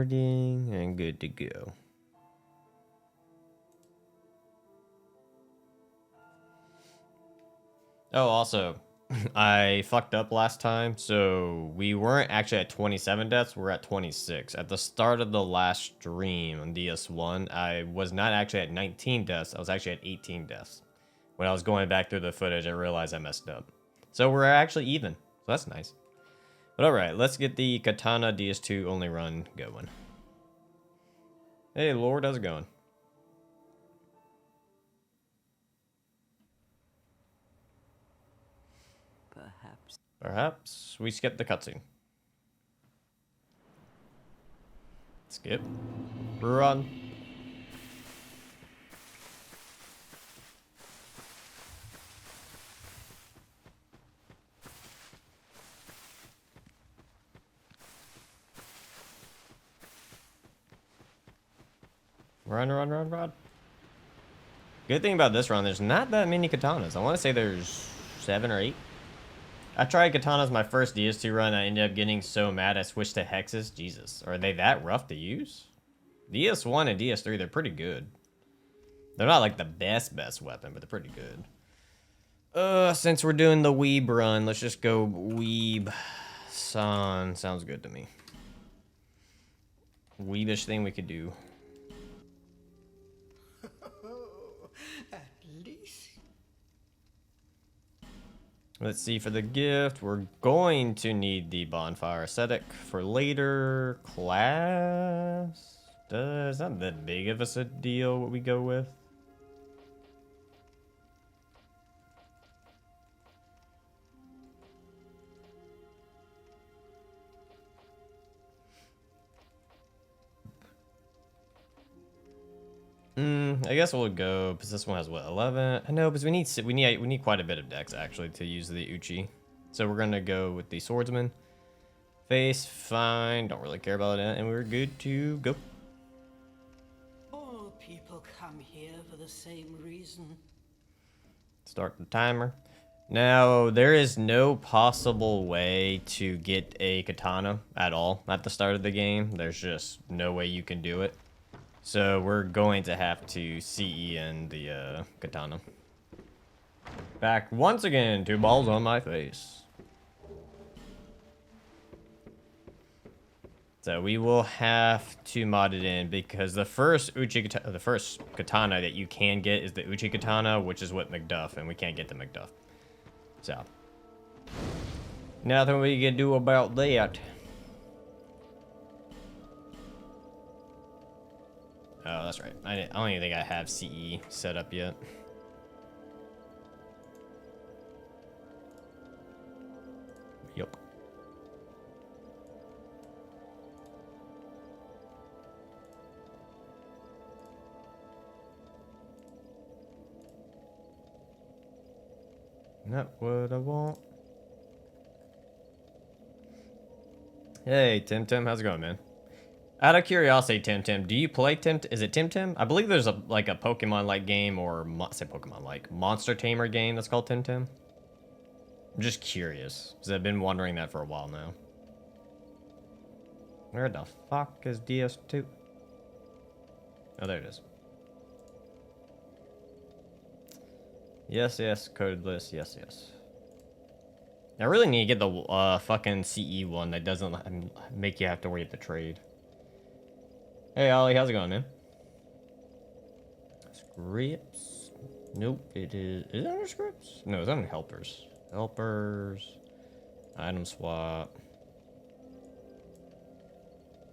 modding, and good to go. Oh, also, I fucked up last time, so we weren't actually at 27 deaths, we're at 26. At the start of the last stream on DS1, I was not actually at 19 deaths, I was actually at 18 deaths. When I was going back through the footage, I realized I messed up. So we're actually even, so that's nice. But alright, let's get the Katana DS2 only run going. Hey Lord, how's it going? Perhaps we skip the cutscene. Skip. Run. Run, run, run, run. Good thing about this run, there's not that many katanas. I want to say there's 7 or 8. I tried katanas my first DS2 run. I ended up getting so mad I switched to hexes. Jesus. Are they that rough to use? DS1 and DS3, they're pretty good. They're not like the best weapon, but they're pretty good. Since we're doing the weeb run, let's just go weeb. San. Sounds good to me. Weebish thing we could do. Let's see, for the gift, we're going to need the bonfire ascetic for later class. It's not that big of a deal what we go with. I guess we'll go because this one has what, 11? I know, because we need quite a bit of dex actually to use the Uchi. So we're gonna go with the swordsman. Face, fine, don't really care about it, and we're good to go. All people come here for the same reason. Start the timer. Now, there is no possible way to get a katana at all at the start of the game. There's just no way you can do it. So we're going to have to CE in the katana. Back once again, 2 balls on my face. So we will have to mod it in because the first katana that you can get is the Uchi katana, which is with McDuff, and we can't get the McDuff. So nothing we can do about that. Oh, that's right. I don't even think I have CE set up yet. Yup. Not what I want. Hey, Tim, how's it going, man? Out of curiosity, Tim, do you play is it Tim? I believe there's a Pokemon-like game, or say Pokemon-like, Monster Tamer game that's called Tim. I'm just curious, because I've been wondering that for a while now. Where the fuck is DS2? Oh, there it is. Yes, codeless, yes. I really need to get the fucking CE one that doesn't make you have to worry at the trade. Hey, Ollie, how's it going, man? Scripts? Nope, it is... Is it under scripts? No, it's under helpers. Helpers. Item swap.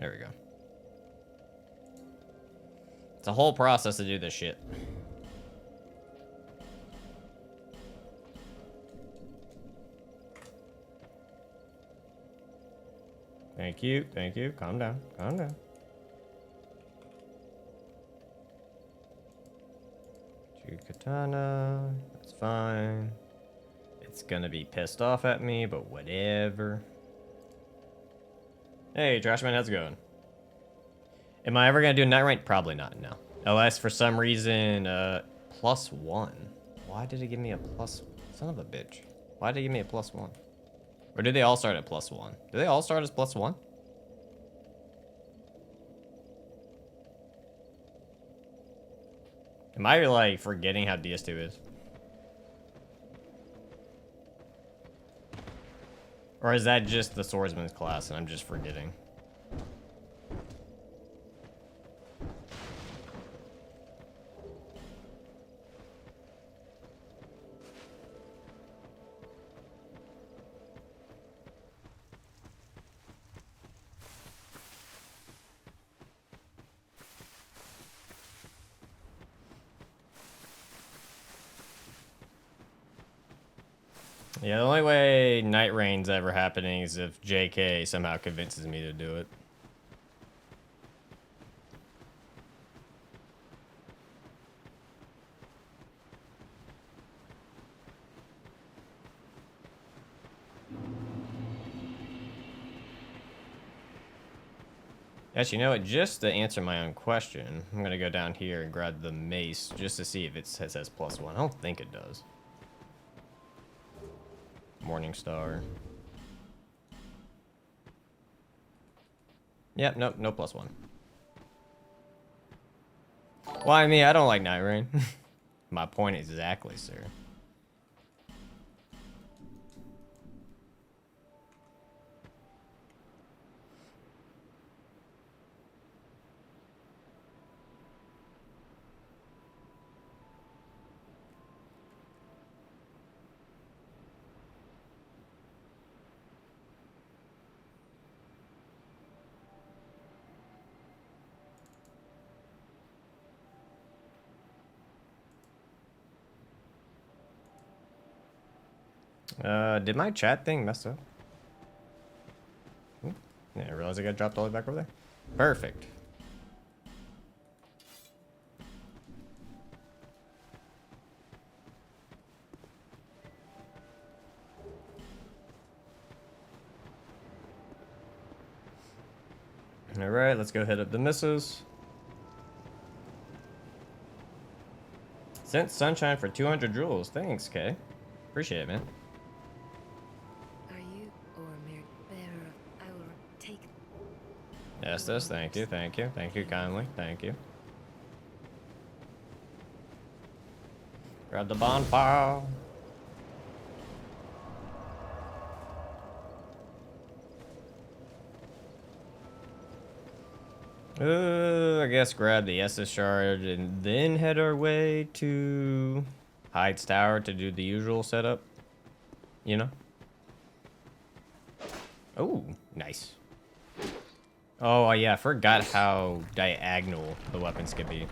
There we go. It's a whole process to do this shit. Thank you. Calm down. Katana, that's fine. It's gonna be pissed off at me, but whatever. Hey, Trashman, how's it going? Am I ever gonna do a night rank? Probably not, no. Unless for some reason, +1. Why did it give me a plus? Son of a bitch. Why did it give me a +1? Or do they all start at +1? Do they all start as +1? Am I, like, forgetting how DS2 is? Or is that just the swordsman's class and I'm just forgetting? Yeah, the only way Night Rain's ever happening is if JK somehow convinces me to do it. Actually, you know what? Just to answer my own question, I'm gonna go down here and grab the mace just to see if it says +1. I don't think it does. Morningstar. Yep, nope, no +1. Well, I mean, I don't like Night Rain. My point exactly, sir. Did my chat thing mess up? Yeah, I realized I got dropped all the way back over there. Perfect. All right, let's go hit up the misses. Sent Sunshine for 200 jewels. Thanks, Kay. Appreciate it, man. Are you or mere bearer of our take? Yes, thank you, thank you. Thank you kindly. Thank you. Grab the bonfire. I guess grab the Estus shard and then head our way to Hyde's Tower to do the usual setup. You know? Oh, nice. Oh, yeah, I forgot how diagonal the weapons can be.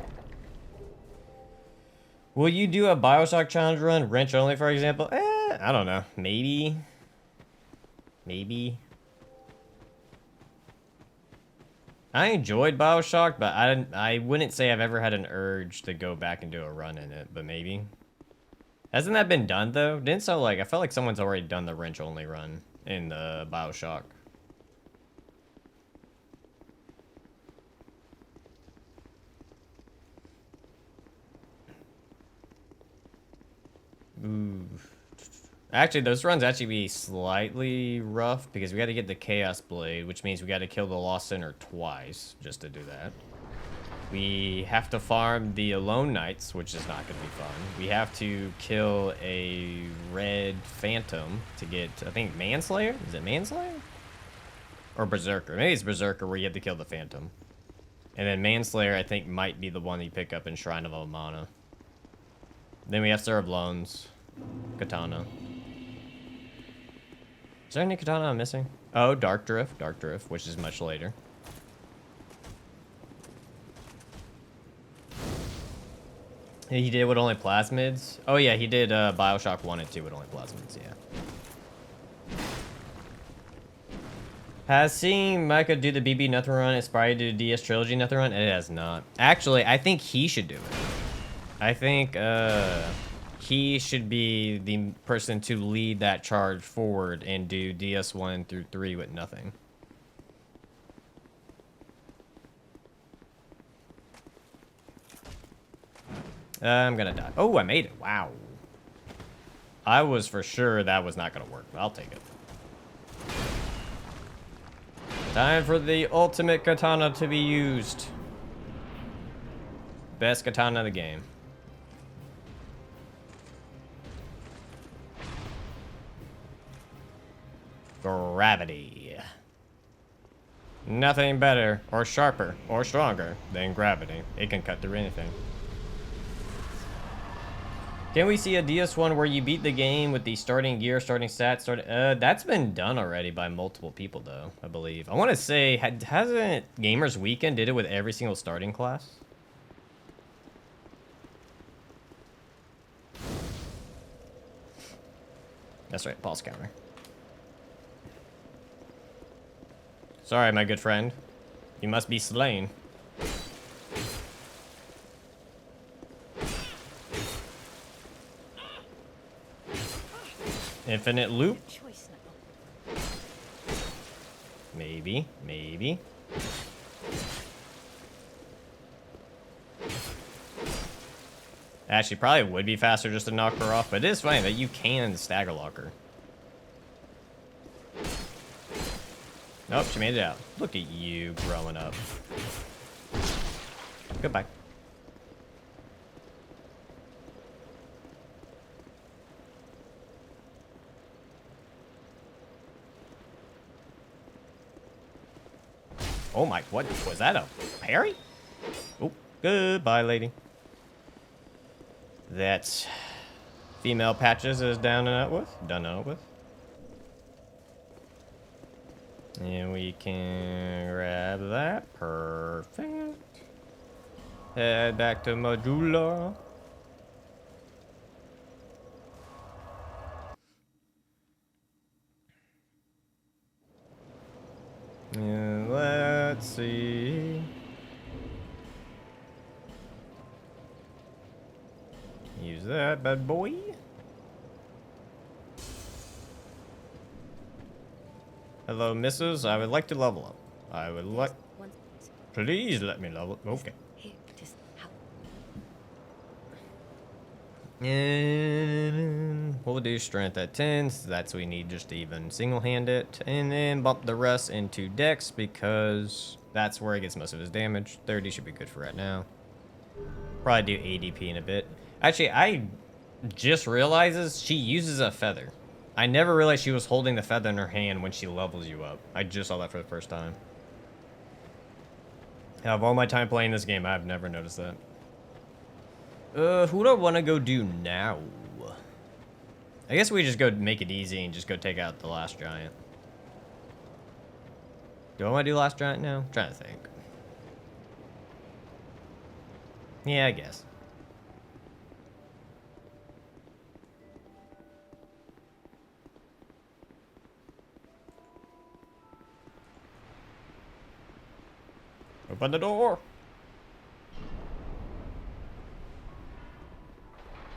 Will you do a Bioshock challenge run, wrench only, for example? I don't know. Maybe. Maybe. I enjoyed Bioshock, but I wouldn't say I've ever had an urge to go back and do a run in it, but maybe. Hasn't that been done, though? Didn't so, like, I felt like someone's already done the wrench only run in the Bioshock. Ooh. Actually, those runs actually be slightly rough because we got to get the Chaos Blade, which means we got to kill the Lost Center twice just to do that. We have to farm the Alone Knights, which is not going to be fun. We have to kill a Red Phantom to get, I think, Manslayer? Is it Manslayer? Or Berserker. Maybe it's Berserker where you have to kill the Phantom. And then Manslayer, I think, might be the one you pick up in Shrine of Amana. Then we have Serve Loans. Katana. Is there any Katana I'm missing? Oh, Dark Drift, which is much later. He did with only plasmids? Oh yeah, he did Bioshock 1 and 2 with only plasmids, yeah. Has seeing Micah do the BB Nothing Run inspired to do the DS Trilogy Nothing Run? It has not. Actually, I think he should do it. I think he should be the person to lead that charge forward and do DS 1 through 3 with nothing. I'm gonna die. Oh, I made it. Wow. I was for sure that was not gonna work, but I'll take it. Time for the ultimate katana to be used. Best katana of the game. Gravity. Nothing better, or sharper, or stronger than gravity. It can cut through anything. Can we see a DS1 where you beat the game with the starting gear, starting stats, that's been done already by multiple people, though, I believe. I want to say, hasn't Gamers Weekend did it with every single starting class? That's right, pulse counter. Sorry, my good friend. You must be slain. Infinite loop? Maybe, maybe. Actually, probably would be faster just to knock her off, but it is funny that you can stagger lock her. Nope, she made it out. Look at you growing up. Goodbye. Oh my, what was that, a parry? Oh, goodbye, lady. That's female patches is down and out with. Done out with. And we can grab that. Perfect. Head back to Majula. And let's see. Use that bad boy. Hello, missus. I would like to level up. I would like... Please let me level up. Okay. And we'll do strength at 10. So that's what we need just to even single-hand it. And then bump the rest into dex because that's where he gets most of his damage. 30 should be good for right now. Probably do ADP in a bit. Actually, I just realizes she uses a feather. I never realized she was holding the feather in her hand when she levels you up. I just saw that for the first time. Out of all my time playing this game, I've never noticed that. Who do I want to go do now? I guess we just go make it easy and just go take out the last giant. Do I want to do last giant now? I'm trying to think. Yeah, I guess. Open the door.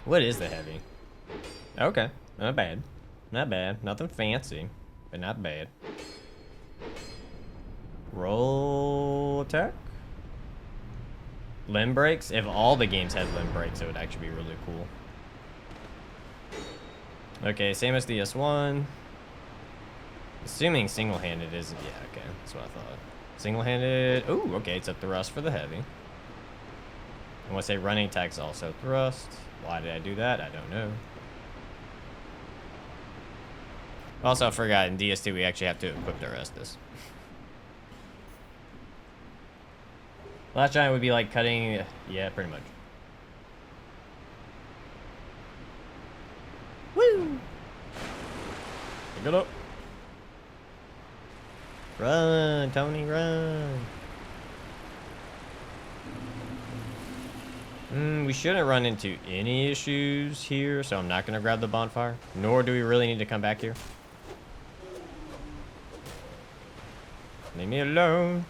What is the heavy? Okay, not bad. Not bad. Nothing fancy, but not bad. Roll attack. Limb breaks. If all the games had limb breaks, it would actually be really cool. Okay, same as the S1. Assuming single-handed isn't. Yeah, okay, that's what I thought. Single-handed. Ooh, okay, it's a thrust for the heavy. I want to say running attack's also thrust. Why did I do that? I don't know. Also, I forgot in DS2 we actually have to equip the rest of this. Last giant would be like cutting. Yeah, pretty much. Woo! Pick it up. Run, Tony, run. We shouldn't run into any issues here, so I'm not going to grab the bonfire. Nor do we really need to come back here. Leave me alone.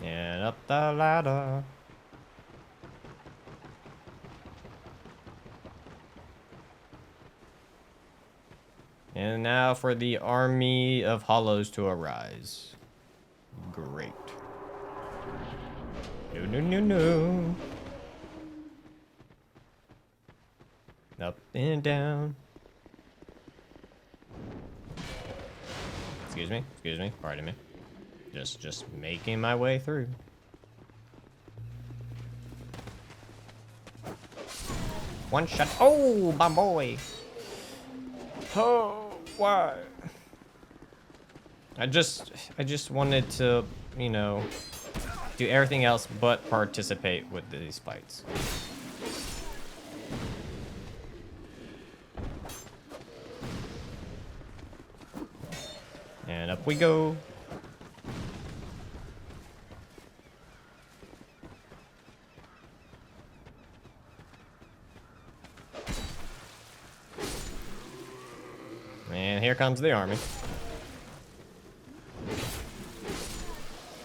And up the ladder. And now for the army of hollows to arise. Great. No, no, no, no. Up and down. Excuse me, pardon me. Just making my way through. one shot. Oh, my boy. Oh, why? I just wanted to, you know, do everything else but participate with these fights. And up we go. And here comes the army.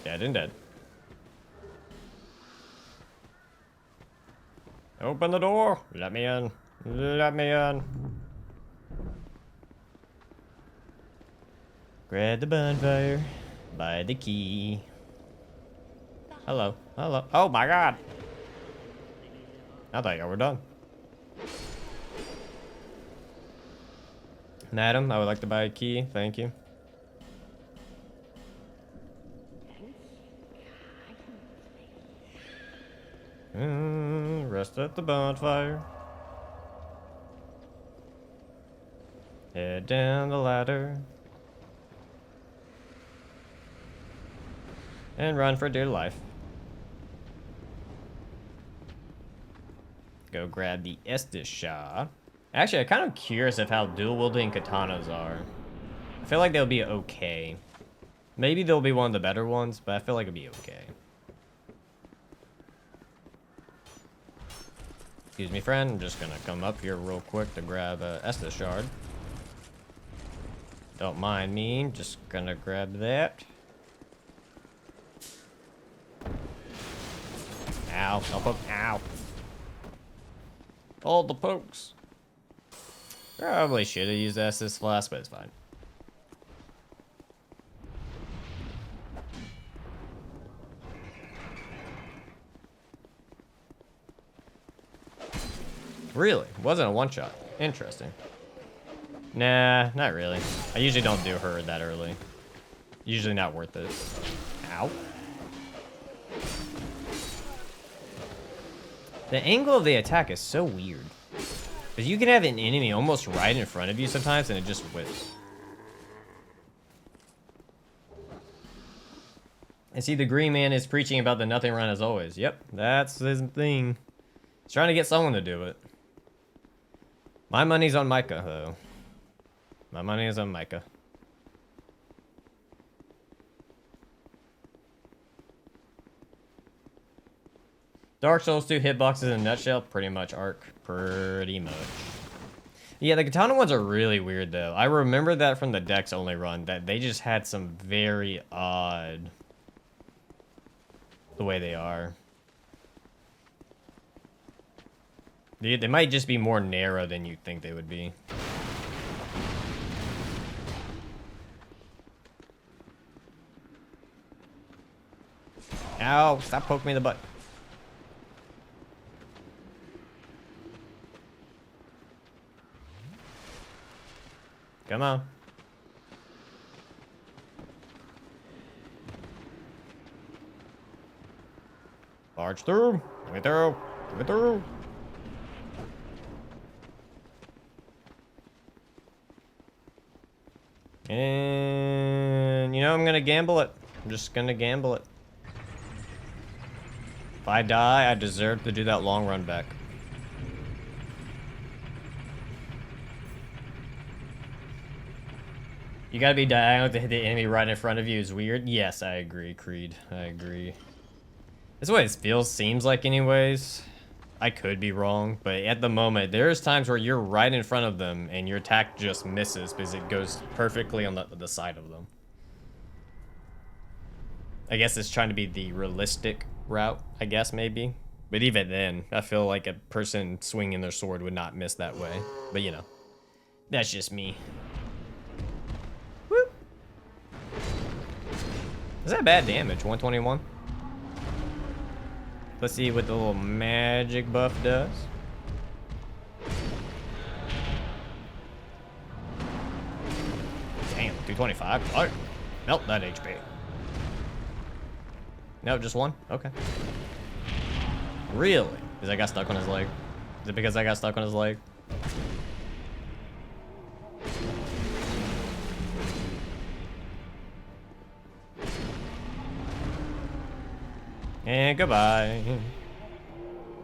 Dead and dead. Open the door. Let me in. Let me in. Grab the bonfire. Buy the key. Hello. Hello. Oh my god. I thought you were done. Madam, I would like to buy a key. Thank you. Rest at the bonfire. Head down the ladder. And run for dear life. Go grab the Estus shot. Actually, I'm kind of curious of how dual-wielding katanas are. I feel like they'll be okay. Maybe they'll be one of the better ones, but I feel like it'll be okay. Excuse me, friend. I'm just gonna come up here real quick to grab a Estus shard. Don't mind me. Just gonna grab that. Ow. I'll poke. Ow. All the pokes. Probably should have used Estus flask, but it's fine. Really? Wasn't a one-shot. Interesting. Nah, not really. I usually don't do her that early. Usually not worth it. Ow. The angle of the attack is so weird. Because you can have an enemy almost right in front of you sometimes, and it just whips. And see, the green man is preaching about the nothing run as always. Yep, that's his thing. He's trying to get someone to do it. My money's on Micah, though. My money is on Micah. Dark Souls 2 hitboxes in a nutshell, pretty much arc. Pretty much. Yeah, the katana ones are really weird, though. I remember that from the Dex only run, that they just had some very odd... the way they are. They might just be more narrow than you think they would be. Ow, stop poking me in the butt. Come on. Barge through. Let me through. Let me through. And, you know, I'm gonna gamble it. I'm just gonna gamble it. If I die, I deserve to do that long run back. You gotta be diagonal to hit the enemy right in front of you is weird. Yes, I agree, Creed. I agree. That's what it seems like anyways. I could be wrong, but at the moment, there's times where you're right in front of them and your attack just misses because it goes perfectly on the side of them. I guess it's trying to be the realistic route, I guess, maybe. But even then, I feel like a person swinging their sword would not miss that way. But, you know, that's just me. Woo! Is that bad damage? 121? Let's see what the little magic buff does. Damn, 225. Oh, melt that HP. No, just one? Okay. Really? Because I got stuck on his leg. Is it because I got stuck on his leg? And goodbye.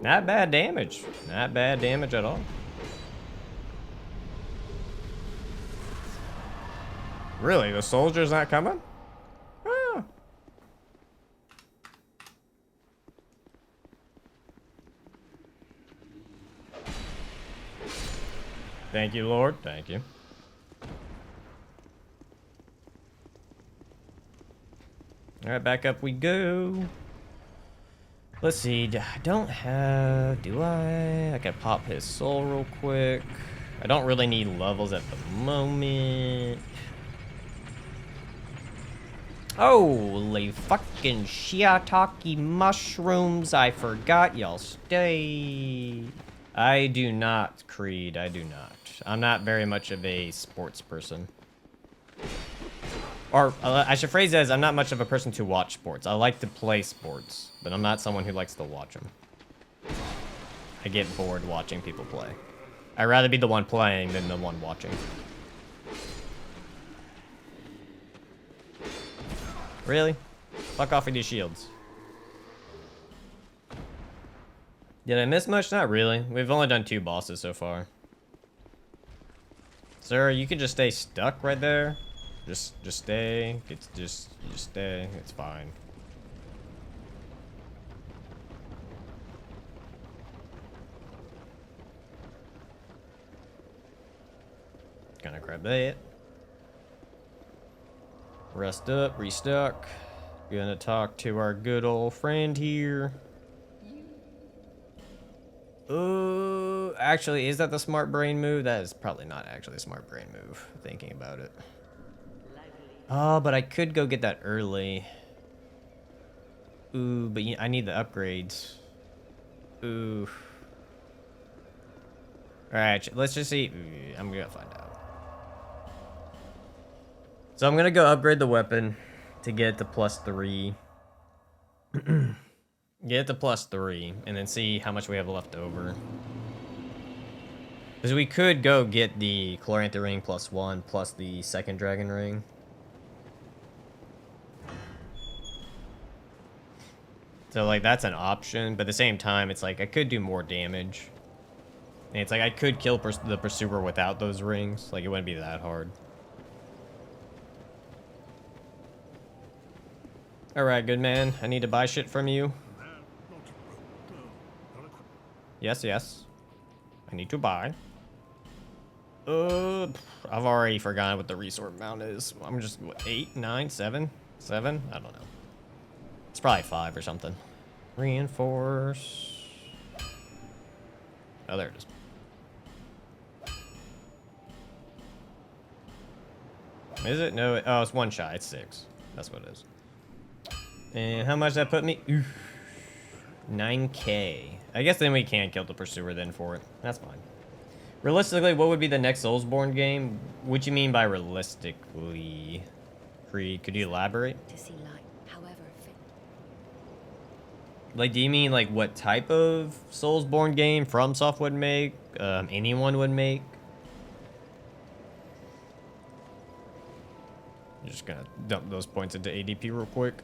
Not bad damage. Not bad damage at all. Really? The soldier's not coming? Oh. Thank you, Lord. Thank you. Alright, back up we go. Let's see. I don't have... Do I? I can pop his soul real quick. I don't really need levels at the moment. Holy fucking shiitake mushrooms. I forgot y'all stay. I do not, Creed. I do not. I'm not very much of a sports person. Or, I should phrase it as I'm not much of a person to watch sports. I like to play sports, but I'm not someone who likes to watch them. I get bored watching people play. I'd rather be the one playing than the one watching. Really? Fuck off with these shields. Did I miss much? Not really. We've only done 2 bosses so far. Sir, you can just stay stuck right there. Just stay. It's just stay. It's fine. Gonna grab that. Rest up, restock. Gonna talk to our good old friend here. Actually, is that the smart brain move? That is probably not actually a smart brain move, thinking about it. Oh, but I could go get that early. Ooh, but I need the upgrades. Ooh. Alright, let's just see. I'm gonna find out. So I'm gonna go upgrade the weapon to get it to +3. Get it to +3, and then see how much we have left over. Because we could go get the Chlorantha ring +1 plus the second dragon ring. So, like, that's an option, but at the same time, it's like, I could do more damage. And it's like, I could kill the Pursuer without those rings. Like, it wouldn't be that hard. Alright, good man. I need to buy shit from you. Yes, yes. I need to buy. I've already forgotten what the resource amount is. I'm just, what, 8, 9, 7? 7? I don't know. It's probably 5 or something. Reinforce. Oh, there it is. Is it? No, oh, it's 1 shot. It's 6. That's what it is. And how much that put me? Oof. 9K. I guess then we can kill the Pursuer then for it. That's fine. Realistically, what would be the next Soulsborne game? What do you mean by realistically? Creed, could you elaborate? To see light, however fit. Like, do you mean like what type of Soulsborne game FromSoft would make? Anyone would make? I'm just gonna dump those points into ADP real quick.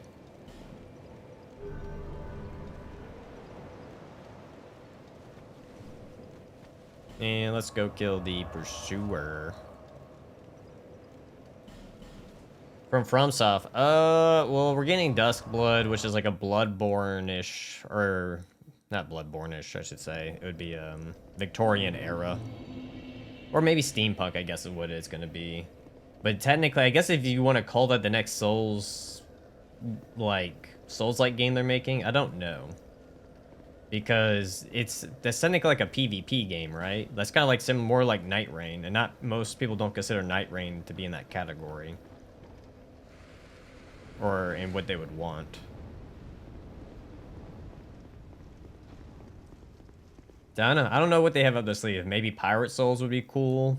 And let's go kill the Pursuer. From FromSoft. Well, we're getting Duskblood, which is like a Bloodborne-ish, or not Bloodborne-ish, I should say. It would be Victorian era. Or maybe Steampunk, I guess is what it's gonna be. But technically, I guess if you want to call that the next Souls-like game they're making, I don't know. Because that's technically like a PvP game, right? That's kind of like more like Night Rain, and not most people don't consider Night Rain to be in that category. Or in what they would want. I don't know what they have up their sleeve. Maybe Pirate Souls would be cool.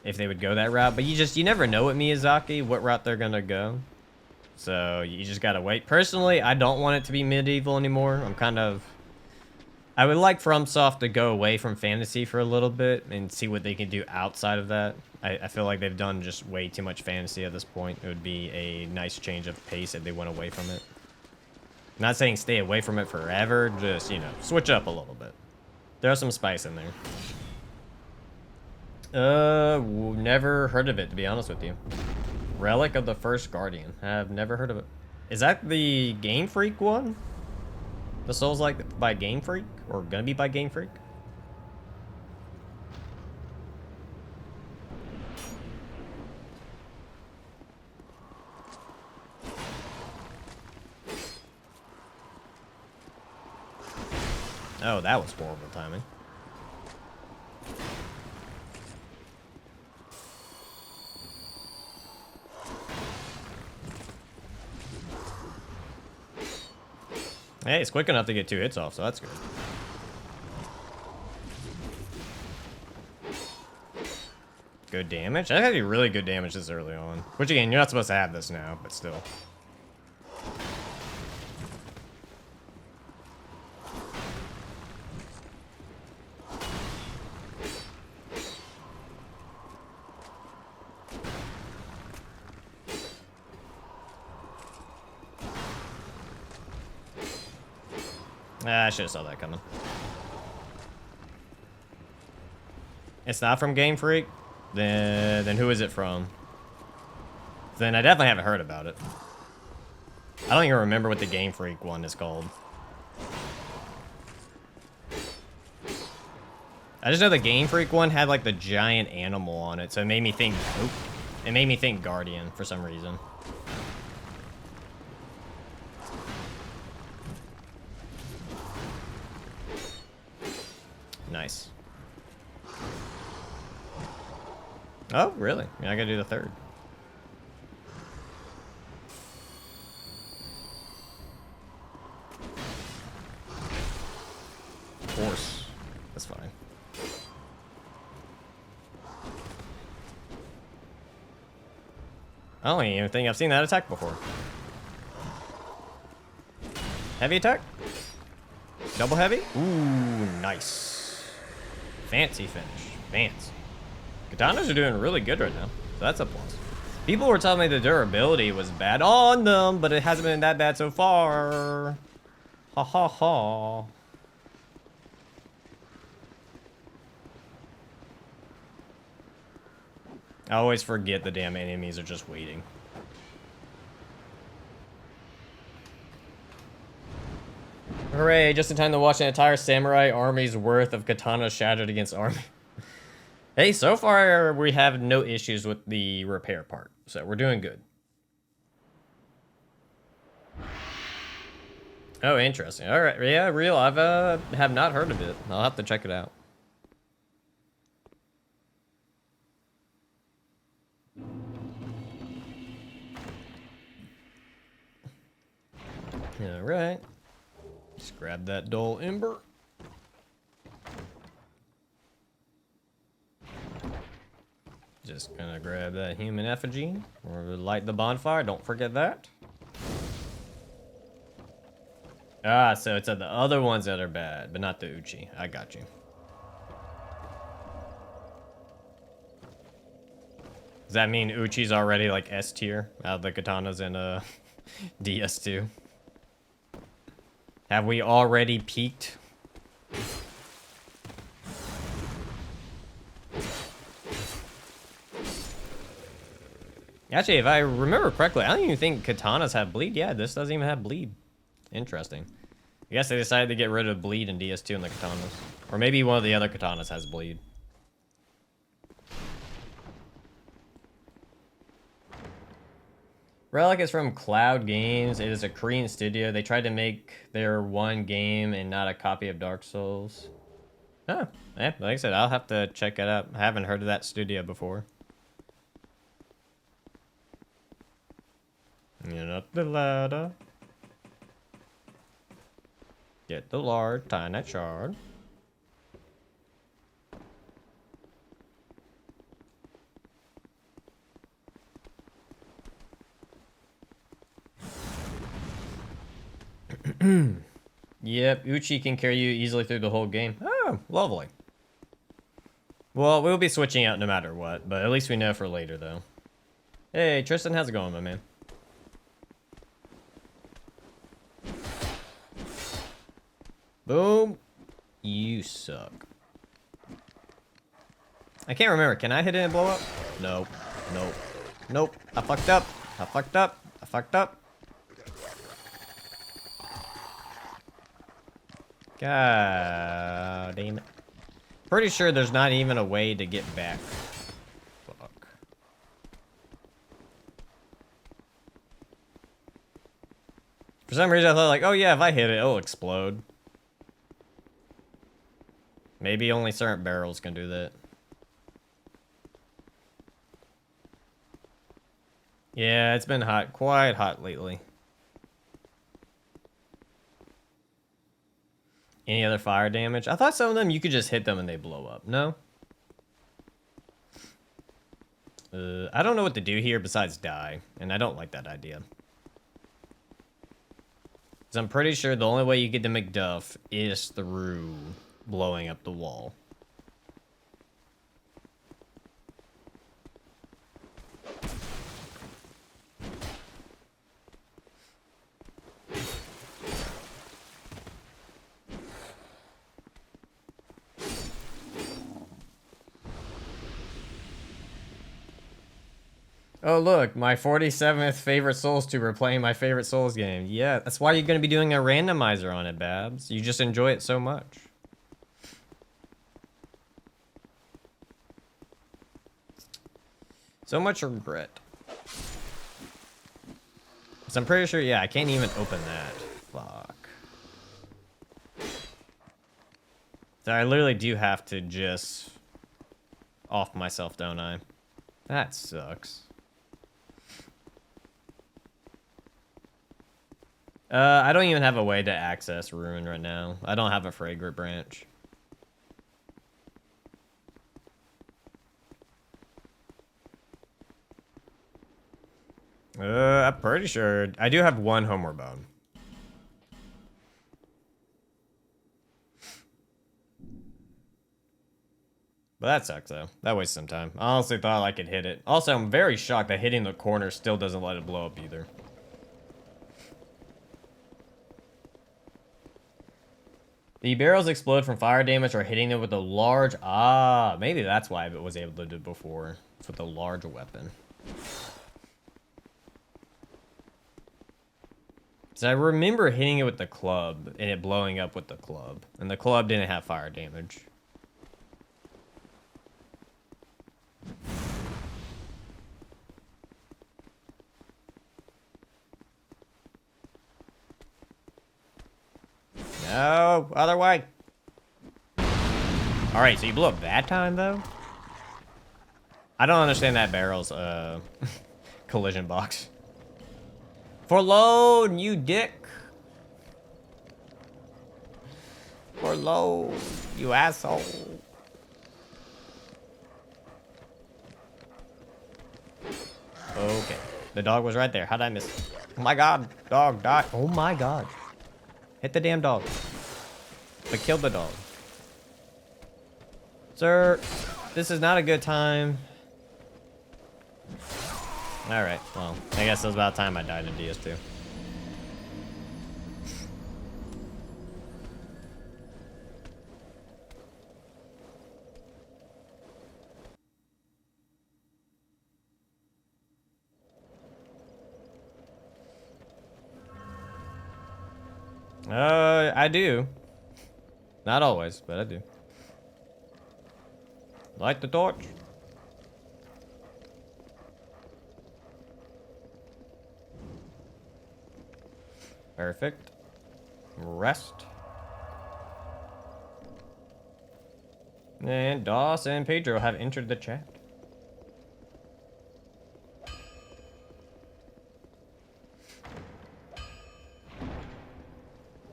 If they would go that route. But you never know with Miyazaki what route they're gonna go. So you just gotta wait. Personally, I don't want it to be medieval anymore. I'm kind of I would like FromSoft to go away from fantasy for a little bit and see what they can do outside of that. I feel like they've done just way too much fantasy at this point. It would be a nice change of pace if they went away from it. Not saying stay away from it forever, just, you know, switch up a little bit. There's some spice in there. Never heard of it, to be honest with you. Relic of the First Guardian. I've never heard of it. Is that the Game Freak one? The Souls like by Game Freak? Or gonna be by Game Freak? Oh, that was horrible timing. Hey, it's quick enough to get 2 hits off, so that's good. Good damage? That had to be really good damage this early on. Which again, you're not supposed to have this now, but still. I should have saw that coming. It's not from Game Freak? Then who is it from? Then I definitely haven't heard about it. I don't even remember what the Game Freak one is called. I just know the Game Freak one had like the giant animal on it, so it made me think, oh, it made me think Guardian for some reason. Nice. Oh, really? Yeah, I gotta do the third. Horse. That's fine. I don't even think I've seen that attack before. Heavy attack? Double heavy? Ooh, nice. Fancy finish. Fancy. Katanas are doing really good right now. So that's a plus. People were telling me the durability was bad on them, but it hasn't been that bad so far. Ha ha ha. I always forget the damn enemies are just waiting. Hooray, just in time to watch an entire samurai army's worth of katanas shattered against army. Hey, so far we have no issues with the repair part, so we're doing good. Oh, interesting. All right, yeah, real. I've have not heard of it. I'll have to check it out. All right. Just grab that dull ember. Just gonna grab that human effigy. Or light the bonfire, don't forget that. Ah, so it's the other ones that are bad, but not the Uchi. I got you. Does that mean Uchi's already like S tier out of the katanas in DS2? Have we already peaked? Actually, if I remember correctly, I don't even think katanas have bleed. Yeah, this doesn't even have bleed. Interesting. I guess they decided to get rid of bleed in DS2 in the katanas. Or maybe one of the other katanas has bleed. Relic is from Cloud Games. It is a Korean studio. They tried to make their one game and not a copy of Dark Souls. Oh, yeah, like I said, I'll have to check it out. I haven't heard of that studio before. Get up the ladder. Get the large tiny shard. Yep, Uchi can carry you easily through the whole game. Oh, lovely. Well, we'll be switching out no matter what, but at least we know for later, though. Hey, Tristan, how's it going, my man? Boom. You suck. I can't remember. Can I hit it and blow up? Nope. Nope. Nope. I fucked up. I fucked up. I fucked up. God damn it. Pretty sure there's not even a way to get back. Fuck. For some reason I thought like, oh yeah, if I hit it, it'll explode. Maybe only certain barrels can do that. Yeah, it's been hot, quite hot lately. Any other fire damage? I thought some of them you could just hit them and they blow up. No? I don't know what to do here besides die, and I don't like that idea. Because I'm pretty sure the only way you get the McDuff is through blowing up the wall. Oh look, my 47th favorite Souls tuber playing my favorite Souls game. Yeah, that's why you're going to be doing a randomizer on it, Babs. You just enjoy it so much. So much regret. So I'm pretty sure, yeah, I can't even open that. Fuck. So I literally do have to just off myself, don't I? That sucks. I don't even have a way to access Ruin right now. I don't have a Fragrant branch. I'm pretty sure. I do have one Homeward Bone. But that sucks, though. That wastes some time. I honestly thought I could hit it. Also, I'm very shocked that hitting the corner still doesn't let it blow up either. The barrels explode from fire damage or hitting them with a large... Ah, maybe that's why it was able to do it before. It's with a large weapon. So I remember hitting it with the club and it blowing up with the club. And the club didn't have fire damage. No, other way. Alright, so you blew up that time, though? I don't understand that barrel's, collision box. For load, you dick. For load, you asshole. Okay. The dog was right there. How'd I miss? Oh my god. Dog, die. Oh my god. Hit the damn dog. But kill the dog. Sir, this is not a good time. Alright, well, I guess it was about time I died in DS2. I do. Not always, but I do. Light the torch. Perfect. Rest. And Doss and Pedro have entered the chat.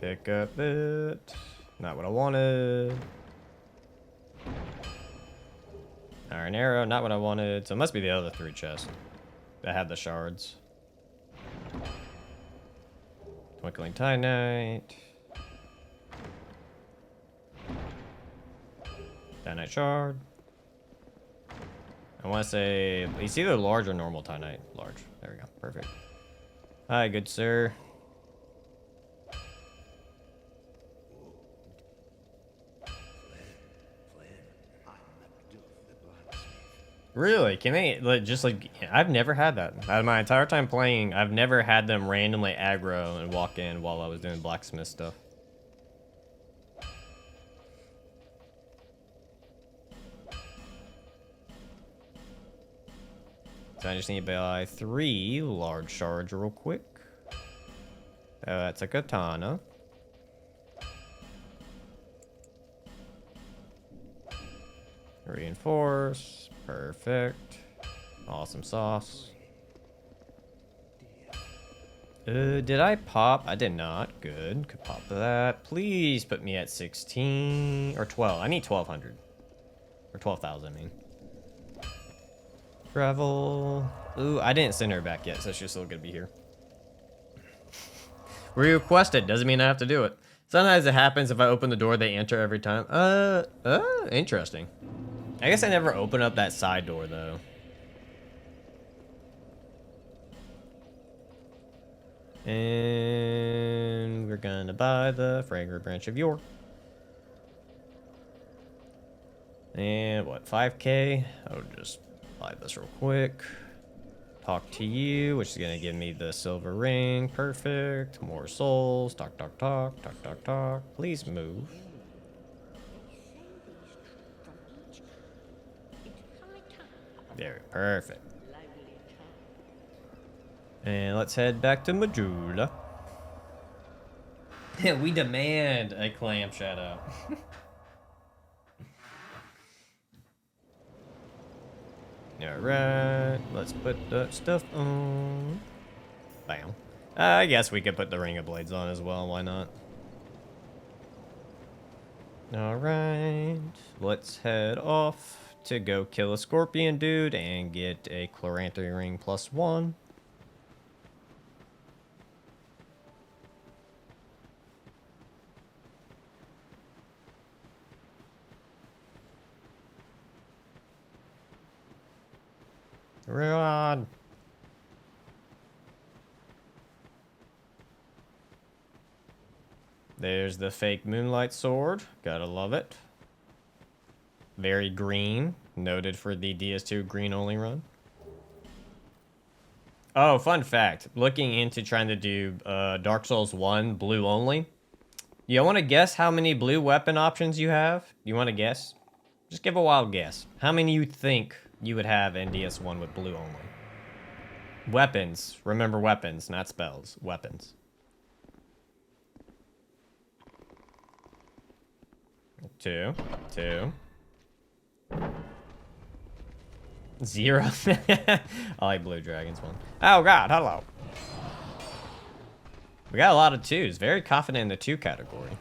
Pick up it. Not what I wanted. Iron arrow, not what I wanted. So it must be the other three chests that had the shards. Twinkling Titanite. Titanite shard. I want to say it's either large or normal Titanite. Large. There we go. Perfect. Hi, good sir. Really? Can they like, just like I've never had that. Out of my entire time playing, I've never had them randomly aggro and walk in while I was doing blacksmith stuff. So I just need to buy 3 large shards real quick. That's a katana. Reinforce. Perfect. Awesome sauce. Did I pop? I did not. Good. Could pop that. Please put me at 16 or 12. I need 1,200. Or 12,000, I mean. Travel. Ooh, I didn't send her back yet, so she's still gonna be here. Requested. Doesn't mean I have to do it. Sometimes it happens if I open the door, they enter every time. Interesting. I guess I never open up that side door, though. And we're gonna buy the fragrant branch of yore. And what, 5K? I'll just buy this real quick. Talk to you, which is gonna give me the silver ring. Perfect. More souls. Talk, talk, talk. Talk, talk, talk. Please move. There, perfect. And let's head back to Majula. We demand a clam shout out. Alright, let's put the stuff on. Bam. I guess we could put the Ring of Blades on as well, why not? Alright, let's head off to go kill a scorpion dude and get a Chloranthy ring +1. Run! There's the fake moonlight sword. Gotta love it. Very green. Noted for the DS2 green only run. Oh, fun fact. Looking into trying to do Dark Souls 1 blue only. You want to guess how many blue weapon options you have? You want to guess? Just give a wild guess. How many you think you would have in DS1 with blue only? Weapons. Remember weapons, not spells. Weapons. 2. 0. I like Blue Dragon's one. Oh god, hello. We got a lot of 2s. Very confident in the 2 category.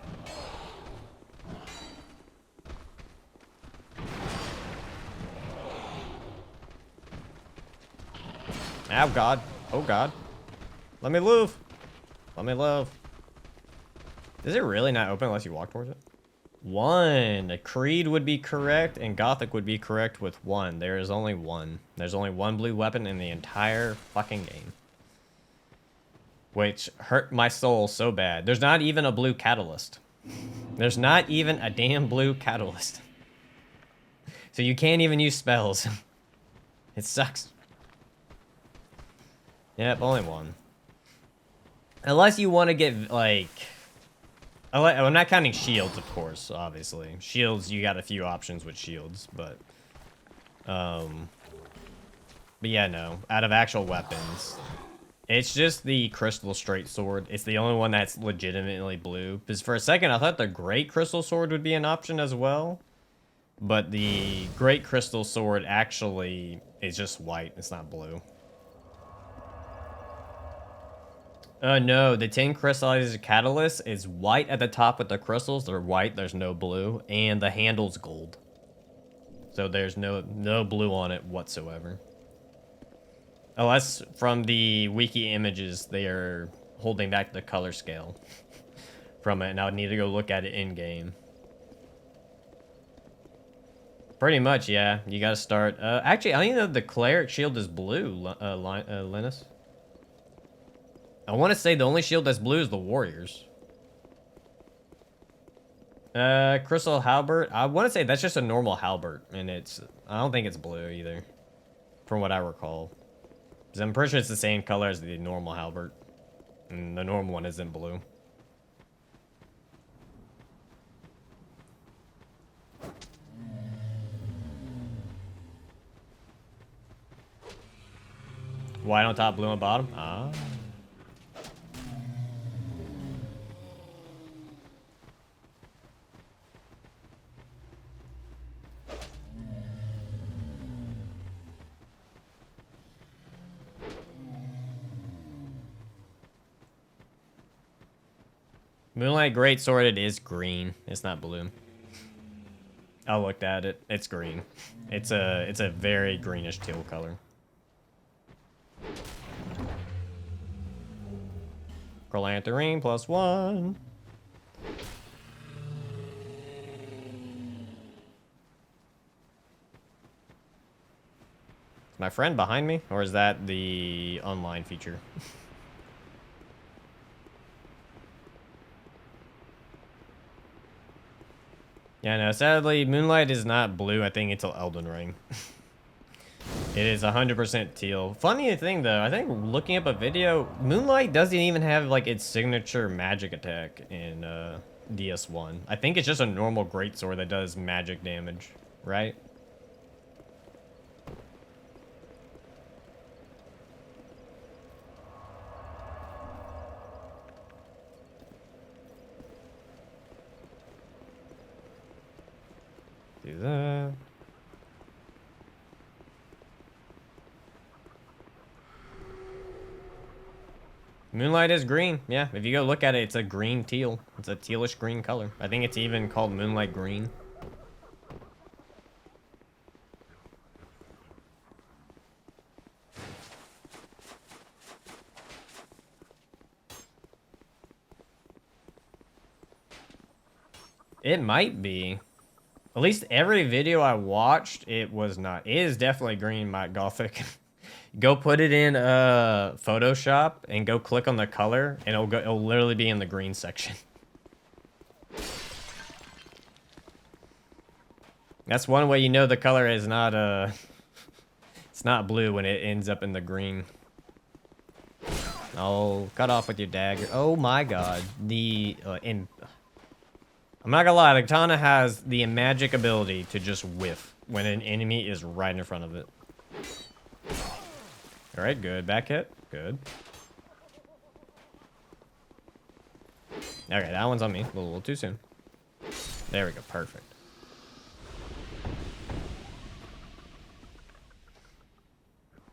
Oh god. Oh god. Let me live. Let me live. Does it really not open unless you walk towards it? 1. Creed would be correct, and Gothic would be correct with 1. There is only 1. There's only 1 blue weapon in the entire fucking game. Which hurt my soul so bad. There's not even a blue catalyst. There's not even a damn blue catalyst. So you can't even use spells. It sucks. Yep, only 1. Unless you want to get, like... I'm not counting shields, of course, obviously. Shields, you got a few options with shields, but yeah, no. Out of actual weapons, it's just the crystal straight sword. It's the only one that's legitimately blue. Because for a second, I thought the great crystal sword would be an option as well. But the great crystal sword actually is just white. It's not blue. No, the 10 crystallized catalyst is white at the top with the crystals. They're white, there's no blue, and the handle's gold. So there's no blue on it whatsoever. Unless from the wiki images, they are holding back the color scale from it, and I would need to go look at it in-game. Pretty much, yeah. You gotta start. Actually, I don't even know if the cleric shield is blue, Linus. I want to say the only shield that's blue is the warriors. Crystal halberd. I want to say that's just a normal halberd, and I don't think it's blue either, from what I recall. Because I'm pretty sure it's the same color as the normal halberd, and the normal one isn't blue. White on top, blue on bottom? Ah. Moonlight Greatsword, it is green. It's not blue. I looked at it. It's green. It's a very greenish teal color. Chrolantherine +1. Is my friend behind me, or is that the online feature? Yeah, no, sadly, Moonlight is not blue, I think, until Elden Ring. It is 100% teal. Funny thing, though, I think looking up a video, Moonlight doesn't even have, like, its signature magic attack in DS1. I think it's just a normal greatsword that does magic damage, right? Do that. Moonlight is green. Yeah, if you go look at it, it's a green teal. It's a tealish green color. I think it's even called Moonlight Green. It might be. At least every video I watched, it was not. It is definitely green, Mike Gothic. Go put it in Photoshop and go click on the color, and it'll literally be in the green section. That's one way you know the color is not it's not blue when it ends up in the green. Oh, cut off with your dagger. Oh my god. I'm not gonna lie, the katana has the magic ability to just whiff when an enemy is right in front of it. Alright, good. Back hit. Good. Okay, that one's on me. A little too soon. There we go. Perfect.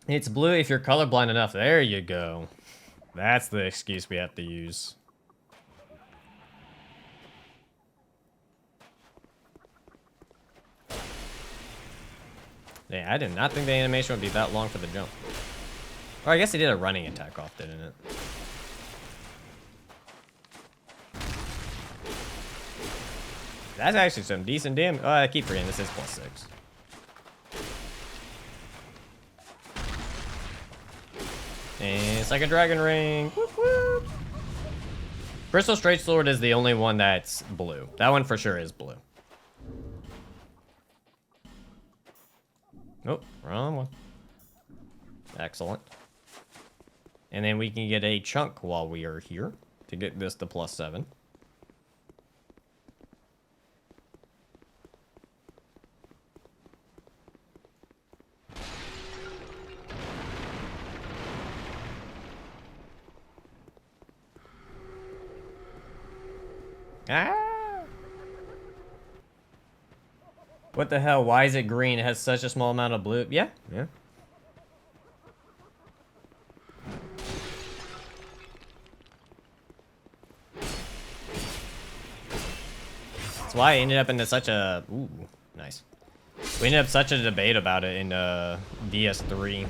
It's blue if you're colorblind enough. There you go. That's the excuse we have to use. Yeah, I did not think the animation would be that long for the jump. Oh, I guess he did a running attack off, didn't it? That's actually some decent damage. Oh, I keep forgetting this is +6. And it's like a dragon ring. Whoop, whoop. Crystal Straight Sword is the only one that's blue. That one for sure is blue. Oh, wrong one. Excellent. And then we can get a chunk while we are here to get this to +7. Ah! What the hell? Why is it green? It has such a small amount of blue. Yeah, yeah. That's why I ended up into such a... Ooh, nice. We ended up such a debate about it in DS3.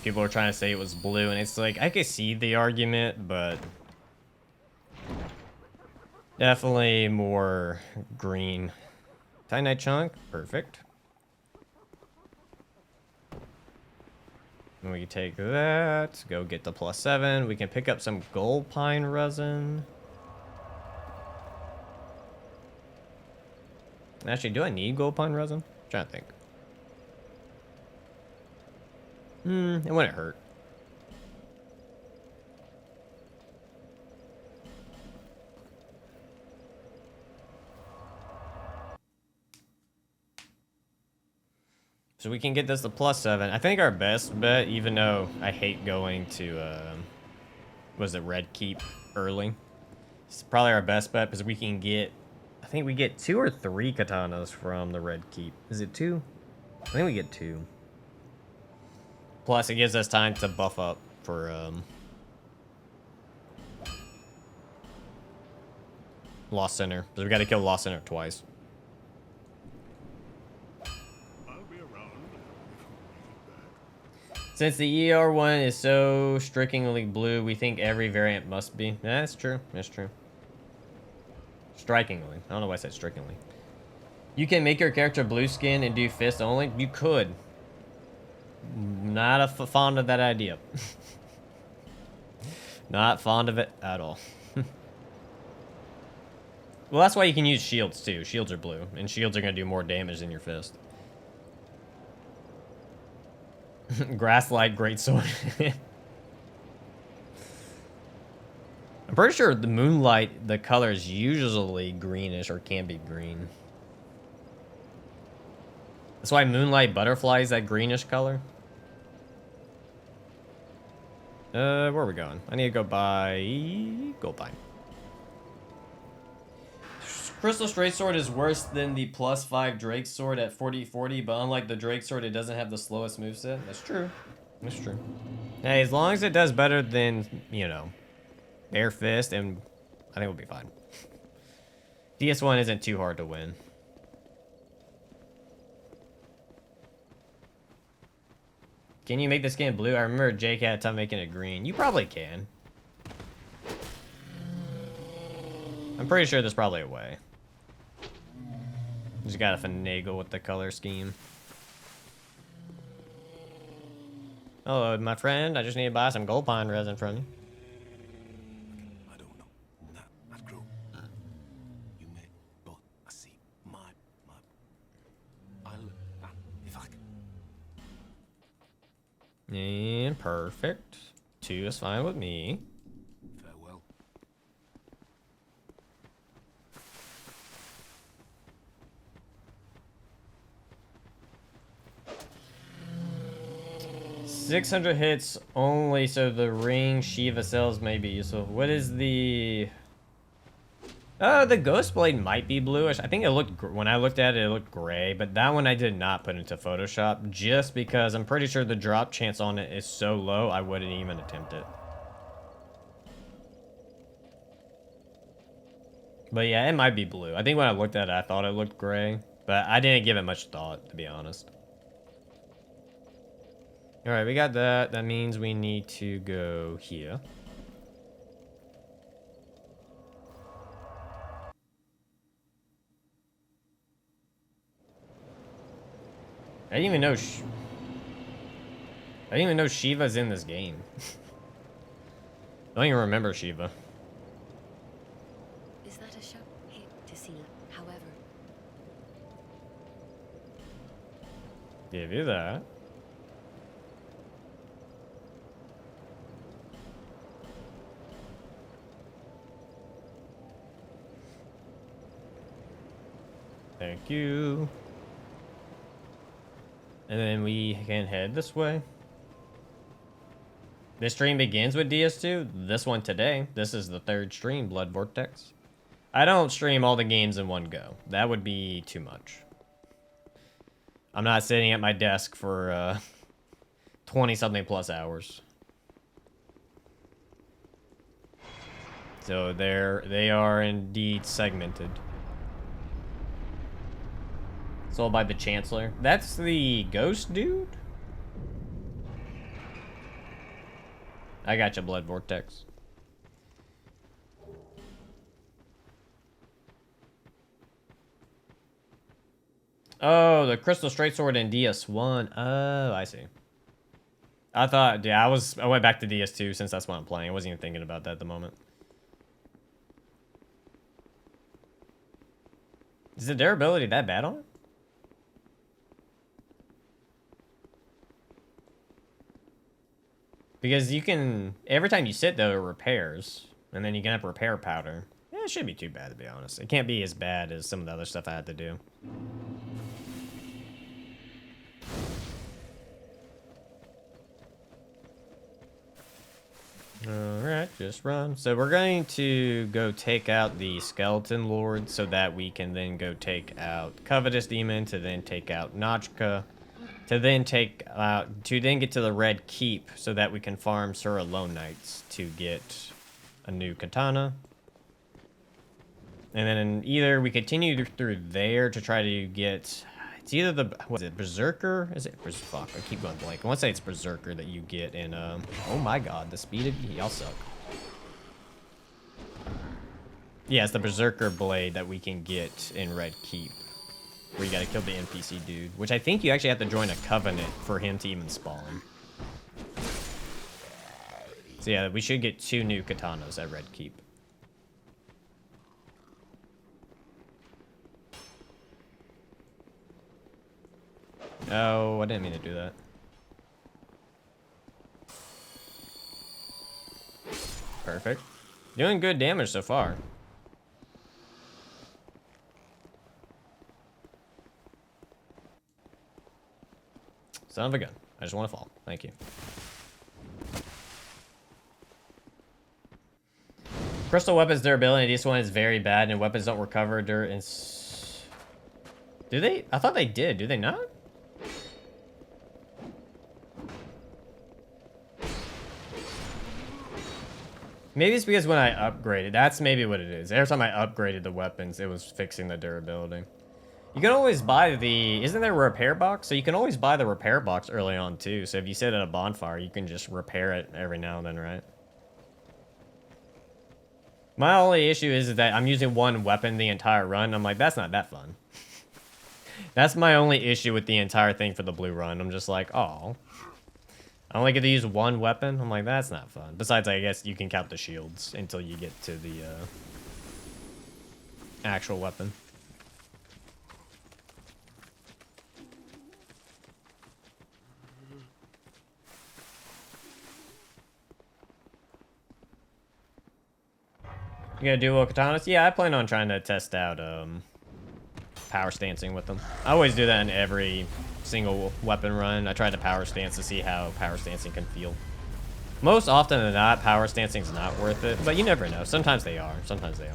People were trying to say it was blue, and it's like, I could see the argument, but... definitely more green. Titanite chunk, perfect. And we can take that, go get the +7. We can pick up some gold pine resin. Actually, do I need gold pine resin? I'm trying to think. It wouldn't hurt. So we can get this to +7. I think our best bet, even though I hate going to, was it Red Keep early? It's probably our best bet because we can get, I think we get 2 or 3 katanas from the Red Keep. Is it 2? I think we get 2. Plus, it gives us time to buff up for, Lost Center. Because we got to kill Lost Center twice. Since the ER one is so strikingly blue, we think every variant must be. That's true. That's true. Strikingly. I don't know why I said strikingly. You can make your character blue skin and do fist only. You could. Not fond of that idea. Not fond of it at all. Well, that's why you can use shields too. Shields are blue, and shields are going to do more damage than your fist. Grasslight greatsword. I'm pretty sure the moonlight, the color is usually greenish or can be green. That's why moonlight butterfly is that greenish color. Where are we going? I need to go buy gold pine. Crystal Straight Sword is worse than the +5 Drake Sword at 40/40, but unlike the Drake Sword, it doesn't have the slowest moveset. That's true. That's true. Hey, as long as it does better than, you know, Air Fist, and I think we'll be fine. DS1 isn't too hard to win. Can you make the skin blue? I remember Jake had a time making it green. You probably can. I'm pretty sure there's probably a way. Just gotta finagle with the color scheme. Hello, my friend. I just need to buy some gold pine resin from you. I don't know. That grow. You may, but I see my. I'll, if I can. And perfect. 2 is fine with me. Farewell. $600 hits only, so the ring Shiva sells may be useful. What is the... the Ghost Blade might be bluish. I think it looked, when I looked at it, it looked gray, but that one I did not put into Photoshop just because I'm pretty sure the drop chance on it is so low, I wouldn't even attempt it. But yeah, it might be blue. I think when I looked at it, I thought it looked gray, but I didn't give it much thought, to be honest. All right, we got that. That means we need to go here. I didn't even know. I didn't even know Shiva's in this game. I don't even remember Shiva. Is that a shop? Hate to see, however. Give you that. Thank you. And then we can head this way. This stream begins with DS2. This one today. This is the 3rd stream, Blood Vortex. I don't stream all the games in one go. That would be too much. I'm not sitting at my desk for 20-something plus hours. So they are indeed segmented. Sold by the Chancellor. That's the ghost dude? I got you, Blood Vortex. Oh, the Crystal Straight Sword in DS1. Oh, I see. I thought, yeah, I went back to DS2 since that's what I'm playing. I wasn't even thinking about that at the moment. Is the durability that bad on it? Because you can, every time you sit though, it repairs. And then you can have repair powder. Yeah, it shouldn't be too bad to be honest. It can't be as bad as some of the other stuff I had to do. Alright, just run. So we're going to go take out the Skeleton Lord so that we can then go take out Covetous Demon, to then take out Notchka, to then get to the Red Keep so that we can farm Sura Lone Knights to get a new katana. And then either we continue through there to try to get... It's either the... What is it? Berserker? Is it... Fuck, I keep going blank. I want to say it's Berserker that you get in... Oh my god, the speed of... Y'all suck. Yeah, it's the Berserker Blade that we can get in Red Keep. Where you gotta kill the NPC dude. Which I think you actually have to join a covenant for him to even spawn. So yeah, we should get 2 new katanas at Red Keep. Oh, I didn't mean to do that. Perfect. Doing good damage so far. Son of a gun. I just want to fall. Thank you. Crystal weapons durability. This one is very bad, and weapons don't recover during... Do they? I thought they did. Do they not? Maybe it's because when I upgraded, that's maybe what it is. Every time I upgraded the weapons, it was fixing the durability. You can always buy the, isn't there a repair box? So you can always buy the repair box early on too. So if you sit at a bonfire, you can just repair it every now and then, right? My only issue is that I'm using one weapon the entire run. I'm like, that's not that fun. That's my only issue with the entire thing for the blue run. I'm just like, oh. I only get to use one weapon. I'm like, that's not fun. Besides, I guess you can count the shields until you get to the actual weapon. You gonna do katanas? Yeah, I plan on trying to test out power stancing with them. I always do that in every single weapon run. I try to power stance to see how power stancing can feel. Most often than not, power stancing is not worth it, but you never know. Sometimes they are. Sometimes they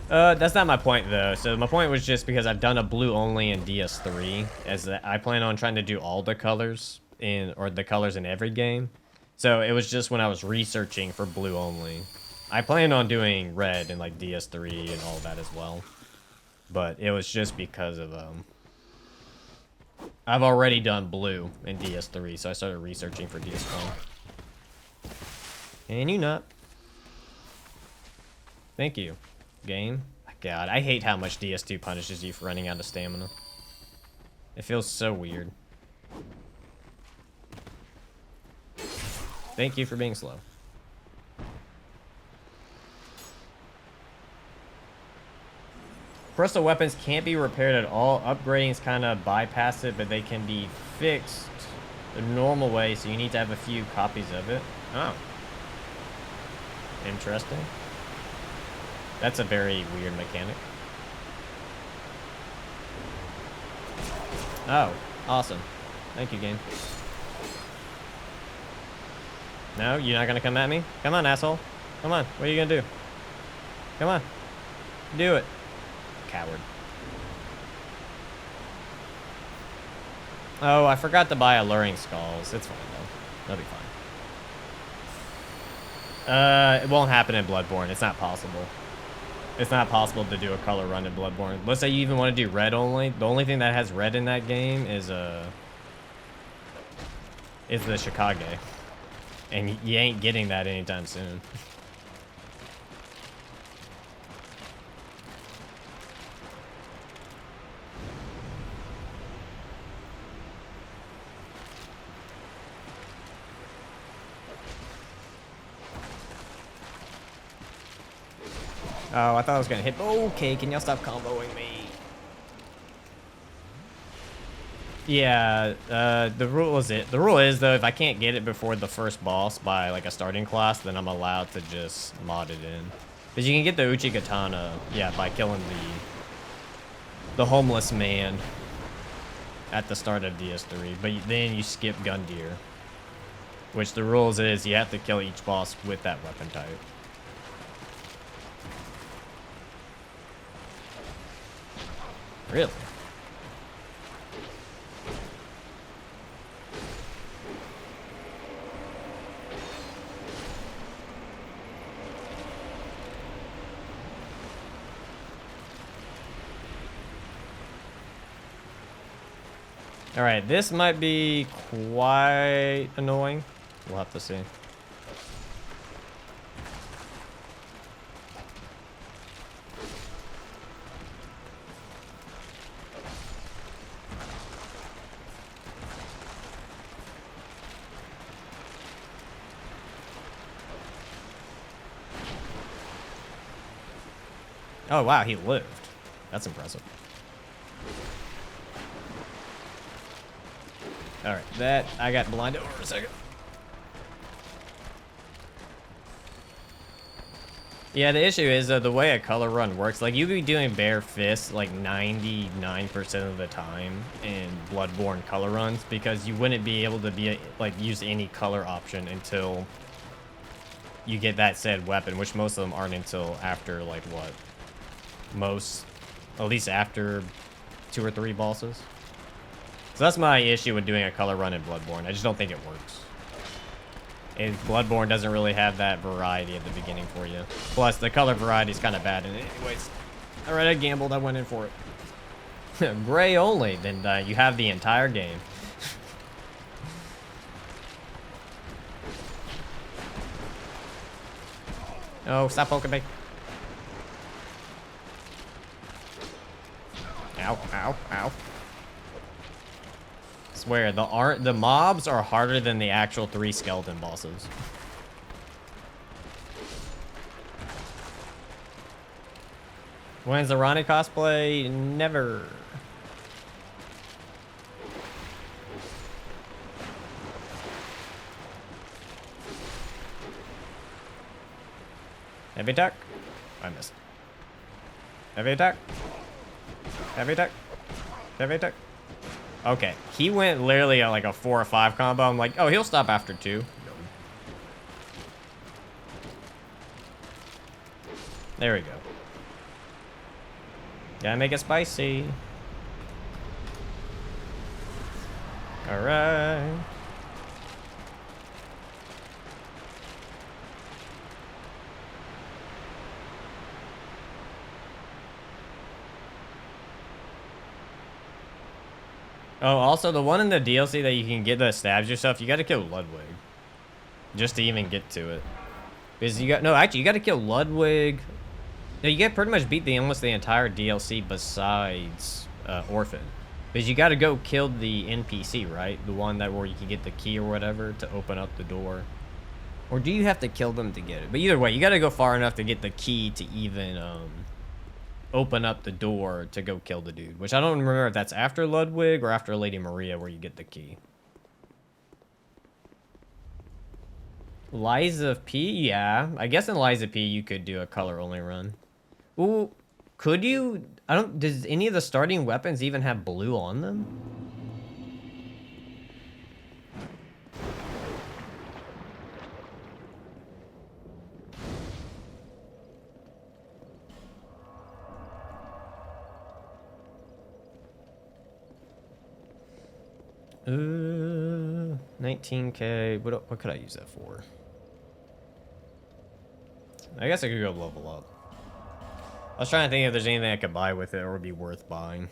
aren't. That's not my point though. So my point was just because I've done a blue only in DS3, as I plan on trying to do all the colors or the colors in every game. So it was just when I was researching for blue only. I planned on doing red in like DS3 and all that as well. But it was just because of I've already done blue in DS3, so I started researching for DS1. And you not. Thank you, game. God, I hate how much DS2 punishes you for running out of stamina. It feels so weird. Thank you for being slow. Crystal weapons can't be repaired at all. Upgradings kind of bypass it, but they can be fixed the normal way, so you need to have a few copies of it. Oh. Interesting. That's a very weird mechanic. Oh, awesome. Thank you, game. No, you're not gonna come at me? Come on, asshole. Come on, what are you gonna do? Come on. Do it. Coward. Oh, I forgot to buy Alluring Skulls. It's fine, though. That'll be fine. It won't happen in Bloodborne. It's not possible. It's not possible to do a color run in Bloodborne. Let's say you even want to do red only. The only thing that has red in that game is the Shikage. And you ain't getting that anytime soon. Oh, I thought I was gonna hit. Okay, can y'all stop comboing me? Yeah, the rule is though, if I can't get it before the first boss by like a starting class, then I'm allowed to just mod it in. Because you can get the Uchi Katana, yeah, by killing the homeless man at the start of DS3, but then you skip Gundyr. Which the rules is you have to kill each boss with that weapon type. Really? Alright, this might be quite annoying. We'll have to see. Oh wow, he lived. That's impressive. Alright, that I got blinded over a second. Yeah, the issue is the way a color run works, like you be doing bare fists like 99% of the time in Bloodborne color runs because you wouldn't be able to be like use any color option until you get that said weapon, which most of them aren't until after like what? At least after 2 or 3 bosses. So that's my issue with doing a color run in Bloodborne. I just don't think it works. And Bloodborne doesn't really have that variety at the beginning for you. Plus, the color variety is kind of bad in it anyways. Alright, I gambled. I went in for it. Gray only. Then you have the entire game. Oh, stop poking me. Ow, ow, ow. Swear, the mobs are harder than the actual 3 skeleton bosses. When's the Ronnie cosplay? Never. Heavy attack. I missed. Heavy attack. Heavy attack. Heavy attack. Okay, he went literally at like a 4 or 5 combo. I'm like, oh, he'll stop after 2. There we go. Gotta make it spicy. Alright. Oh, also the one in the DLC that you can get that stabs yourself, you gotta kill Ludwig. Just to even get to it. Because you actually you gotta kill Ludwig. No, you gotta pretty much beat almost the entire DLC besides Orphan. Because you gotta go kill the NPC, right? The one where you can get the key or whatever to open up the door. Or do you have to kill them to get it? But either way, you gotta go far enough to get the key to even open up the door to go kill the dude. Which I don't remember if that's after Ludwig or after Lady Maria where you get the key. Liza P? Yeah. I guess in Liza P you could do a color only run. Ooh, could you? Does any of the starting weapons even have blue on them? Uh, 19k. What could I use that for? I guess I could go level up. I was trying to think if there's anything I could buy with it or would be worth buying.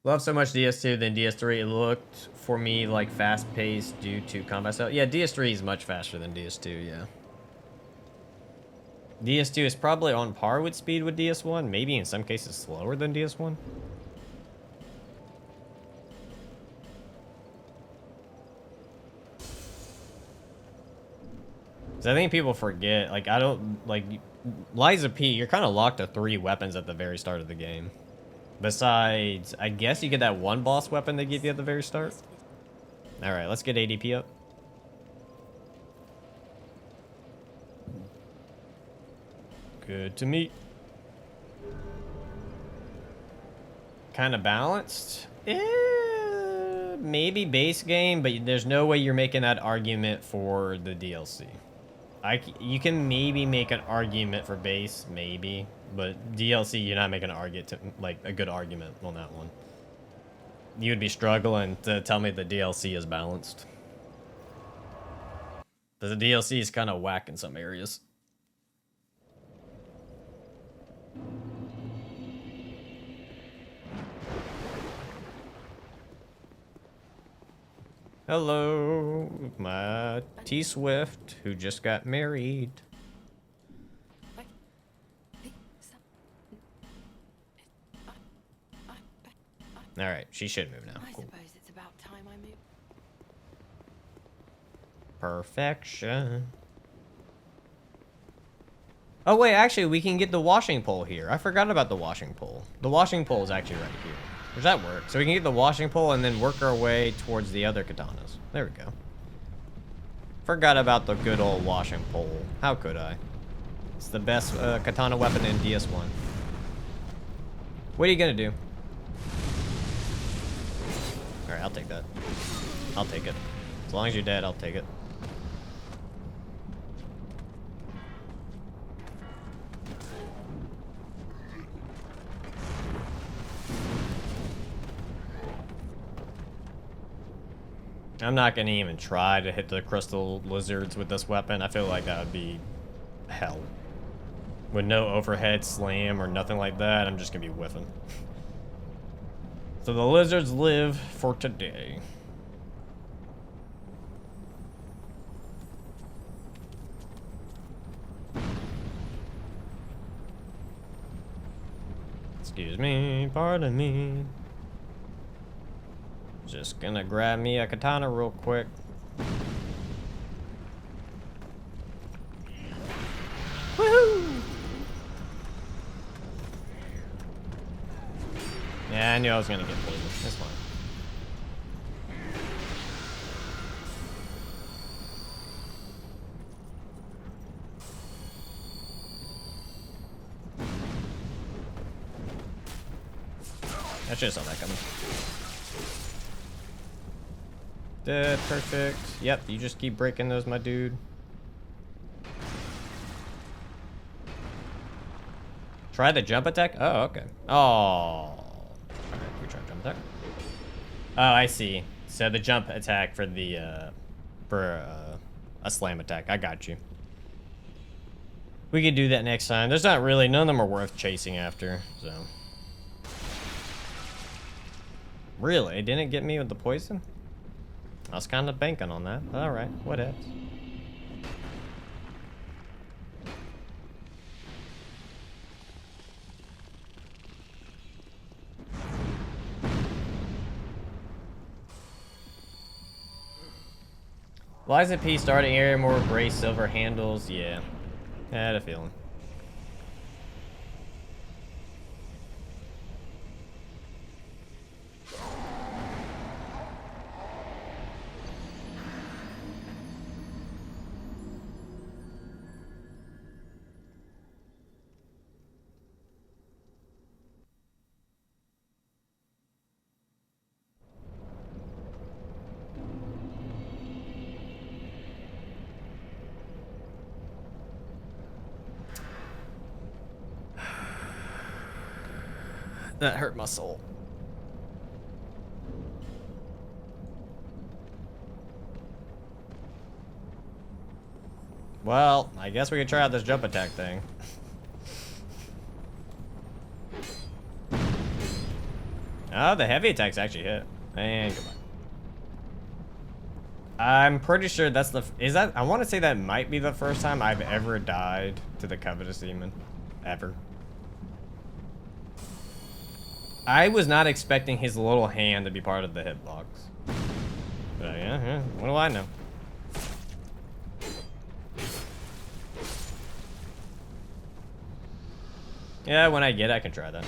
Love so much DS2 than DS3. It looked for me like fast-paced due to combat style. Yeah, DS3 is much faster than DS2. Yeah. DS2 is probably on par with speed with DS1, maybe in some cases slower than DS1. So I think people forget, like, I don't, like, Liza P, you're kind of locked to 3 weapons at the very start of the game. Besides, I guess you get that one boss weapon they give you at the very start. Alright, let's get ADP up. Good to meet. Kind of balanced. Maybe base game, but there's no way you're making that argument for the DLC. You can maybe make an argument for base, maybe, but DLC, you're not making an argument to, like, a good argument on that one. You would be struggling to tell me the DLC is balanced. The DLC is kind of whack in some areas. Hello, my T-Swift, who just got married. Alright, she should move now. I Cool. suppose it's about time I moved. Perfection. Oh wait, actually we can get the washing pole here. I forgot about the washing pole. The washing pole is actually right here. Does that work? So we can get the washing pole and then work our way towards the other katanas. There we go. Forgot about the good old washing pole. How could I? It's the best katana weapon in DS1. What are you gonna do? Alright, I'll take that. I'll take it. As long as you're dead, I'll take it. I'm not gonna even try to hit the crystal lizards with this weapon. I feel like that would be hell. With no overhead slam or nothing like that, I'm just gonna be whiffing. So the lizards live for today. Excuse me, pardon me. Just gonna grab me a katana real quick. Woohoo! Yeah, I knew I was gonna get poisoned. That's fine. I should have saw that coming. Dead, perfect. Yep, you just keep breaking those, my dude. Try the jump attack? Oh, okay. Oh. Alright, we try jump attack. Oh, I see. So the jump attack for the, a slam attack. I got you. We could do that next time. There's not really, none of them are worth chasing after, so. Really? It didn't get me with the poison? I was kind of banking on that. Alright, what else? Liza P starting area, more gray silver handles. Yeah, I had a feeling. That hurt my soul. Well, I guess we could try out this jump attack thing. Oh, the heavy attacks actually hit. And goodbye. I'm pretty sure that's the... Is that... I want to say that might be the first time I've ever died to the Covetous Demon. Ever. I was not expecting his little hand to be part of the hitbox. But yeah, what do I know? Yeah, when I get it, I can try that.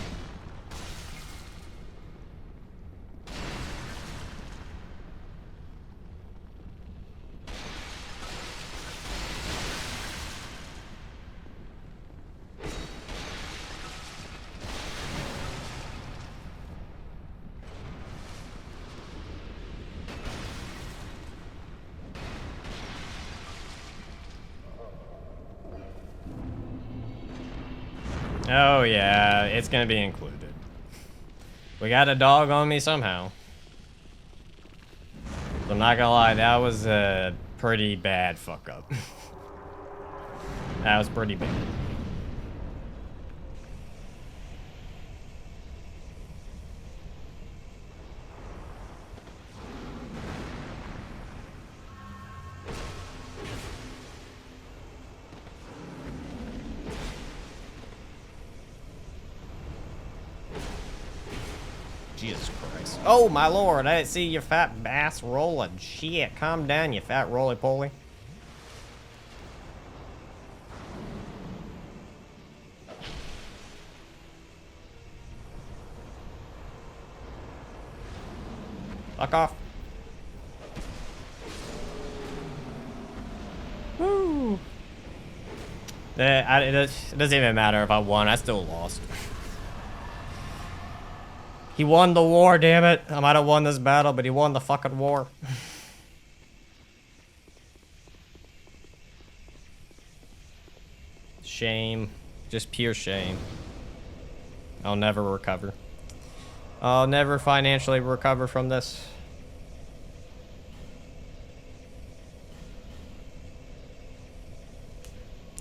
Oh yeah, it's gonna be included. We got a dog on me somehow. So I'm not gonna lie, that was a pretty bad fuck up. That was pretty bad. Jesus Christ. Oh, my lord, I didn't see your fat bass rolling. Shit, calm down, you fat roly-poly. Fuck off. Woo. It doesn't even matter if I won, I still lost. He won the war, damn it. I might have won this battle, but he won the fucking war. Shame. Just pure shame. I'll never recover. I'll never financially recover from this.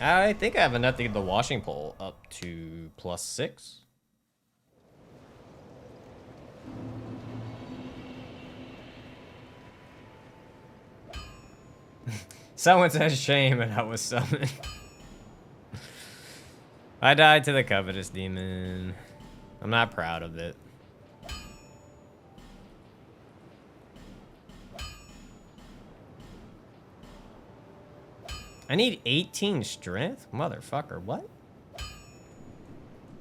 I think I have enough to get the washing pole up to +6. Someone says shame and I was summoned. I died to the covetous demon. I'm not proud of it. I need 18 strength? Motherfucker, what?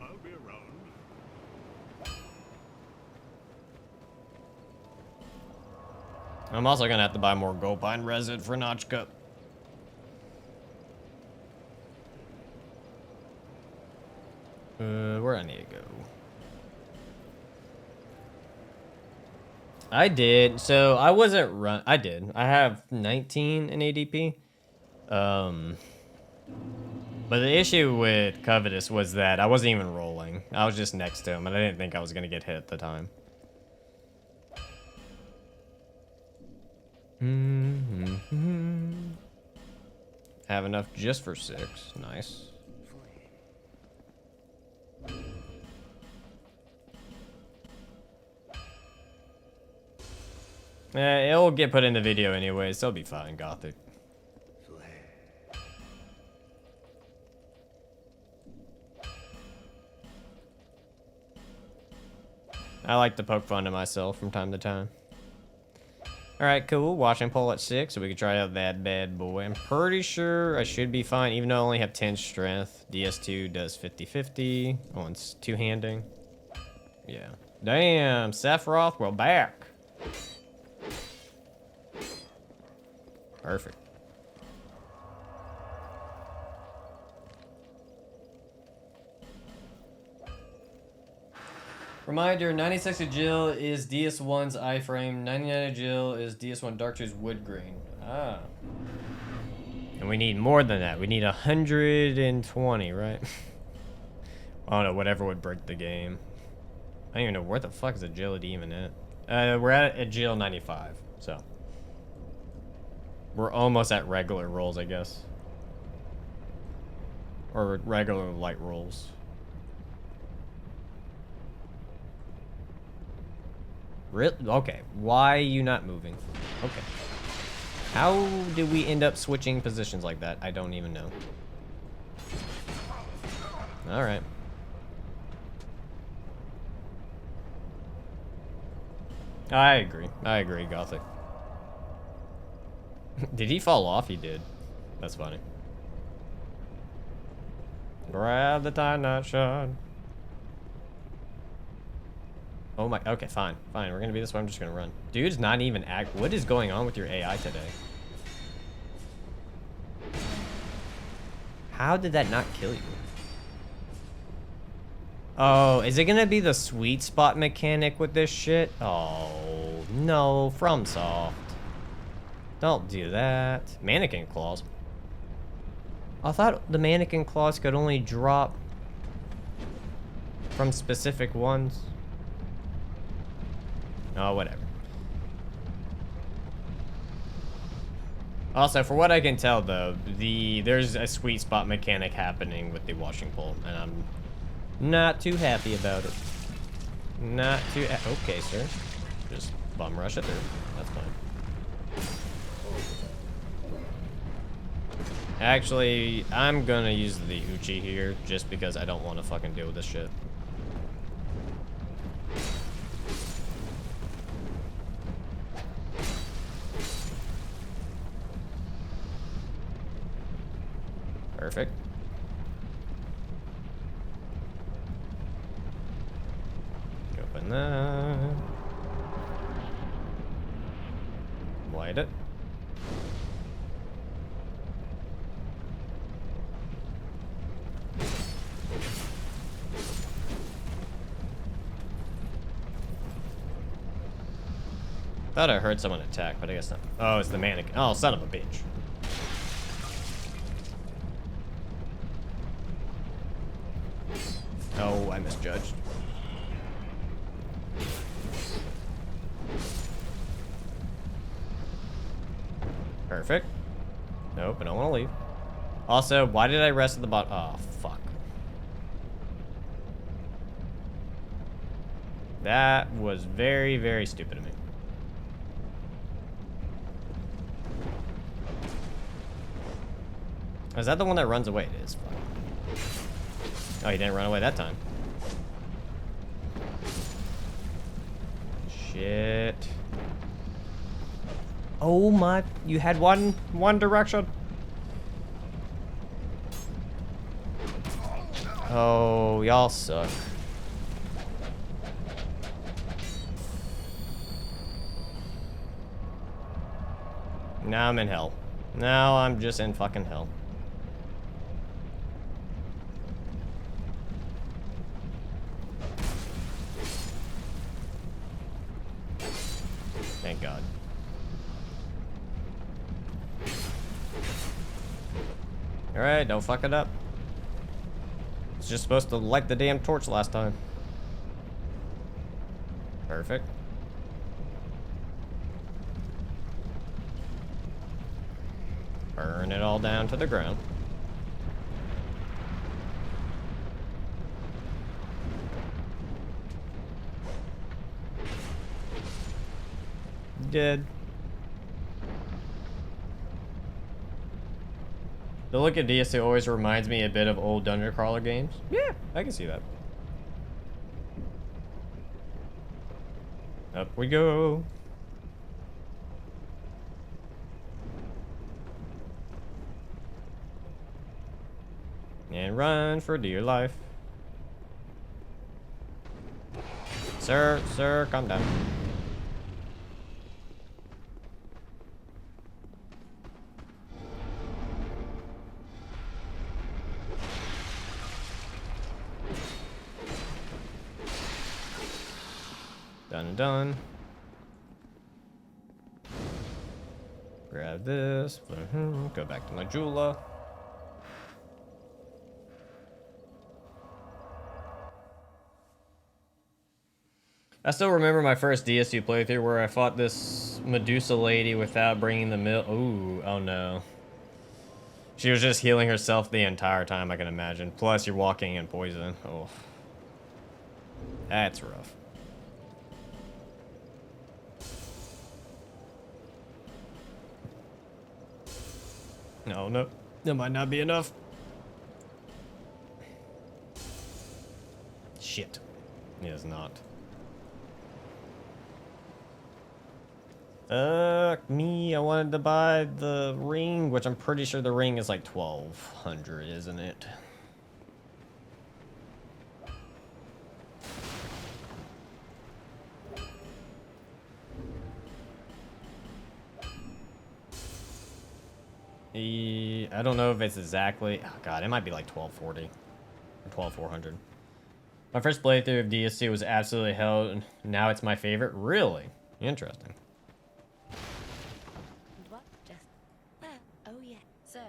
I'll be around. I'm also gonna have to buy more Gopine resin for Notch Cup. Where I need to go? I did. So I wasn't run. I did. I have 19 in ADP. But the issue with Covetous was that I wasn't even rolling. I was just next to him, and I didn't think I was gonna get hit at the time. Have enough just for 6. Nice. It'll get put in the video anyways, so it'll be fine, Gothic. I like to poke fun at myself from time to time. Alright, cool. Washing pole at 6, so we can try out that bad boy. I'm pretty sure I should be fine, even though I only have 10 strength. DS2 does 50-50. Oh, it's two-handing. Yeah. Damn, Sephiroth, we're back. Perfect. Reminder, 96 Agil is DS1's iframe, 99 Agil is DS1 Dark 2's wood grain. Ah. And we need more than that. We need 120, right? I don't know, whatever would break the game. I don't even know where the fuck is agility even at. We're at Agil 95, so. We're almost at regular rolls, I guess. Or regular light rolls. Okay, why are you not moving? Okay. How did we end up switching positions like that? I don't even know. Alright. I agree, Gothic. Did he fall off? He did. That's funny. Grab the tie knot shot. Oh my, okay, fine. Fine, we're gonna be this way, I'm just gonna run. Dude's not even what is going on with your AI today? How did that not kill you? Oh, is it gonna be the sweet spot mechanic with this shit? Oh, no, FromSoft. Don't do that. Mannequin claws. I thought the mannequin claws could only drop from specific ones. Oh, whatever. Also, for what I can tell, though, there's a sweet spot mechanic happening with the washing pole, and I'm not too happy about it. Not too... Okay, sir. Just bum rush it through. That's fine. Actually, I'm gonna use the Uchi here, just because I don't want to fucking deal with this shit. Perfect. Open that. Light it. Thought I heard someone attack, but I guess not. Oh, it's the mannequin. Oh, son of a bitch. Oh, I misjudged. Perfect. Nope, I don't want to leave. Also, why did I rest at the bottom? Oh, fuck. That was very, very stupid of me. Is that the one that runs away? It is. Fuck. Oh, he didn't run away that time. Shit. Oh my, you had one direction. Oh, y'all suck. Now I'm in hell. Now I'm just in fucking hell. Thank God. Alright, don't fuck it up. It's just supposed to light the damn torch last time. Perfect. Burn it all down to the ground. Dead. The look at DSC always reminds me a bit of old Dungeon Crawler games. Yeah, I can see that. Up we go. And run for dear life. Sir, calm down. Done. Grab this. Go back to my Jula. I still remember my first DSU playthrough where I fought this Medusa lady without bringing the milk. Ooh, oh no. She was just healing herself the entire time, I can imagine. Plus, you're walking in poison. Oh. That's rough. No. That might not be enough. Shit. It is not. I wanted to buy the ring, which I'm pretty sure the ring is like 1,200, isn't it? I don't know if it's exactly. Oh god, it might be like 1240 or 12400. My first playthrough of DSC was absolutely hell, and now it's my favorite. Really interesting. What? Just. Oh yeah. So.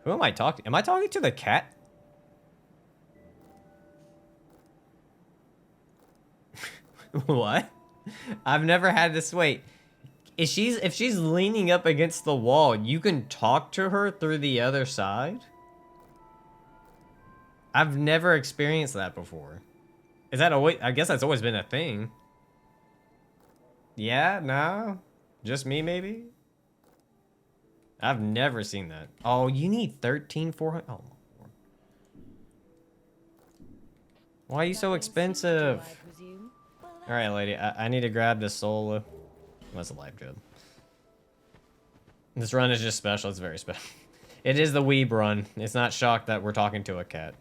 Who am I talking? Am I talking to the cat? What? I've never had this. Wait, if she's leaning up against the wall, you can talk to her through the other side? I've never experienced that before. Is that always? I guess that's always been a thing. Yeah, no, just me maybe. I've never seen that. Oh, you need 13,400. Oh, Lord. Why are you so expensive? All right, lady. I need to grab this solo. That's a life job. This run is just special. It's very special. It is the weeb run. It's not shocked that we're talking to a cat.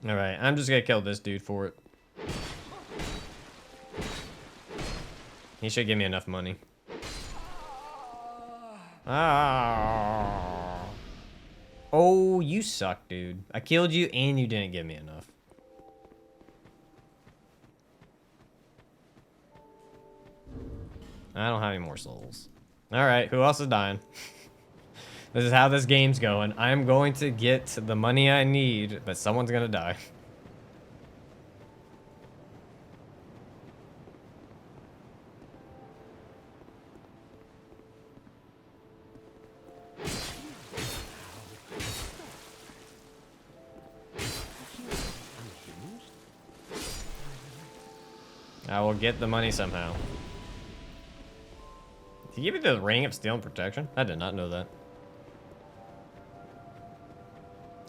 All right, I'm just gonna kill this dude for it. He should give me enough money. Ah. Oh, you suck, dude. I killed you and you didn't give me enough. I don't have any more souls. All right, who else is dying? This is how this game's going. I'm going to get the money I need, but someone's gonna die. I will get the money somehow. Did he give me the ring of steel and protection? I did not know that.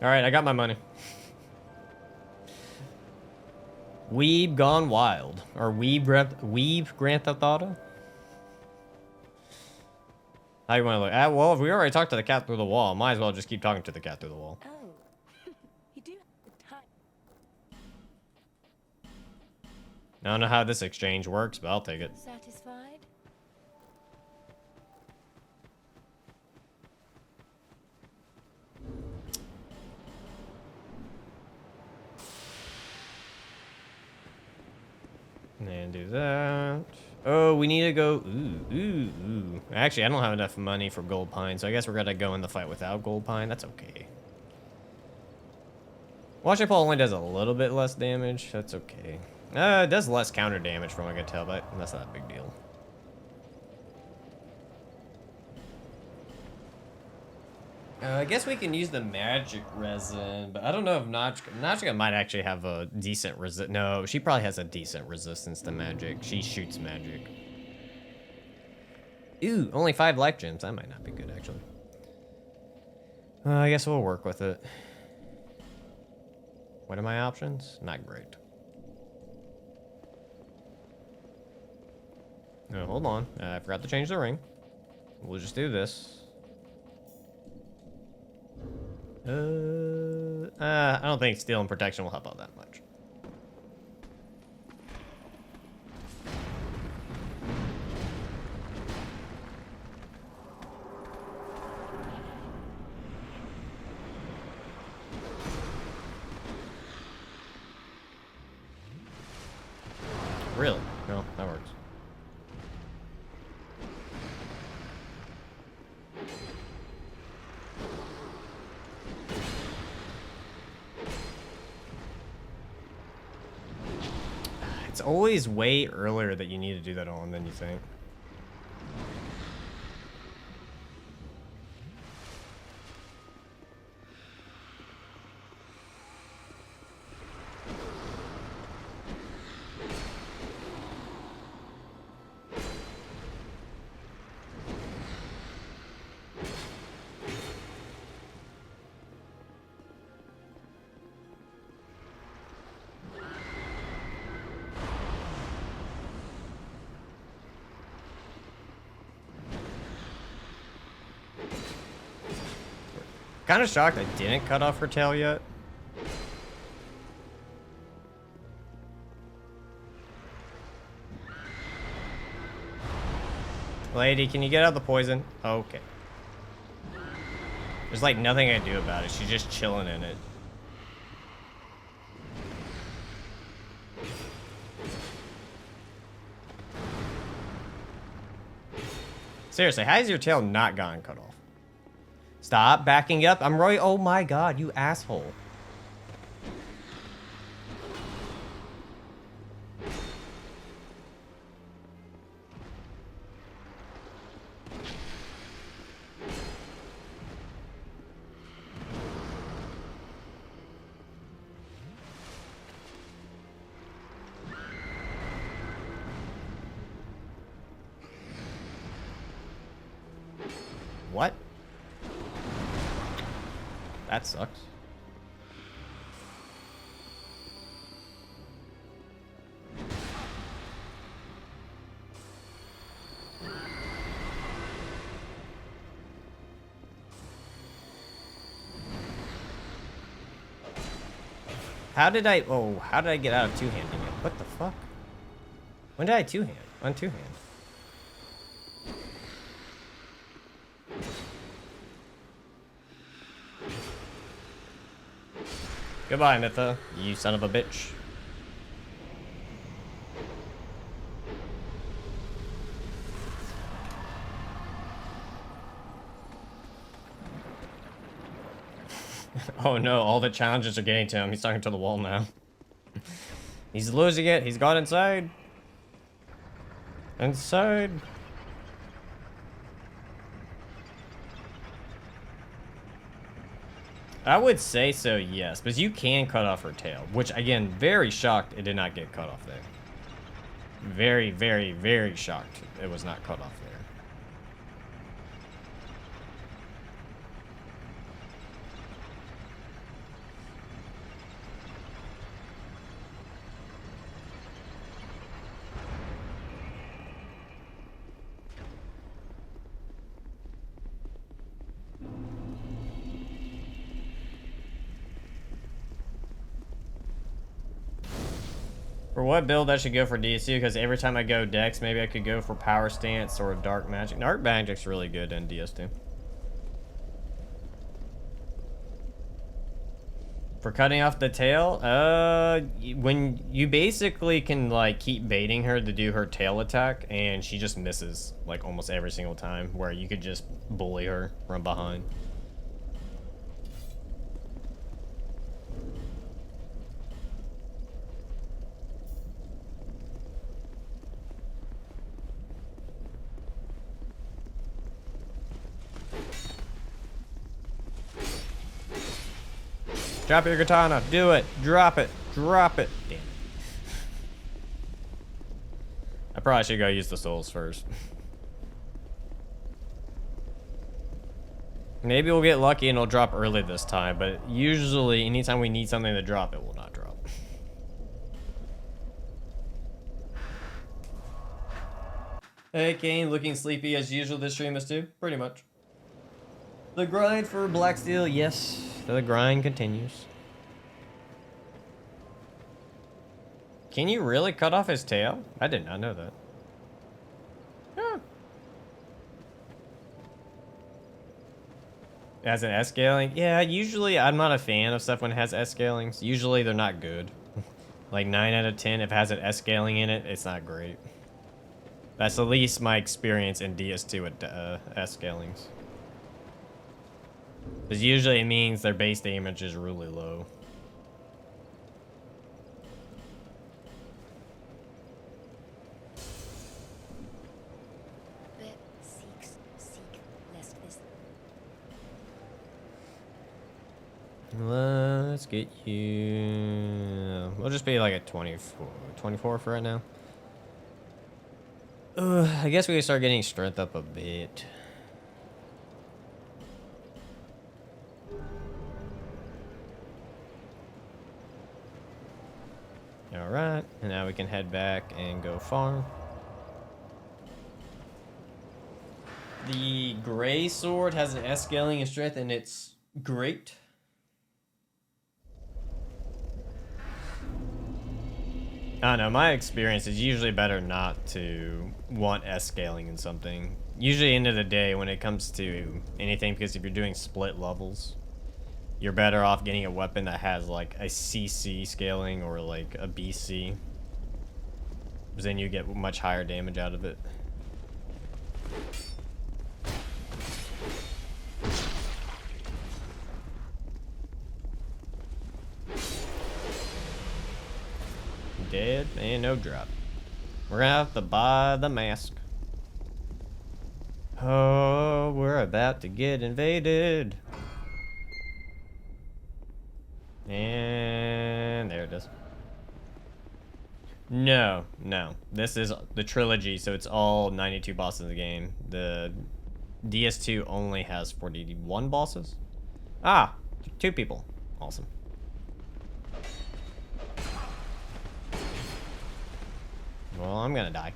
Alright, I got my money. Weeb Gone Wild. Or Weeb Grand Theft Auto? How you want to look? Well, if we already talked to the cat through the wall, might as well just keep talking to the cat through the wall. Oh. You do have the time. I don't know how this exchange works, but I'll take it. Satisfied? And do that. Oh, we need to go. Ooh. Actually, I don't have enough money for Gold Pine, so I guess we're gonna go in the fight without Gold Pine. That's okay. Watcher Pole only does a little bit less damage. That's okay. It does less counter damage from what I can tell, but that's not a big deal. I guess we can use the magic resin, but I don't know if Nachika might actually have a decent resist. No, she probably has a decent resistance to magic. She shoots magic. Ooh, only 5 life gems. That might not be good, actually. I guess we'll work with it. What are my options? Not great. No, hold on. I forgot to change the ring. We'll just do this. I don't think steel and protection will help out that much. Really? No, that works. It's always way earlier that you need to do that on than you think. Kind of shocked I didn't cut off her tail yet. Lady, can you get out the poison? Okay. There's like nothing I can do about it. She's just chilling in it. Seriously, how has your tail not gotten cut off? Stop backing up. I'm right. Oh my god, you asshole. What? That sucks. How did I get out of two-handing it? What the fuck? When did I two-hand? On two-hand. Goodbye, Mitha, you son of a bitch. Oh no, all the challenges are getting to him. He's talking to the wall now. He's losing it. He's gone inside. Inside. I would say so, yes, but you can cut off her tail, which, again, very shocked it did not get cut off there. Very, very, very shocked it was not cut off there. For what build I should go for DS2? Because every time I go Dex, maybe I could go for Power Stance or Dark Magic. Dark Magic's really good in DS2. For cutting off the tail, when you basically can like keep baiting her to do her tail attack, and she just misses like almost every single time, where you could just bully her from behind. Drop your katana. Do it. Drop it. Drop it. Damn it. I probably should go use the souls first. Maybe we'll get lucky and it'll drop early this time, but usually anytime we need something to drop, it will not drop. Hey Kane, looking sleepy as usual this stream is too? Pretty much. The grind for Black Steel, yes. The grind continues. Can you really cut off his tail? I did not know that. Huh. Has an S scaling? Yeah, usually I'm not a fan of stuff when it has S scalings. Usually they're not good. Like 9 out of 10, if it has an S scaling in it, it's not great. That's at least my experience in DS2 with S scalings. Because usually it means their base damage is really low. Let's get you... We'll just be like at 24 for right now. I guess we can start getting strength up a bit. Alright, and now we can head back and go farm. The gray sword has an S scaling in strength and it's great. I don't know, my experience is usually better not to want S scaling in something. usually end of the day when it comes to anything, because if you're doing split levels, you're better off getting a weapon that has like a CC scaling or like a BC, because then you get much higher damage out of it. Dead and no drop. We're gonna have to buy the mask. Oh, we're about to get invaded. And there it is. No. This is the trilogy, so it's all 92 bosses in the game. The DS2 only has 41 bosses. Ah, 2 people. Awesome. Well, I'm gonna die.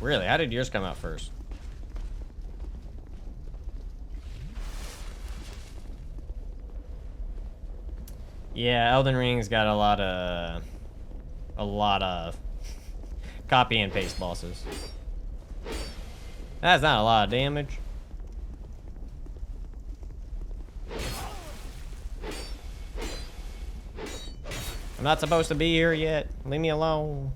Really? How did yours come out first? Yeah, Elden Ring's got a lot of copy and paste bosses. That's not a lot of damage. I'm not supposed to be here yet. Leave me alone.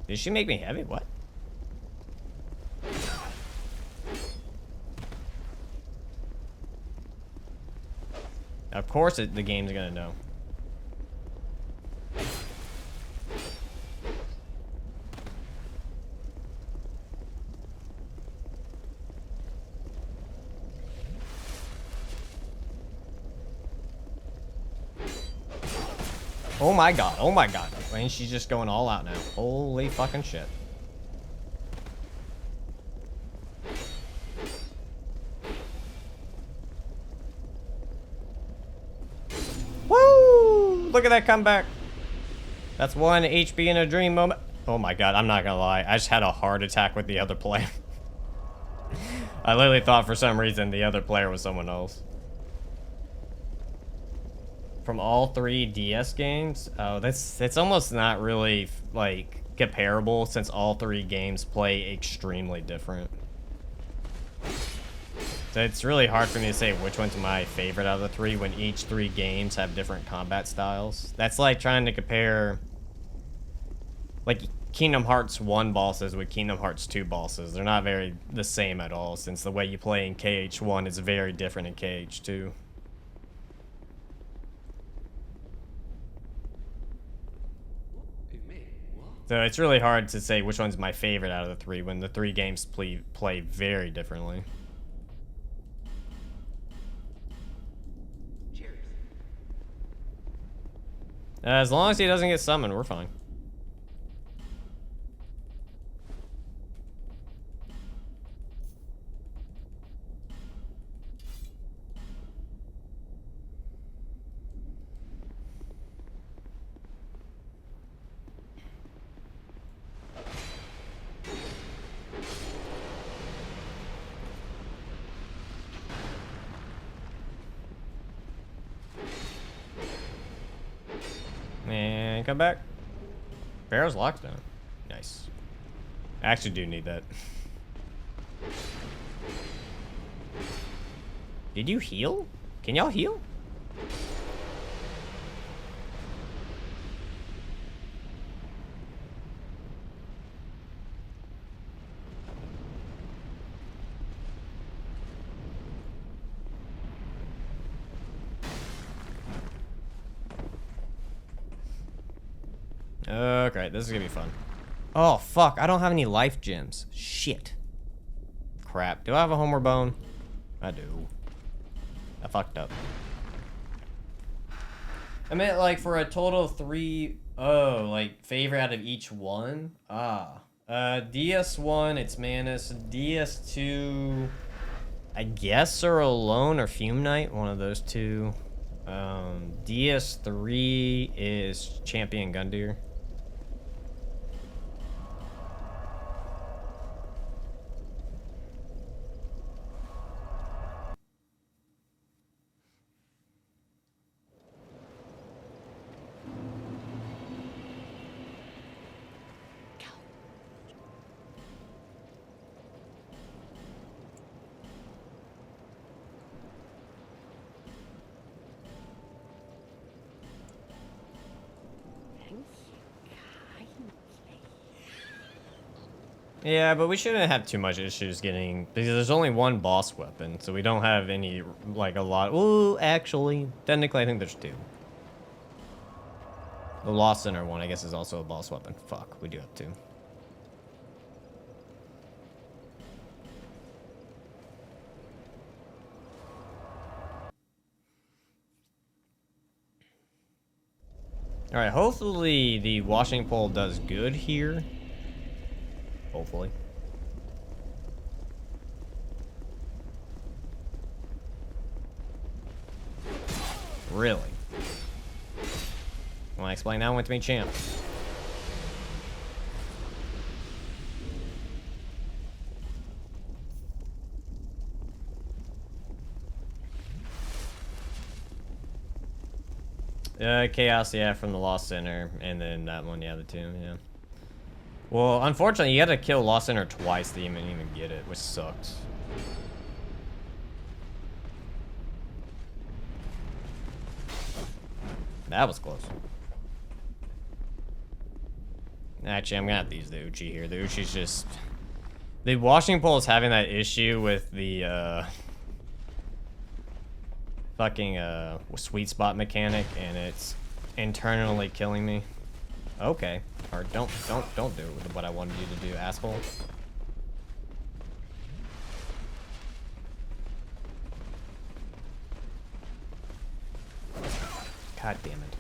Did she make me heavy? What? Of course the game's gonna know. Oh my god, oh my god. And she's just going all out now. Holy fucking shit. Woo! Look at that comeback. That's 1 HP in a dream moment. Oh my god, I'm not gonna lie. I just had a heart attack with the other player. I literally thought for some reason the other player was someone else. From all 3 DS games? Oh, it's almost not really, like, comparable, since all 3 games play extremely different. So it's really hard for me to say which one's my favorite out of the 3 when each 3 games have different combat styles. That's like trying to compare, like, Kingdom Hearts 1 bosses with Kingdom Hearts 2 bosses. They're not very the same at all, since the way you play in KH1 is very different in KH2. So it's really hard to say which one's my favorite out of the 3 when the 3 games play very differently. Cheers. As long as he doesn't get summoned, we're fine. And come back. Barrow's locked down. Nice. I actually do need that. Did you heal? Can y'all heal? Okay, this is gonna be fun. Oh, fuck. I don't have any life gems. Shit. Crap. Do I have a homeward bone? I do. I fucked up. I meant, like, for a total of 3... Oh, like, favorite out of each one? Ah. DS1, it's Manus. DS2... I guess Sir Alone or Fume Knight. One of those 2. DS3 is Champion Gundyr. Yeah, but we shouldn't have too much issues getting, because there's only one boss weapon, so we don't have any, like, a lot. Ooh, actually, technically I think there's two. The Lost Center one, I guess, is also a boss weapon. Fuck, we do have two. Alright, hopefully the washing pole does good here. Hopefully. Really? Want to explain that one to me, champ? Chaos, yeah, from the Lost Center, and then that one, yeah, the two, yeah. Well, unfortunately, you had to kill Lost Center twice to even get it, which sucks. That was close. Actually, I'm gonna have to use the Uchi here. The Uchi's just... The washing pole is having that issue with the, fucking, sweet spot mechanic, and it's internally killing me. Okay. Or don't do what I wanted you to do, asshole. God damn it.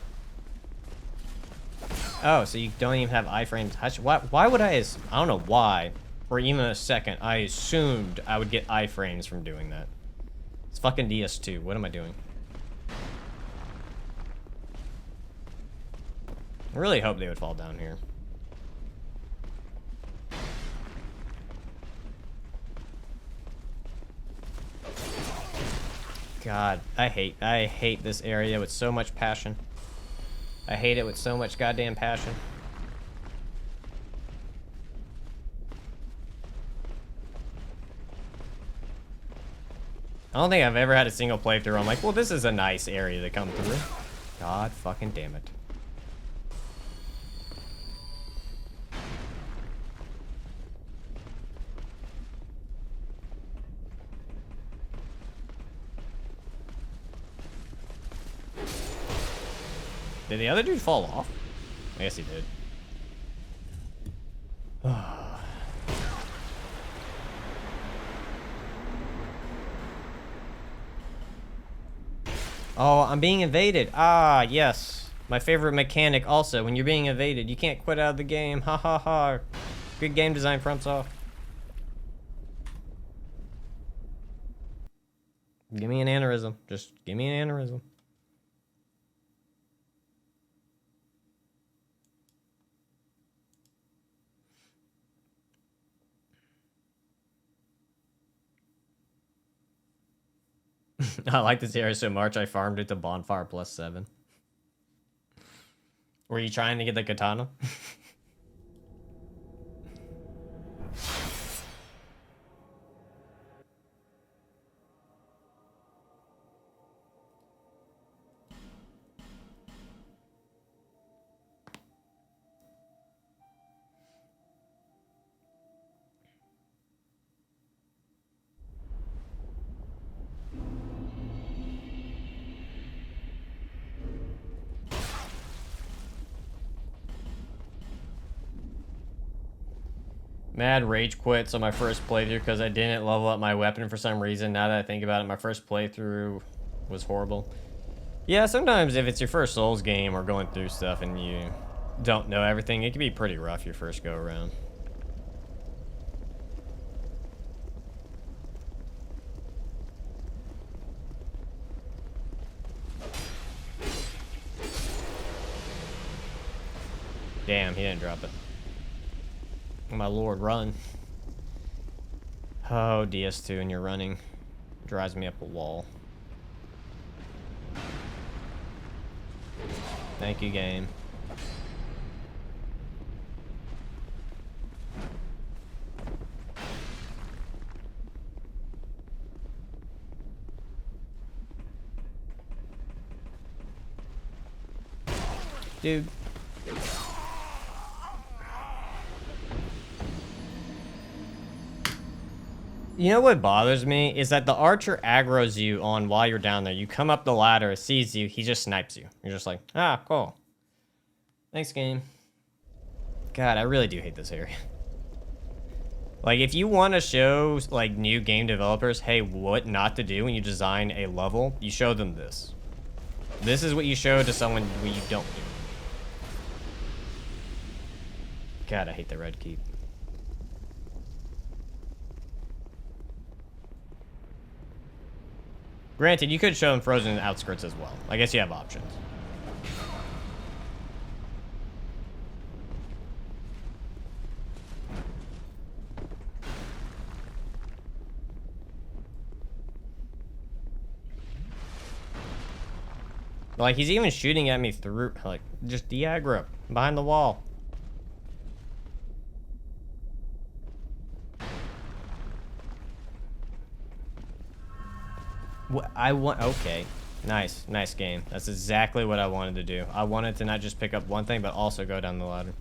Oh, so you don't even have iframes. Why would I don't know why, for even a second, I assumed I would get iframes from doing that. It's fucking DS2. What am I doing? I really hope they would fall down here. God, I hate this area with so much passion. I hate it with so much goddamn passion. I don't think I've ever had a single playthrough where I'm like, well, this is a nice area to come through. God fucking damn it. Did the other dude fall off? I guess he did. Oh, I'm being invaded. Ah, yes. My favorite mechanic also. When you're being invaded, you can't quit out of the game. Ha ha ha. Good game design, FromSoft. Give me an aneurysm. Just give me an aneurysm. I like this area so much, I farmed it to bonfire +7. Were you trying to get the katana? Mad rage quits on my first playthrough because I didn't level up my weapon for some reason. Now that I think about it, my first playthrough was horrible. Yeah, sometimes if it's your first Souls game or going through stuff and you don't know everything, it can be pretty rough your first go around. Damn, he didn't drop it. Oh, my lord, run. Oh, DS2 and you're running. Drives me up a wall. Thank you, game. Dude. You know what bothers me is that the archer aggroes you on while you're down there. You come up the ladder, sees you, he just snipes you. You're just like, ah, cool. Thanks, game. God, I really do hate this area. Like, if you want to show, like, new game developers, hey, what not to do when you design a level, you show them this. This is what you show to someone what you don't do. God, I hate the red keep. Granted, you could show them frozen outskirts as well. I guess you have options. Like, he's even shooting at me through, like, just de-aggro behind the wall. What I want, okay. Nice, nice game. That's exactly what I wanted to do. I wanted to not just pick up one thing, but also go down the ladder.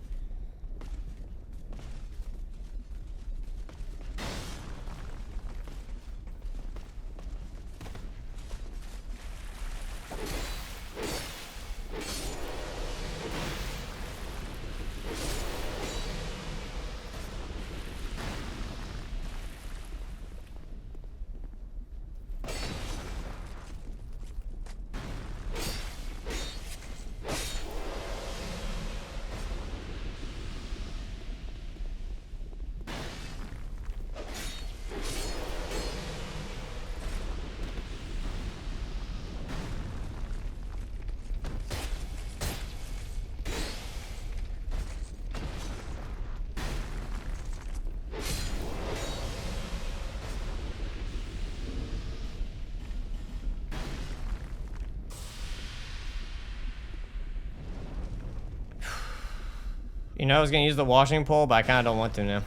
You know, I was gonna use the washing pole, but I kind of don't want to now.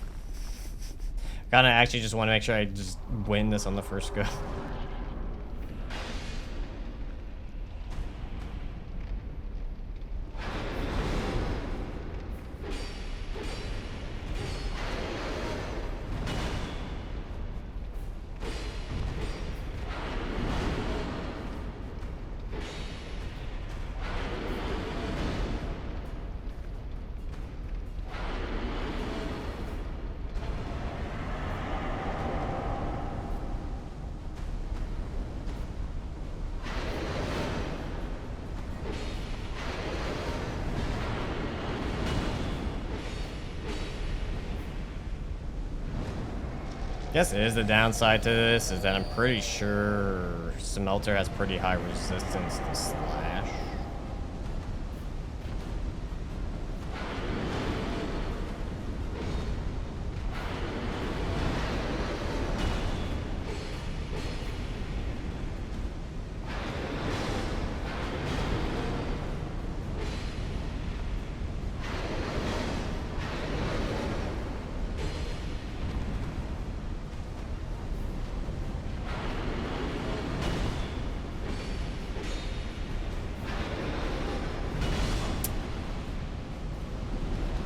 Kind of actually just want to make sure I just win this on the first go. Guess it is the downside to this is that I'm pretty sure Smelter has pretty high resistance to slash.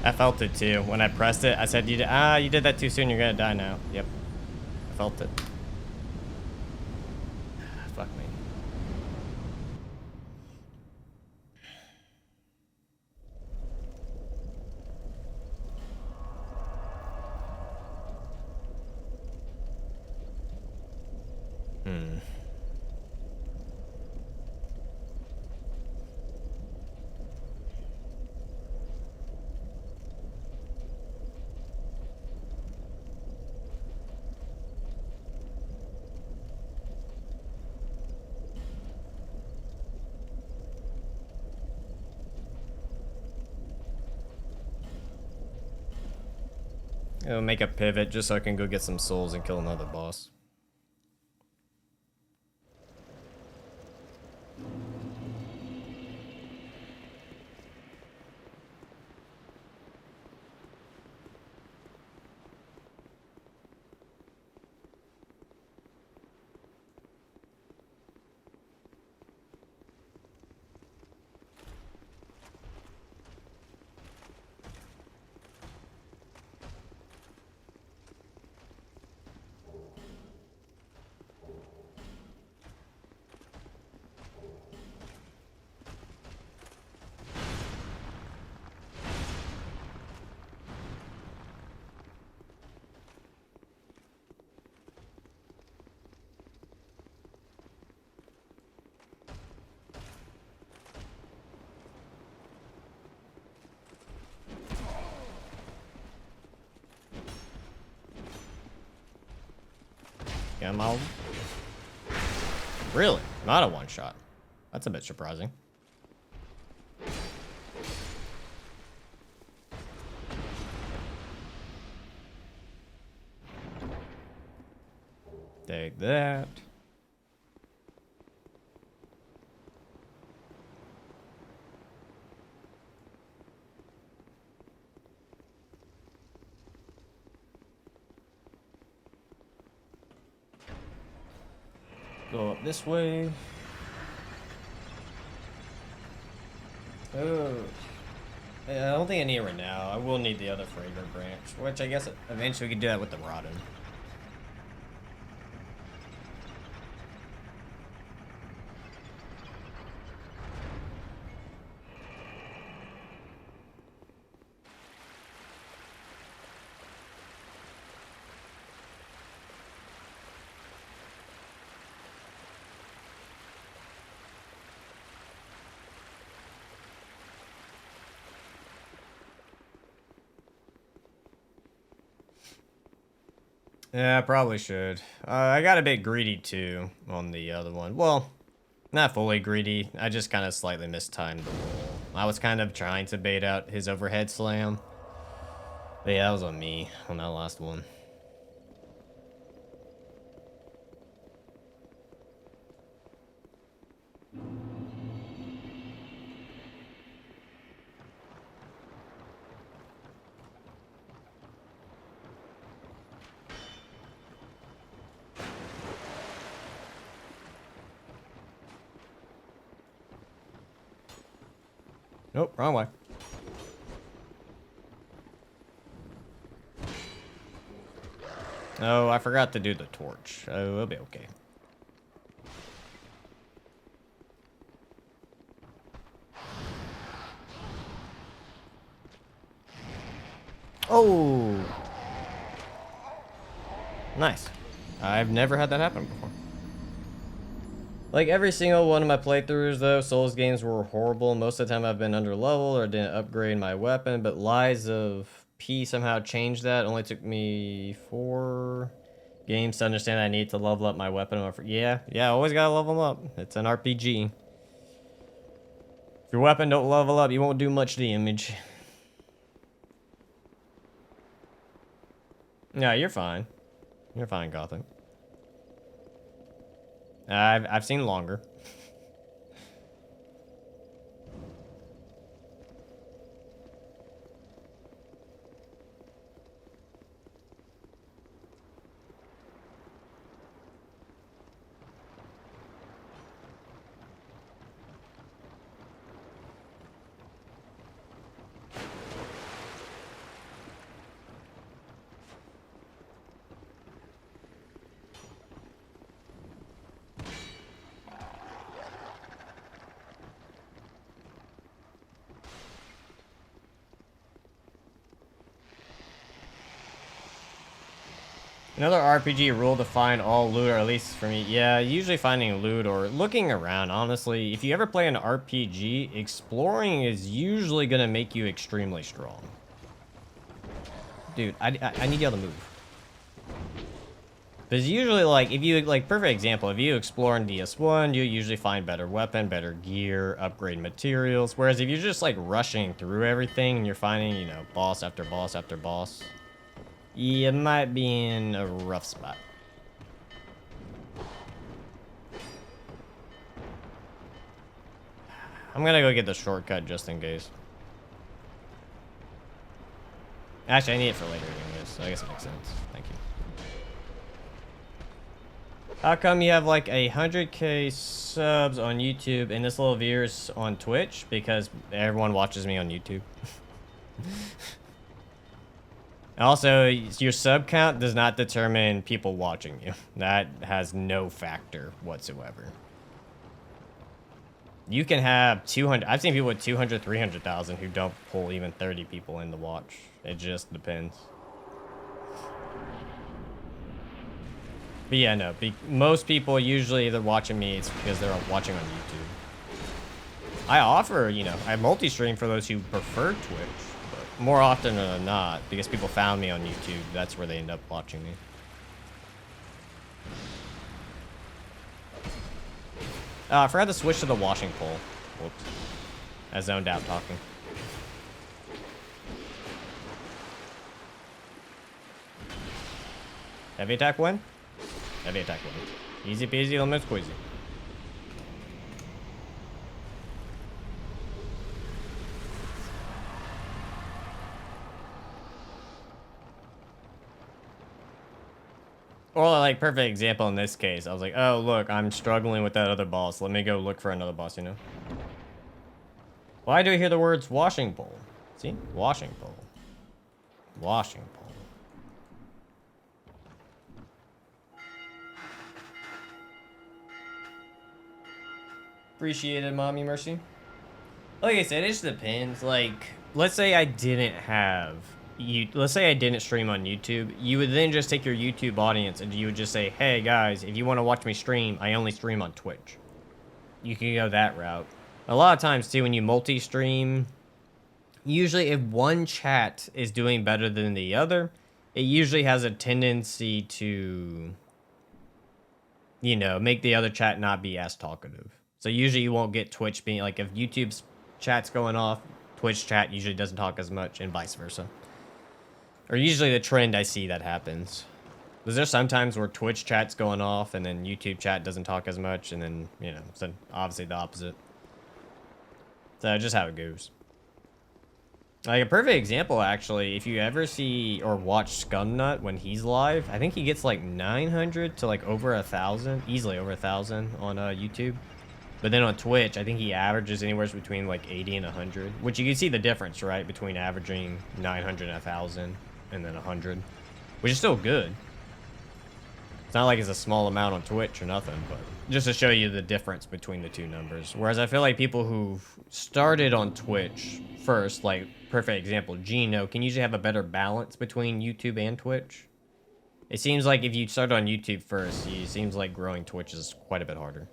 I felt it too. When I pressed it, I said, you did that too soon. You're gonna die now. Yep. I felt it. Fuck me. I'll make a pivot just so I can go get some souls and kill another boss. him, I'll... Really? Not a one-shot. That's a bit surprising. Take that. Go up this way. Oh. Yeah, I don't think I need it right now. I will need the other fragrant branch, which I guess eventually we can do that with the rotten. Yeah, I probably should. I got a bit greedy too on the other one. Well, not fully greedy. I just kind of slightly mistimed the roll. I was kind of trying to bait out his overhead slam. But yeah, that was on me on that last one. Nope, wrong way. Oh, I forgot to do the torch. Oh, it'll be okay. Oh! Nice. I've never had that happen before. Like every single one of my playthroughs though, Souls games were horrible. Most of the time I've been under level or didn't upgrade my weapon, but Lies of P somehow changed that. It only took me 4 games to understand I need to level up my weapon. Yeah, always gotta level them up. It's an RPG. If your weapon don't level up, you won't do much damage. Yeah, you're fine. You're fine, Gothic. I've seen longer. Another RPG rule to find all loot, or at least for me, yeah, usually finding loot or looking around, honestly. If you ever play an RPG, exploring is usually going to make you extremely strong. Dude, I need y'all to move. Because usually, like, if you, like, perfect example, if you explore in DS1, you usually find better weapon, better gear, upgrade materials. Whereas if you're just, like, rushing through everything and you're finding, you know, boss after boss after boss, you might be in a rough spot. I'm gonna go get the shortcut just in case. Actually, I need it for later anyways, so I guess it makes sense. Thank you. How come you have like 100K subs on YouTube and this little viewers on Twitch? Because everyone watches me on YouTube. Also, your sub count does not determine people watching you. That has no factor whatsoever. You can have 200... I've seen people with 200, 300,000 who don't pull even 30 people in to watch. It just depends. But yeah, no. Most people usually they're watching me, it's because they're watching on YouTube. I offer, you know, I multi-stream for those who prefer Twitch. More often than not, because people found me on YouTube, that's where they end up watching me. I forgot to switch to the washing pole. Whoops. I zoned out talking. Heavy attack win? Heavy attack win. Easy peasy, lemon squeezy. Or like perfect example in this case. I was like, oh look, I'm struggling with that other boss. Let me go look for another boss, you know? Why do I hear the words washing pole? See? Washing pole. Washing pole. Appreciated, Mommy Mercy. Like I said, it just depends. Like, let's say I didn't have let's say I didn't stream on YouTube. You would then just take your YouTube audience and you would just say, hey guys, if you want to watch me stream, I only stream on Twitch. You can go that route. A lot of times too, when you multi-stream, usually if one chat is doing better than the other, it usually has a tendency to, you know, make the other chat not be as talkative. So usually you won't get Twitch being, like if YouTube's chat's going off, Twitch chat usually doesn't talk as much and vice versa. Or usually the trend I see that happens. Is there sometimes where Twitch chat's going off and then YouTube chat doesn't talk as much and then, you know, so obviously the opposite. So just how it goes. Like a perfect example, actually, if you ever see or watch Scumnut when he's live, I think he gets like 900 to like over 1,000, easily over 1,000 on YouTube. But then on Twitch, I think he averages anywhere between like 80 and 100, which you can see the difference, right? Between averaging 900 and 1,000 and then 100, which is still good. It's not like it's a small amount on Twitch or nothing, but just to show you the difference between the two numbers. Whereas I feel like people who've started on Twitch first, like perfect example, Gino, can usually have a better balance between YouTube and Twitch. It seems like if you start on YouTube first, it seems like growing Twitch is quite a bit harder.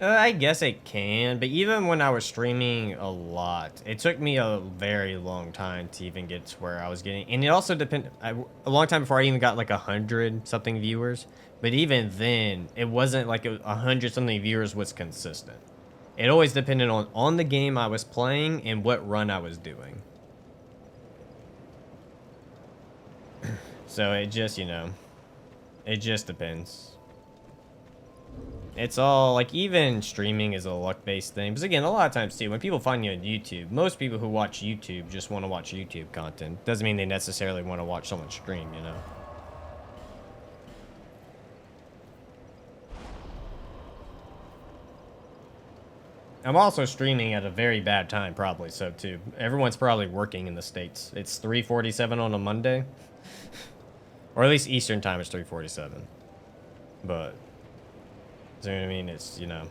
I guess it can, but even when I was streaming a lot, it took me a very long time to even get to where I was getting. And it also depended, a long time before I even got like 100 something viewers. But even then, it wasn't like 100 something viewers was consistent. It always depended on the game I was playing and what run I was doing. So it just, you know, it just depends. It's all, like, even streaming is a luck-based thing. Because, again, a lot of times, too, when people find you on YouTube, most people who watch YouTube just want to watch YouTube content. Doesn't mean they necessarily want to watch someone stream, you know? I'm also streaming at a very bad time, probably, so, too. Everyone's probably working in the States. It's 3:47 on a Monday. Or at least Eastern time is 3:47. But... you know what I mean? It's, you know,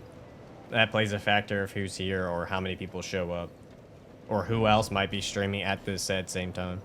that plays a factor of who's here or how many people show up. Or who else might be streaming at this said same time.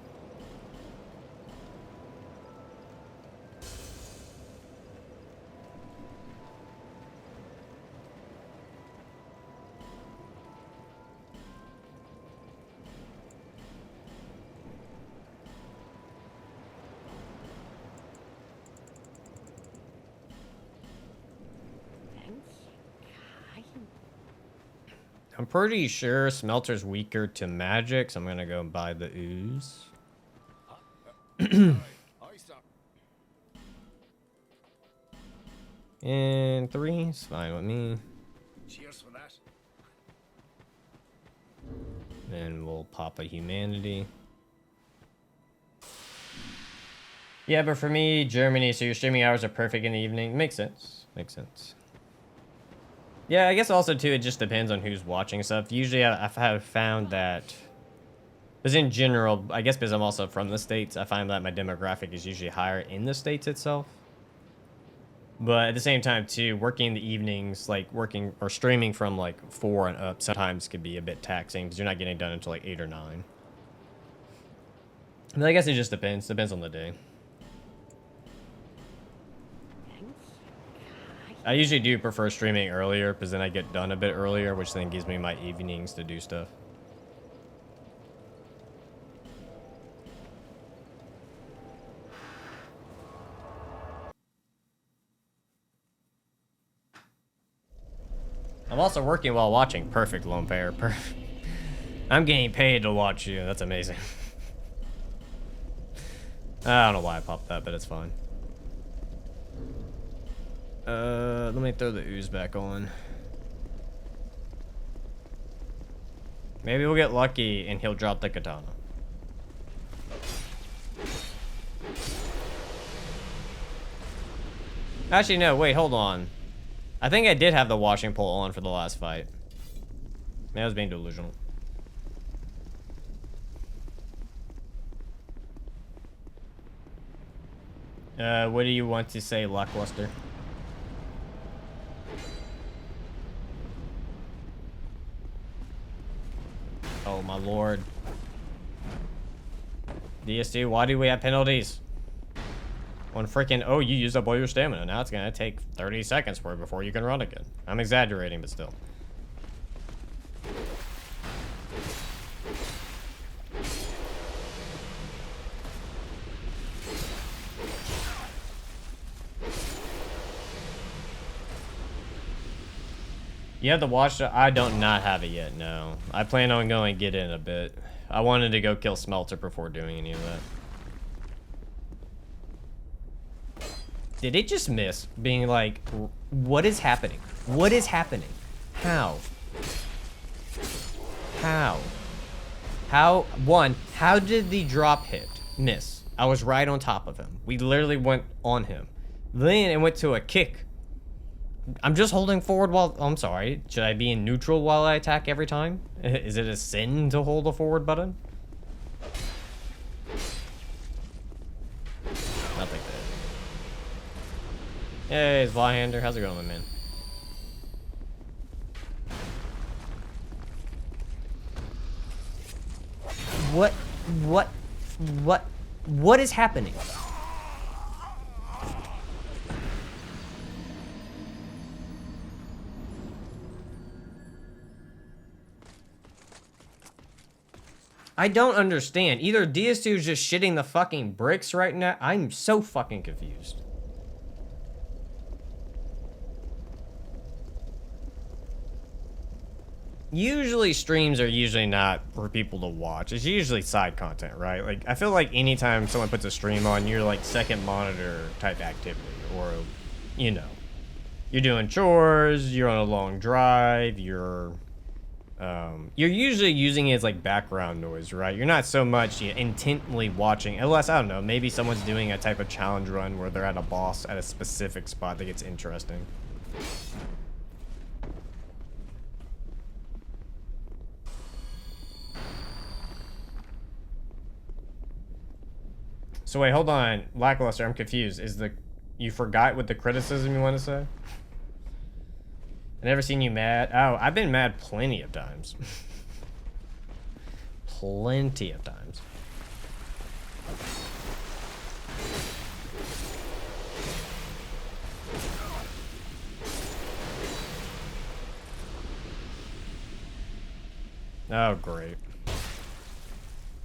I'm pretty sure Smelter's weaker to magic, so I'm gonna go buy the ooze. And 3 is fine with me. Cheers for that. Then we'll pop a humanity. Yeah, but for me, Germany, so your streaming hours are perfect in the evening. Makes sense. Makes sense. Yeah, I guess also, too, it just depends on who's watching stuff. Usually, I have found that... because in general, I guess because I'm also from the States, I find that my demographic is usually higher in the States itself. But at the same time, too, working in the evenings, like working or streaming from, like, 4 and up sometimes can be a bit taxing because you're not getting done until, like, 8 or 9. But I guess it just depends. Depends on the day. I usually do prefer streaming earlier because then I get done a bit earlier, which then gives me my evenings to do stuff. I'm also working while watching. Perfect, lone pair. Perfect. I'm getting paid to watch you. That's amazing. I don't know why I popped that, but it's fine. Let me throw the ooze back on. Maybe we'll get lucky and he'll drop the katana. Actually, no, wait, hold on. I think I did have the washing pole on for the last fight. Maybe I was being delusional. What do you want to say, Lackluster? Oh my lord. DS2, why do we have penalties? One freaking, oh, you used up all your stamina. Now it's gonna take 30 seconds for it before you can run again. I'm exaggerating, but still. You have to watch it? I don't not have it yet, no. I plan on going and get in a bit. I wanted to go kill Smelter before doing any of that. Did it just miss? Being like, what is happening? What is happening? How? How? How did the drop hit miss? I was right on top of him. We literally went on him. Then it went to a kick. I'm just holding forward while... I'm sorry. Should I be in neutral while I attack every time? Is it a sin to hold the forward button? Nothing good. Hey, it's Vyhander. How's it going, my man? What is happening? I don't understand. Either DS2 is just shitting the fucking bricks right now. I'm so fucking confused. Usually streams are usually not for people to watch. It's usually side content, right? Like, I feel like anytime someone puts a stream on, you're like second monitor type activity. Or, you know, you're doing chores, you're on a long drive, you're usually using it as like background noise, right? You're not so much intently watching, unless, I don't know, maybe someone's doing a type of challenge run where they're at a boss at a specific spot that gets interesting. So wait, hold on. Lackluster, I'm confused. You forgot what the criticism you want to say? I never seen you mad. Oh, I've been mad plenty of times. Plenty of times. Oh, great.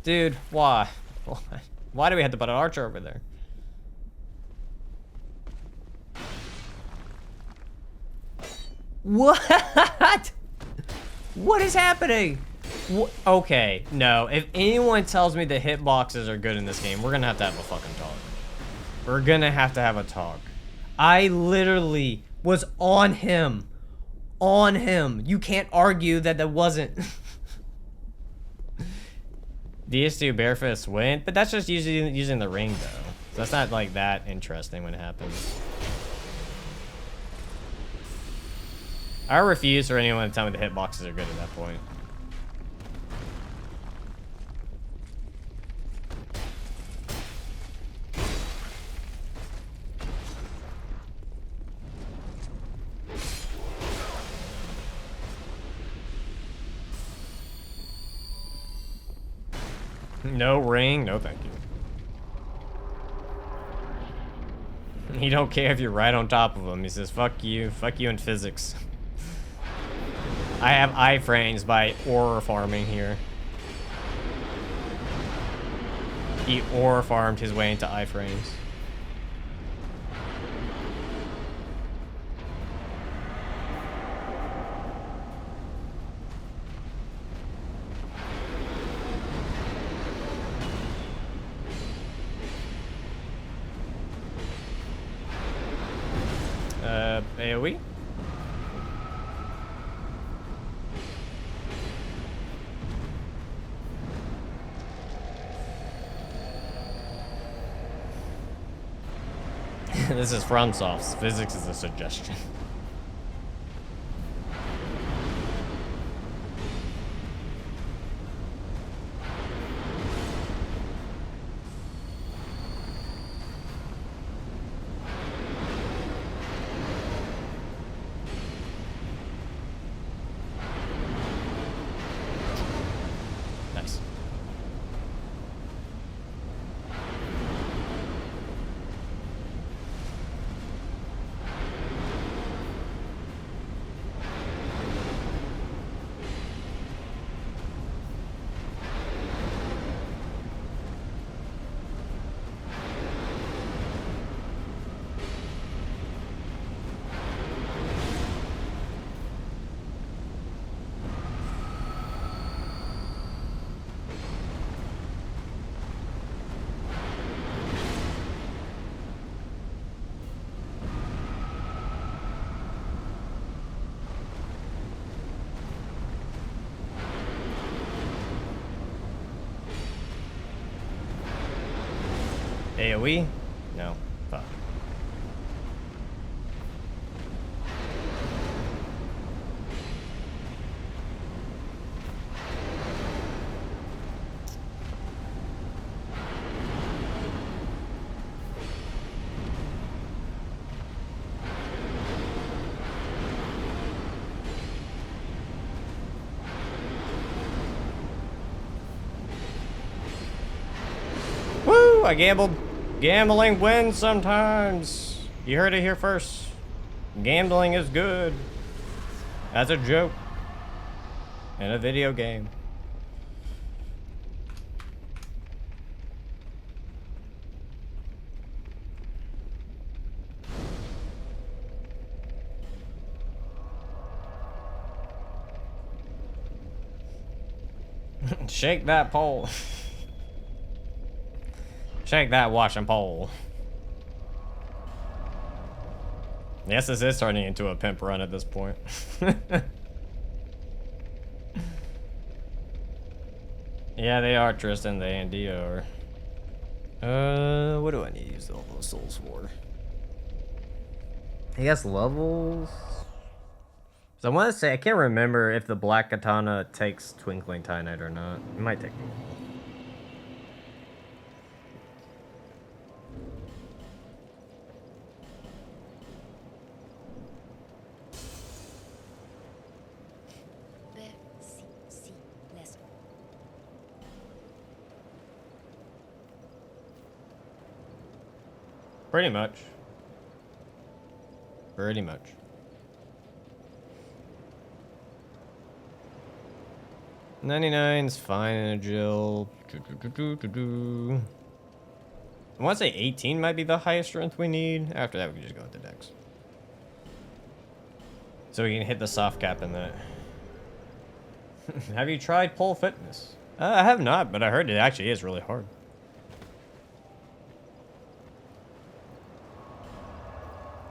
Dude, why? Why do we have to put an archer over there? What? What is happening? Okay, no. If anyone tells me the hitboxes are good in this game, we're gonna have to have a fucking talk. We're gonna have to have a talk. I literally was on him. On him. You can't argue that that wasn't. DS2 Barefist win, but that's just using the ring though. So that's not like that interesting when it happens. I refuse for anyone to tell me the hitboxes are good at that point. No ring? No, thank you. He don't care if you're right on top of him. He says, fuck you in physics. I have iframes by ore farming here. He ore farmed his way into iframes. AoE? This is FromSoft's. Physics is a suggestion. Nice. AoE? No. Fuck. Woo! I gambled. Gambling wins sometimes. You heard it here first. Gambling is good. That's a joke. In a video game. Shake that pole. Shake that washing pole. Yes, this is turning into a pimp run at this point. Yeah, they are, Tristan. They indeed are. What do I need to use all those souls for? I guess levels? So I want to say, I can't remember if the black katana takes Twinkling Titanite or not. It might take me a while. Pretty much. Pretty much. $99's fine in a Jill. I want to say 18 might be the highest strength we need. After that, we can just go into Dex. So we can hit the soft cap in that. Have you tried pole fitness? I have not, but I heard it actually is really hard.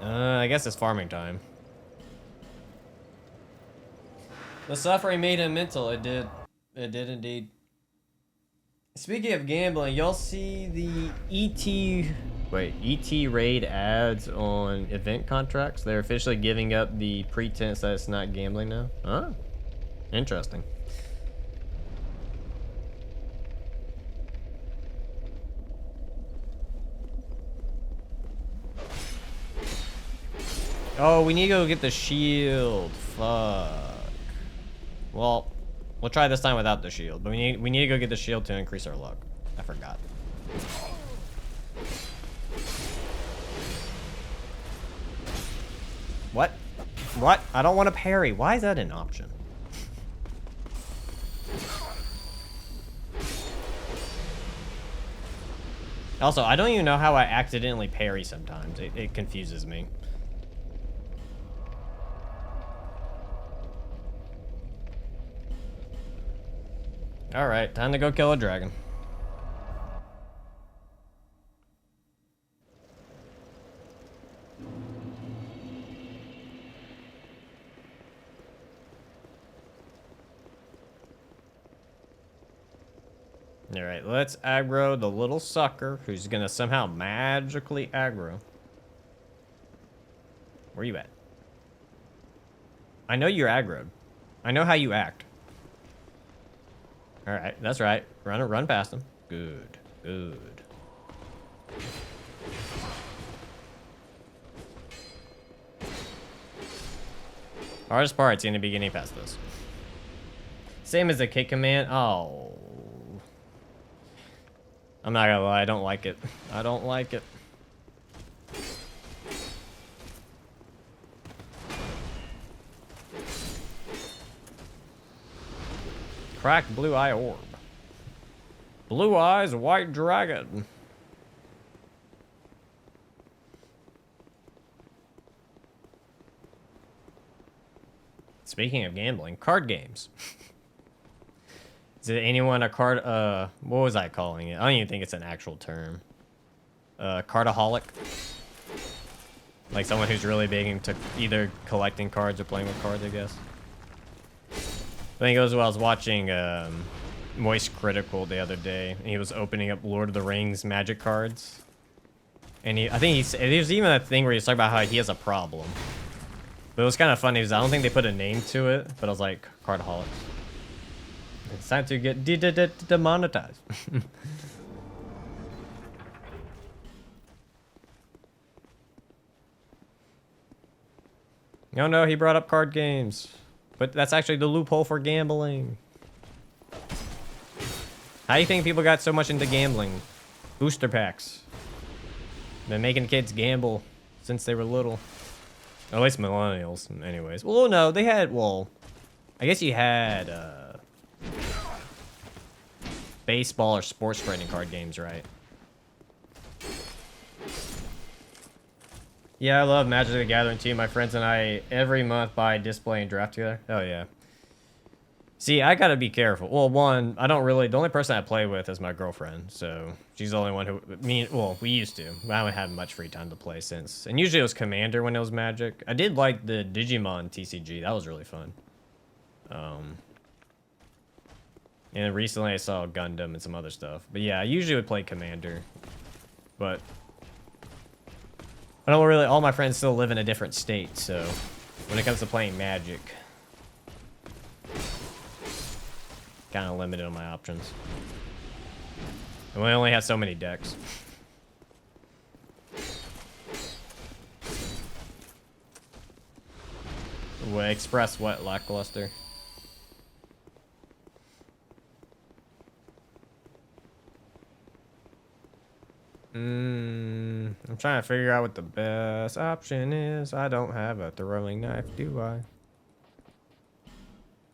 I guess it's farming time. The suffering made him mental. It did. It did indeed. Speaking of gambling, y'all see the ET raid ads on event contracts? They're officially giving up the pretense that it's not gambling now. Huh? Interesting. Oh, we need to go get the shield. Fuck. Well, we'll try this time without the shield, but we need to go get the shield to increase our luck. I forgot. What? What? I don't want to parry. Why is that an option? Also, I don't even know how I accidentally parry sometimes. It confuses me. Alright, time to go kill a dragon. Alright, let's aggro the little sucker who's gonna somehow magically aggro. Where you at? I know you're aggroed. I know how you act. Alright, that's right. Run past him. Good. Good. Hardest part's gonna be getting past this. Same as the kick command. Oh. I'm not gonna lie, I don't like it. I don't like it. Cracked blue eye orb. Blue eyes, white dragon. Speaking of gambling, card games. Is it anyone a card, what was I calling it? I don't even think it's an actual term. Cardaholic? Like someone who's really big into either collecting cards or playing with cards, I guess. I think it was when I was watching, Moist Critical the other day, and he was opening up Lord of the Rings magic cards. And I think there's even a thing where he's talking about how he has a problem. But it was kind of funny, because I don't think they put a name to it, but I was like, Cardaholics. It's time to get demonetized. Oh no, he brought up card games. But that's actually the loophole for gambling. How do you think people got so much into gambling? Booster packs. Been making kids gamble since they were little. At least millennials, anyways. Well, no, they had, well, I guess you had, baseball or sports trading card games, right? Yeah, I love Magic the Gathering too. My friends and I every month buy a display and draft together. Oh yeah. See, I gotta be careful. Well, one, I don't really. The only person I play with is my girlfriend, so she's the only one who. Well, we used to. I haven't had much free time to play since. And usually it was Commander when it was Magic. I did like the Digimon TCG. That was really fun. And recently I saw Gundam and some other stuff. But yeah, I usually would play Commander. But I don't really, all my friends still live in a different state, so when it comes to playing Magic, kind of limited on my options. And we only have so many decks. Express what? Lackluster? I'm trying to figure out what the best option is. I don't have a throwing knife, do I?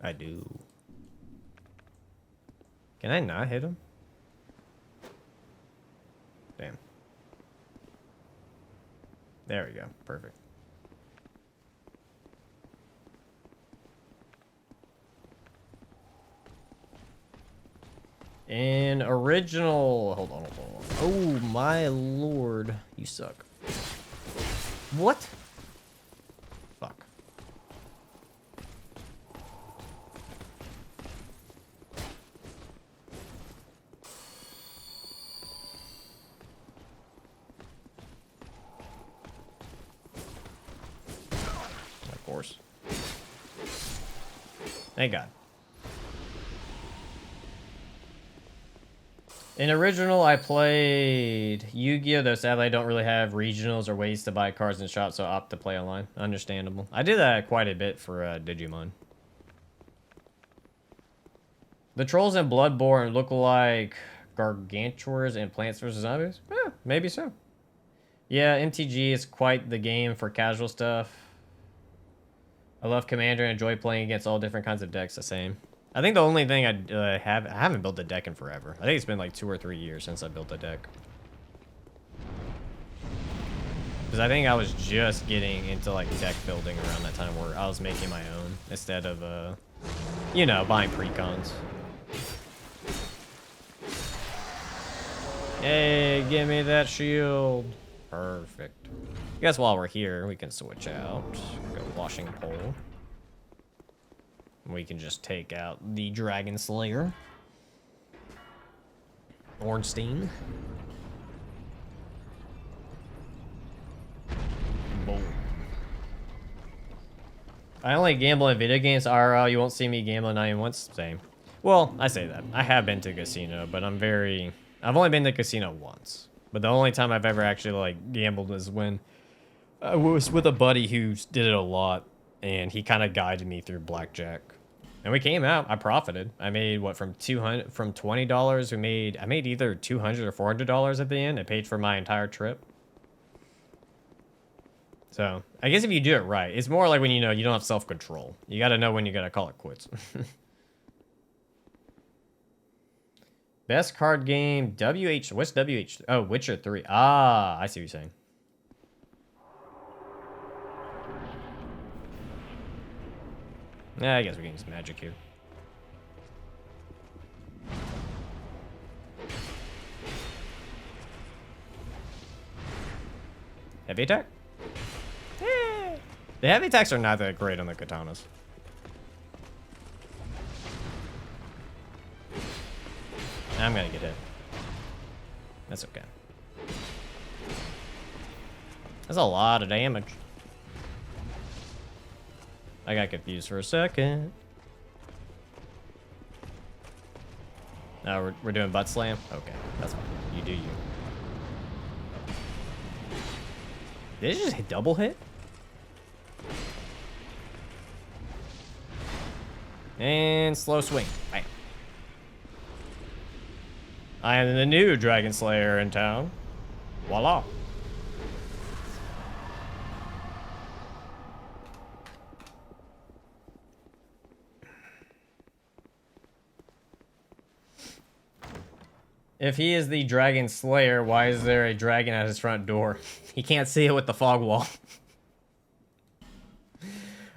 I do. Can I not hit him? Damn. There we go. Perfect. In original, hold on. Oh my lord, you suck. What? Fuck. Of course. Thank God. In original, I played Yu-Gi-Oh! Though sadly I don't really have regionals or ways to buy cards in shops, so I opt to play online. Understandable. I did that quite a bit for Digimon. The trolls in Bloodborne look like Gargantuars and Plants vs. Zombies? Eh, maybe so. Yeah, MTG is quite the game for casual stuff. I love Commander and enjoy playing against all different kinds of decks. The same. I think the only thing I haven't built a deck in forever. I think it's been like 2 or 3 years since I built a deck. Because I think I was just getting into like deck building around that time where I was making my own instead of, you know, buying precons. Hey, give me that shield. Perfect. I guess while we're here, we can switch out. Go washing pole. We can just take out the Dragon Slayer. Ornstein. Boom. I only gamble in video games. IRL, you won't see me gambling not even once. Same. Well, I say that. I have been to a casino, but I've only been to a casino once. But the only time I've ever actually, like, gambled was when I was with a buddy who did it a lot. And he kind of guided me through blackjack. And we came out. I profited. I made, what, from $20, I made either $200 or $400 at the end. It paid for my entire trip. So, I guess if you do it right, it's more like when you know you don't have self-control. You gotta know when you gotta call it quits. Best card game, what's WH? Oh, Witcher 3. Ah, I see what you're saying. Yeah, I guess we can use magic here. Heavy attack? Eh. The heavy attacks are not that great on the katanas. I'm gonna get hit. That's okay. That's a lot of damage. I got confused for a second. No, we're doing butt slam? Okay, that's fine. You do you. Did it just hit double hit? And slow swing. Bam. I am the new Dragon Slayer in town. Voila. If he is the Dragon Slayer, why is there a dragon at his front door? He can't see it with the fog wall.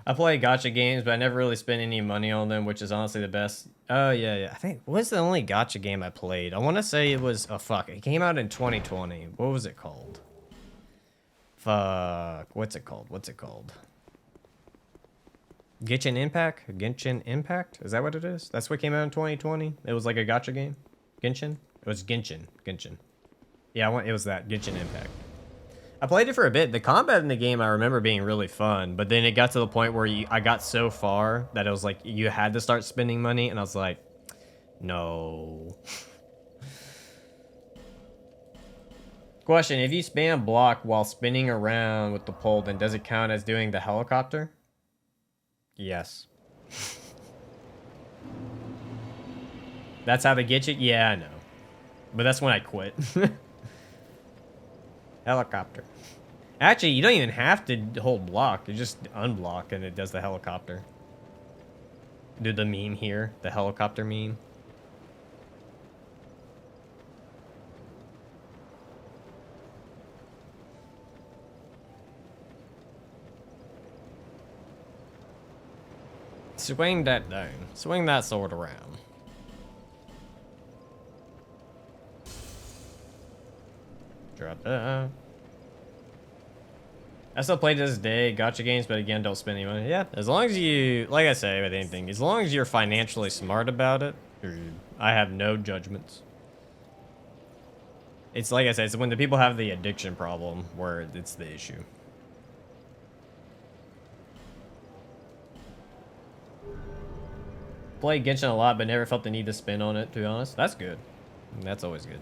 I play gacha games, but I never really spent any money on them, which is honestly the best. Oh, yeah. I think, what's the only gacha game I played? I want to say it was, oh, fuck. It came out in 2020. What was it called? Fuck. What's it called? Genshin Impact? Genshin Impact? Is that what it is? That's what came out in 2020? It was like a gacha game? Genshin? It was Genshin. Yeah, it was that. Genshin Impact. I played it for a bit. The combat in the game I remember being really fun, but then it got to the point where I got so far that it was like you had to start spending money, and I was like, no. Question, if you spam block while spinning around with the pole, then does it count as doing the helicopter? Yes. That's how they get you? Yeah, I know. But that's when I quit. Helicopter. Actually, you don't even have to hold block. You just unblock and it does the helicopter. Do the meme here. The helicopter meme. Swing that down. Swing that sword around. Drop that. I still play to this day, gacha games, but again, don't spend any money. Yeah, as long as you, like I say with anything, as long as you're financially smart about it, I have no judgments. It's like I said, it's when the people have the addiction problem where it's the issue. Played Genshin a lot, but never felt the need to spend on it, to be honest. That's good. That's always good.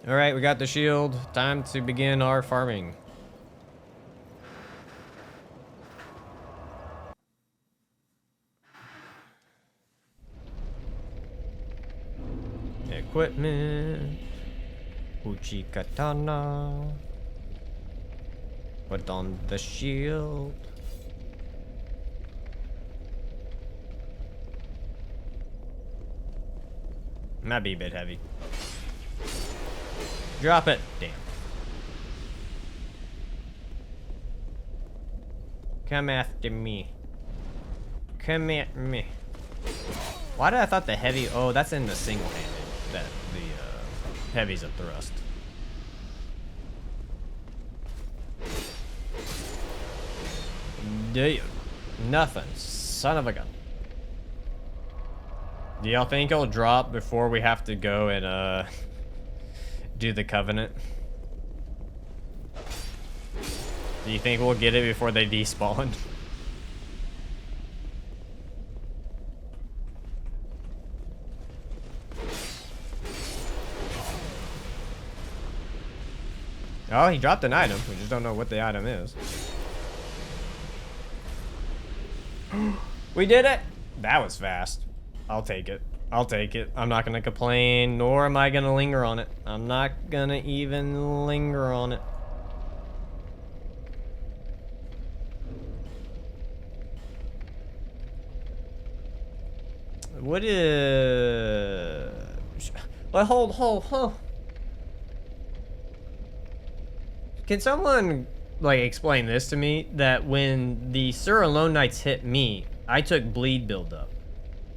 Alright, we got the shield. Time to begin our farming. Equipment. Uchi katana. Put on the shield. Might be a bit heavy. Drop it. Damn. Come after me. Come at me. Why did I thought the heavy? Oh, that's in the single-handed. That the heavy's a thrust. Dude, nothing. Son of a gun. Do y'all think it'll drop before we have to go and do the covenant? Do you think we'll get it before they despawn? Oh, he dropped an item. We just don't know what the item is. We did it! That was fast. I'll take it. I'll take it. I'm not gonna complain, nor am I gonna linger on it. I'm not gonna even linger on it. What is... Well, hold. Can someone, like, explain this to me? That when the Sir Alone Knights hit me, I took bleed buildup.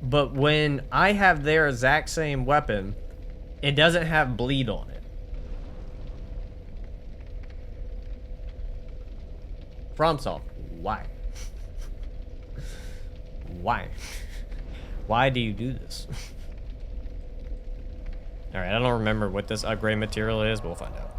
But when I have their exact same weapon, it doesn't have bleed on it. FromSoft, why? Why? Why do you do this? Alright, I don't remember what this upgrade material is, but we'll find out.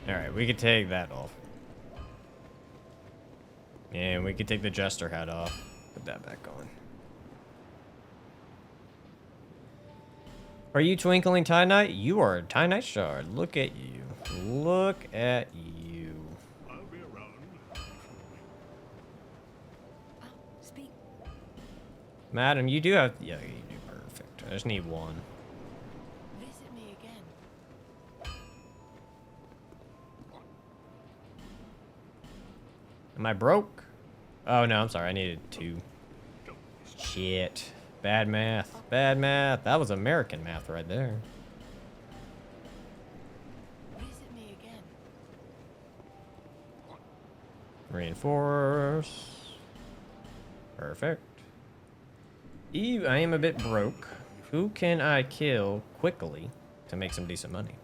Alright, we could take that off. And we could take the Jester hat off. Put that back on. Are you Twinkling Tie Knight? You are a Tie Knight Shard. Look at you. Look at you. I'll be around. Oh, speak. Madam, you do have... Yeah, you do perfect. I just need one. Visit me again. Am I broke? Oh, no, I'm sorry. I needed two. Shit. Bad math. Bad math. That was American math right there. Visit me again. Reinforce. Perfect. Ew, I am a bit broke. Who can I kill quickly to make some decent money?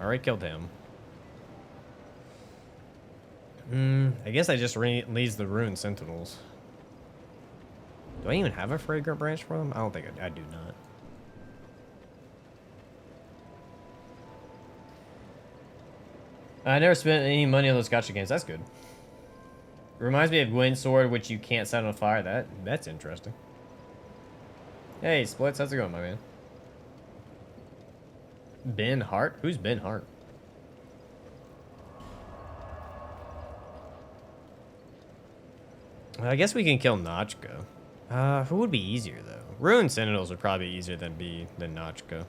Already killed him. I guess I just leads the Ruined Sentinels. Do I even have a Fragrant Branch for them? I don't think I do not. I never spent any money on those gacha games. That's good. It reminds me of Wind Sword, which you can't set on fire. That's interesting. Hey, Splits, how's it going, my man? Ben Hart? Who's Ben Hart? I guess we can kill Nachko. Who would be easier, though? Ruined Sentinels would probably be easier than Nachko.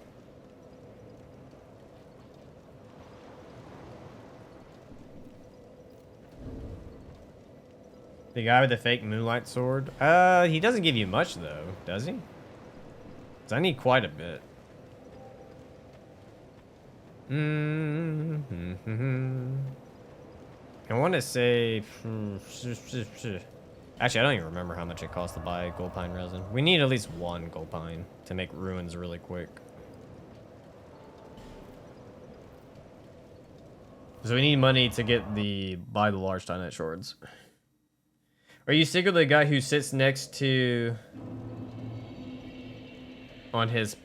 The guy with the fake Moonlight Sword? He doesn't give you much, though, does he? 'Cause I need quite a bit. I want to say... Actually, I don't even remember how much it costs to buy gold pine resin. We need at least one gold pine to make ruins really quick. So we need money to get buy the large Tie Knight swords. Are you secretly the guy who sits next to on his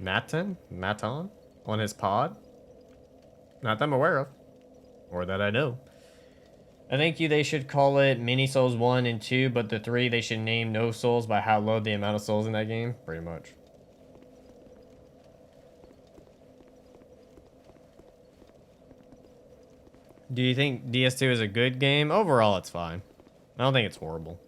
Maton on his pod? Not that I'm aware of, or that I know. I think they should call it Mini Souls 1 and 2, but the 3 they should name No Souls by how low the amount of souls in that game. Pretty much. Do you think DS2 is a good game? Overall, it's fine. I don't think it's horrible.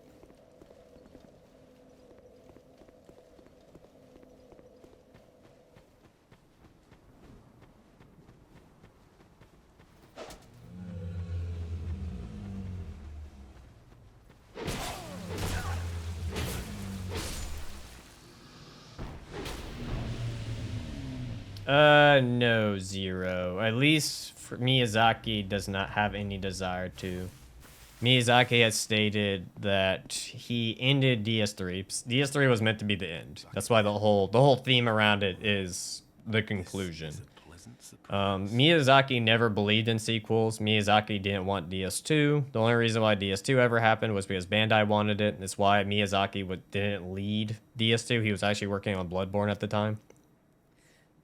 No, Zero. At least for Miyazaki does not have any desire to. Miyazaki has stated that he ended DS3. DS3 was meant to be the end. That's why the whole theme around it is the conclusion. Miyazaki never believed in sequels. Miyazaki didn't want DS2. The only reason why DS2 ever happened was because Bandai wanted it. That's why Miyazaki didn't lead DS2. He was actually working on Bloodborne at the time.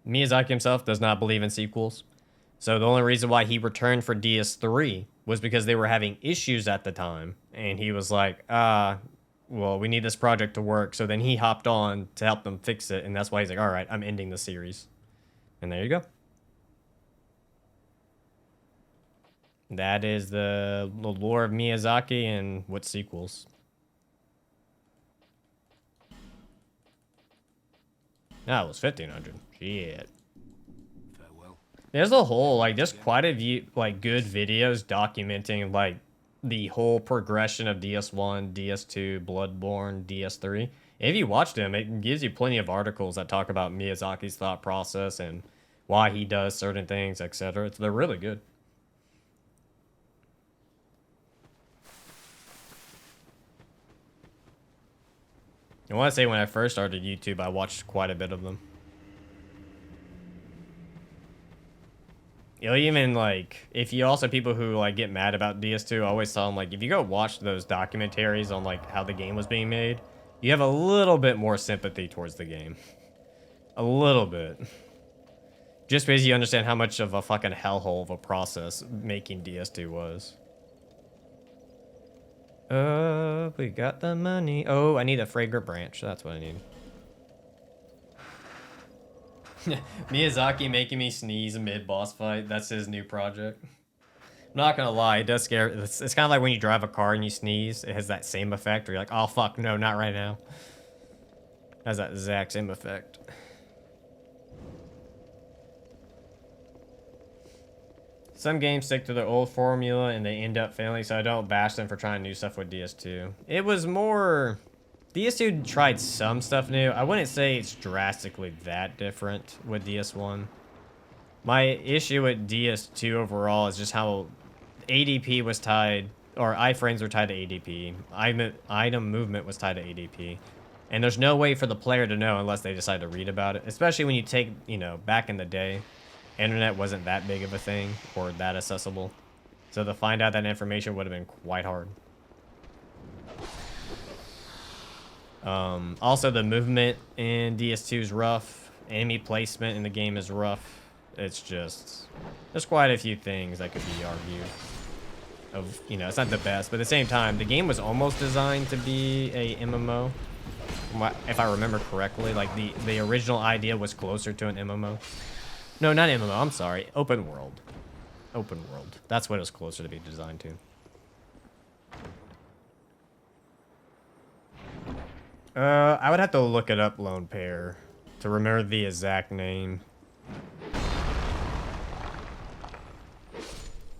Miyazaki himself does not believe in sequels. So the only reason why he returned for DS3 was because they were having issues at the time. And he was like, well, we need this project to work. So then he hopped on to help them fix it. And that's why he's like, all right, I'm ending the series. And there you go. That is the lore of Miyazaki and what sequels. No, it was 1500. Shit. Farewell. There's a whole, like, there's quite a few, like, good videos documenting, like, the whole progression of DS1, DS2, Bloodborne, DS3. If you watch them, it gives you plenty of articles that talk about Miyazaki's thought process and why he does certain things, etc. They're really good. I want to say when I first started YouTube, I watched quite a bit of them. You'll even, like, if you also people who, like, get mad about DS2, I always tell them, like, if you go watch those documentaries on, like, how the game was being made, you have a little bit more sympathy towards the game. A little bit. Just because you understand how much of a fucking hellhole of a process making DS2 was. We got the money. Oh, I need a fragrant branch. That's what I need. Miyazaki making me sneeze mid-boss fight. That's his new project. I'm not gonna lie, it does scare. It's kind of like when you drive a car and you sneeze. It has that same effect where you're like, oh fuck, no, not right now. It has that exact same effect. Some games stick to their old formula and they end up failing, so I don't bash them for trying new stuff with DS2. It was more... DS2 tried some stuff new. I wouldn't say it's drastically that different with DS1. My issue with DS2 overall is just how ADP was tied, or iframes were tied to ADP. Item movement was tied to ADP. And there's no way for the player to know unless they decide to read about it. Especially when you take, you know, back in the day, internet wasn't that big of a thing or that accessible. So to find out that information would have been quite hard. Also, the movement in DS2 is rough. Enemy placement in the game is rough. It's just... There's quite a few things that could be argued. Of, you know, it's not the best, but at the same time, the game was almost designed to be a MMO. If I remember correctly, like, the original idea was closer to an MMO. No, not MMO, I'm sorry. Open world. Open world. That's what it was closer to be designed to. I would have to look it up, Lone Pair, to remember the exact name.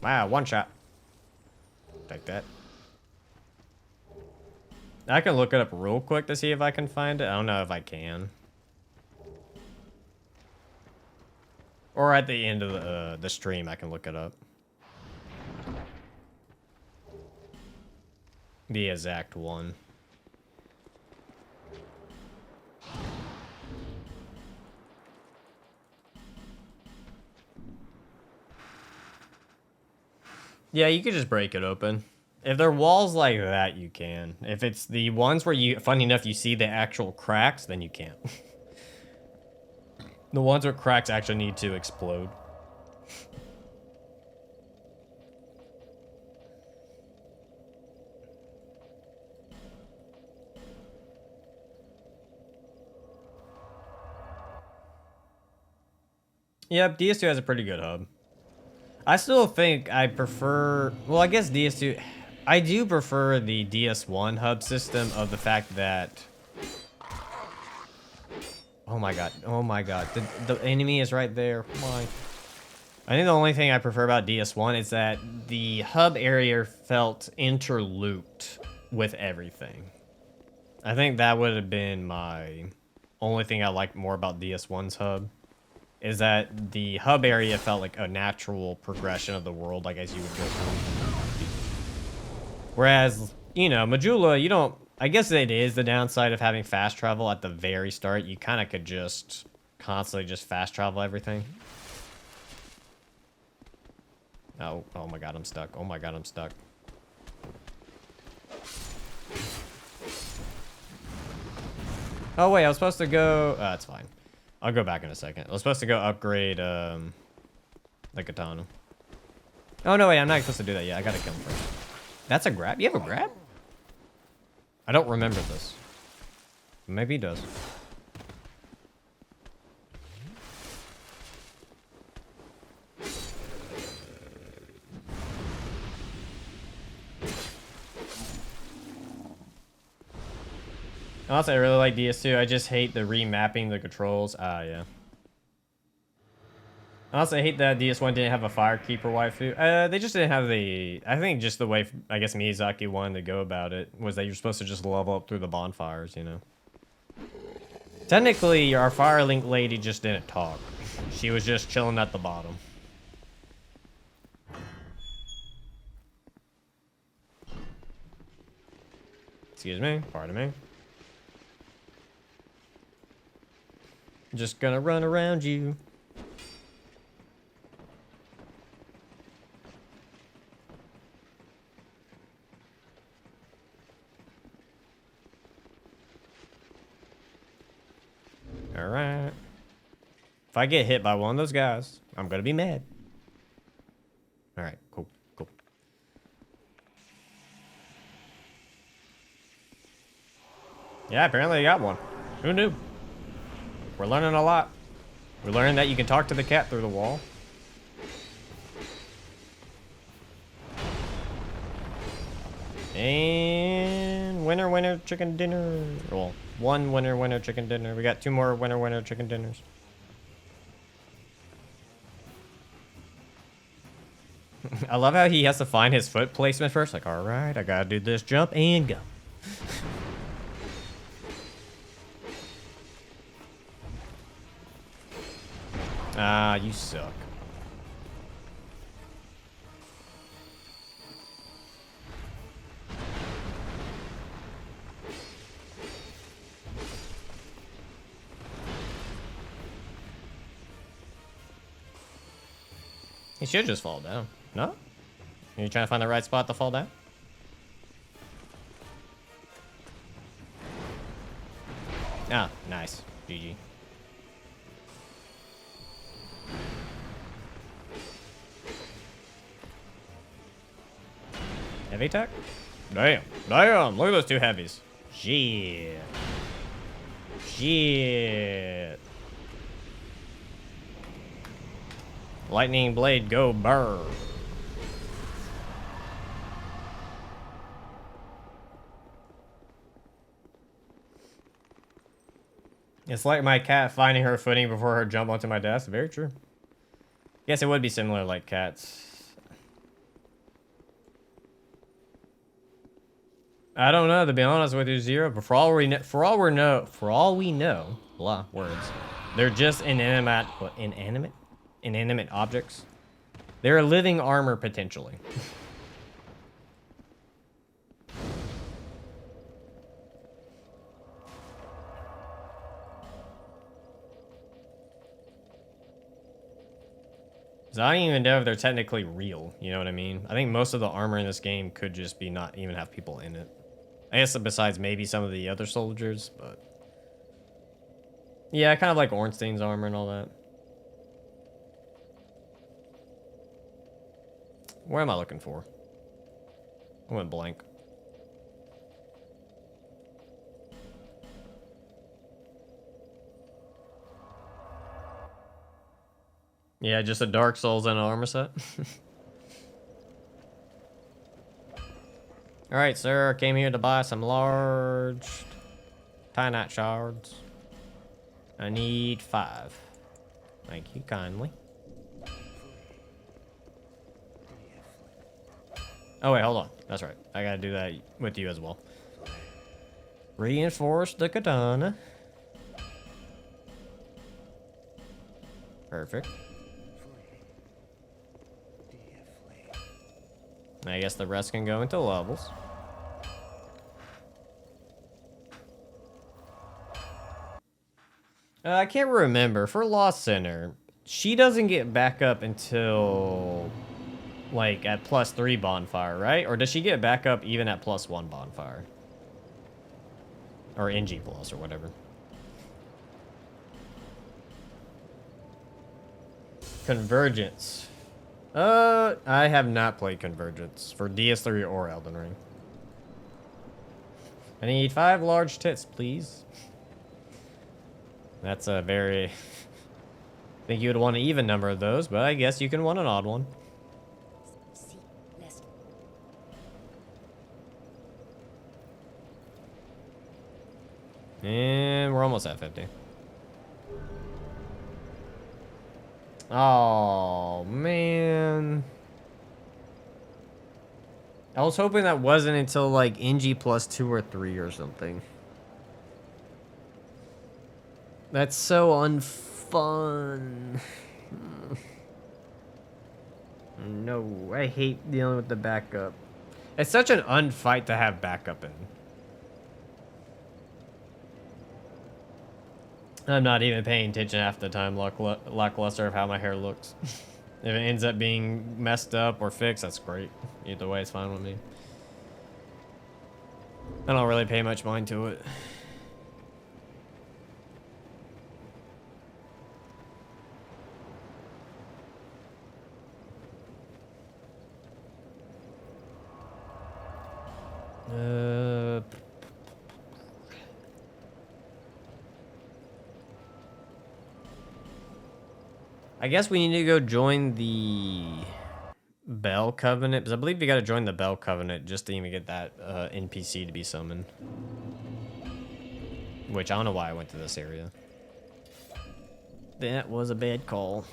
Wow, one shot. Take that. I can look it up real quick to see if I can find it. I don't know if I can. Or at the end of the stream, I can look it up. The exact one. Yeah, you could just break it open. If they're walls like that, you can. If it's the ones where you, funny enough, you see the actual cracks, then you can't. The ones with cracks actually need to explode. Yep, DS2 has a pretty good hub. I still think I prefer, well, I guess DS2, I do prefer the DS1 hub system of the fact that, oh my god, the enemy is right there. My, I think the only thing I prefer about DS1 is that the hub area felt interlooped with everything. I think that would have been my only thing I liked more about DS1's hub. Is that the hub area felt like a natural progression of the world, like as you would go through. Whereas, you know, Majula, you don't, I guess it is the downside of having fast travel at the very start. You kind of could just constantly just fast travel everything. Oh my god, I'm stuck. Oh my god, I'm stuck. Oh wait, I was supposed to go, that's fine. I'll go back in a second. I was supposed to go upgrade, the katana. Oh, no, wait, I'm not supposed to do that yet. I gotta kill him first. That's a grab? You have a grab? I don't remember this. Maybe he does. Honestly, I really like DS2. I just hate the remapping the controls. Yeah. Honestly, I hate that DS1 didn't have a Firekeeper waifu. They just didn't have the... I think just the way, I guess, Miyazaki wanted to go about it was that you're supposed to just level up through the bonfires, you know? Technically, our Fire Link lady just didn't talk. She was just chilling at the bottom. Excuse me. Pardon me. Just gonna run around you. Alright. If I get hit by one of those guys, I'm gonna be mad. Alright, cool, cool. Yeah, apparently I got one. Who knew? We're learning a lot. We're learning that you can talk to the cat through the wall. And winner, winner, chicken dinner. Well, one winner, winner, chicken dinner. We got 2 more winner, winner, chicken dinners. I love how he has to find his foot placement first. Like, all right, I gotta do this jump and go. Ah, you suck. He should just fall down. No? Are you trying to find the right spot to fall down? Ah, nice. GG. Heavy attack? Damn. Damn. Look at those 2 heavies. Shit. Shit. Lightning blade, go burr. It's like my cat finding her footing before her jump onto my desk. Very true. Yes, it would be similar like cats. I don't know, to be honest with you, Zero. But for all we know, blah words. They're just inanimate objects. They're a living armor potentially. So I don't even know if they're technically real, you know what I mean? I think most of the armor in this game could just be not even have people in it. I guess besides maybe some of the other soldiers, but... Yeah, kind of like Ornstein's armor and all that. Where am I looking for? I went blank. Yeah, just a Dark Souls and an armor set. Alright, sir. Came here to buy some large Katanas shards. I need 5. Thank you kindly. Oh, wait, hold on. That's right. I gotta do that with you as well. Reinforce the katana. Perfect. I guess the rest can go into levels. I can't remember. For Lost Center, she doesn't get back up until, like, at +3 bonfire, right? Or does she get back up even at +1 bonfire? Or NG plus, or whatever. Convergence. I have not played Convergence for DS3 or Elden Ring. I need 5 large tits, please. That's a very... I think you would want an even number of those, but I guess you can want an odd one. See, less. And we're almost at 50. Oh, man. I was hoping that wasn't until, like, NG +2 or 3 or something. That's so unfun. No, I hate dealing with the backup. It's such an unfight to have backup in. I'm not even paying attention half the time, lackluster of how my hair looks. If it ends up being messed up or fixed, that's great. Either way, it's fine with me. I don't really pay much mind to it. I guess we need to go join the Bell Covenant, because I believe you got to join the Bell Covenant just to even get that NPC to be summoned. Which, I don't know why I went to this area. That was a bad call.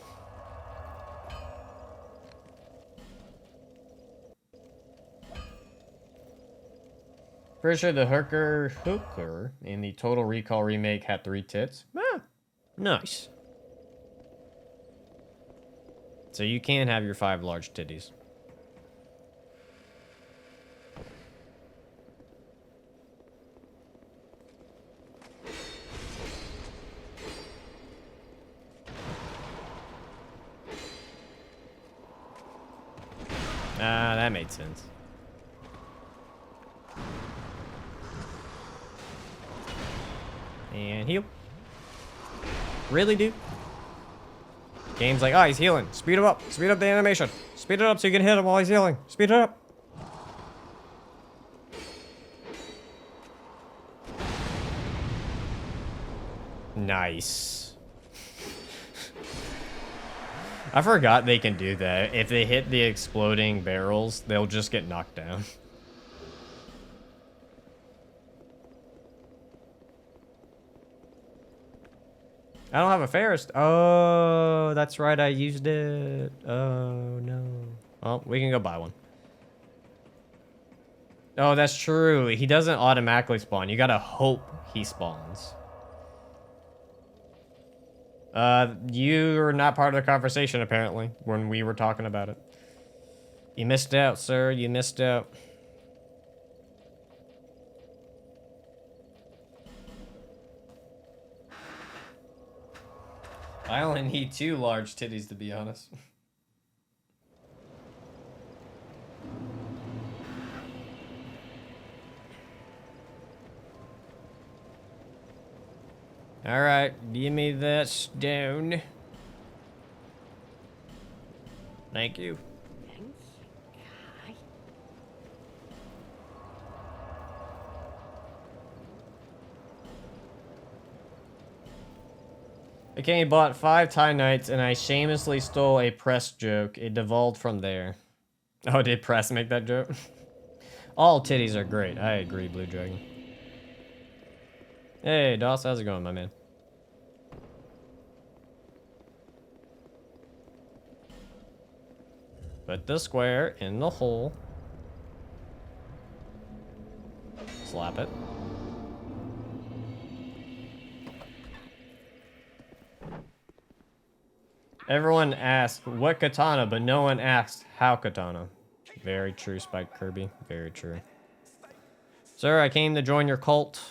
Pretty sure the hooker in the Total Recall remake had 3 tits. Ah, nice. So you can have your 5 large titties. Ah, that made sense. And heal. Really, dude? Game's like, oh, he's healing. Speed him up. Speed up the animation. Speed it up so you can hit him while he's healing. Speed it up. Nice. I forgot they can do that. If they hit the exploding barrels, they'll just get knocked down. I don't have a Ferris. Oh, that's right. I used it. Oh, no. Well, we can go buy one. Oh, that's true. He doesn't automatically spawn. You gotta hope he spawns. You're not part of the conversation, apparently, when we were talking about it. You missed out, sir. You missed out. I only need 2 large titties, to be honest. Alright, give me that stone. Thank you. Thanks. Hi. I came bought 5 Thai Knights and I shamelessly stole a press joke. It devolved from there. Oh, did press make that joke? All titties are great. I agree, Blue Dragon. Hey, Doss, how's it going, my man? Put the square in the hole. Slap it. Everyone asked what katana, but no one asked how katana. Very true, Spike Kirby. Very true. Sir, I came to join your cult.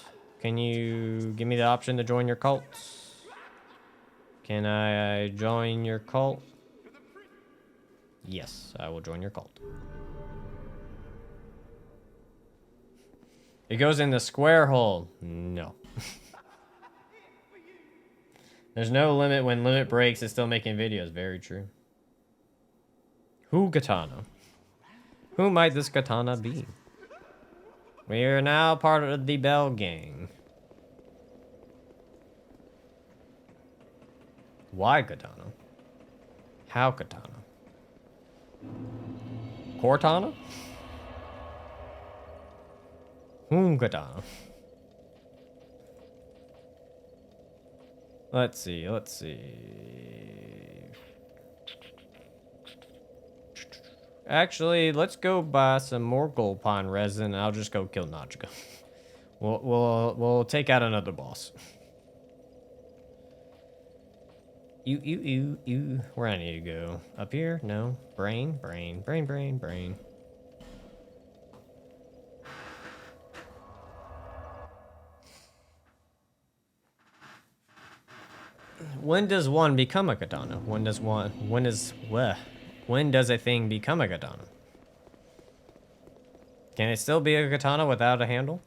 Can you give me the option to join your cult? Can I join your cult? Yes, I will join your cult. It goes in the square hole. No. There's no limit. When limit breaks, it's still making videos. Very true. Who katana? Who might this katana be? We are now part of the Bell Gang. Why katana? How katana? Cortana? Whom katana? Let's see, let's see. Actually, let's go buy some more gold pine resin. I'll just go kill Najika. We'll take out another boss. Where I need to go? Up here? No. Brain. When does one become a katana? When does a thing become a katana? Can it still be a katana without a handle?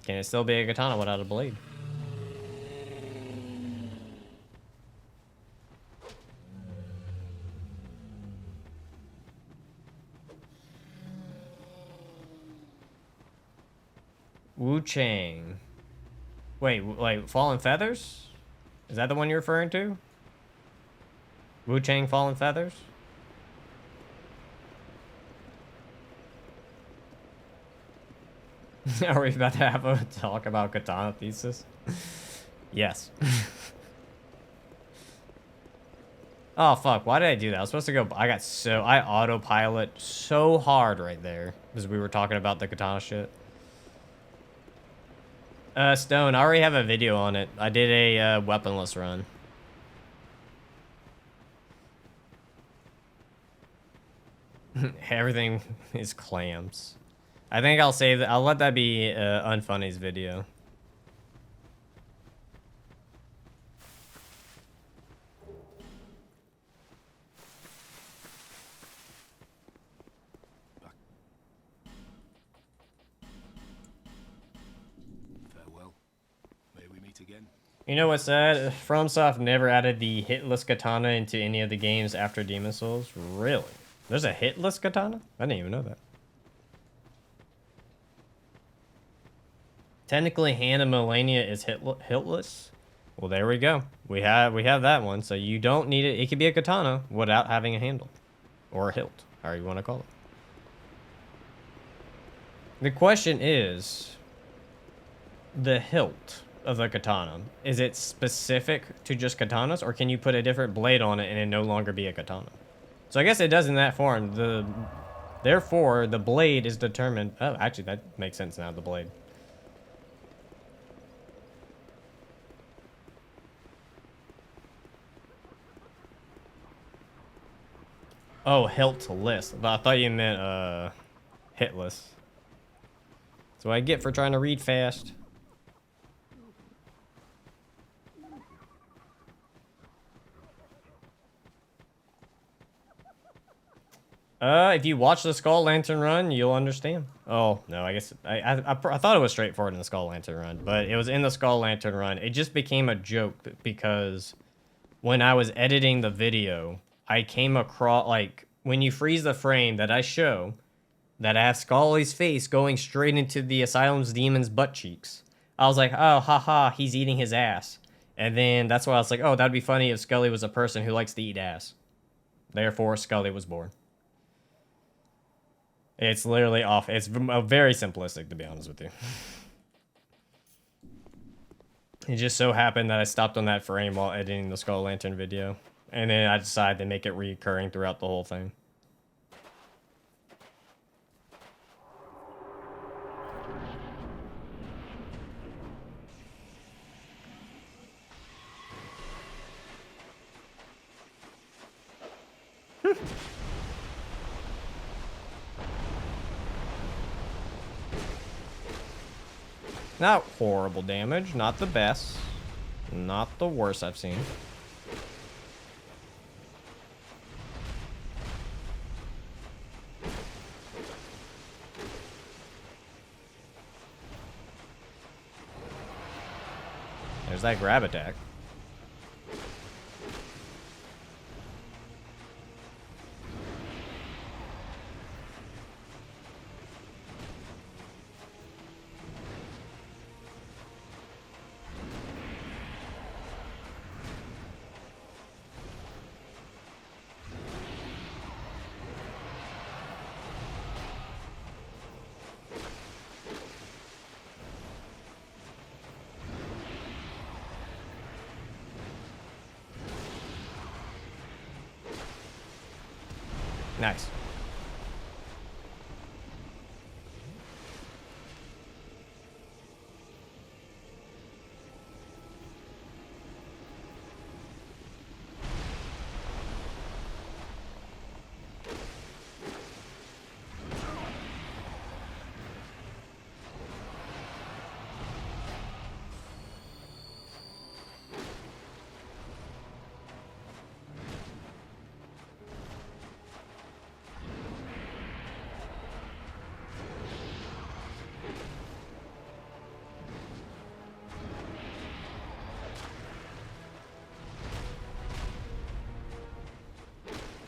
Can it still be a katana without a blade? Wu Chang. Wait, like Fallen Feathers? Is that the one you're referring to? Wu Chang Fallen Feathers? Are we about to have a talk about katana thesis? Yes. Oh fuck, why did I do that? I was supposed to go, I autopilot so hard right there because we were talking about the katana shit. Stone, I already have a video on it. I did a weaponless run. Everything is clams. I think I'll save that. I'll let that be Unfunny's video. You know what's sad? FromSoft never added the hitless katana into any of the games after Demon's Souls. Really? There's a hitless katana? I didn't even know that. Technically, Hand of Millennia is hitless. Well, there we go. We have that one. So you don't need it. It could be a katana without having a handle or a hilt, however you want to call it. The question is, the hilt of the katana, is it specific to just katanas, or can you put a different blade on it and it no longer be a katana? So I guess it does in that form. Therefore, the blade is determined. Oh, actually, that makes sense now. The blade. Oh, hiltless. But I thought you meant hitless. That's what I get for trying to read fast. If you watch the Skull Lantern run, you'll understand. Oh, no, I guess... I thought it was straightforward in the Skull Lantern run, but it was in the Skull Lantern run. It just became a joke because when I was editing the video, I came across... Like, when you freeze the frame that I show, that I have Scully's face going straight into the Asylum's demon's butt cheeks, I was like, oh, haha, he's eating his ass. And then that's why I was like, oh, that'd be funny if Scully was a person who likes to eat ass. Therefore, Scully was born. It's literally off. It's very simplistic, to be honest with you. It just so happened that I stopped on that frame while editing the Skull Lantern video. And then I decided to make it recurring throughout the whole thing. Not horrible damage, not the best, not the worst I've seen. There's that grab attack. Nice.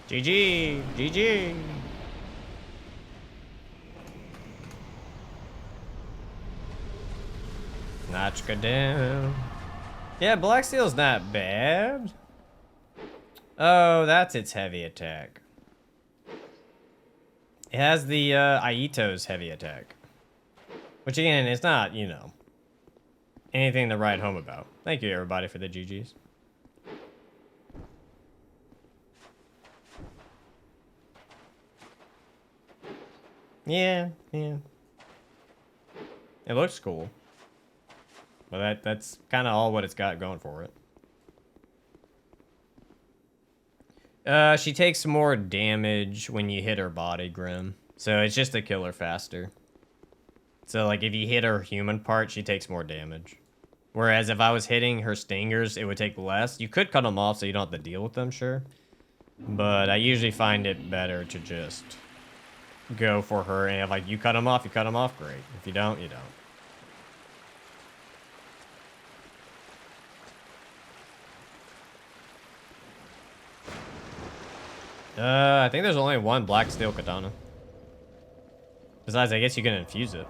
GG! GG! Notchka down. Yeah, Black Steel's not bad. Oh, that's its heavy attack. It has the Aito's heavy attack. Which again, it's not, you know, anything to write home about. Thank you everybody for the GGs. Yeah. It looks cool. But that's kind of all what it's got going for it. She takes more damage when you hit her body, Grim. So it's just to kill her faster. So, like, if you hit her human part, she takes more damage. Whereas if I was hitting her stingers, it would take less. You could cut them off so you don't have to deal with them, sure. But I usually find it better to just go for her. And if, like, you cut them off, great. If you don't, you don't. I think there's only one black steel katana. Besides, I guess you can infuse it.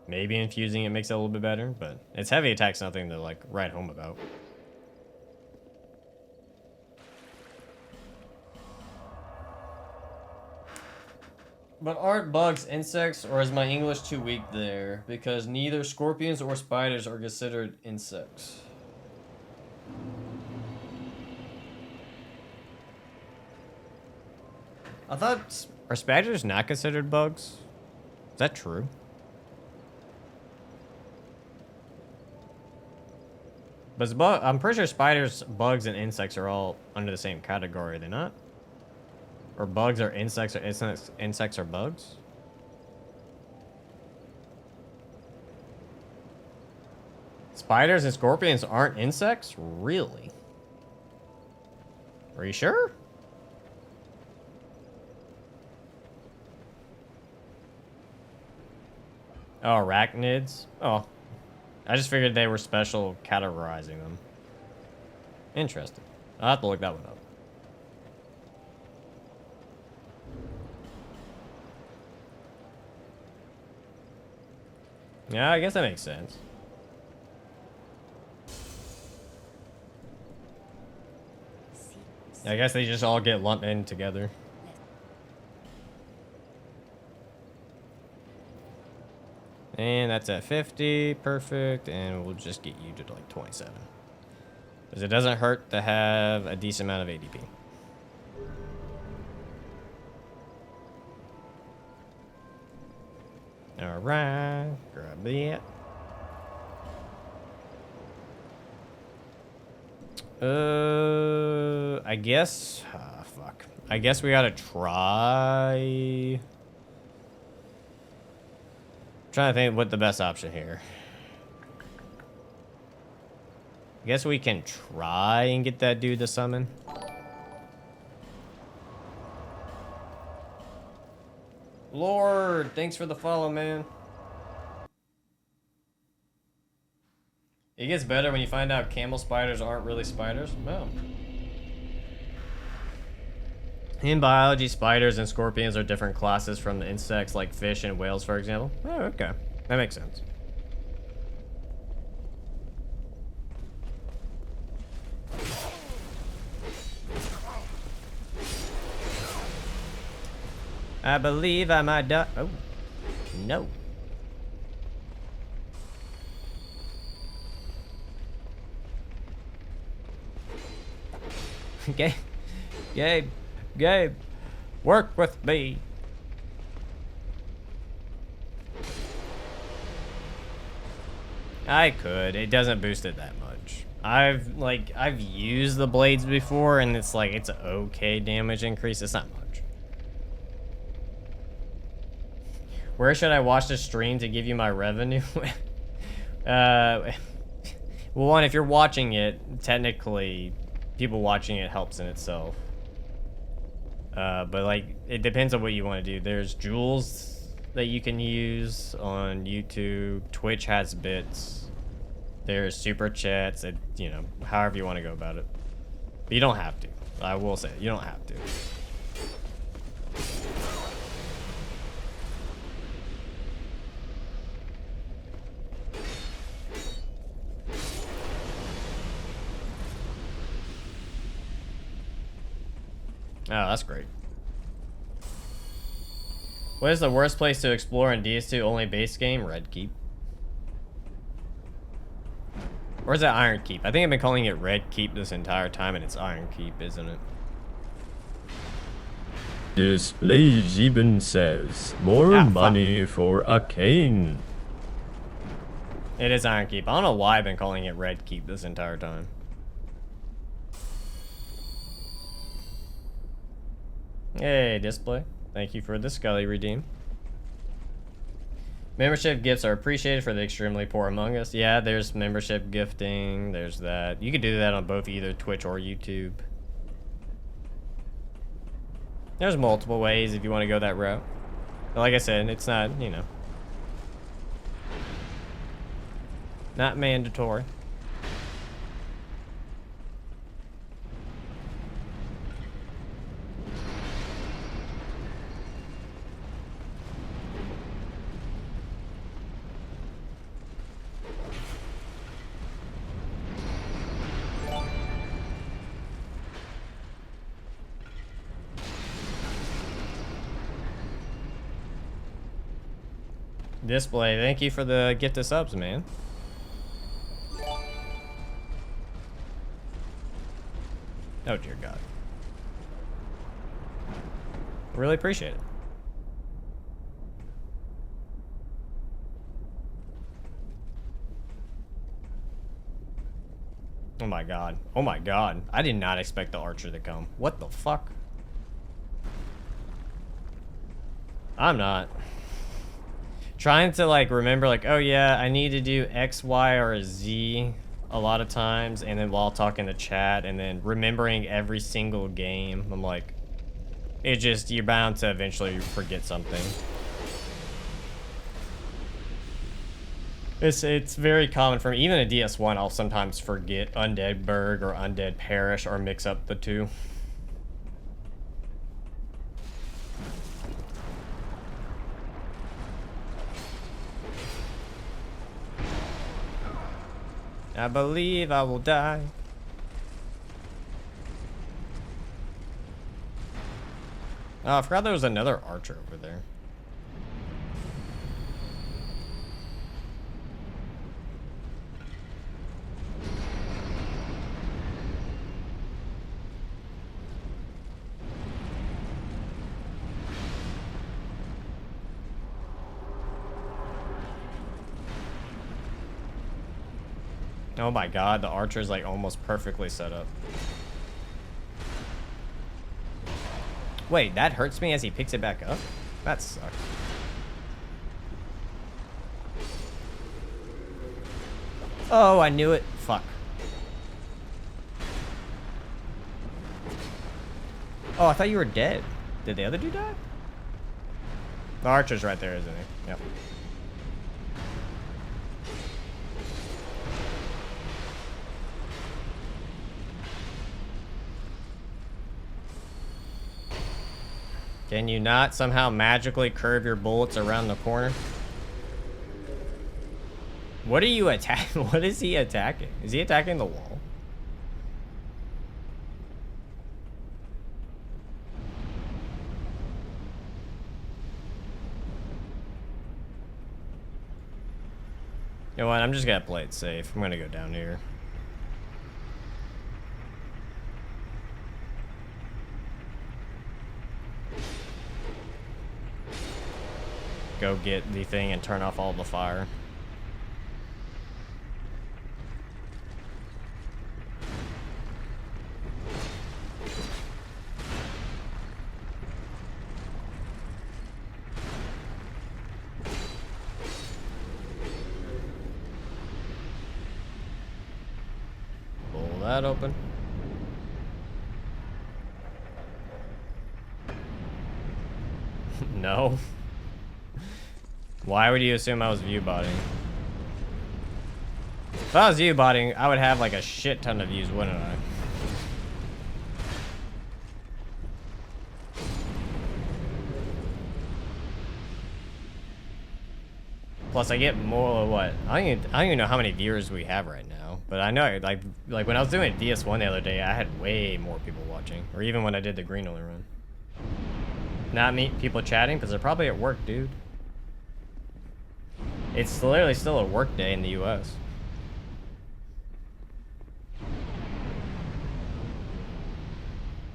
Maybe infusing it makes it a little bit better, but its heavy attack's nothing to, like, write home about. But aren't bugs insects, or is my English too weak there? Because neither scorpions or spiders are considered insects. I thought, are spiders not considered bugs? Is that true? But I'm pretty sure spiders, bugs, and insects are all under the same category, are they not? Or bugs are insects, or insects are bugs? Spiders and scorpions aren't insects? Really? Are you sure? Oh, arachnids? Oh. I just figured they were special categorizing them. Interesting. I'll have to look that one up. Yeah, I guess that makes sense. I guess they just all get lumped in together. And that's at 50, perfect, and we'll just get you to like 27. Because it doesn't hurt to have a decent amount of ADP. Alright, grab that. I guess, fuck. I guess we gotta try. Trying to think what the best option here. I guess we can try and get that dude to summon. Lord, thanks for the follow, man. It gets better when you find out camel spiders aren't really spiders. Well. In biology, spiders and scorpions are different classes from the insects like fish and whales, for example. Oh, okay. That makes sense. I believe I might die. Oh, no. Okay. Gabe, work with me. I could. It doesn't boost it that much. I've used the blades before, and it's like it's okay damage increase. It's not much. Where should I watch the stream to give you my revenue? Well, one, if you're watching it, technically, people watching it helps in itself. But like, it depends on what you want to do. There's jewels that you can use on YouTube. Twitch has bits. There's super chats. You know, however you want to go about it. But you don't have to. I will say, you don't have to. Oh, that's great. What is the worst place to explore in DS2 only base game? Red Keep. Or is that Iron Keep? I think I've been calling it Red Keep this entire time, and it's Iron Keep, isn't it? Display even says more money for Arcane. It is Iron Keep. I don't know why I've been calling it Red Keep this entire time. Hey, display. Thank you for the Scully redeem. Membership gifts are appreciated for the extremely poor among us. Yeah, there's membership gifting. There's that. You can do that on both either Twitch or YouTube. There's multiple ways if you want to go that route. But like I said, it's not, you know, not mandatory. Display, thank you for the gift of subs, man. Oh dear God. Really appreciate it. Oh my God. Oh my God. I did not expect the archer to come. What the fuck? I'm not. Trying to like remember like, oh yeah, I need to do X, Y, or Z a lot of times, and then while talking to chat, and then remembering every single game, I'm like, it just, you're bound to eventually forget something. It's very common for me. Even a DS1, I'll sometimes forget Undead Burg or Undead Parish or mix up the two. I believe I will die. Oh, I forgot there was another archer over there. Oh my god, the archer's like almost perfectly set up. Wait, that hurts me as he picks it back up? That sucks. Oh, I knew it. Fuck. Oh, I thought you were dead. Did the other dude die? The archer's right there, isn't he? Yep. Can you not somehow magically curve your bullets around the corner? What are you attacking? What is he attacking? Is he attacking the wall? You know what? I'm just gonna play it safe. I'm gonna go down here. Go get the thing and turn off all the fire. Pull that open. No. Why would you assume I was view botting? If I was view botting, I would have like a shit ton of views, wouldn't I? Plus, I get more. What? I don't even know how many viewers we have right now, but I know like when I was doing DS1 the other day, I had way more people watching, or even when I did the green only run. Not me, people chatting because they're probably at work, dude. It's literally still a work day in the US.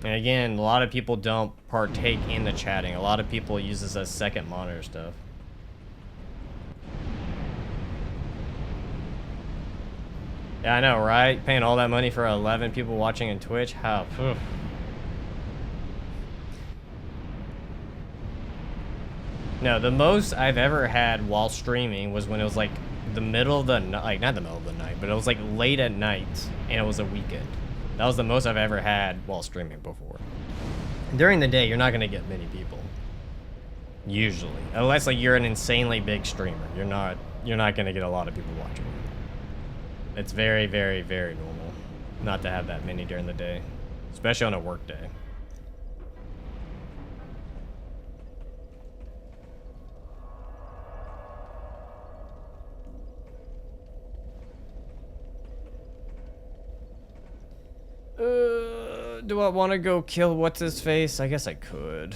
And again, a lot of people don't partake in the chatting. A lot of people use this as second monitor stuff. Yeah, I know, right? Paying all that money for 11 people watching in Twitch? How? Phew. No, the most I've ever had while streaming was when it was like the middle of the night, like not the middle of the night, but it was like late at night and it was a weekend. That was the most I've ever had while streaming before. During the day, you're not gonna get many people. Usually. Unless like you're an insanely big streamer. You're not gonna get a lot of people watching. It's very, very, very normal not to have that many during the day. Especially on a work day. Do I want to go kill what's his face? I guess I could.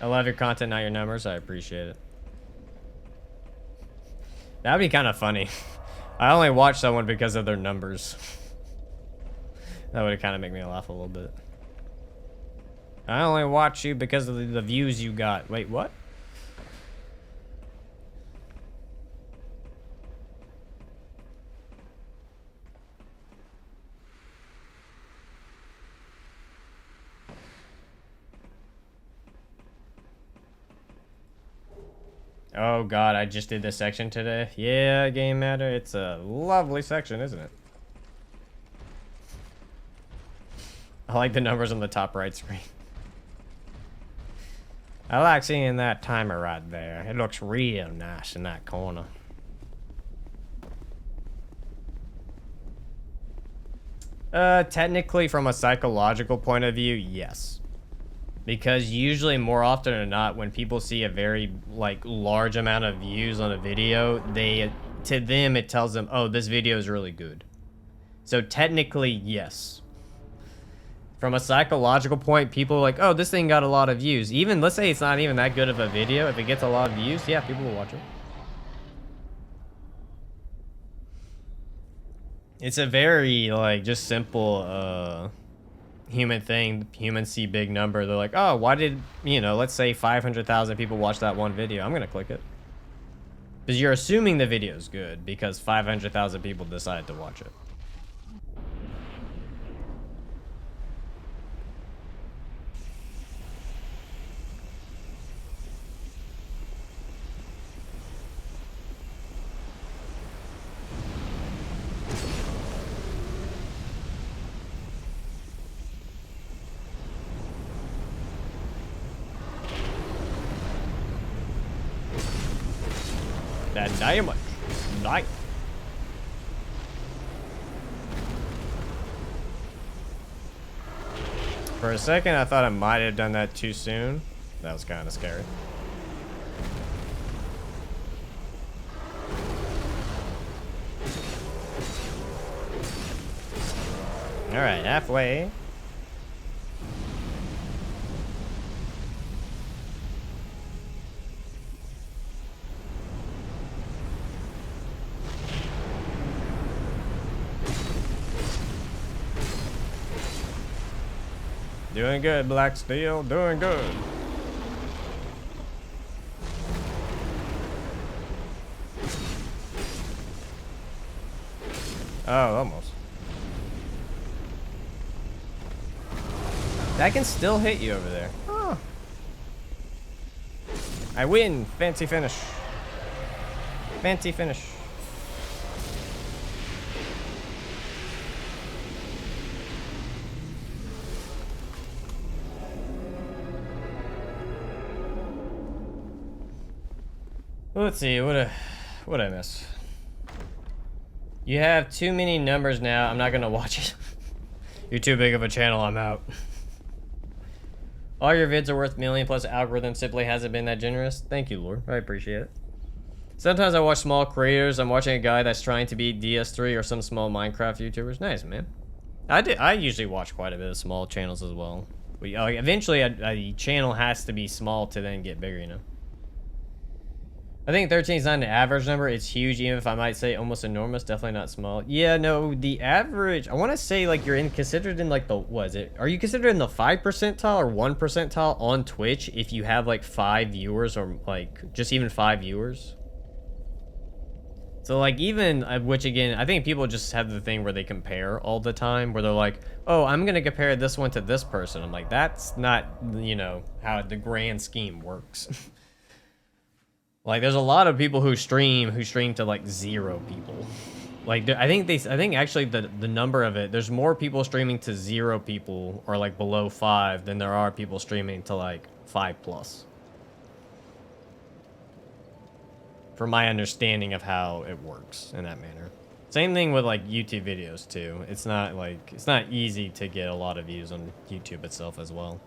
I love your content, not your numbers. I appreciate it. That'd be kind of funny. I only watch someone because of their numbers. That would kind of make me laugh a little bit. I only watch you because of the views you got. Wait, what? Oh god, I just did this section today. Yeah, Game Matter. It's a lovely section, isn't it? I like the numbers on the top right screen. I like seeing that timer right there. It looks real nice in that corner. Technically from a psychological point of view, yes. Because usually, more often than not, when people see a very, like, large amount of views on a video, to them, it tells them, oh, this video is really good. So technically, yes. From a psychological point, people are like, oh, this thing got a lot of views. Even, let's say it's not even that good of a video. If it gets a lot of views, yeah, people will watch it. It's a very, like, just simple, human thing. Humans see big number. They're like, oh, why did, you know, let's say 500,000 people watch that one video. I'm going to click it. Because you're assuming the video is good because 500,000 people decided to watch it. That damage. Die. For a second, I thought I might have done that too soon. That was kind of scary. All right, halfway. Doing good, Black Steel. Doing good. Oh, almost. That can still hit you over there. Huh. I win. Fancy finish. Fancy finish. Let's see, what I miss? You have too many numbers now. I'm not gonna watch it. You're too big of a channel. I'm out. All your vids are worth million plus algorithm simply hasn't been that generous. Thank you, Lord. I appreciate it. Sometimes I watch small creators. I'm watching a guy that's trying to beat DS3 or some small Minecraft YouTubers. Nice, man. I usually watch quite a bit of small channels as well. Eventually, a channel has to be small to then get bigger, you know? I think 13 is not an average number. It's huge, even if I might say almost enormous. Definitely not small. Yeah, no, the average, I want to say like you're considered in like the, what is it? Are you considered in the 5 percentile or 1 percentile on Twitch if you have like 5 viewers or like just even 5 viewers? So like even, which again, I think people just have the thing where they compare all the time, where they're like, oh, I'm going to compare this one to this person. I'm like, that's not, you know, how the grand scheme works. Like, there's a lot of people who stream to like 0 people. Like, I think actually the number of it, there's more people streaming to 0 people or like below 5 than there are people streaming to like 5+. From my understanding of how it works in that manner. Same thing with like YouTube videos too. It's not easy to get a lot of views on YouTube itself as well.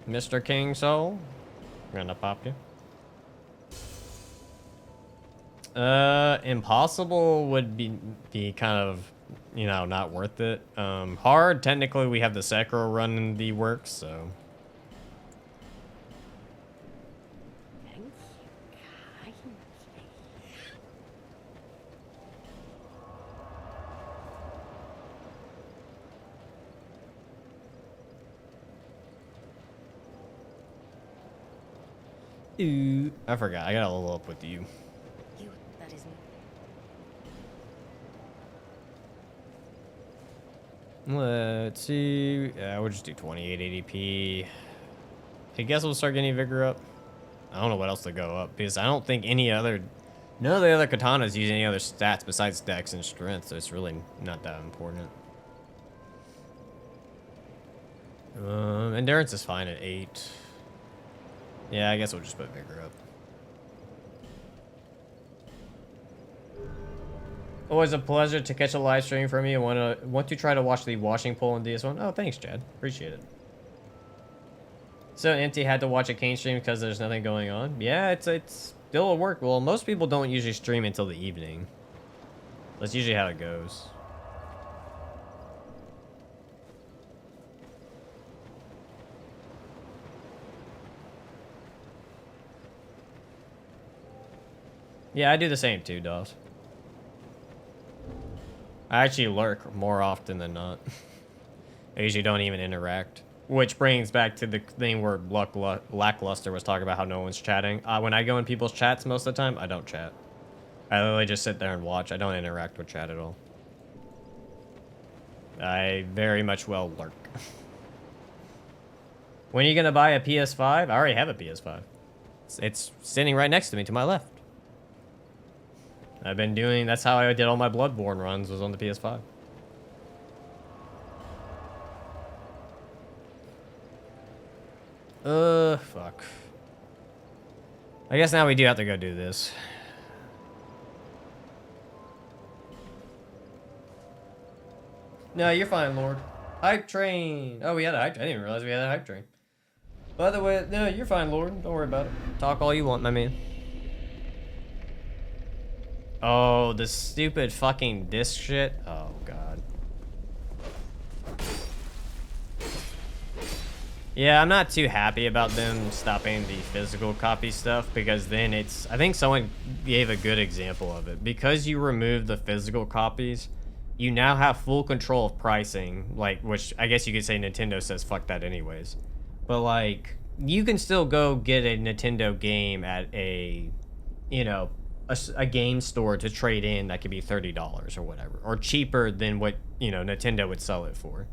Mr. King Soul, I'm gonna pop you. Impossible would be kind of, you know, not worth it. Hard, technically we have the Sekiro run in the works, so. Ooh, I forgot. I gotta level up with you. That isn't. Let's see. Yeah, we'll just do 2880p. I guess we'll start getting vigor up. I don't know what else to go up because I don't think none of the other katanas use any other stats besides dex and strength, so it's really not that important. Endurance is fine at 8. Yeah, I guess we'll just put vigor up. Always a pleasure to catch a live stream from you. Want to try to watch the washing pole in DS1? Oh, thanks, Chad. Appreciate it. So empty, had to watch a Kane stream because there's nothing going on. Yeah, it's still a work. Well, most people don't usually stream until the evening. That's usually how it goes. Yeah, I do the same too, Dawes. I actually lurk more often than not. I usually don't even interact. Which brings back to the thing where Lackluster was talking about how no one's chatting. When I go in people's chats most of the time, I don't chat. I literally just sit there and watch. I don't interact with chat at all. I very much well lurk. When are you gonna buy a PS5? I already have a PS5. It's sitting right next to me to my left. I've been doing, that's how I did all my Bloodborne runs, was on the PS5. Fuck. I guess now we do have to go do this. No, you're fine, Lord. Hype train. Oh, we had a hype train. I didn't even realize we had a hype train. By the way, no, you're fine, Lord. Don't worry about it. Talk all you want, my man. Oh, the stupid fucking disc shit. Oh, God. Yeah, I'm not too happy about them stopping the physical copy stuff because then it's... I think someone gave a good example of it. Because you remove the physical copies, you now have full control of pricing. Like, which I guess you could say Nintendo says fuck that anyways. But, like, you can still go get a Nintendo game at a, you know... a game store to trade in that could be $30 or whatever, or cheaper than what, you know, Nintendo would sell it for.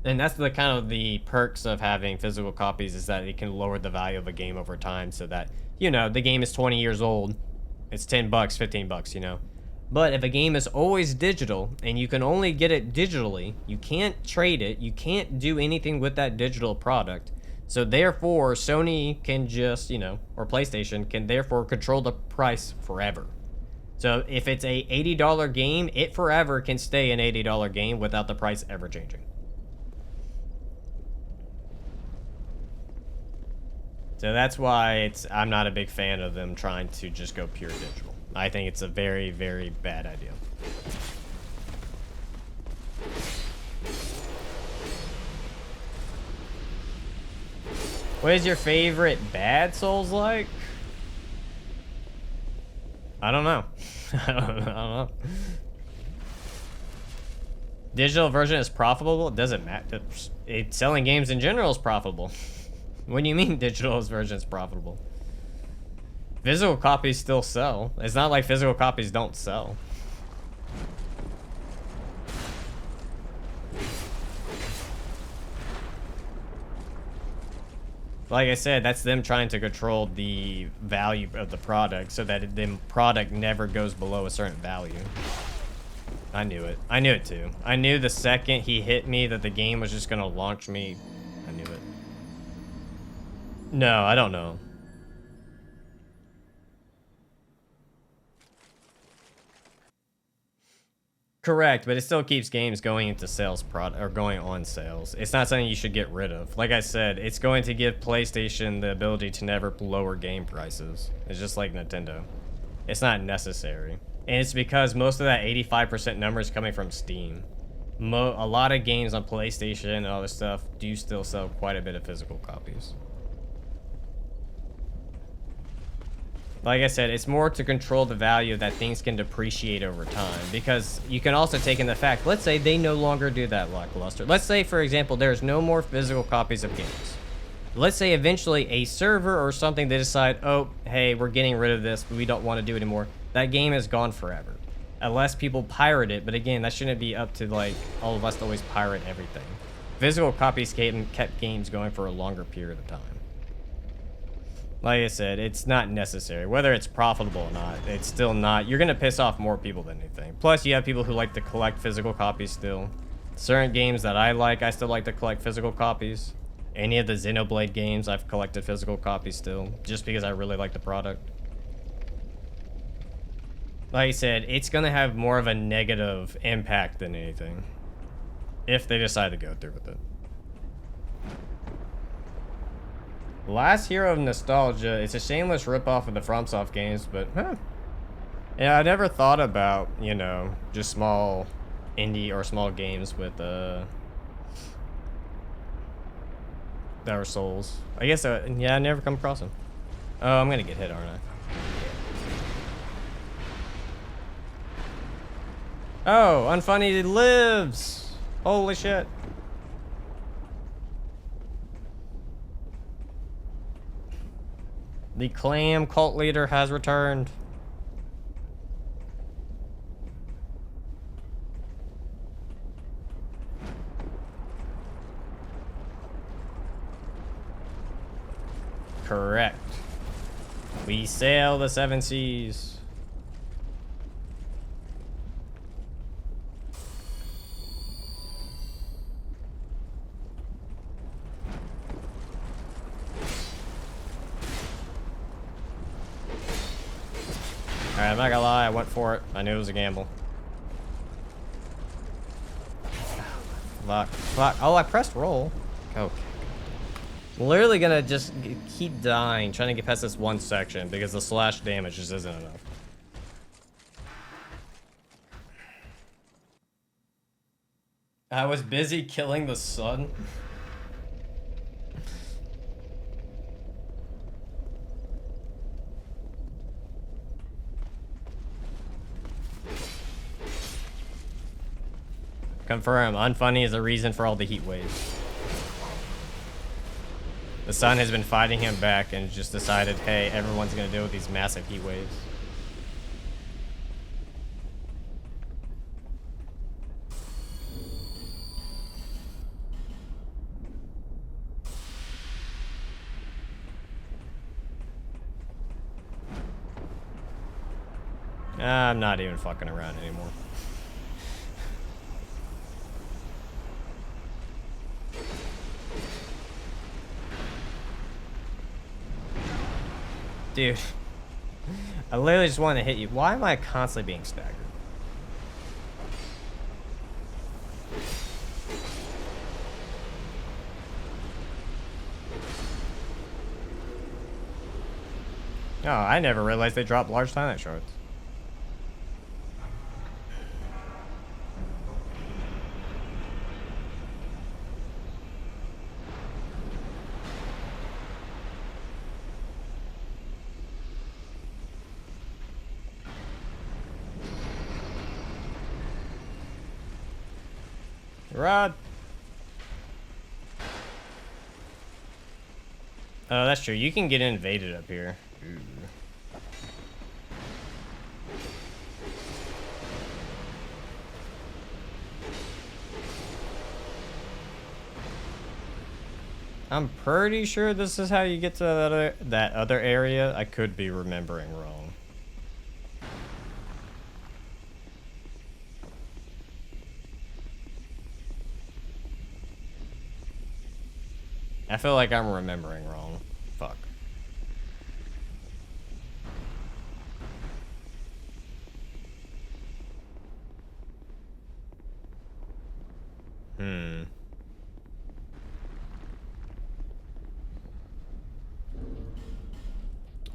And that's the kind of the perks of having physical copies, is that it can lower the value of a game over time, so that, you know, the game is 20 years old, it's $10, $15, you know. But if a game is always digital and you can only get it digitally, you can't trade it, you can't do anything with that digital product. So therefore, Sony can just, you know, or PlayStation can therefore control the price forever. So if it's a $80 game, it forever can stay an $80 game without the price ever changing. So that's why I'm not a big fan of them trying to just go pure digital. I think it's a very, very bad idea. What is your favorite bad Souls like? I don't know. I don't know. Digital version is profitable? It doesn't matter. Selling games in general is profitable. What do you mean digital version is profitable? Physical copies still sell. It's not like physical copies don't sell. Like I said, that's them trying to control the value of the product so that the product never goes below a certain value. I knew it. I knew it too. I knew the second he hit me that the game was just gonna launch me. I knew it. No, I don't know. Correct, but it still keeps games going into sales or going on sales. It's not something you should get rid of. Like I said, it's going to give PlayStation the ability to never lower game prices. It's just like Nintendo. It's not necessary. And it's because most of that 85% number is coming from Steam. A lot of games on PlayStation and all this stuff do still sell quite a bit of physical copies. Like I said, it's more to control the value that things can depreciate over time, because you can also take in the fact, let's say they no longer do that, Lackluster. Let's say, for example, there's no more physical copies of games. Let's say eventually a server or something, they decide, oh, hey, we're getting rid of this, but we don't want to do it anymore. That game is gone forever. Unless people pirate it, but again, that shouldn't be up to like all of us to always pirate everything. Physical copies kept games going for a longer period of time. Like I said, it's not necessary. Whether it's profitable or not, it's still not. You're going to piss off more people than anything. Plus, you have people who like to collect physical copies still. Certain games that I like, I still like to collect physical copies. Any of the Xenoblade games, I've collected physical copies still, just because I really like the product. Like I said, it's gonna have more of a negative impact than anything. If they decide to go through with it. Last Hero of Nostalgia, it's a shameless ripoff of the FromSoft games, but yeah, I never thought about, you know, just small indie or small games with Dark Souls. I guess yeah, I never come across them. Oh, I'm gonna get hit, aren't I? Oh, Unfunny lives! Holy shit. The clam cult leader has returned. Correct. We sail the seven seas. Alright, I'm not gonna lie, I went for it. I knew it was a gamble. Fuck. Fuck. Oh, I pressed roll. Okay. Literally gonna just keep dying, trying to get past this one section because the slash damage just isn't enough. I was busy killing the sun. Confirm, Unfunny is the reason for all the heat waves. The sun has been fighting him back and just decided, hey, everyone's gonna deal with these massive heat waves. I'm not even fucking around anymore. Dude, I literally just want to hit you. Why am I constantly being staggered? Oh, I never realized they dropped large Katanas shards. Rod. Oh, that's true. You can get invaded up here. Ooh. I'm pretty sure this is how you get to that other area. I could be remembering wrong. I feel like I'm remembering wrong. Fuck.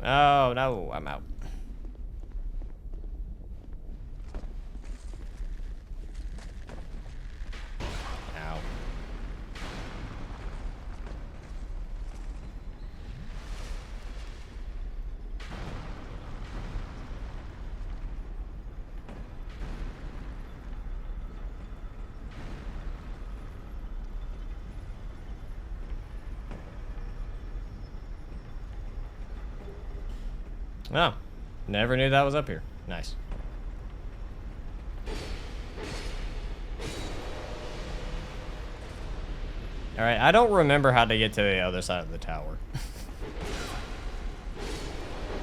Oh, no, I'm out. Ow. Oh, never knew that was up here. Nice. Alright, I don't remember how to get to the other side of the tower.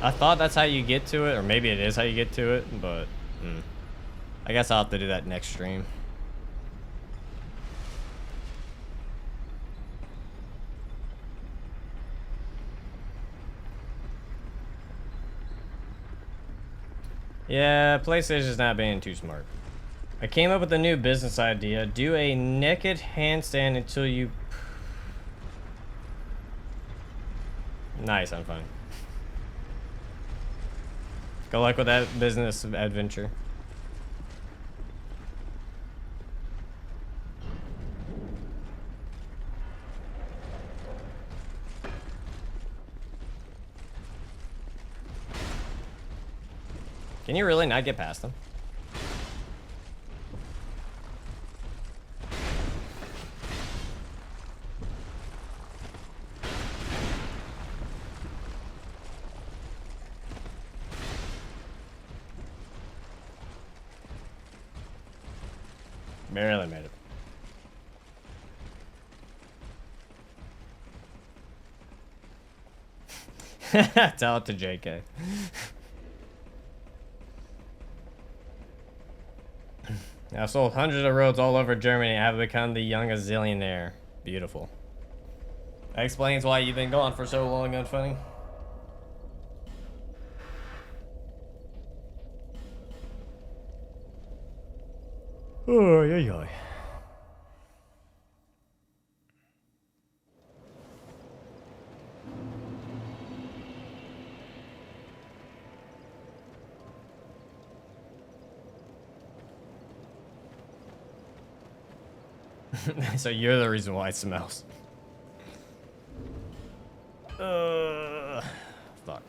I thought that's how you get to it, or maybe it is how you get to it, but I guess I'll have to do that next stream. Yeah, PlayStation's not being too smart. I came up with a new business idea. Do a naked handstand until you... Nice, I'm fine. Good luck with that business adventure. Can you really not get past them? Barely made it. Tell it to JK. I've sold hundreds of roads all over Germany. I have become the youngest zillionaire. Beautiful. That explains why you've been gone for so long, Unfunny. Oh, yeah, yeah. So you're the reason why it smells. Fuck.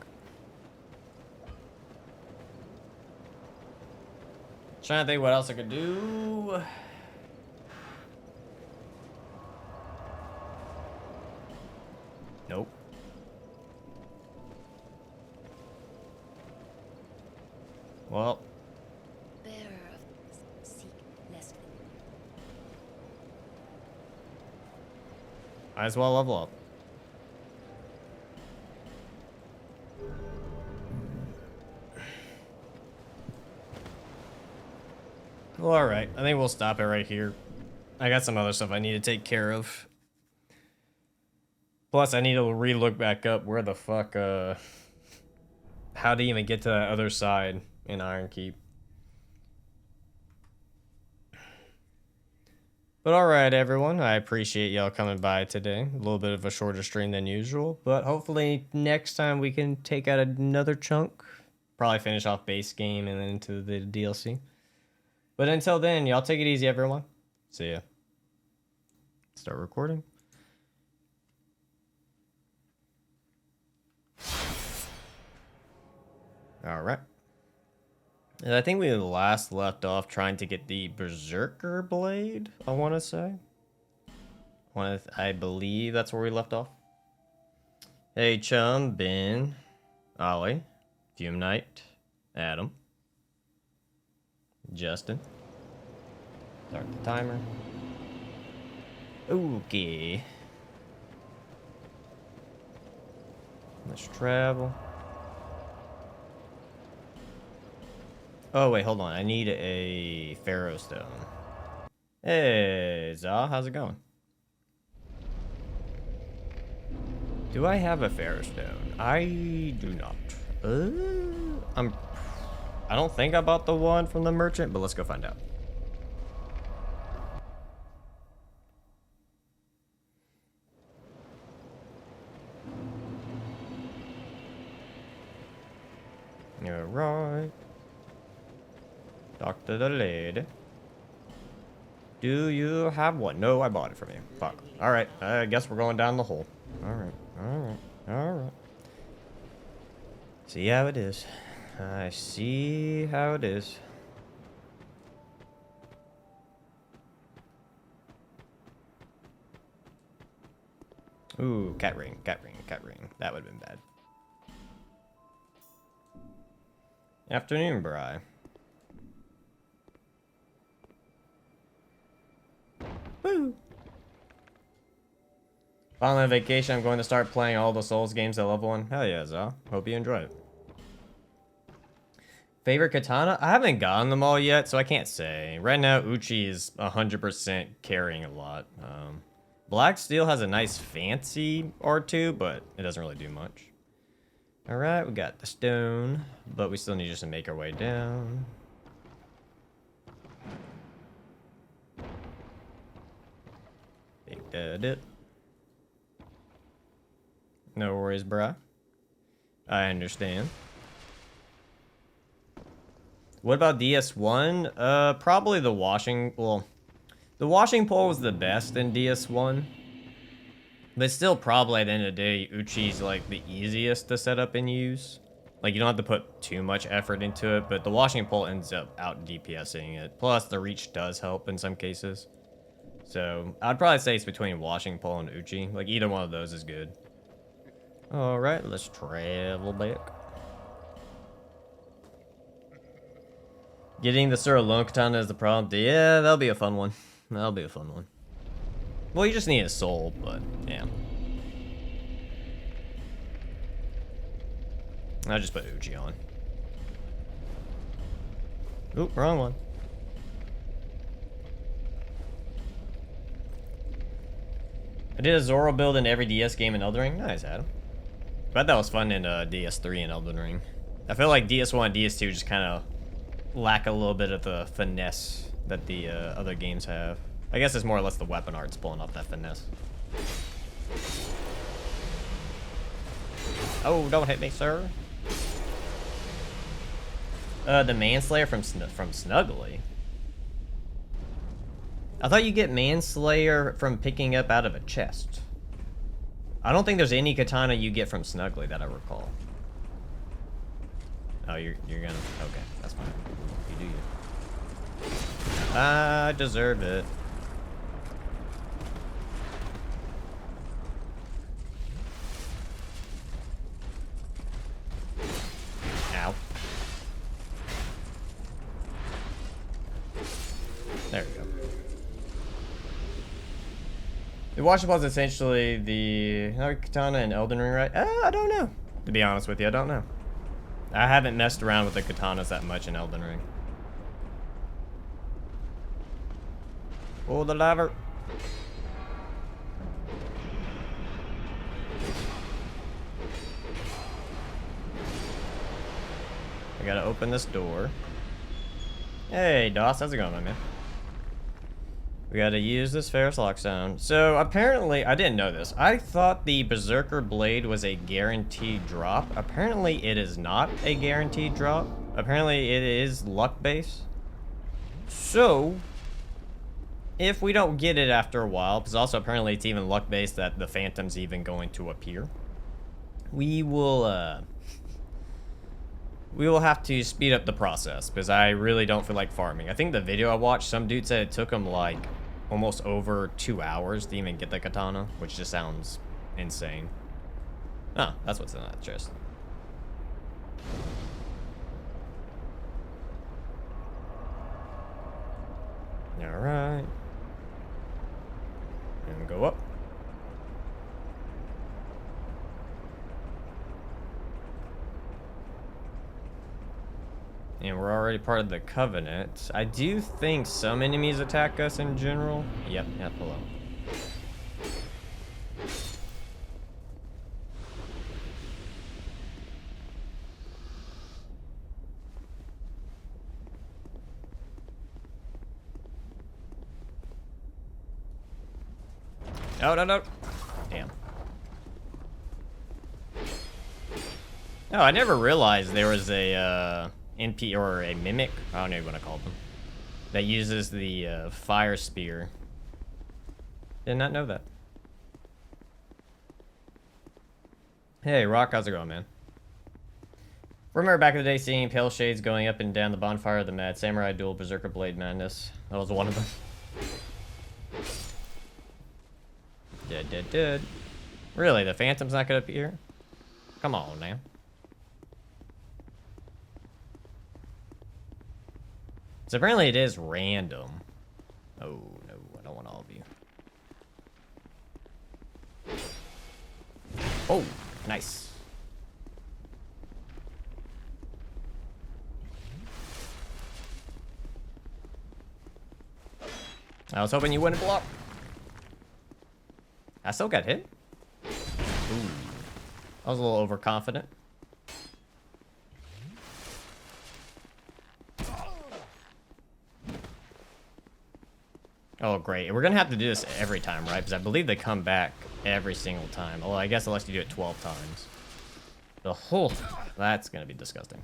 Trying to think what else I could do. Nope. Well. Bearer of seek less. Might as well level up. Well, alright. I think we'll stop it right here. I got some other stuff I need to take care of. Plus, I need to re-look back up where the fuck, how to even get to that other side in Iron Keep. But alright, everyone. I appreciate y'all coming by today. A little bit of a shorter stream than usual. But hopefully next time we can take out another chunk. Probably finish off base game and then into the DLC. But until then, y'all take it easy, everyone. See ya. Start recording. Alright. And I think we last left off trying to get the Berserker Blade, I want to say. I believe that's where we left off. Hey, Chum, Ben, Ollie, Fume Knight, Adam, Justin. Start the timer. Okay. Let's travel. Oh, wait, hold on. I need a Pharaoh Stone. Hey, Za, how's it going? Do I have a Pharaoh Stone? I do not. I don't think I bought the one from the merchant, but let's go find out. You're right. Talk to the lady. Do you have one? No, I bought it from you. Fuck. Alright, I guess we're going down the hole. Alright, alright, alright. See how it is. I see how it is. Ooh, cat ring, cat ring, cat ring. That would have been bad. Afternoon, Bri. Woo! Finally on vacation, I'm going to start playing all the Souls games at level 1. Hell yeah, Za. Hope you enjoy it. Favorite katana? I haven't gotten them all yet, so I can't say. Right now, Uchi is 100% carrying a lot. Black Steel has a nice fancy R2, but it doesn't really do much. Alright, we got the stone, but we still need just to make our way down. Take that it. No worries, bruh. I understand. What about DS1? Probably the washing... Well, the washing pole was the best in DS1. But still, probably at the end of the day, Uchi's like the easiest to set up and use. Like, you don't have to put too much effort into it, but the washing pole ends up out DPSing it. Plus, the reach does help in some cases. So, I'd probably say it's between washing pole and Uchi. Like, either one of those is good. Alright, let's travel back. Getting the Sir Alone Katana is the problem. Yeah, that'll be a fun one. That'll be a fun one. Well, you just need a soul, but yeah. I'll just put Uchi on. Oop, wrong one. I did a Zoro build in every DS game in Elden Ring. Nice, Adam. Bet that was fun in DS3 and Elden Ring. I feel like DS1 and DS2 just kind of lack a little bit of the finesse that the other games have. I guess it's more or less the weapon arts pulling off that finesse. Oh, don't hit me, sir. The Manslayer from Snuggly. I thought you get Manslayer from picking up out of a chest. I don't think there's any katana you get from Snuggly that I recall. Oh, you're gonna... Okay, that's fine. You do you. I deserve it. Ow. There we go. The washable is essentially the katana in Elden Ring, right? I don't know. To be honest with you, I don't know. I haven't messed around with the katanas that much in Elden Ring. Pull the lever. I gotta open this door. Hey, Doss, how's it going, my man? We gotta use this Ferris Lockstone. So, apparently, I didn't know this. I thought the Berserker Blade was a guaranteed drop. Apparently, it is not a guaranteed drop. Apparently, it is luck-based. So, if we don't get it after a while, because also apparently it's even luck-based that the Phantom's even going to appear, we will have to speed up the process, because I really don't feel like farming. I think the video I watched, some dude said it took him like almost over 2 hours to even get the katana, which just sounds insane. Ah, that's what's in that chest. Alright. And go up. And we're already part of the Covenant. I do think some enemies attack us in general. Yep, hello. No, no, no. Damn. No, I never realized there was a, NP or a mimic, I don't know what I call them, that uses the fire spear. Did not know that. Hey, Rock, how's it going, man? Remember back in the day seeing pale shades going up and down the bonfire of the Mad Samurai Duel Berserker Blade Madness. That was one of them. Dead. Really, the Phantom's not gonna appear? Come on now. So apparently it is random. Oh, no, I don't want all of you. Oh, nice. I was hoping you wouldn't block. I still got hit. Ooh. I was a little overconfident. Oh, great. We're gonna have to do this every time, right? Because I believe they come back every single time. Well, I guess unless you do it 12 times. The whole... That's gonna be disgusting.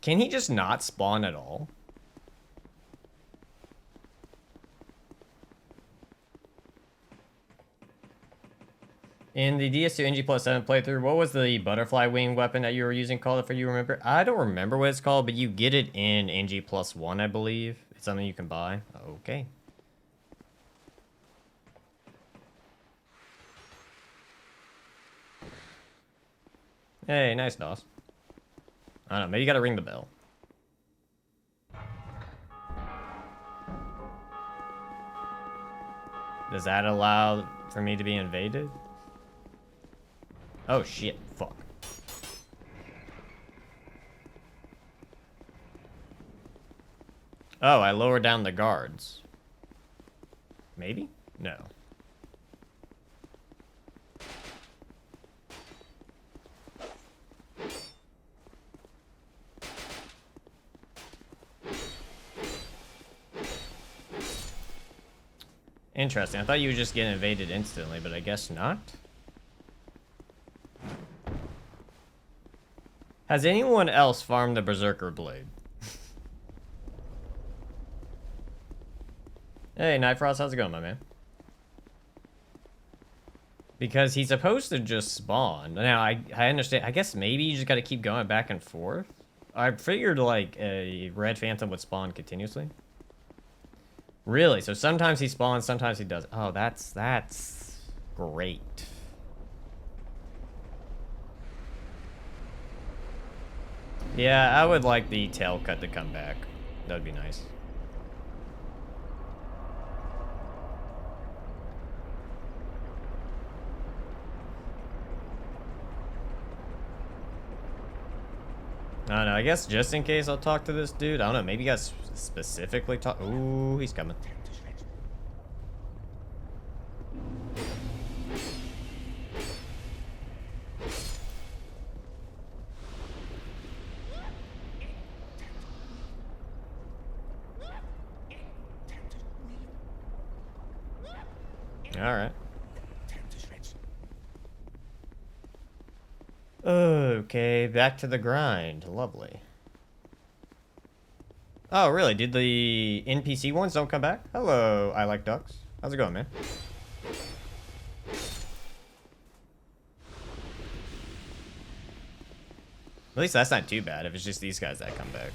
Can he just not spawn at all? In the DS2 NG plus 7 playthrough, what was the butterfly wing weapon that you were using called, if you remember? I don't remember what it's called, but you get it in NG plus 1, I believe. It's something you can buy. Okay. Hey, nice, DOS. I don't know, maybe you gotta ring the bell. Does that allow for me to be invaded? Oh shit, fuck. Oh, I lowered down the guards. Maybe? No. Interesting. I thought you would just get invaded instantly, but I guess not. Has anyone else farmed the Berserker Blade? Hey, Nightfrost, how's it going, my man? Because he's supposed to just spawn. Now, I understand. I guess maybe you just gotta keep going back and forth. I figured, like, a Red Phantom would spawn continuously. Really? So sometimes he spawns, sometimes he doesn't. Oh, that's great. Yeah, I would like the tail cut to come back. That would be nice. I don't know, I guess just in case I'll talk to this dude. I don't know, maybe you guys specifically talk. Ooh, he's coming. Alright. Okay, back to the grind. Lovely. Oh, really? Did the NPC ones don't come back? Hello, I like ducks. How's it going, man? At least that's not too bad if it's just these guys that come back.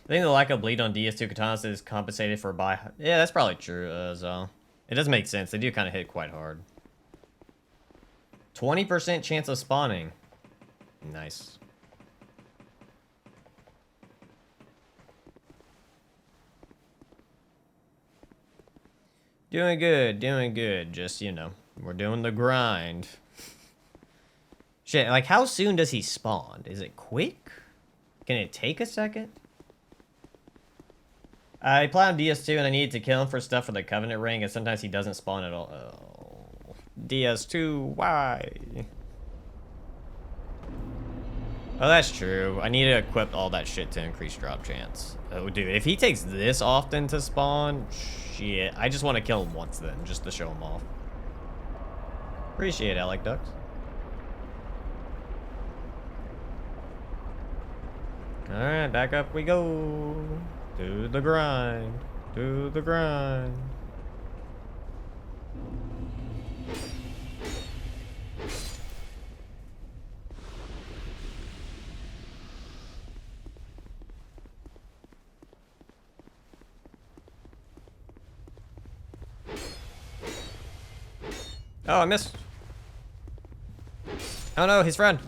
I think the lack of bleed on DS2 Katanas is compensated for by... Yeah, that's probably true, so... It does make sense. They do kind of hit quite hard. 20% chance of spawning. Nice. Doing good, doing good. Just, you know, we're doing the grind. Shit, like, how soon does he spawn? Is it quick? Can it take a second? I play on DS2 and I needed to kill him for stuff for the Covenant Ring, and sometimes he doesn't spawn at all. Oh. DS2, why? Oh, that's true. I need to equip all that shit to increase drop chance. Oh, dude, if he takes this often to spawn, shit. I just want to kill him once then, just to show him off. Appreciate it, I like ducks. Alright, back up we go. Do the grind. Do the grind. Oh, I missed. Oh no, his friend.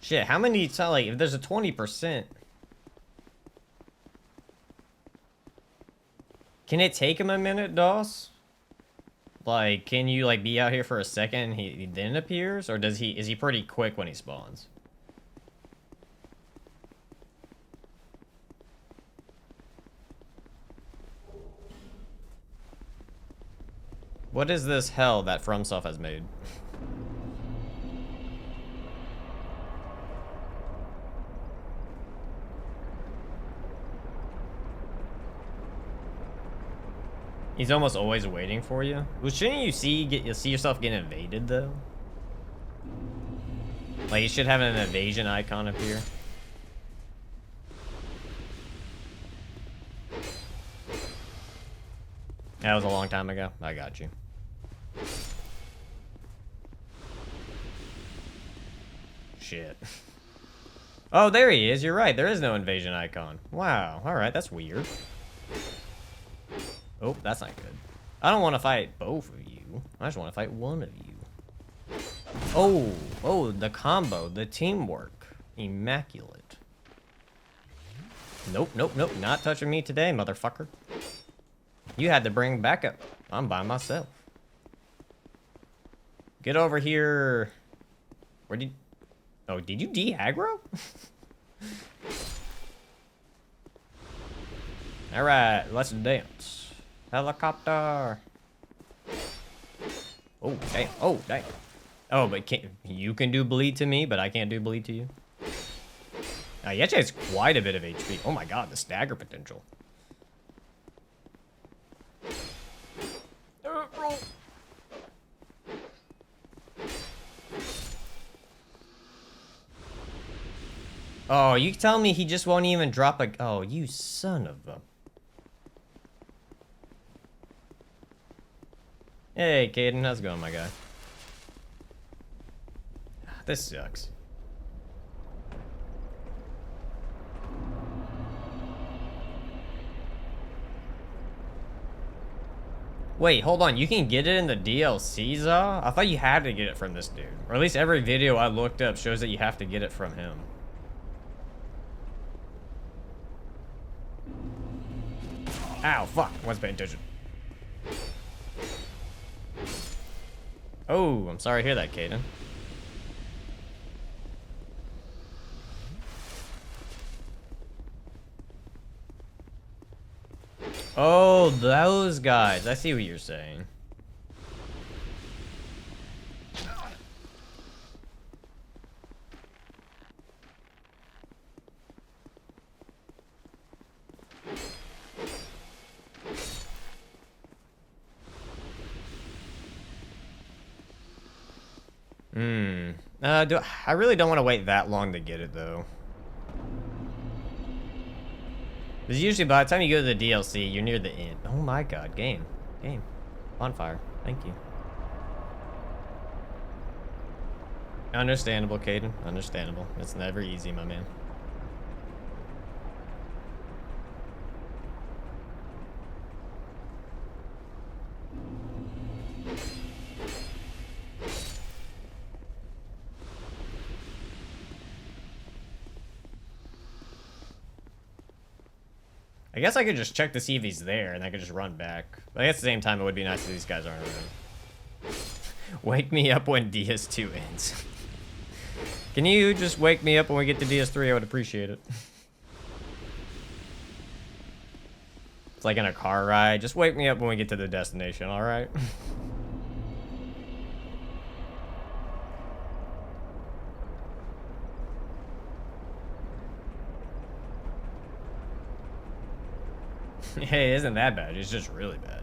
Shit, how many, like, if there's a 20%. Can it take him a minute, DOS? Like, can you like be out here for a second and he then appears, or is he pretty quick when he spawns? What is this hell that FromSoft has made? He's almost always waiting for you. Well, shouldn't you see yourself getting invaded though? Like, you should have an invasion icon appear. That was a long time ago. I got you. Shit. Oh, there he is. You're right. There is no invasion icon. Wow. All right. That's weird. Oh, that's not good. I don't want to fight both of you. I just want to fight one of you. Oh, the combo, the teamwork. Immaculate. Nope. Not touching me today, motherfucker. You had to bring backup. I'm by myself. Get over here. Oh, did you de-aggro? Alright, let's dance. Helicopter. Oh, damn. Oh, damn. Oh, but you can do bleed to me, but I can't do bleed to you. He actually has quite a bit of HP. Oh my god, the stagger potential. Roll. Oh, you tell me he just won't even drop a... Oh, you son of a... Hey, Caden, how's it going, my guy? This sucks. Wait, hold on. You can get it in the DLCs, I thought you had to get it from this dude. Or at least every video I looked up shows that you have to get it from him. Ow, fuck. I wasn't paying attention. Oh, I'm sorry to hear that, Caden. Oh, those guys. I see what you're saying. I really don't want to wait that long to get it, though. Because usually by the time you go to the DLC, you're near the end. Oh my god, game. Bonfire. Thank you. Understandable, Caden. Understandable. It's never easy, my man. I guess I could just check to see if he's there, and I could just run back. But at the same time, it would be nice if these guys aren't around. Wake me up when DS2 ends. Can you just wake me up when we get to DS3? I would appreciate it. It's like in a car ride. Just wake me up when we get to the destination, alright? Hey, it isn't that bad. It's just really bad.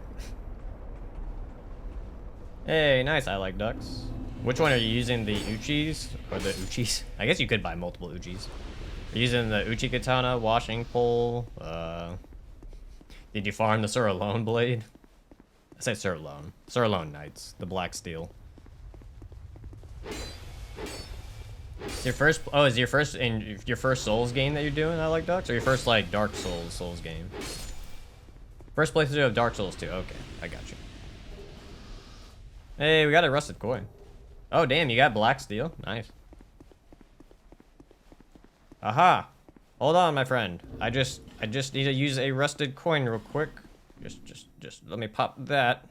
Hey, nice. I like ducks. Which one are you using? The Uchis? Or the Uchis? I guess you could buy multiple Uchis. Are you using the Uchi Katana, washing pole? Did you farm the Suralone blade? I say Suralone. Suralone Knights. The black steel. Your first... Oh, is your first Souls game that you're doing, I like ducks? Or your first, like, Dark Souls game? First playthrough of Dark Souls 2. Okay, I got you. Hey, we got a rusted coin. Oh, damn, you got black steel. Nice. Aha. Hold on, my friend. I just need to use a rusted coin real quick. Just let me pop that.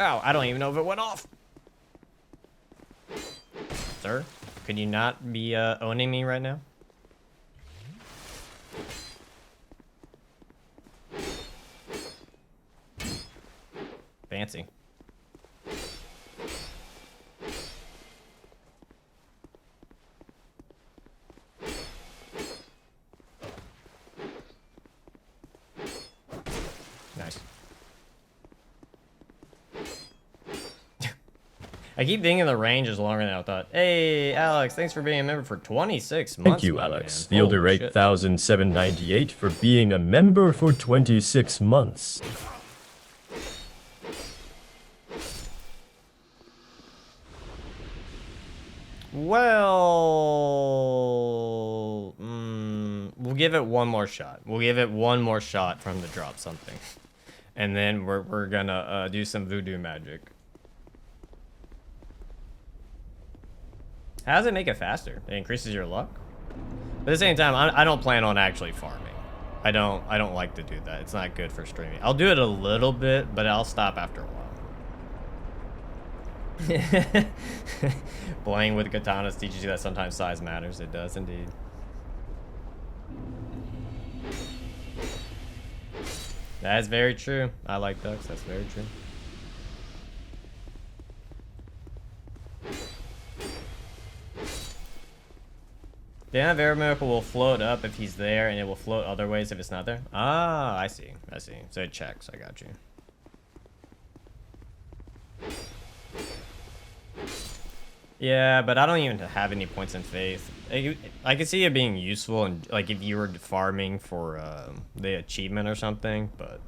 Ow, I don't even know if it went off. Sir, could you not be owning me right now? Fancy. Nice. I keep thinking the range is longer than I thought. Hey, Alex, thanks for being a member for 26 months. Thank you, my Alex. man. Fielder Holy shit. 8798 for being a member for 26 months. Well, we'll give it one more shot. We'll give it one more shot from the drop something. And then we're gonna do some voodoo magic. How does it make it faster? It increases your luck? But at the same time, I don't plan on actually farming. I don't like to do that. It's not good for streaming. I'll do it a little bit, but I'll stop after a while. Playing with katanas teaches you that sometimes size matters. It does indeed. That is very true. I like ducks. That's very true. The end of Air Miracle will float up if he's there, and it will float other ways if it's not there. Ah, I see. I see. So it checks. I got you. Yeah, but I don't even have any points in faith. I can see it being useful, and like if you were farming for the achievement or something, but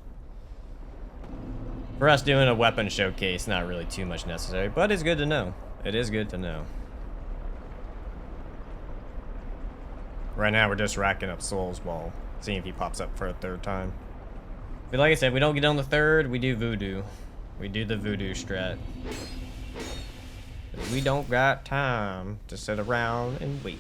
for us doing a weapon showcase, not really too much necessary. But it's good to know. It is good to know. Right now, we're just racking up souls while seeing if he pops up for a third time. But like I said, we don't get on the third, we do voodoo. We do the voodoo strat. We don't got time to sit around and wait.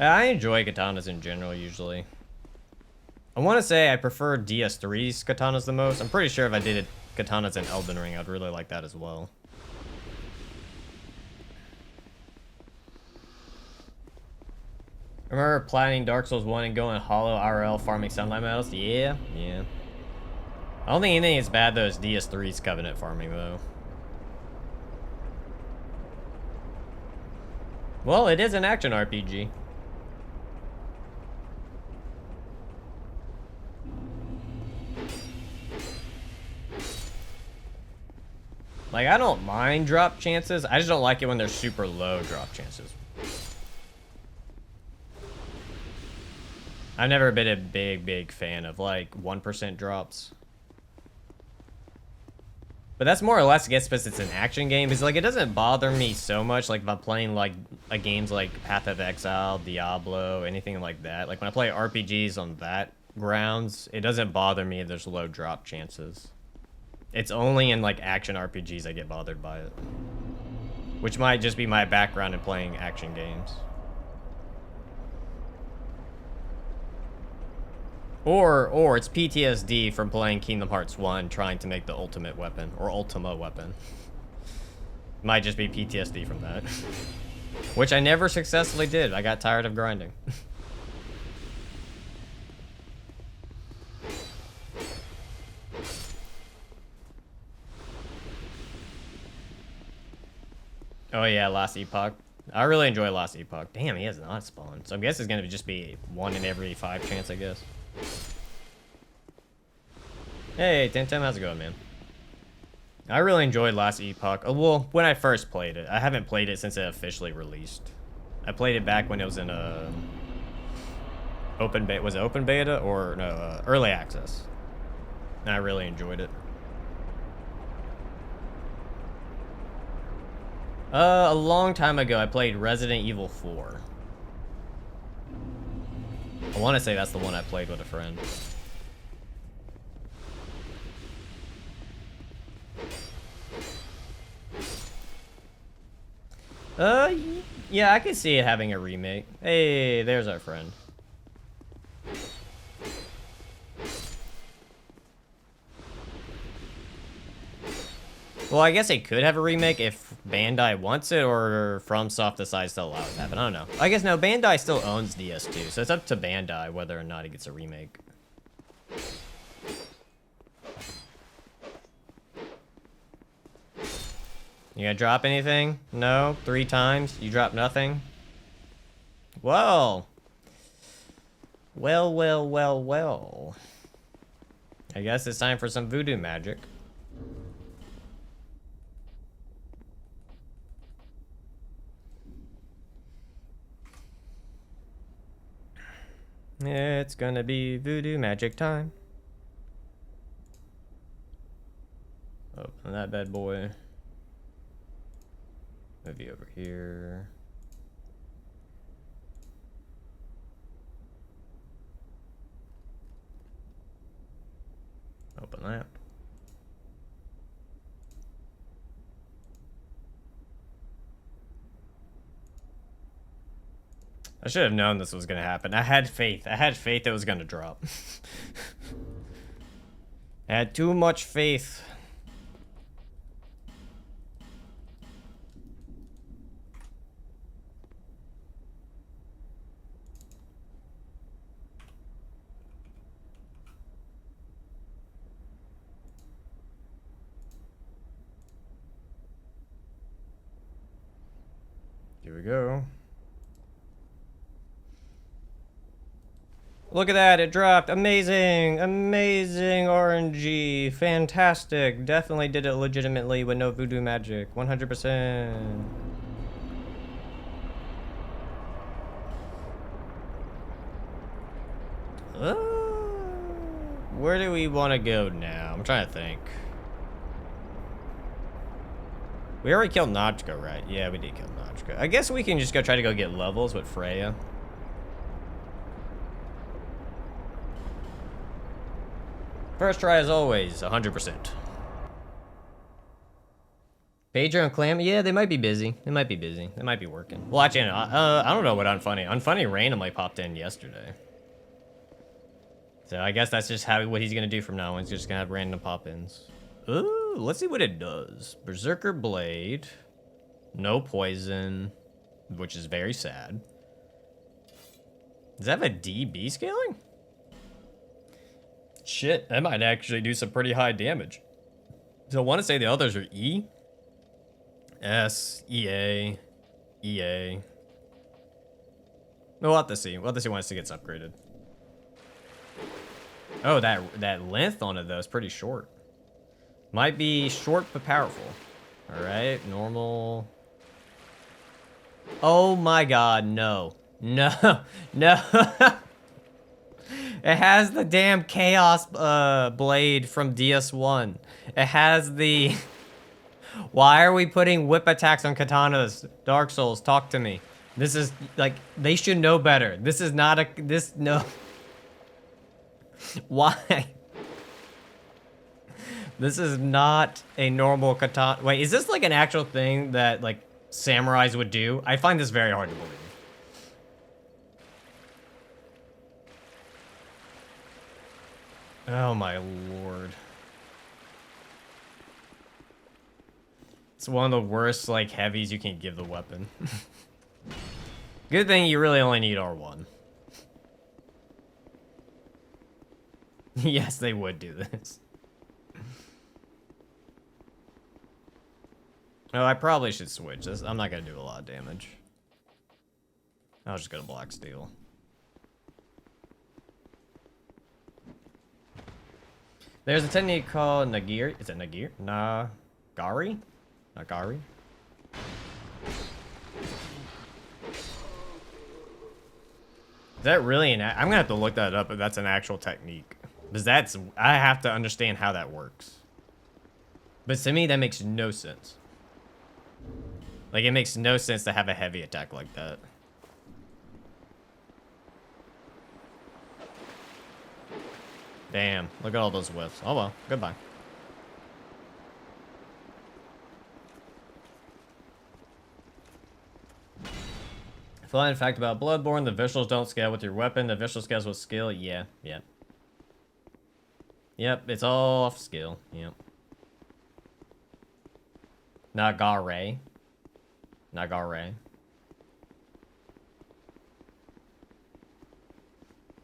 I enjoy katanas in general, usually. I want to say I prefer DS3's katanas the most. I'm pretty sure if I did katanas in Elden Ring, I'd really like that as well. Remember platinum Dark Souls 1 and going hollow RL farming sunlight medals? Yeah. I don't think anything is bad though as DS3's Covenant farming though. Well, it is an action RPG. Like, I don't mind drop chances. I just don't like it when they're super low drop chances. I've never been a big fan of, like, 1% drops. But that's more or less, I guess, because it's an action game. It's like, it doesn't bother me so much, like, if I'm playing, like, games like Path of Exile, Diablo, anything like that. Like, when I play RPGs on that grounds, it doesn't bother me if there's low drop chances. It's only in, like, action RPGs I get bothered by it. Which might just be my background in playing action games. Or it's PTSD from playing Kingdom Hearts 1 trying to make the ultimate weapon, or Ultima weapon. Might just be PTSD from that. Which I never successfully did. I got tired of grinding. Oh yeah, Last Epoch. I really enjoy Last Epoch. Damn, he has not spawned. So I guess it's gonna just be 1 in every 5 chance, I guess. Hey, Tintin, how's it going, man? I really enjoyed Last Epoch. Well, when I first played it. I haven't played it since it officially released. I played it back when it was in open beta. Was it open beta or no? Early access. And I really enjoyed it. A long time ago, I played Resident Evil 4. I want to say that's the one I played with a friend. Yeah, I could see it having a remake. Hey, there's our friend. Well, I guess they could have a remake if Bandai wants it or FromSoft decides to allow it to happen. I don't know. I guess no, Bandai still owns DS2, so it's up to Bandai whether or not it gets a remake. You gonna drop anything? No? 3 times? You dropped nothing? Well. Well. I guess it's time for some voodoo magic. It's gonna be voodoo magic time. Open that bad boy. Maybe over here. Open that. I should have known this was gonna happen. I had faith. I had faith it was gonna drop. I had too much faith. Here we go. Look at that, it dropped. Amazing, amazing RNG. Fantastic. Definitely did it legitimately with no voodoo magic. 100%. Where do we want to go now? I'm trying to think. We already killed Nachko, right? Yeah, we did kill Nachko. I guess we can just go try to go get levels with Freya. First try as always, 100%. Pedro and Clam, yeah, they might be busy. They might be busy. They might be working. Well, actually, I don't know what Unfunny. Unfunny randomly popped in yesterday. So I guess that's just what he's gonna do from now on. He's just gonna have random pop-ins. Ooh, let's see what it does. Berserker Blade. No poison, which is very sad. Does that have a DB scaling? Shit, that might actually do some pretty high damage. So I want to say the others are E, S, EA, EA. We'll have to see. We'll have to see once it gets upgraded. Oh, that length on it though is pretty short. Might be short but powerful. All right, normal. Oh my God, no, no, no. It has the damn Chaos blade from DS1. It has the... Why are we putting whip attacks on katanas? Dark Souls, talk to me. This is, like, they should know better. This is not a... no. Why? This is not a normal katana... Wait, is this, like, an actual thing that, like, samurais would do? I find this very hard to believe. Oh my lord. It's one of the worst, like, heavies you can give the weapon. Good thing you really only need R1. Yes, they would do this. Oh, I probably should switch this. I'm not gonna do a lot of damage. I'll just go to Black Steel. There's a technique called Nagiri. Is it Nagiri? Nagari? Nagari? Is that really an... I'm gonna have to look that up if that's an actual technique. Because that's... I have to understand how that works. But to me, that makes no sense. Like, it makes no sense to have a heavy attack like that. Damn, look at all those whiffs. Oh well, goodbye. Fun fact about Bloodborne, the visuals don't scale with your weapon, the visual scales with skill. Yeah, yeah. Yep, it's all off skill, yep. Nagare. Nagare.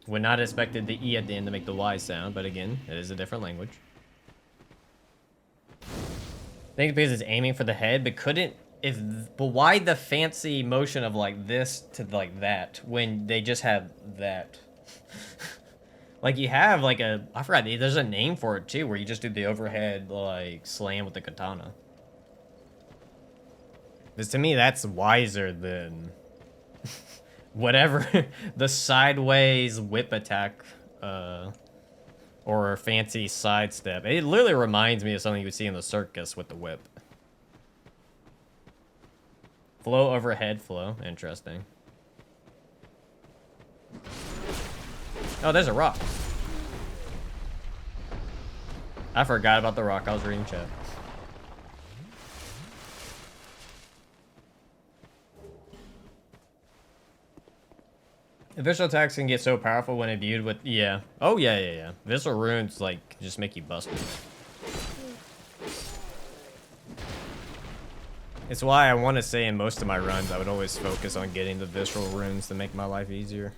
Would not have expected the E at the end to make the Y sound, but again, it is a different language. I think because it's aiming for the head, but couldn't... But why the fancy motion of like this to like that when they just have that? Like you have like a... I forgot, there's a name for it too, where you just do the overhead like slam with the katana. Because to me, that's wiser than... whatever the sideways whip attack or fancy sidestep. It literally reminds me of something you would see in the circus with the whip. Flow overhead flow. Interesting. Oh, there's a rock. I forgot about the rock. I was reading chat. Visceral attacks can get so powerful when imbued with... Yeah. Oh, yeah. Visceral runes, like, just make you busted. It's why I want to say in most of my runs, I would always focus on getting the visceral runes to make my life easier.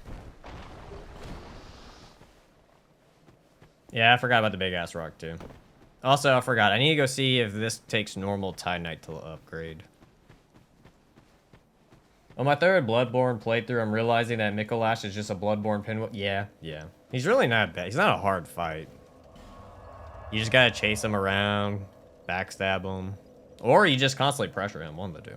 Yeah, I forgot about the big-ass rock, too. Also, I forgot. I need to go see if this takes normal Titanite to upgrade. On my third Bloodborne playthrough, I'm realizing that Mikolash is just a Bloodborne pinwheel. Yeah. He's really not bad. He's not a hard fight. You just gotta chase him around, backstab him, or you just constantly pressure him. One of the two.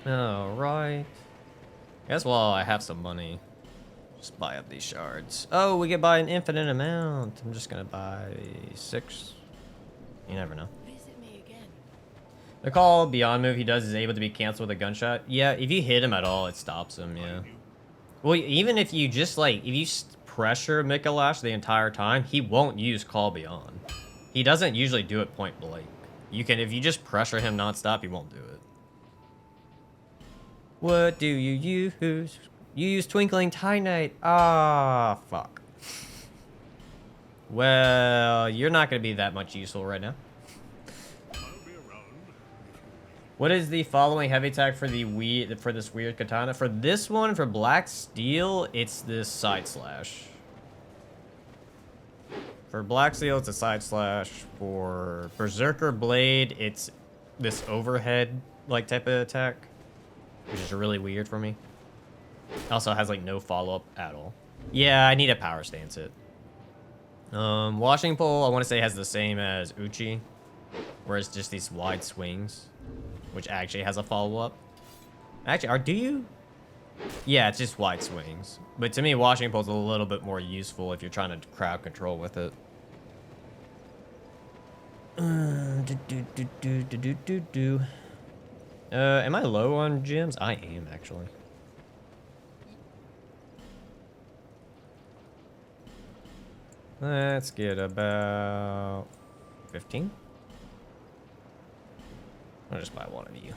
Alright. Guess while I have some money, just buy up these shards. Oh, we can buy an infinite amount. I'm just gonna buy 6. You never know. Visit me again. The call beyond move he does is able to be canceled with a gunshot. Yeah, if you hit him at all, it stops him, yeah. Well, even if you just like, if you pressure Mikolash the entire time, he won't use call beyond. He doesn't usually do it point blank. You can, if you just pressure him nonstop, he won't do it. What do you use? You use Twinkling Titanite. Ah, fuck. Well, you're not going to be that much useful right now. What is the following heavy attack for this weird katana? For this one, for Black Steel, it's this side slash. For Black Steel, it's a side slash. For Berserker Blade, it's this overhead like type of attack, which is really weird for me. Also has like no follow-up at all. Yeah, I need a power stance it. Washing pole, I want to say has the same as Uchi, where it's just these wide swings, which actually has a follow-up. Actually, do you? Yeah, it's just wide swings. But to me, washing pole's a little bit more useful if you're trying to crowd control with it. Am I low on gems? I am, actually. Let's get about 15. I'll just buy one of you.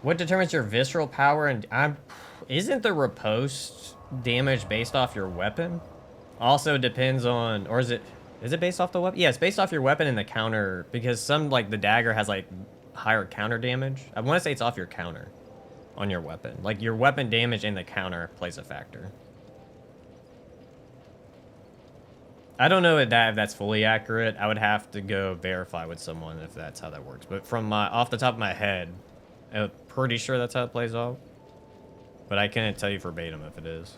What determines your visceral power? And isn't the riposte damage based off your weapon? Also depends on, or is it based off the weapon? Yeah, it's based off your weapon and the counter, because some, like, the dagger has, like, higher counter damage. I want to say it's off your counter on your weapon. Like, your weapon damage and the counter plays a factor. I don't know if that's fully accurate. I would have to go verify with someone if that's how that works. But from off the top of my head, I'm pretty sure that's how it plays off. But I can't tell you verbatim if it is.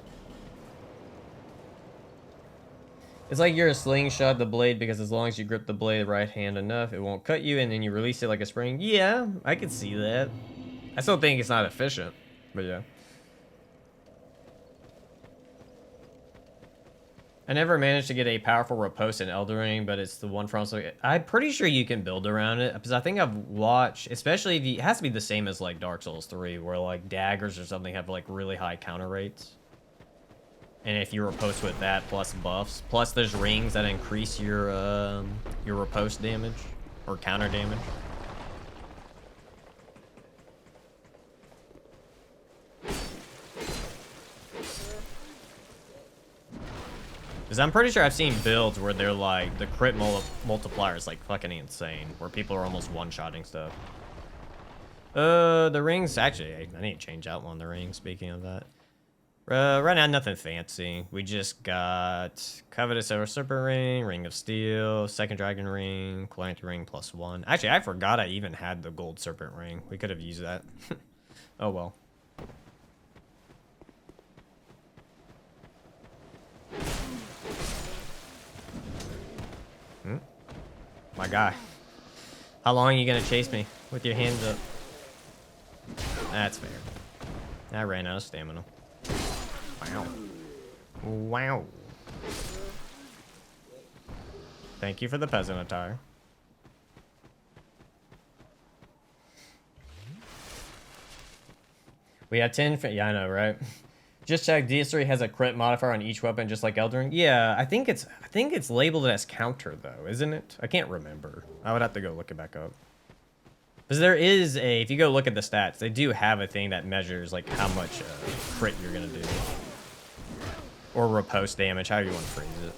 It's like you're a slingshot the blade, because as long as you grip the blade right hand enough, it won't cut you, and then you release it like a spring. Yeah, I can see that. I still think it's not efficient, but yeah. I never managed to get a powerful riposte in Elden Ring, but it's the one from... So I'm pretty sure you can build around it, because I think I've watched, especially if you... It has to be the same as, like, Dark Souls 3, where, like, daggers or something have, like, really high counter rates. And if you riposte with that, plus buffs, plus there's rings that increase your riposte damage, or counter damage. Because I'm pretty sure I've seen builds where they're like, the crit multiplier is like fucking insane. Where people are almost one-shotting stuff. The rings, actually, I need to change out one of the rings, speaking of that. Right now, nothing fancy. We just got Covetous Silver Serpent Ring, Ring of Steel, Second Dragon Ring, Calamity Ring +1. Actually, I forgot I even had the Gold Serpent Ring. We could have used that. Oh well. My guy. How long are you gonna chase me with your hands up? That's fair. I ran out of stamina. Wow. Wow. Thank you for the peasant attire. We have 10. Yeah, I know, right? Just check. DS3 has a crit modifier on each weapon, just like Elden Ring. Yeah, I think it's labeled as counter though, isn't it? I can't remember. I would have to go look it back up. Because there is a, if you go look at the stats, they do have a thing that measures like how much crit you're gonna do, or riposte damage, however you want to phrase it.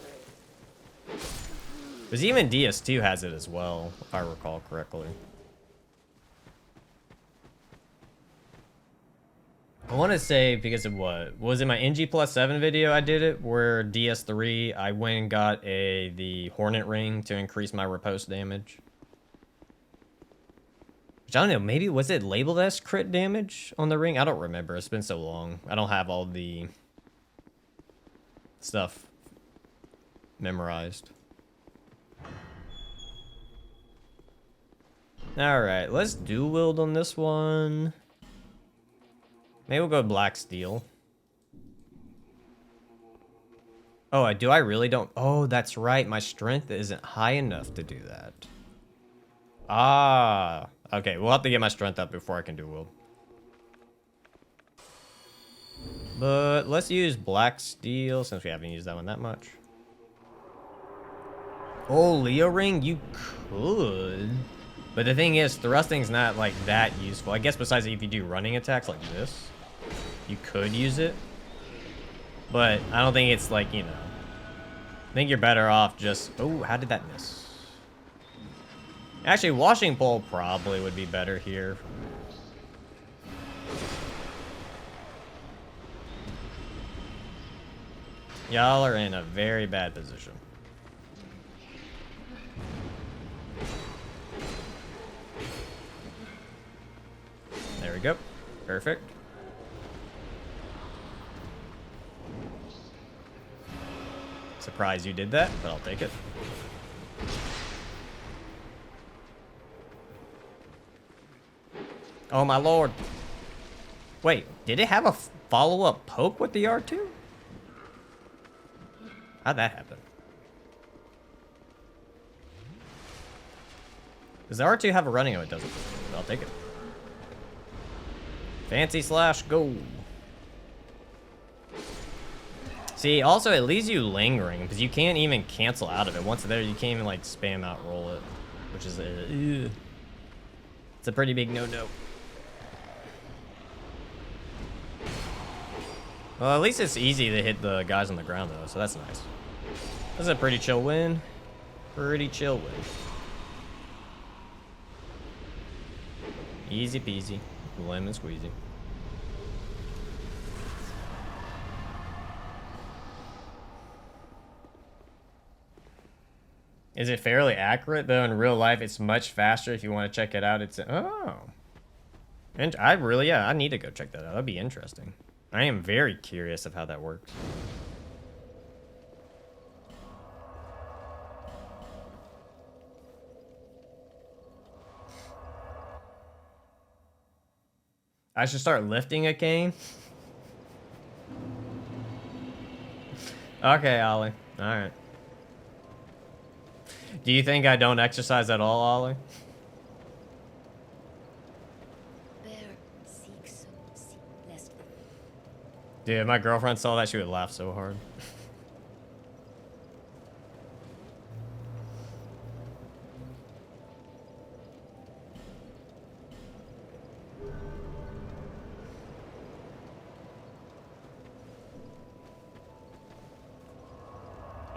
Because even DS2 has it as well, if I recall correctly. I want to say because of what was in my NG+7 video I did it, where DS3 I went and got the Hornet Ring to increase my riposte damage. Which I don't know, maybe was it labeled as crit damage on the ring? I don't remember. It's been so long. I don't have all the stuff memorized. Alright, let's dual wield on this one. Maybe we'll go Black Steel. Oh, I really don't... Oh, that's right. My strength isn't high enough to do that. Ah. Okay, we'll have to get my strength up before I can dual wield. But let's use Black Steel since we haven't used that one that much. Oh, Leo Ring? You could. But the thing is, thrusting's not like that useful. I guess besides if you do running attacks like this, you could use it. But I don't think it's like, you know. I think you're better off just... Oh, how did that miss? Actually, Washing Pole probably would be better here. Y'all are in a very bad position. There we go. Perfect. Surprised you did that, but I'll take it. Oh my lord. Wait, did it have a follow-up poke with the R2? How'd that happen? Does the R2 have a running? Oh, it doesn't. I'll take it. Fancy slash, go. See, also it leaves you lingering because you can't even cancel out of it. Once there, you can't even like spam out roll it, which is it's a pretty big no-no. Well, at least it's easy to hit the guys on the ground though, so that's nice. That's a pretty chill win. Pretty chill win. Easy peasy, lemon squeezy. Is it fairly accurate though? In real life, it's much faster. If you want to check it out, it's and I need to go check that out. That'd be interesting. I am very curious of how that works. I should start lifting a cane. Okay, Ollie. All right. Do you think I don't exercise at all, Ollie? Dude, if my girlfriend saw that, she would laugh so hard.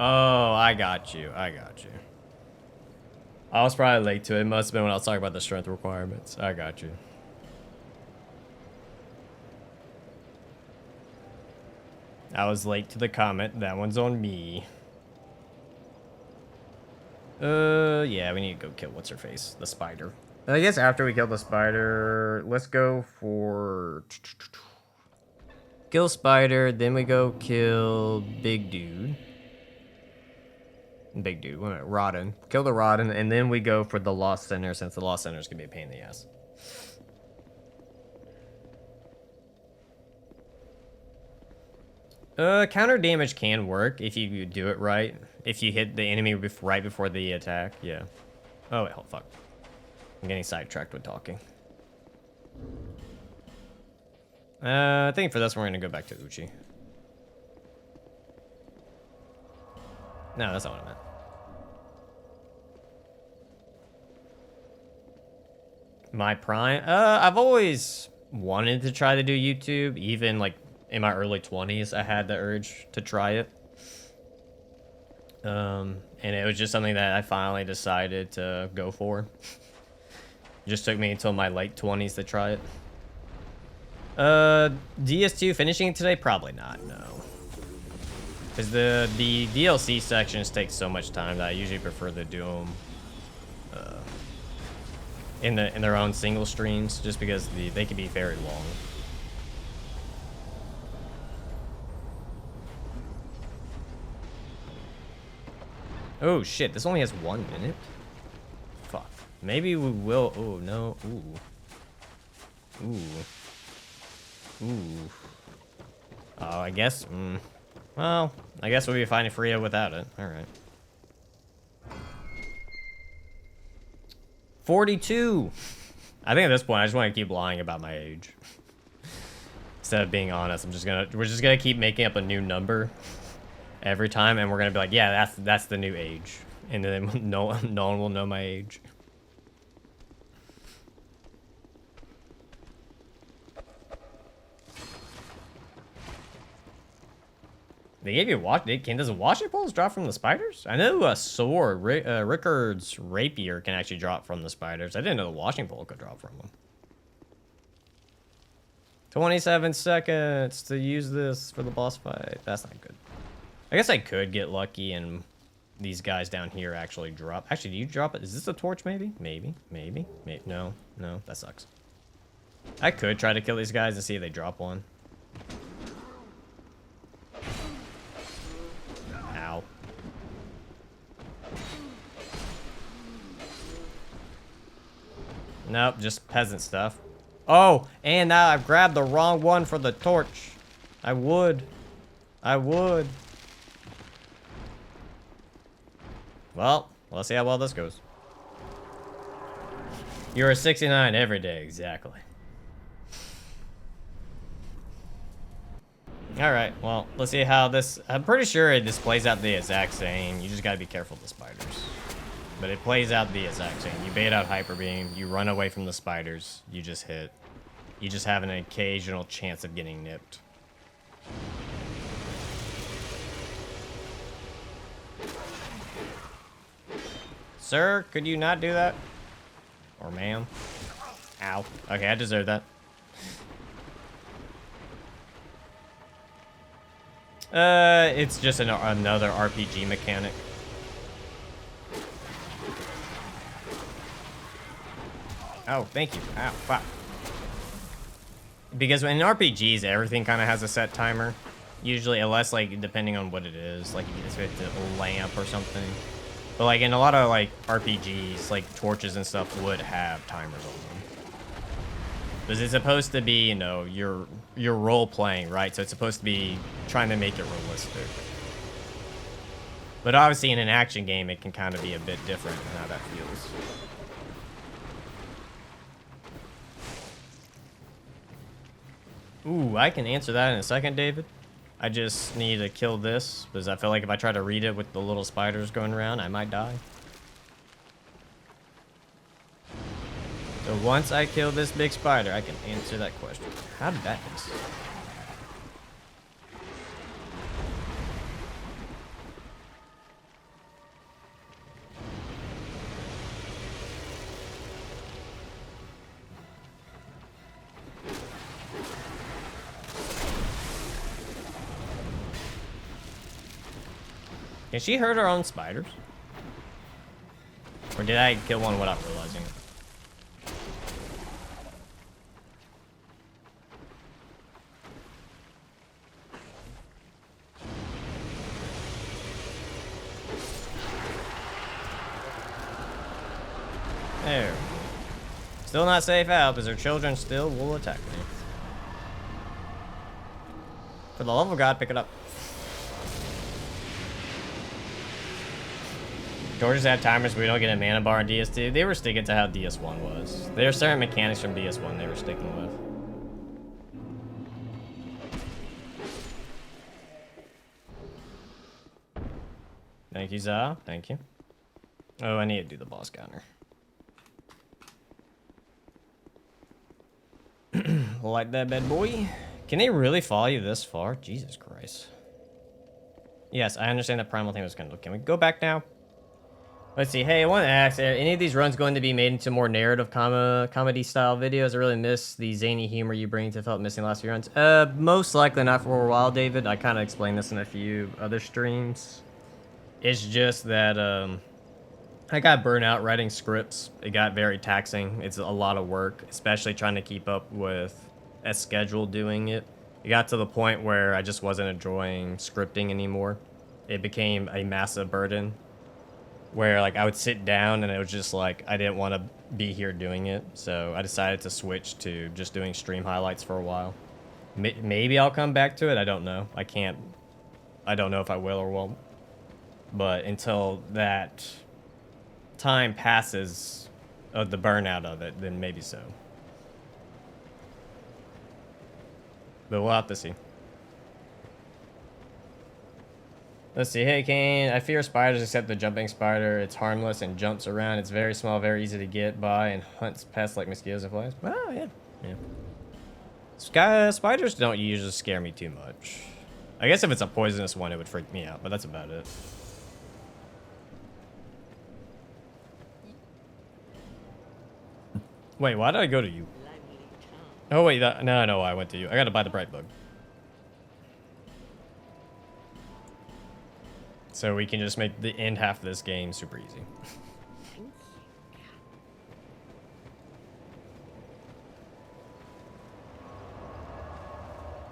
Oh, I got you. I got you. I was probably late to it. It must have been when I was talking about the strength requirements. I got you. I was late to the comment. That one's on me. Yeah, we need to go kill what's-her-face, the spider. I guess after we kill the spider, let's go for... Kill spider, then we go kill big dude. Big dude, wait a minute, Rodden. Kill the Rodden, and then we go for the Lost Center, since the Lost Center is going to be a pain in the ass. Counter damage can work if you do it right. If you hit the enemy right before the attack, yeah. Oh, wait, fuck. I'm getting sidetracked with talking. I think for this one, we're going to go back to Uchi. No, that's not what I meant. My prime? I've always wanted to try to do YouTube, even like in my early 20s, I had the urge to try it. And it was just something that I finally decided to go for. It just took me until my late 20s to try it. DS2 finishing it today? Probably not, no. Because the DLC sections take so much time that I usually prefer to do them in their own single streams, just because they can be very long. Oh shit, this only has 1 minute? Fuck. Maybe we will. Oh no. Ooh. Ooh. Ooh. Oh, I guess. Well, I guess we'll be finding Freya without it. Alright. 42! I think at this point I just want to keep lying about my age. Instead of being honest, we're just gonna keep making up a new number every time, and we're gonna be like, yeah, that's the new age. And then no one will know my age. They gave you does washing poles drop from the spiders? I know a sword, Rickard's rapier can actually drop from the spiders. I didn't know the washing pole could drop from them. 27 seconds to use this for the boss fight. That's not good. I guess I could get lucky and these guys down here actually drop. Actually, do you drop it? Is this a torch maybe? Maybe. No, that sucks. I could try to kill these guys and see if they drop one. Ow. Nope, just peasant stuff. Oh, and now I've grabbed the wrong one for the torch. I would. Well, let's see how well this goes. You're a 69 every day, exactly. Alright, well, let's see how this... I'm pretty sure this plays out the exact same. You just gotta be careful of the spiders. But it plays out the exact same. You bait out Hyper Beam, you run away from the spiders, you just hit. You just have an occasional chance of getting nipped. Sir, could you not do that? Or ma'am? Ow. Okay, I deserve that. It's just another RPG mechanic. Oh, thank you. Ow, fuck. Because in RPGs, everything kind of has a set timer. Usually, unless, like, depending on what it is. Like, if it's a lamp or something. But, like, in a lot of, like, RPGs, like, torches and stuff would have timers on them. Because it's supposed to be, you know, you're role-playing, right? So it's supposed to be trying to make it realistic. But obviously, in an action game, it can kind of be a bit different in how that feels. Ooh, I can answer that in a second, David. I just need to kill this, because I feel like if I try to read it with the little spiders going around, I might die. So once I kill this big spider, I can answer that question. How did that miss? Can she hurt her own spiders? Or did I kill one without realizing it? There. Still not safe out because her children still will attack me. For the love of God, pick it up. Georges had timers, but we don't get a mana bar in DS2. They were sticking to how DS1 was. There are certain mechanics from DS1 they were sticking with. Thank you, Za. Thank you. Oh, I need to do the boss counter. Like that bad boy. Can they really follow you this far? Jesus Christ. Yes, I understand the primal thing was going to look. Can we go back now? Let's see. Hey, I want to ask, are any of these runs going to be made into more narrative comedy style videos? I really miss the zany humor you bring to felt missing last few runs. Most likely not for a while, David. I kind of explained this in a few other streams. It's just that I got burnt out writing scripts. It got very taxing. It's a lot of work, especially trying to keep up with a schedule doing it. It got to the point where I just wasn't enjoying scripting anymore. It became a massive burden where like I would sit down and it was just like I didn't want to be here doing it. So I decided to switch to just doing stream highlights for a while. Maybe I'll come back to it. I don't know. I don't know if I will or won't. But until that time passes of the burnout of it, then maybe so. But we'll have to see. Let's see. Hey, Kane. I fear spiders except the jumping spider. It's harmless and jumps around. It's very small, very easy to get by, and hunts pests like mosquitoes and flies. Oh, yeah. Yeah. Spiders don't usually scare me too much. I guess if it's a poisonous one, it would freak me out, but that's about it. Wait, why did I go to you? Oh, wait. No, no, I went to you. I gotta buy the bright bug. So we can just make the end half of this game super easy.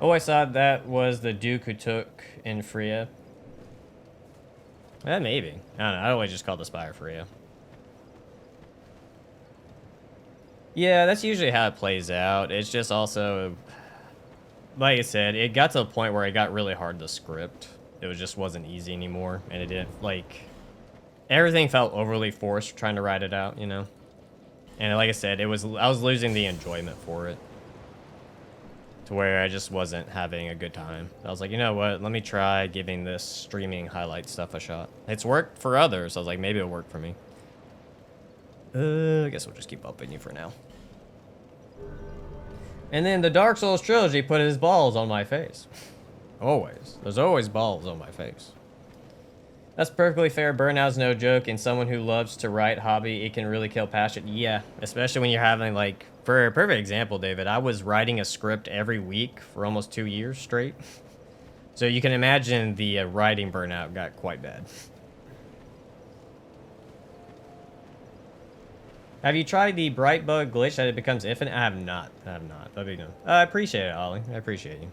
Oh, I saw that was the Duke who took in Freya. Maybe. I don't know. I always just call the Spire Freya. Yeah, that's usually how it plays out. It's just also, like I said, it got to a point where it got really hard to script. It just wasn't easy anymore, and it didn't, like, everything felt overly forced trying to ride it out, you know? And like I said, I was losing the enjoyment for it. To where I just wasn't having a good time. I was like, you know what? Let me try giving this streaming highlight stuff a shot. It's worked for others. I was like, maybe it'll work for me. I guess we'll just keep upping you for now. And then the Dark Souls trilogy put his balls on my face. Always. There's always balls on my face. That's perfectly fair. Burnout's no joke. And someone who loves to write hobby, it can really kill passion. Yeah, especially when you're having, like, for a perfect example, David, I was writing a script every week for almost 2 years straight. So you can imagine the writing burnout got quite bad. Have you tried the bright bug glitch that it becomes infinite? I have not. I have not. That'd be no. I appreciate it, Ollie. I appreciate you.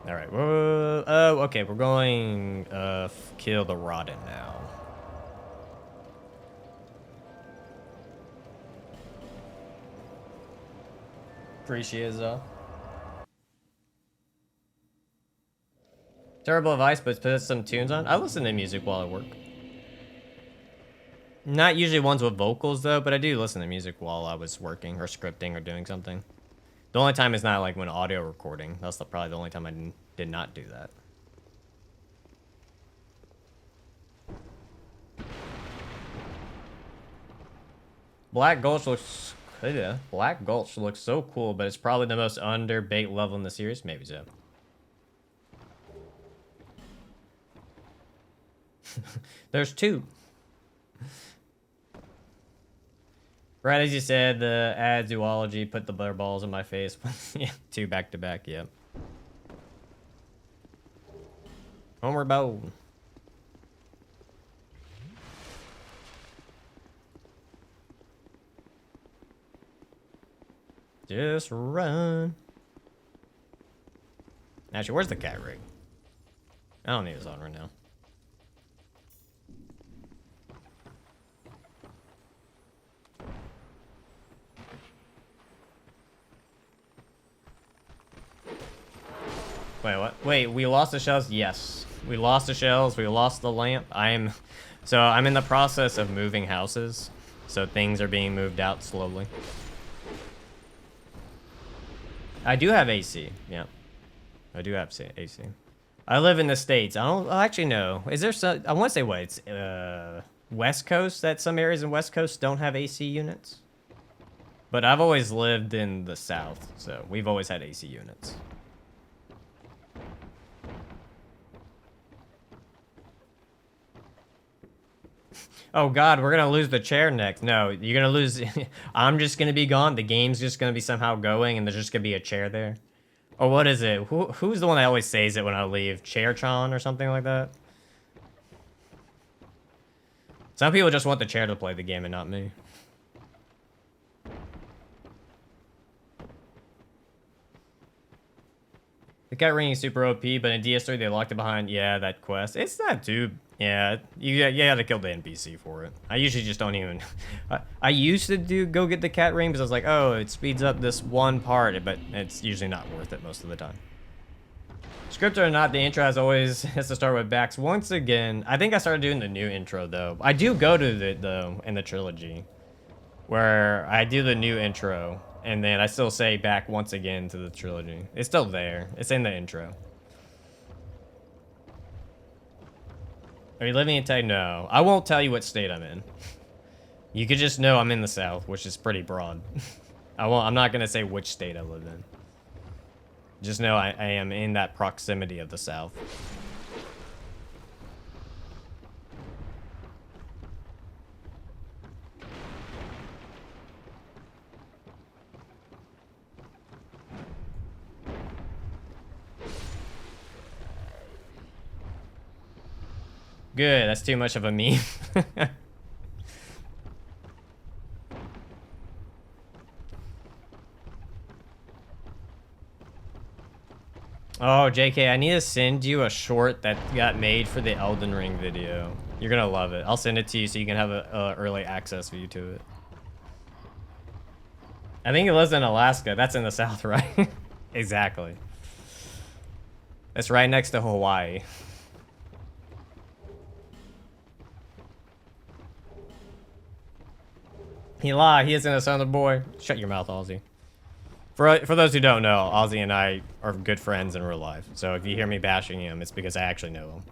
All right. Oh, okay. We're going kill the Rodden now. Appreciate it, though. Terrible advice, but put some tunes on. I listen to music while I work. Not usually ones with vocals, though, but I do listen to music while I was working or scripting or doing something. The only time is not like when audio recording. That's probably the only time I did not do that. Black Gulch looks... Yeah, Black Gulch looks so cool, but it's probably the most underbait level in the series. Maybe so. There's two. Right as you said, the ad zoology put the blur balls in my face. Yeah, 2 back to back, yep. Homeward bound. Just run. Actually, where's the cat rig? I don't need this on right now. Wait, what? Wait, we lost the shells? Yes. We lost the shells, we lost the lamp. I'm in the process of moving houses. So things are being moved out slowly. I do have AC, yeah. I do have AC. I live in the States. I don't actually know. Is there some, I want to say what, it's West Coast, that some areas in West Coast don't have AC units? But I've always lived in the South, so we've always had AC units. Oh God, we're gonna lose the chair next. No, you're gonna lose. I'm just gonna be gone. The game's just gonna be somehow going, and there's just gonna be a chair there. Or what is it? Who's the one that always says it when I leave? Chair-chan or something like that? Some people just want the chair to play the game and not me. The cat ring is super OP, but in DS3 they locked it behind, yeah, that quest. It's not too, yeah, you gotta kill the NPC for it. I usually just don't even, I used to go get the cat ring because I was like, oh, it speeds up this one part, but it's usually not worth it most of the time. Scripted or not, the intro has to start with Bax. Once again, I think I started doing the new intro though. I do go to in the trilogy, where I do the new intro. And then I still say back once again to the trilogy. It's still there. It's in the intro. Are you living in Texas? No. I won't tell you what state I'm in. You could just know I'm in the South, which is pretty broad. I'm not going to say which state I live in. Just know I am in that proximity of the South. Good, that's too much of a meme. Oh, JK, I need to send you a short that got made for the Elden Ring video. You're gonna love it. I'll send it to you so you can have a early access view to it. I think it lives in Alaska. That's in the South, right? Exactly. That's right next to Hawaii. He lied. He isn't a son of a boy. Shut your mouth, Ozzy. For those who don't know, Ozzy and I are good friends in real life. So if you hear me bashing him, it's because I actually know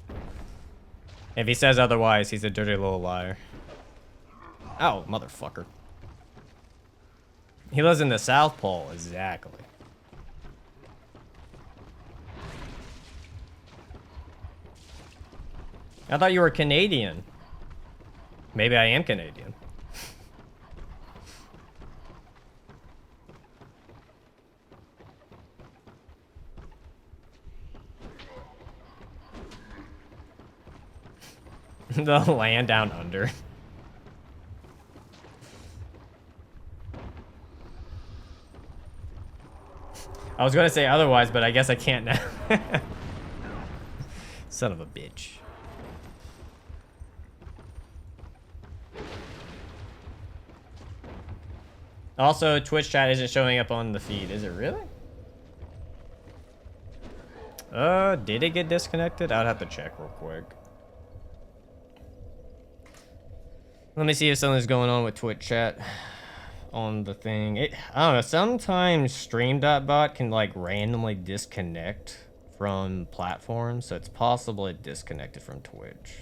him. If he says otherwise, he's a dirty little liar. Oh, motherfucker. He lives in the South Pole, exactly. I thought you were Canadian. Maybe I am Canadian. The land down under. I was gonna say otherwise, but I guess I can't now. Son of a bitch. Also, Twitch chat isn't showing up on the feed. Is it really? Did it get disconnected? I'd have to check real quick. Let me see if something's going on with Twitch chat on the thing. I don't know. Sometimes Stream.bot can like randomly disconnect from platforms, so it's possible it disconnected from Twitch.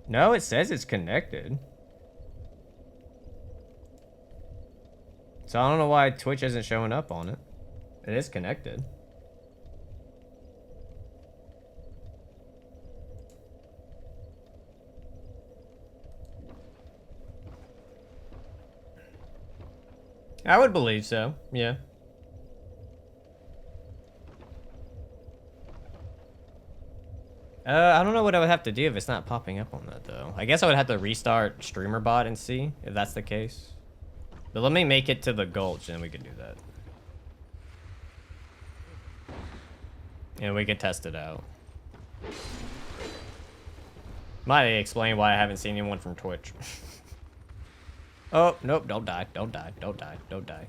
No, it says it's connected. So I don't know why Twitch isn't showing up on it. It is connected. I would believe so, yeah. I don't know what I would have to do if it's not popping up on that, though. I guess I would have to restart StreamerBot and see if that's the case. But let me make it to the Gulch, and we can do that. And we can test it out. Might explain why I haven't seen anyone from Twitch. Oh, nope, don't die, don't die, don't die, don't die.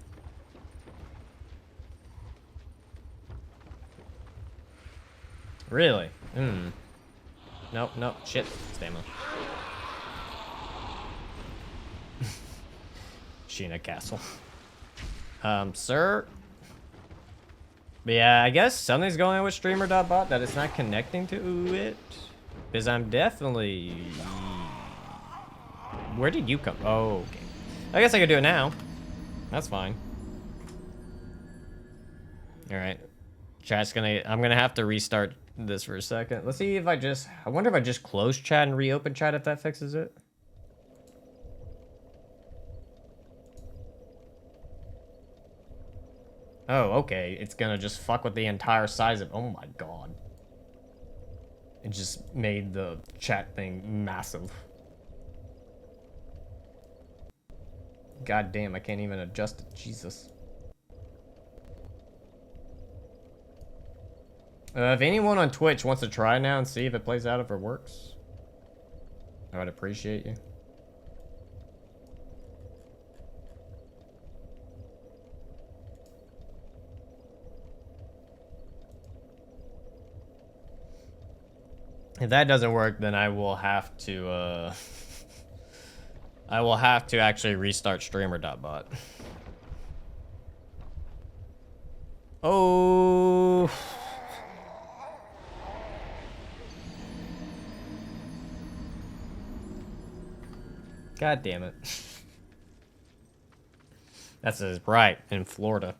Really? Hmm. Nope, nope, shit. Stamina. Sheena Castle. Sir? But yeah, I guess something's going on with streamer.bot that it's not connecting to it. Because I'm definitely... Where did you come? Oh, okay. I guess I could do it now. That's fine. Alright. Chat's gonna... I'm gonna have to restart this for a second. Let's see if I just... I wonder if I just close chat and reopen chat if that fixes it. Oh, okay. It's gonna just fuck with the entire size of... Oh my god. It just made the chat thing massive. God damn, I can't even adjust it. Jesus. If anyone on Twitch wants to try now and see if it plays out, if it works, I would appreciate you. If that doesn't work, then I will have to, I will have to actually restart streamer.bot. Oh. God damn it. That's right, in Florida.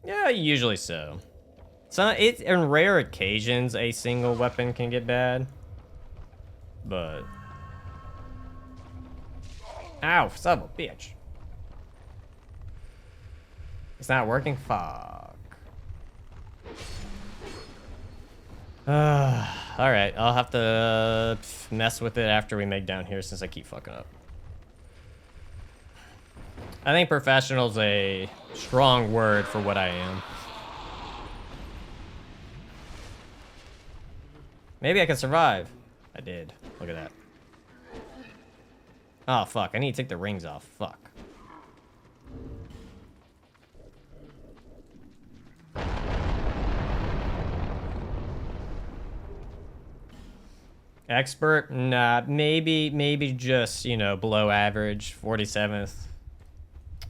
Yeah, usually so. So it's in rare occasions a single weapon can get bad. But ow, son of a bitch. It's not working? Fuck. Alright, I'll have to mess with it after we make down here since I keep fucking up. I think professional's a strong word for what I am. Maybe I can survive. I did. Look at that. Oh, fuck. I need to take the rings off. Fuck. Expert? Nah, maybe just, you know, below average. 47th.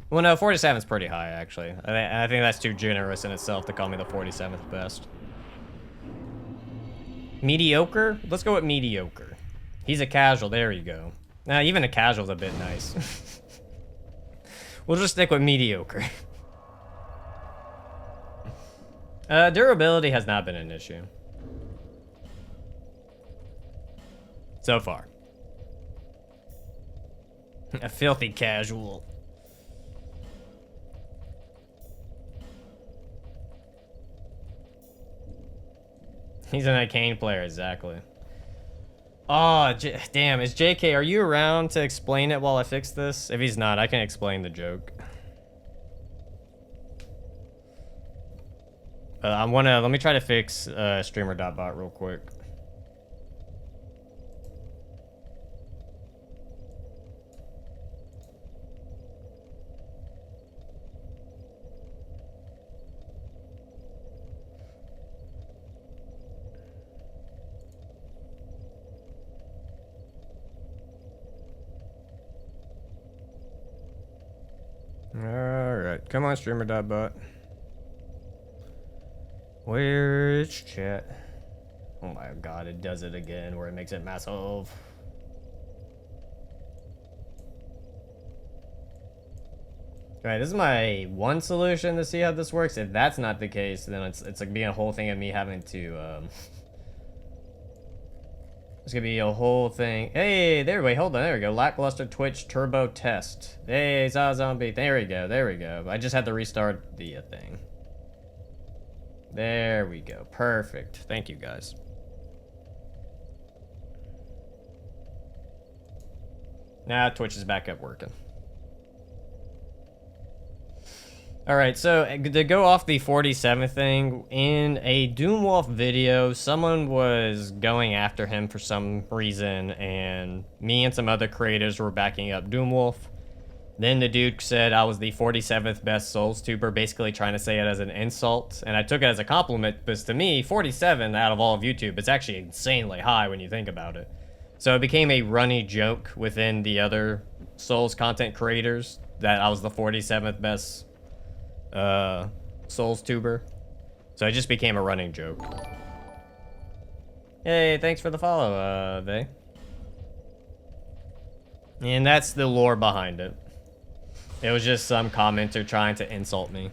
Well, no, 47th's pretty high, actually. I think that's too generous in itself to call me the 47th best. Mediocre? Let's go with mediocre. He's a casual. There you go. Nah, even a casual's a bit nice. We'll just stick with mediocre. Durability has not been an issue. So far. A filthy casual. He's an arcane player, exactly. Oh, damn, is JK, are you around to explain it while I fix this? If he's not, I can explain the joke. Let me try to fix streamer.bot real quick. Alright, come on, streamer.bot. Where's chat? Oh my god, it does it again where it makes it massive. Alright, this is my one solution to see how this works. If that's not the case, then it's like being a whole thing of me having to, it's gonna be a whole thing. Hey, there we hold on, there we go. Lackluster Twitch turbo test. Hey, Zombie. There we go, there we go. I just had to restart the thing. There we go. Perfect. Thank you, guys. Now Twitch is back up working. Alright, so to go off the 47th thing, in a Doomwolf video, someone was going after him for some reason, and me and some other creators were backing up Doomwolf. Then the dude said I was the 47th best Souls tuber, basically trying to say it as an insult, and I took it as a compliment, because to me, 47 out of all of YouTube, it's actually insanely high when you think about it. So it became a runny joke within the other Souls content creators that I was the 47th best Souls tuber. So it just became a running joke. Hey, thanks for the follow, Vey. And that's the lore behind it. It was just some commenter trying to insult me.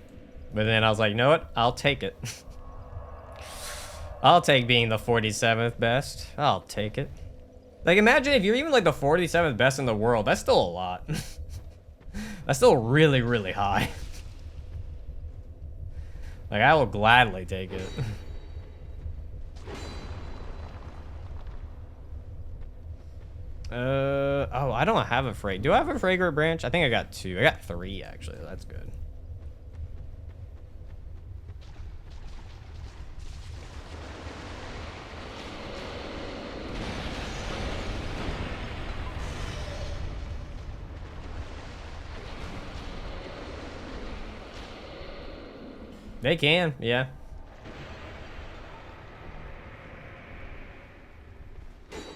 But then I was like, you know what? I'll take it. I'll take being the 47th best. I'll take it. Like, imagine if you're even like the 47th best in the world. That's still a lot. That's still really, really high. Like, I will gladly take it. Oh, I don't have a fragrant. Do I have a fragrant branch? I think I got 2. I got 3, actually. That's good. They can, yeah.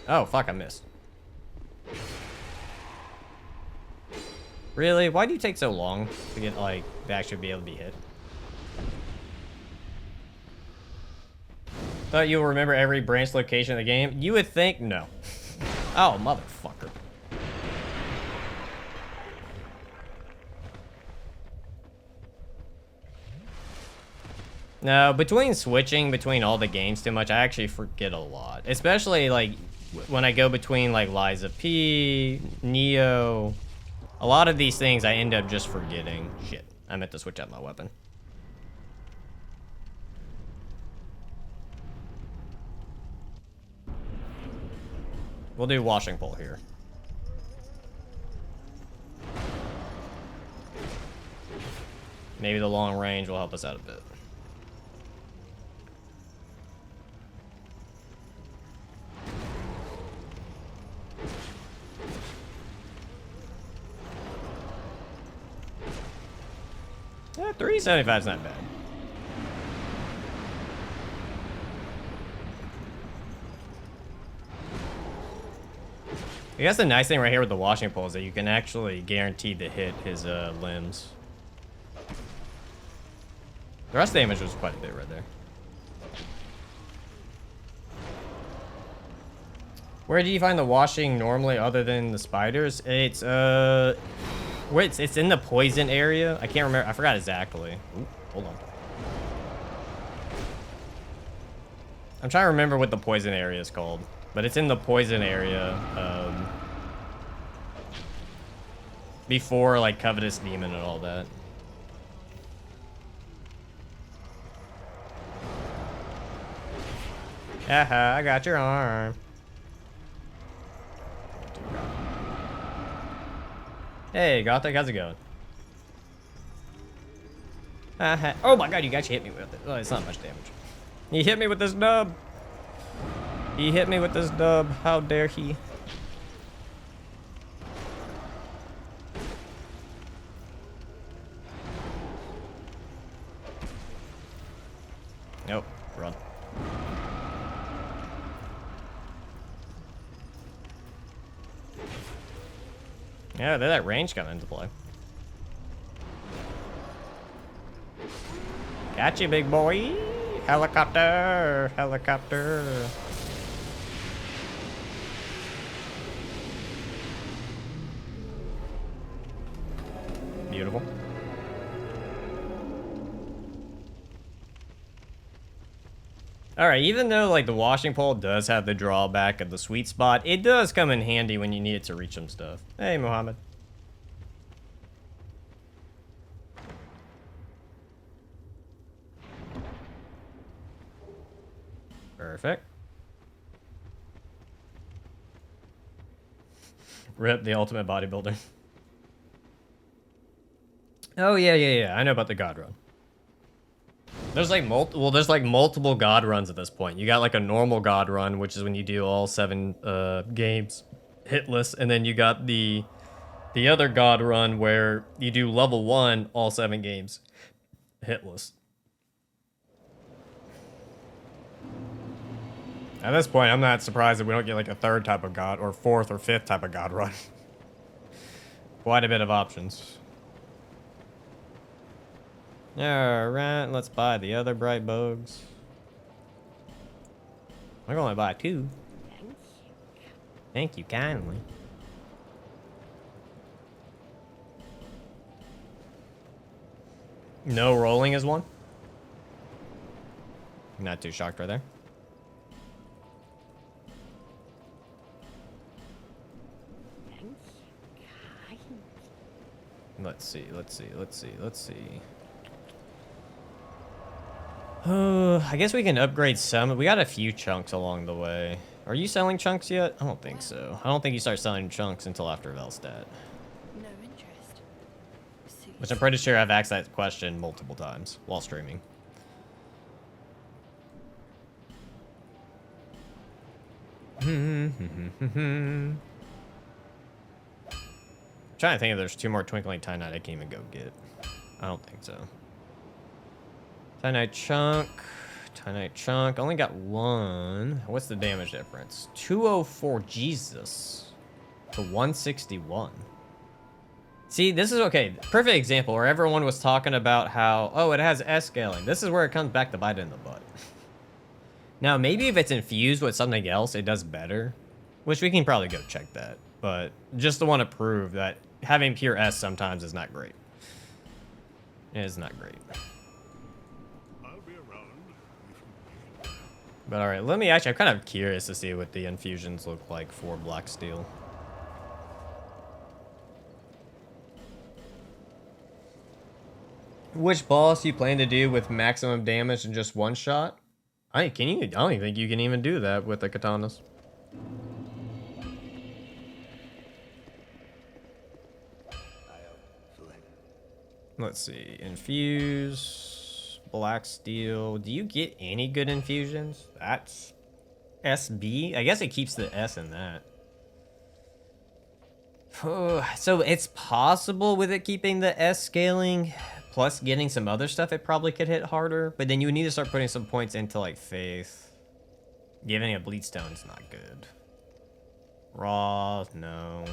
Oh, fuck, I missed. Really? Why do you take so long to get, like, to actually be able to be hit? Thought you'll remember every branch location in the game? You would think? No. Oh, motherfucker. No, between switching between all the games too much, I actually forget a lot. Especially, like, when I go between, like, Liza P, Neo. A lot of these things I end up just forgetting. Shit, I meant to switch out my weapon. We'll do washing pole here. Maybe the long range will help us out a bit. Yeah, 375 is not bad. I guess the nice thing right here with the washing pole is that you can actually guarantee to hit his limbs. The rest damage was quite a bit right there. Where do you find the washing normally other than the spiders? It's where it's in the poison area. I can't remember. I forgot exactly. Ooh, hold on. I'm trying to remember what the poison area is called, but it's in the poison area before like Covetous Demon and all that. Haha, I got your arm. Hey, Gothic, how's it going? Oh my god, you actually hit me with it. Oh, it's not much damage. He hit me with this dub. He hit me with this dub. How dare he? Nope, run. Yeah, that range come into play. Gotcha, big boy. Helicopter, helicopter. Beautiful. Alright, even though like the washing pole does have the drawback of the sweet spot, it does come in handy when you need it to reach some stuff. Hey, Mohammed. Perfect. Rip the ultimate bodybuilder. Oh yeah. I know about the God Run. There's like multiple God Runs at this point. You got like a normal God Run, which is when you do all 7 games hitless, and then you got the other God Run where you do level 1 all 7 games hitless. At this point, I'm not surprised that we don't get like a 3rd type of God or 4th or 5th type of God Run. Quite a bit of options. Alright, let's buy the other bright bugs. I'm gonna buy 2. Thank you kindly. No rolling is 1. Not too shocked right there. Let's see. I guess we can upgrade some. We got a few chunks along the way. Are you selling chunks yet? I don't think so. I don't think you start selling chunks until after Velstad. No interest. Which I'm pretty sure I've asked that question multiple times while streaming. Trying to think if there's 2 more Twinkling Titanite I can even go get. I don't think so. Titanite chunk. Only got 1. What's the damage difference? 204. Jesus. To 161. See, this is okay. Perfect example where everyone was talking about how, oh, it has S scaling. This is where it comes back to bite it in the butt. Now, maybe if it's infused with something else, it does better. Which we can probably go check that. But just to want to prove that having pure S sometimes is not great. It is not great. I'll be around. But alright, let me actually, I'm kind of curious to see what the infusions look like for Black Steel. Which boss you plan to do with maximum damage in just 1 shot? I don't even think you can even do that with the Katanas. Let's see. Infuse. Black Steel. Do you get any good infusions? That's SB? I guess it keeps the S in that. So it's possible with it keeping the S scaling, plus getting some other stuff, it probably could hit harder. But then you would need to start putting some points into, like, Faith. Giving a Bleed Stone's not good. Raw, no.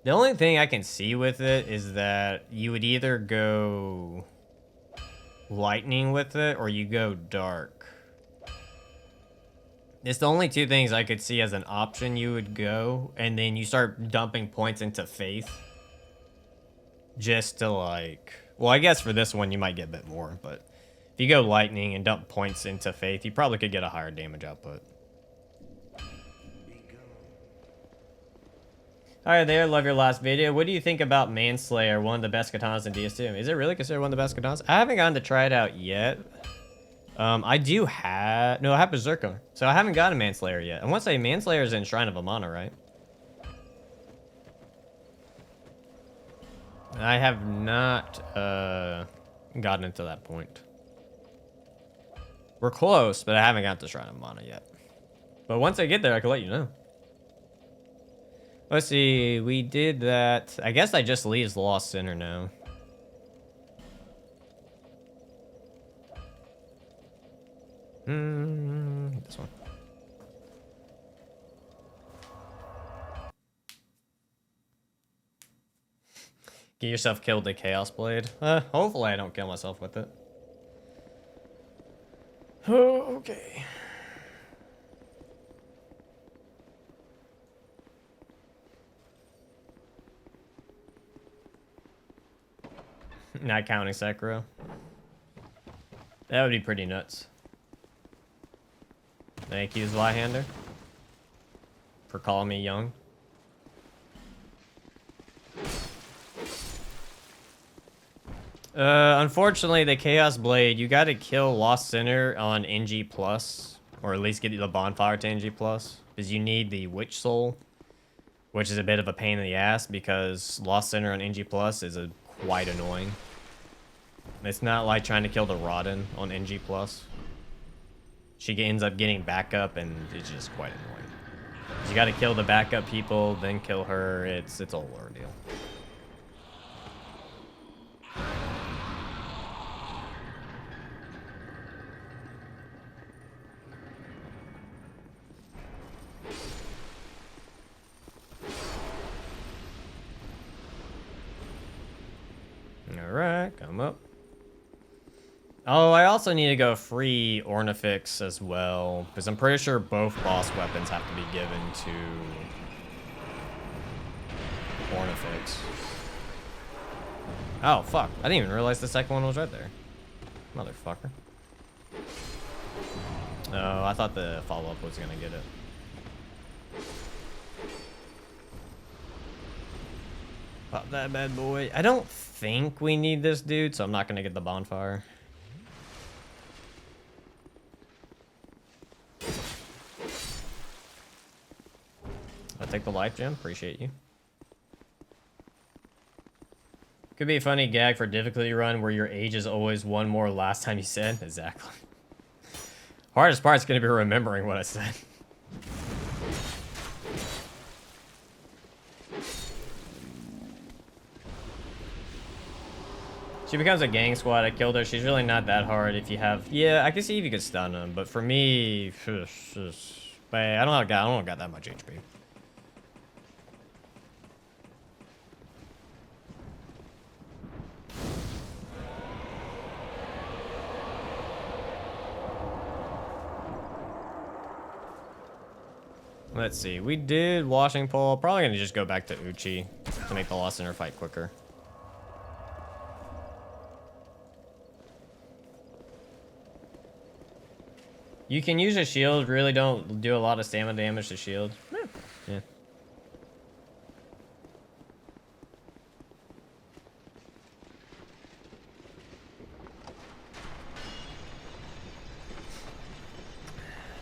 The only thing I can see with it is that you would either go lightning with it or you go dark. It's the only 2 things I could see as an option you would go, and then you start dumping points into Faith. Just to, like... Well, I guess for this one you might get a bit more, but if you go lightning and dump points into Faith, you probably could get a higher damage output. Alright there, love your last video. What do you think about Manslayer, one of the best katanas in DS2? Is it really considered one of the best katanas? I haven't gotten to try it out yet. I do have... No, I have Berserker. So I haven't gotten Manslayer yet. I want to say Manslayer is in Shrine of Amana, right? I have not gotten into that point. We're close, but I haven't got to Shrine of Amana yet. But once I get there, I can let you know. Let's see, we did that. I guess that just leaves Lost Sinner now. This one. Get yourself killed with the Chaos Blade. Hopefully I don't kill myself with it. Oh, okay. Not counting Sekiro. That would be pretty nuts. Thank you, Zweihander, for calling me young. Unfortunately, the Chaos Blade, you gotta kill Lost Sinner on NG+, or at least get the bonfire to NG+, because you need the Witch Soul, which is a bit of a pain in the ass, because Lost Sinner on NG+, is quite annoying. It's not like trying to kill the Rodden on NG+. She ends up getting backup, and it's just quite annoying. You gotta kill the backup people, then kill her. It's a whole ordeal. Alright, come up. Oh, I also need to go free Ornifix as well, because I'm pretty sure both boss weapons have to be given to Ornifix. Oh, fuck. I didn't even realize the second one was right there. Motherfucker. Oh, I thought the follow-up was gonna get it. Pop that bad boy. I don't think we need this dude, so I'm not gonna get the bonfire. I'll take the life gem. Appreciate you. Could be a funny gag for difficulty run where your age is always one more last time you said. Exactly. Hardest part's gonna be remembering what I said. She becomes a gang squad. I killed her. She's really not that hard if you have... Yeah, I can see if you could stun them, but for me... I don't got that much HP. Let's see. We did Washing Pole. Probably gonna just go back to Uchi to make the Lost Sinner fight quicker. You can use a shield. Really don't do a lot of stamina damage to shield. Yeah.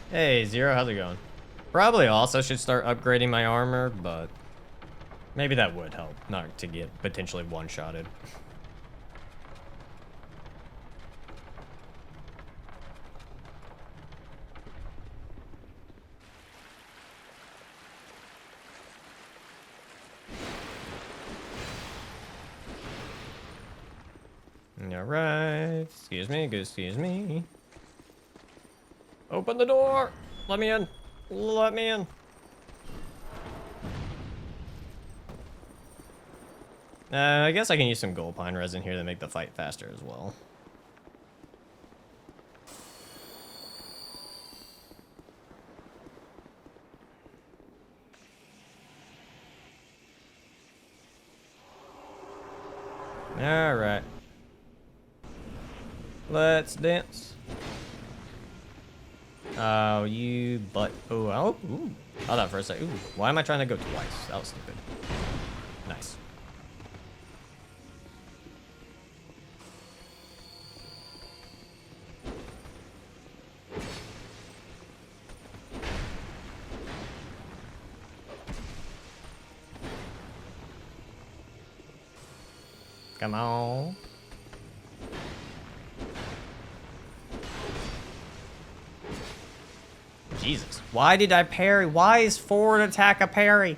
Hey, Zero, how's it going? Probably also should start upgrading my armor, but maybe that would help not to get potentially one-shotted. Alright, excuse me. Open the door! Let me in! Let me in! I guess I can use some gold pine resin here to make the fight faster as well. Alright. Let's dance. Oh, you butt. Oh, ooh. Hold on for a second. Ooh, why am I trying to go twice? That was stupid. Nice. Come on. Jesus. Why did I parry? Why is forward attack a parry?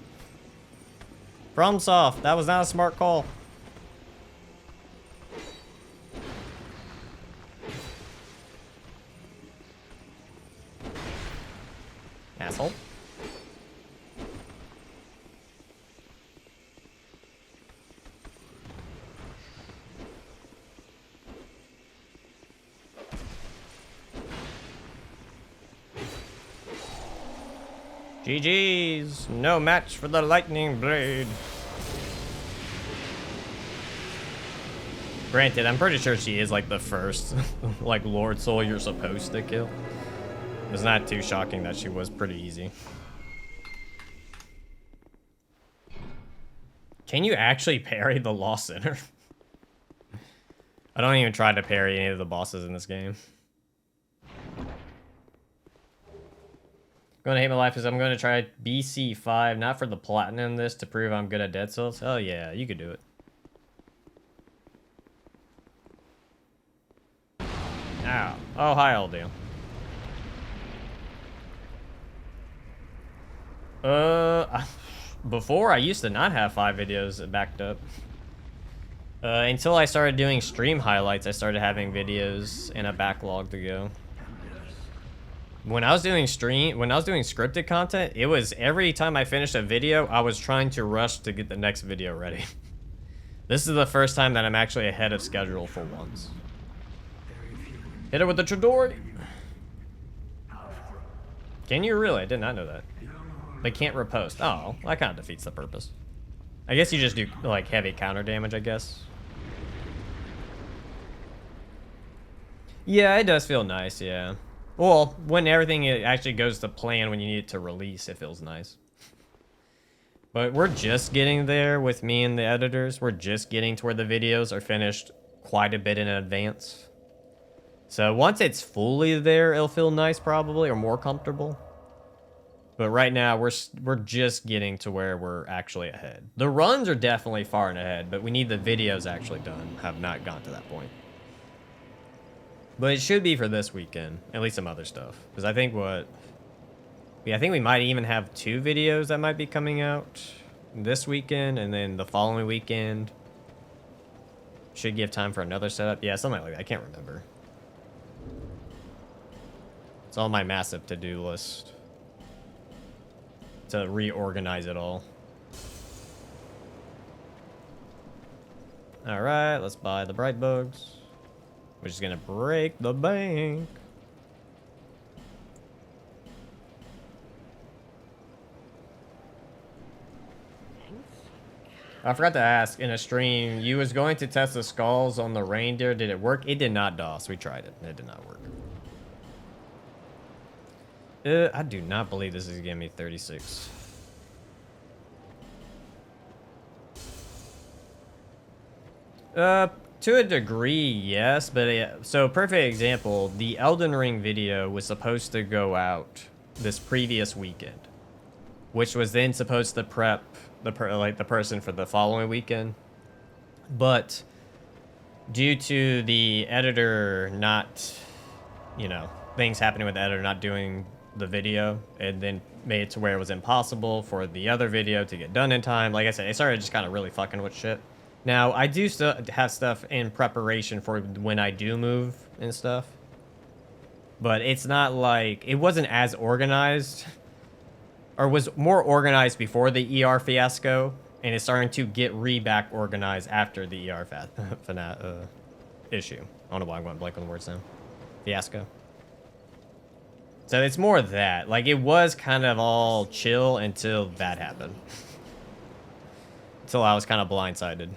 FromSoft. That was not a smart call. Asshole. GG's. No match for the lightning blade. Granted, I'm pretty sure she is like the first like Lord Soul you're supposed to kill. It's not too shocking that she was pretty easy. Can you actually parry the Lost Sinner? I don't even try to parry any of the bosses in this game. Gonna hate my life is I'm gonna try BC5, not for the platinum this to prove I'm good at Dead Cells. Oh yeah, you could do it. Ow. Oh, hi, old deal. Before I used to not have 5 videos backed up. Until I started doing stream highlights, I started having videos in a backlog to go. When I was doing scripted content, it was every time I finished a video, I was trying to rush to get the next video ready. This is the first time that I'm actually ahead of schedule for once. Hit it with the Chidori. Can you really? I did not know that. They can't riposte. Oh, that kind of defeats the purpose. I guess you just do, like, heavy counter damage, I guess. Yeah, it does feel nice, yeah. Well, when everything actually goes to plan when you need it to release, it feels nice. But we're just getting there with me and the editors. We're just getting to where the videos are finished quite a bit in advance. So once it's fully there, it'll feel nice probably, or more comfortable. But right now, we're just getting to where we're actually ahead. The runs are definitely far and ahead, but we need the videos actually done. Have not gotten to that point. But it should be for this weekend, at least some other stuff. Because I think I think we might even have 2 videos that might be coming out this weekend, and then the following weekend should give time for another setup. Yeah, something like that. I can't remember. It's on my massive to-do list to reorganize it all. All right, let's buy the bright bugs, which is gonna break the bank. I forgot to ask in a stream, you was going to test the skulls on the reindeer. Did it work? It did not, DOS. We tried it. It did not work. I do not believe this is giving me 36. To a degree, yes, but so perfect example, the Elden Ring video was supposed to go out this previous weekend, which was then supposed to prep the person for the following weekend, but due to the editor not, you know, things happening with the editor not doing the video, and then made it to where it was impossible for the other video to get done in time. Like I said, it started just kind of really fucking with shit. Now, I do still have stuff in preparation for when I do move and stuff. But it's not like... It wasn't as organized. Or was more organized before the ER fiasco. And it's starting to get back organized after the ER issue. I don't know why I'm going blank on the words now. Fiasco. So it's more that. Like, it was kind of all chill until that happened. Until I was kind of blindsided.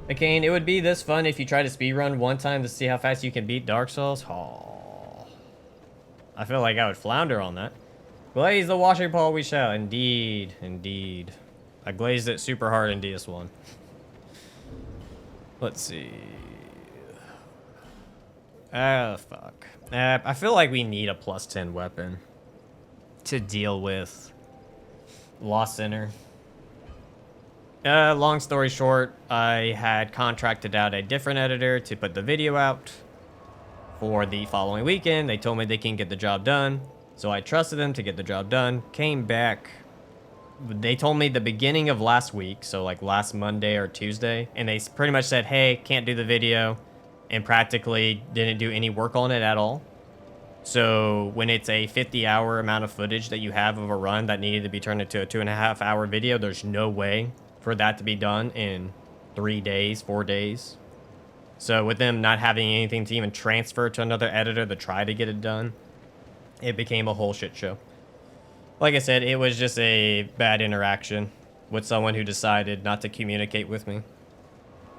McCain, it would be this fun if you try to speedrun one time to see how fast you can beat Dark Souls. Oh. I feel like I would flounder on that. Glaze the washing pole we shall. Indeed, indeed. I glazed it super hard in DS1. Let's see. Fuck. I feel like we need a plus 10 weapon to deal with Lost Sinner. Long story short, I had contracted out a different editor to put the video out for the following weekend. They told me they can get the job done, so I trusted them to get the job done. Came back. They told me the beginning of last week, so like last Monday or Tuesday, and they pretty much said, hey, can't do the video, and practically didn't do any work on it at all. So when it's a 50-hour amount of footage that you have of a run that needed to be turned into a 2.5-hour video, there's no way for that to be done in 3 days, 4 days. So with them not having anything to even transfer to another editor to try to get it done, it became a whole shit show. Like I said, it was just a bad interaction with someone who decided not to communicate with me.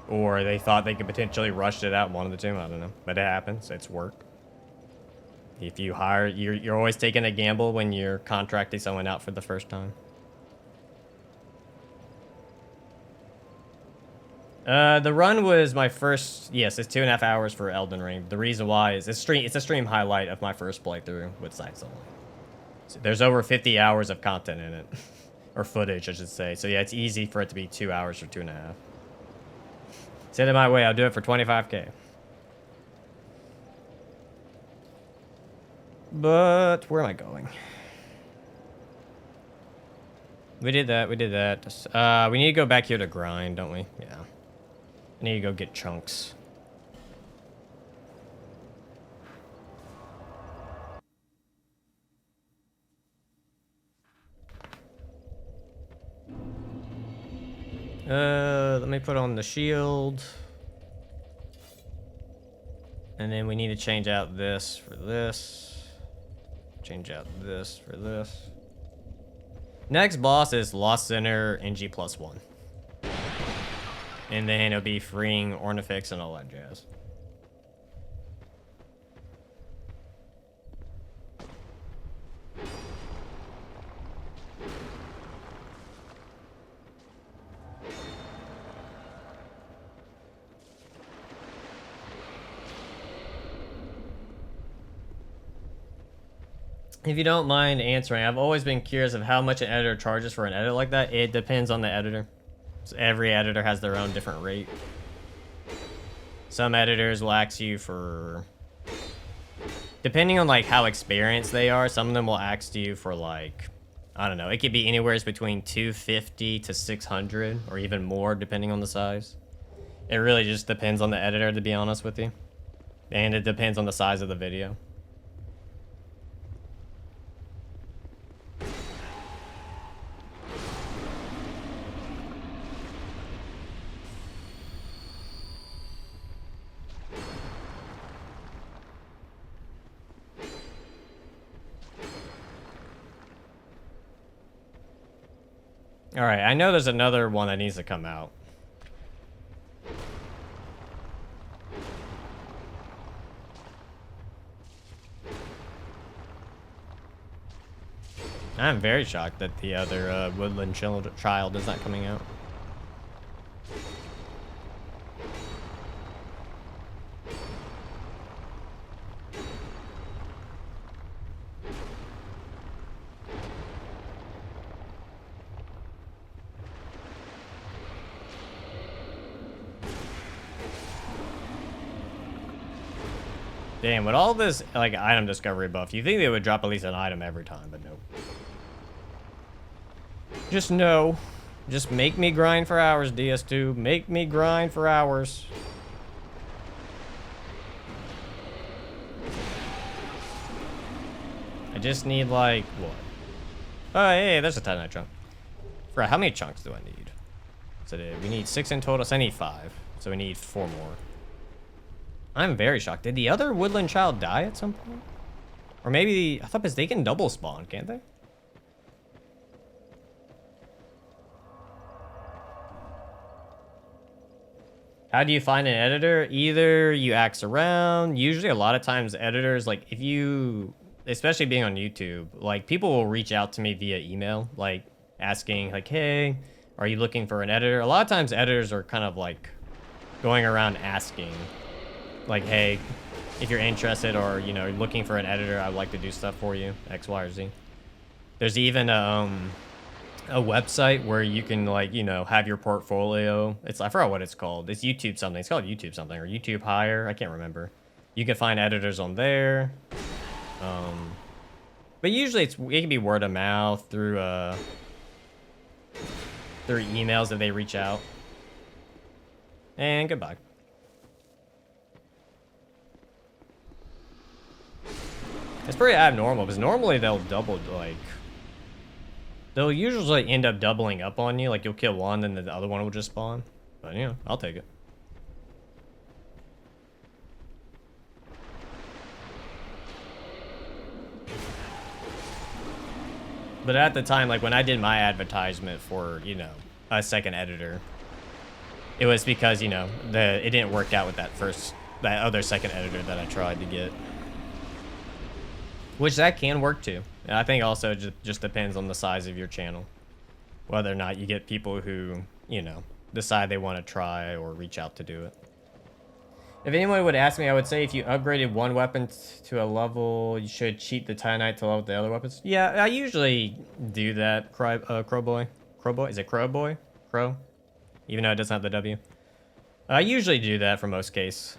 Or they thought they could potentially rush it out, one of the two, I don't know. But it happens, it's work. If you hire, you're always taking a gamble when you're contracting someone out for the first time. The run was my first. Yes, it's 2.5 hours for Elden Ring. The reason why is it's a stream highlight of my first playthrough with sites only. So there's over 50 hours of content in it, or footage, I should say. So yeah, it's easy for it to be 2 hours or 2.5. Send it my way. I'll do it for 25K. But where am I going? We did that. We did that. We need to go back here to grind, don't we? Yeah. I need to go get chunks. Let me put on the shield. And then we need to change out this for this. Change out this for this. Next boss is Lost Center NG +1. And then it'll be freeing Ornifex and all that jazz. If you don't mind answering, I've always been curious of how much an editor charges for an edit like that. It depends on the editor. So every editor has their own different rate. Some editors will ask you for, depending on like how experienced they are, some of them will ask you for like, I don't know, it could be anywhere between 250 to 600 or even more depending on the size. It really just depends on the editor, to be honest with you. And it depends on the size of the video. All right, I know there's another one that needs to come out. I'm very shocked that the other Woodland Child is not coming out. Damn, with all this, like, item discovery buff, you think they would drop at least an item every time, but nope. Just no. Just make me grind for hours, DS2. Make me grind for hours. I just need, like, what? Oh, hey, there's a Titanite chunk. Right, how many chunks do I need? So we need 6 in total, so I need 5. So we need 4 more. I'm very shocked. Did the other Woodland Child die at some point? Or maybe, I thought they can double spawn, can't they? How do you find an editor? Either you ask around. Usually a lot of times editors, like if you, especially being on YouTube, like people will reach out to me via email, like asking like, hey, are you looking for an editor? A lot of times editors are kind of like going around asking like, hey, if you're interested or, you know, looking for an editor, I'd like to do stuff for you, X, Y, or Z. There's even a website where you can, like, you know, have your portfolio. I forgot what it's called. It's YouTube something. It's called YouTube something or YouTube Hire. I can't remember. You can find editors on there. But usually it can be word of mouth through emails that they reach out. And goodbye. It's pretty abnormal because normally they'll double, like, they'll usually end up doubling up on you. Like you'll kill one, then the other one will just spawn. But you know, I'll take it. But at the time, like when I did my advertisement for, you know, a second editor, it was because, you know, it didn't work out with that other second editor that I tried to get. Which that can work too. And I think also just depends on the size of your channel. Whether or not you get people who, you know, decide they want to try or reach out to do it. If anyone would ask me, I would say if you upgraded one weapon to a level, you should cheat the Titanite to level the other weapons. Yeah, I usually do that, Crowboy. Crowboy? Is it Crowboy? Crow? Even though it doesn't have the W. I usually do that for most cases.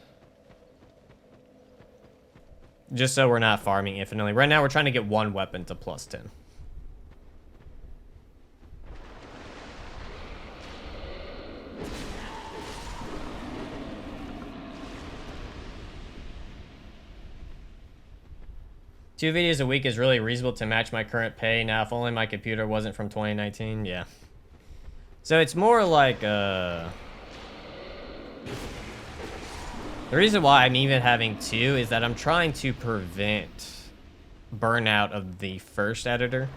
Just so we're not farming infinitely. Right now, we're trying to get one weapon to plus 10. Two videos a week is really reasonable to match my current pay. Now, if only my computer wasn't from 2019. Yeah. So it's more like, the reason why I'm even having two is that I'm trying to prevent burnout of the first editor.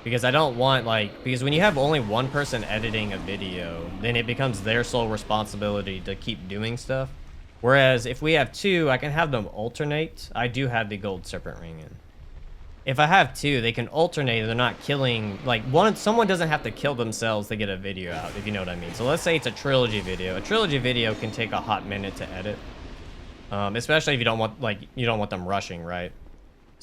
Because I don't want, like, because when you have only one person editing a video, then it becomes their sole responsibility to keep doing stuff. Whereas if we have two, I can have them alternate. I do have the gold serpent ring in. If I have two, they can alternate. They're not killing, like, someone doesn't have to kill themselves to get a video out, if you know what I mean. So let's say it's a trilogy video. A trilogy video can take a hot minute to edit. Especially if you don't want, like, you don't want them rushing, right?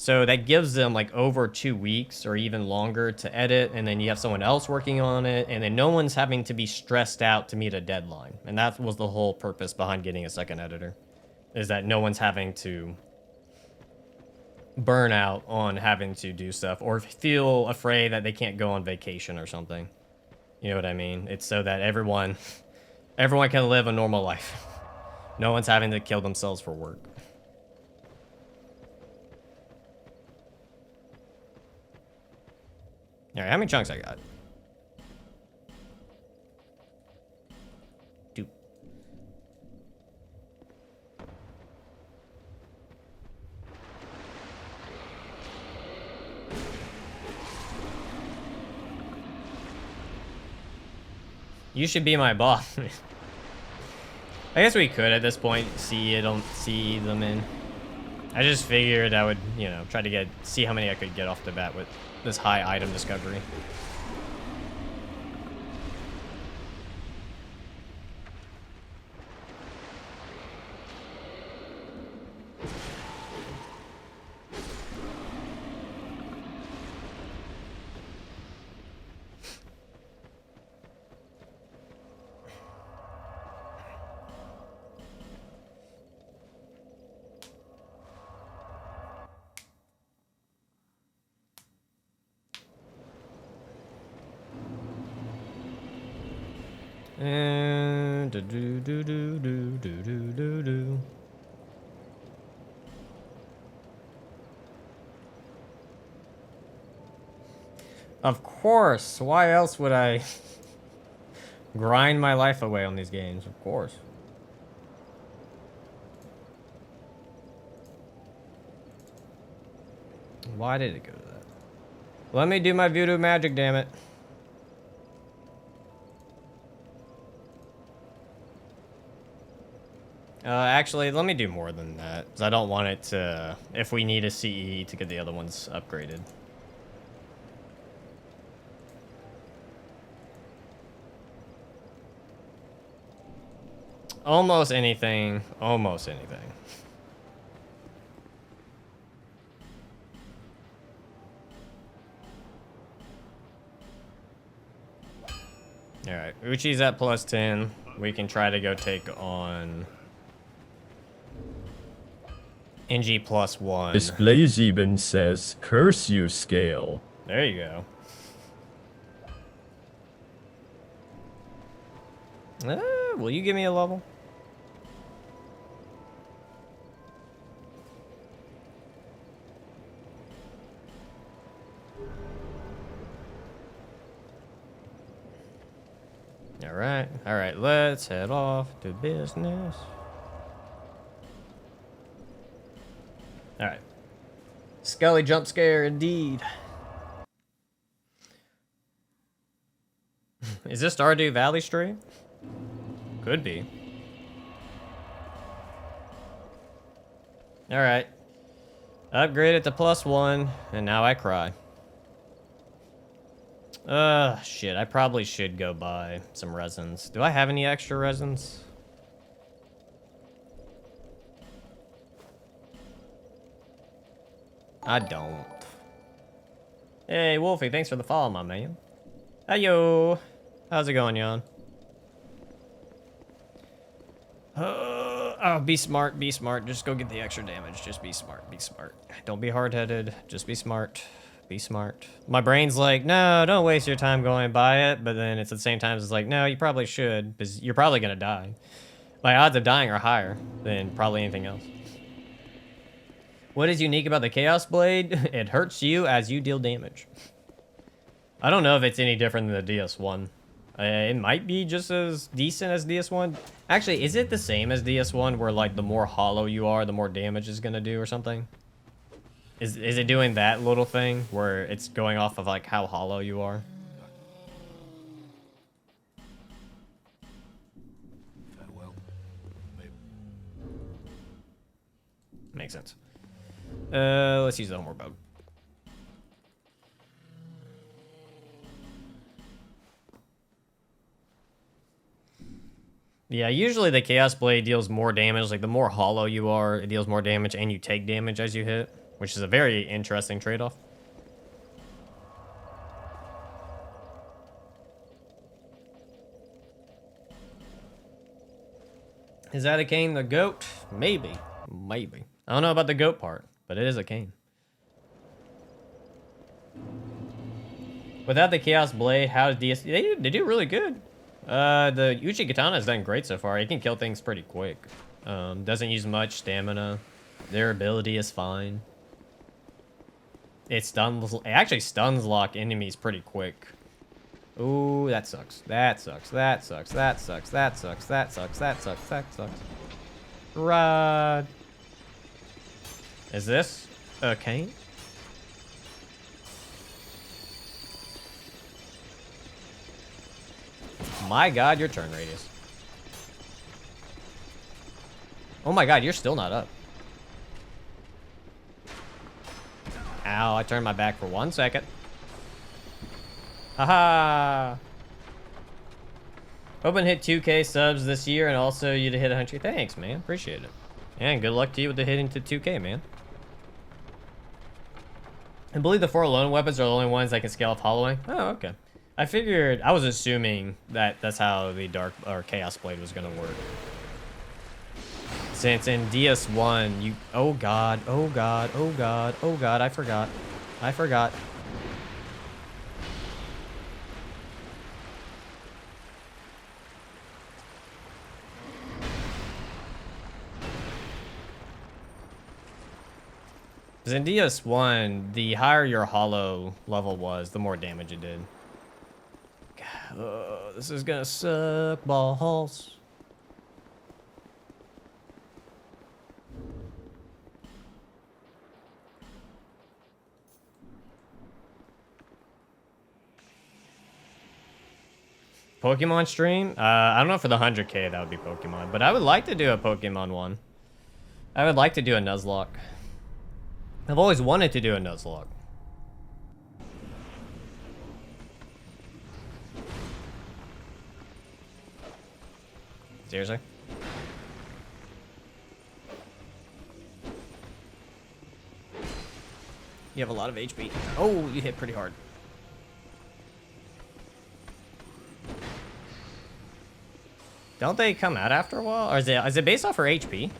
So that gives them, like, over 2 weeks or even longer to edit, and then you have someone else working on it, and then no one's having to be stressed out to meet a deadline. And that was the whole purpose behind getting a second editor, is that no one's having to burn out on having to do stuff or feel afraid that they can't go on vacation or something. You know what I mean? It's so that everyone can live a normal life. No one's having to kill themselves for work. All right, how many chunks I got? 2. You should be my boss. I guess we could at this point see them in. I just figured I would, you know, try to see how many I could get off the bat with this high item discovery. And do do do do do do do do. Of course. Why else would I grind my life away on these games? Of course. Why did it go to that? Let me do my voodoo magic, damn it. Actually, let me do more than that, because I don't want it to, if we need a CE to get the other ones upgraded. Almost anything, almost anything. Alright, Uchi's at plus 10. We can try to go take on NG plus 1. Displays even says, curse you, scale. There you go. Will you give me a level? Alright, let's head off to business. Alright. Scully jump scare indeed. Is this Stardew Valley stream? Could be. Alright. Upgraded to +1, and now I cry. Shit, I probably should go buy some resins. Do I have any extra resins? I don't. Hey, Wolfie, thanks for the follow, my man. Hiyo. How's it going, Jan? Oh, be smart, be smart. Just go get the extra damage. Just be smart, be smart. Don't be hard-headed. Just be smart. Be smart. My brain's like, no, don't waste your time going and buy it. But then it's at the same time, it's like, no, you probably should, because you're probably going to die. My odds of dying are higher than probably anything else. What is unique about the Chaos Blade? It hurts you as you deal damage. I don't know if it's any different than the DS1. It might be just as decent as DS1. Actually, is it the same as DS1 where, like, the more hollow you are, the more damage it's going to do or something? Is it doing that little thing where it's going off of, like, how hollow you are? Farewell. Maybe. Makes sense. Let's use the homeward bow. Yeah, usually the Chaos Blade deals more damage. Like, the more hollow you are, it deals more damage, and you take damage as you hit, which is a very interesting trade-off. Is that a cane, the goat? Maybe. Maybe. I don't know about the goat part, but it is a cane. Without the Chaos Blade, how does DS... They do really good. The Uchi Katana has done great so far. It can kill things pretty quick. Doesn't use much stamina. Their ability is fine. It actually stuns lock enemies pretty quick. Ooh, that sucks. That sucks. That sucks. That sucks. That sucks. That sucks. That sucks. That sucks. Rod. Is this a cane? My god, your turn radius. Oh my god, you're still not up. Ow, I turned my back for 1 second. Haha. Hoping to hit 2K subs this year and also you to hit 100. Thanks, man. Appreciate it. And good luck to you with the hitting to 2K, man. I believe the 4 lone weapons are the only ones that can scale off hollowing. Oh, okay. I figured, I was assuming that that's how the Dark or Chaos Blade was gonna work. Since in DS1, you, oh god, oh god, oh god, oh god, I forgot. I forgot. Because in DS1, the higher your hollow level was, the more damage it did. Oh, this is gonna suck balls. Pokemon stream? I don't know, for the 100K that would be Pokemon, but I would like to do a Pokemon one. I would like to do a Nuzlocke. I've always wanted to do a Nuzlocke. Seriously? You have a lot of HP. Oh, you hit pretty hard. Don't they come out after a while? Or is it based off her HP?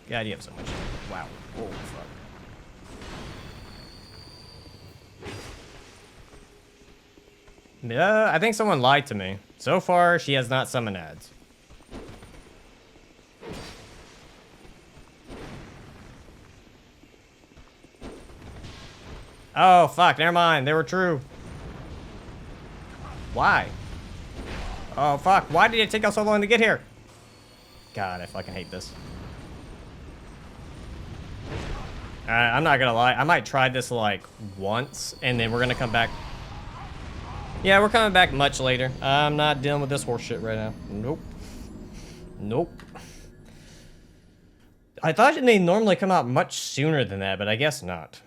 God, you have so much. Wow. Oh, fuck. I think someone lied to me. So far, she has not summoned ads. Oh, fuck. Never mind. They were true. Why? Oh, fuck. Why did it take us so long to get here? God, I fucking hate this. I'm not gonna lie. I might try this like once, and then we're gonna come back. Yeah, we're coming back much later. I'm not dealing with this horse shit right now. Nope. Nope. I thought they normally come out much sooner than that, but I guess not.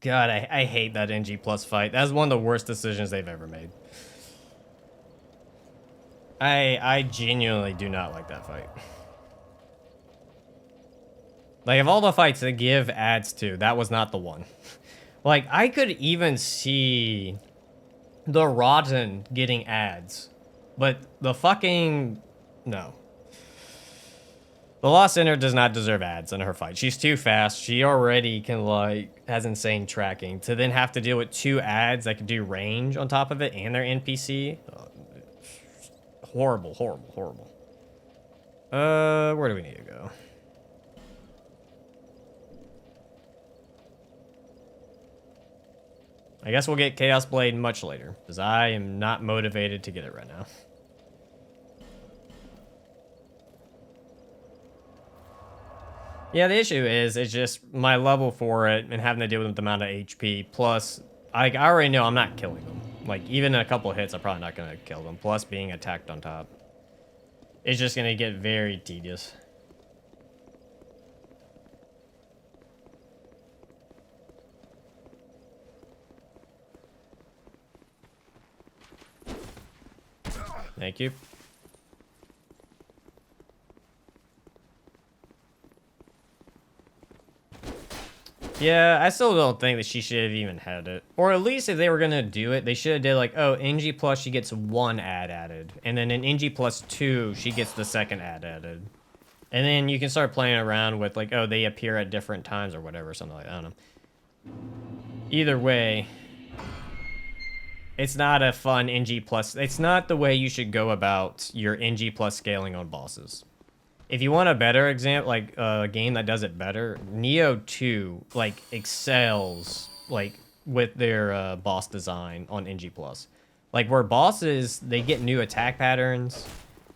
God, I hate that NG Plus fight. That's one of the worst decisions they've ever made. I genuinely do not like that fight. Like, of all the fights to give ads to, that was not the one. Like, I could even see the Rotten getting ads, but the fucking... No. The Lost Sinner does not deserve ads in her fight. She's too fast. She already can, like, has insane tracking. To then have to deal with 2 ads that could do range on top of it and their NPC. Horrible, horrible, horrible. Where do we need to go? I guess we'll get Chaos Blade much later, because I am not motivated to get it right now. Yeah, the issue is, it's just my level for it and having to deal with the amount of HP. Plus, I already know I'm not killing them. Like, even in a couple hits, I'm probably not going to kill them. Plus, being attacked on top. It's just going to get very tedious. Thank you. Yeah, I still don't think that she should have even had it. Or at least if they were gonna do it, they should have did like, oh, NG plus she gets 1 ad added. And then in NG plus 2, she gets the 2nd ad added. And then you can start playing around with like, oh, they appear at different times or whatever, something like that. I don't know. Either way, it's not a fun NG plus. It's not the way you should go about your NG plus scaling on bosses. If you want a better example, like a game that does it better, Neo 2 like excels like with their boss design on NG plus. Like where bosses, they get new attack patterns.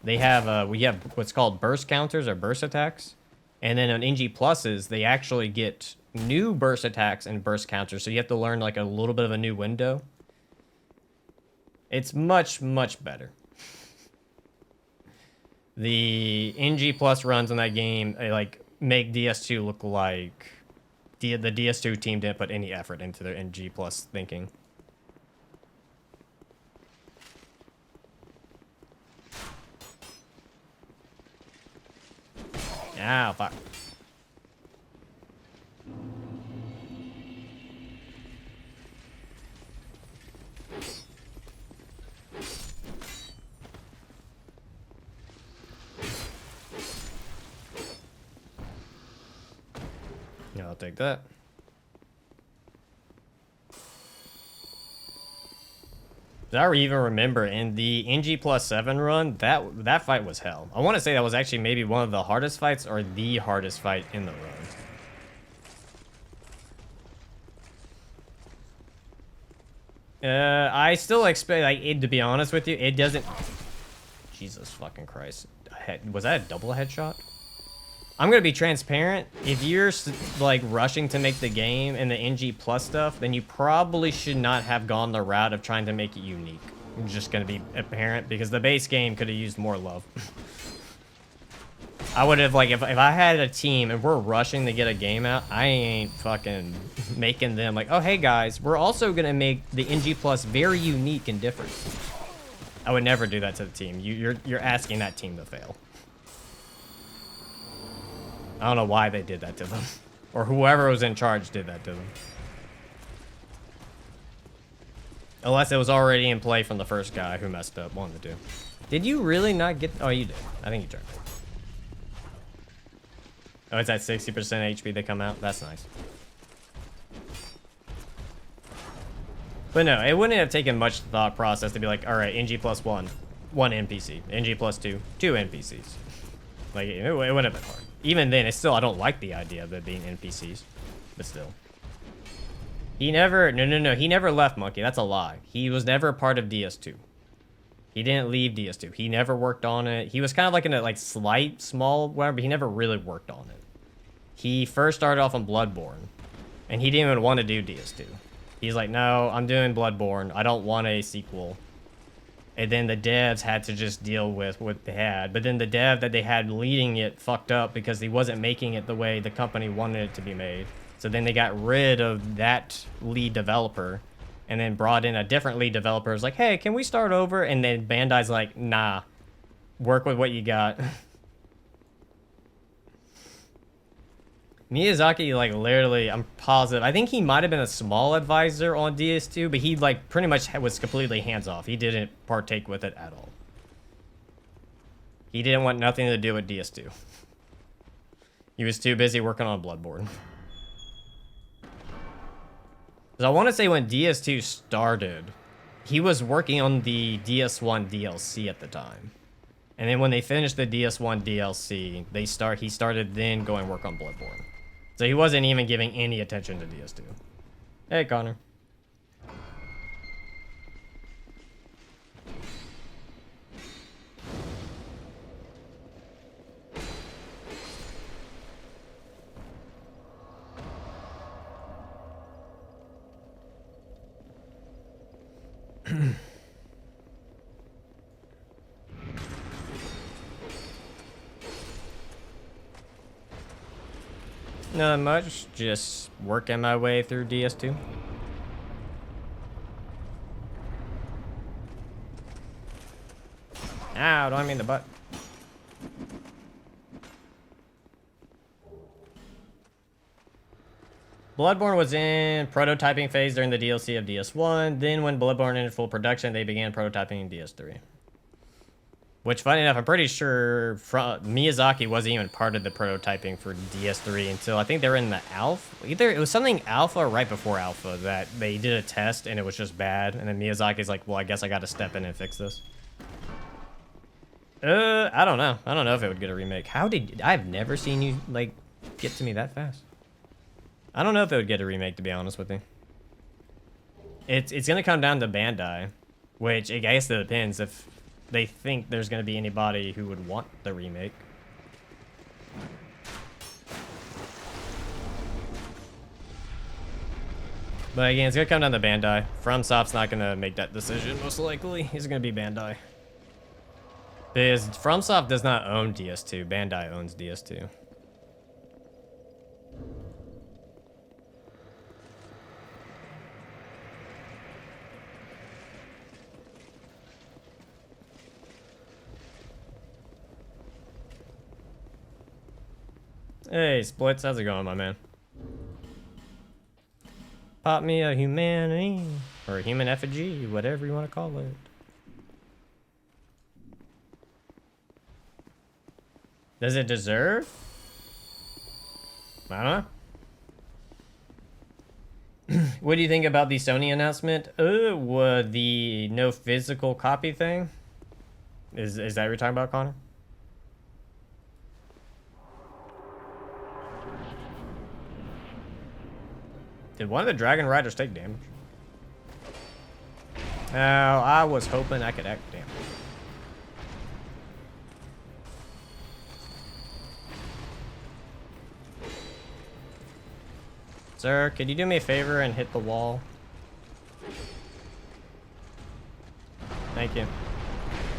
They have we have what's called burst counters or burst attacks, and then on NG pluses they actually get new burst attacks and burst counters. So you have to learn like a little bit of a new window. It's much better. The NG plus runs in that game, they like make DS2 look like the DS2 team didn't put any effort into their NG plus thinking. Ah, fuck. Yeah, I'll take that. I even remember in the NG plus 7 run, that fight was hell. I want to say that was actually maybe one of the hardest fights or the hardest fight in the run. I still expect, like, it, to be honest with you, it doesn't... Jesus fucking Christ. Was that a double headshot? I'm going to be transparent. If you're, like, rushing to make the game and the NG plus stuff, then you probably should not have gone the route of trying to make it unique. I'm just going to be apparent, because the base game could have used more love. I would have, like, if I had a team and we're rushing to get a game out, I ain't fucking making them like, oh, hey, guys, we're also going to make the NG plus very unique and different. I would never do that to the team. You're asking that team to fail. I don't know why they did that to them. Or whoever was in charge did that to them. Unless it was already in play from the first guy who messed up. One of the two. Did you really not get... Oh, you did. I think you turned it. Oh, it's at 60% HP they come out? That's nice. But no, it wouldn't have taken much thought process to be like, alright, NG plus 1 NPC. NG plus 2 NPCs. Like, it wouldn't have been hard. Even then, it's still, I don't like the idea of it being NPCs. But still. He never, no, he never left Monkey. That's a lie. He was never part of DS2. He didn't leave DS2. He never worked on it. He was kind of like in a like slight, small, whatever, but he never really worked on it. He first started off on Bloodborne, and he didn't even want to do DS2. He's like, no, I'm doing Bloodborne. I don't want a sequel. And then the devs had to just deal with what they had. But then the dev that they had leading it fucked up because he wasn't making it the way the company wanted it to be made. So then they got rid of that lead developer and then brought in a different lead developer. It's like, hey, can we start over? And then Bandai's like, nah, work with what you got. Miyazaki, like, literally, I'm positive. I think he might have been a small advisor on DS2, but he, like, pretty much was completely hands-off. He didn't partake with it at all. He didn't want nothing to do with DS2. He was too busy working on Bloodborne. Because I want to say when DS2 started, he was working on the DS1 DLC at the time. And then when they finished the DS1 DLC, he started then going work on Bloodborne. So he wasn't even giving any attention to DS2. Hey, Connor. Not much, just working my way through DS2. Ow, don't I mean the butt. Bloodborne was in prototyping phase during the DLC of DS1. Then when Bloodborne entered full production, they began prototyping in DS3. Which, funny enough, I'm pretty sure Miyazaki wasn't even part of the prototyping for DS3 until I think they were in the alpha. Either it was something alpha or right before alpha that they did a test and it was just bad. And then Miyazaki's like, well, I guess I got to step in and fix this. I don't know. I don't know if it would get a remake. I've never seen you, like, get to me that fast. I don't know if it would get a remake, to be honest with you. It's going to come down to Bandai, which I guess it depends if they think there's going to be anybody who would want the remake. But again, it's going to come down to Bandai. FromSoft's not going to make that decision, most likely. It's going to be Bandai. Because FromSoft does not own DS2. Bandai owns DS2. Hey, Splits, how's it going, my man? Pop me a humanity, or a human effigy, whatever you want to call it. Does it deserve? I don't know. What do you think about the Sony announcement? The no physical copy thing? Is that what you're talking about, Connor? Did one of the Dragon Riders take damage? Oh, I was hoping I could act damage. Sir, could you do me a favor and hit the wall? Thank you.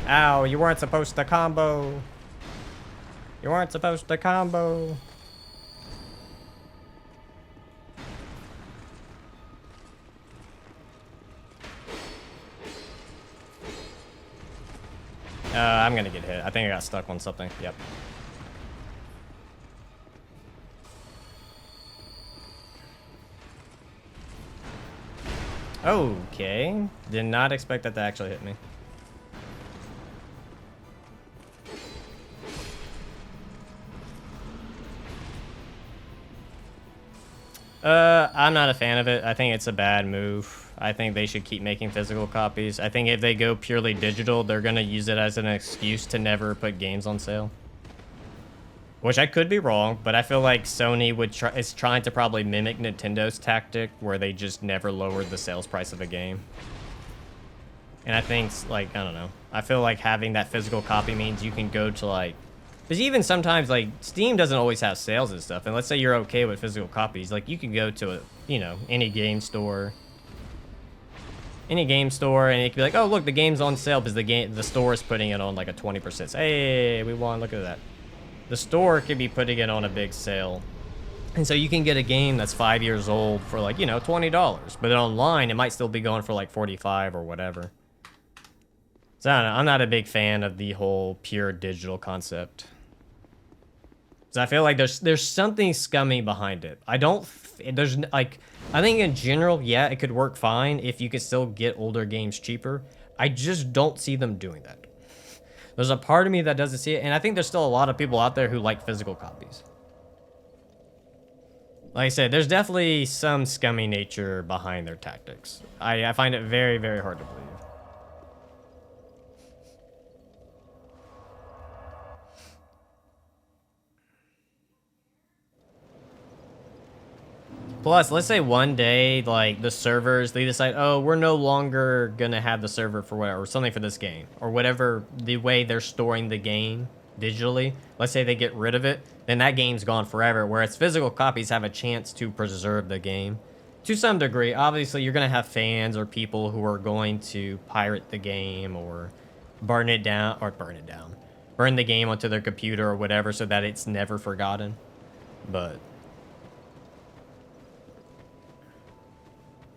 Ow, you weren't supposed to combo. You weren't supposed to combo. I'm gonna get hit. I think I got stuck on something. Yep. Okay. Did not expect that to actually hit me. I'm not a fan of it. I think it's a bad move. I think they should keep making physical copies. I think if they go purely digital, they're going to use it as an excuse to never put games on sale. Which I could be wrong, but I feel like Sony is trying to probably mimic Nintendo's tactic where they just never lowered the sales price of a game. And I think, like, I don't know. I feel like having that physical copy means you can go to, like... Because even sometimes, like, Steam doesn't always have sales and stuff. And let's say you're okay with physical copies. Like, you can go to, you know, any game store. Any game store, and it could be like, oh, look, the game's on sale because the store is putting it on, like, a 20%. Hey, we won. Look at that. The store could be putting it on a big sale. And so you can get a game that's 5 years old for, like, you know, $20. But online, it might still be going for, like, 45 or whatever. So I don't know, I'm not a big fan of the whole pure digital concept. So I feel like there's something scummy behind it. I think in general, yeah, it could work fine if you could still get older games cheaper. I just don't see them doing that. There's a part of me that doesn't see it, and I think there's still a lot of people out there who like physical copies. Like I said, there's definitely some scummy nature behind their tactics. I find it very, very hard to believe. Plus, let's say one day, like, the servers, they decide, oh, we're no longer gonna have the server for whatever, or something for this game, or whatever the way they're storing the game digitally. Let's say they get rid of it, then that game's gone forever, whereas physical copies have a chance to preserve the game. To some degree, obviously, you're gonna have fans or people who are going to pirate the game, or burn the game onto their computer or whatever, so that it's never forgotten. But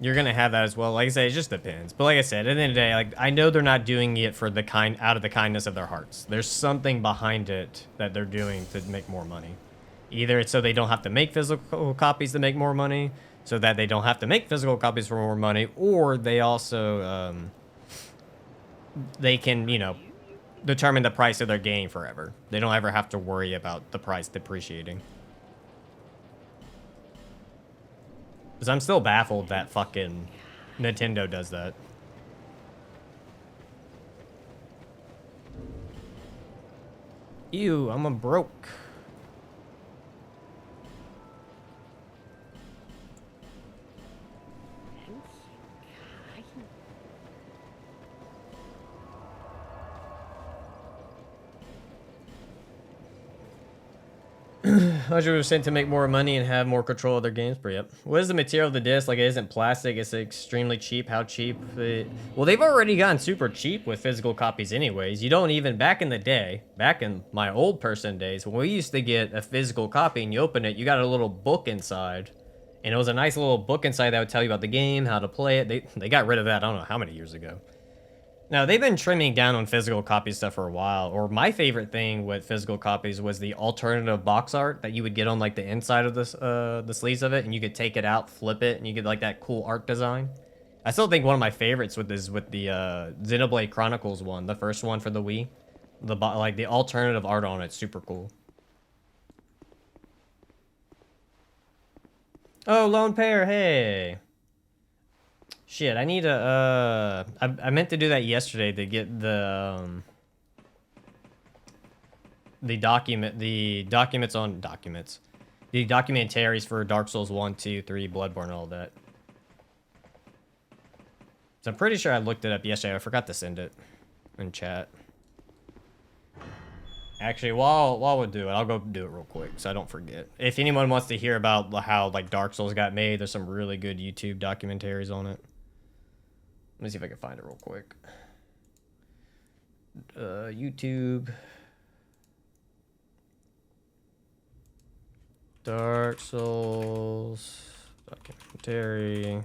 you're gonna have that as well. Like I said, it just depends. But like I said, at the end of the day, like, I know they're not doing it for out of the kindness of their hearts. There's something behind it that they're doing to make more money. Either it's so they don't have to make physical copies to make more money, so that they don't have to make physical copies for more money, or they also they can, you know, determine the price of their game forever. They don't ever have to worry about the price depreciating. Because I'm still baffled that fucking Nintendo does that. Ew, I'm a broke. $100% to make more money and have more control of their games. But yep. What is the material of the disc? Like, it isn't plastic. It's extremely cheap. How cheap? Well, they've already gotten super cheap with physical copies anyways. You don't even, back in the day, back in my old person days, when we used to get a physical copy and you open it, you got a little book inside. And it was a nice little book inside that would tell you about the game, how to play it. They got rid of that, I don't know how many years ago. Now, they've been trimming down on physical copy stuff for a while, or my favorite thing with physical copies was the alternative box art that you would get on, like, the inside of this, the sleeves of it, and you could take it out, flip it, and you get, like, that cool art design. I still think one of my favorites with this, with the Xenoblade Chronicles one, the first one for the Wii. Like, the alternative art on it's super cool. Oh, Lone Pair, hey! Shit, I need to, I meant to do that yesterday to get the documentaries for Dark Souls 1, 2, 3, Bloodborne, and all that. So I'm pretty sure I looked it up yesterday. I forgot to send it in chat. Actually, while we do it, I'll go do it real quick so I don't forget. If anyone wants to hear about how, like, Dark Souls got made, there's some really good YouTube documentaries on it. Let me see if I can find it real quick. YouTube. Dark Souls documentary.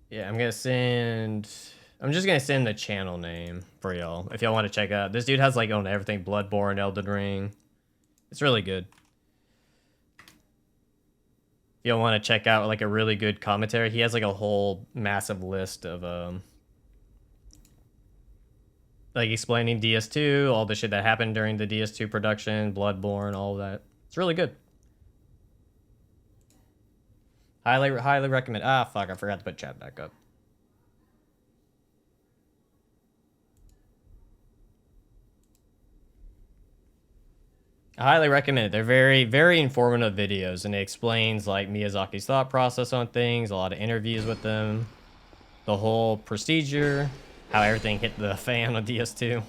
Yeah, I'm just gonna send the channel name for y'all if y'all want to check out. This dude has, like, on everything: Bloodborne, Elden Ring. It's really good. If y'all want to check out, like, a really good commentary, he has, like, a whole massive list of like, explaining DS2, all the shit that happened during the DS2 production, Bloodborne, all of that. It's really good. Highly recommend. Ah, fuck, I forgot to put chat back up. I highly recommend it. They're very, very informative videos, and it explains, like, Miyazaki's thought process on things, a lot of interviews with them. the whole procedure, how everything hit the fan on DS2.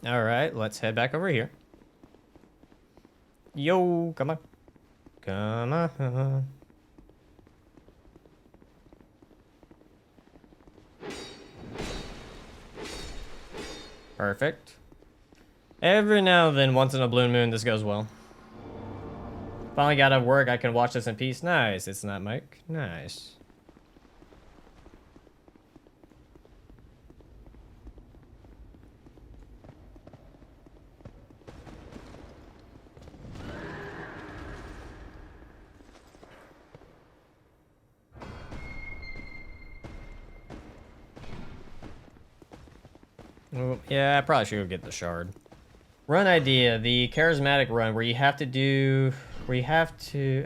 All right, let's head back over here. Yo, come on. Come on. Perfect. Every now and then, once in a blue moon, this goes well. Finally got to work, I can watch this in peace. Nice, it's not Mike. Nice. Well, yeah, I probably should go get the shard. Run idea, the charismatic run where you have to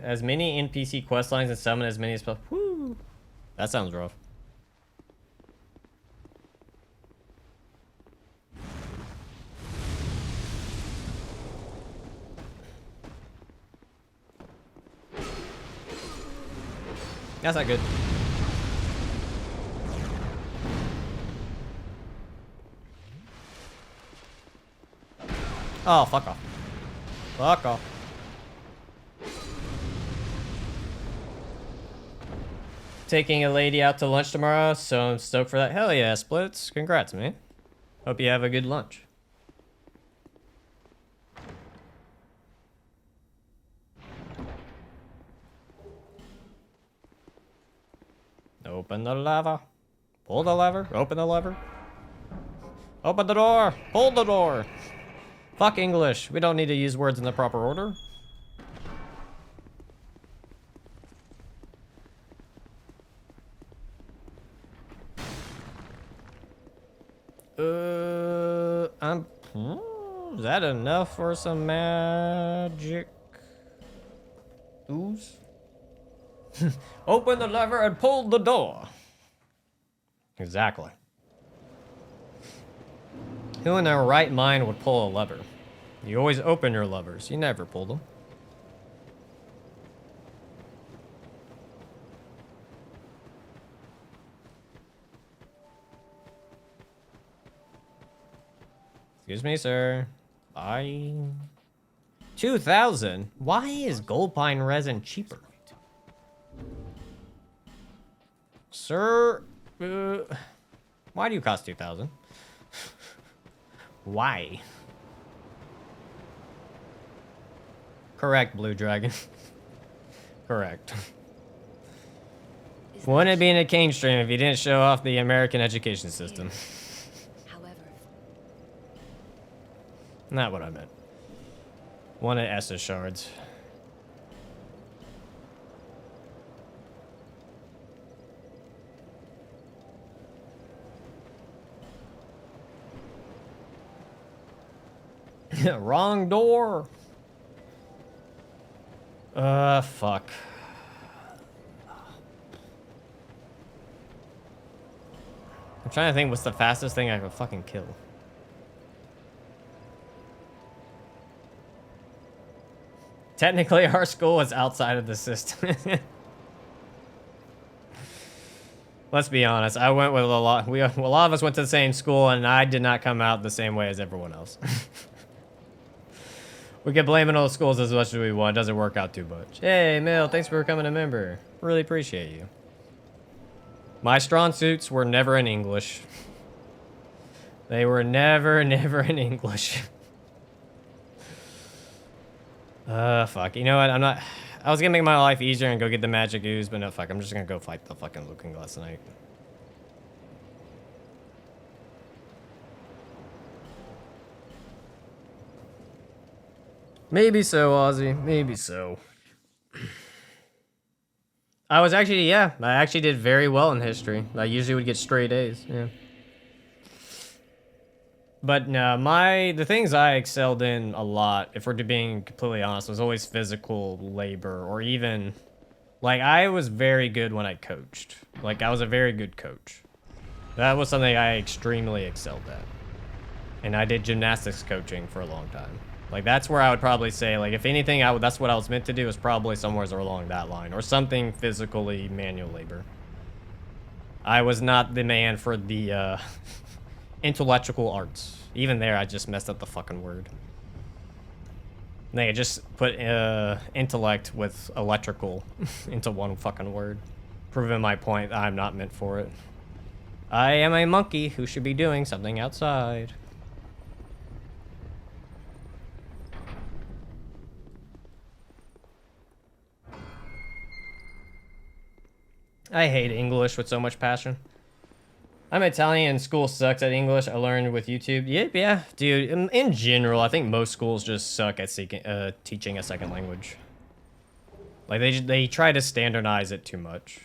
as many NPC quest lines and summon as many as possible. Woo! That sounds rough. That's not good. Oh, fuck off. Fuck off. Taking a lady out to lunch tomorrow, so I'm stoked for that. Hell yeah, Splits. Congrats, man. Hope you have a good lunch. Open the lever. Pull the lever. Open the lever. Open the door. Pull the door. Fuck English. We don't need to use words in the proper order. Is that enough for some magic ooze? Open the lever and pull the door. Exactly. Who in their right mind would pull a lever? You always open your levers. You never pull them. Excuse me, sir. Bye. 2,000? Why is gold pine resin cheaper? Sir, why do you cost 2,000? Why? Correct, Blue Dragon. Correct. Wouldn't it be in a cane stream if you didn't show off the American education system? However, Not what I meant. One of S's shards. Wrong door. Fuck. I'm trying to think what's the fastest thing I could fucking kill. Technically, our school is outside of the system. Let's be honest. I went with a lot. A lot of us went to the same school, and I did not come out the same way as everyone else. We can blame it on the schools as much as we want. It doesn't work out too much. Hey, Mill, thanks for becoming a member. Really appreciate you. My strong suits were never in English. They were never in English. Fuck. You know what? I was gonna make my life easier and go get the magic ooze, but no, fuck. I'm just gonna go fight the fucking looking glass tonight. Maybe so, Ozzy. Maybe so. I actually did very well in history. I usually would get straight A's, yeah. But no, the things I excelled in a lot, if we're being completely honest, was always physical labor, or even, like, I was very good when I coached. Like, I was a very good coach. That was something I extremely excelled at. And I did gymnastics coaching for a long time. Like, that's where I would probably say, like, if anything, that's what I was meant to do, is probably somewhere along that line. Or something physically manual labor. I was not the man for the, intellectual arts. Even there, I just messed up the fucking word. They just put, intellect with electrical into one fucking word. Proving my point, I'm not meant for it. I am a monkey who should be doing something outside. I hate English with so much passion. I'm Italian and school sucks at English. I learned with YouTube. Yeah, dude. In general, I think most schools just suck at teaching a second language. Like, they try to standardize it too much.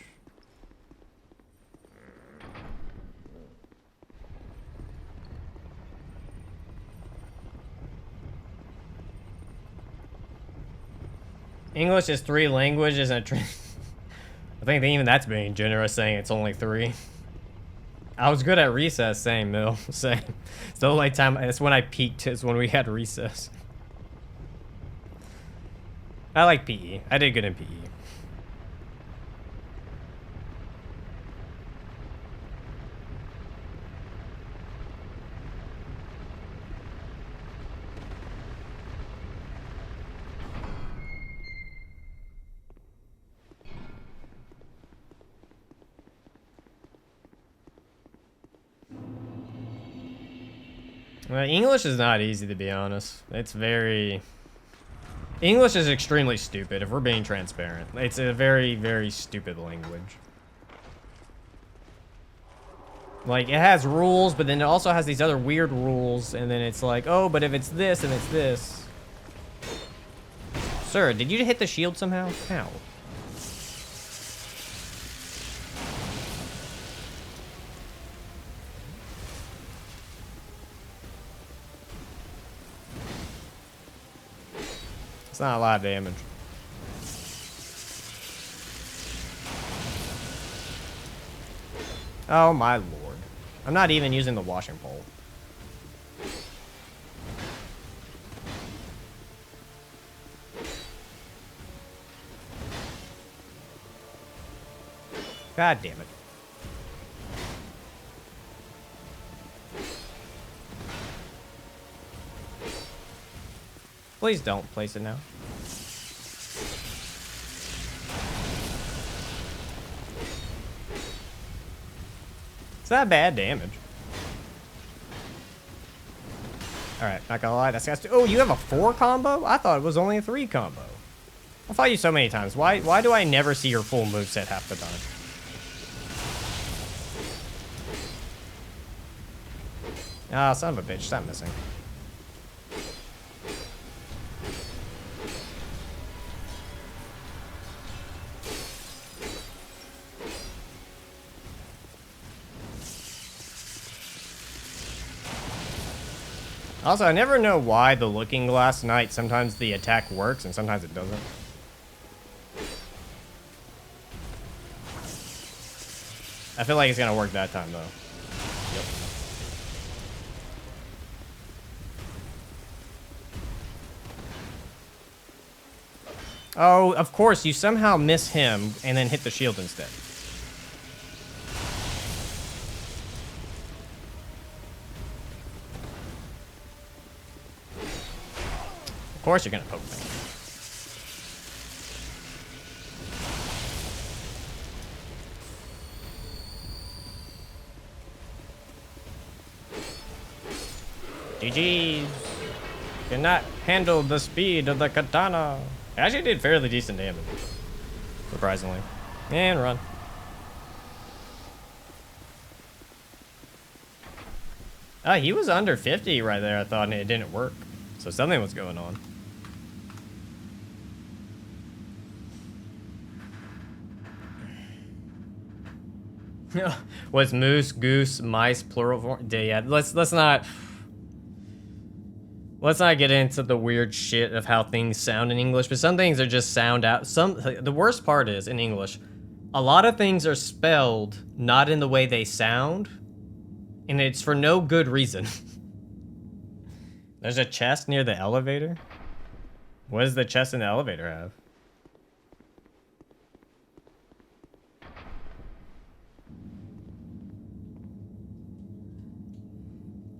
English is 3 languages and I think even that's being generous, saying it's only 3. I was good at recess, same, Mill. Same. It's the only time, it's when I peaked, is when we had recess. I like PE. I did good in PE. Well, English is not easy, to be honest. It's very... English is extremely stupid, if we're being transparent. It's a very, very stupid language. Like, it has rules, but then it also has these other weird rules, and then it's like, oh, but if it's this, and it's this. Sir, did you hit the shield somehow? How? It's not a lot of damage. Oh my lord. I'm not even using the washing pole. God damn it. Please don't place it now. It's not bad damage. Alright, not gonna lie, that's got to. Oh, you have a 4 combo? I thought it was only a 3 combo. I fought you so many times. Why do I never see your full moveset half the time? Ah, son of a bitch, stop missing. Also, I never know why the Looking Glass Knight, sometimes the attack works and sometimes it doesn't. I feel like it's gonna work that time, though. Yep. Oh, of course, you somehow miss him and then hit the shield instead. Of course you're gonna poke me. GG's. Cannot handle the speed of the katana. It actually did fairly decent damage. Surprisingly. And run. Oh, he was under 50 right there, I thought, and it didn't work. So something was going on. Was moose, goose, mice, plural form? Yeah, let's not get into the weird shit of how things sound in English, but some things are just sound out. The worst part is in English, a lot of things are spelled not in the way they sound, And it's for no good reason. There's a chest near the elevator? What does the chest in the elevator have?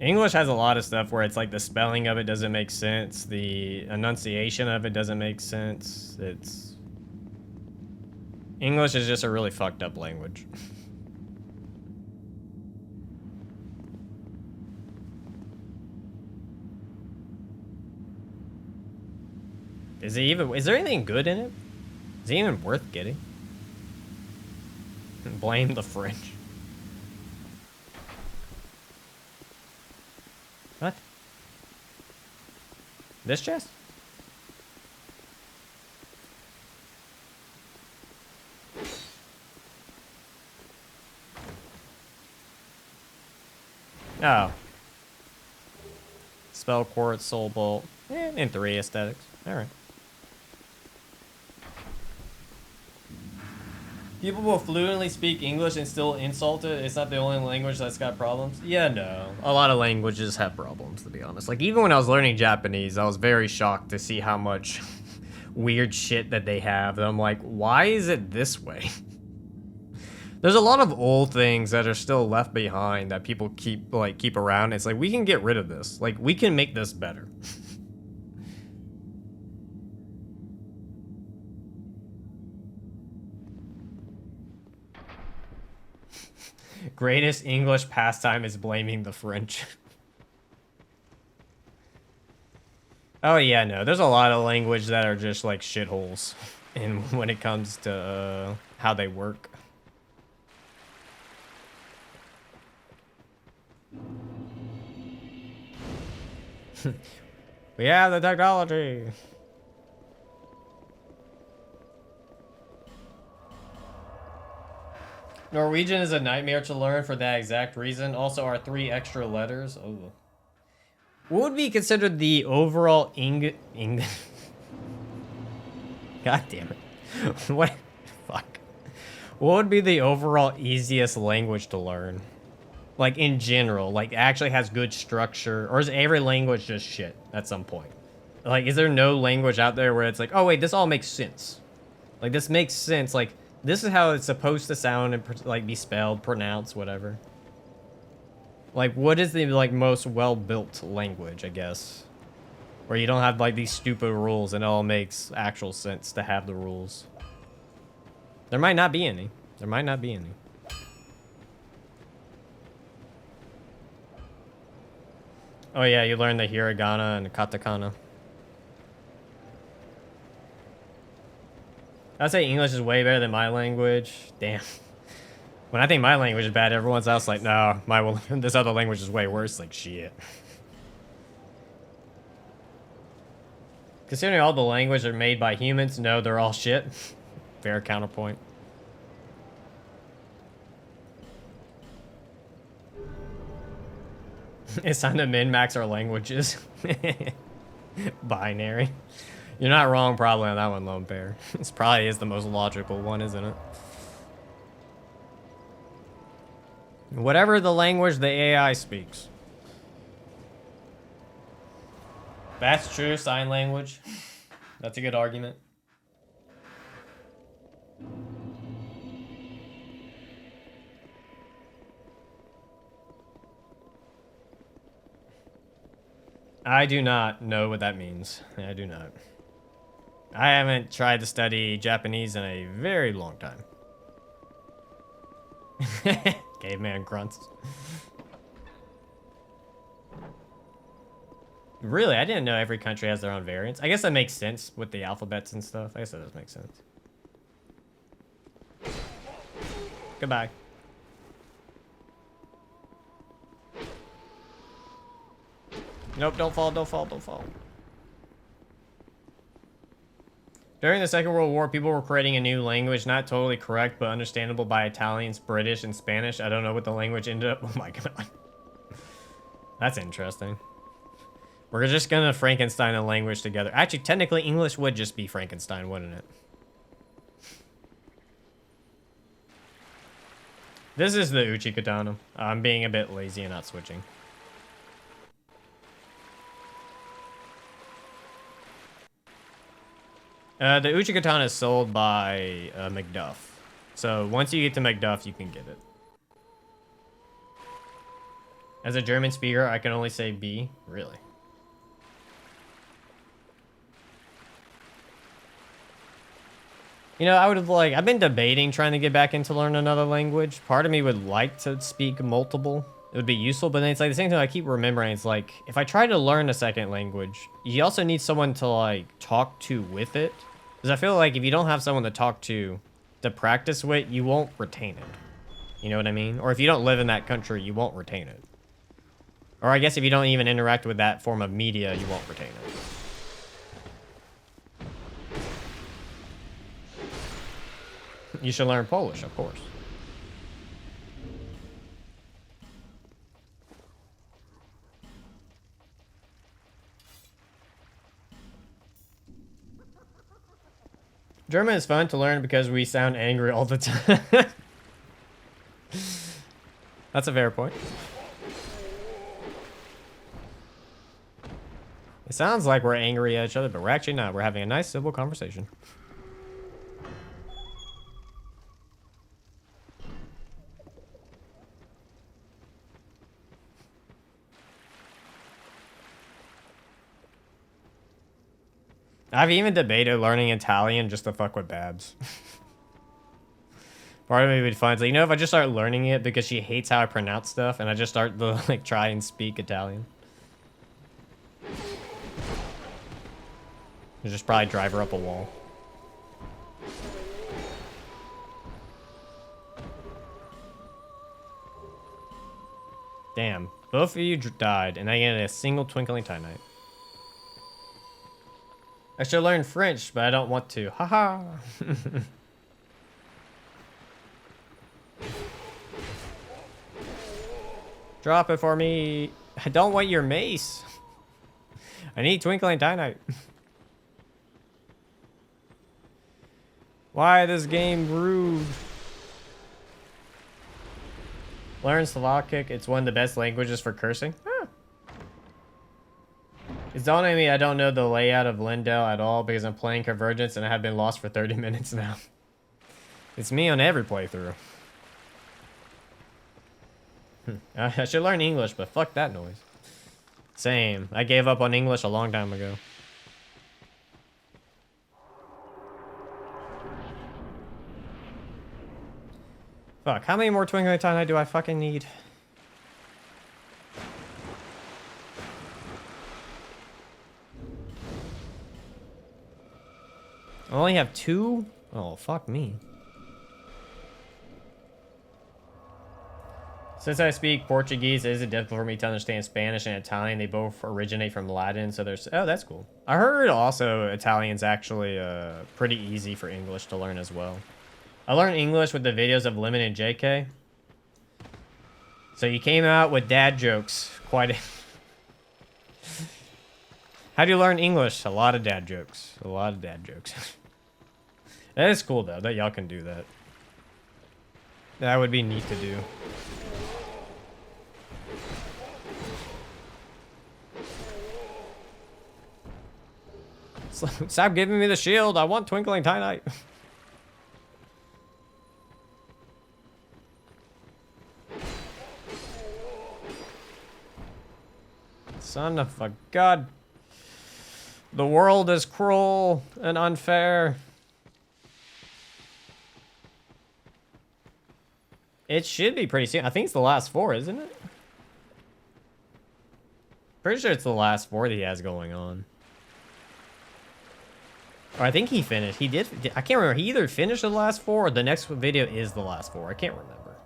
English has a lot of stuff where it's like the spelling of it doesn't make sense. The enunciation of it doesn't make sense. English is just a really fucked up language. Is there anything good in it? Is it even worth getting? Blame the French. What? This chest? Oh. Spell Quartz, Soul Bolt. And 3 aesthetics. Alright. People will fluently speak English and still insult it. It's not the only language that's got problems. Yeah, no. A lot of languages have problems, to be honest. Like, even when I was learning Japanese, I was very shocked to see how much weird shit that they have. And I'm like, why is it this way? There's a lot of old things that are still left behind that people keep around. It's like, we can get rid of this. Like, we can make this better. Greatest English pastime is blaming the French. Oh yeah, no. There's a lot of language that are just like shitholes in when it comes to how they work. We have the technology. Norwegian is a nightmare to learn for that exact reason. Also, our 3 extra letters. Oh. What would be considered the overall God damn it. What? Fuck. What would be the overall easiest language to learn? Like, in general. Like, actually has good structure. Or is every language just shit at some point? Like, is there no language out there where it's like, oh, wait, this all makes sense? Like, this makes sense. Like, this is how it's supposed to sound and like be spelled, pronounced, whatever. Like, what is the like most well-built language, I guess? Where you don't have like these stupid rules and it all makes actual sense to have the rules. There might not be any. There might not be any. Oh yeah, you learn the hiragana and the katakana. I'd say English is way better than my language. Damn. When I think my language is bad, everyone's else like, no, this other language is way worse. Like, shit. Considering all the languages are made by humans, no, they're all shit. Fair counterpoint. It's time to min-max our languages. Binary. You're not wrong probably on that one, Lone Bear. This probably is the most logical one, isn't it? Whatever the language the AI speaks. That's true, sign language. That's a good argument. I do not know what that means. I do not. I haven't tried to study Japanese in a very long time. Caveman grunts. Really? I didn't know every country has their own variants. I guess that makes sense with the alphabets and stuff. I guess that does make sense. Goodbye. Nope, don't fall, don't fall, don't fall. During the Second World War, people were creating a new language, not totally correct, but understandable by Italians, British, and Spanish. I don't know what the language ended up. Oh my god. That's interesting. We're just gonna Frankenstein a language together. Actually, technically, English would just be Frankenstein, wouldn't it? This is the Uchi Katana. I'm being a bit lazy and not switching. The Uchi Katana is sold by McDuff. So once you get to McDuff, you can get it. As a German speaker, I can only say B. Really? You know, I've been debating trying to get back into learn another language. Part of me would like to speak multiple. It would be useful, but then it's like the same thing I keep remembering. It's like, if I try to learn a second language, you also need someone to like talk to with it. Because I feel like if you don't have someone to talk to practice with, you won't retain it. You know what I mean? Or if you don't live in that country, you won't retain it. Or I guess if you don't even interact with that form of media, you won't retain it. You should learn Polish, of course. German is fun to learn because we sound angry all the time. That's a fair point. It sounds like we're angry at each other, but we're actually not. We're having a nice, civil conversation. I've even debated learning Italian just to fuck with Babs. Part of me would find, like, you know, if I just start learning it because she hates how I pronounce stuff, and I just start to like try and speak Italian, I'll just probably drive her up a wall. Damn, both of you died, and I get a single twinkling Titanite. I should learn French, but I don't want to. Haha. Drop it for me. I don't want your mace. I need twinkling Titanite. Why this game rude? Learn Slovakic. It's one of the best languages for cursing. Huh. It's dawning on me I don't know the layout of Lindell at all because I'm playing Convergence and I have been lost for 30 minutes now. It's me on every playthrough. I should learn English, but fuck that noise. Same. I gave up on English a long time ago. Fuck, how many more Twinkling Titanite do I fucking need? I only have 2? Oh, fuck me. Since I speak Portuguese, it isn't difficult for me to understand Spanish and Italian. They both originate from Latin, so there's... Oh, that's cool. I heard also Italian's actually pretty easy for English to learn as well. I learned English with the videos of Lemon and JK. So you came out with dad jokes. Quite... How do you learn English? A lot of dad jokes. A lot of dad jokes. That is cool, though, that y'all can do that. That would be neat to do. Stop giving me the shield. I want Twinkling Titanite. Son of a god. The world is cruel and unfair. It should be pretty soon. I think it's the last 4, isn't it? Pretty sure it's the last 4 that he has going on. Or I think he finished. He did. I can't remember. He either finished the last 4 or the next video is the last 4. I can't remember.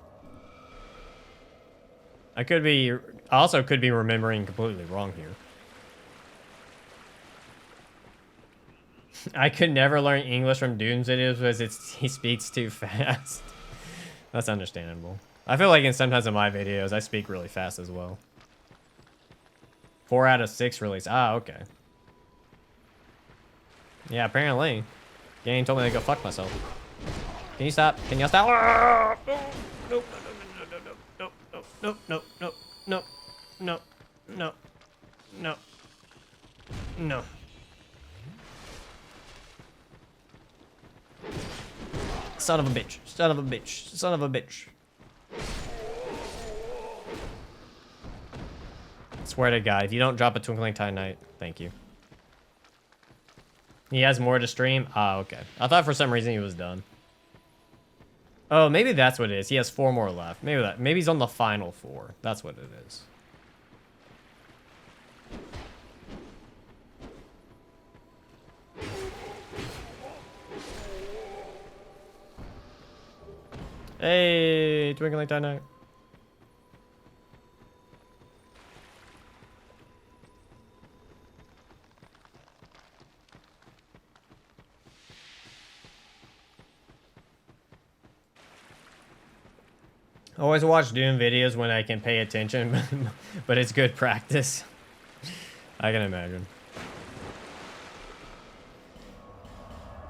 I could be... I also could be remembering completely wrong here. I could never learn English from Doom's videos because he speaks too fast. That's understandable. I feel like sometimes in my videos, I speak really fast as well. 4 out of 6 release. Ah, okay. Yeah, apparently. Game told me to go fuck myself. Can you stop? Can y'all stop? No, no, no, no, no, no, no, no, no, no, no. Son of a bitch, son of a bitch, son of a bitch. Swear to God, if you don't drop a Twinkling Titanite, thank you. He has more to stream? Ah, okay. I thought for some reason he was done. Oh, maybe that's what it is. He has 4 more left. Maybe he's on the final 4. That's what it is. Hey, Twinkling Titanite. Always watch Doom videos when I can pay attention, but it's good practice. I can imagine.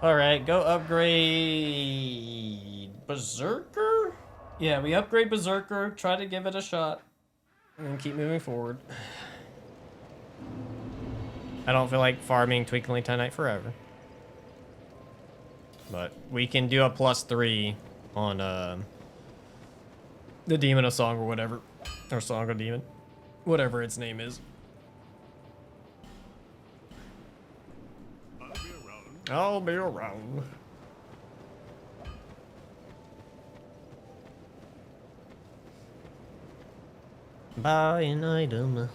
Alright, go upgrade Berserker? Yeah, we upgrade Berserker, try to give it a shot, and keep moving forward. I don't feel like farming Twinkling Titanite forever. But we can do a +3 on the Demon of Song or whatever. Or Song of Demon. Whatever its name is. I'll be around. Buy an item.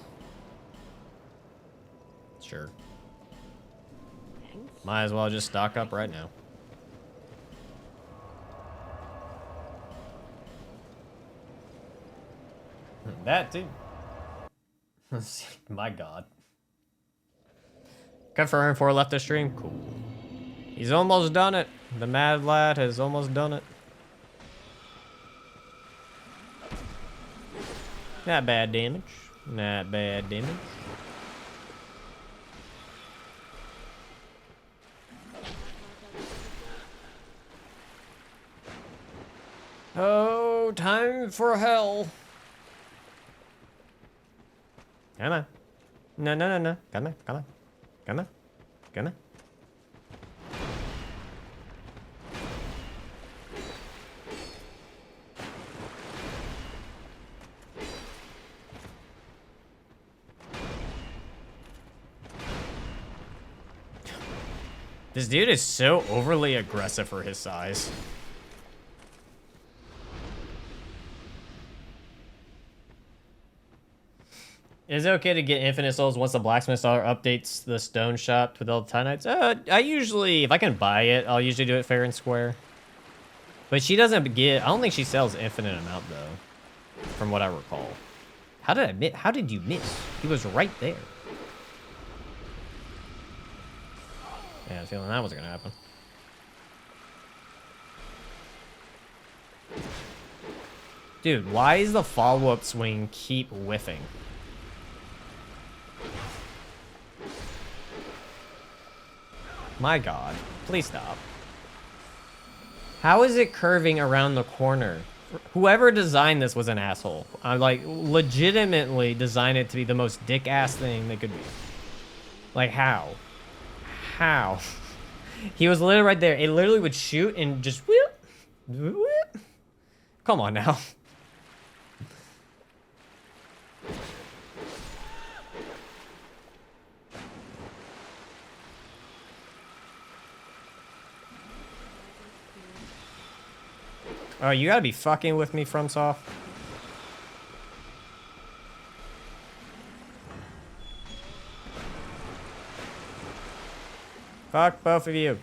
Sure. Might as well just stock up right now. That too. My God. Confirm 4 left to stream. Cool. He's almost done it. The mad lad has almost done it. Not bad damage. Not bad damage. Oh, time for hell. Come on. No, no, no, no. Come on, come on. Come on. Come on. This dude is so overly aggressive for his size. Is it okay to get infinite souls once the blacksmith star updates the stone shop with all the Titanites? I usually, if I can buy it, I'll usually do it fair and square. But she doesn't get, I don't think she sells infinite amount though, from what I recall. How did you miss? He was right there. Yeah, I was feeling that was gonna happen. Dude, why is the follow-up swing keep whiffing? My God, please stop. How is it curving around the corner? Whoever designed this was an asshole. I like legitimately designed it to be the most dick-ass thing they could be. Like how? How? He was literally right there. It literally would shoot and just whoop, whoop. Come on now. Oh, you gotta be fucking with me, FromSoft. Fuck both of you.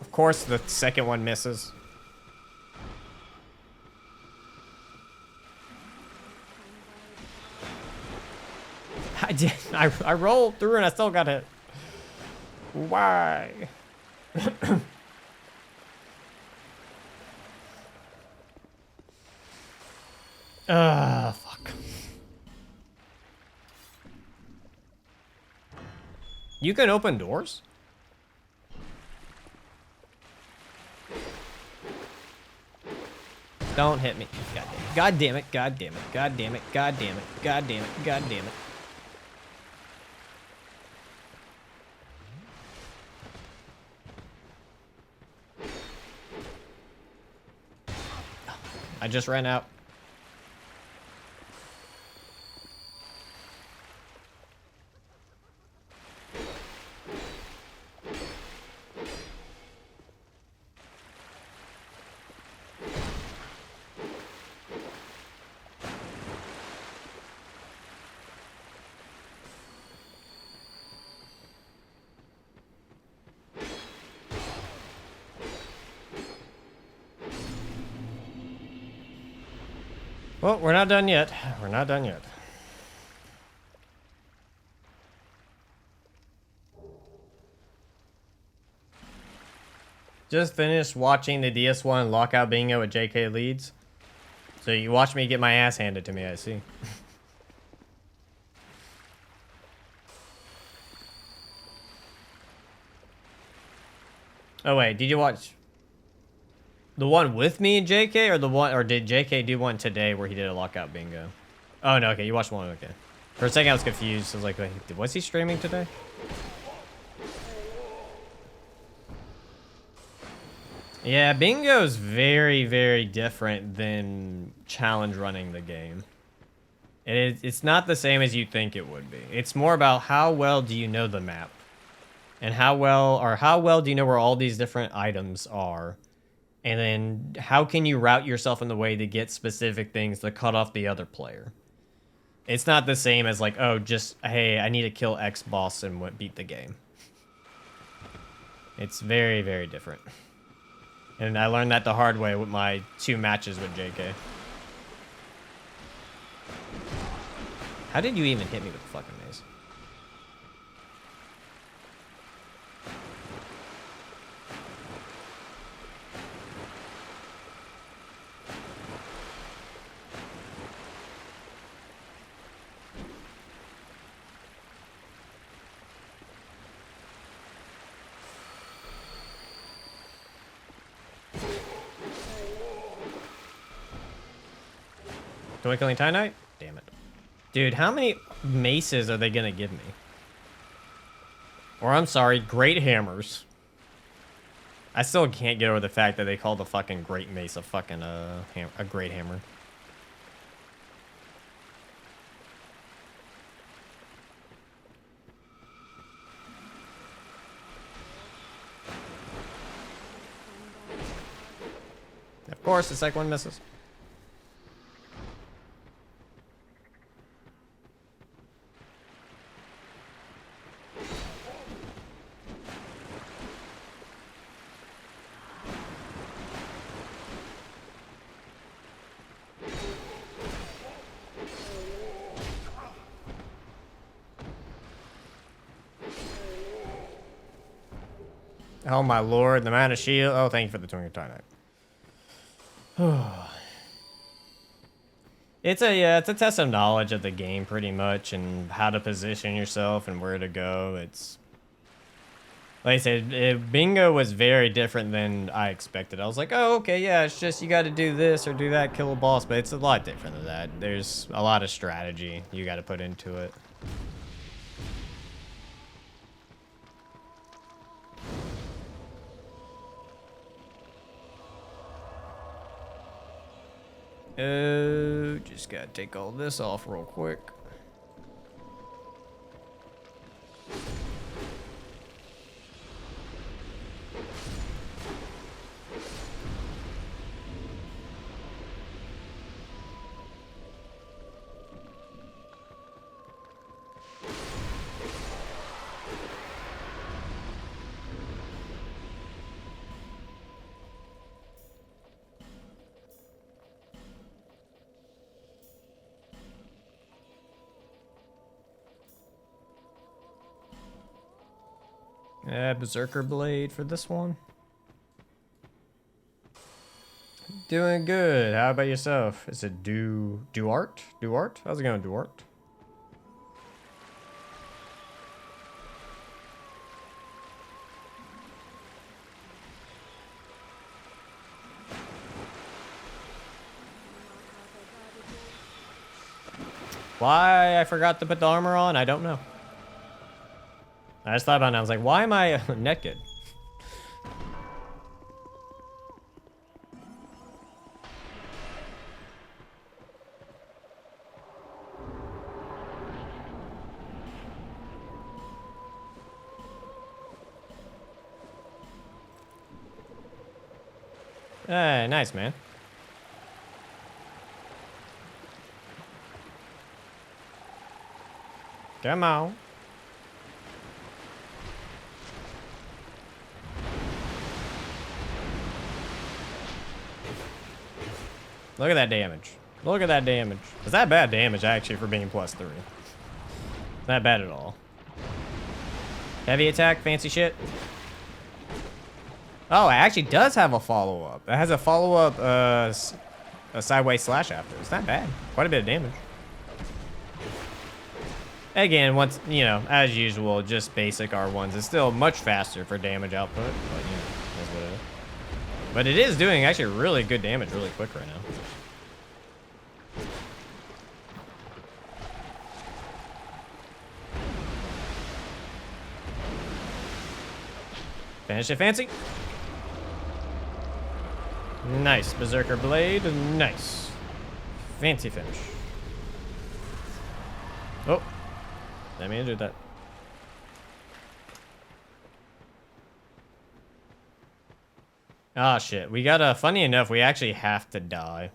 Of course, the second one misses. I did. I rolled through and I still got hit. Why? Fuck. You can open doors? Don't hit me. God damn it. God damn it. God damn it. God damn it. God damn it. God damn it. I just ran out. Well, we're not done yet. We're not done yet. Just finished watching the DS1 lockout bingo with JK leads. So you watch me get my ass handed to me, I see. Oh wait, did you watch the one with me and JK, or the one, or did JK do one today where he did a lockout bingo? Oh no, okay, you watched one, okay. For a second I was confused. I was like, wait, was he streaming today? Yeah, bingo's very, very different than challenge running the game. It's not the same as you think it would be. It's more about how well do you know the map, and how well do you know where all these different items are. And then how can you route yourself in the way to get specific things to cut off the other player? It's not the same as like, oh, just, hey, I need to kill X boss and beat the game. It's very, very different. And I learned that the hard way with my 2 matches with JK. How did you even hit me with the fucking mace? Twinkling Tie Knight? Damn it. Dude, how many maces are they gonna give me? Or I'm sorry, great hammers. I still can't get over the fact that they call the fucking great mace a fucking a great hammer. Of course, the second one misses. Oh my lord, the amount of shield. Oh, thank you for the Twinkling Tie Knight. It's a test of knowledge of the game pretty much, and how to position yourself and where to go. It's like I said, bingo was very different than I expected. I was like, oh, okay, yeah, it's just you got to do this or do that, kill a boss, but it's a lot different than that. There's a lot of strategy you got to put into it. Oh, just gotta take all this off real quick. Berserker Blade for this one. Doing good. How about yourself? Is it Duarte? Duarte? How's it going, Duarte? Why I forgot to put the armor on, I don't know. I just thought about it, I was like, why am I naked? Hey, nice, man. Come on. Look at that damage. Look at that damage. Is that bad damage, actually, for being +3? Not bad at all. Heavy attack, fancy shit. Oh, it actually does have a follow-up. It has a follow-up, a sideways slash after. It's not bad. Quite a bit of damage. Again, once, you know, as usual, just basic R1s. It's still much faster for damage output, but, you know, that's what it is. But it is doing actually really good damage really quick right now. Finish it, fancy. Nice. Berserker Blade. Nice. Fancy finish. Oh. Didn't mean to do that. Ah, shit. We gotta... Funny enough, we actually have to die.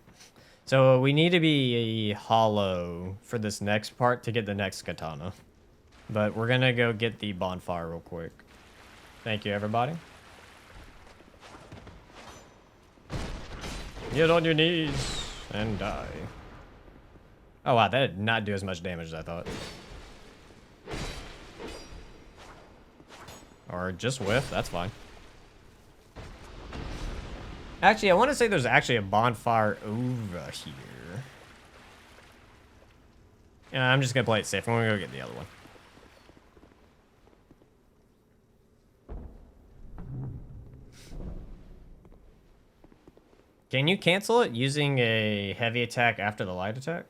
So we need to be hollow for this next part to get the next katana. But we're gonna go get the bonfire real quick. Thank you, everybody. Get on your knees and die. Oh, wow. That did not do as much damage as I thought. Or just whiff. That's fine. Actually, I want to say there's actually a bonfire over here. Yeah, I'm just going to play it safe. I'm going to go get the other one. Can you cancel it using a heavy attack after the light attack?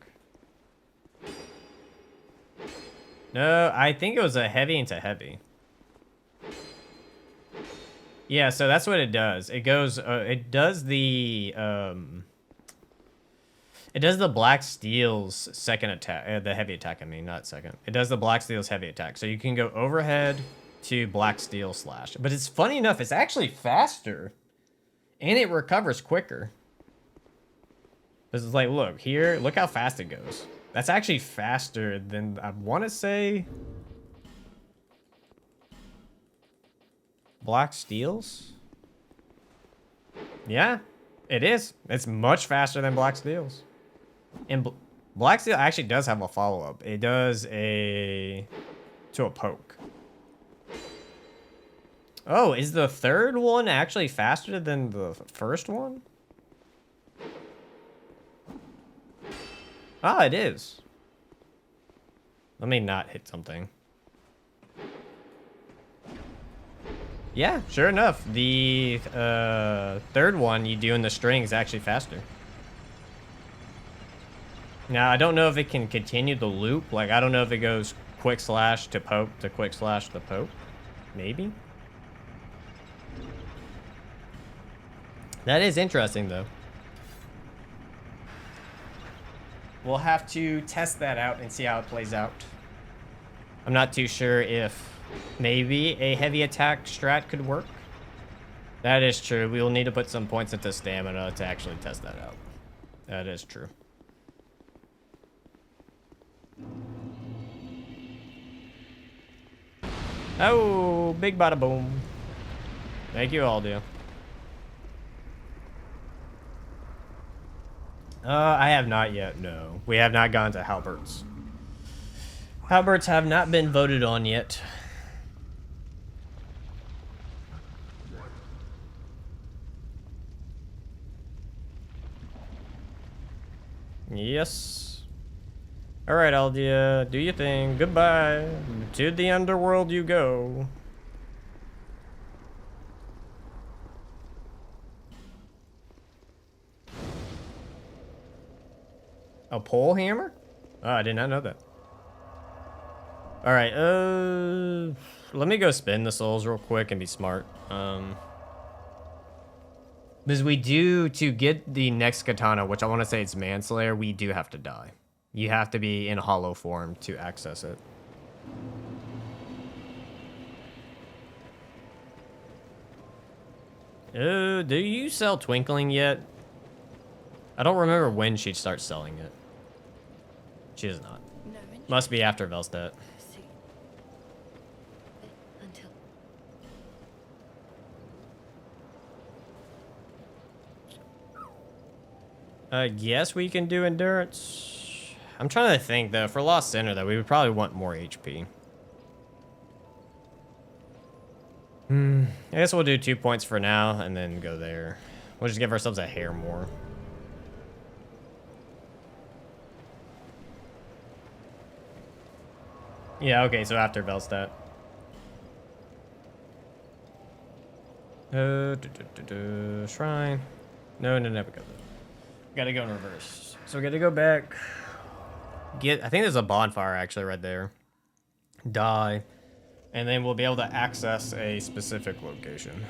No, I think it was a heavy into heavy. Yeah, so that's what it does. It goes, it does the Black Steel's second attack, the heavy attack, I mean, not second. It does the Black Steel's heavy attack. So you can go overhead to Black Steel slash. But it's funny enough, it's actually faster. And it recovers quicker. This is like, look, here, look how fast it goes. That's actually faster than, I want to say... Black Steels? Yeah, it is. It's much faster than Black Steels. And Black Steel actually does have a follow-up. It does a... to a poke. Oh, is the third one actually faster than the first one? Ah, it is. Let me not hit something. Yeah, sure enough. The third one you do in the string is actually faster. Now, I don't know if it can continue the loop. Like, I don't know if it goes quick slash to poke to quick slash to poke. Maybe. That is interesting, though. We'll have to test that out and see how it plays out. I'm not too sure if maybe a heavy attack strat could work. That is true. We will need to put some points into stamina to actually test that out. That is true. Oh, big bada boom. Thank you, Aldia. I have not yet, no. We have not gone to Halberts. Halberts have not been voted on yet. Yes. Alright, Aldia, do your thing. Goodbye. To the underworld you go. A pole hammer? Oh, I did not know that. All right, let me go spin the souls real quick and be smart. Because we do, to get the next katana, which I want to say it's Manslayer, we do have to die. You have to be in hollow form to access it. Do you sell Twinkling yet? I don't remember when she'd start selling it. She does not. No interest. Must be after Velstedt. See. Until Yes, we can do endurance. I'm trying to think though. For Lost Sinner though, we would probably want more HP. I guess we'll do 2 points for now and then go there. We'll just give ourselves a hair more. Yeah, okay, so after Velstedt. Shrine. No, we gotta go in reverse. So we gotta go back. I think there's a bonfire actually right there. Die. And then we'll be able to access a specific location.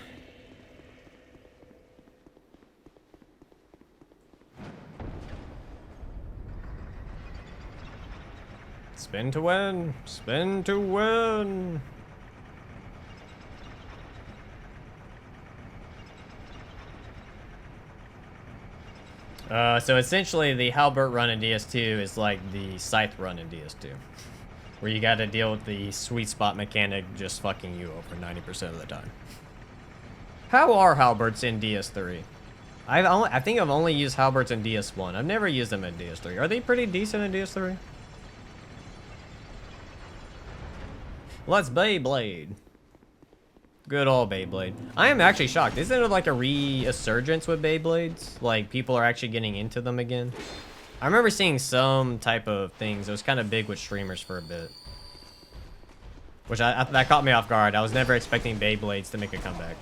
Spin to win. Spin to win. So essentially the Halbert run in DS2 is like the Scythe run in DS2. Where you gotta deal with the sweet spot mechanic just fucking you over 90% of the time. How are Halberts in DS3? I think I've only used Halberts in DS1. I've never used them in DS3. Are they pretty decent in DS3? Let's Beyblade. Good old Beyblade. I am actually shocked. Isn't it like a resurgence with Beyblades? Like people are actually getting into them again? I remember seeing some type of things. It was kind of big with streamers for a bit. Which that caught me off guard. I was never expecting Beyblades to make a comeback.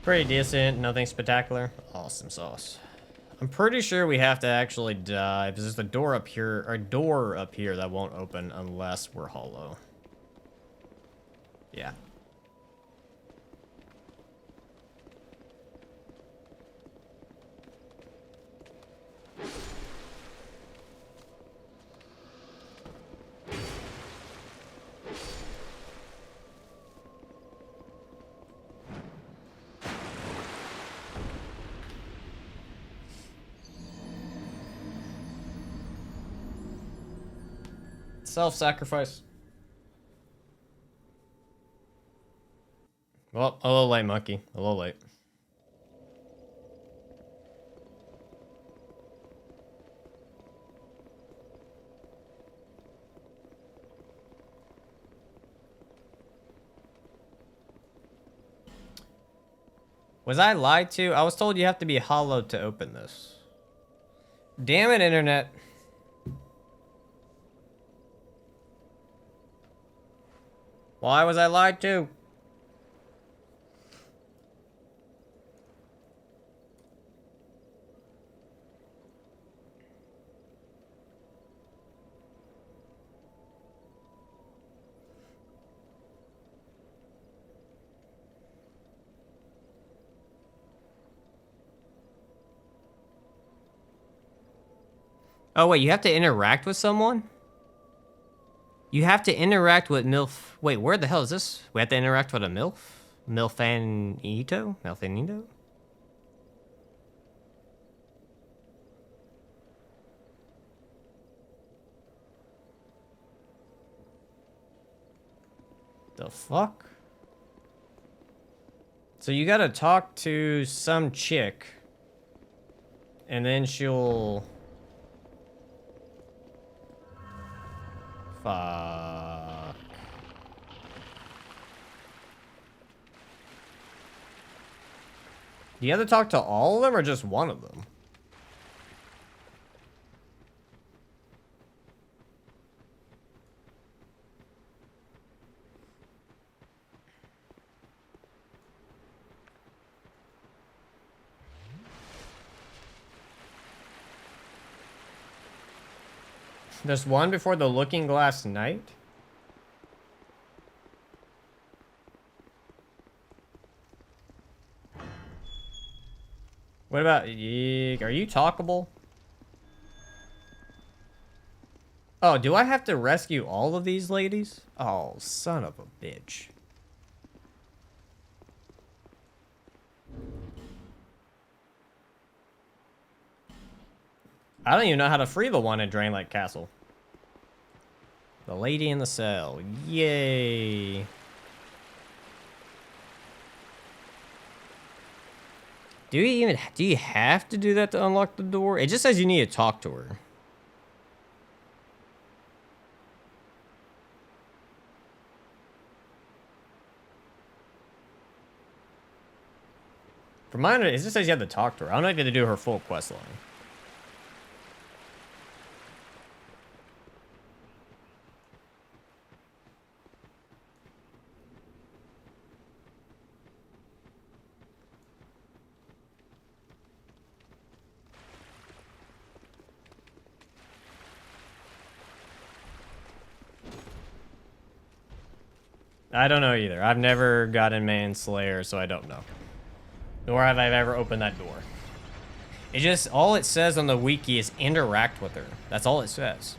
Pretty decent, nothing spectacular. Awesome sauce. I'm pretty sure we have to actually die because there's a door up here, or a door up here that won't open unless we're hollow. Yeah. Self-sacrifice. Well, a little late, monkey. A little late. Was I lied to? I was told you have to be hollow to open this. Damn it, internet. Why was I lied to? Oh wait, you have to interact with someone? You have to interact with MILF. Wait, where the hell is this? We have to interact with a MILF? Milfanito? Milfanito? The fuck? So you gotta talk to some chick. And then she'll Fuck. Do you have to talk to all of them or just one of them? There's one before the Looking Glass Night? What about... Yeek, are you talkable? Oh, do I have to rescue all of these ladies? Oh, son of a bitch. I don't even know how to free the one at Drain Lake Castle. The lady in the cell. Yay. Do you have to do that to unlock the door? It just says you need to talk to her. From my understanding, it just says you have to talk to her. I don't know if you have to do her full quest line. I don't know either. I've never gotten Manslayer, so I don't know. Nor have I ever opened that door. It just, all it says on the wiki is interact with her. That's all it says.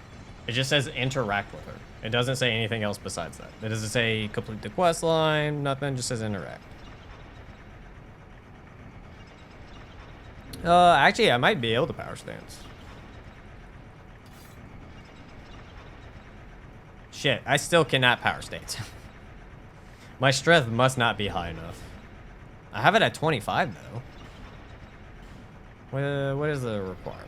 It just says interact with her. It doesn't say anything else besides that. It doesn't say complete the quest line, nothing, just says interact. Actually, I might be able to power stance. Shit, I still cannot power stance. My strength must not be high enough. I have it at 25 though. What is the requirement?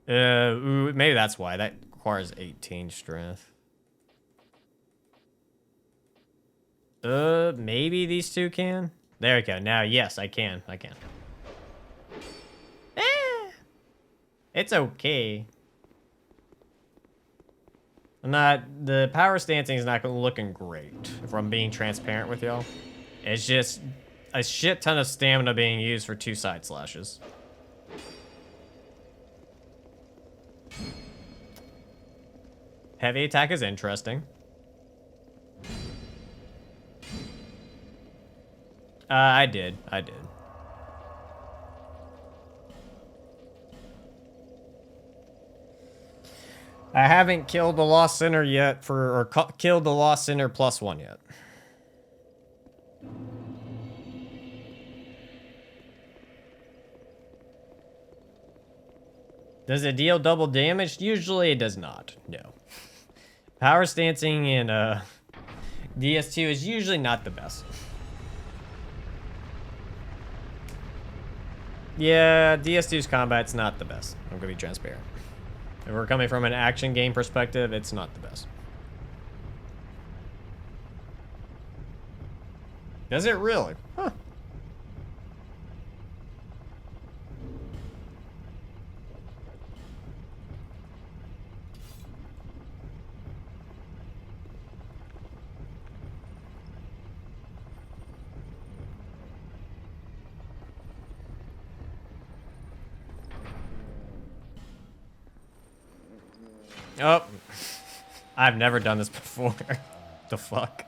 Ooh, maybe that's why. That requires 18 strength. Maybe these two can? There we go. Now, yes, I can. I can. It's okay. The power stancing is not looking great, if I'm being transparent with y'all. It's just a shit ton of stamina being used for 2 side slashes. Heavy attack is interesting. I did. I haven't killed the Lost Sinner yet or killed the Lost Sinner +1 yet. Does it deal double damage? Usually it does not, no. Power stancing in DS2 is usually not the best. Yeah, DS2's combat's not the best. I'm gonna be transparent. If we're coming from an action game perspective, it's not the best. Does it really? Huh. Oh, I've never done this before. The fuck?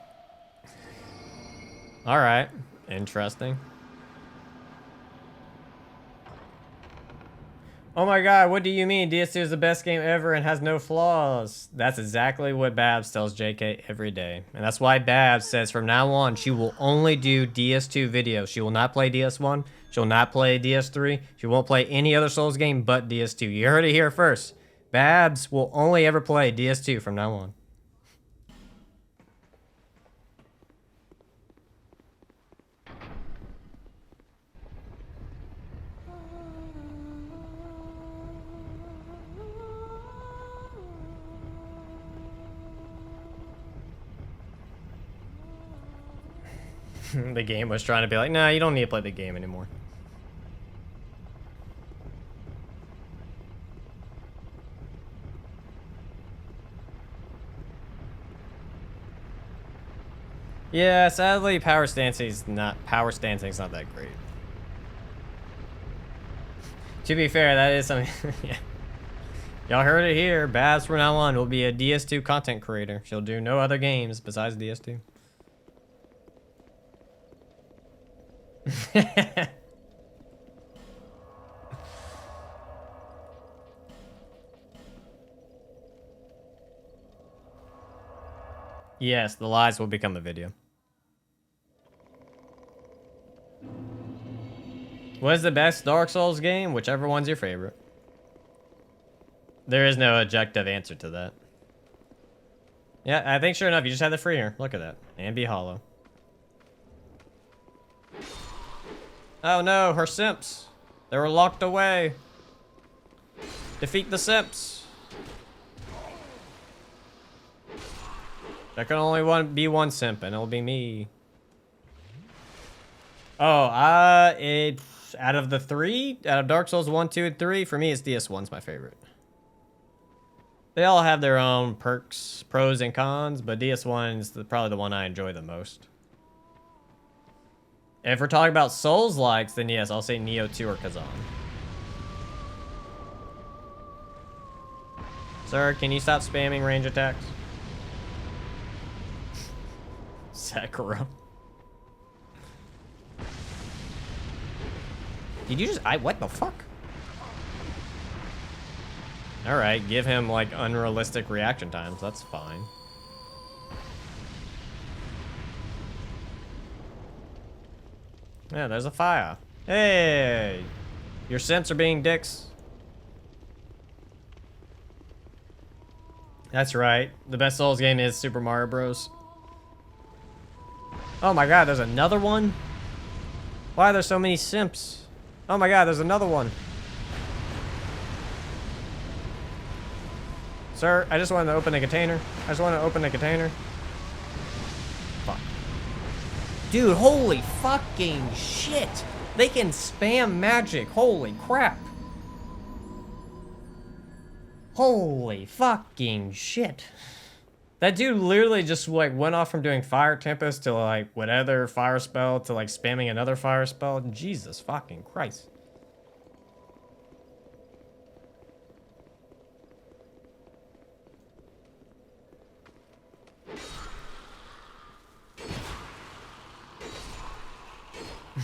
All right, interesting. Oh my god, what do you mean? DS2 is the best game ever and has no flaws. That's exactly what Babs tells JK every day. And that's why Babs says from now on, she will only do DS2 videos. She will not play DS1. She will not play DS3. She won't play any other Souls game but DS2. You heard it here first. Babs will only ever play DS2 from now on. The game was trying to be like, nah, you don't need to play the game anymore. Yeah, sadly, power stancing's not that great. To be fair, that is something. Yeah. Y'all heard it here. Babs from now on will be a DS2 content creator. She'll do no other games besides DS2. Yes, the lies will become a video. What is the best Dark Souls game? Whichever one's your favorite. There is no objective answer to that. Yeah, I think sure enough, you just have the free here. Look at that. And be hollow. Oh no, her simps. They were locked away. Defeat the simps. There can only be one simp, and it'll be me. Oh, out of the three, out of Dark Souls 1, 2, and 3, for me, it's DS1's my favorite. They all have their own perks, pros, and cons, but DS1 is probably the one I enjoy the most. If we're talking about Souls-likes, then yes, I'll say Neo 2 or Kazan. Sir, can you stop spamming range attacks? Sakura. Did you just... what the fuck? Alright, give him, like, unrealistic reaction times. That's fine. Yeah, there's a fire. Hey! Your simps are being dicks. That's right. The best Souls game is Super Mario Bros. Oh my god, there's another one? Why are there so many simps? Oh my god, there's another one. Sir, I just wanted to open a container. I just want to open a container. Fuck. Dude, holy fucking shit. They can spam magic. Holy crap. Holy fucking shit. That dude literally just like went off from doing Fire Tempest to like whatever fire spell to like spamming another fire spell. Jesus fucking Christ.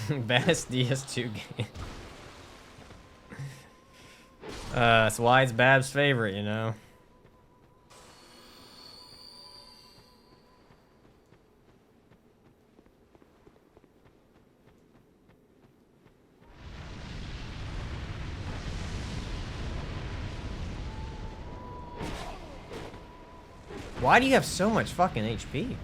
Best DS2 game. That's why it's Bab's favorite, you know. Why do you have so much fucking HP?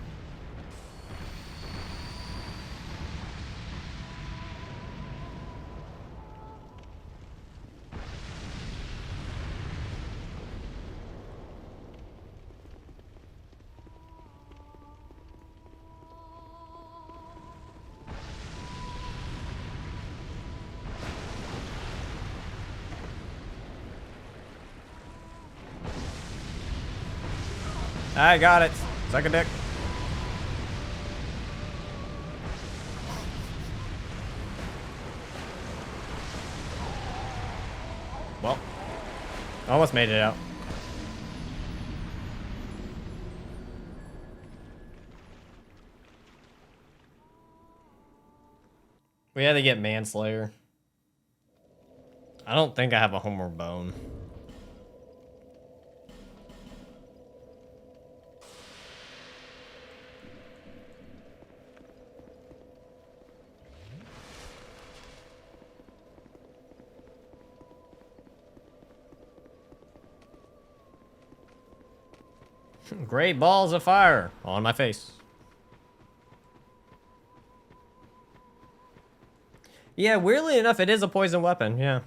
I got it. Suck a dick. Well, almost made it out. We had to get Manslayer. I don't think I have a Homer Bone. Great balls of fire on my face. Yeah, weirdly enough, it is a poison weapon, yeah.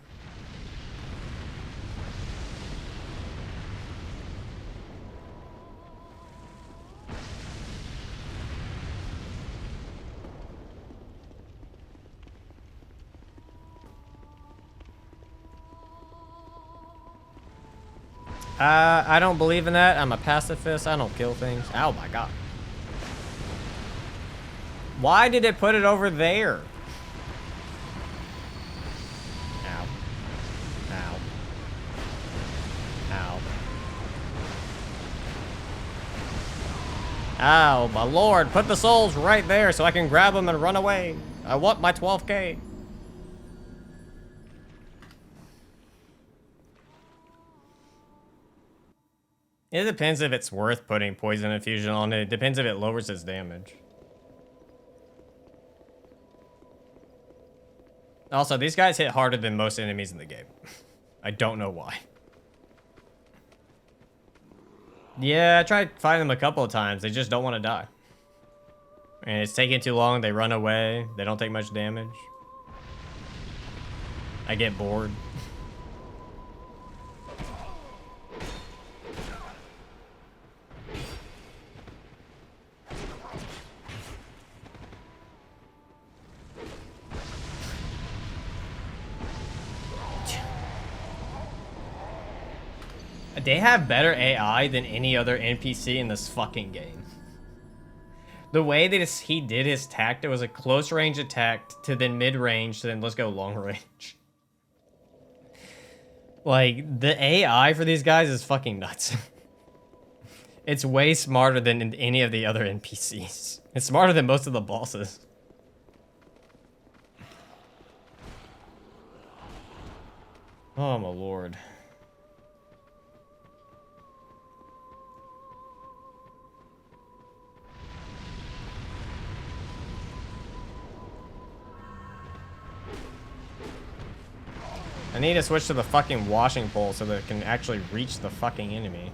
I don't believe in that. I'm a pacifist. I don't kill things. Oh my god. Why did it put it over there? Ow. Ow. Ow. Ow, my lord. Put the souls right there so I can grab them and run away. I want my 12K. It depends if it's worth putting poison infusion on it. It depends if it lowers its damage. Also, these guys hit harder than most enemies in the game. I don't know why. Yeah, I tried fighting them a couple of times. They just don't want to die. And it's taking too long. They run away. They don't take much damage. I get bored. They have better AI than any other NPC in this fucking game. The way that he did his tact, it was a close range attack to then mid range to then let's go long range. Like, the AI for these guys is fucking nuts. It's way smarter than any of the other NPCs. It's smarter than most of the bosses. Oh my lord. I need to switch to the fucking washing pole so that it can actually reach the fucking enemy.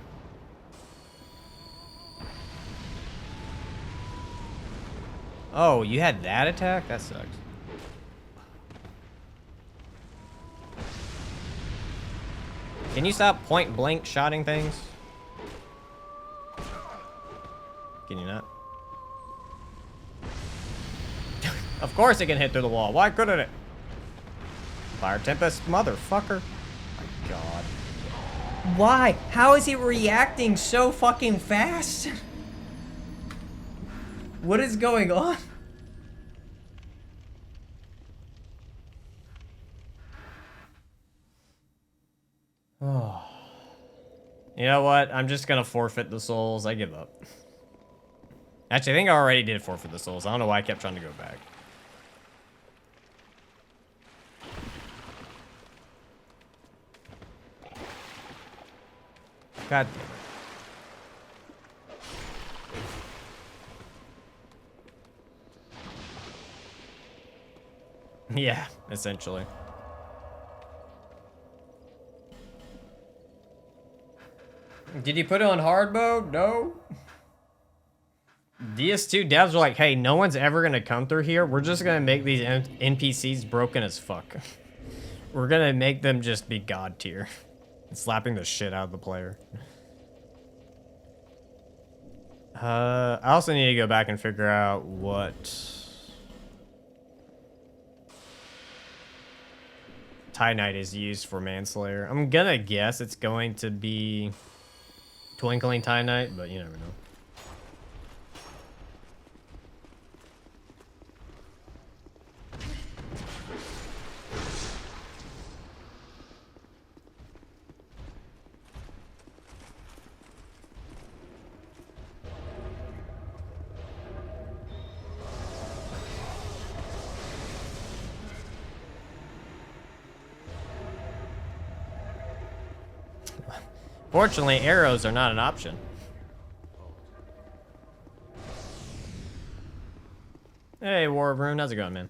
Oh, you had that attack? That sucks. Can you stop point blank shotting things? Can you not? Of course it can hit through the wall. Why couldn't it? Fire Tempest, motherfucker. My god. Why? How is he reacting so fucking fast? What is going on? Oh. You know what? I'm just gonna forfeit the souls. I give up. Actually, I think I already did forfeit the souls. I don't know why I kept trying to go back. God damn it. Yeah, essentially. Did you put it on hard mode? No. DS2 devs were like, hey, no one's ever gonna come through here. We're just gonna make these NPCs broken as fuck. We're gonna make them just be god tier. Slapping the shit out of the player. I also need to go back and figure out what Tie Knight is used for Manslayer. I'm gonna guess it's going to be Twinkling Tie Knight, but you never know. Fortunately, arrows are not an option. Hey, War of Rune, how's it going, man?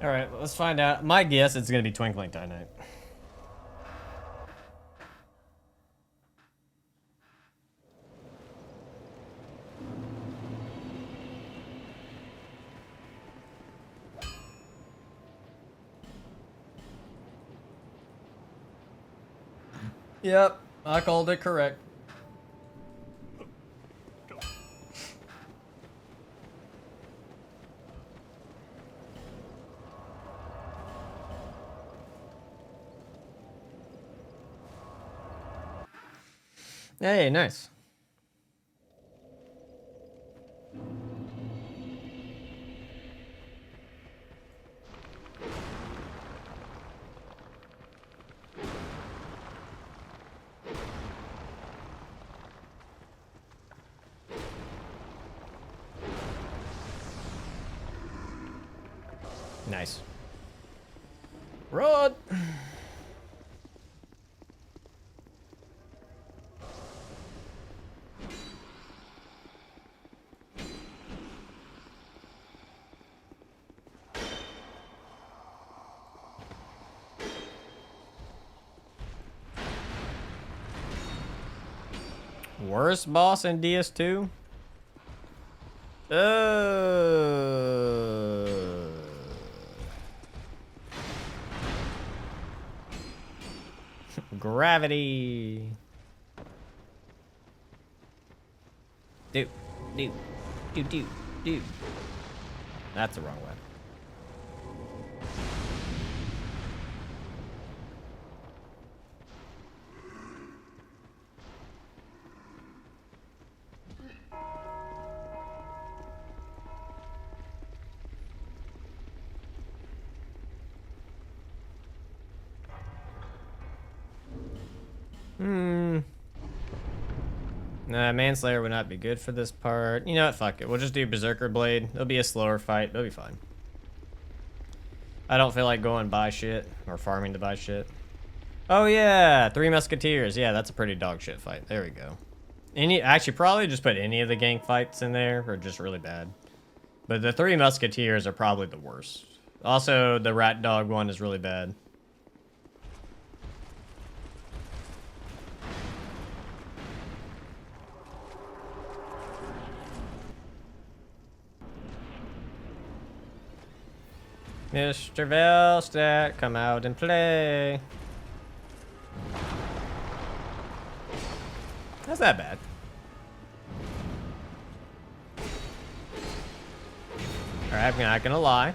All right, let's find out. My guess it's gonna be Twinkling Tie Knight. Yep, I called it correct. Hey, nice. Nice. Run! Worst boss in DS2? Gravity. Do. That's the wrong way. Nah, Manslayer would not be good for this part. You know what? Fuck it. We'll just do Berserker Blade. It'll be a slower fight. It'll be fine. I don't feel like going buy shit or farming to buy shit. Oh yeah, Three Musketeers. Yeah, that's a pretty dog shit fight. There we go. Actually, probably just put any of the gang fights in there are just really bad. But the Three Musketeers are probably the worst. Also, the Rat Dog one is really bad. Mr. Velstack, come out and play. That's not bad. Alright, I'm not gonna lie.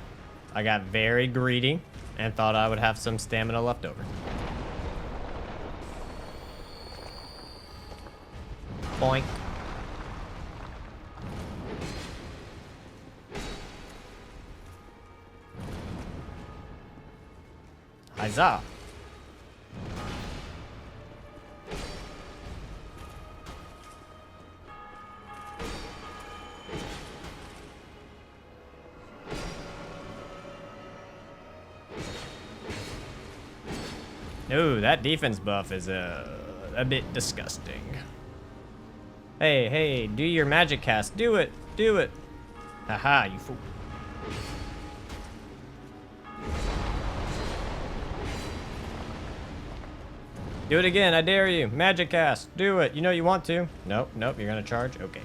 I got very greedy and thought I would have some stamina left over. Boink. Huzzah. Ooh, that defense buff is a bit disgusting. Hey, do your magic cast. Do it. Haha, you fool. Do it again, I dare you. Magic cast. Do it. You know you want to. Nope, you're gonna charge? Okay.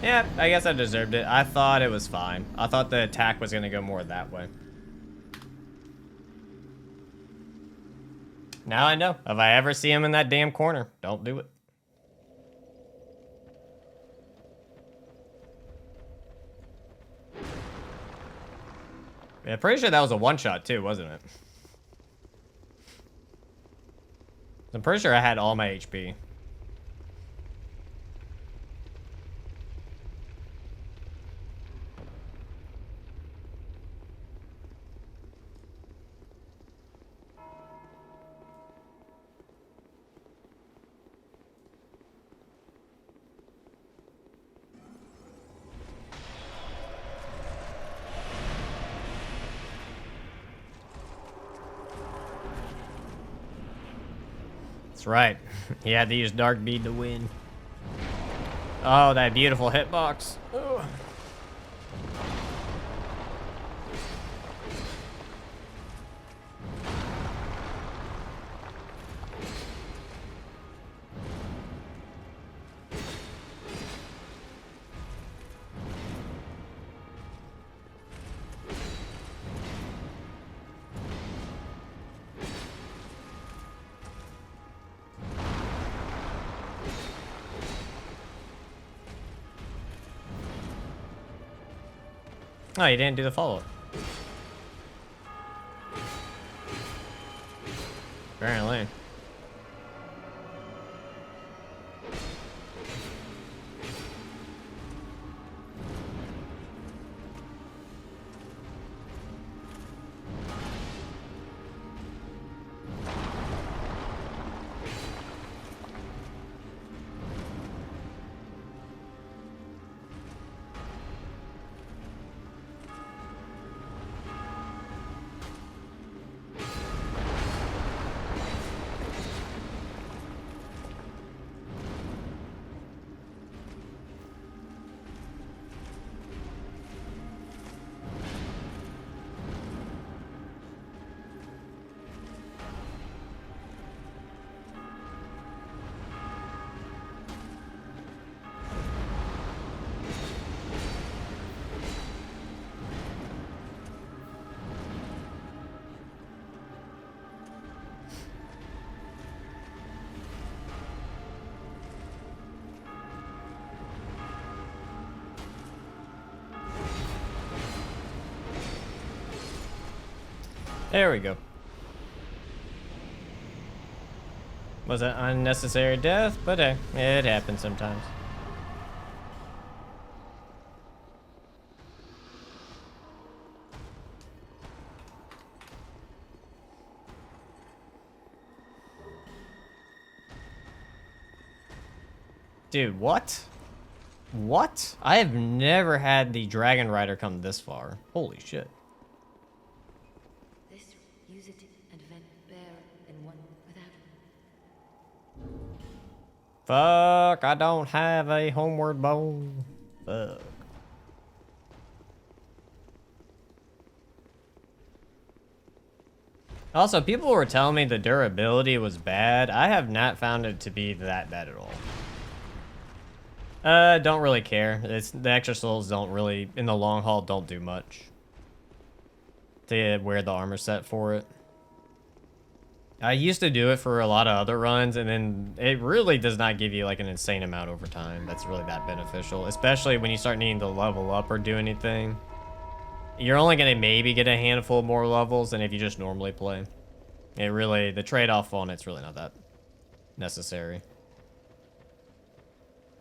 Yeah, I guess I deserved it. I thought it was fine. I thought the attack was gonna go more that way. Now I know. If I ever see him in that damn corner, don't do it. Yeah, pretty sure that was a one-shot too, wasn't it? I'm pretty sure I had all my HP. That's right. He had to use Dark Bead to win. Oh, that beautiful hitbox. Ooh. Oh, you didn't do the follow-up. Apparently. There we go. Was an unnecessary death, but hey, it happens sometimes. Dude, what? What? I have never had the Dragon Rider come this far. Holy shit. This use it and vent bear and one without. Fuck, I don't have a homeward bone. Fuck. Also, people were telling me the durability was bad. I have not found it to be that bad at all. Don't really care. It's the extra souls don't really, in the long haul, don't do much to wear the armor set for it. I used to do it for a lot of other runs, and then it really does not give you like an insane amount over time. That's really that beneficial, especially when you start needing to level up or do anything. You're only gonna maybe get a handful more levels than if you just normally play. It really, the trade-off on it's really not that necessary.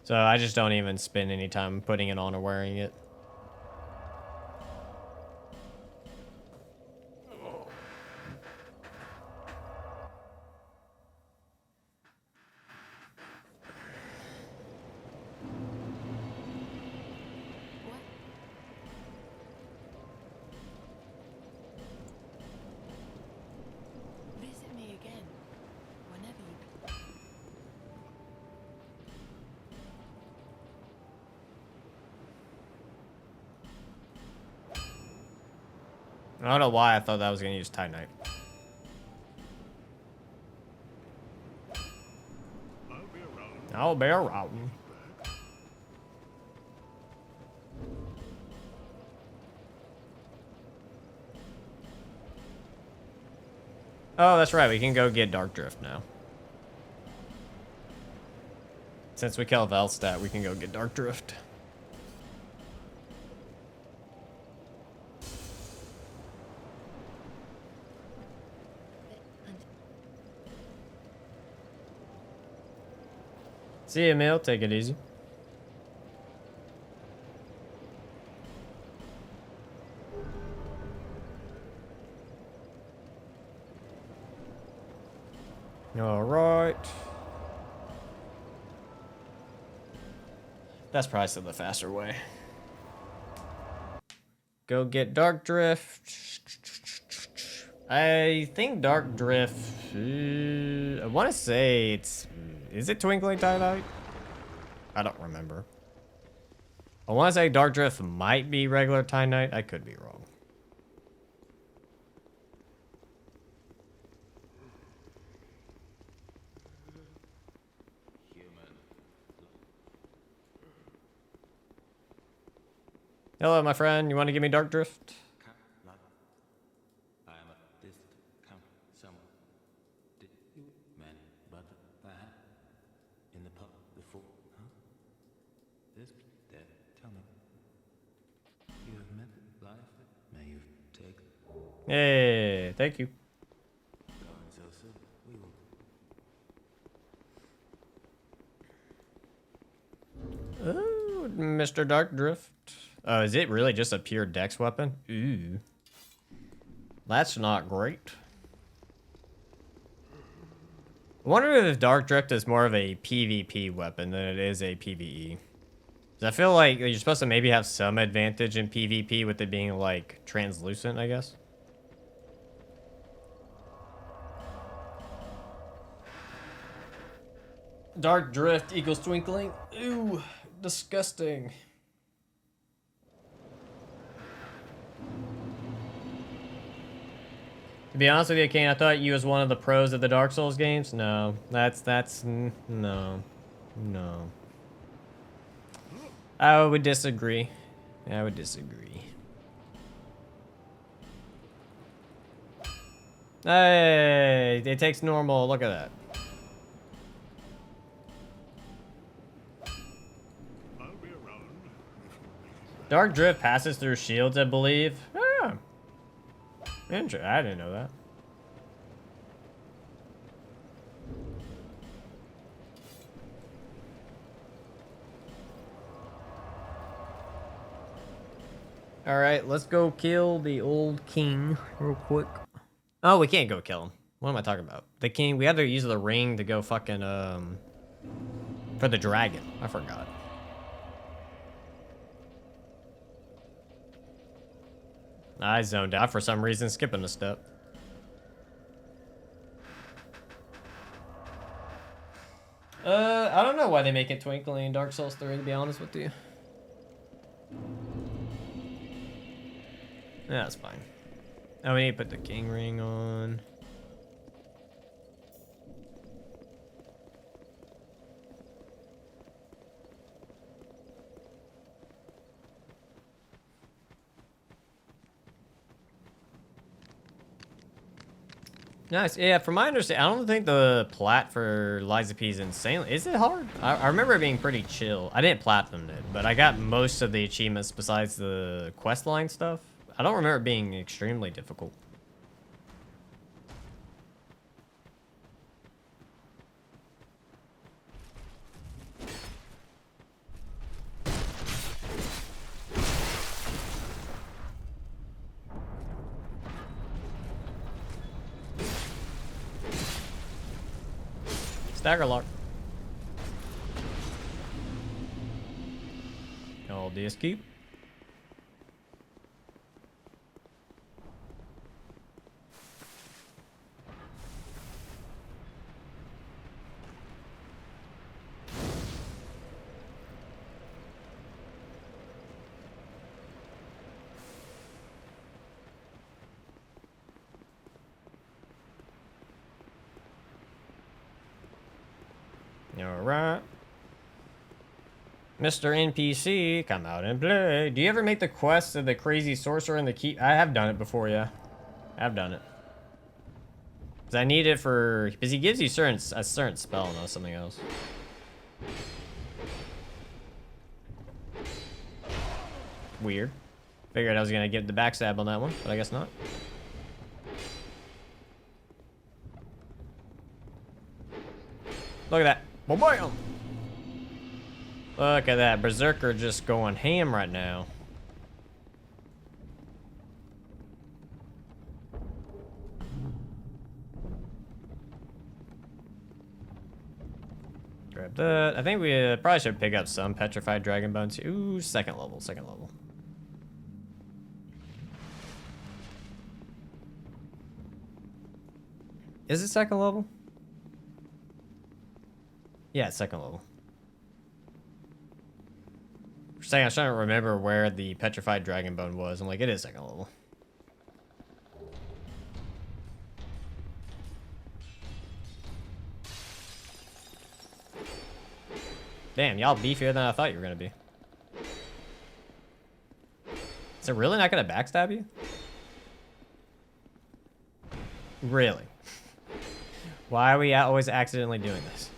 So I just don't even spend any time putting it on or wearing it. Visit me again, whenever you. I don't know why I thought that was gonna use Titanite. I'll be around. Oh, that's right. We can go get Dark Drift now. Since we killed Velstadt, we can go get Dark Drift. See you, Emil. Take it easy. All right. That's probably still the faster way. Go get Dark Drift. I think Dark Drift. I want to say it's. Is it Twinkling Titanite? I don't remember. I want to say Dark Drift might be regular Titanite. I could be wrong. Hello, my friend. You want to give me Dark Drift? I am a distant come someone. Did you man but that in the pub before, huh? This dead, tell me. You have met Hey, thank you. Going so soon. We will. Ooh, Mr. Dark Drift. Oh, is it really just a pure dex weapon? Ooh. That's not great. I wonder if Dark Drift is more of a PvP weapon than it is a PvE. 'Cause I feel like you're supposed to maybe have some advantage in PvP with it being, like, translucent, I guess. Dark Drift equals twinkling. Ooh, disgusting. To be honest with you, Kane, I thought you was one of the pros of the Dark Souls games. No, no. I would disagree. I would disagree. Hey, it takes normal. Look at that. Dark Drift passes through shields, I believe. Ah. Interesting. I didn't know that. All right, let's go kill the old king real quick. Oh, we can't go kill him. What am I talking about? The king. We had to use the ring to go fucking for the dragon. I forgot. I zoned out for some reason, skipping a step. I don't know why they make it twinkling in Dark Souls 3, to be honest with you. Yeah, that's fine. Oh, we need to put the king ring on. Nice. Yeah, from my understanding, I don't think the plat for Liza P is insane. Is it hard? I remember it being pretty chill. I didn't platinum it, but I got most of the achievements besides the quest line stuff. I don't remember it being extremely difficult. Stagger lock. Hold the escape. Alright. Mr. NPC, come out and play. Do you ever make the quest of the crazy sorcerer and the key? I have done it before, yeah. I've done it. Because I need it for... Because he gives you a certain spell, not something else. Weird. Figured I was going to get the backstab on that one, but I guess not. Look at that. Bam! Look at that. Berserker just going ham right now. Grab that. I think we probably should pick up some petrified dragon bones. Ooh, second level, second level. Is it second level? Yeah, it's second level. For a second, I was trying to remember where the petrified dragon bone was. I'm like, it is second level. Damn, y'all beefier than I thought you were gonna be. Is it really not gonna backstab you? Really? Why are we always accidentally doing this?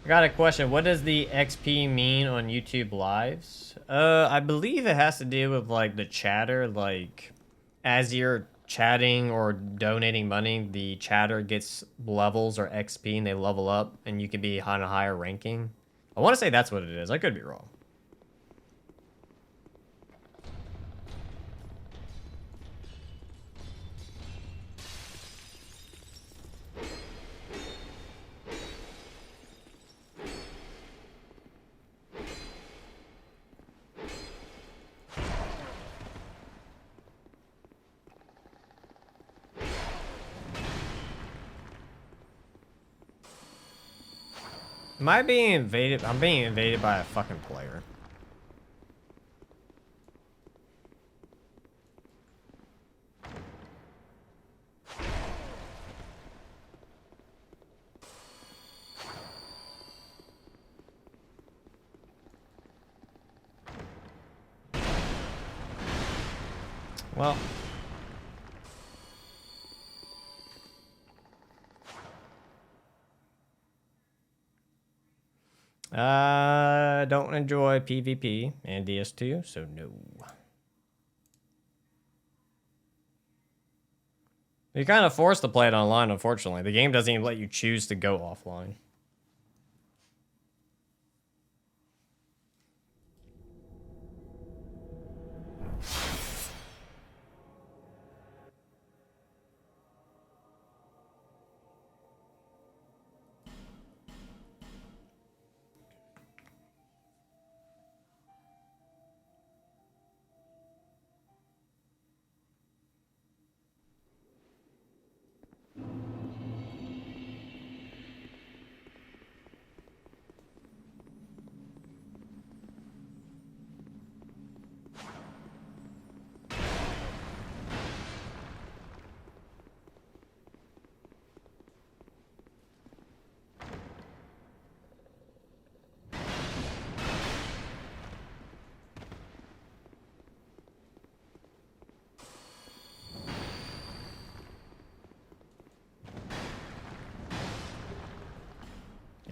Got a question. What does the XP mean on YouTube lives? I believe it has to do with like the chatter. Like, as you're chatting or donating money, the chatter gets levels or XP and they level up, and you can be on a higher ranking. I want to say that's what it is. I could be wrong. Am I being invaded? I'm being invaded by a fucking player. Well. Don't enjoy PvP and DS2, so no. You're kind of forced to play it online, unfortunately. The game doesn't even let you choose to go offline.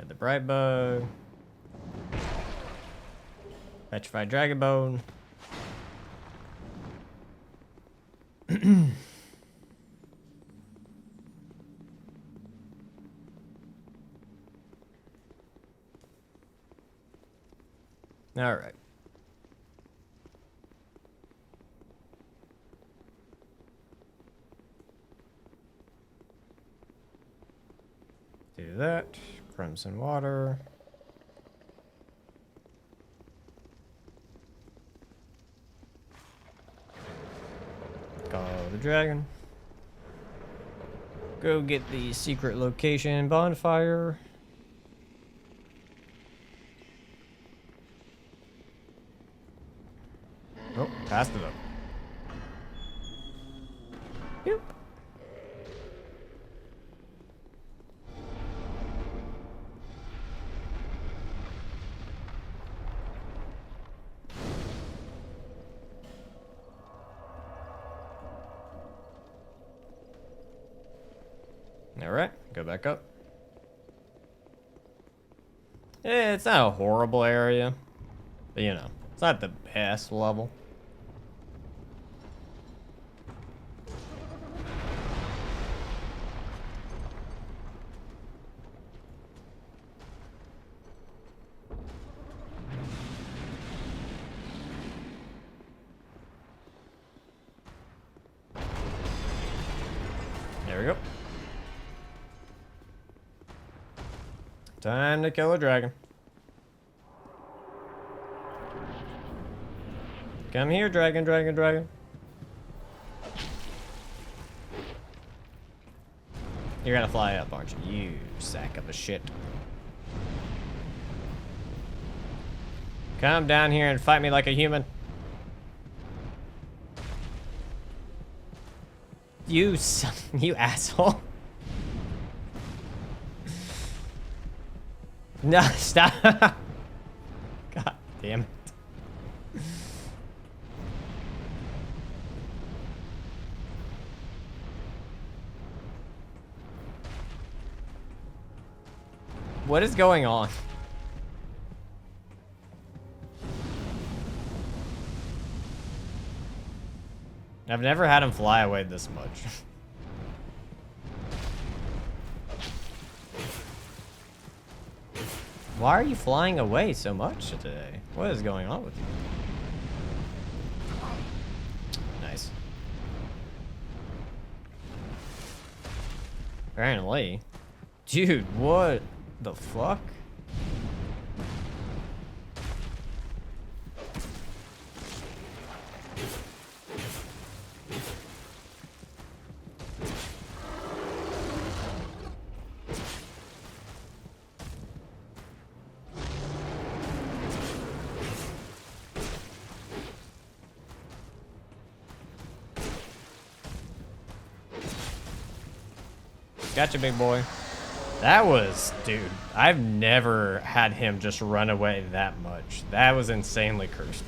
The bright bow. Petrified dragon bone. All right. Do that. Crimson water. Call the dragon. Go get the secret location bonfire. Oh, passed it up. Yep. Alright, go back up. Yeah, it's not a horrible area, but you know, it's not the best level. There we go. Time to kill a dragon. Come here, dragon, dragon, dragon. You're gonna fly up, aren't you? You sack of a shit. Come down here and fight me like a human. You son, you asshole. No, stop. God damn it. What is going on? I've never had him fly away this much. Why are you flying away so much today? What is going on with you? Nice. Apparently. Dude, what the fuck? Gotcha, big boy. That was, dude, I've never had him just run away that much. That was insanely cursed.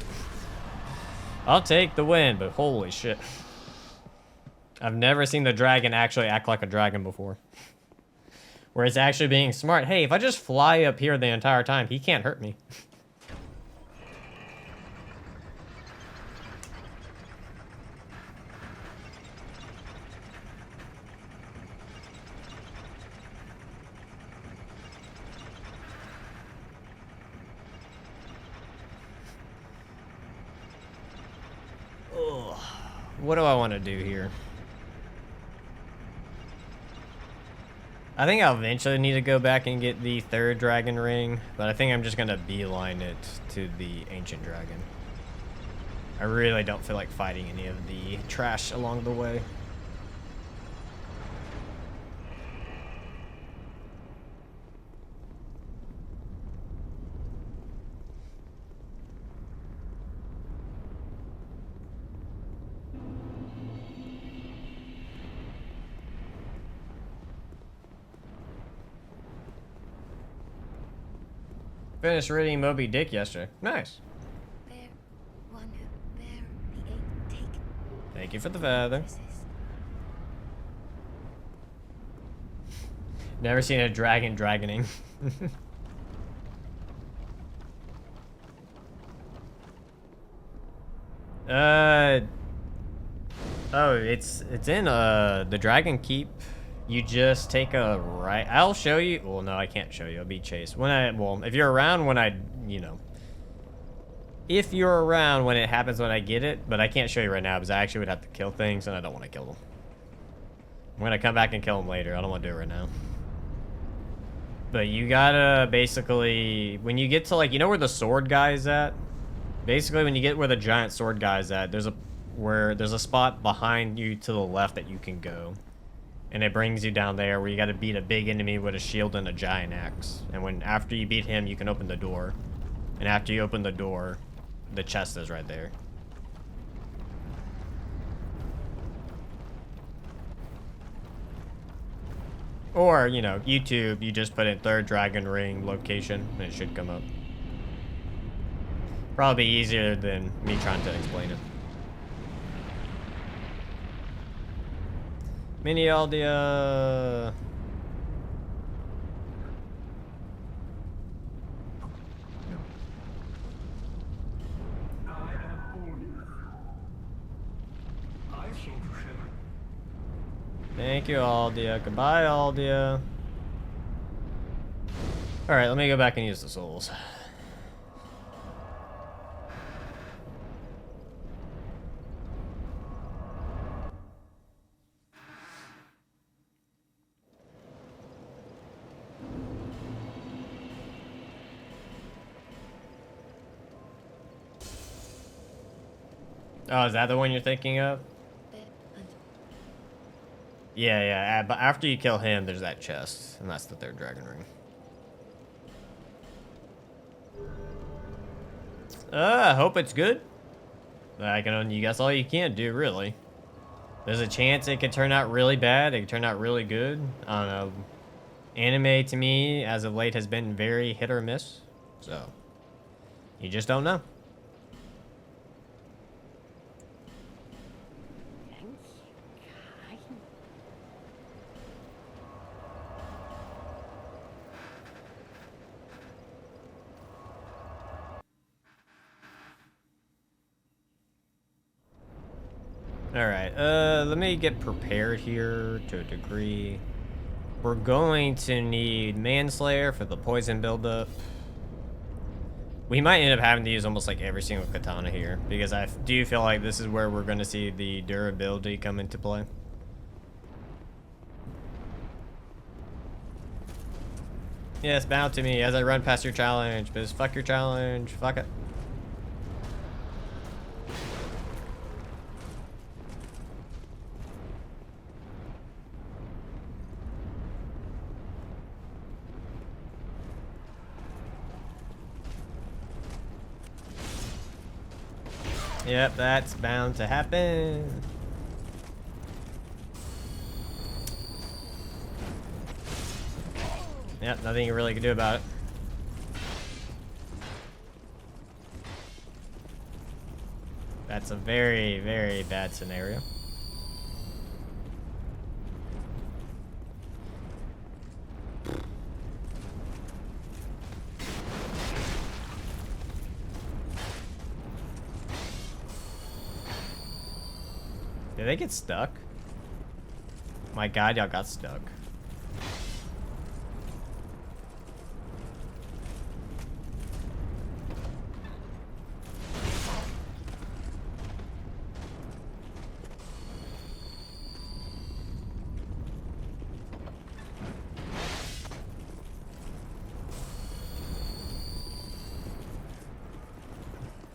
I'll take the win, but holy shit. I've never seen the dragon actually act like a dragon before. Where it's actually being smart. Hey, if I just fly up here the entire time, he can't hurt me. What do I want to do here? I think I'll eventually need to go back and get the third dragon ring, but I think I'm just going to beeline it to the ancient dragon. I really don't feel like fighting any of the trash along the way. Finished reading Moby Dick yesterday. Nice. Bear, one who bear the eight take. Thank you for the feather. This is Never seen a dragon dragoning. Oh, it's in the Dragon Keep. You just take a right. I'll show you. Well, no, I can't show you. I'll be chased. Well, if you're around when I, if you're around when it happens when I get it, but I can't show you right now because I actually would have to kill things and I don't want to kill them. I'm gonna come back and kill them later. I don't want to do it right now. But you gotta basically, when you get to like, you know where the sword guy is at? Basically, when you get where the giant sword guy is at, there's a spot behind you to the left that you can go. And it brings you down there where you gotta beat a big enemy with a shield and a giant axe. And after you beat him, you can open the door. And after you open the door, the chest is right there. Or, YouTube, you just put in third dragon ring location, and it should come up. Probably easier than me trying to explain it. Mini Aldia. Thank you, Aldia. Goodbye, Aldia. Alright, let me go back and use the souls. Oh, is that the one you're thinking of? bear and Yeah, but after you kill him, there's that chest, and that's the third dragon ring. I hope it's good. I can only guess all you can do, really. There's a chance it could turn out really bad, it could turn out really good. I don't know. Anime, to me, as of late, has been very hit or miss. So, you just don't know. Alright, let me get prepared here to a degree. We're going to need Manslayer for the poison buildup. We might end up having to use almost like every single katana here, because I do feel like this is where we're going to see the durability come into play. Yes, bow to me as I run past your challenge, but fuck your challenge. Fuck it. Yep, that's bound to happen. Yep, nothing you really can do about it. That's a very, very bad scenario. Did they get stuck? My god, y'all got stuck.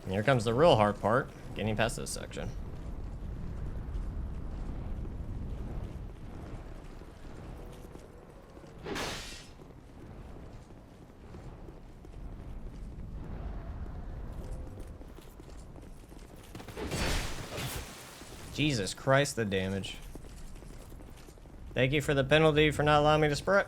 And here comes the real hard part, getting past this section. Jesus Christ, the damage. Thank you for the penalty for not allowing me to sprint.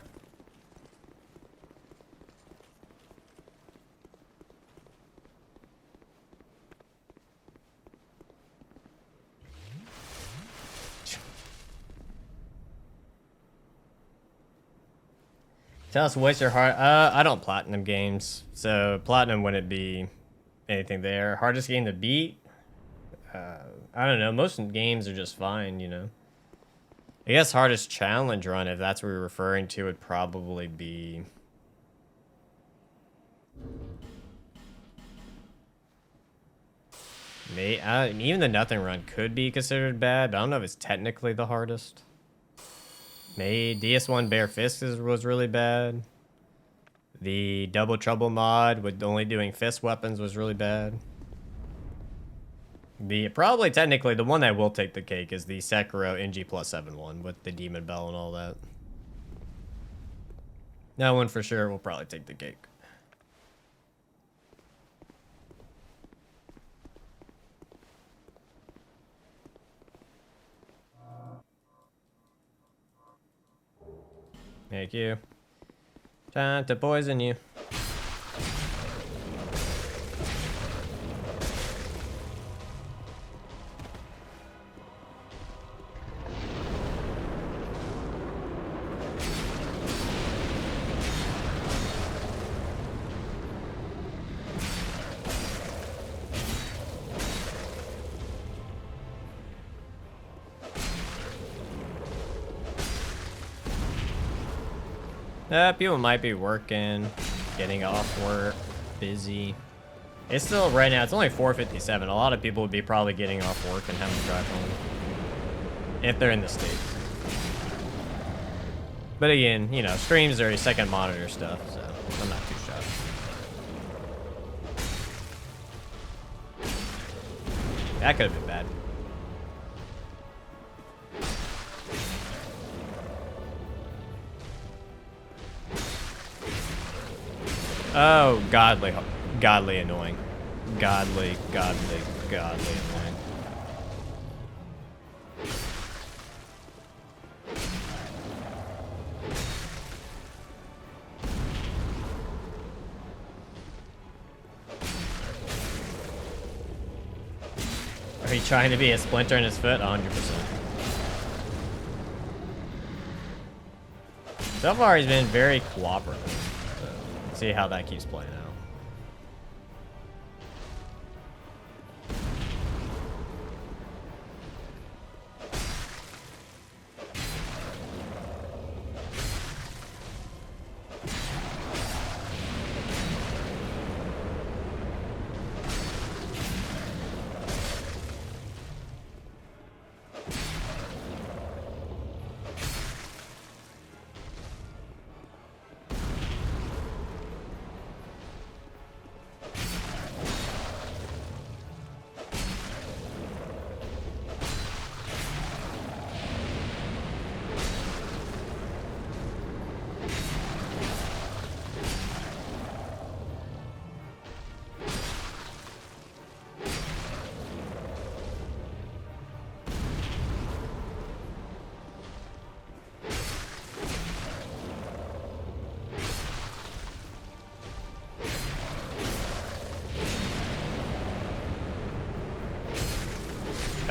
Tell us what's your heart. I don't platinum games, so platinum wouldn't be anything there. Hardest game to beat? I don't know. Most games are just fine, you know. I guess hardest challenge run, if that's what you're referring to, would probably be... even the nothing run could be considered bad, but I don't know if it's technically the hardest. DS1 Bare Fist was really bad. The Double Trouble mod with only doing fist weapons was really bad. Probably technically the one that will take the cake is the Sekiro NG+7 one with the Demon Bell and all that. That one for sure will probably take the cake. Thank you. Time to poison you. People might be working, getting off work, busy. It's still, right now, it's only 4:57. A lot of people would be probably getting off work and having to drive home. If they're in the States. But again, you know, streams are second monitor stuff, so I'm not too shocked. That could have been bad. Oh, godly annoying. Godly annoying. Are you trying to be a splinter in his foot? 100%. So far, he's been very cooperative. See how that keeps playing out.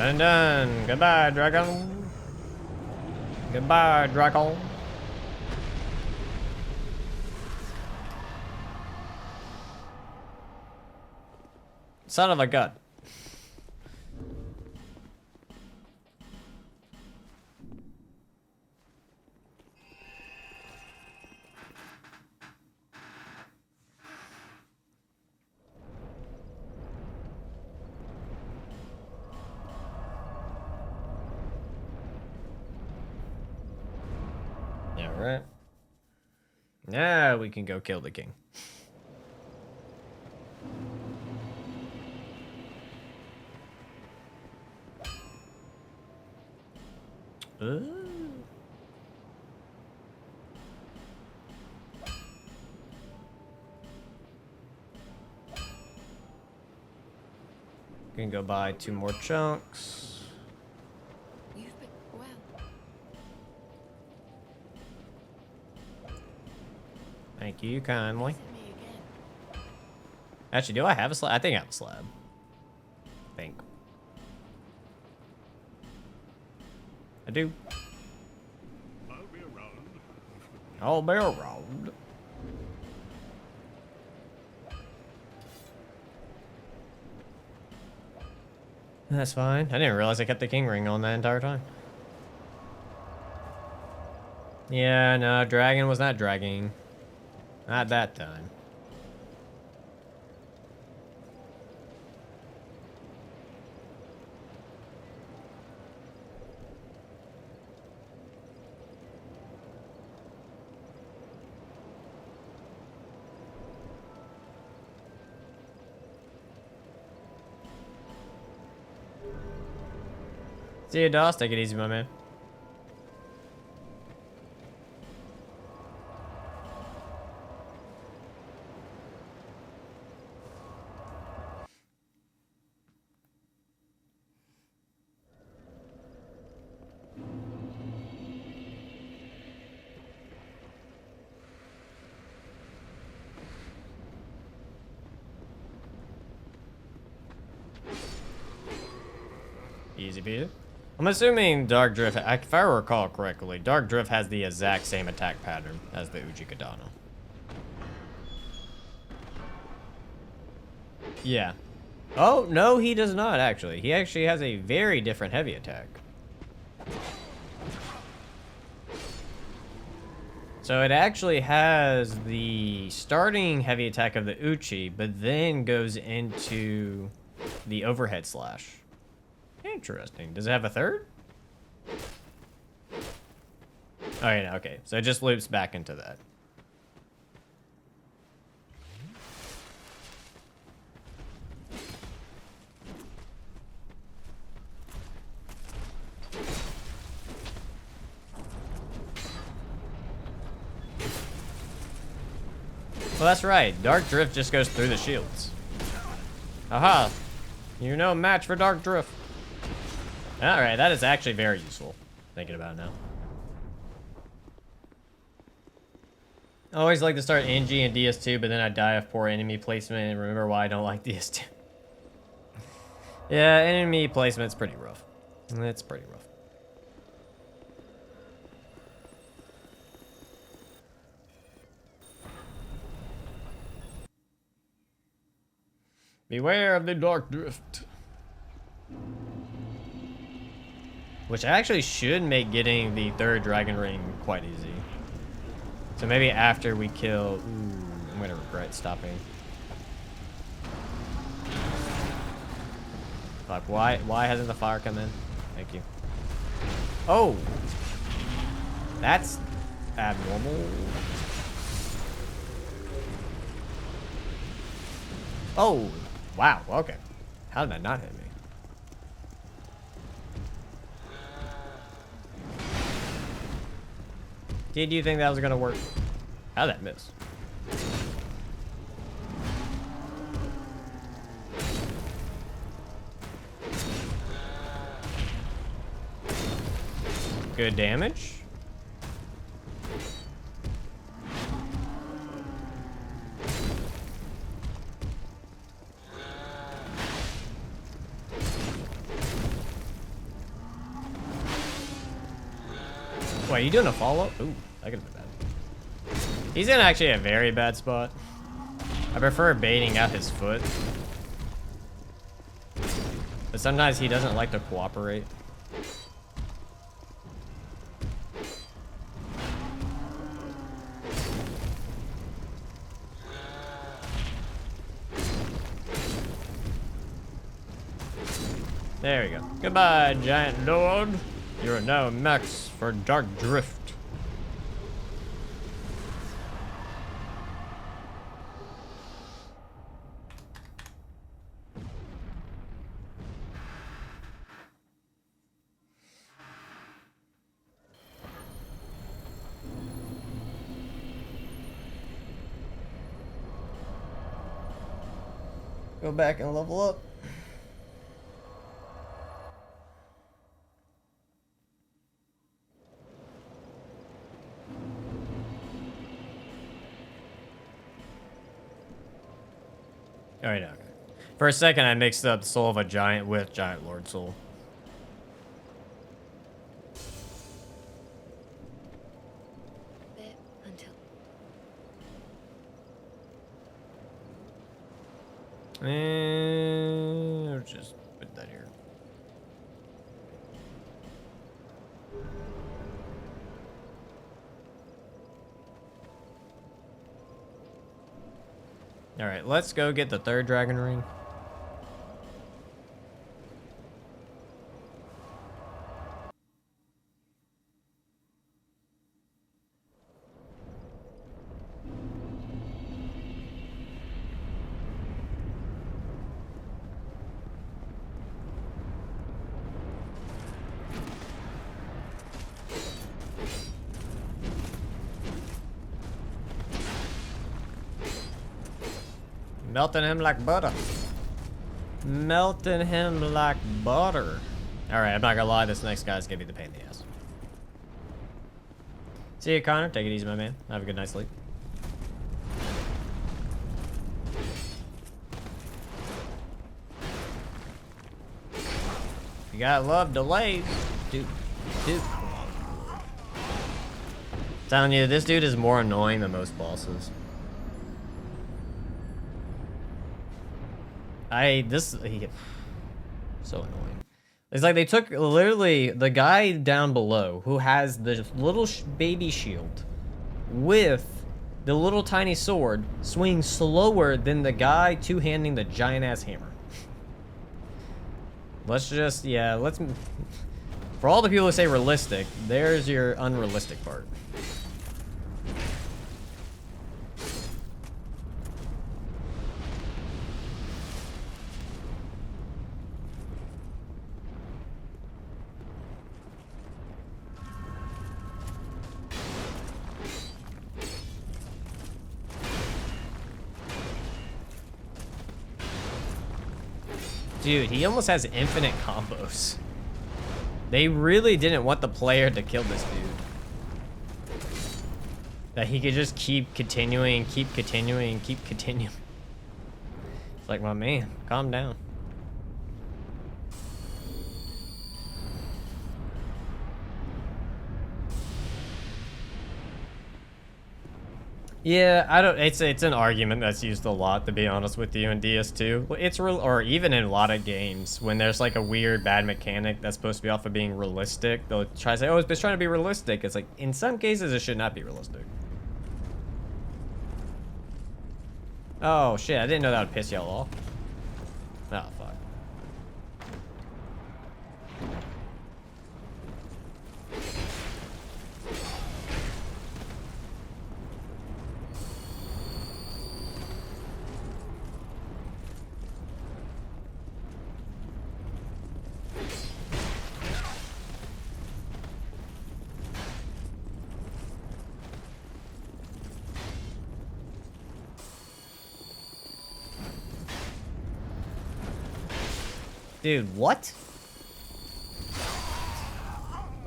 And done. Goodbye, dragon. Goodbye, dragon. Son of a gun. Yeah, right. Now we can go kill the king. Can go buy 2 more chunks. You've been well. Thank you kindly. Visit me again. Actually, do I have a slab? I think I have a slab. I think. I do. I'll be around. I'll be around. That's fine. I didn't realize I kept the king ring on that entire time. Yeah, no, dragon was not dragging. Not that time. See you, Doss. Take it easy, my man. Easy peasy. I'm assuming Dark Drift, if I recall correctly, Dark Drift has the exact same attack pattern as the Uji Katana. Yeah. Oh, no, he does not, actually. He actually has a very different heavy attack. So it actually has the starting heavy attack of the Uchi, but then goes into the overhead slash. Interesting. Does it have a third? Oh, yeah, okay. So it just loops back into that. Well, that's right. Dark Drift just goes through the shields. Aha. You're no match for Dark Drift. Alright, that is actually very useful. Thinking about it now. I always like to start NG and DS2, but then I die of poor enemy placement and remember why I don't like DS2. Yeah, enemy placement's pretty rough. It's pretty rough. Beware of the Dark Drift. Which actually should make getting the 3rd dragon ring quite easy. So maybe after we kill... Ooh, I'm gonna regret stopping. Fuck, why hasn't the fire come in? Thank you. Oh! That's abnormal. Oh! Wow, okay. How did that not hit me? Did you think that was gonna work? How'd that miss? Good damage. Wait, you doing a follow-up? Ooh, that could have been bad. He's in actually a very bad spot. I prefer baiting out his foot. But sometimes he doesn't like to cooperate. There we go. Goodbye, giant lord. You are now max for Dark Drift. Go back and level up. Alright, okay. For a second, I mixed up Soul of a Giant with Giant Lord Soul. Bit until And just put that here. All right, let's go get the third dragon ring. Melting him like butter. Melting him like butter. Alright, I'm not gonna lie, this next guy's gonna be the pain in the ass. See you, Connor. Take it easy, my man. Have a good night's sleep. You gotta love delays. Dude. Telling you, this dude is more annoying than most bosses. So annoying. It's like they took literally the guy down below who has the little baby shield with the little tiny sword swing slower than the guy two-handing the giant ass hammer. Let's just, yeah, let's, for all the people who say realistic, there's your unrealistic part. Dude, he almost has infinite combos. They really didn't want the player to kill this dude. That he could just keep continuing. It's like, my man, calm down. Yeah, I don't. It's an argument that's used a lot, to be honest with you, in DS2. It's real, or even in a lot of games when there's like a weird bad mechanic that's supposed to be off of being realistic. They'll try to say, "Oh, it's trying to be realistic." It's like in some cases it should not be realistic. Oh shit! I didn't know that would piss y'all off. Oh fuck. Dude, what?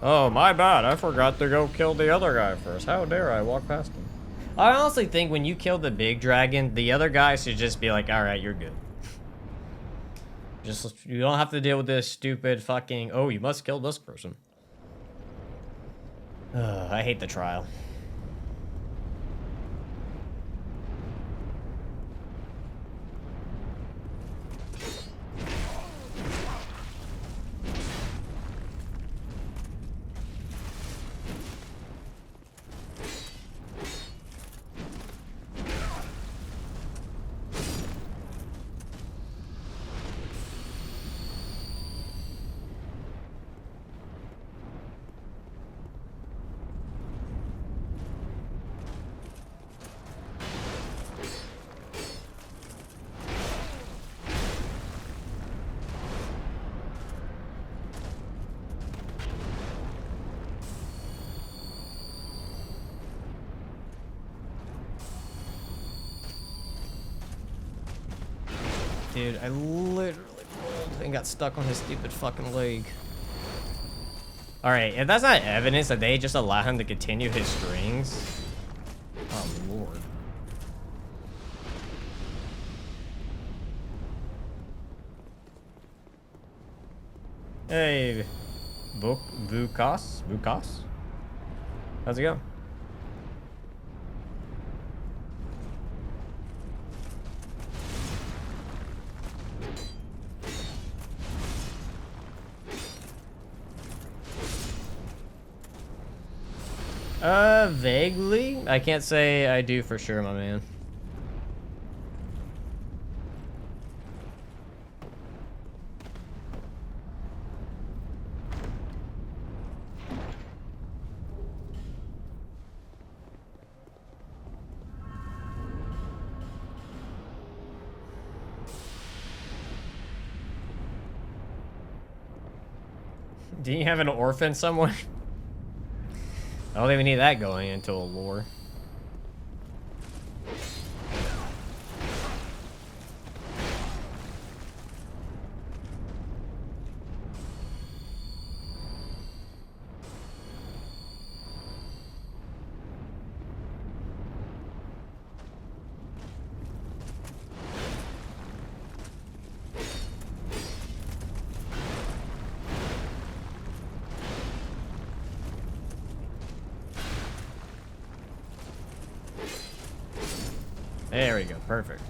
Oh, my bad. I forgot to go kill the other guy first. How dare I walk past him? I honestly think when you kill the big dragon, the other guy should just be like, alright, you're good. Just, you don't have to deal with this stupid fucking, oh, you must kill this person. I hate the trial. Dude, I literally rolled and got stuck on his stupid fucking leg. Alright, if that's not evidence that they just allow him to continue his strings. Oh, Lord. Hey, Vukas? Vukas? How's it going? Vaguely. I can't say I do for sure, my man. Do you have an orphan somewhere? I don't even need that going into a lore. There we go, perfect.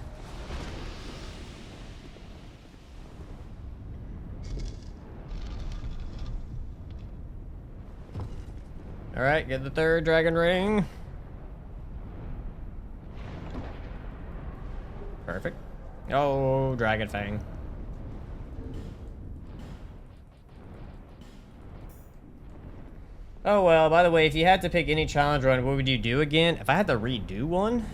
All right, get the third dragon ring. Perfect. Oh, dragon fang. Oh well, by the way, if you had to pick any challenge run, what would you do again? If I had to redo one?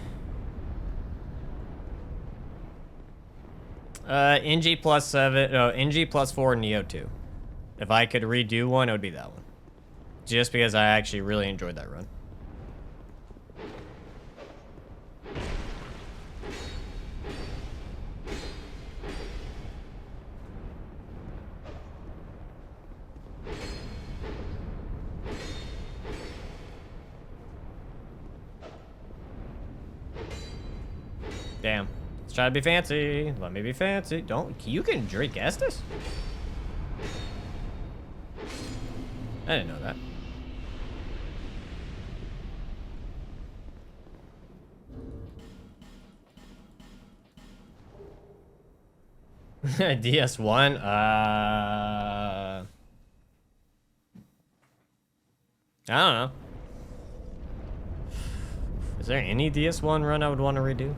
NG plus 7, no, NG plus 4, Neo 2. If I could redo one, it would be that one. Just because I actually really enjoyed that run. Damn. Let's try to be fancy. Let me be fancy. Don't. You can drink Estus? I didn't know that. DS1? I don't know. Is there any DS1 run I would want to redo?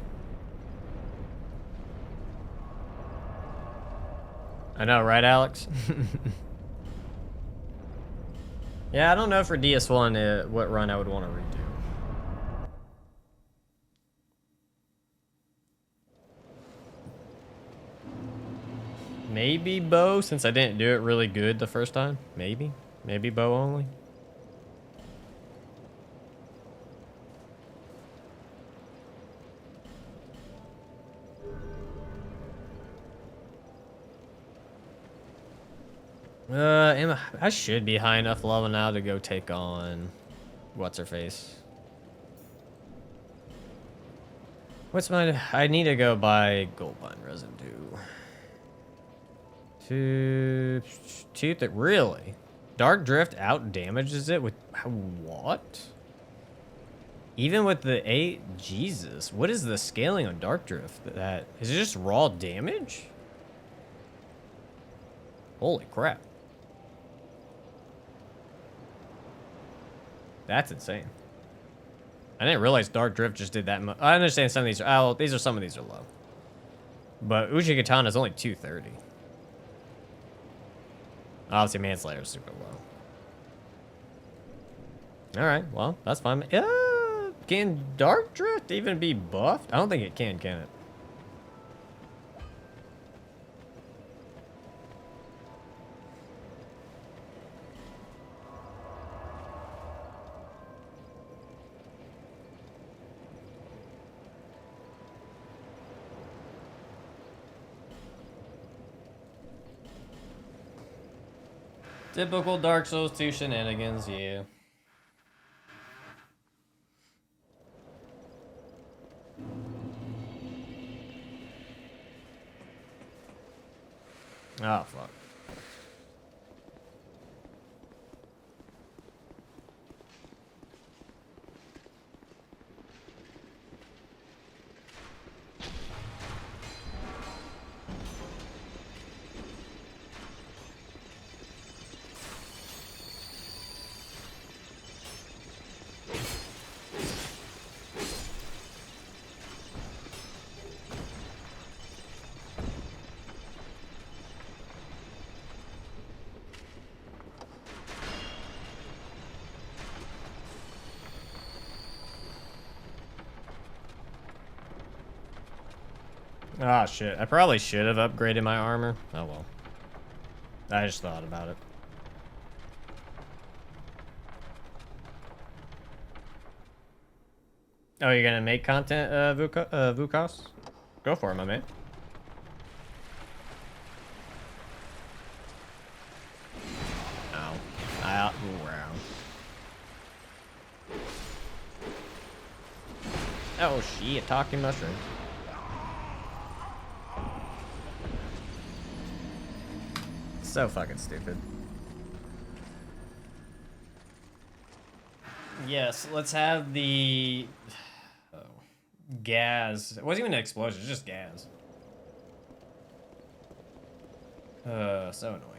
I know, right, Alex? Yeah, I don't know for DS1 what run I would want to redo. Maybe bow, since I didn't do it really good the first time. Maybe. Maybe bow only. I should be high enough level now to go take on what's her face. What's my? I need to go buy Goldbine Resin 2. Tooth. Really? Dark Drift out damages it with what? Even with the 8, Jesus, what is the scaling on Dark Drift? That is it just raw damage? Holy crap. That's insane. I didn't realize Dark Drift just did that much. I understand some of these are, some of these are low. But Uchi Katana is only 230. Obviously, Manslayer is super low. Alright, well, that's fine. Can Dark Drift even be buffed? I don't think it can it? Typical Dark Souls 2 shenanigans, yeah. Oh, fuck. Ah, shit. I probably should have upgraded my armor. Oh, well. I just thought about it. Oh, you're gonna make content, Vukos? Go for it, my man. Ow. Wow. Oh, shit. Talking mushrooms. So fucking stupid. Yes, let's have the gas. It wasn't even an explosion, it's just gas. So annoying.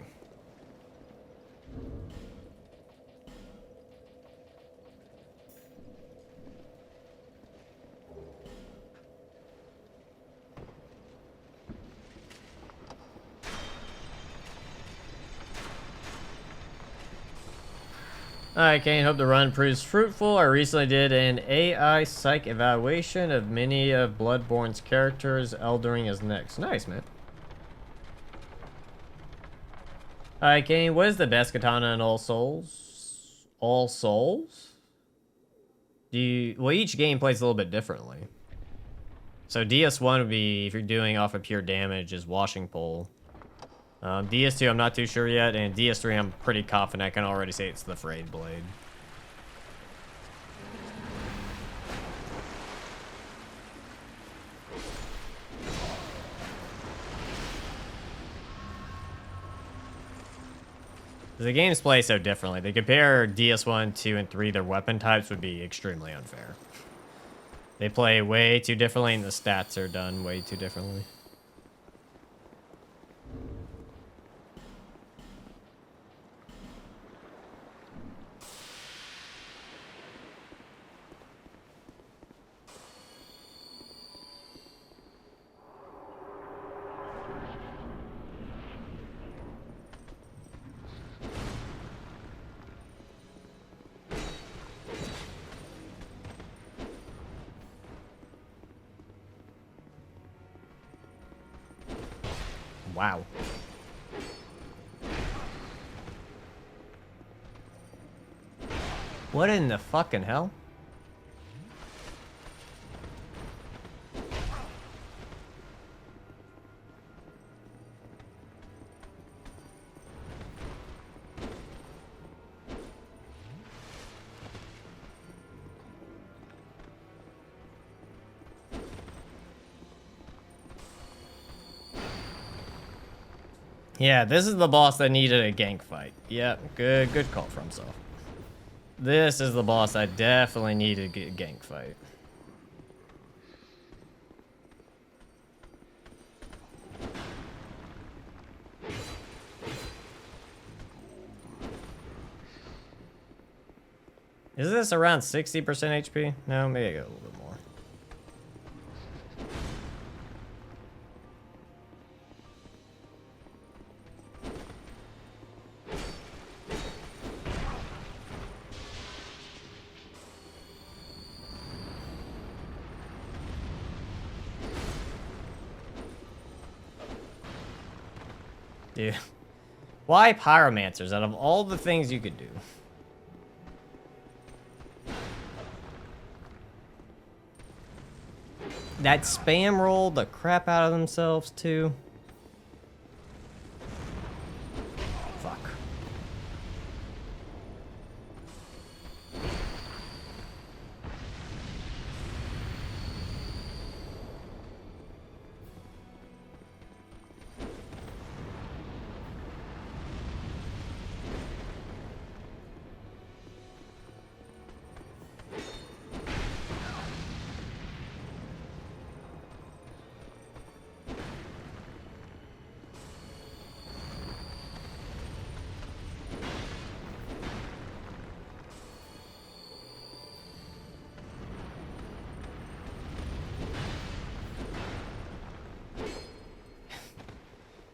Alright, Kane, hope the run proves fruitful. I recently did an AI psych evaluation of many of Bloodborne's characters. Eldering is next. Nice, man. Alright, Kane, what is the best katana in All Souls? All Souls? Well, each game plays a little bit differently. So DS1 would be, if you're doing off of pure damage, is Washing Pole. DS2, I'm not too sure yet, and DS3, I'm pretty confident I can already say it's the Frayed Blade. The games play so differently. They compare DS1, 2, and 3, their weapon types would be extremely unfair. They play way too differently, and the stats are done way too differently. Wow. What in the fucking hell? Yeah, this is the boss that needed a gank fight. Yep, good call from himself. This is the boss I definitely needed a gank fight. Is this around 60% HP? No, maybe I got a little bit more. Dude, why pyromancers out of all the things you could do? That spam rolled the crap out of themselves too. Fuck.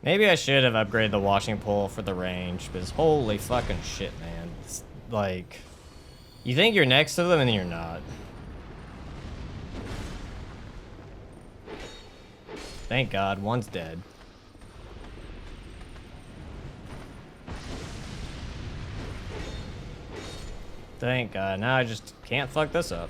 Maybe I should have upgraded the washing pole for the range, because holy fucking shit, man. It's like, you think you're next to them and then you're not. Thank God, one's dead. Thank God, now I just can't fuck this up.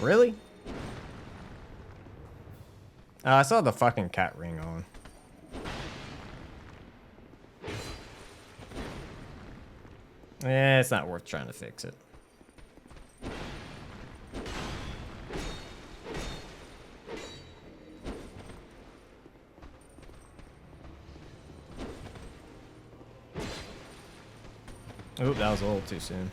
Really? I saw the fucking cat ring on. Eh, it's not worth trying to fix it. Oop, that was a little too soon.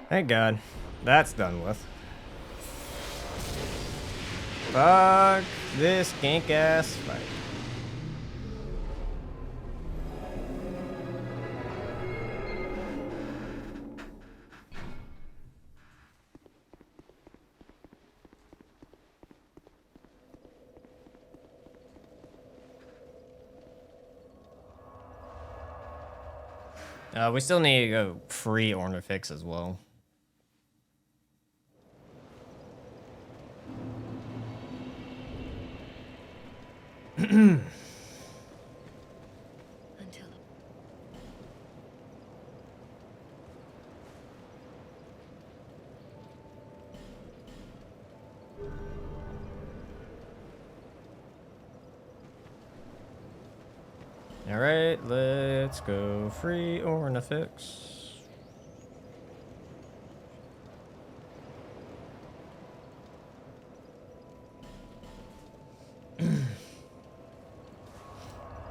Thank God. That's done with. Fuck this gank ass fight. We still need to go free Ornifix as well. Until Alright, let's go free Ornifix.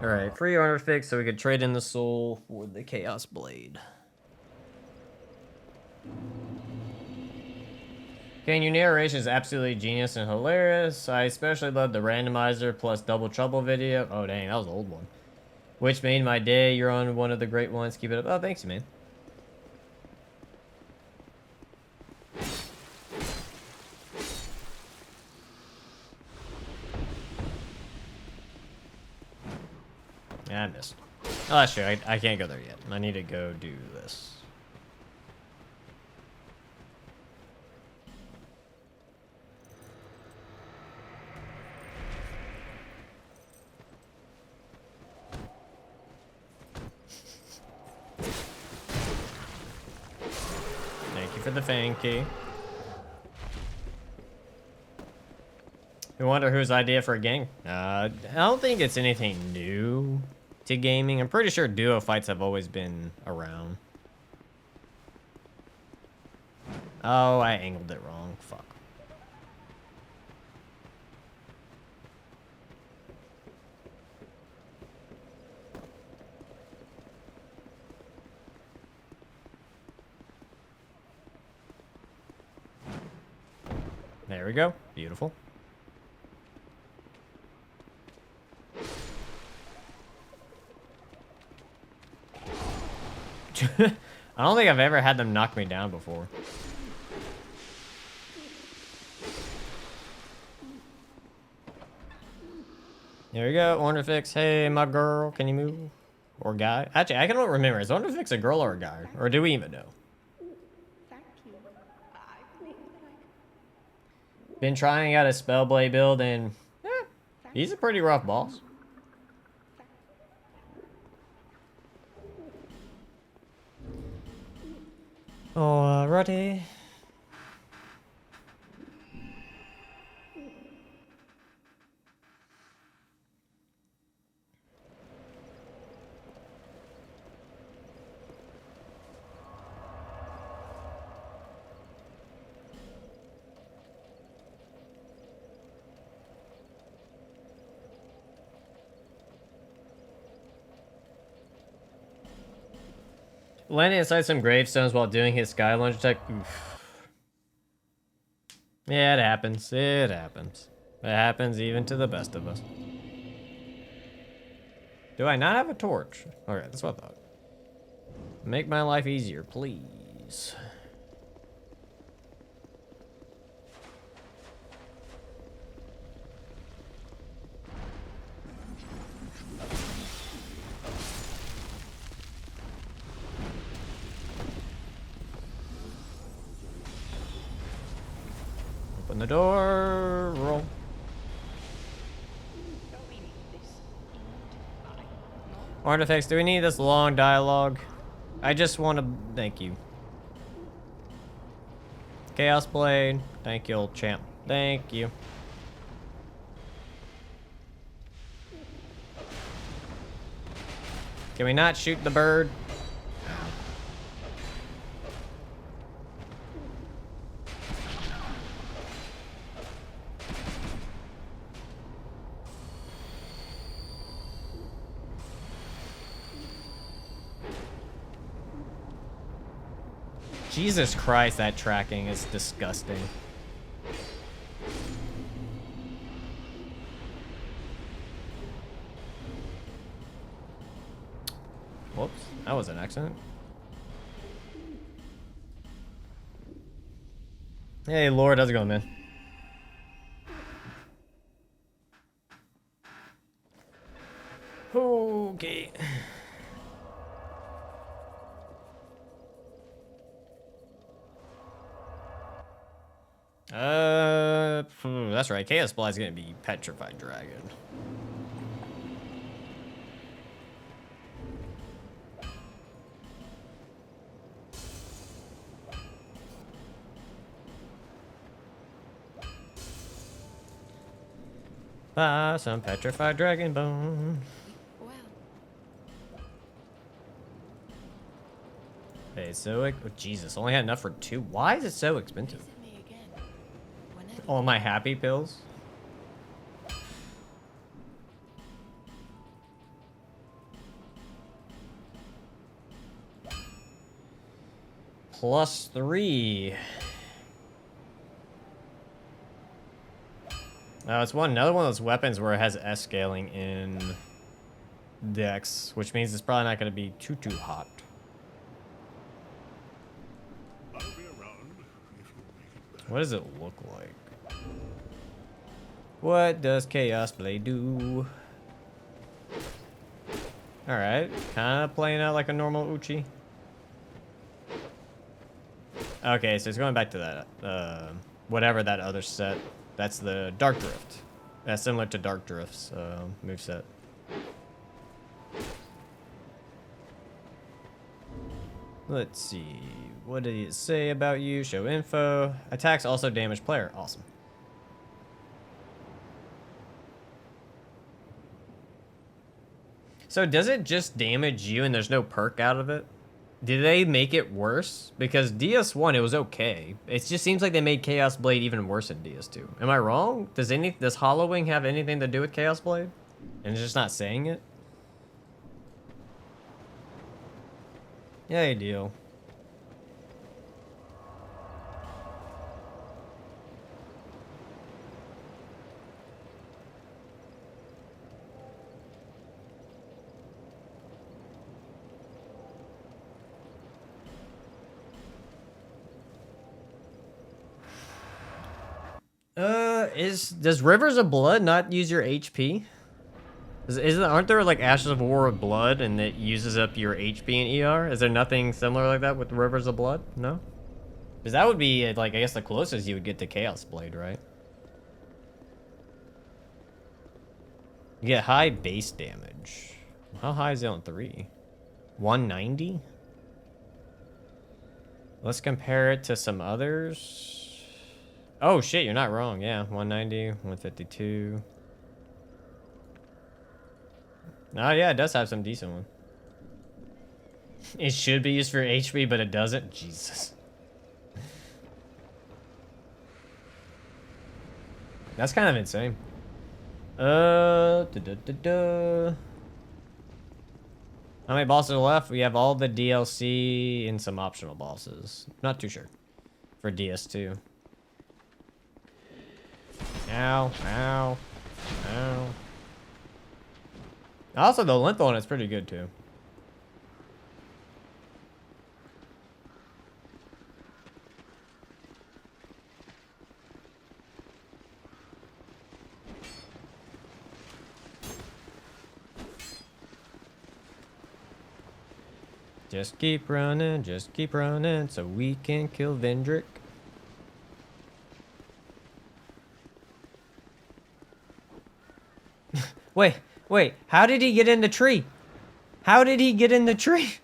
Alright, free Ornifix so we could trade in the soul for the Chaos Blade. Okay, your narration is absolutely genius and hilarious. I especially love the randomizer plus double trouble video. Oh dang, that was an old one. Which made my day. You're on one of the great ones. Keep it up. Oh, thanks, man. Yeah, I missed. Oh, that's true. I can't go there yet. I need to go do this. Thank you for the fan key. You wonder whose idea for a gang? I don't think it's anything new to gaming. I'm pretty sure duo fights have always been around. Oh, I angled it wrong. Fuck. There we go. Beautiful. I don't think I've ever had them knock me down before. There we go, Ornifix. Hey, my girl, can you move? Or guy? Actually, I don't remember. Is Ornifix a girl or a guy? Or do we even know? Been trying out a Spellblade build, and he's a pretty rough boss. Alrighty. Landing inside some gravestones while doing his sky launch attack. Oof. Yeah, it happens. It happens. It happens even to the best of us. Do I not have a torch? Okay, that's what I thought. Make my life easier, please. Open the door. Roll. Artifacts, do we need this long dialogue? I just want to thank you. Chaos Blade. Thank you, old champ. Thank you. Can we not shoot the bird? Jesus Christ, that tracking is disgusting. Whoops, that was an accident. Hey, Lord, how's it going, man? Okay. That's right. Chaos Blade is gonna be Petrified Dragon. Buy some Petrified Dragon Bone. Well, so oh, Jesus, only had enough for 2. Why is it so expensive? Visit me again. Whenever All my happy pills. +3. Oh, it's another one of those weapons where it has S scaling in Dex, which means it's probably not going to be too hot. I'll be around if you make it. What does it look like? What does Chaos Blade do? Alright, kind of playing out like a normal Uchi. Okay, so it's going back to that, whatever that other set. That's the Dark Drift. That's similar to Dark Drift's moveset. Let's see. What did it say about you? Show info. Attacks also damage player. Awesome. So does it just damage you and there's no perk out of it? Did they make it worse? Because DS1, it was okay. It just seems like they made Chaos Blade even worse in DS2. Am I wrong? Does Hollowing have anything to do with Chaos Blade? And it's just not saying it? Yeah, you deal. Does Rivers of Blood not use your HP? Aren't there like Ashes of War of Blood and it uses up your HP and ER? Is there nothing similar like that with Rivers of Blood? No? Because that would be like, I guess the closest you would get to Chaos Blade, right? You get high base damage. How high is it on 3? 190? Let's compare it to some others. Oh shit, you're not wrong. Yeah, 190, 152. Oh yeah, it does have some decent one. It should be used for HP, but it doesn't. Jesus. That's kind of insane. How many bosses are left? We have all the DLC and some optional bosses. Not too sure. For DS2. Ow, ow, ow. Also, the length on it's pretty good, too. Just keep running, so we can kill Vendrick. Wait, how did he get in the tree? How did he get in the tree?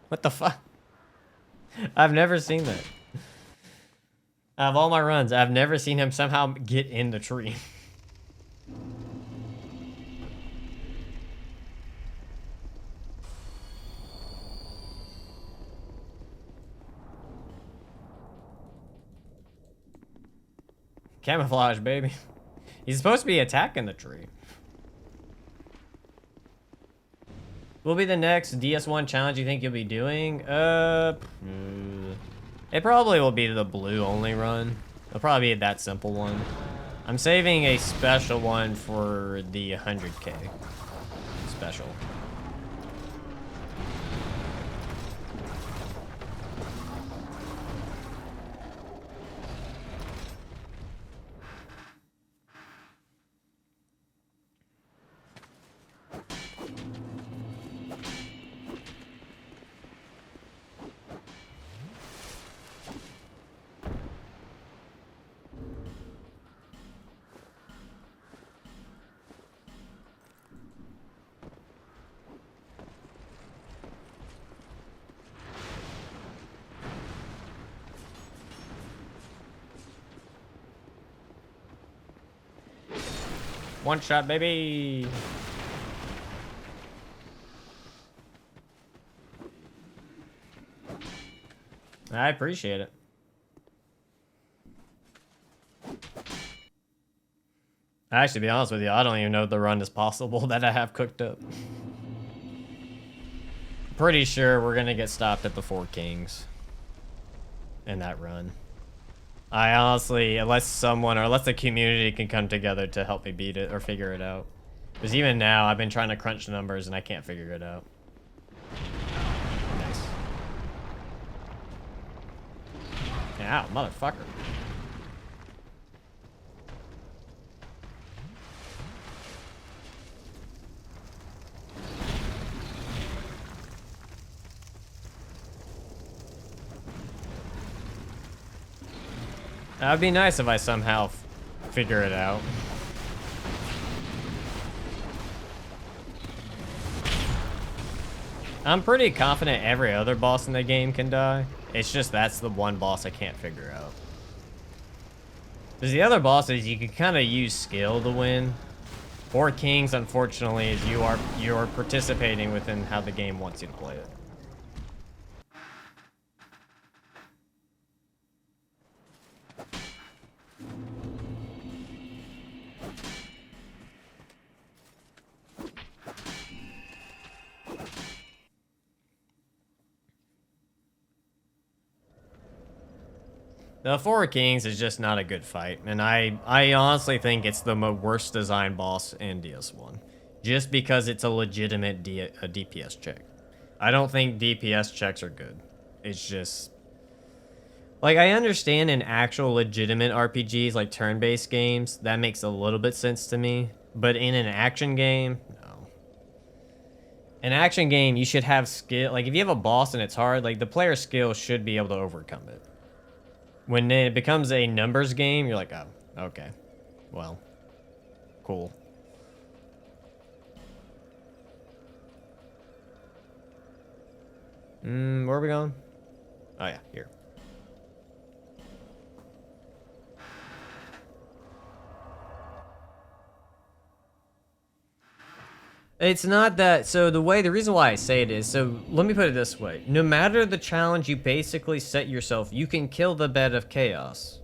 What the fuck? I've never seen that. Out of all my runs, I've never seen him somehow get in the tree. Camouflage, baby. He's supposed to be attacking the tree. Will be the next DS1 challenge you think you'll be doing? It probably will be the blue only run. It'll probably be that simple one. I'm saving a special one for the 100K special. One shot, baby. I appreciate it. Actually, to be honest with you, I don't even know if the run is possible that I have cooked up. Pretty sure we're gonna get stopped at the Four Kings in that run. I honestly, unless someone or unless the community can come together to help me beat it or figure it out. Because even now, I've been trying to crunch numbers and I can't figure it out. Nice. Ow, motherfucker. That'd be nice if I somehow figure it out. I'm pretty confident every other boss in the game can die. It's just that's the one boss I can't figure out. Because the other bosses, you can kind of use skill to win. Four Kings, unfortunately, is you are participating within how the game wants you to play it. The Four Kings is just not a good fight, and I honestly think it's the worst designed boss in DS1, just because it's a legitimate DPS check. I don't think DPS checks are good. It's just like I understand in actual legitimate RPGs like turn-based games that makes a little bit sense to me, but in an action game, no. An action game, you should have skill. Like if you have a boss and it's hard, like the player's skill should be able to overcome it. When it becomes a numbers game, you're like, oh, okay. Well, cool. Where are we going? Oh, yeah, here. It's not that, so the reason why I say it is, so let me put it this way. No matter the challenge you basically set yourself, you can kill the bed of chaos.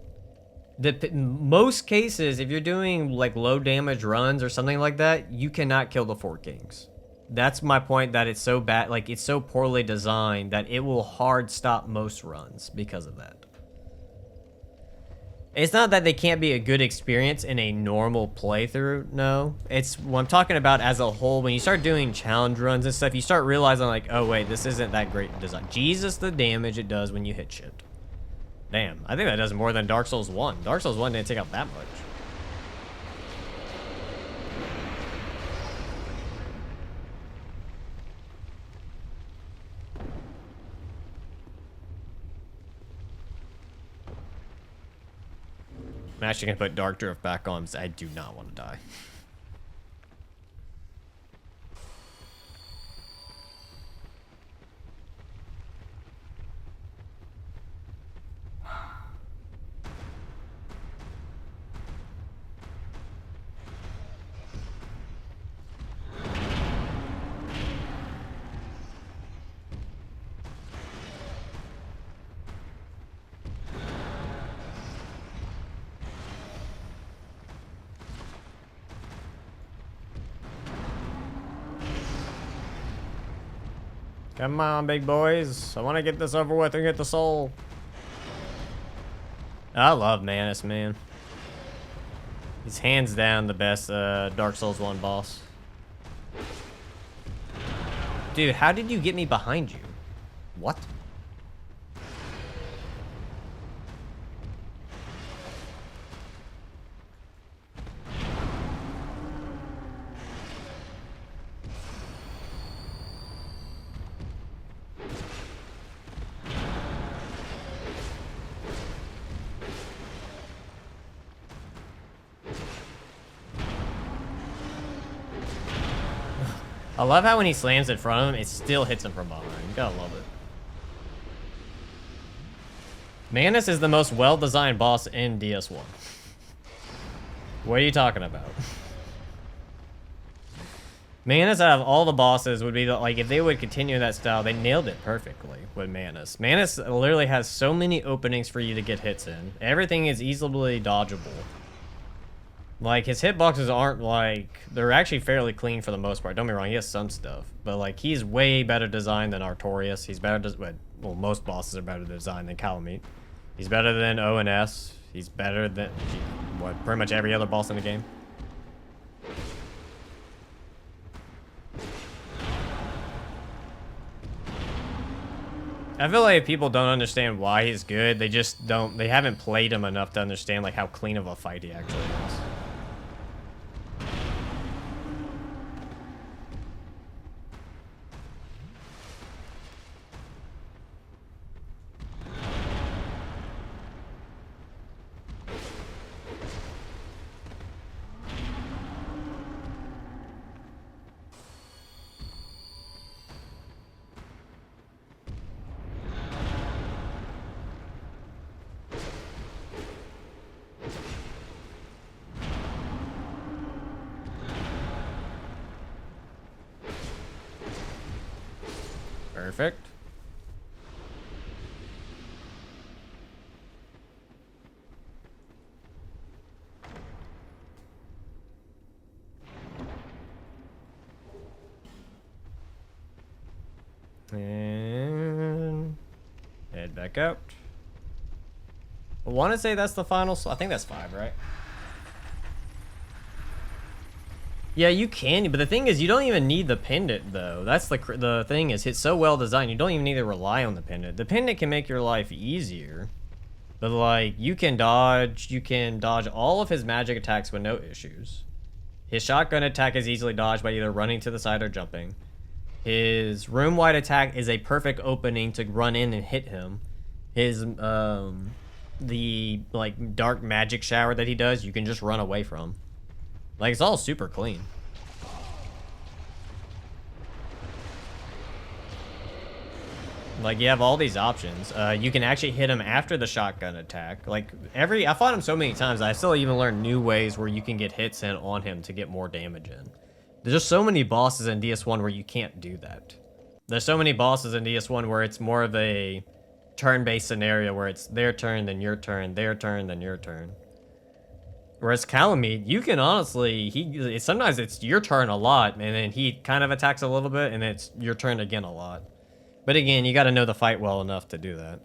Most cases, if you're doing like low damage runs or something like that, you cannot kill the Four Kings. That's my point, that it's so bad, like it's so poorly designed that it will hard stop most runs because of that. It's not that they can't be a good experience in a normal playthrough, no. It's what I'm talking about as a whole. When you start doing challenge runs and stuff, you start realizing like, oh wait, this isn't that great design. Jesus, the damage it does when you hit shift. Damn, I think that does more than Dark Souls 1. Dark Souls 1 didn't take out that much. I'm actually gonna put Dark Drift back on because I do not want to die. Come on, big boys. I want to get this over with and get the soul. I love Manus, man. He's hands down the best Dark Souls 1 boss. Dude, how did you get me behind you? What? I love how when he slams in front of him, it still hits him from behind. You gotta love it. Manus is the most well-designed boss in DS1. What are you talking about? Manus out of all the bosses would be the, like, if they would continue that style, they nailed it perfectly with Manus. Manus literally has so many openings for you to get hits in. Everything is easily dodgeable. Like, his hitboxes aren't like, they're actually fairly clean for the most part. Don't be wrong, he has some stuff. But like, he's way better designed than Artorias. He's better, well, most bosses are better designed than Calamite. He's better than ONS. He's better than, what, pretty much every other boss in the game. I feel like if people don't understand why he's good, they just don't, they haven't played him enough to understand like how clean of a fight he actually is. Perfect. And head back out. I want to say that's the final. I think that's 5, right? Yeah, you can, but the thing is, you don't even need the pendant, though. That's the thing is, it's so well designed, you don't even need to rely on the pendant. The pendant can make your life easier, but like, you can dodge all of his magic attacks with no issues. His shotgun attack is easily dodged by either running to the side or jumping. His room-wide attack is a perfect opening to run in and hit him. His, the, like, dark magic shower that he does, you can just run away from. Like, it's all super clean. Like, you have all these options. You can actually hit him after the shotgun attack. Like, I fought him so many times, I still even learned new ways where you can get hits in on him to get more damage in. There's just so many bosses in DS1 where you can't do that. There's so many bosses in DS1 where it's more of a turn-based scenario where it's their turn, then your turn, their turn, then your turn. Whereas Calamite, you can honestly, sometimes it's your turn a lot, and then he kind of attacks a little bit, and it's your turn again a lot. But again, you got to know the fight well enough to do that.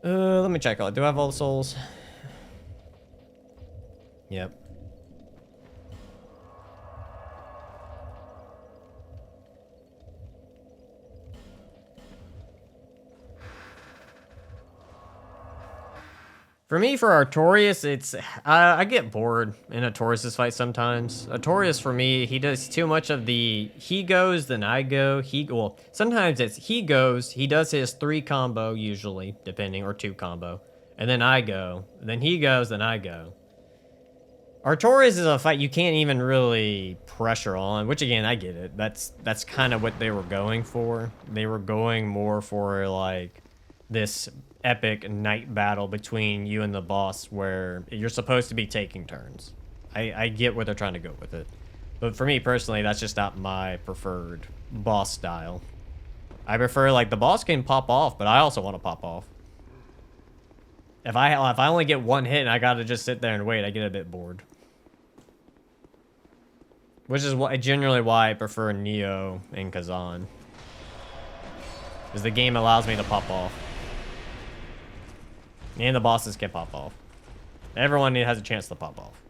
Let me check. Do I have all the souls? Yep. For me, for Artorias, it's I get bored in Artorias' fight sometimes. Artorias, for me, he does too much of the he goes, then I go. Well, sometimes it's he goes, he does his 3 combo usually, depending, or 2 combo, and then I go. Then he goes, then I go. Artorias is a fight you can't even really pressure on, which again, I get it. That's kind of what they were going for. They were going more for like this epic night battle between you and the boss where you're supposed to be taking turns. I get where they're trying to go with it. But for me personally, that's just not my preferred boss style. I prefer, like, the boss can pop off, but I also want to pop off. If I only get 1 hit and I gotta just sit there and wait, I get a bit bored. Which is generally why I prefer Neo and Kazan. Because the game allows me to pop off. And the bosses can pop off. Everyone has a chance to pop off.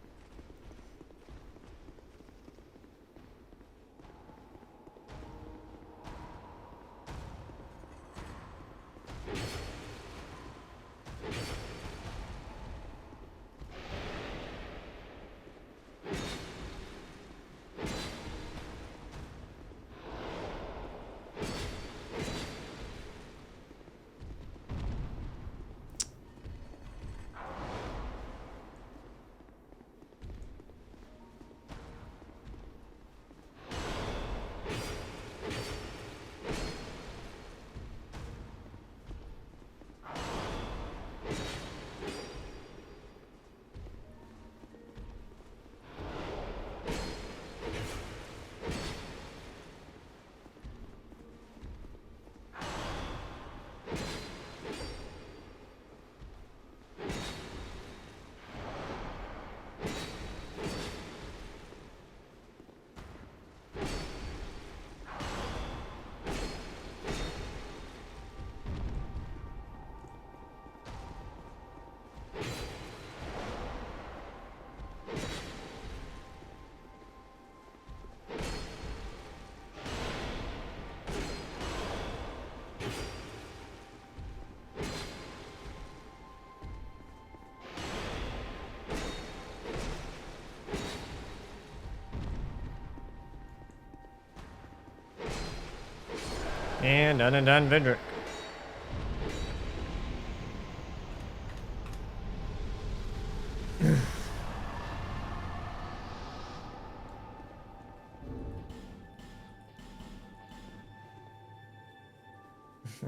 And done, Vidrick.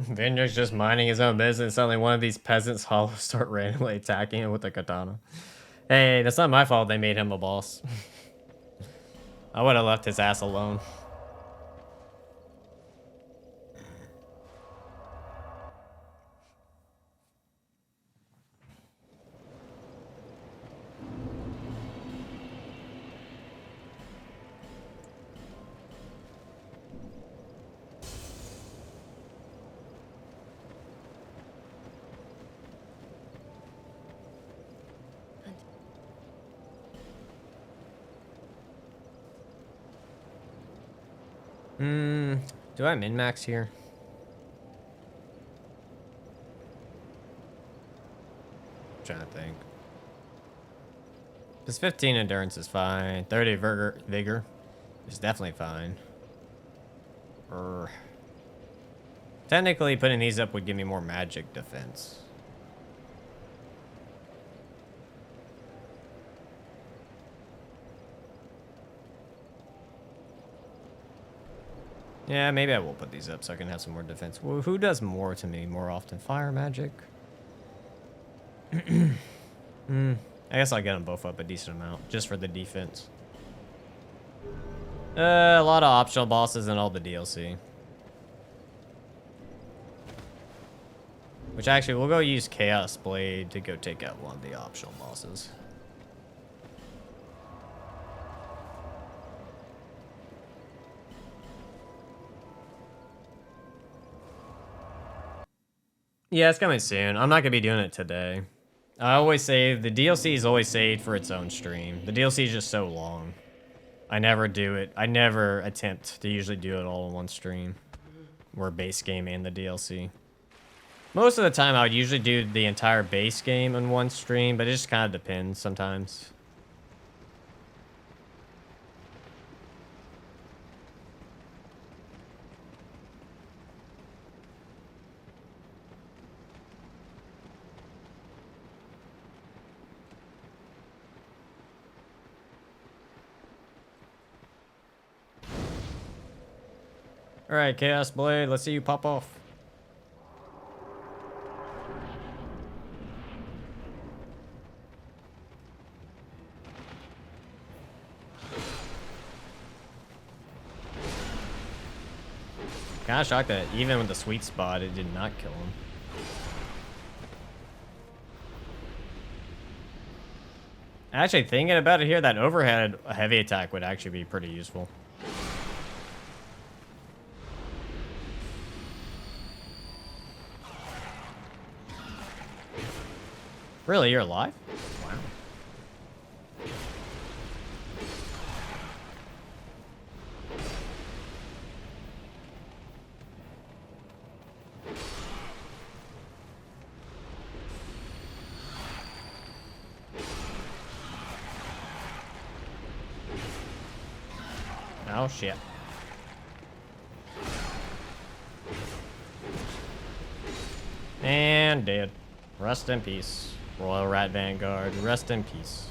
Vendrick's just minding his own business. Suddenly one of these peasants hollows start randomly attacking him with a katana. Hey, that's not my fault they made him a boss. I would have left his ass alone. Do I min-max here? I'm trying to think. This 15 endurance is fine. 30 vigor is definitely fine. Technically, putting these up would give me more magic defense. Yeah, maybe I will put these up so I can have some more defense. Well, who does more to me more often? Fire magic? I guess I'll get them both up a decent amount, just for the defense. A lot of optional bosses and all the DLC. Which actually, we'll go use Chaos Blade to go take out one of the optional bosses. Yeah, it's coming soon. I'm not gonna be doing it today. I always say the DLC is always saved for its own stream. The DLC is just so long. I never do it. I never attempt to usually do it all in one stream. Or base game and the DLC. Most of the time I would usually do the entire base game in one stream, but it just kind of depends sometimes. Alright, Chaos Blade, let's see you pop off. Kinda shocked that even with the sweet spot, it did not kill him. Actually, thinking about it here, that overhead heavy attack would actually be pretty useful. Really, you're alive? Wow. Oh, shit. And dead. Rest in peace. Royal Rat Vanguard, rest in peace.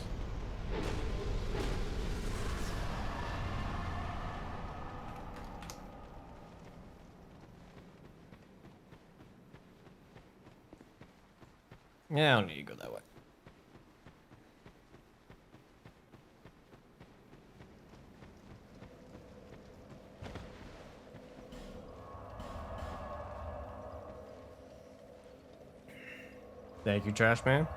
Yeah, I don't need to go that way. Thank you, Trash Man.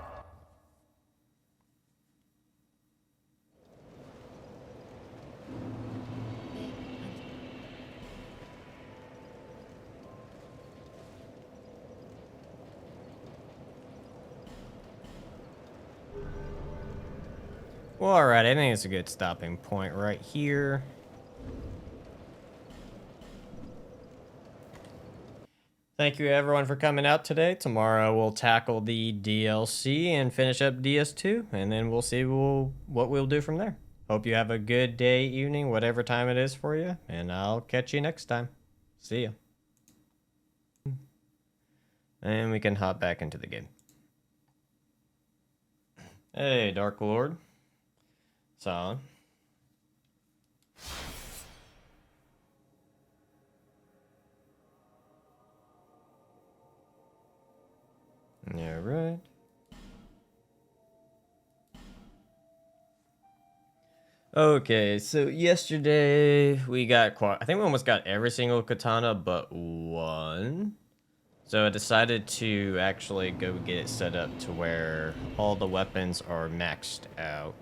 Well, alright, I think it's a good stopping point right here. Thank you everyone for coming out today. Tomorrow we'll tackle the DLC and finish up DS2, and then we'll see what we'll do from there. Hope you have a good day, evening, whatever time it is for you, and I'll catch you next time. See ya. And we can hop back into the game. Hey, Dark Lord. Solid. Yeah, right. Okay, so yesterday we got I think we almost got every single katana but one. So I decided to actually go get it set up to where all the weapons are maxed out.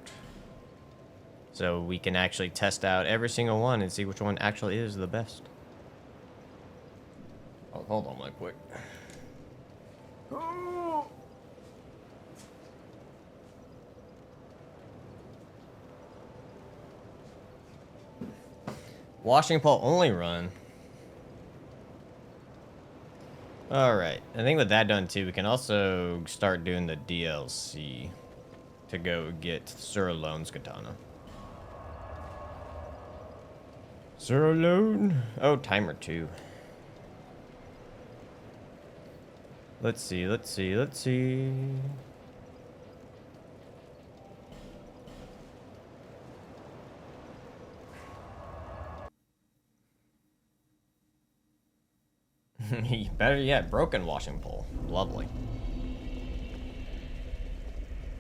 So we can actually test out every single one and see which one actually is the best. Oh, hold on real quick. Washing pole only run. Alright, I think with that done too, we can also start doing the DLC to go get Sir Alone's katana. Sir Alone? Oh, timer 2. Let's see, let's see, let's see. Better yet, broken washing pole. Lovely.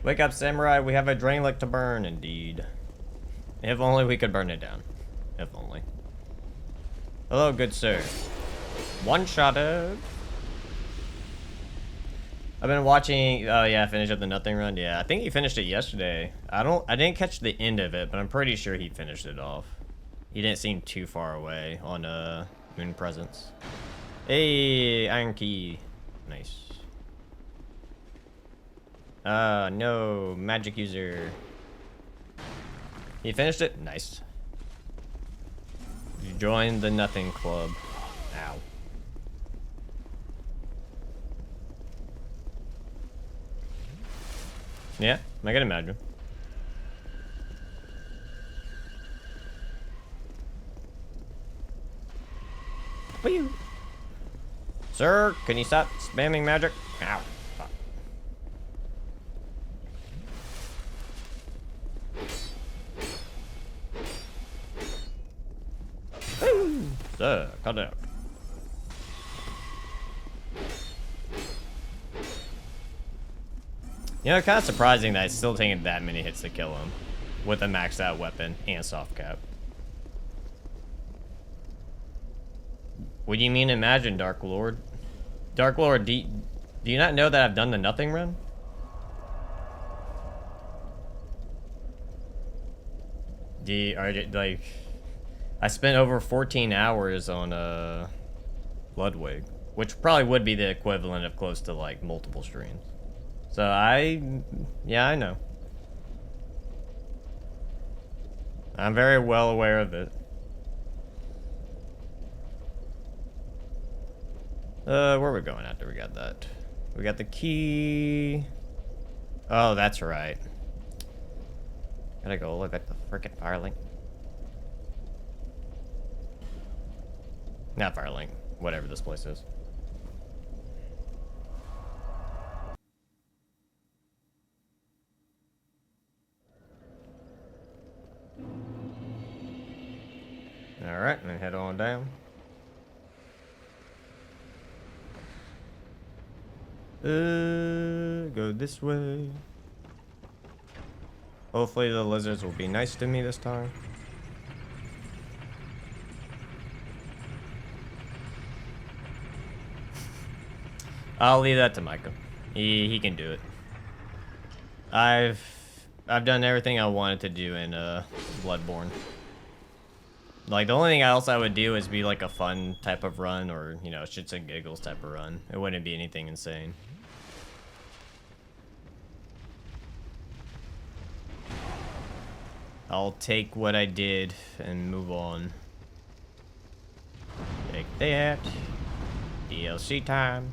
Wake up, samurai. We have a drain lake to burn, indeed. If only we could burn it down. If only. Hello, good sir. One-shotted. I've been watching, oh yeah, finish up the nothing run. Yeah, I think he finished it yesterday. I didn't catch the end of it, but I'm pretty sure he finished it off. He didn't seem too far away on Moon Presence. Hey, iron key. Nice. No, magic user. He finished it? Nice. You joined the nothing club. Ow. Yeah, I can imagine. Whee! Sir, can you stop spamming magic? Ow. Fuck. Sir, cut out. You know, kind of surprising that it's still taking that many hits to kill him with a maxed out weapon and soft cap. What do you mean imagine, Dark Lord? Dark Lord, do you not know that I've done the nothing run? Like, I spent over 14 hours on Bloodwig, which probably would be the equivalent of close to like multiple streams. So yeah, I know. I'm very well aware of it. Where are we going after we got that? We got the key. Oh, that's right. Gotta go look at the frickin' Firelink. Not Firelink, whatever this place is. Alright, and then head on down. Go this way. Hopefully the lizards will be nice to me this time. I'll leave that to Micah. He can do it. I've done everything I wanted to do in Bloodborne. Like, the only thing else I would do is be like a fun type of run, or, you know, shits and giggles type of run. It wouldn't be anything insane. I'll take what I did and move on. Take that. DLC time.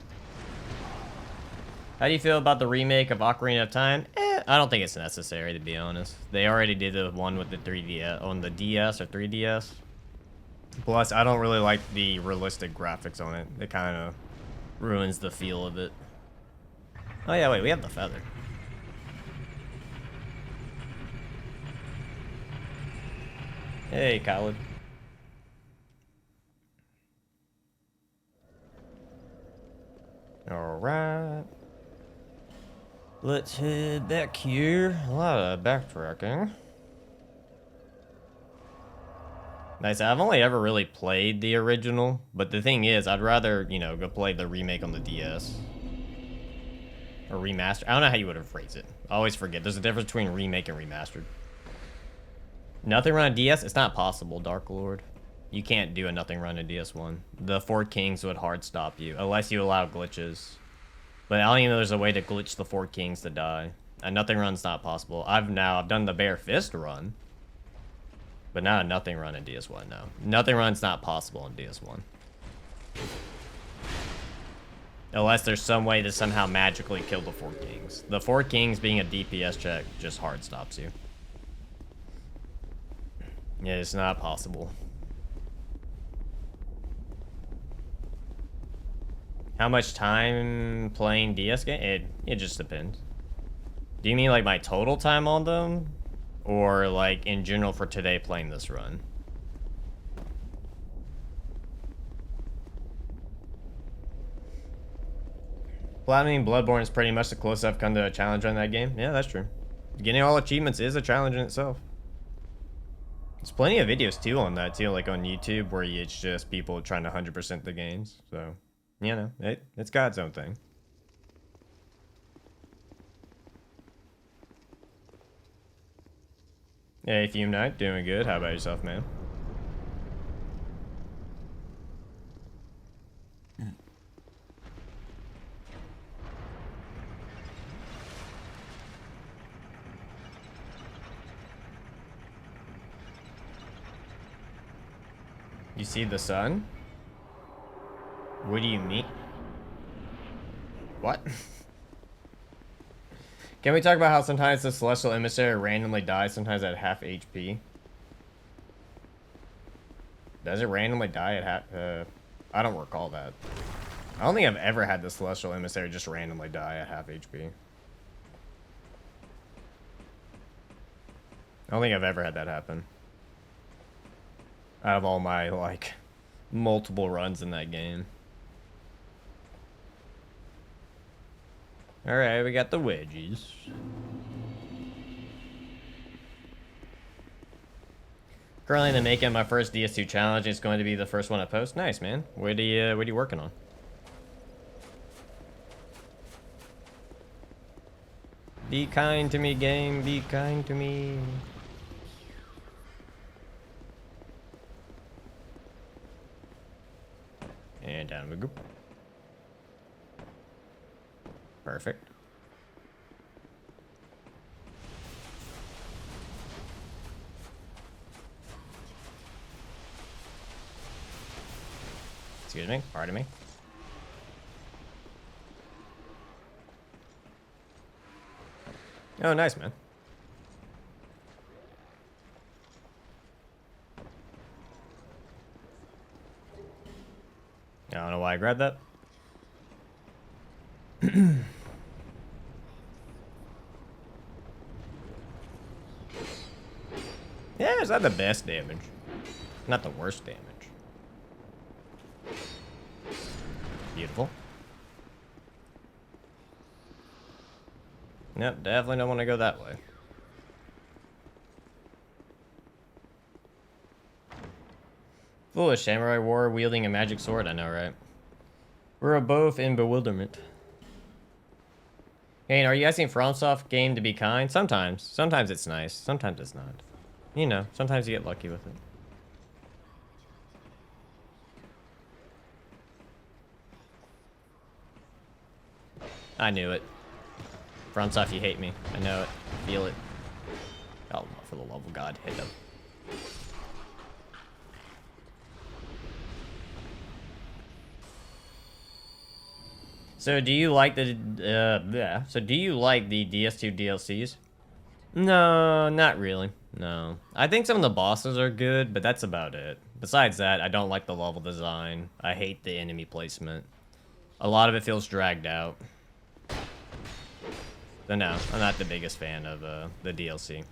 How do you feel about the remake of Ocarina of Time? I don't think it's necessary, to be honest. They already did the one with the 3DS, on the DS or 3DS. Plus, I don't really like the realistic graphics on it. They kind of ruins the feel of it. Oh yeah, wait, we have the feather. Hey, Khaled. Alright. Let's head back here. A lot of backtracking. Nice. I've only ever really played the original, but the thing is, I'd rather, you know, go play the remake on the DS. Or remaster. I don't know how you would have phrased it. I always forget. There's a difference between remake and remastered. Nothing run on DS? It's not possible, Dark Lord. You can't do a nothing run in DS1. The Four Kings would hard stop you, unless you allow glitches. But I don't even know there's a way to glitch the Four Kings to die. A nothing run's not possible. I've done the Bare Fist run. But not a nothing run in DS1, no. Nothing run's not possible in DS1. Unless there's some way to somehow magically kill the Four Kings. The Four Kings being a DPS check just hard stops you. Yeah, it's not possible. How much time playing DS game? It just depends. Do you mean like my total time on them? Or like in general for today playing this run? Platinum Bloodborne is pretty much the closest I've come to a challenge on that game. Yeah, that's true. Getting all achievements is a challenge in itself. There's plenty of videos too on that too, like on YouTube, where it's just people trying to 100% the games. So, you know, it's got its own thing. Hey, Fume Knight, doing good. How about yourself, man? You see the sun? What do you mean? What? Can we talk about how sometimes the Celestial Emissary randomly dies sometimes at half HP? Does it randomly die at half? I don't recall that. I don't think I've ever had the Celestial Emissary just randomly die at half HP. I don't think I've ever had that happen. Out of all my, like, multiple runs in that game. Alright, we got the wedgies. Currently in the making of my first DS2 challenge. It's going to be the first one I post. Nice, man. What are you working on? Be kind to me, game. Be kind to me. And down we go. Perfect. Excuse me, pardon me. Oh, nice, man. I don't know why I grabbed that. Yeah, it's not the best damage. Not the worst damage. Beautiful. Nope, definitely don't want to go that way. Foolish samurai war wielding a magic sword, I know, right? We're both in bewilderment. Hey, are you asking FromSoft game to be kind? Sometimes. Sometimes it's nice. Sometimes it's not. You know, sometimes you get lucky with it. I knew it. FromSoft, you hate me. I know it. Feel it. Oh, for the love of God, hit them. So do you like the So do you like the DS2 DLCs? No, not really. No. I think some of the bosses are good, but that's about it. Besides that, I don't like the level design. I hate the enemy placement. A lot of it feels dragged out. So no, I'm not the biggest fan of the DLC.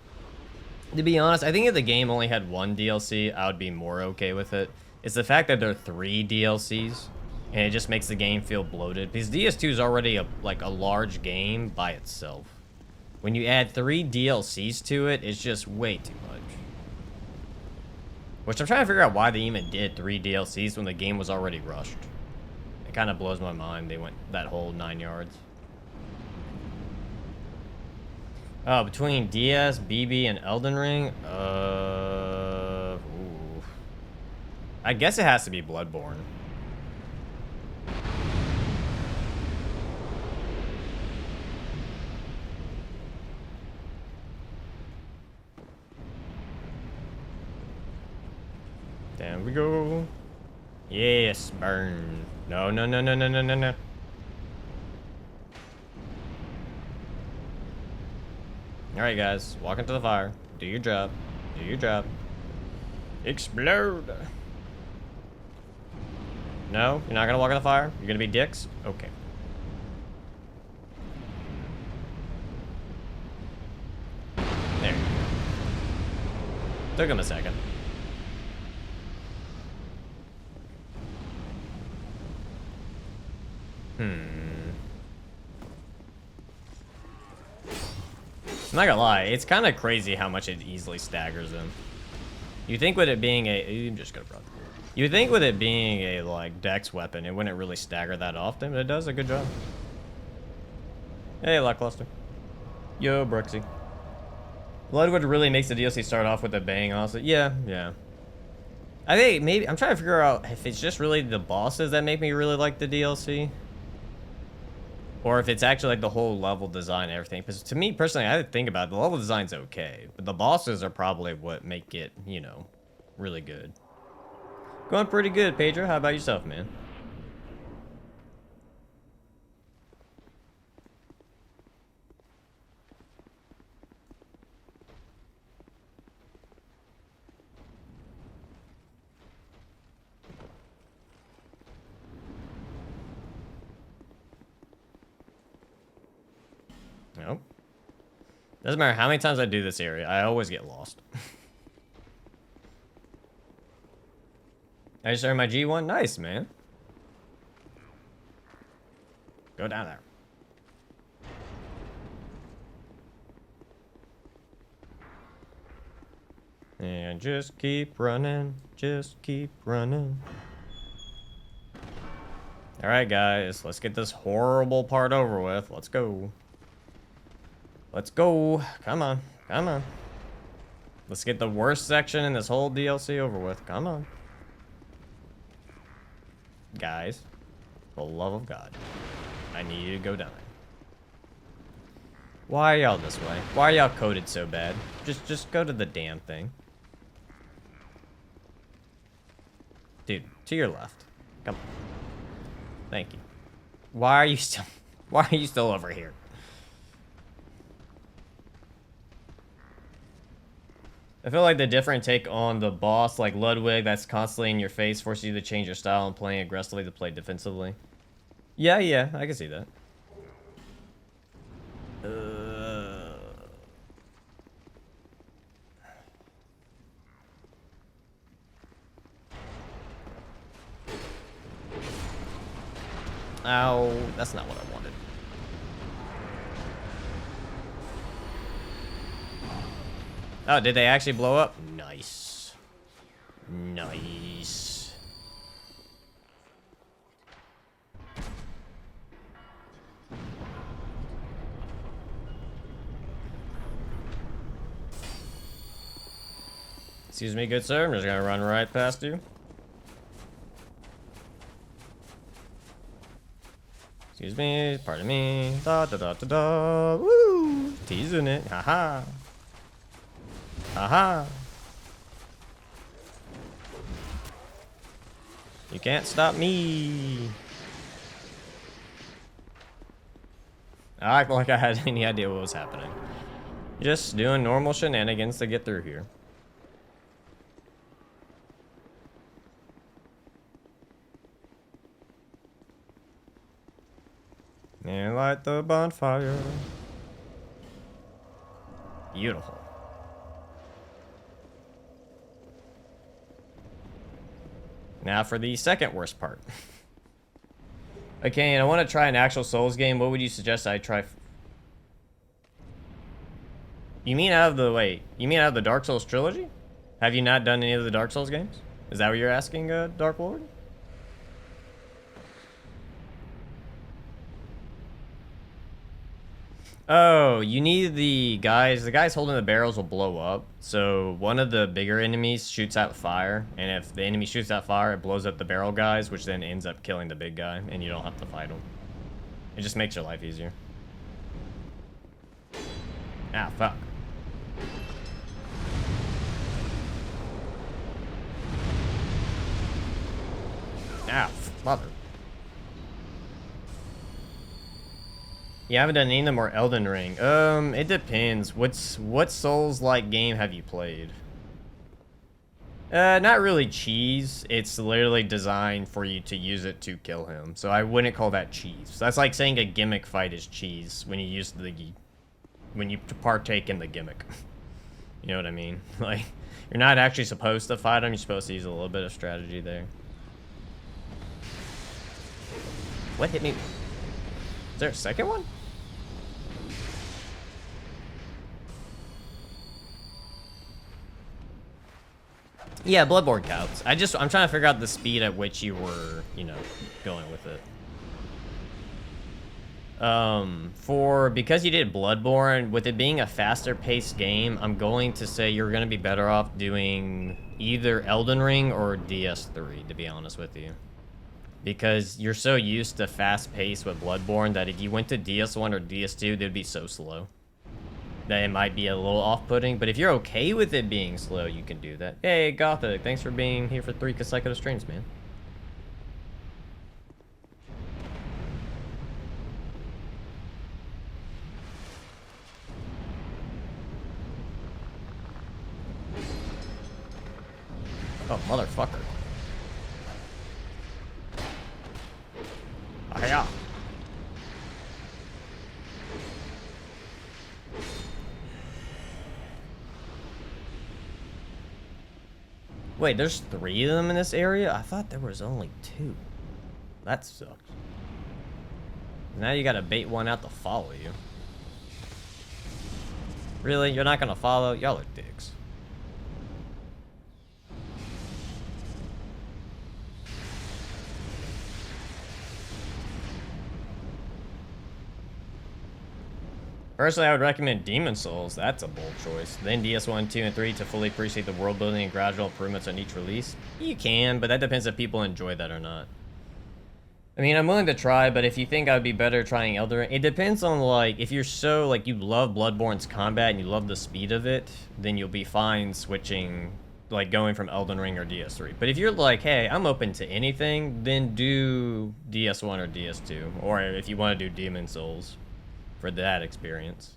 To be honest, I think if the game only had one DLC, I would be more okay with it. It's the fact that there are 3 DLCs, and it just makes the game feel bloated. Because DS2 is already a large game by itself. When you add 3 DLCs to it, it's just way too much. Which I'm trying to figure out why they even did 3 DLCs when the game was already rushed. It kind of blows my mind they went that whole 9 yards. Oh, between DS, BB, and Elden Ring? Ooh. I guess it has to be Bloodborne. There we go. Yes, burn. No, no, no, no, no, no, no, no. Alright, guys. Walk into the fire. Do your job. Do your job. Explode. No? You're not gonna walk in the fire? You're gonna be dicks? Okay. There you go. Took him a second. I'm not gonna lie, it's kind of crazy how much it easily staggers them. You think with it being I'm just gonna run. You think with it being a like dex weapon, it wouldn't really stagger that often, but it does a good job. Hey, Lackluster. Yo, Bruxy. Bloodwood really makes the DLC start off with a bang, honestly. Yeah, yeah. I think maybe I'm trying to figure out if it's just really the bosses that make me really like the DLC. Or if it's actually like the whole level design and everything. Because to me personally, I had to think about it. The level design's okay. But the bosses are probably what make it, you know, really good. Going pretty good, Pedro. How about yourself, man? Nope. Doesn't matter how many times I do this area, I always get lost. I just earned my G1. Nice, man. Go down there. And just keep running. Just keep running. Alright, guys. Let's get this horrible part over with. Let's go. Let's go. Come on. Come on. Let's get the worst section in this whole DLC over with. Come on. Guys. For the love of God. I need you to go down. Why are y'all this way? Why are y'all coded so bad? Just go to the damn thing. Dude, to your left. Come on. Thank you. Why are you still over here? I feel like the different take on the boss, like Ludwig, that's constantly in your face, forces you to change your style and playing aggressively to play defensively. Yeah, yeah, I can see that. Ow, that's not what I wanted. Oh, did they actually blow up? Nice. Nice. Excuse me, good sir. I'm just gonna run right past you. Excuse me, pardon me. Da da da da da. Woo! Teasing it. Haha. Haha. You can't stop me. I act like I had any idea what was happening. Just doing normal shenanigans to get through here. and light the bonfire. Beautiful. Now for the second worst part. Okay, and I want to try an actual Souls game. What would you suggest I try? You mean out of the, wait, you mean out of the Dark Souls trilogy? Have you not done any of the Dark Souls games? Is that what you're asking, Dark Lord? Oh, you need the guys holding the barrels will blow up. So one of the bigger enemies shoots out fire, and if the enemy shoots out fire, it blows up the barrel guys, which then ends up killing the big guy, and you don't have to fight him. It just makes your life easier. Ah, fuck. Ah, mother. Yeah, I haven't done any of them or Elden Ring. It depends. What Souls-like game have you played? Not really cheese. It's literally designed for you to use it to kill him. So I wouldn't call that cheese. That's like saying a gimmick fight is cheese when you partake in the gimmick. You know what I mean? Like, you're not actually supposed to fight him. You're supposed to use a little bit of strategy there. What hit me? Is there a second one? Yeah, Bloodborne counts. I'm trying to figure out the speed at which you were, you know, going with it. Because you did Bloodborne, with it being a faster paced game, I'm going to say you're going to be better off doing either Elden Ring or DS3, to be honest with you. Because you're so used to fast pace with Bloodborne that if you went to DS1 or DS2, they'd be so slow that it might be a little off-putting. But if you're okay with it being slow, you can do that. Hey, Gothic, thanks for being here for 3 consecutive streams, man. Oh, motherfucker. Hiya. Wait, there's 3 of them in this area? I thought there was only 2. That sucks. Now you gotta bait one out to follow you. Really? You're not gonna follow? Y'all are dicks. Personally, I would recommend Demon Souls. That's a bold choice. Then DS1, 2, and 3 to fully appreciate the world building and gradual improvements on each release. You can, but that depends if people enjoy that or not. I mean, I'm willing to try, but if you think I would be better trying Elden Ring, it depends on, like, if you're so, like, you love Bloodborne's combat and you love the speed of it, then you'll be fine switching, like, going from Elden Ring or DS3. But if you're like, hey, I'm open to anything, then do DS1 or DS2. Or if you want to do Demon Souls for that experience.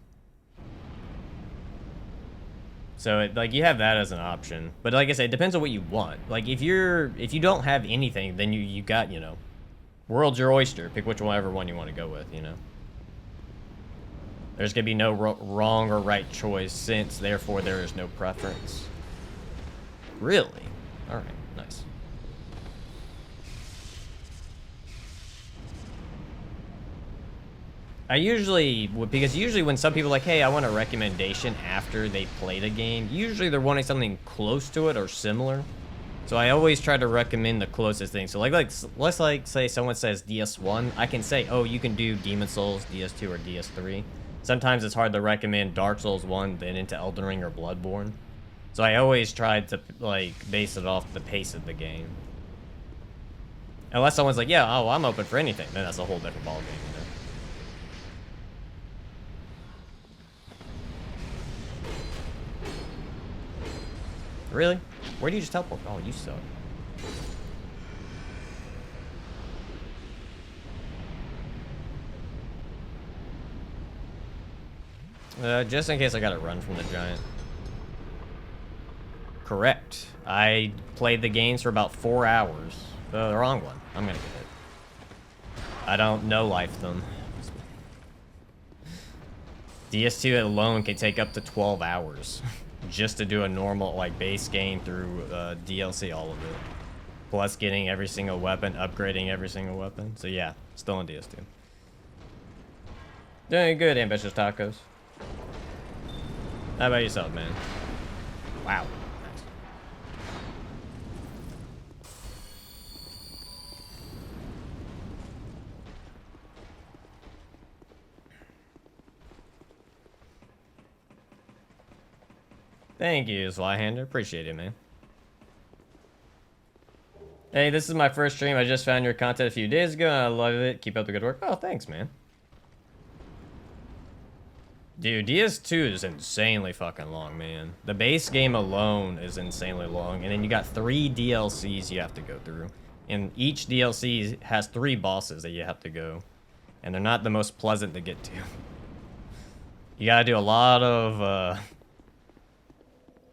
So like you have that as an option, but like I said, it depends on what you want. Like if you don't have anything, then you got, you know, world's your oyster. Pick whichever one you want to go with, you know. There's gonna be no wrong or right choice, since therefore there is no preference. Really? All right, nice. Because usually when some people are like, hey, I want a recommendation after they played a game, usually they're wanting something close to it or similar. So I always try to recommend the closest thing. So let's say someone says DS1, I can say, oh, you can do Demon Souls, DS2, or DS3. Sometimes it's hard to recommend Dark Souls 1, then into Elden Ring or Bloodborne. So I always try to like base it off the pace of the game. Unless someone's like, yeah, oh, I'm open for anything, then that's a whole different ballgame, you know. Really? Where do you just teleport? Oh, you suck. Just in case I gotta run from the giant. Correct. I played the games for about 4 hours. The wrong one. I'm gonna get it. I don't know life them. DS2 alone can take up to 12 hours just to do a normal, like, base game through DLC, all of it. Plus getting every single weapon, upgrading every single weapon. So yeah, still on DS2. Doing good, Ambitious Tacos. How about yourself, man? Wow. Nice. Thank you, Slyhander. Appreciate it, man. Hey, this is my first stream. I just found your content a few days ago, and I love it. Keep up the good work. Oh, thanks, man. Dude, DS2 is insanely fucking long, man. The base game alone is insanely long, and then you got 3 DLCs you have to go through. And each DLC has 3 bosses that you have to go. And they're not the most pleasant to get to. You gotta do a lot of,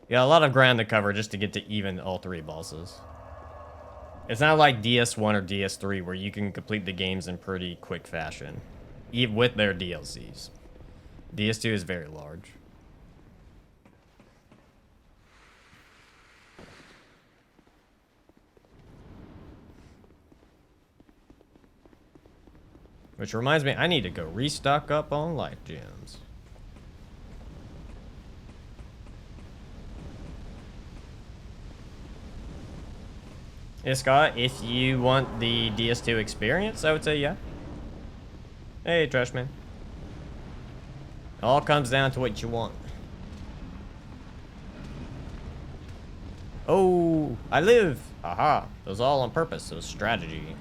you got a lot of ground to cover just to get to even all 3 bosses. It's not like DS1 or DS3 where you can complete the games in pretty quick fashion, even with their DLCs. DS2 is very large. Which reminds me, I need to go restock up on life gems. Yeah, Scott, if you want the DS2 experience, I would say yeah. Hey, Trashman. It all comes down to what you want. Oh, I live. Aha. It was all on purpose. It was strategy.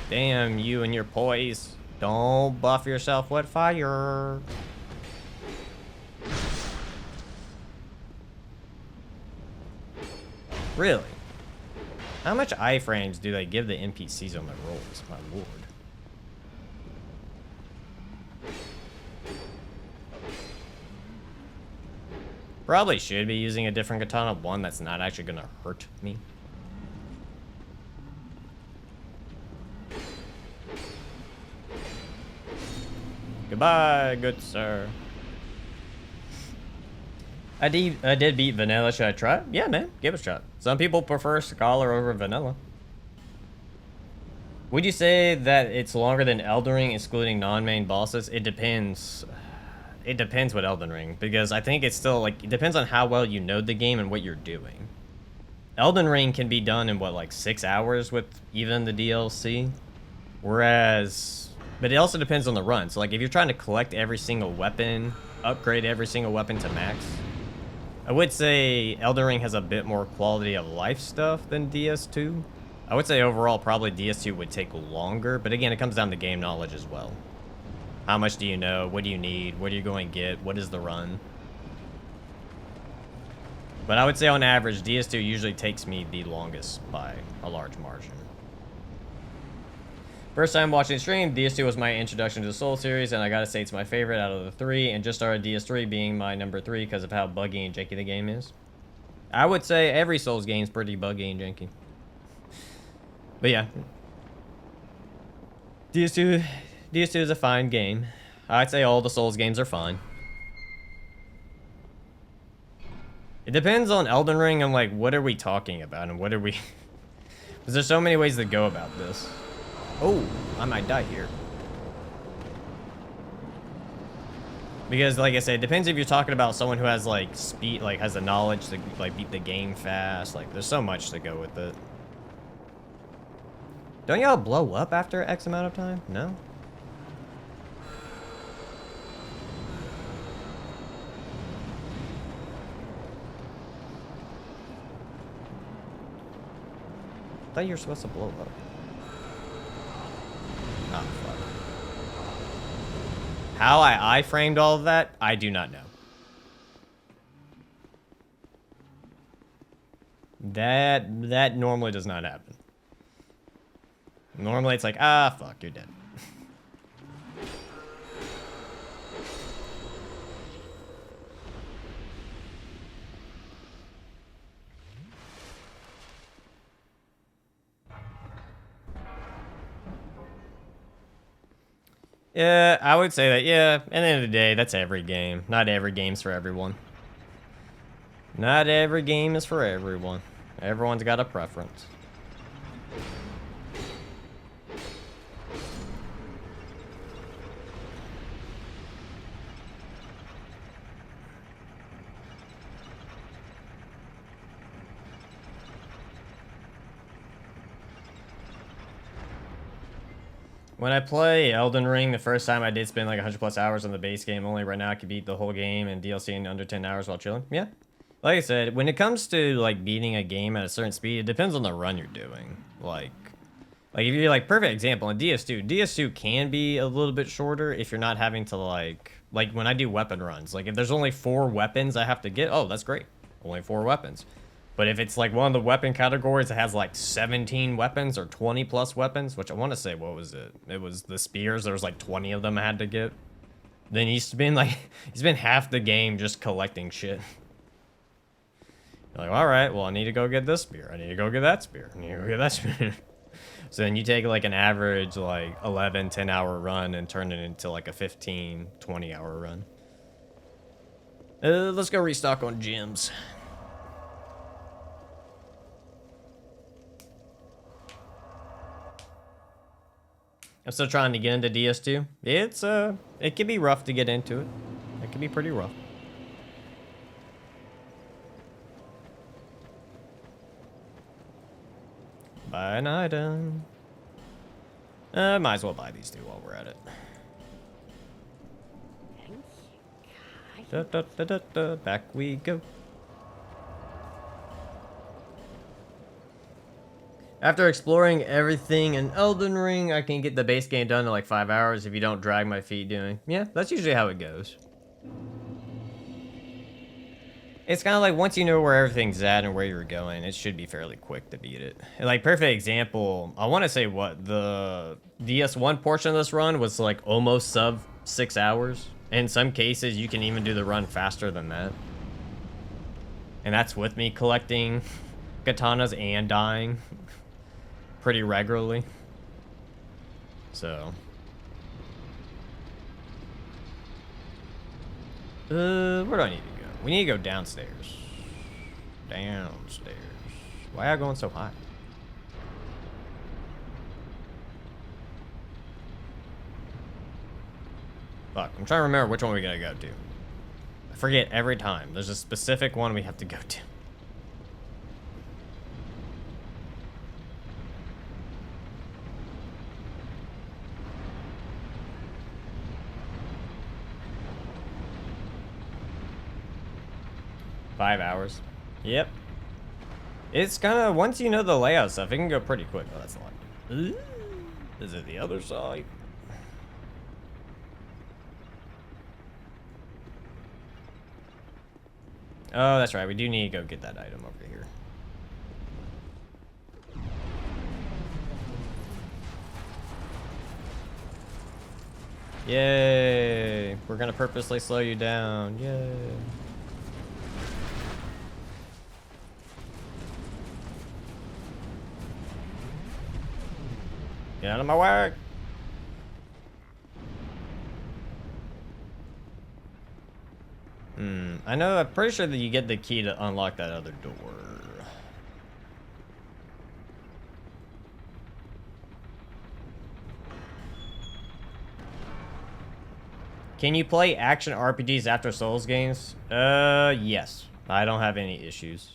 Damn, you and your poise. Don't buff yourself with fire. Really? How much iframes do they give the NPCs on their rolls, my lord? Probably should be using a different katana, one that's not actually gonna hurt me. Goodbye, good sir. I did beat vanilla. Should I try it? Yeah, man. Give it a shot. Some people prefer Scholar over vanilla. Would you say that it's longer than Elden Ring, excluding non-main bosses? It depends. It depends what Elden Ring, because I think it's still, like, it depends on how well you know the game and what you're doing. Elden Ring can be done in, what, like 6 hours with even the DLC? Whereas, but it also depends on the run. So, like, if you're trying to collect every single weapon, upgrade every single weapon to max, I would say Elden Ring has a bit more quality of life stuff than DS2. I would say overall probably DS2 would take longer, but again, it comes down to game knowledge as well. How much do you know? What do you need? What are you going to get? What is the run? But I would say on average, DS2 usually takes me the longest by a large margin. First time watching the stream, DS2 was my introduction to the Soul series, and I gotta say it's my favorite out of the 3, and just started DS3 being my number 3 because of how buggy and janky the game is. I would say every Souls game is pretty buggy and janky. But yeah. DS2 is a fine game. I'd say all the Souls games are fine. It depends on Elden Ring and, like, what are we talking about and what are we... Because there's so many ways to go about this. Oh, I might die here. Because, like I said, it depends if you're talking about someone who has, like, speed, like, has the knowledge to, like, beat the game fast. Like, there's so much to go with it. Don't y'all blow up after X amount of time? No? I thought you were supposed to blow up. Oh, fuck. How I framed all of that, I do not know. That normally does not happen. Normally it's like, ah, fuck, you're dead. Yeah, I would say that, yeah. At the end of the day, that's every game. Not every game's for everyone. Not every game is for everyone. Everyone's got a preference. When I play Elden Ring, the first time I did spend like 100 plus hours on the base game. Only right now I could beat the whole game and DLC in under 10 hours while chilling. Yeah. Like I said, when it comes to like beating a game at a certain speed, it depends on the run you're doing. Like if you're like, perfect example in DS2 can be a little bit shorter if you're not having to like when I do weapon runs. Like if there's only 4 weapons I have to get, oh, that's great. Only 4 weapons. But if it's like one of the weapon categories that has like 17 weapons or 20 plus weapons, which I want to say, what was it? It was the spears. There was like 20 of them I had to get. Then he's spent half the game just collecting shit. You're like, all right, well, I need to go get this spear. I need to go get that spear. I need to go get that spear. So then you take like an average like 11, 10 hour run and turn it into like a 15, 20 hour run. Let's go restock on gems. I'm still trying to get into DS2. It can be rough to get into it. It can be pretty rough. Buy an item. Might as well buy these 2 while we're at it. Da, da, da, da, da. Back we go. After exploring everything in Elden Ring, I can get the base game done in like 5 hours if you don't drag my feet doing. Yeah, that's usually how it goes. It's kind of like once you know where everything's at and where you're going, it should be fairly quick to beat it. And like perfect example, I want to say what the DS1 portion of this run was like almost sub 6 hours. In some cases, you can even do the run faster than that. And that's with me collecting katanas and dying pretty regularly. So where do I need to go? We need to go downstairs. Downstairs. Why are you going so high? Fuck, I'm trying to remember which one we gotta go to. I forget every time. There's a specific one we have to go to. Five hours. Yep. It's kind of, once you know the layout stuff, it can go pretty quick. Oh, that's a lot. Ooh, is it the other side? Oh, that's right. We do need to go get that item over here. Yay. We're going to purposely slow you down. Yay. Get out of my way. I know, I'm pretty sure that you get the key to unlock that other door. Can you play action RPGs after Souls games? Yes. I don't have any issues.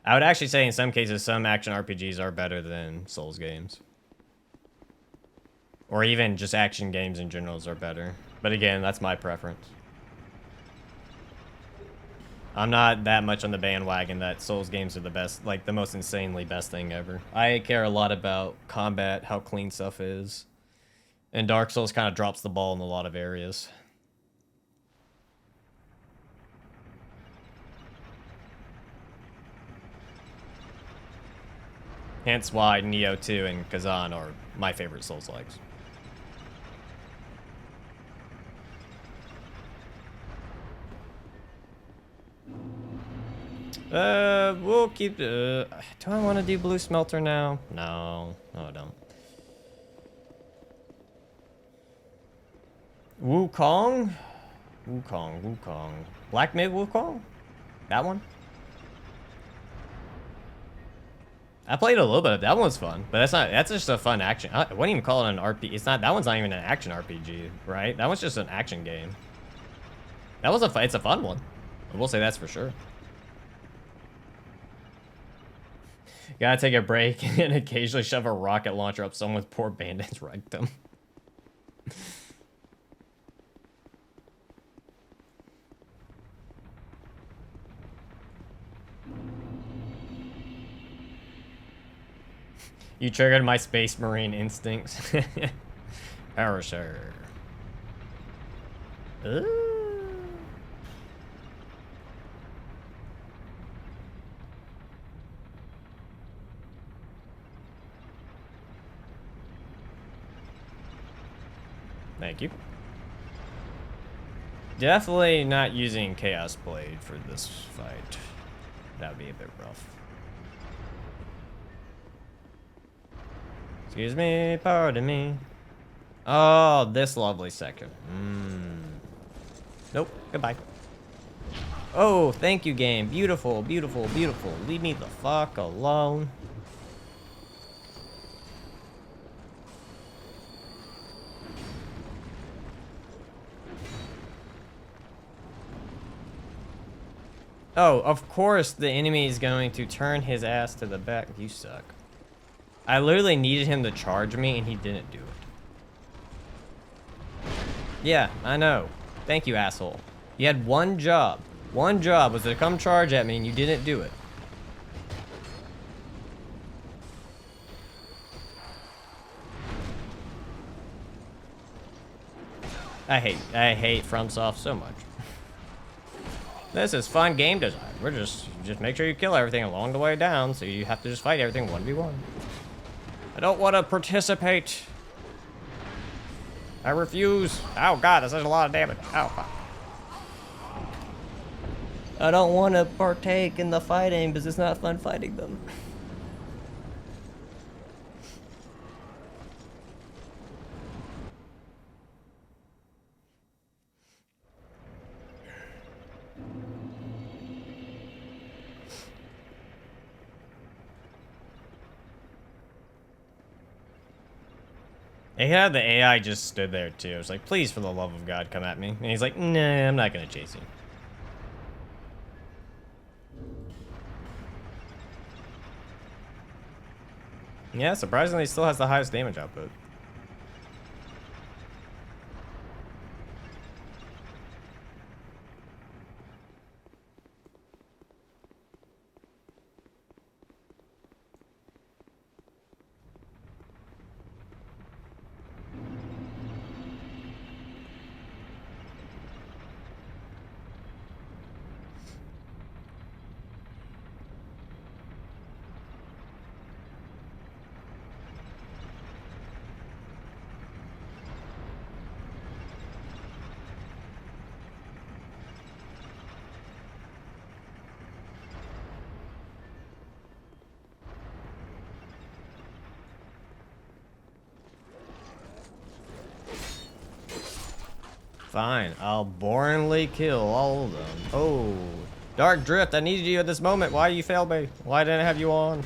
I would actually say in some cases, some action RPGs are better than Souls games. Or even just action games in general are better. But again, that's my preference. I'm not that much on the bandwagon that Souls games are the best, like the most insanely best thing ever. I care a lot about combat, how clean stuff is. And Dark Souls kind of drops the ball in a lot of areas. Hence why Neo 2 and Kazan are my favorite Souls-likes. We'll keep, do I want to do blue smelter now? No, I don't. Wukong? Wukong. Black Myth Wukong? That one? I played a little bit of that. One was fun, but that's just a fun action. I wouldn't even call it an RPG. It's not, that one's not even an action RPG, right? That one's just an action game. That was it's a fun one. I will say that's for sure. Gotta take a break and occasionally shove a rocket launcher up someone's poor bandits rectum. You triggered my space marine instincts. Power sure. Thank you. Definitely not using Chaos Blade for this fight. That would be a bit rough. Excuse me, pardon me. Oh, this lovely second. Nope, goodbye. Oh, thank you, game. Beautiful, beautiful, beautiful. Leave me the fuck alone. Oh, of course the enemy is going to turn his ass to the back. You suck. I literally needed him to charge me, and he didn't do it. Yeah, I know. Thank you, asshole. You had one job. One job was to come charge at me, and you didn't do it. I hate FromSoft so much. This is fun game design. We're just make sure you kill everything along the way down, so you have to just fight everything 1v1. I don't want to participate. I refuse. Oh god, that's such a lot of damage. Ow. Fuck. I don't want to partake in the fighting because it's not fun fighting them. He had the AI just stood there too. It was like, please, for the love of God, come at me. And he's like, nah, I'm not gonna chase you. Yeah, surprisingly, he still has the highest damage output. Fine, I'll boringly kill all of them. Oh, Dark Drift, I needed you at this moment. Why you failed me? Why didn't I have you on?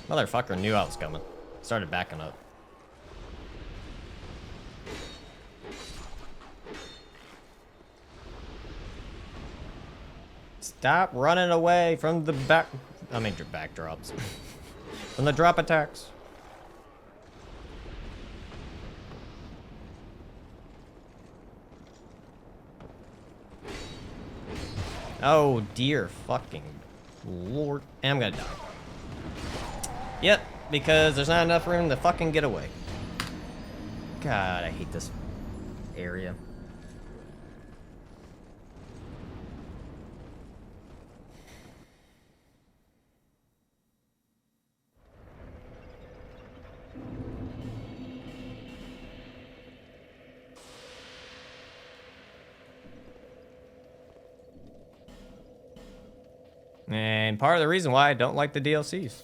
Motherfucker knew I was coming. Started backing up. Stop running away from the backdrops. From the drop attacks. Oh dear fucking lord. And I'm gonna die. Yep, because there's not enough room to fucking get away. God, I hate this area. And part of the reason why I don't like the DLCs.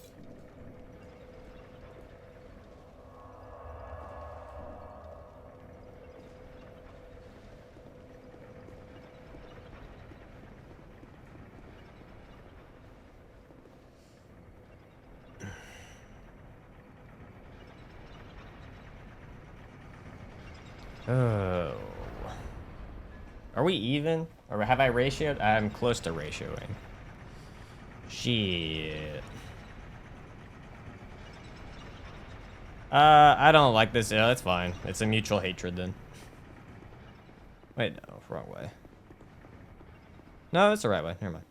Oh. Are we even? Or have I ratioed? I'm close to ratioing. Shit. I don't like this. Yeah, that's fine. It's a mutual hatred then. Wait, no, wrong way. No, it's the right way. Never mind.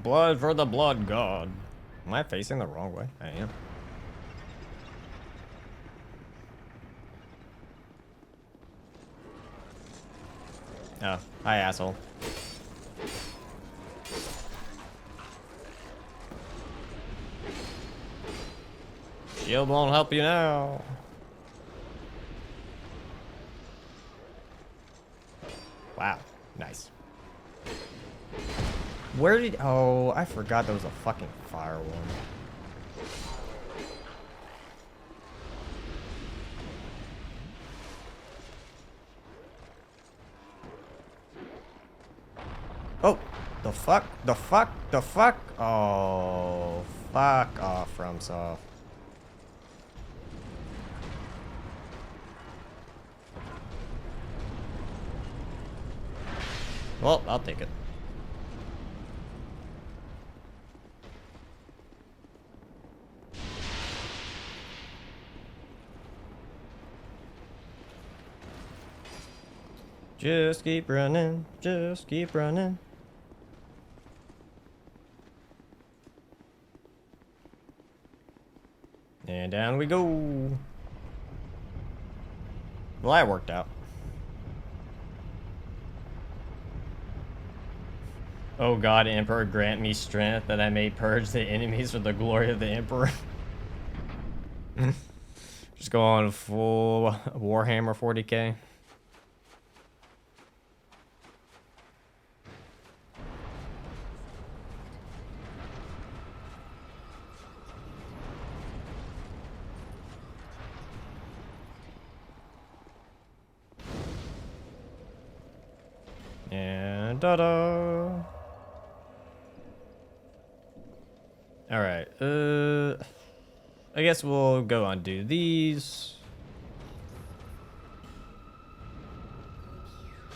Blood for the blood god. Am I facing the wrong way? I am. Oh, hi asshole. Shield won't help you now. Wow, nice. Where did... Oh, I forgot there was a fucking fire one. Oh, the fuck? The fuck? The fuck? Oh, fuck off, FromSoft. Well, I'll take it. Just keep running, just keep running. And down we go. Well, that worked out. Oh God, Emperor, grant me strength that I may purge the enemies for the glory of the Emperor. Just go on full Warhammer 40k. And da-da. Alright, I guess we'll go undo these.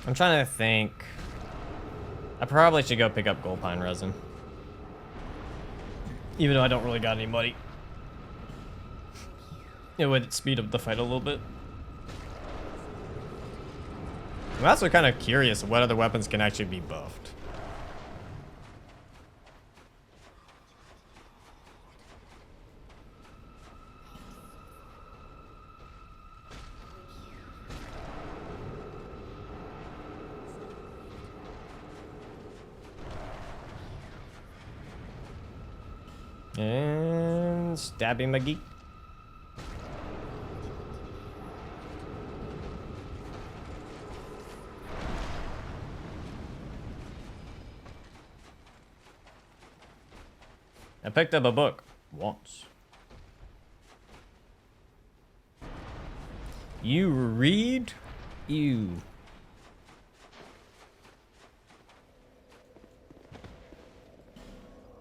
I'm trying to think. I probably should go pick up gold pine resin. Even though I don't really got any money. It would speed up the fight a little bit. I'm also kind of curious what other weapons can actually be buffed. And Stabby McGee. I picked up a book once. You read? You.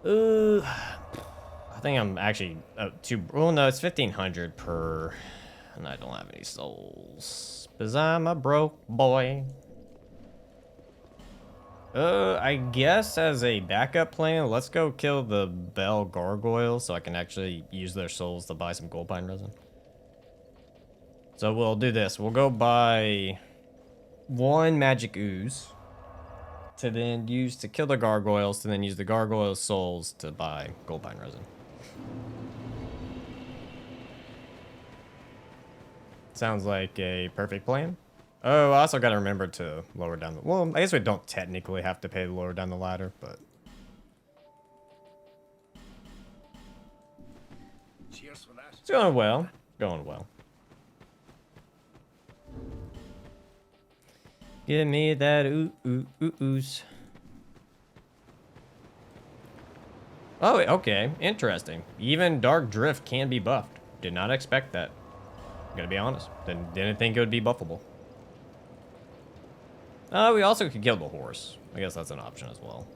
I think I'm actually too. Oh no, it's 1,500 per, and I don't have any souls because I'm a broke boy. I guess as a backup plan, let's go kill the Bell Gargoyles so I can actually use their souls to buy some gold pine resin. So we'll do this. We'll go buy one magic ooze to then use to kill the gargoyles, to then use the gargoyles' souls to buy gold pine resin. Sounds like a perfect plan. Oh, I also gotta remember to lower down the... Well, I guess we don't technically have to pay to lower down the ladder, but... Cheers for that. It's going well. Going well. Give me that ooze. Oh, okay. Interesting. Even Dark Drift can be buffed. Did not expect that. Gotta be honest. Didn't think it would be buffable. We also could kill the horse. I guess that's an option as well.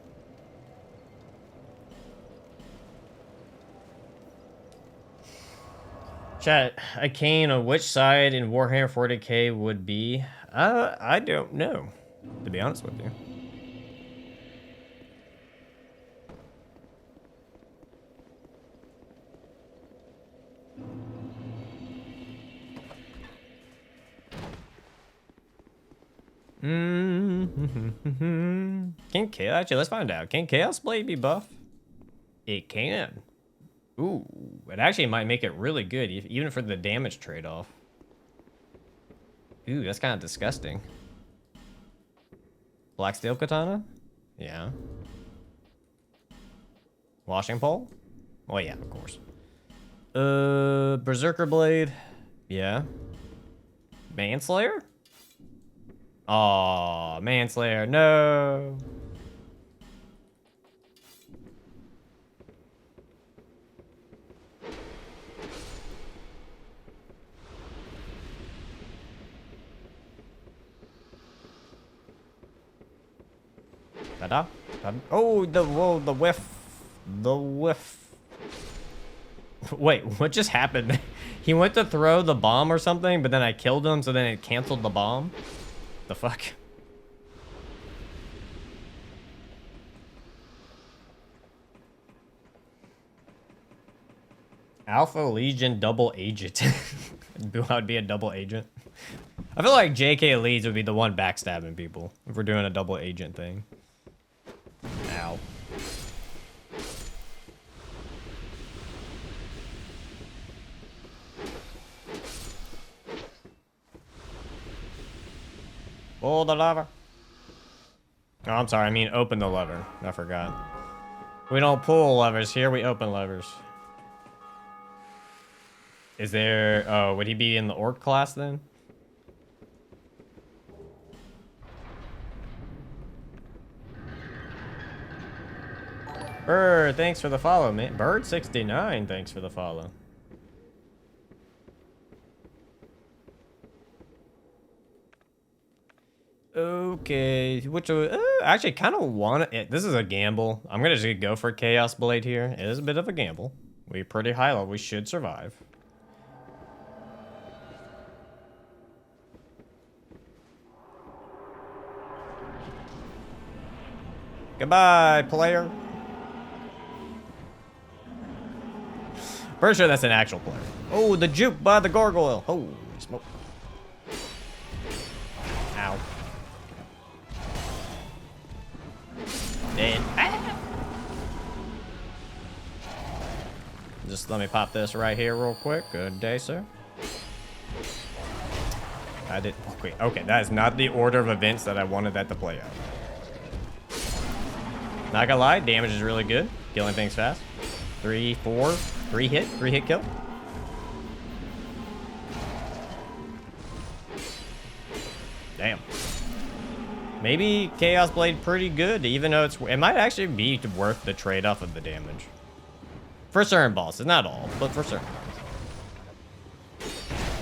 Chat, a cane on which side in Warhammer 40k would be? I don't know, to be honest with you. Can Chaos, actually, let's find out. Can Chaos Blade be buff? It can. Ooh, it actually might make it really good, even for the damage trade-off. Ooh, that's kind of disgusting. Black Steel Katana? Yeah. Washing Pole? Oh yeah, of course. Berserker Blade? Yeah. Manslayer? Aw, Manslayer, no! Ta-da. Oh, the whiff. The whiff. Wait, what just happened? He went to throw the bomb or something, but then I killed him, so then it canceled the bomb? The fuck? Alpha Legion double agent. I'd be a double agent. I feel like JK Leeds would be the one backstabbing people if we're doing a double agent thing. Ow. Pull the lever. Oh, I'm sorry. I mean, open the lever. I forgot. We don't pull levers here. We open levers. Is there... Oh, would he be in the orc class then? Bird, thanks for the follow, man. Bird69, thanks for the follow. Okay, which actually kind of want to. This is a gamble. I'm gonna just go for Chaos Blade here. It is a bit of a gamble. We're pretty high level. We should survive. Goodbye, player. Pretty sure that's an actual player. Oh, the juke by the gargoyle. Holy smoke. Ow. Dead. Ah. Just let me pop this right here real quick. Good day, sir. I did. Okay, that is not the order of events that I wanted that to play out. Not gonna lie, damage is really good. Killing things fast. 3, 4, 3 hit kill. Damn. Maybe Chaos Blade pretty good, even though it might actually be worth the trade-off of the damage. For certain bosses, not all, but for certain ones.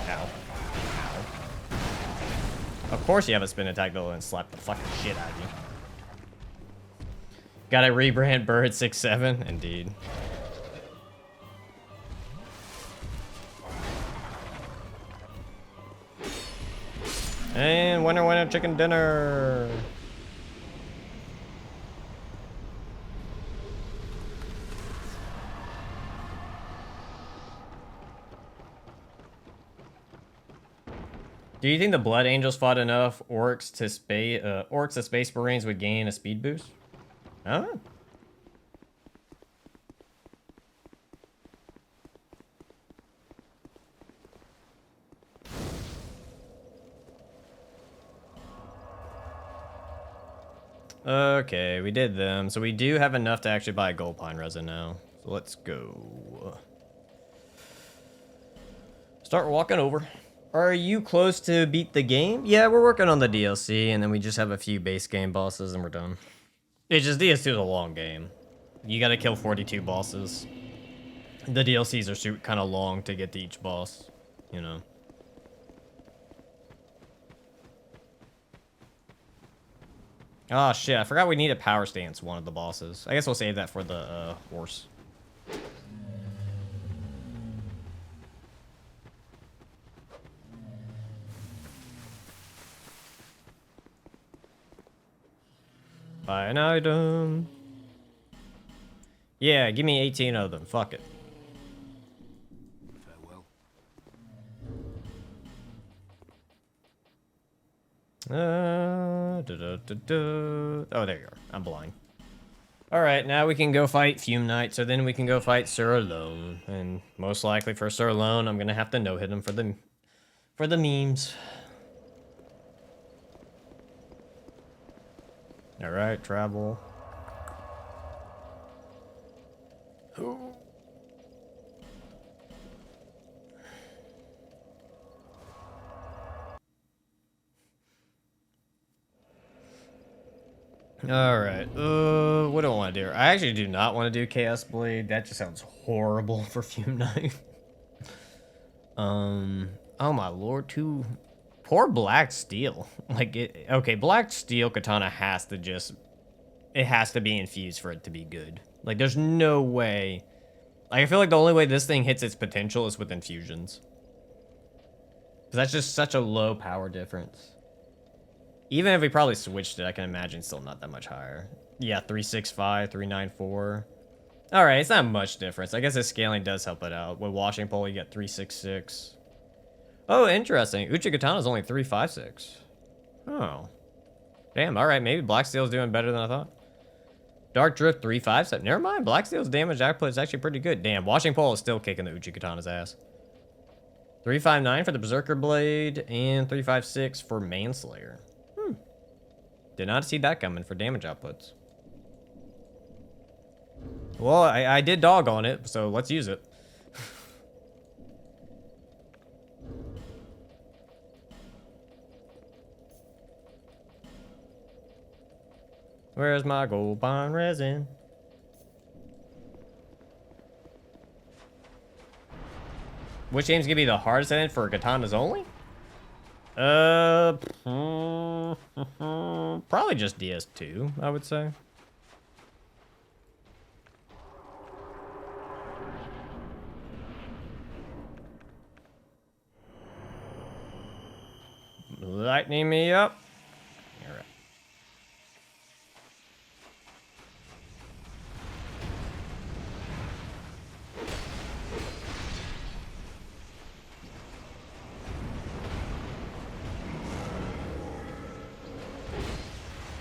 Ow. Ow. Of course you have a spin attack though and slap the fucking shit out of you. Gotta rebrand Bird 6-7, indeed. And winner chicken dinner. Do you think the Blood Angels fought enough orcs to Space Marines would gain a speed boost? I don't know. Okay, we did them. So we do have enough to actually buy gold pine resin now. So let's go. Start walking over. Are you close to beat the game? Yeah, we're working on the DLC, and then we just have a few base game bosses, and we're done. It's just DLC is a long game. You gotta kill 42 bosses. The DLCs are kind of long to get to each boss, you know. Oh shit, I forgot we need a power stance, one of the bosses. I guess we'll save that for the horse. Buy an item. Yeah, give me 18 of them. Fuck it. Farewell. Oh, there you are. I'm blind. Alright, now we can go fight Fume Knight, so then we can go fight Sir Alone. And most likely for Sir Alone, I'm gonna have to no-hit him for the memes. Alright, travel. Alright, what do I want to do? I actually do not want to do Chaos Blade. That just sounds horrible for Fume Knight. Oh my lord, poor Black Steel. Okay, Black Steel Katana has to be infused for it to be good. Like, there's no way. Like, I feel like the only way this thing hits its potential is with infusions. Because that's just such a low power difference. Even if we probably switched it, I can imagine still not that much higher. Yeah, 365, 394. Alright, it's not much difference. I guess the scaling does help it out. With Washing Pole, you get 366. Oh, interesting. Uchigatana is only 356. Oh. Damn, alright, maybe Black Steel's doing better than I thought. Dark Drift 357. Never mind, Black Steel's damage output is actually pretty good. Damn, Washing Pole is still kicking the Uchigatana's ass. 359 for the Berserker Blade, and 356 for Manslayer. Did not see that coming for damage outputs. Well, I did dog on it, so let's use it. Where's my gold bond resin? Which game's gonna be the hardest in it for katanas only? Probably just DS2, I would say. Lightening me up. All right.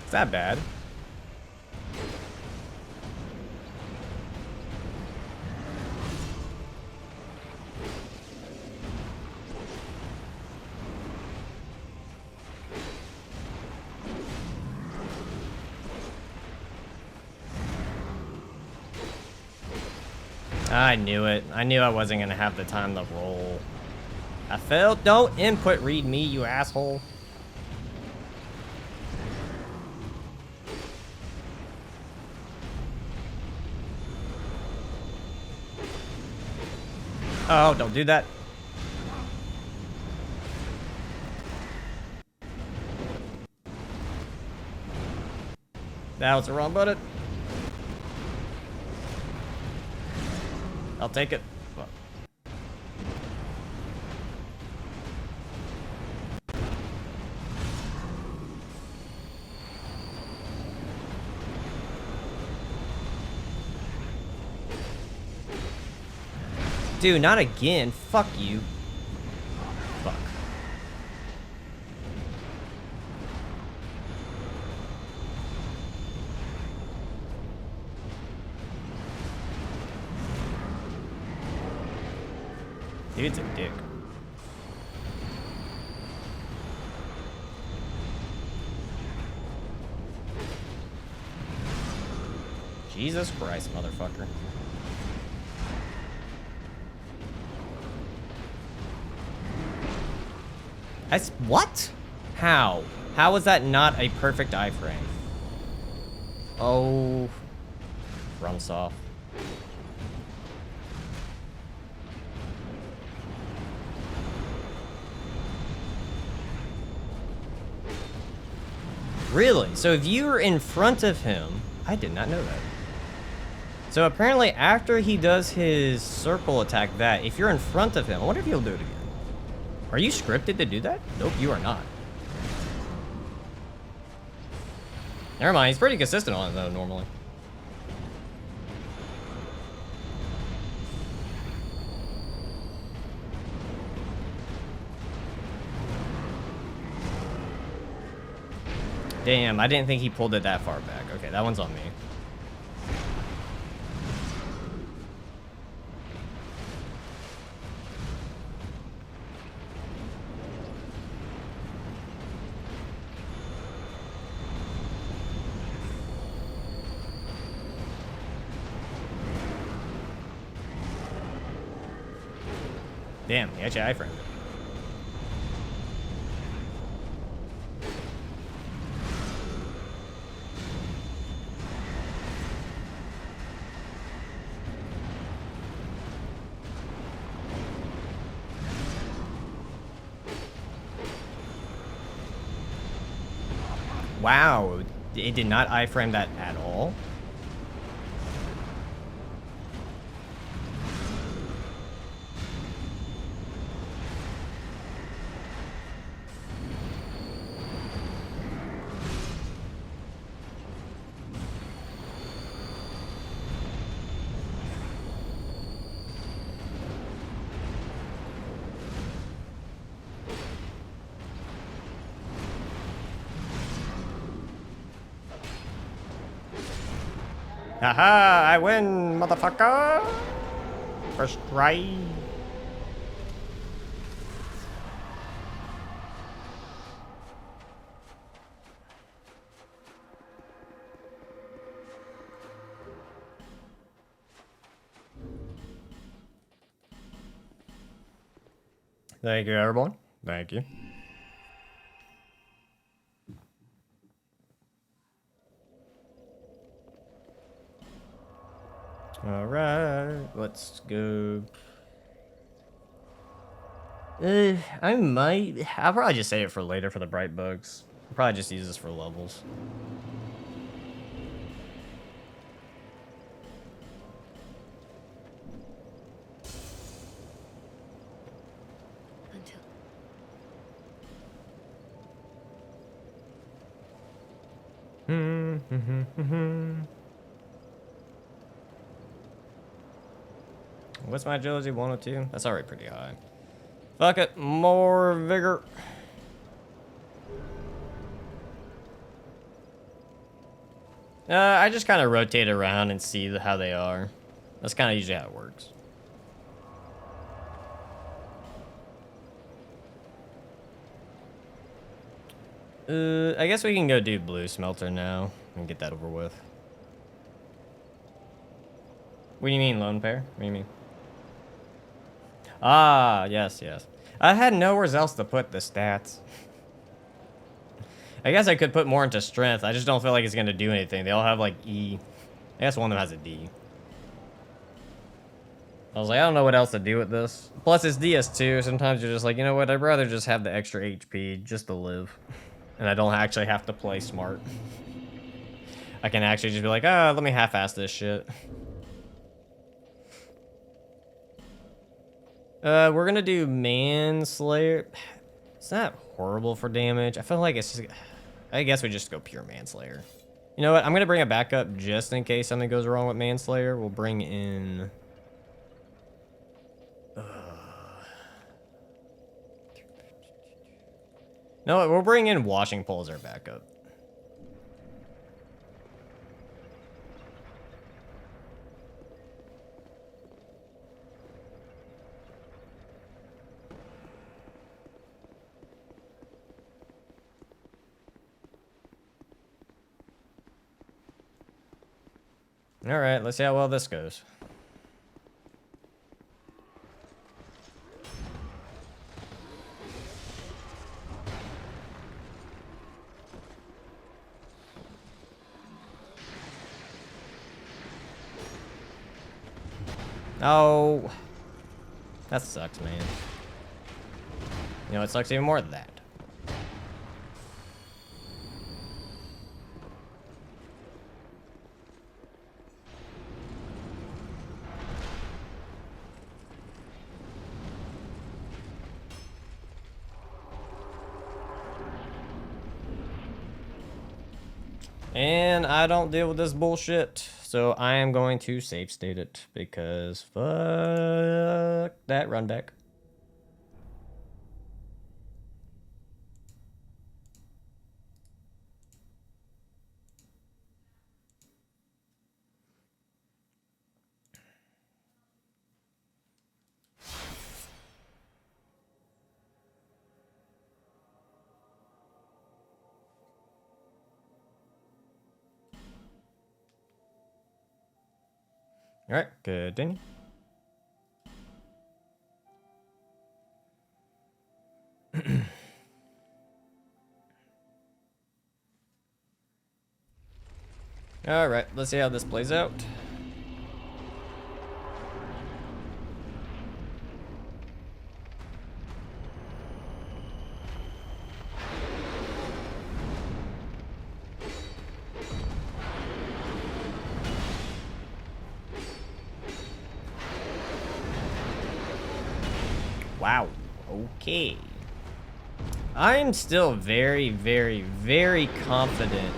It's that bad. I knew it. I knew I wasn't gonna have the time to roll. I failed. Don't input read me, you asshole. Oh, don't do that. That was the wrong button. I'll take it. Fuck. Dude, not again. Fuck you. Fuck. Dude's a dick. Jesus Christ, motherfucker. What? How? How was that not a perfect iframe? Oh. Runs off. Really? So if you're in front of him, I did not know that. So apparently after he does his circle attack if you're in front of him, I wonder if he'll do it again. Are you scripted to do that? Nope, you are not. Never mind, he's pretty consistent on it though, normally. Damn, I didn't think he pulled it that far back. Okay, that one's on me. Damn, he actually iframed it. Wow, it did not iframe that at all. Haha, I win, motherfucker! First try. Thank you, everyone. Thank you. Alright, let's go. I'll probably just save it for later for the bright bugs. I'll probably just use this for levels. Until What's my agility? 102? That's already pretty high. Fuck it, more vigor. I just kind of rotate around and see how they are. That's kind of usually how it works. I guess we can go do blue smelter now and get that over with. What do you mean, lone pair? What do you mean? Ah, yes, yes. I had nowhere else to put the stats. I guess I could put more into strength. I just don't feel like it's going to do anything. They all have, like, E. I guess one of them has a D. I was like, I don't know what else to do with this. Plus, it's DS2. Sometimes you're just like, you know what? I'd rather just have the extra HP just to live. And I don't actually have to play smart. I can actually just be like, ah, let me half-ass this shit. We're gonna do Manslayer. It's not horrible for damage. I feel like it's just... I guess we just go pure Manslayer. You know what? I'm gonna bring it back up just in case something goes wrong with Manslayer. We'll bring in... No, we'll bring in Washing Pole as our backup. All right, let's see how well this goes. Oh, that sucks, man. You know, it sucks even more than that. And I don't deal with this bullshit, so I am going to save state it because fuck that run back. All right, continue. All right, let's see how this plays out. Wow. Okay. I'm still very, very, very confident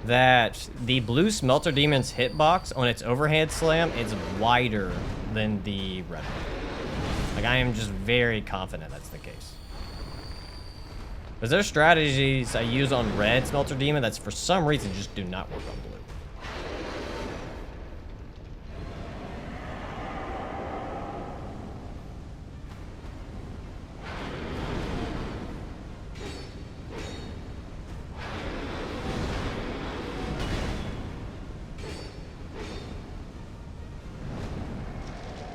that the blue Smelter Demon's hitbox on its overhead slam is wider than the red one. Like, I am just very confident that's the case. Because there's strategies I use on red Smelter Demon that's for some reason just do not work on blue.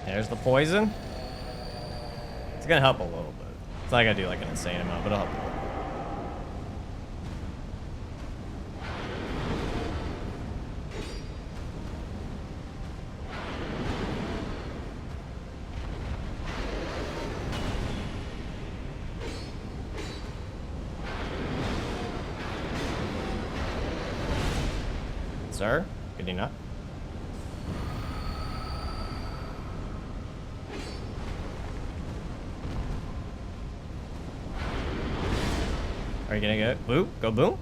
There's the poison. It's gonna help a little bit. It's not gonna do like an insane amount, but it'll help a little bit. Sir, could you not? Are you gonna go boom? Go boom?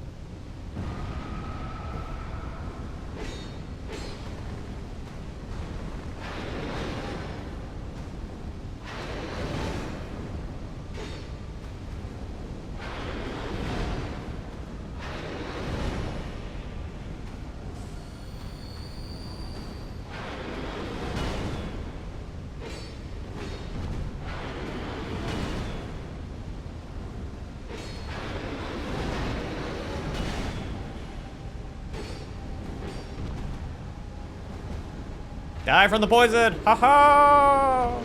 Die from the poison! Ha ha!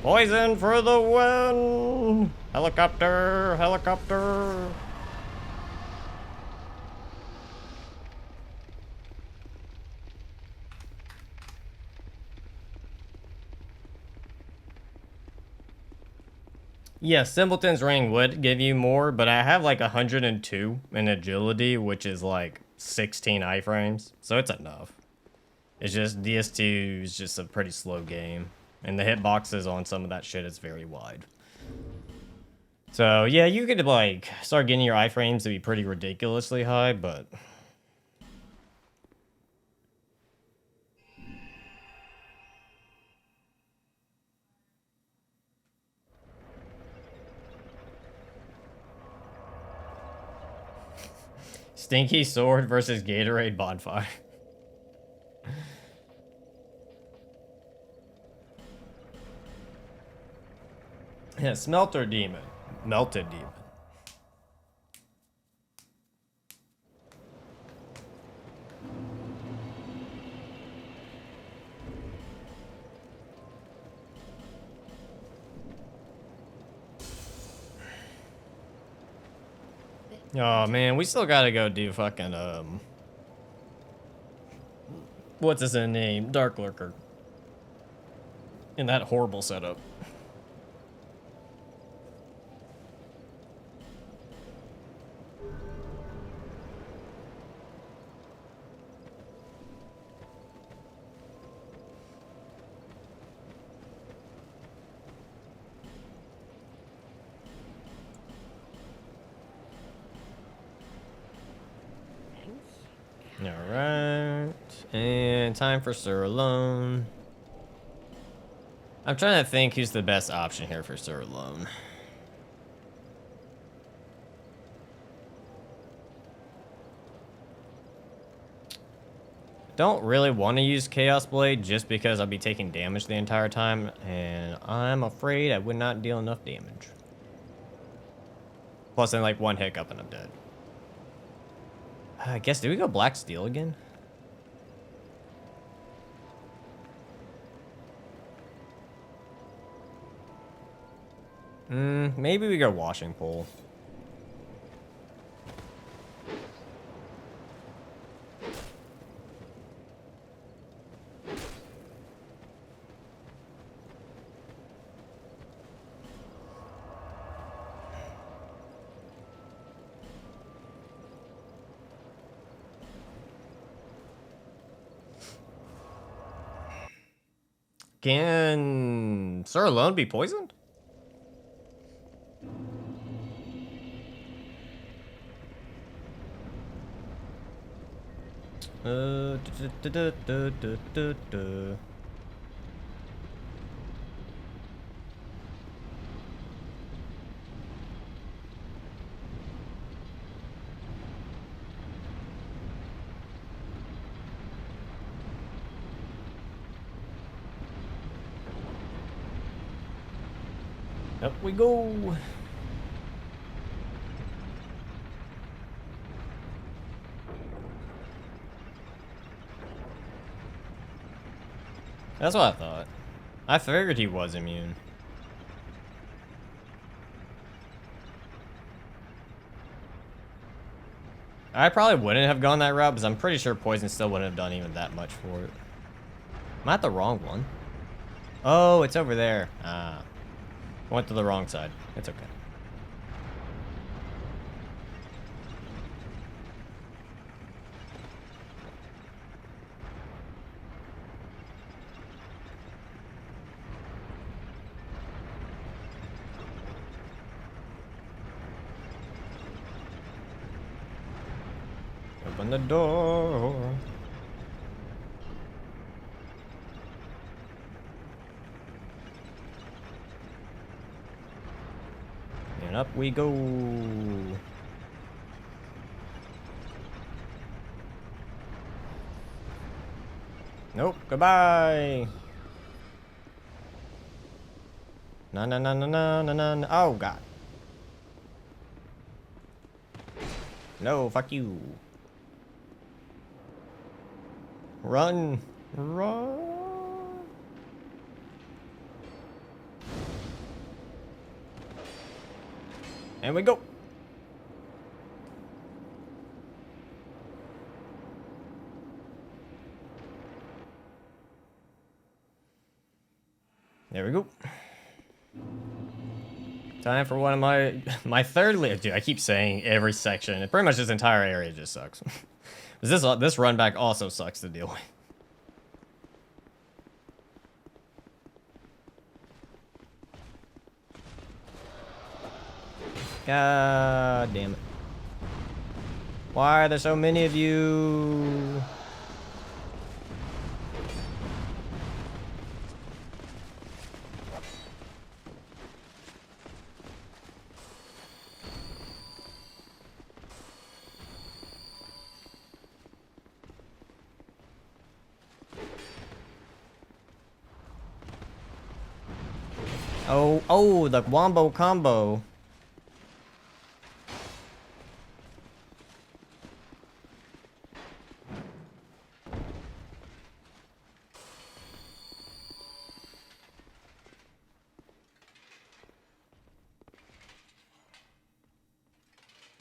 Poison for the win! Helicopter! Helicopter! Yeah, Simpleton's Ring would give you more, but I have like 102 in agility, which is like 16 iframes, so it's enough. It's just DS2 is just a pretty slow game, and the hitboxes on some of that shit is very wide. So yeah, you could like start getting your iframes to be pretty ridiculously high, but Stinky Sword versus Gatorade Bonfire. Yeah, Smelter Demon. Melted Demon. Oh man, we still gotta go do fucking what's his name? Dark Lurker. In that horrible setup. Alright. And time for Sir Alone. I'm trying to think who's the best option here for Sir Alone. Don't really want to use Chaos Blade just because I'll be taking damage the entire time, and I'm afraid I would not deal enough damage. Plus then like one hiccup and I'm dead. I guess, do we go Black Steel again? Maybe we go Washing Pole. Can Sir Alone be poisoned? Uh, duh, duh, duh, duh, duh, duh, duh. Up we go. That's what I thought. I figured he was immune. I probably wouldn't have gone that route because I'm pretty sure poison still wouldn't have done even that much for it. Am I at the wrong one? Oh, it's over there. Ah. Went to the wrong side. It's okay. Open the door. And up we go. Nope, goodbye. No, no, no, no, no, no, no, no. Oh, God. No, fuck you. Run. Run. And we go. There we go. Time for one of my third dude, I keep saying every section. Pretty much this entire area just sucks. This run back also sucks to deal with. God damn it. Why are there so many of you? Oh, the wombo combo.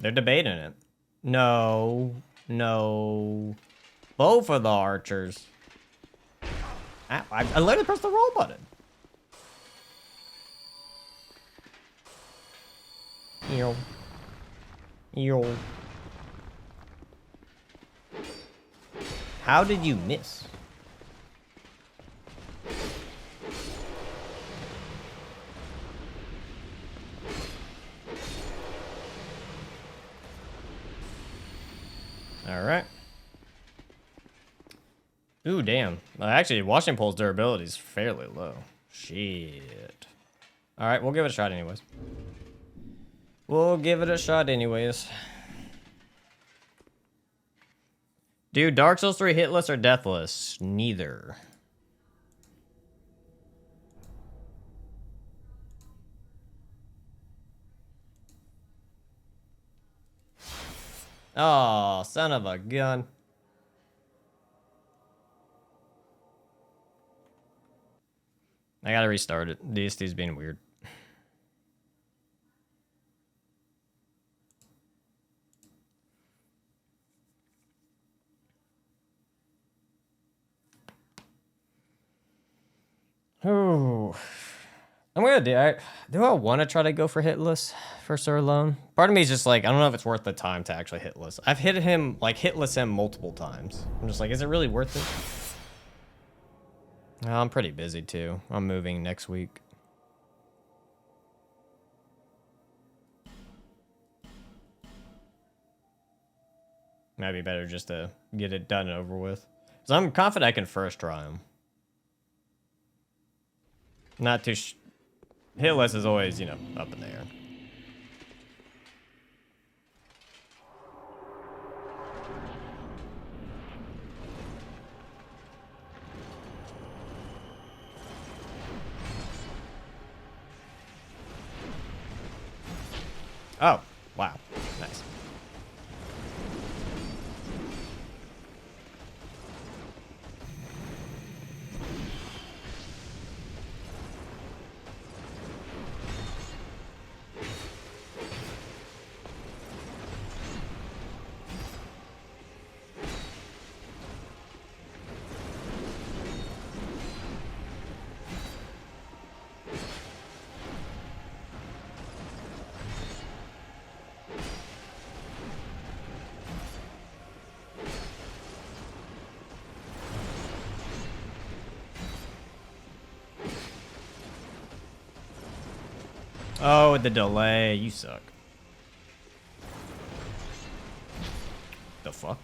They're debating it. No. No. Both of the archers. I literally pressed the roll button. Yo. Yo. How did you miss? All right. Ooh, damn. Actually, Washington Pole's durability is fairly low. Shit. All right, we'll give it a shot anyways. We'll give it a shot anyways. Dude, Dark Souls 3 hitless or deathless? Neither. Oh, son of a gun. I gotta restart it. DST's being weird. Oh, I'm gonna do I want to try to go for hitless for Sir Alone? Part of me is just like, I don't know if it's worth the time to actually hitless. I've hit him, like hitless him multiple times. I'm just like, is it really worth it? Oh, I'm pretty busy too. I'm moving next week. Might be better just to get it done and over with. So I'm confident I can first try him. Not too hitless is always, you know, up in the air. Oh, wow. Nice. Oh, the delay. You suck. The fuck?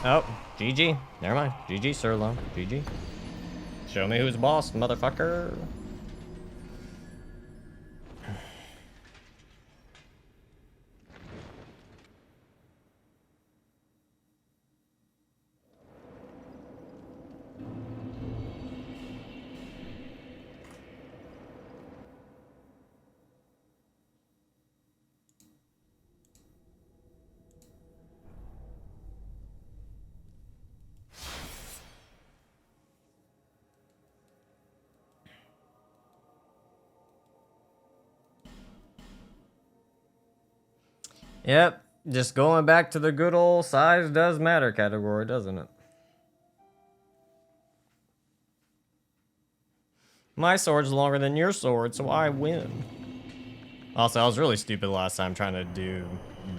Oh, GG. Never mind. GG, Sir Alone. GG. Show me who's boss, motherfucker. Yep, just going back to the good old size does matter category, doesn't it? My sword's longer than your sword, so I win. Also, I was really stupid last time trying to do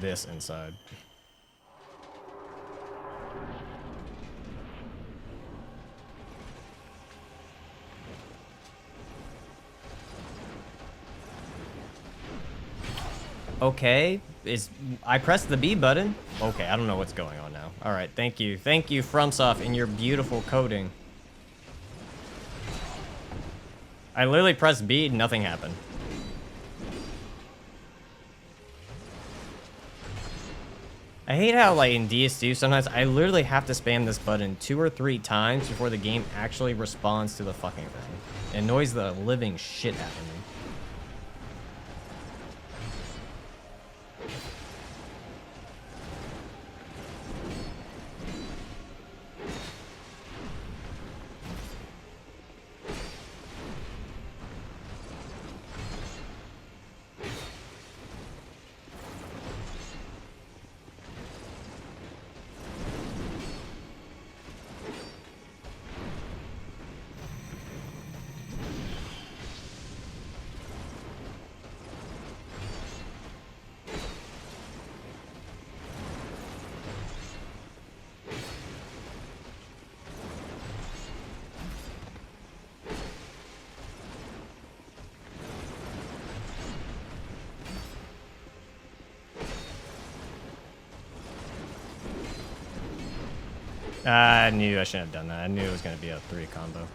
this inside. Okay, I pressed the B button. Okay, I don't know what's going on now. All right, thank you. Thank you, FromSoft, and your beautiful coding. I literally pressed B, nothing happened. I hate how, like, in DS2, sometimes I literally have to spam this button 2 or 3 times before the game actually responds to the fucking thing. It annoys the living shit out of me. I knew I shouldn't have done that. I knew it was going to be a 3 combo.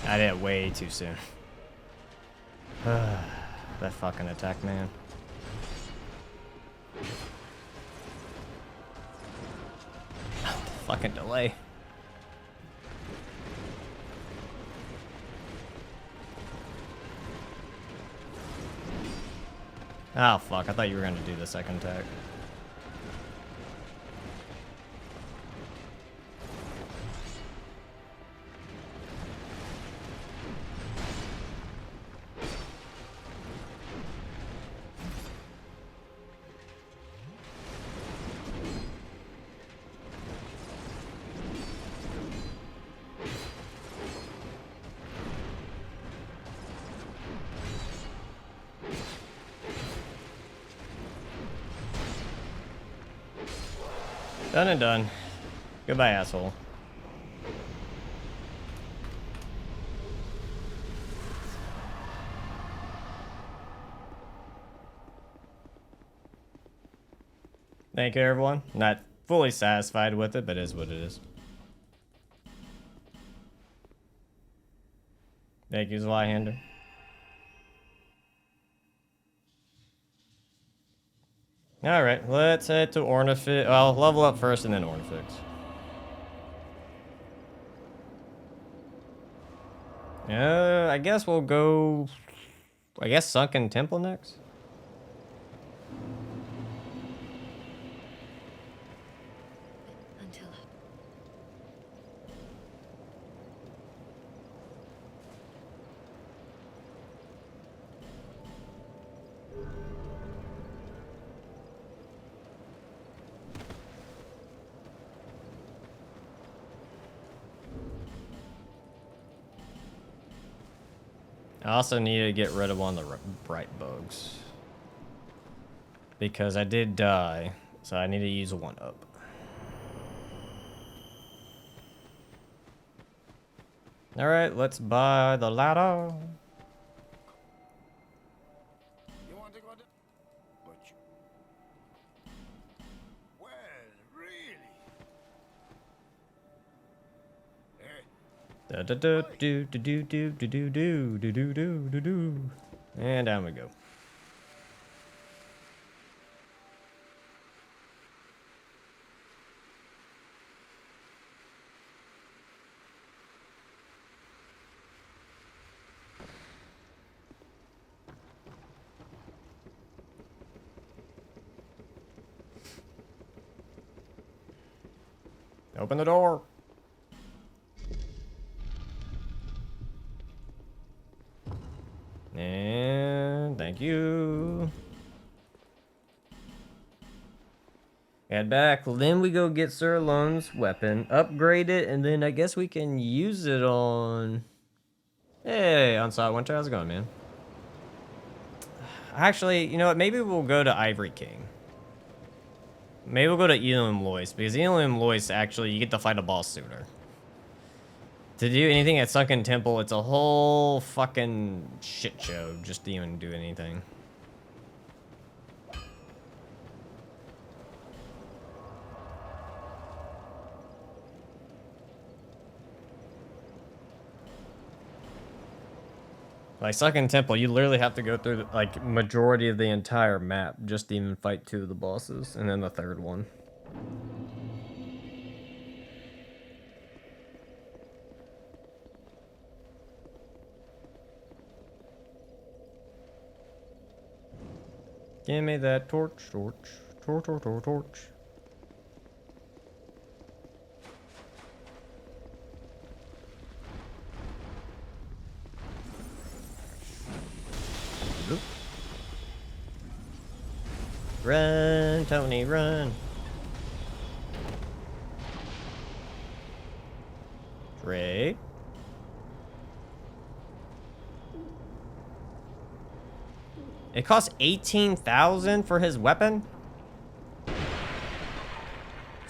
I did it way too soon. That fucking attack, man. Fucking delay. Oh fuck, I thought you were gonna do the second attack. Done and done. Goodbye, asshole. Thank you, everyone. Not fully satisfied with it, but it is what it is. Thank you, Zweihander. Alright, let's head to Ornifix. Well, level up first and then Ornifix. I guess we'll go... I guess Sunken Temple next? Until I also need to get rid of one of the bright bugs. Because I did die, so I need to use one up. Alright, let's buy the ladder. You want to go to... But you... Well, really? Eh? Da da da do do do do do do do do do do do do. And down we go. Open the door. And thank you. Head back. Well, then we go get Sir Lone's weapon, upgrade it, and then I guess we can use it on... Hey, Onslaught Winter, how's it going, man? Actually, you know what? Maybe we'll go to Ivory King. Maybe we'll go to Elam Lois, because Elam Lois, actually, you get to fight a boss sooner. To do anything at Sunken Temple, it's a whole fucking shit show just to even do anything. Like Sunken Temple, you literally have to go through like majority of the entire map just to even fight 2 of the bosses, and then the 3rd one. Give me that torch, torch, torch, torch, torch, torch. Oop. Run, Tony, run. Trade. It costs 18,000 for his weapon?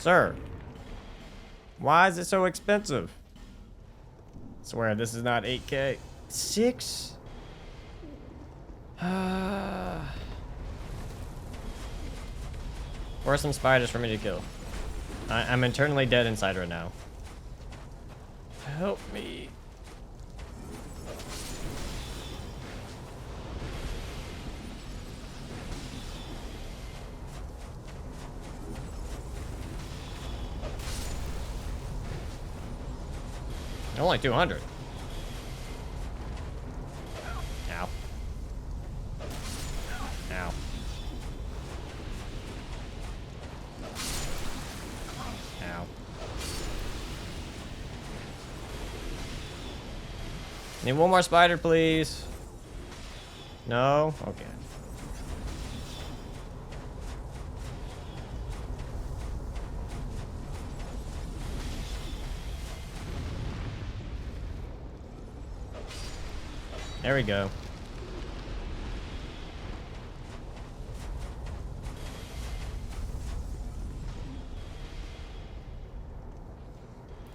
Sir. Why is it so expensive? I swear this is not 8K. 6? Where are some spiders for me to kill? I'm internally dead inside right now. Help me. Only 200. Ow. Ow. Ow. Need one more spider, please. No? Okay. There we go.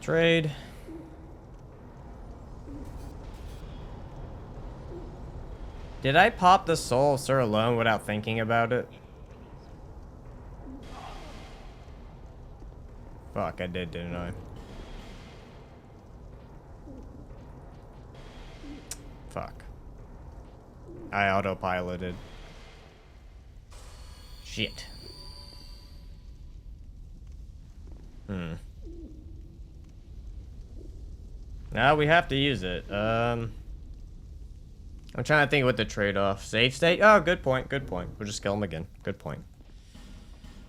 Trade. Did I pop the soul of Sir alone without thinking about it? Fuck, I did, didn't I? Fuck. I autopiloted. Shit. Now we have to use it. I'm trying to think what the trade-off. Save state? Oh, good point, good point. We'll just kill him again. Good point.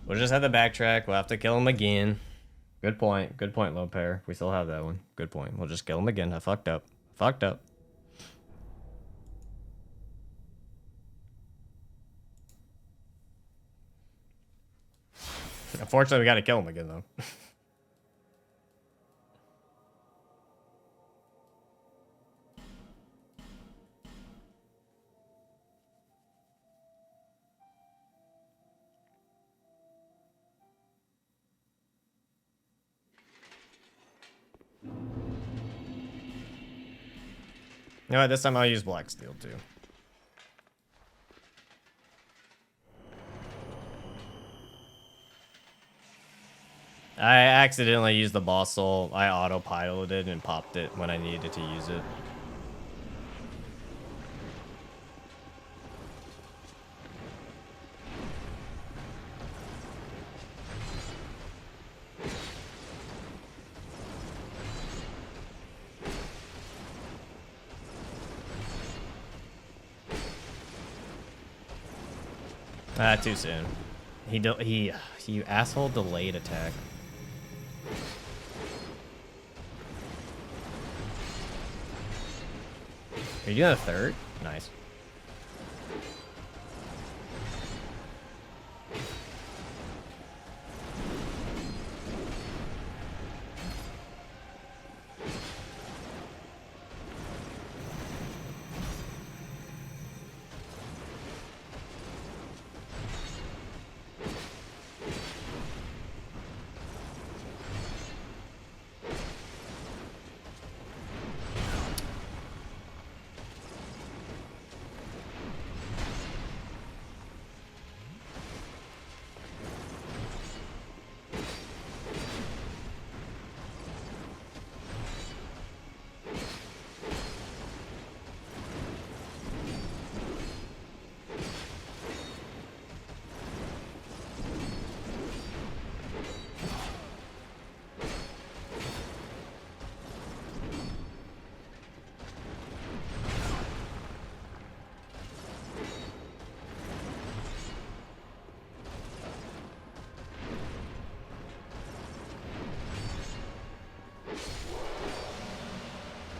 We'll just have to backtrack. We'll have to kill him again. Good point. Good point, low pair. We still have that one. Good point. We'll just kill him again. I fucked up. Fucked up. Unfortunately, we gotta kill him again, though. You know what, this time I'll use black steel, too. I accidentally used the boss soul. I autopiloted and popped it when I needed to use it. Ah, too soon. He asshole delayed attack. Are you doing a third? Nice.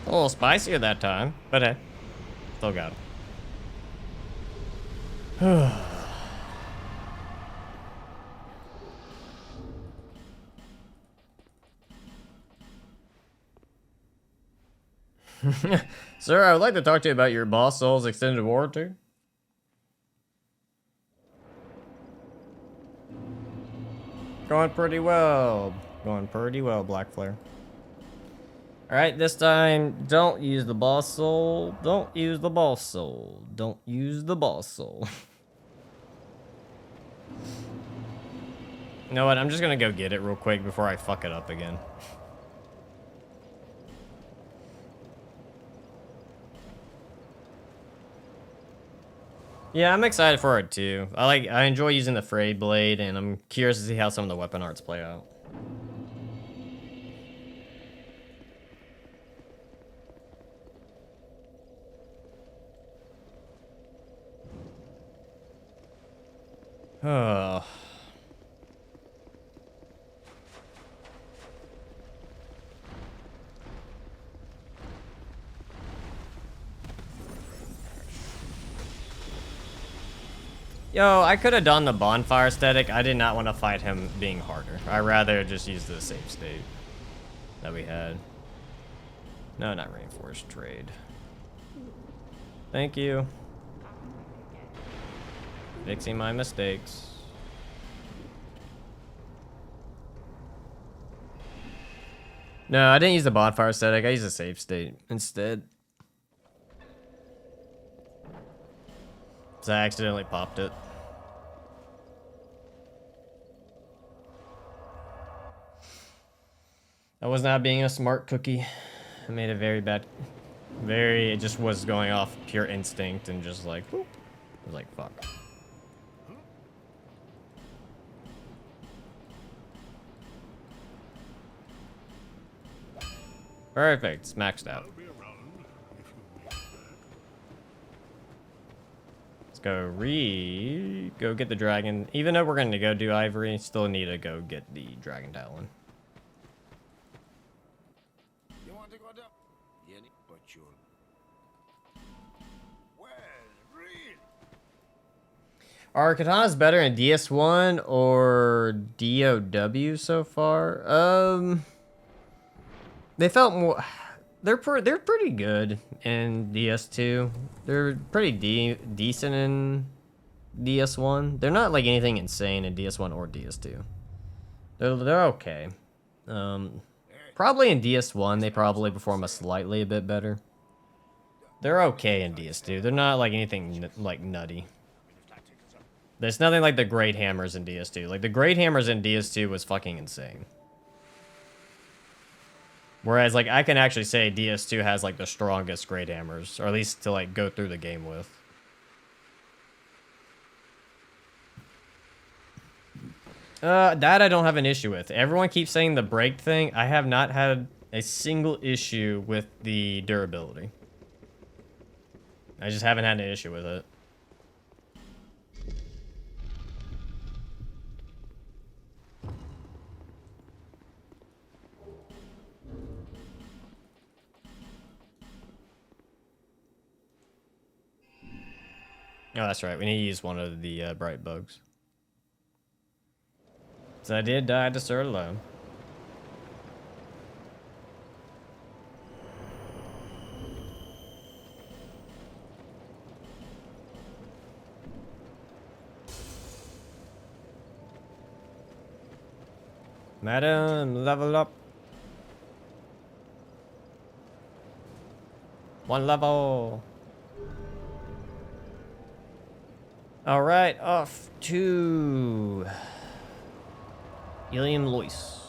A little spicier that time, but hey, still got it. Sir, I would like to talk to you about your boss soul's extended warranty. Going pretty well. Going pretty well, Black Flare. Alright, this time, don't use the boss soul. Don't use the boss soul. Don't use the boss soul. You know what? I'm just gonna go get it real quick before I fuck it up again. Yeah, I'm excited for it too. I enjoy using the Fray Blade, and I'm curious to see how some of the weapon arts play out. Oh. Yo, I could have done the bonfire aesthetic. I did not want to fight him being harder. I'd rather just use the save state that we had. No, not reinforced trade. Thank you. Fixing my mistakes. No, I didn't use the bonfire aesthetic. I used the save state instead. So I accidentally popped it. I was not being a smart cookie. I made a very bad... It just was going off pure instinct and just like, whoop. I was like, fuck. Perfect, it's maxed out. I'll be around if you need that. Let's go get the dragon. Even though we're gonna go do ivory, still need to go get the dragon talon. You want to go down? Yeah, but you're... Well, really? Are katanas better in DS1 or DOW so far? They felt more. They're pretty good in DS2. They're pretty decent in DS1. They're not like anything insane in DS1 or DS2. They're okay. Probably in DS1 they probably perform a bit better. They're okay in DS2. They're not like anything like nutty. There's nothing like the great hammers in DS2. Like the great hammers in DS2 was fucking insane. Whereas, like, I can actually say DS2 has, like, the strongest great hammers. Or at least to, like, go through the game with. That I don't have an issue with. Everyone keeps saying the break thing. I have not had a single issue with the durability. I just haven't had an issue with it. Oh, that's right. We need to use one of the bright bugs. So I did die to Sir Low. Madam, level up. One level. All right, off to Ilium Lois.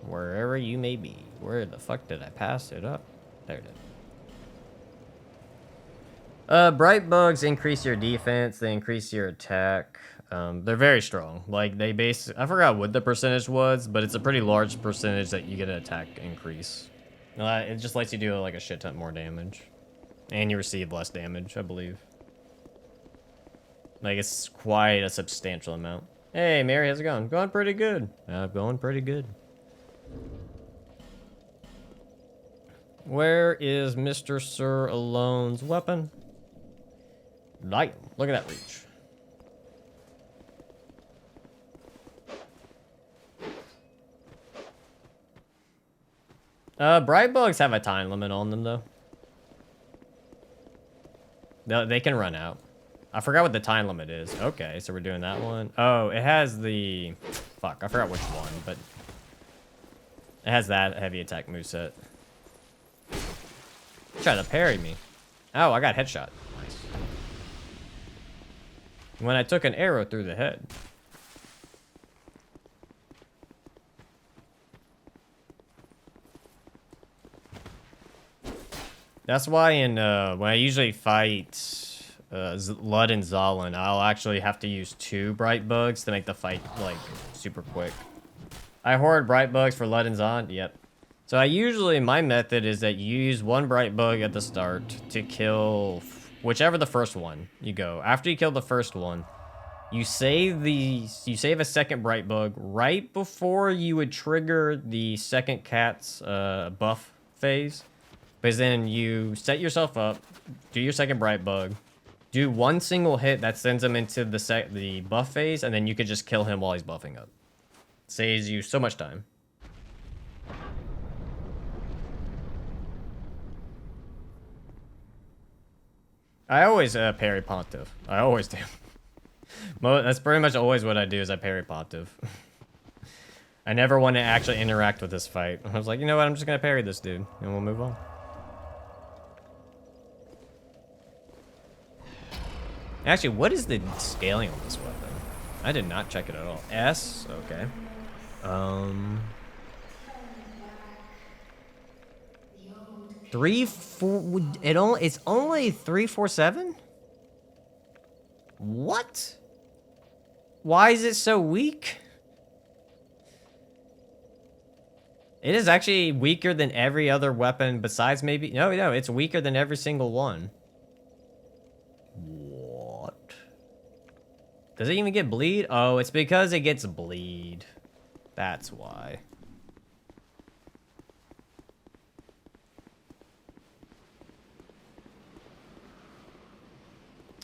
Wherever you may be. Where the fuck did I pass it up? There it is. Bright bugs increase your defense. They increase your attack. They're very strong. Like they I forgot what the percentage was, but it's a pretty large percentage that you get an attack increase. It just lets you do like a shit ton more damage. And you receive less damage, I believe. Like, it's quite a substantial amount. Hey, Mary, how's it going? Going pretty good. Going pretty good. Where is Mr. Sir Alone's weapon? Damn, look at that reach. Bright bugs have a time limit on them, though. They can run out. I forgot what the time limit is. Okay, so we're doing that one. Oh, it has the... Fuck, I forgot which one, but... It has that heavy attack moveset. Try to parry me. Oh, I got headshot. Nice. When I took an arrow through the head. That's why in when I usually fight Lud and Zalin, I'll actually have to use 2 bright bugs to make the fight like super quick. I hoard bright bugs for Lud and Zalin. Yep. So I usually, my method is that you use 1 bright bug at the start to kill whichever the first one you go. After you kill the first one, you save a second bright bug right before you would trigger the second cat's buff phase. Because then you set yourself up, do your second bright bug, do 1 single hit that sends him into the buff phase, and then you could just kill him while he's buffing up. Saves you so much time. I always parry Pontiff. I always do. That's pretty much always what I do is I parry Pontiff. I never want to actually interact with this fight. I was like, you know what, I'm just going to parry this dude, and we'll move on. Actually, what is the scaling on this weapon? I did not check it at all. S? Okay. 3, 4... It's only 347? What? Why is it so weak? It is actually weaker than every other weapon besides maybe... No, it's weaker than every single one. What? Does it even get bleed? Oh, it's because it gets bleed. That's why.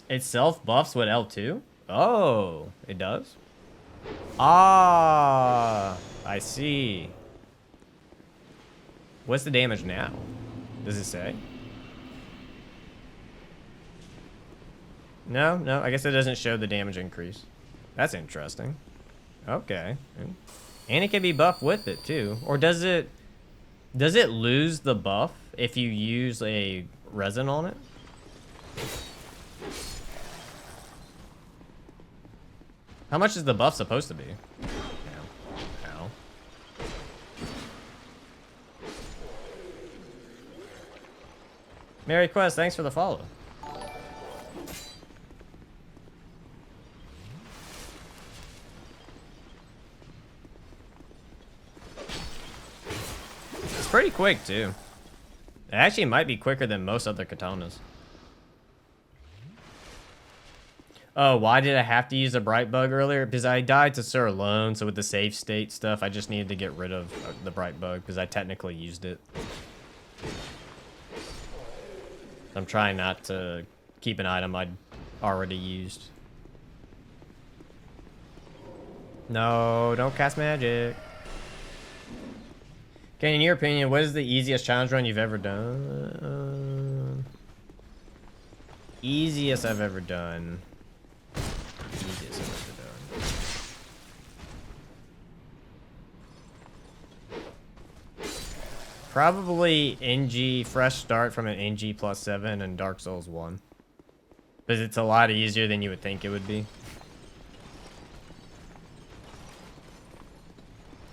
It self-buffs with L2? Oh, it does? Ah, I see. What's the damage now? Does it say? No, I guess it doesn't show the damage increase. That's interesting. Okay. And it can be buffed with it too. Or does it lose the buff if you use a resin on it? How much is the buff supposed to be? Ow. Merry Quest, thanks for the follow. It's pretty quick too. It actually might be quicker than most other katanas. Oh, why did I have to use a bright bug earlier? Because I died to Sir alone, so with the save state stuff, I just needed to get rid of the bright bug because I technically used it. I'm trying not to keep an item I'd already used. No, don't cast magic. Okay, in your opinion, what is the easiest challenge run you've ever done? Easiest I've ever done. Easiest I've ever done. Probably NG, fresh start from an NG +7 and Dark Souls 1. Because it's a lot easier than you would think it would be.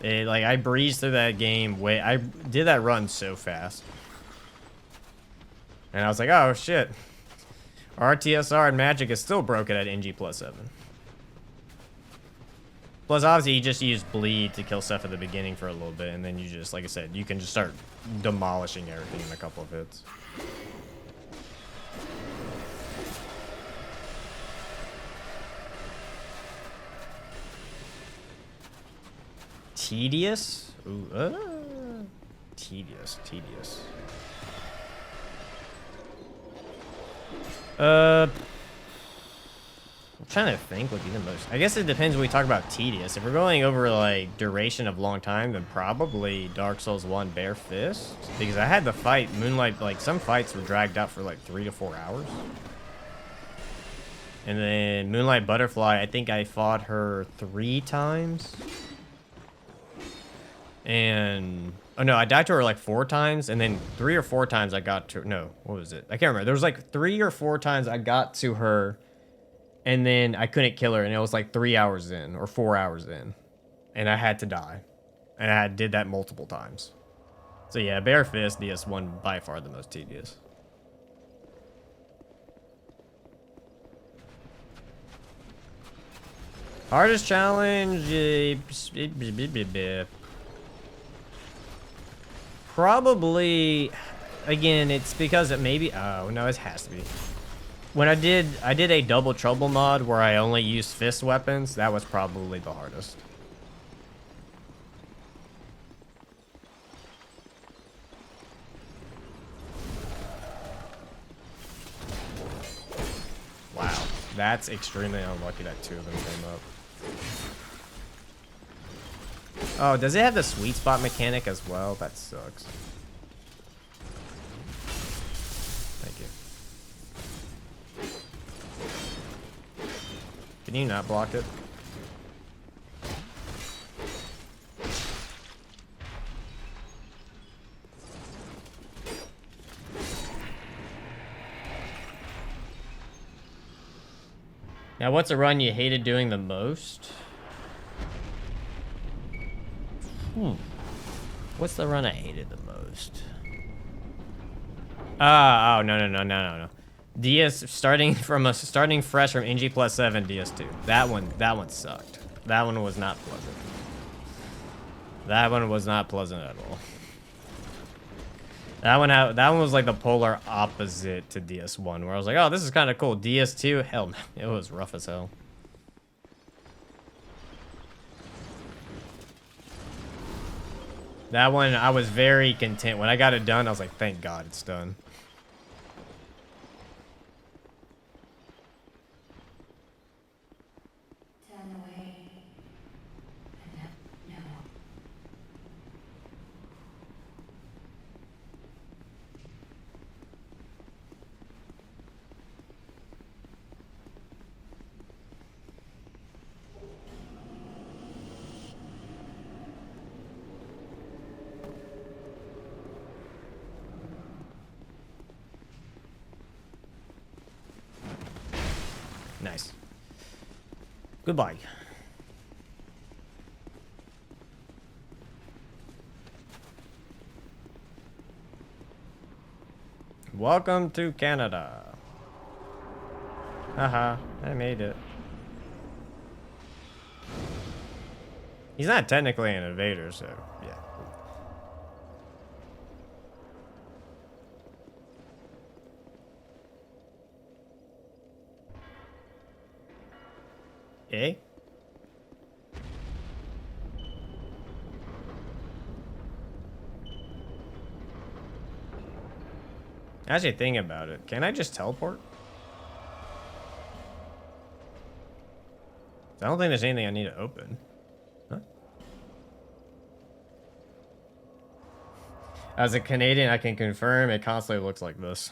Like, I breezed through that game I did that run so fast. And I was like, oh shit. RTSR and magic is still broken at NG +7. Plus, obviously, you just use bleed to kill stuff at the beginning for a little bit, and then you just, like I said, you can just start demolishing everything in a couple of hits. Tedious? Ooh, tedious. I'm trying to think what would be the most. I guess it depends when we talk about tedious. If we're going over like duration of long time, then probably Dark Souls 1 Bare Fist. Because I had to fight Moonlight, like some fights were dragged out for like 3 to 4 hours. And then Moonlight Butterfly, I think I fought her 3 times. And oh no, I died to her like 4 times, and then 3 or 4 times I got to no, what was it? I can't remember. There was like 3 or 4 times I got to her, and then I couldn't kill her, and it was like 3 hours in or 4 hours in, and I had to die, and I did that multiple times. So yeah, Bare Fist DS1 by far the most tedious. Hardest challenge, probably, again, it's because it maybe, oh no, it has to be. When I did a Double Trouble mod where I only used fist weapons, that was probably the hardest. Wow, that's extremely unlucky that 2 of them came up. Oh, does it have the sweet spot mechanic as well? That sucks. Thank you. Can you not block it? Now, what's a run you hated doing the most? What's the run I hated the most? Oh, no. DS starting fresh from NG plus 7 DS2. That one sucked. That one was not pleasant. That one was not pleasant at all. That one was like the polar opposite to DS1, where I was like, oh, this is kind of cool. DS2, hell no, it was rough as hell. That one, I was very content. When I got it done, I was like, thank God it's done. Nice. Goodbye. Welcome to Canada. Haha, I made it. He's not technically an invader, so yeah. Eh? Actually, thinking about it, can I just teleport? I don't think there's anything I need to open. Huh? As a Canadian, I can confirm it constantly looks like this.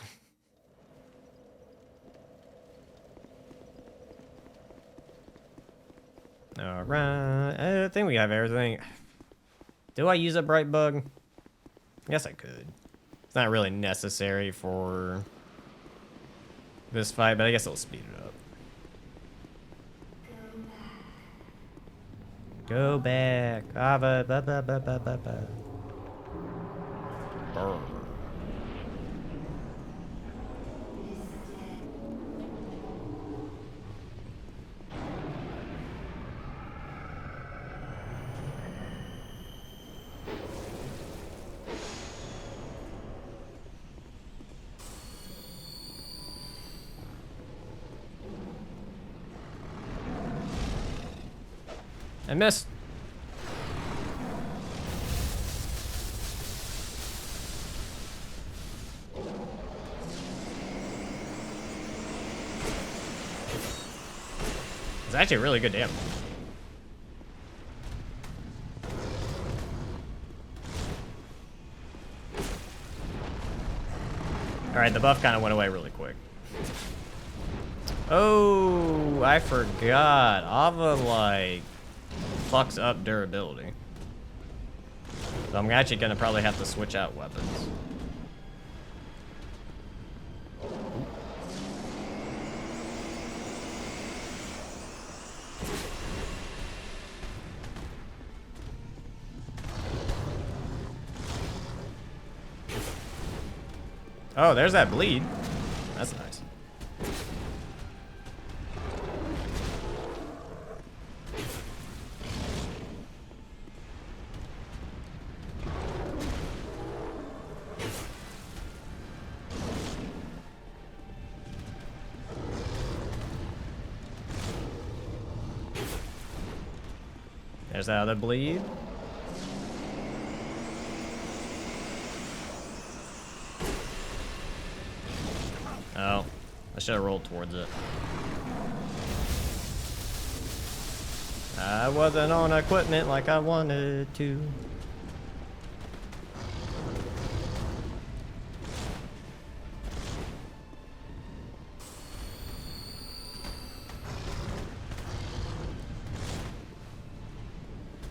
Alright, I think we have everything. Do I use a bright bug? I guess I could. It's not really necessary for this fight, but I guess it'll speed it up. Go back. Ah, ba, ba, ba, ba, ba, ba, ba. Brr. I missed. It's actually really good damage. Alright, the buff kind of went away really quick. Oh, I forgot. Ava, like, fucks up durability. So I'm actually gonna probably have to switch out weapons. Oh, there's that bleed. That's nice. There's that other bleed. Oh, I should have rolled towards it. I wasn't on equipment like I wanted to.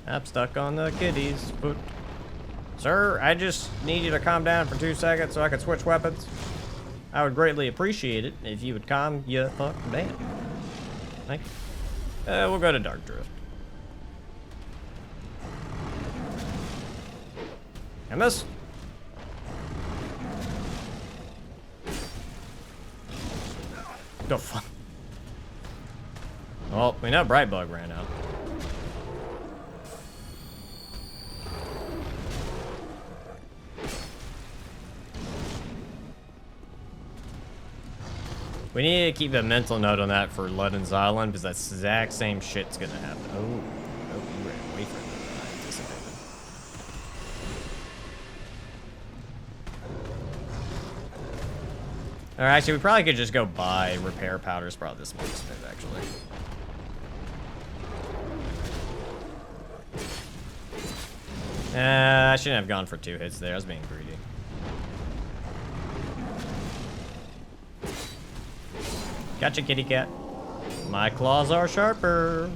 I'm stuck on the kitty's foot. Sir, I just need you to calm down for 2 seconds so I can switch weapons. I would greatly appreciate it if you would calm your fuck down. Thank you. We'll go to Dark Drift. I missed. The fuck? Well, we know Brightbug ran out. We need to keep a mental note on that for Ludden's Island, because that exact same shit's gonna happen. Oh, you ran away from it than I anticipated. Or actually, we probably could just go buy repair powders. Probably this more smooth, actually. I shouldn't have gone for 2 hits there. I was being greedy. Gotcha, kitty cat. My claws are sharper.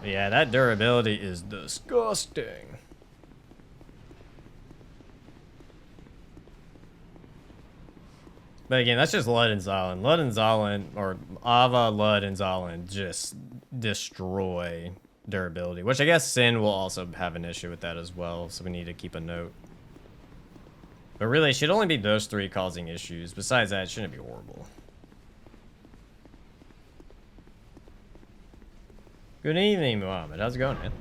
Yeah, that durability is disgusting. But again, that's just Ludden's Island. Ludden's Island, or Ava Ludden's Island, just destroy durability. Which I guess Sin will also have an issue with that as well, so we need to keep a note. But really, it should only be those 3 causing issues. Besides that, it shouldn't be horrible. Good evening, Muhammad. How's it going, man?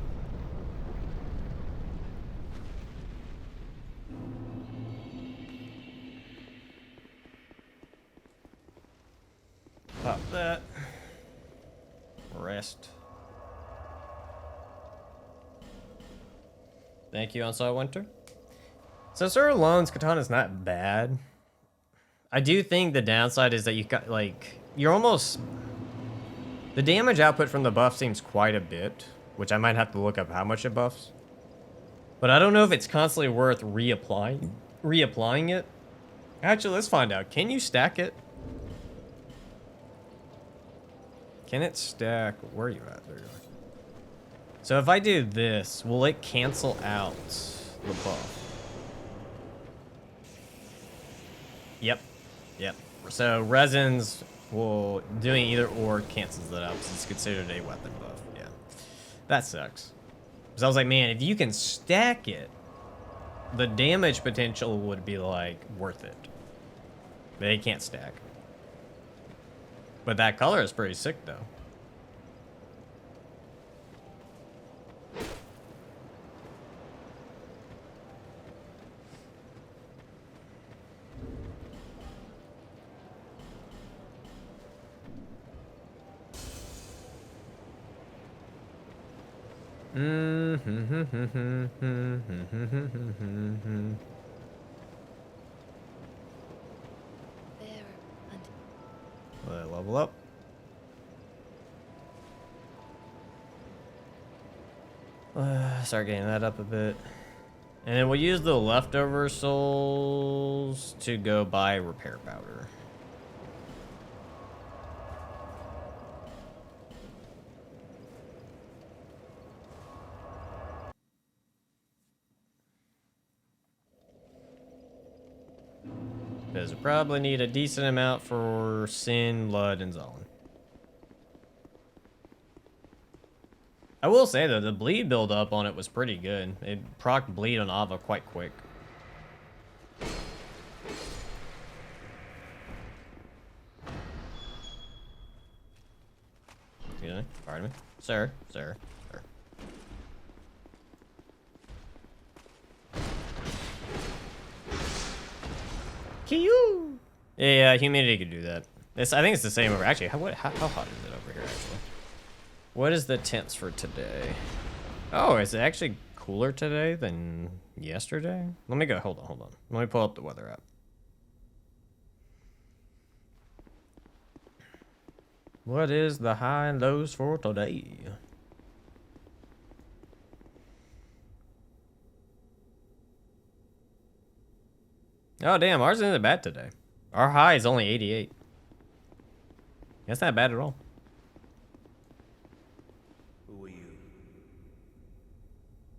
Pop that. Rest. Thank you, Onslaught Winter. So Sir Alone's Katana's not bad. I do think the downside is that you got, like, you're almost... The damage output from the buff seems quite a bit, which I might have to look up how much it buffs. But I don't know if it's constantly worth reapplying it. Actually, let's find out. Can you stack it? Can it stack? Where are you at? There you are. So if I do this, will it cancel out the buff? Yep. Yep. So resins will doing either or cancels that out because it's considered a weapon buff. Yeah. That sucks. Because I was like, man, if you can stack it, the damage potential would be like worth it. But they can't stack. But that color is pretty sick though. There and Will I level up? Start getting that up a bit. And then we'll use the leftover souls to go buy repair powder. Because we probably need a decent amount for Sin, Lud, and Zolin. I will say though, the bleed build up on it was pretty good. It proc bleed on Ava quite quick. Excuse me, pardon me. Sir. Kiyu! Yeah, humidity could do that. I think it's the same over. Actually, how hot is it over here, actually? What is the temps for today? Oh, is it actually cooler today than yesterday? Let me go. Hold on. Let me pull up the weather app. What is the high and lows for today? Oh, damn. Ours isn't bad today. Our high is only 88. That's not bad at all. Who are you?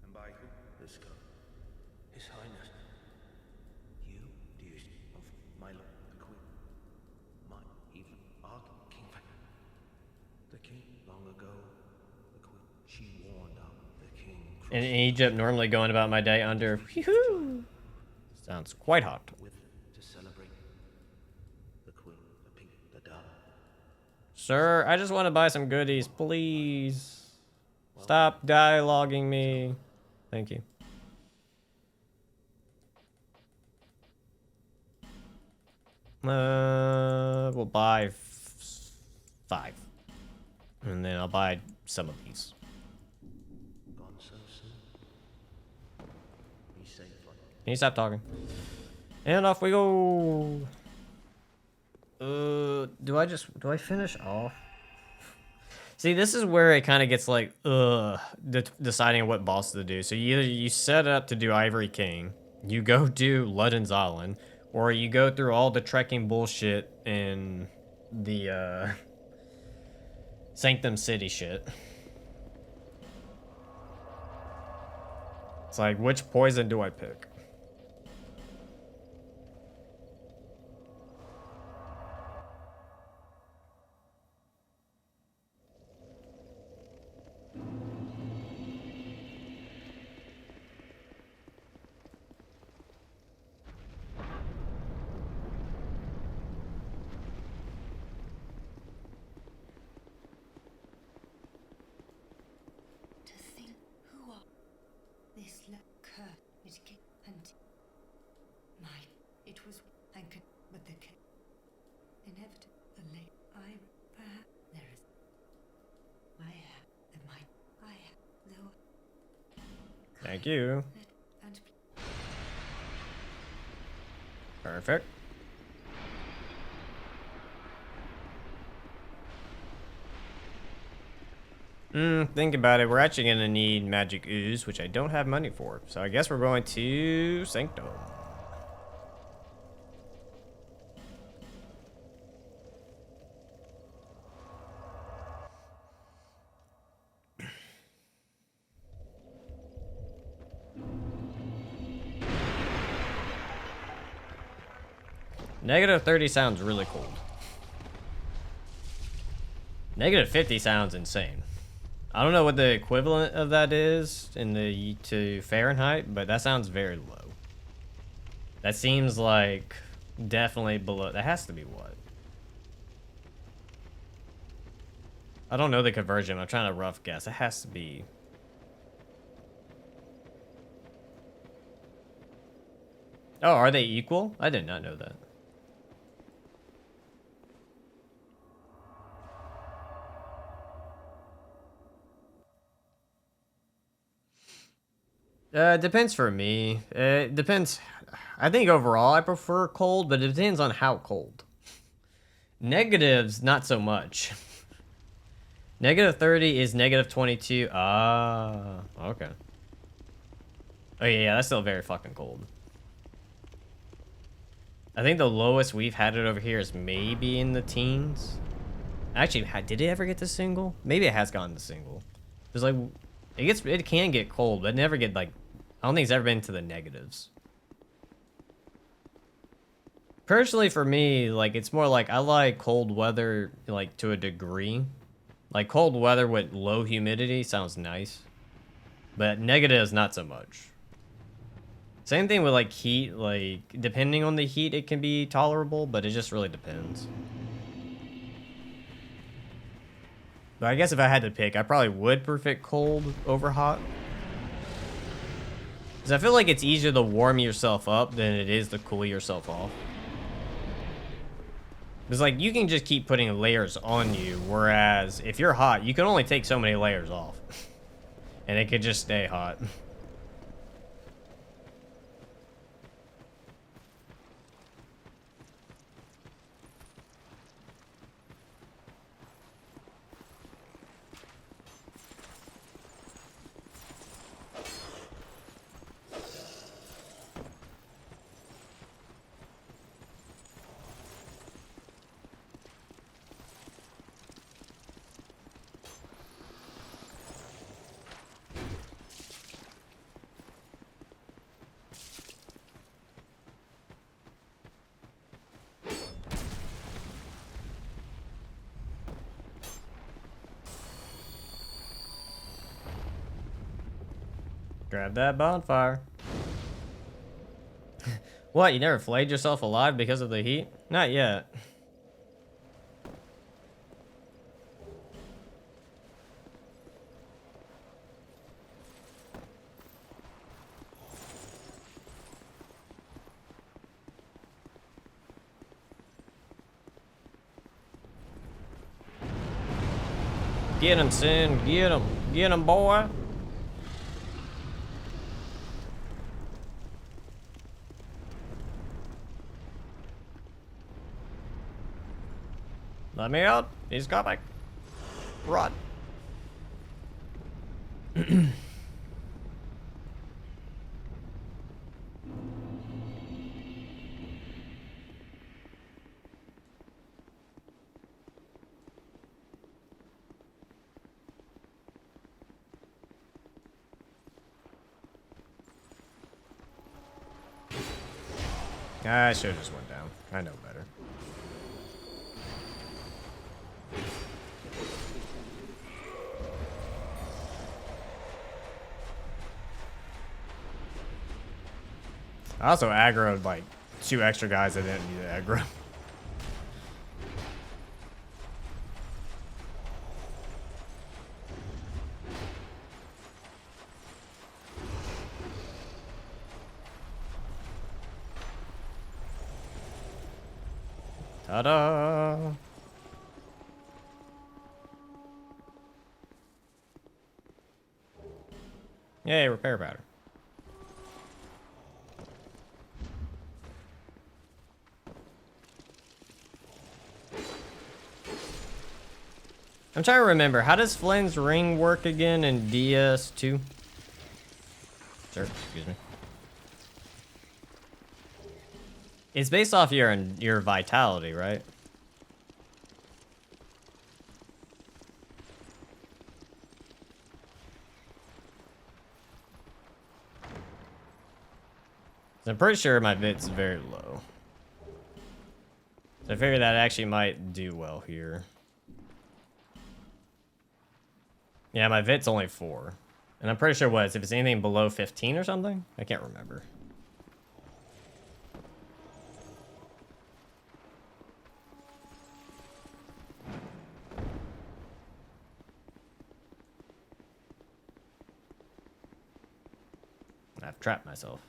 And by who? This guy. His Highness. You, dearest of my lord, the Queen. My even art King. The King, long ago, the Queen, she warned up the King. In Egypt, normally going about my day under. Whew, sounds quite hot. With to celebrate the Queen, the pink, the dove. Sir, I just want to buy some goodies, please. Stop dialoguing me. Thank you. We'll buy 5. And then I'll buy some of these. Gone so soon. Be safe, like. Can you stop talking? And off we go. Do I finish off? See, this is where it kind of gets like, deciding what boss to do. So you set up to do Ivory King, you go do Lud and Zolin, or you go through all the trekking bullshit in the, Sanctum City shit. It's like, which poison do I pick? To think who are this cur is and my it was anchored but the inevitably I perhaps there is I have the might I have though Thank you. and Perfect. Think about it. We're actually going to need magic ooze, which I don't have money for. So I guess we're going to Sanctum. Negative 30 sounds really cold. Negative 50 sounds insane. I don't know what the equivalent of that is to Fahrenheit, but that sounds very low. That seems like definitely below. That has to be what? I don't know the conversion. I'm trying to rough guess. It has to be. Oh, are they equal? I did not know that. Depends for me. It depends. I think overall I prefer cold, but it depends on how cold. Negatives, not so much. Negative 30 is negative 22. Ah, okay. Oh yeah, that's still very fucking cold. I think the lowest we've had it over here is maybe in the teens. Actually, did it ever get to single? Maybe it has gone to single. There's like, it can get cold, but it never get like, I don't think it's ever been to the negatives. Personally, for me, like, it's more like, I like cold weather, like, to a degree. Like, cold weather with low humidity sounds nice. But negatives, not so much. Same thing with, like, heat. Like, depending on the heat, it can be tolerable, but it just really depends. But I guess if I had to pick, I probably would prefer cold over hot. Because I feel like it's easier to warm yourself up than it is to cool yourself off. Because, like, you can just keep putting layers on you, whereas if you're hot, you can only take so many layers off. And it could just stay hot. Grab that bonfire. What, you never flayed yourself alive because of the heat? Not yet. Get him, Sin. Get him. Get him, boy. Let me out. He's coming. Run. I should have just went down. I know better. I also aggroed like 2 extra guys that didn't need to aggro. Ta-da! Yay, repair powder. I'm trying to remember, how does Flynn's ring work again in DS2? Sir, excuse me. It's based off your vitality, right? So I'm pretty sure my vit's very low. So I figure that actually might do well here. Yeah, my vit's only 4. And I'm pretty sure if it's anything below 15 or something? I can't remember. I've trapped myself.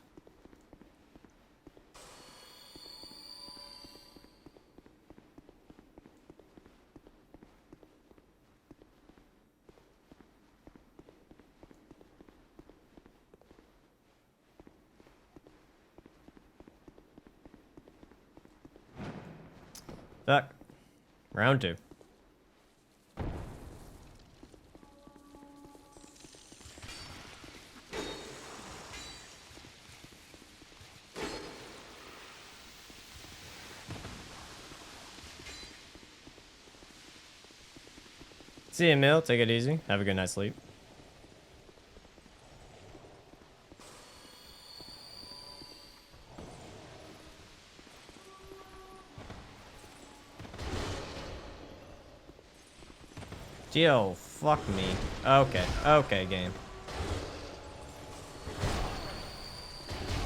Fuck. Round 2. See you, Mill. Take it easy. Have a good night's sleep. Yo, fuck me. Okay, okay, game.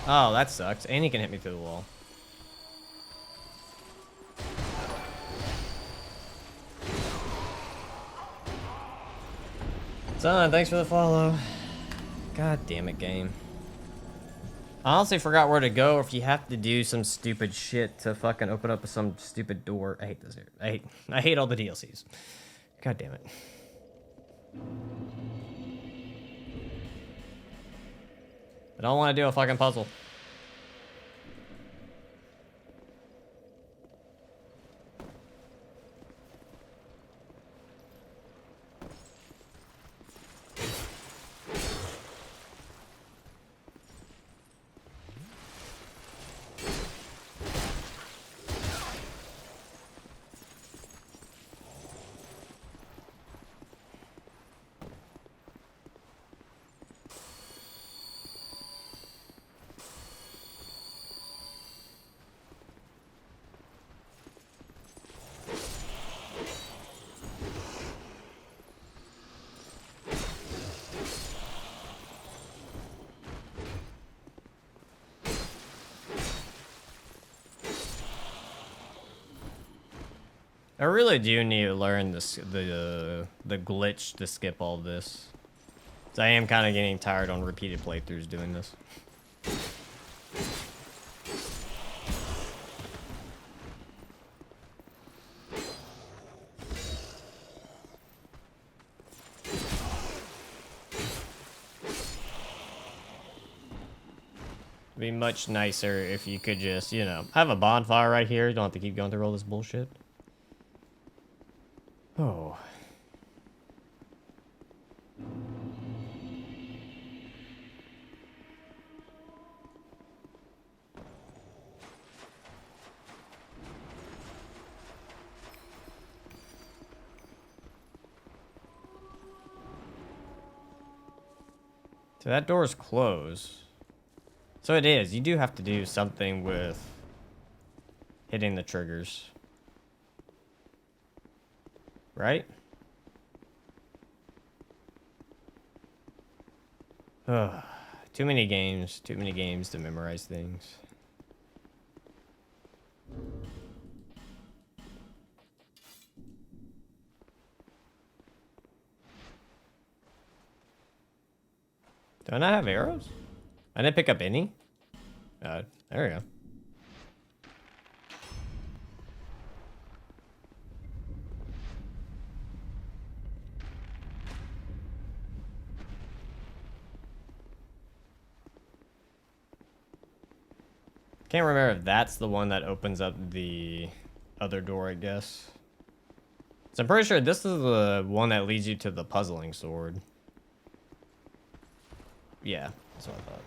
Oh, that sucks. And he can hit me through the wall. Son, thanks for the follow. God damn it, game. I honestly forgot where to go if you have to do some stupid shit to fucking open up some stupid door. I hate this. I hate all the DLCs. God damn it. I don't want to do a fucking puzzle. I really do need to learn this, the glitch to skip all this. So I am kind of getting tired on repeated playthroughs doing this. It'd be much nicer if you could just, you know, have a bonfire right here. You don't have to keep going through all this bullshit. Oh. So that door is closed. So it is. You do have to do something with hitting the triggers. Right? Ugh. Too many games to memorize things. Do I not have arrows? I didn't pick up any? There we go. Can't remember if that's the one that opens up the other door, I guess. So I'm pretty sure this is the one that leads you to the puzzling sword. Yeah, that's what I thought.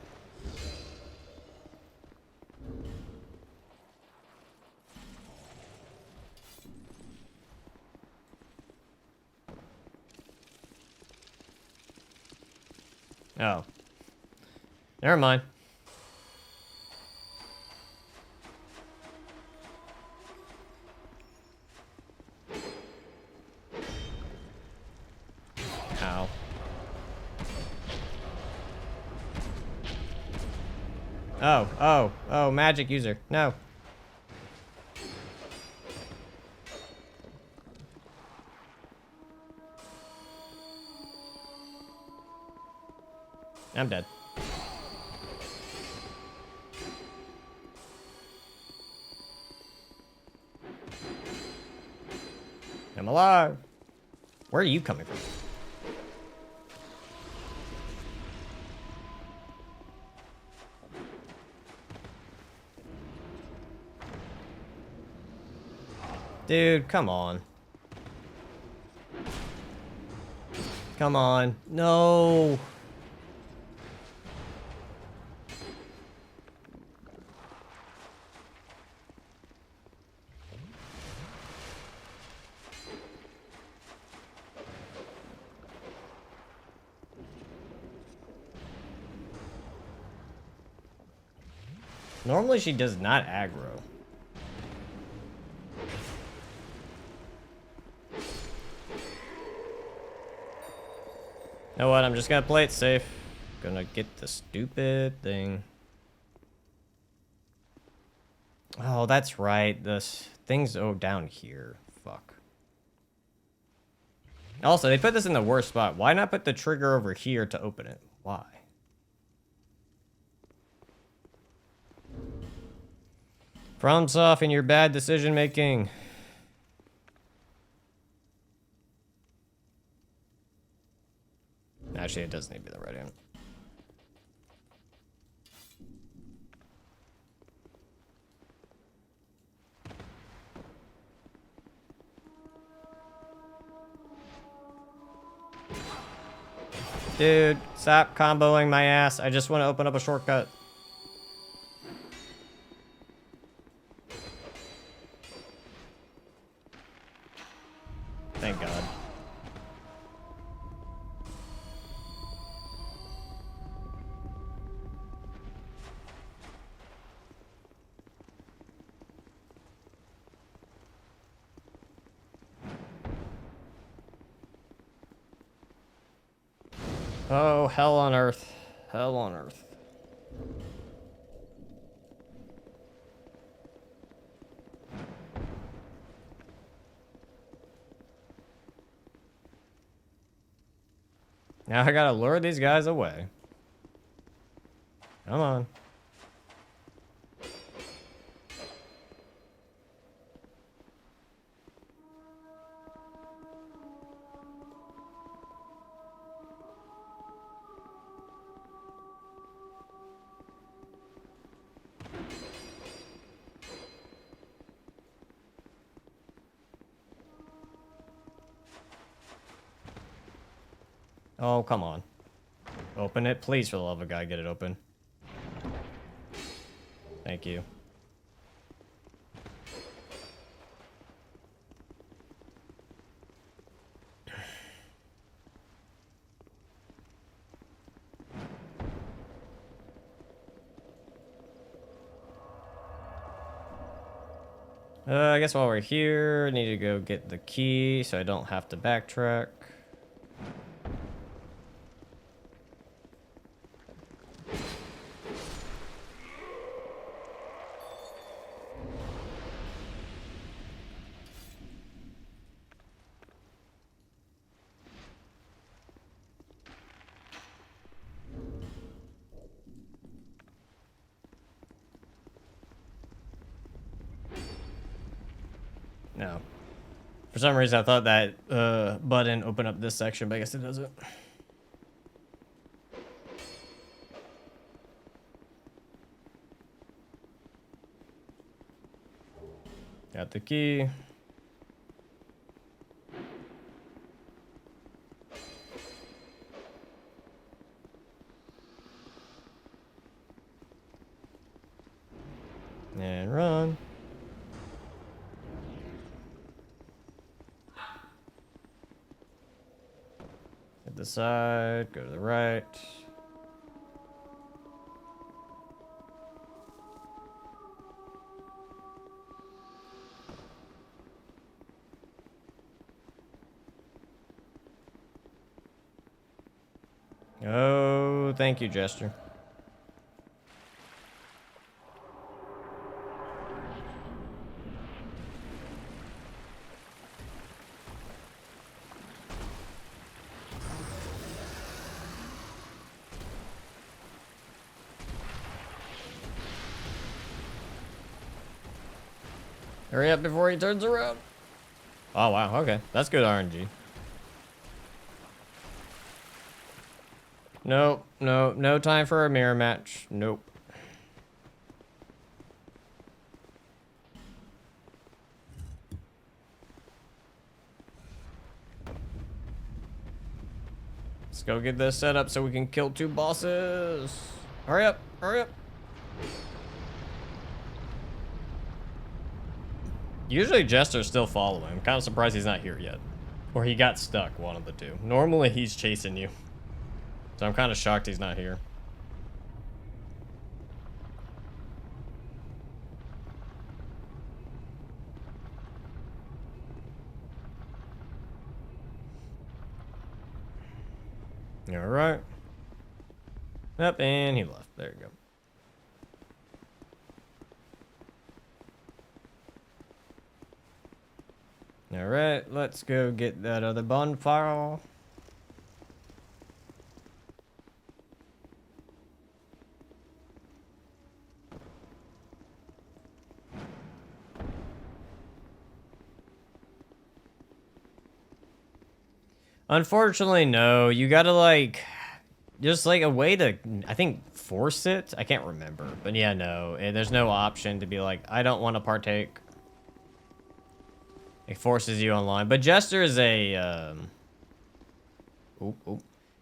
Oh. Never mind. Ow. Oh, magic user. No. I'm dead. I'm alive. Where are you coming from? Dude, come on. Come on. No. Normally she does not aggro. You know what? I'm just gonna play it safe. Gonna get the stupid thing. Oh, that's right. This thing's down here. Fuck. Also, they put this in the worst spot. Why not put the trigger over here to open it? Why? FromSoft in your bad decision making. Actually, it doesn't need to be the right hand. Dude, stop comboing my ass. I just want to open up a shortcut. Thank God. Oh, hell on earth. Hell on earth. Now I gotta lure these guys away. Come on. Oh, come on. Open it. Please, for the love of God, get it open. Thank you. I guess while we're here, I need to go get the key so I don't have to backtrack. No. For some reason, I thought that button opened up this section, but I guess it doesn't. Got the key. And run. Hit the side, go to the right. Oh, thank you, Jester. Hurry up before he turns around. Oh, wow. Okay. That's good RNG. Nope. No. No time for a mirror match. Nope. Let's go get this set up so we can kill 2 bosses. Hurry up. Hurry up. Usually Jester's still following. I'm kind of surprised he's not here yet. Or he got stuck, one of the two. Normally he's chasing you. So I'm kind of shocked he's not here. Alright. Yep, and he left. There you go. Alright, let's go get that other bonfire. Unfortunately, no. You gotta, like, just, like, a way to, I think, force it? I can't remember. But, yeah, no. There's no option to be like, I don't want to partake. It forces you online. But Jester is a,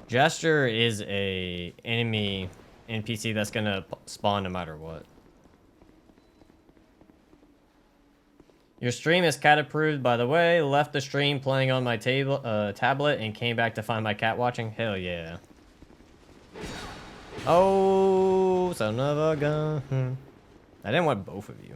Jester is a enemy NPC that's gonna spawn no matter what. Your stream is cat approved, by the way. Left the stream playing on my tablet and came back to find my cat watching. Hell yeah. Oh, son of a gun. I didn't want both of you.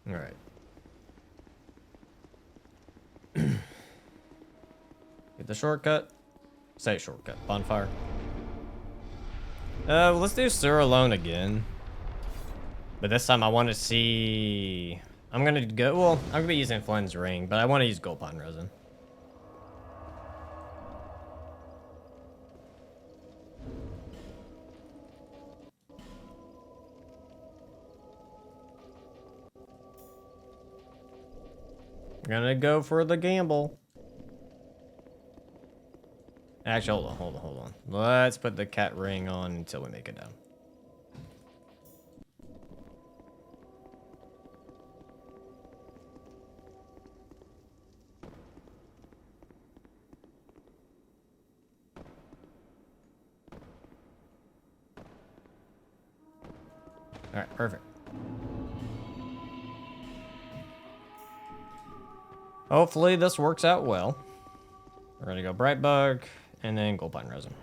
All right. Get the shortcut. Say shortcut. Bonfire. Let's do Sir Alone again. But this time I want to see... I'm gonna go... Well, I'm gonna be using Flynn's ring, but I want to use gold pine resin. I'm gonna go for the gamble. Actually, hold on. Let's put the cat ring on until we make it down. Alright, perfect. Hopefully this works out well. We're gonna go bright bug and then gold pine resin.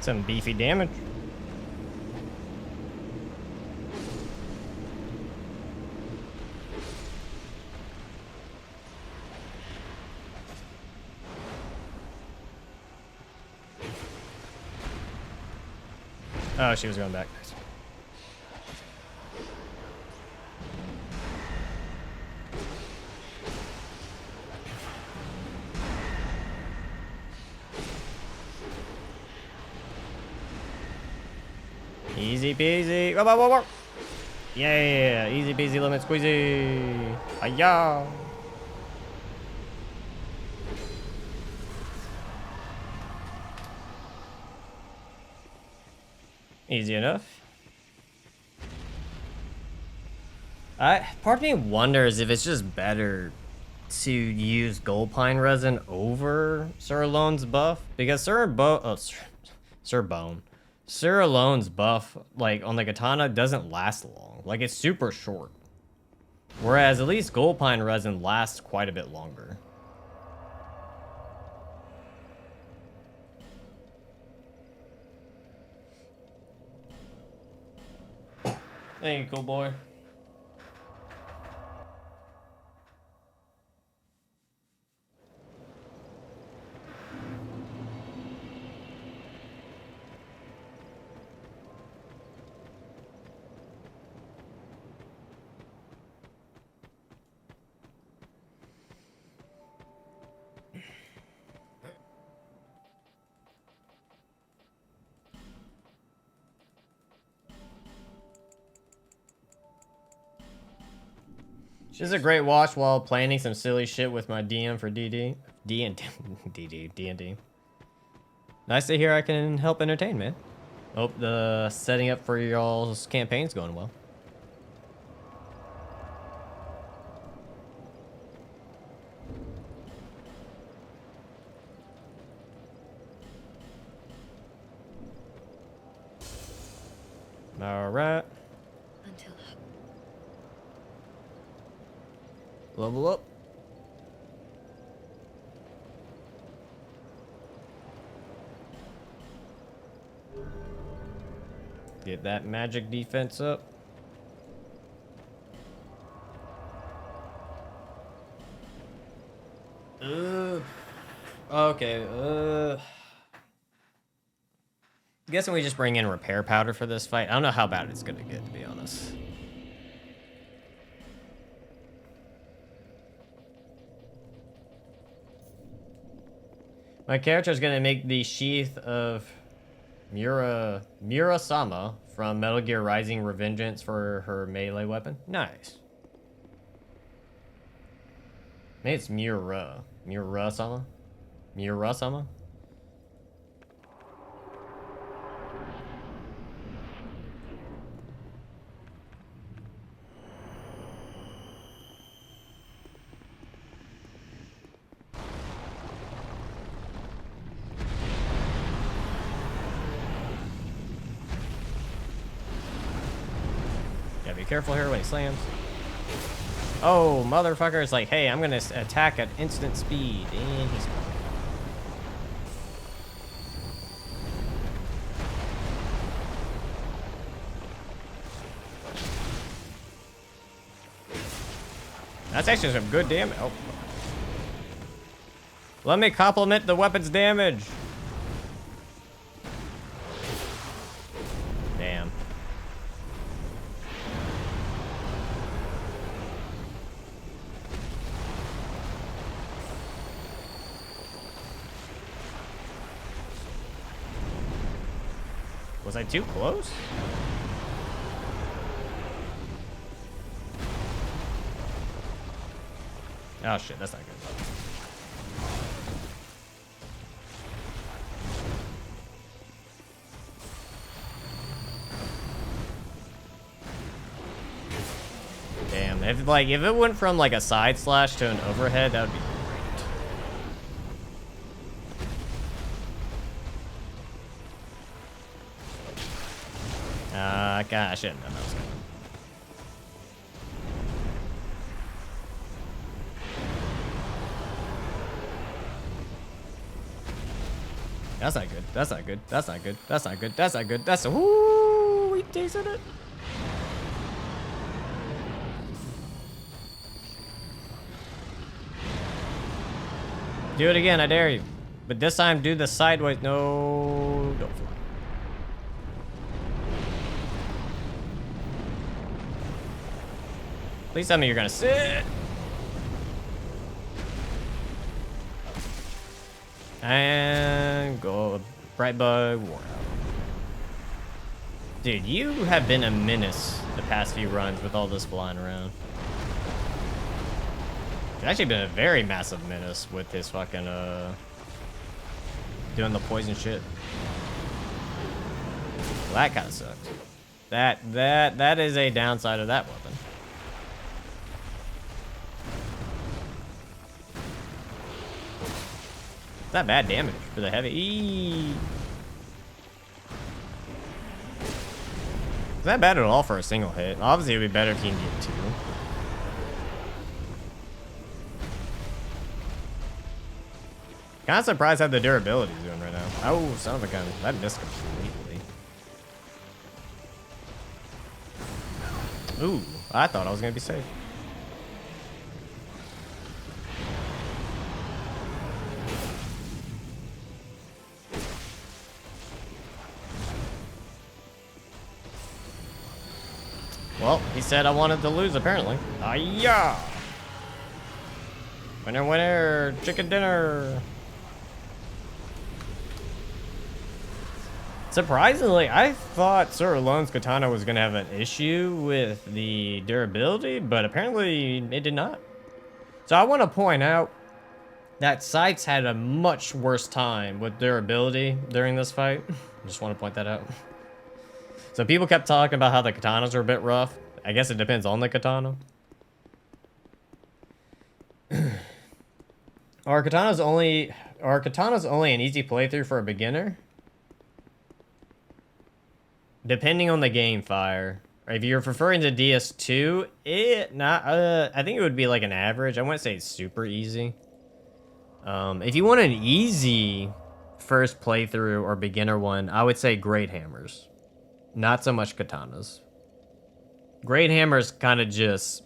Some beefy damage. Oh, she was going back. Nice. Easy peasy. Whoa, whoa, whoa, whoa. Yeah, easy peasy lemon squeezy. Hiya. Easy enough. Part of me wonders if it's just better to use gold pine resin over Sir Alone's buff, because Sir Alone's buff, like on the katana, doesn't last long. Like, it's super short. Whereas at least gold pine resin lasts quite a bit longer. Thank you, cool boy. She's a great watch while planning some silly shit with my DM for DD. D&D. Nice to hear I can help entertain, man. Hope the setting up for y'all's campaign's going well. All right. Until Level up. Get that magic defense up. Okay. Guessing we just bring in repair powder for this fight. I don't know how bad it's gonna get, to be honest. My character is gonna make the sheath of Mura-sama from Metal Gear Rising Revengeance for her melee weapon. Nice. Maybe it's Mura-sama? Mura-sama? Be careful here when he slams. Oh, motherfucker is like, hey, I'm gonna attack at instant speed. And he's... That's actually some good damage. Oh. Let me compliment the weapon's damage. Damn. Was I too close? Oh shit, that's not good. Damn, if it went from like a side slash to an overhead, that would be great. God, I shouldn't have done that. Was coming. That's not good. That's not good. That's not good. That's not good. That's not good. That's a whoo. We tasted it. Do it again, I dare you. But this time, do the sideways. No, don't fly. Please tell me you're gonna sit. And go. Bright bug, war out. Dude, you have been a menace the past few runs with all this flying around. It's actually been a very massive menace with his fucking, doing the poison shit. Well, that kind of sucks. That is a downside of that weapon. It's not bad damage for the heavy. Eee. It's not bad at all for a single hit. Obviously, it would be better if you can get two. Kind of surprised how the durability is doing right now. Oh, son of a gun. That missed completely. Ooh, I thought I was going to be safe. Well, he said I wanted to lose, apparently. Ah-ya! Winner, winner! Chicken dinner! Surprisingly, I thought Sir Alone's katana was going to have an issue with the durability, but apparently it did not. So I want to point out that Scythes had a much worse time with durability during this fight. Just want to point that out. So people kept talking about how the katanas are a bit rough. I guess it depends on the katana. Are katanas only an easy playthrough for a beginner? Depending on the game, Fire. If you're referring to DS2, I think it would be like an average. I wouldn't say it's super easy. If you want an easy first playthrough or beginner one, I would say Great Hammers. Not so much katanas. Great Hammers kind of just...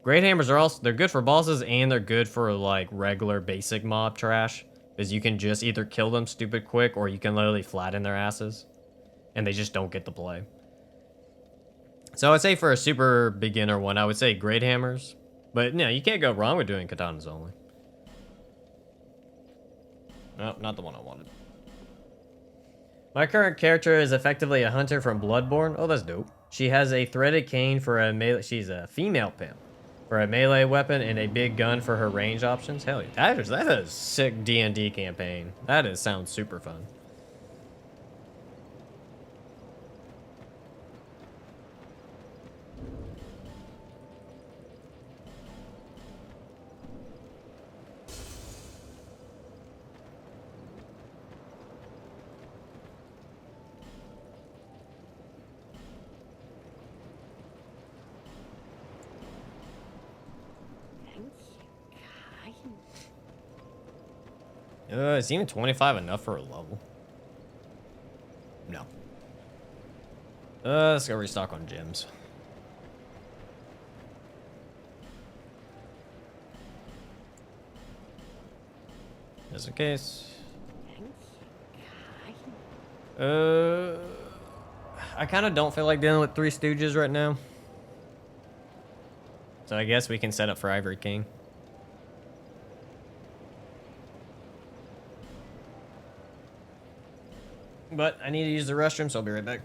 Great Hammers are also... They're good for bosses and they're good for like regular basic mob trash. Because you can just either kill them stupid quick or you can literally flatten their asses. And they just don't get to play. So I'd say for a super beginner one, I would say Great Hammers. But no, you can't go wrong with doing katanas only. Nope, not the one I wanted. My current character is effectively a hunter from Bloodborne. Oh, that's dope. She has a threaded cane for a melee. She's a female pimp for a melee weapon and a big gun for her range options. Hell yeah, that is a sick D&D campaign. Sounds super fun. Is even 25 enough for a level? No. Let's go restock on gems. Just in case. I kind of don't feel like dealing with Three Stooges right now. So I guess we can set up for Ivory King. But I need to use the restroom, so I'll be right back.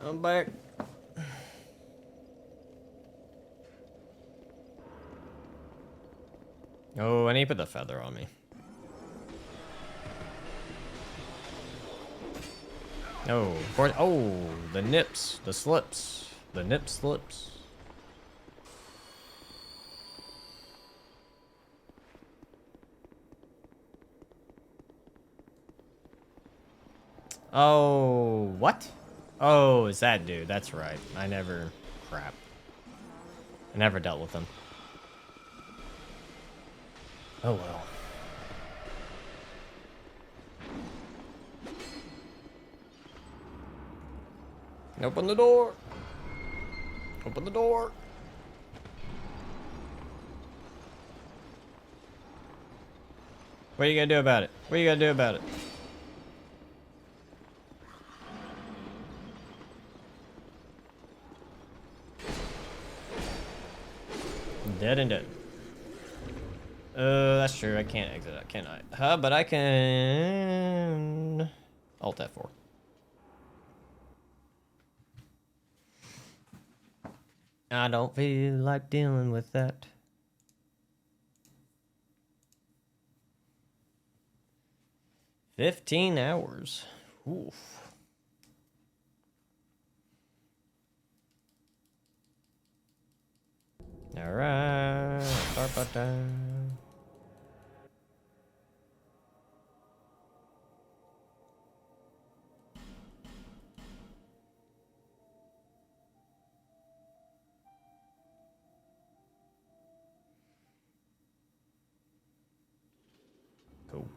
I'm back. Oh, I need to put the feather on me. Oh, of course. Oh, the nips, the slips, the nip slips. Oh, what? Oh, is that dude? That's right. Crap. I never dealt with him. Oh well. Open the door. Open the door. What are you gonna do about it? What are you gonna do about it? Dead and dead. That's true. I can't exit out, can I? But I can... Alt F4. I don't feel like dealing with that. 15 hours. Oof. Alright. Start button. Cool.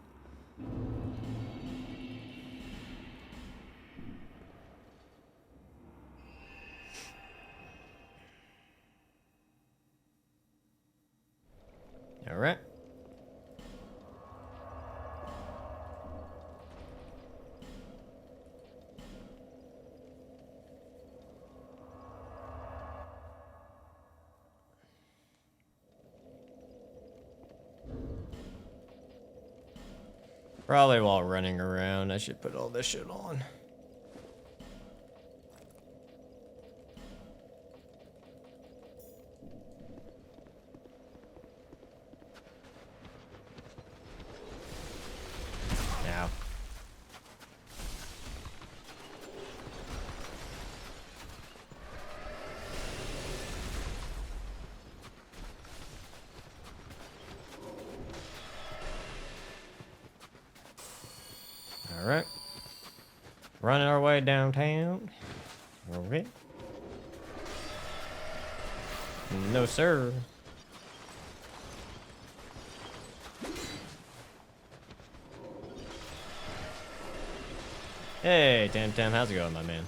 All right. Probably while running around, I should put all this shit on. Now. All right. Running our way downtown. Okay. No, sir. Hey, Tam Tam, how's it going, my man?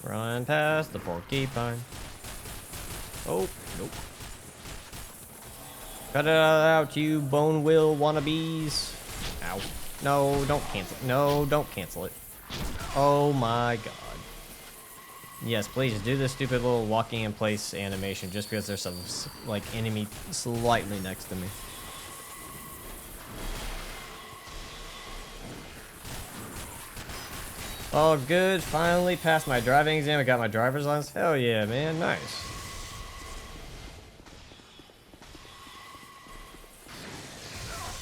Run past the porcupine. Oh, nope. Cut it out, you bone will wannabes. Ow. No, don't cancel. No, don't cancel it. Oh my god. Yes, please do this stupid little walking in place animation just because there's some, like, enemy slightly next to me. All good. Finally passed my driving exam. I got my driver's license. Hell yeah, man. Nice.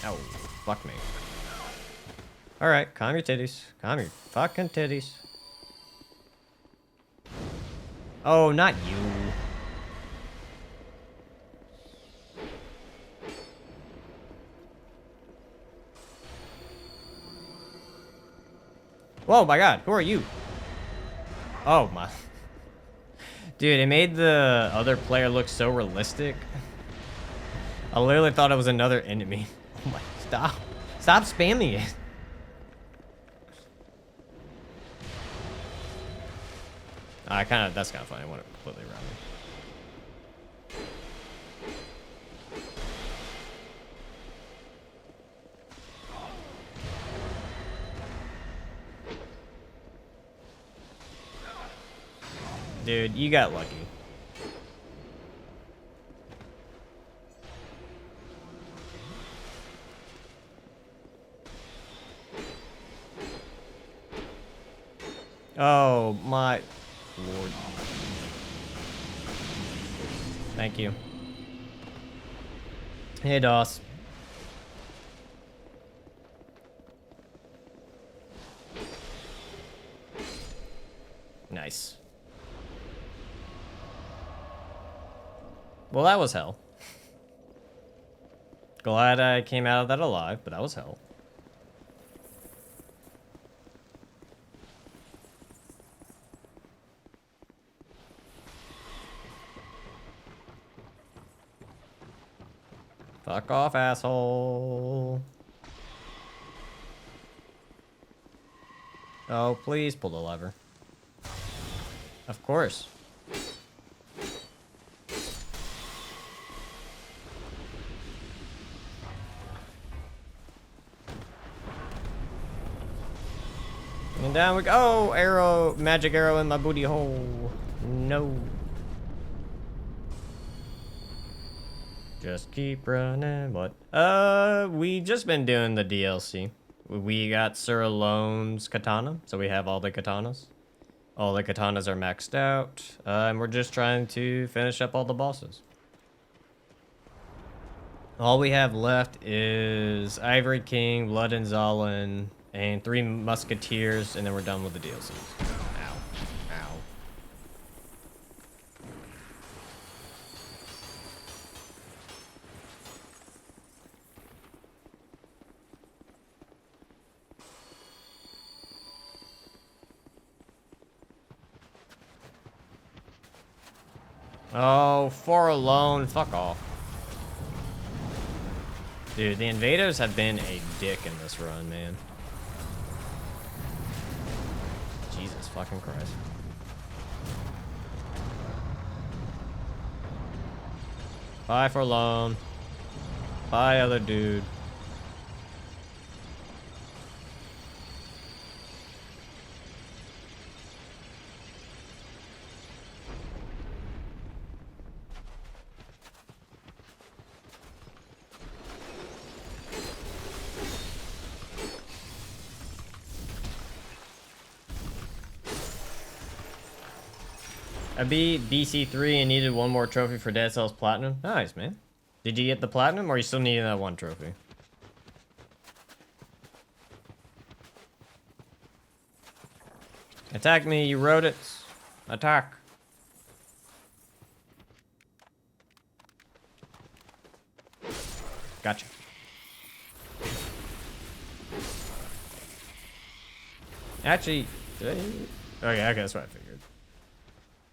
Oh, fuck me. Alright, calm your titties. Calm your fucking titties. Oh, not you. Whoa, my god, who are you? Oh, my. Dude, it made the other player look so realistic. I literally thought it was another enemy. Oh my, stop. Stop spamming it. That's kind of funny. I want it completely around me. Dude, you got lucky. Oh, my lord. Thank you. Hey, Doss. Nice. Well, that was hell. Glad I came out of that alive, but that was hell. Fuck off, asshole. Oh, please pull the lever. Of course. down we go. Oh, arrow, magic arrow in my booty hole. No. Just keep running. What? We just been doing the DLC. We got Sir Alone's katana, so we have all the katanas. All the katanas are maxed out, and we're just trying to finish up all the bosses. All we have left is Ivory King, Blood and Zalin, and 3 Musketeers, and then we're done with the DLCs. Ow. Ow. Oh, for alone, fuck off. Dude, the invaders have been a dick in this run, man. Jesus fucking Christ. Bye for alone. Bye, other dude. I beat BC3 and needed 1 more trophy for Dead Cells Platinum. Nice, man. Did you get the Platinum, or you still needing that 1 trophy? Attack me, you rodents. Attack. Gotcha. Actually, okay, that's what I figured.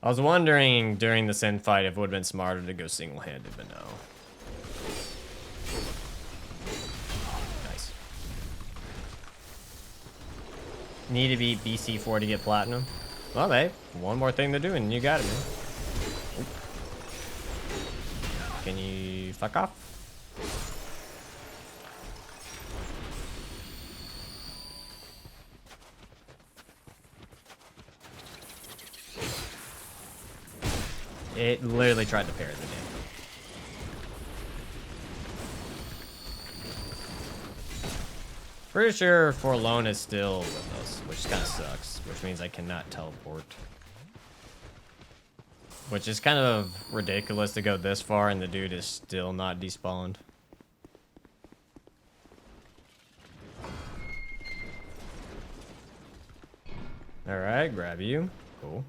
I was wondering during the Sin fight if it would have been smarter to go single-handed, but no. Nice. Need to beat BC4 to get Platinum. Well, hey, 1 more thing to do and you got it, man. Oop. Can you fuck off? It literally tried to parry the damn. Pretty sure Forlone is still with us, which kind of sucks, which means I cannot teleport. Which is kind of ridiculous to go this far and the dude is still not despawned. Alright, grab you. Cool.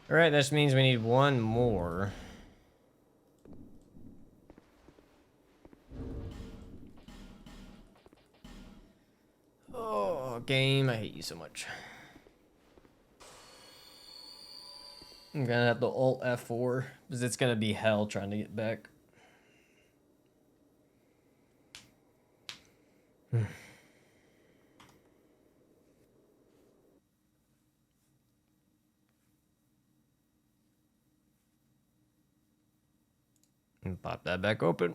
Alright, this means we need 1 more. Oh, game, I hate you so much. I'm gonna have to Alt F4, because it's gonna be hell trying to get back. And pop that back open.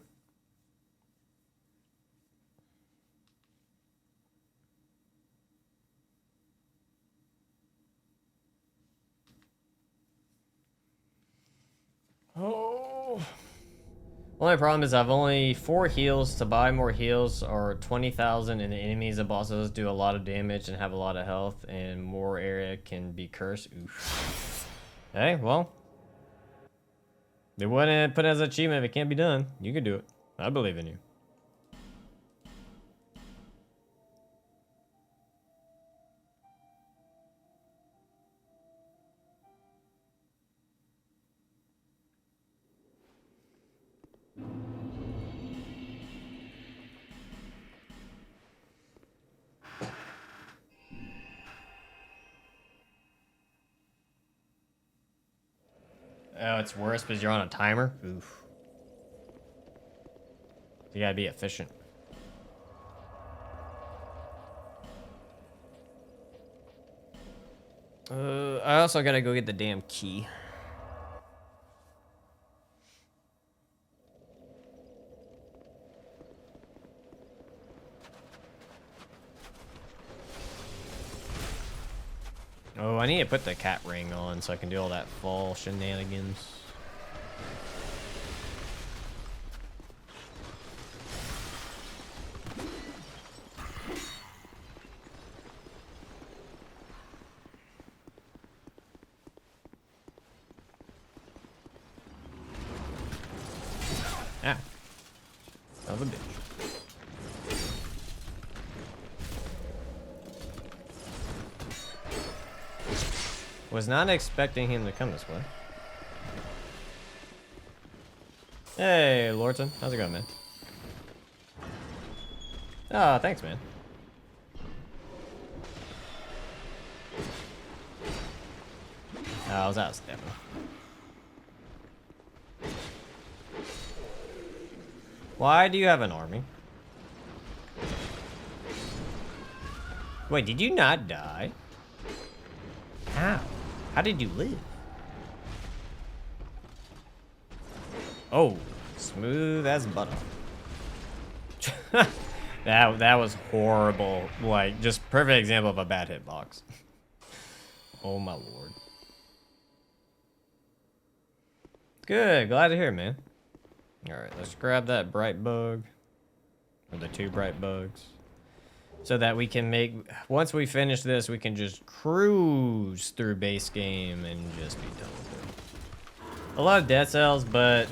Oh. Only problem is I've only 4 heals. To buy more heals or 20,000, and the enemies and bosses do a lot of damage and have a lot of health, and more area can be cursed. Oof. Hey, well. They wouldn't put it as an achievement if it can't be done. You can do it. I believe in you. Oh, it's worse because you're on a timer? Oof. You gotta be efficient. I also gotta go get the damn key. Oh, I need to put the cat ring on so I can do all that fall shenanigans. Ah. Son of a bitch. Was not expecting him to come this way. Hey, Lorton. How's it going, man? Oh, thanks, man. Oh, I was out of stamina. Why do you have an army? Wait, did you not die? How? How did you live? Oh, smooth as butter. that was horrible. Like, just perfect example of a bad hitbox. Oh my lord. Good, glad to hear, man. Alright, let's grab that bright bug. Or the 2 bright bugs. So that we can make, once we finish this, we can just cruise through base game and just be done with it. A lot of death cells, but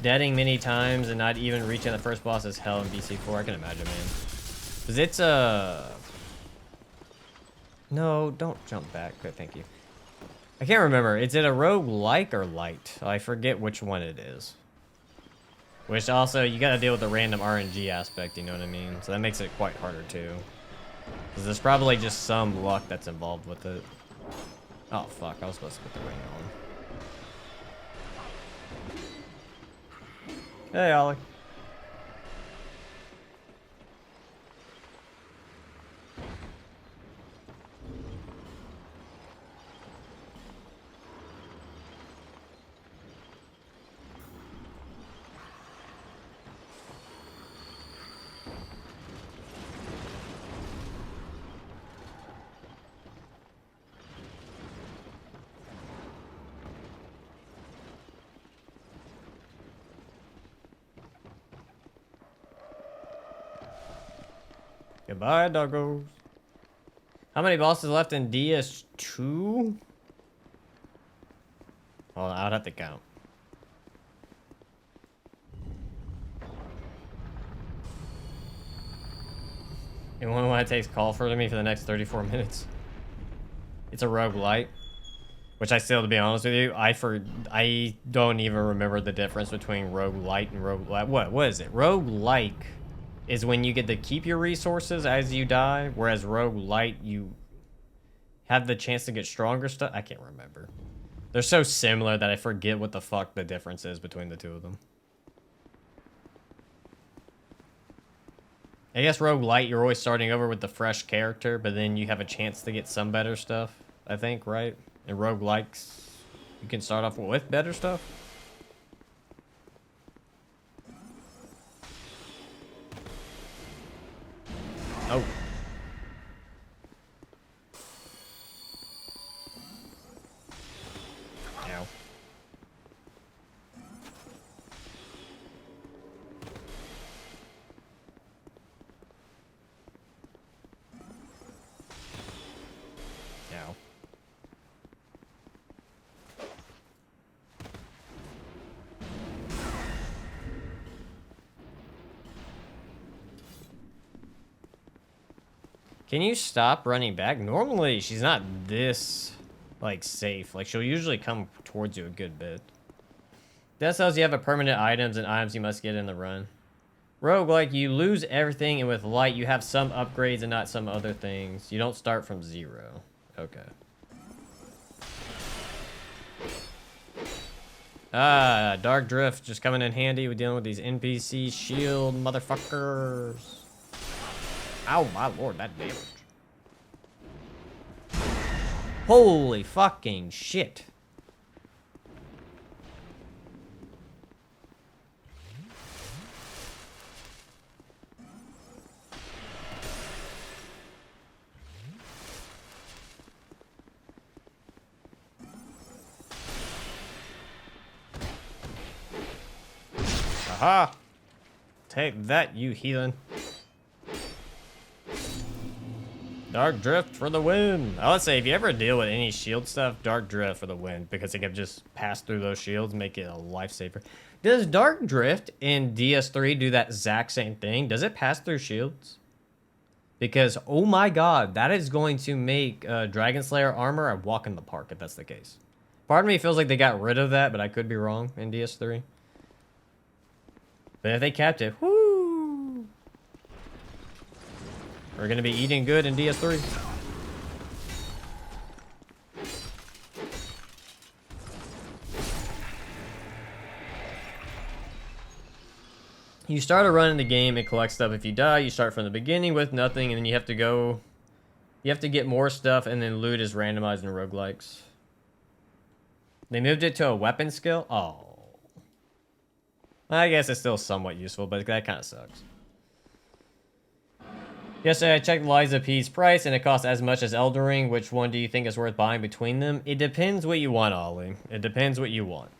deading many times and not even reaching the first boss is hell in BC4. I can imagine, man. Because it's a... No, don't jump back. Good, thank you. I can't remember. Is it a roguelike or light? I forget which one it is. Which also, you gotta deal with the random RNG aspect, you know what I mean? So that makes it quite harder too. Because there's probably just some luck that's involved with it. Oh fuck, I was supposed to put the ring on. Hey, Ollie. Goodbye, doggos. How many bosses left in DS2? Well, I'd have to count. You wonder why it takes call for me for the next 34 minutes? It's a roguelite. Which I still, to be honest with you, I don't even remember the difference between roguelite and roguelite. What is it? Roguelike is when you get to keep your resources as you die, whereas roguelite, you have the chance to get stronger stuff. I can't remember. They're so similar that I forget what the fuck the difference is between the two of them. I guess roguelite, you're always starting over with the fresh character, but then you have a chance to get some better stuff, I think, right? And roguelikes, you can start off with better stuff. Oh. Ow. Ow. Can you stop running back? Normally, she's not this, like, safe. Like, she'll usually come towards you a good bit. That tells you have a permanent items and items you must get in the run. Roguelike, you lose everything, and with light, you have some upgrades and not some other things. You don't start from 0. Okay. Ah, Dark Drift just coming in handy with dealing with these NPC shield motherfuckers. Ow, my lord, that damage. Holy fucking shit. Aha! Take that, you heathen. Dark Drift for the win. I would say if you ever deal with any shield stuff, Dark Drift for the win, because it can just pass through those shields, make it a lifesaver. Does Dark Drift in DS3 do that exact same thing? Does it pass through shields? Because, oh my god, that is going to make Dragon Slayer armor a walk in the park if that's the case. Part of me feels like they got rid of that, but I could be wrong in DS3. But if they kept it, whoo! We're gonna be eating good in DS3. You start a run in the game, it collects stuff. If you die, you start from the beginning with nothing, and then you have to go... You have to get more stuff, and then loot is randomized in roguelikes. They moved it to a weapon skill? Oh. I guess it's still somewhat useful, but that kind of sucks. Yesterday, I checked Liza P's price, and it costs as much as Elden Ring. Which one do you think is worth buying between them? It depends what you want, Ollie. It depends what you want.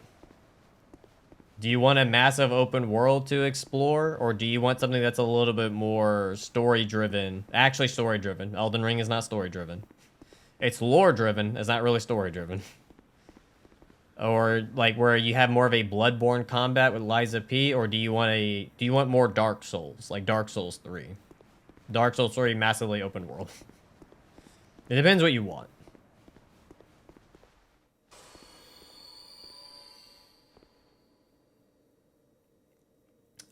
Do you want a massive open world to explore, or do you want something that's a little bit more story-driven? Actually, story-driven. Elden Ring is not story-driven. It's lore-driven. It's not really story-driven. Or like where you have more of a Bloodborne combat with Liza P, or do you want more Dark Souls, like Dark Souls 3? Dark Souls 3 massively open world. It depends what you want.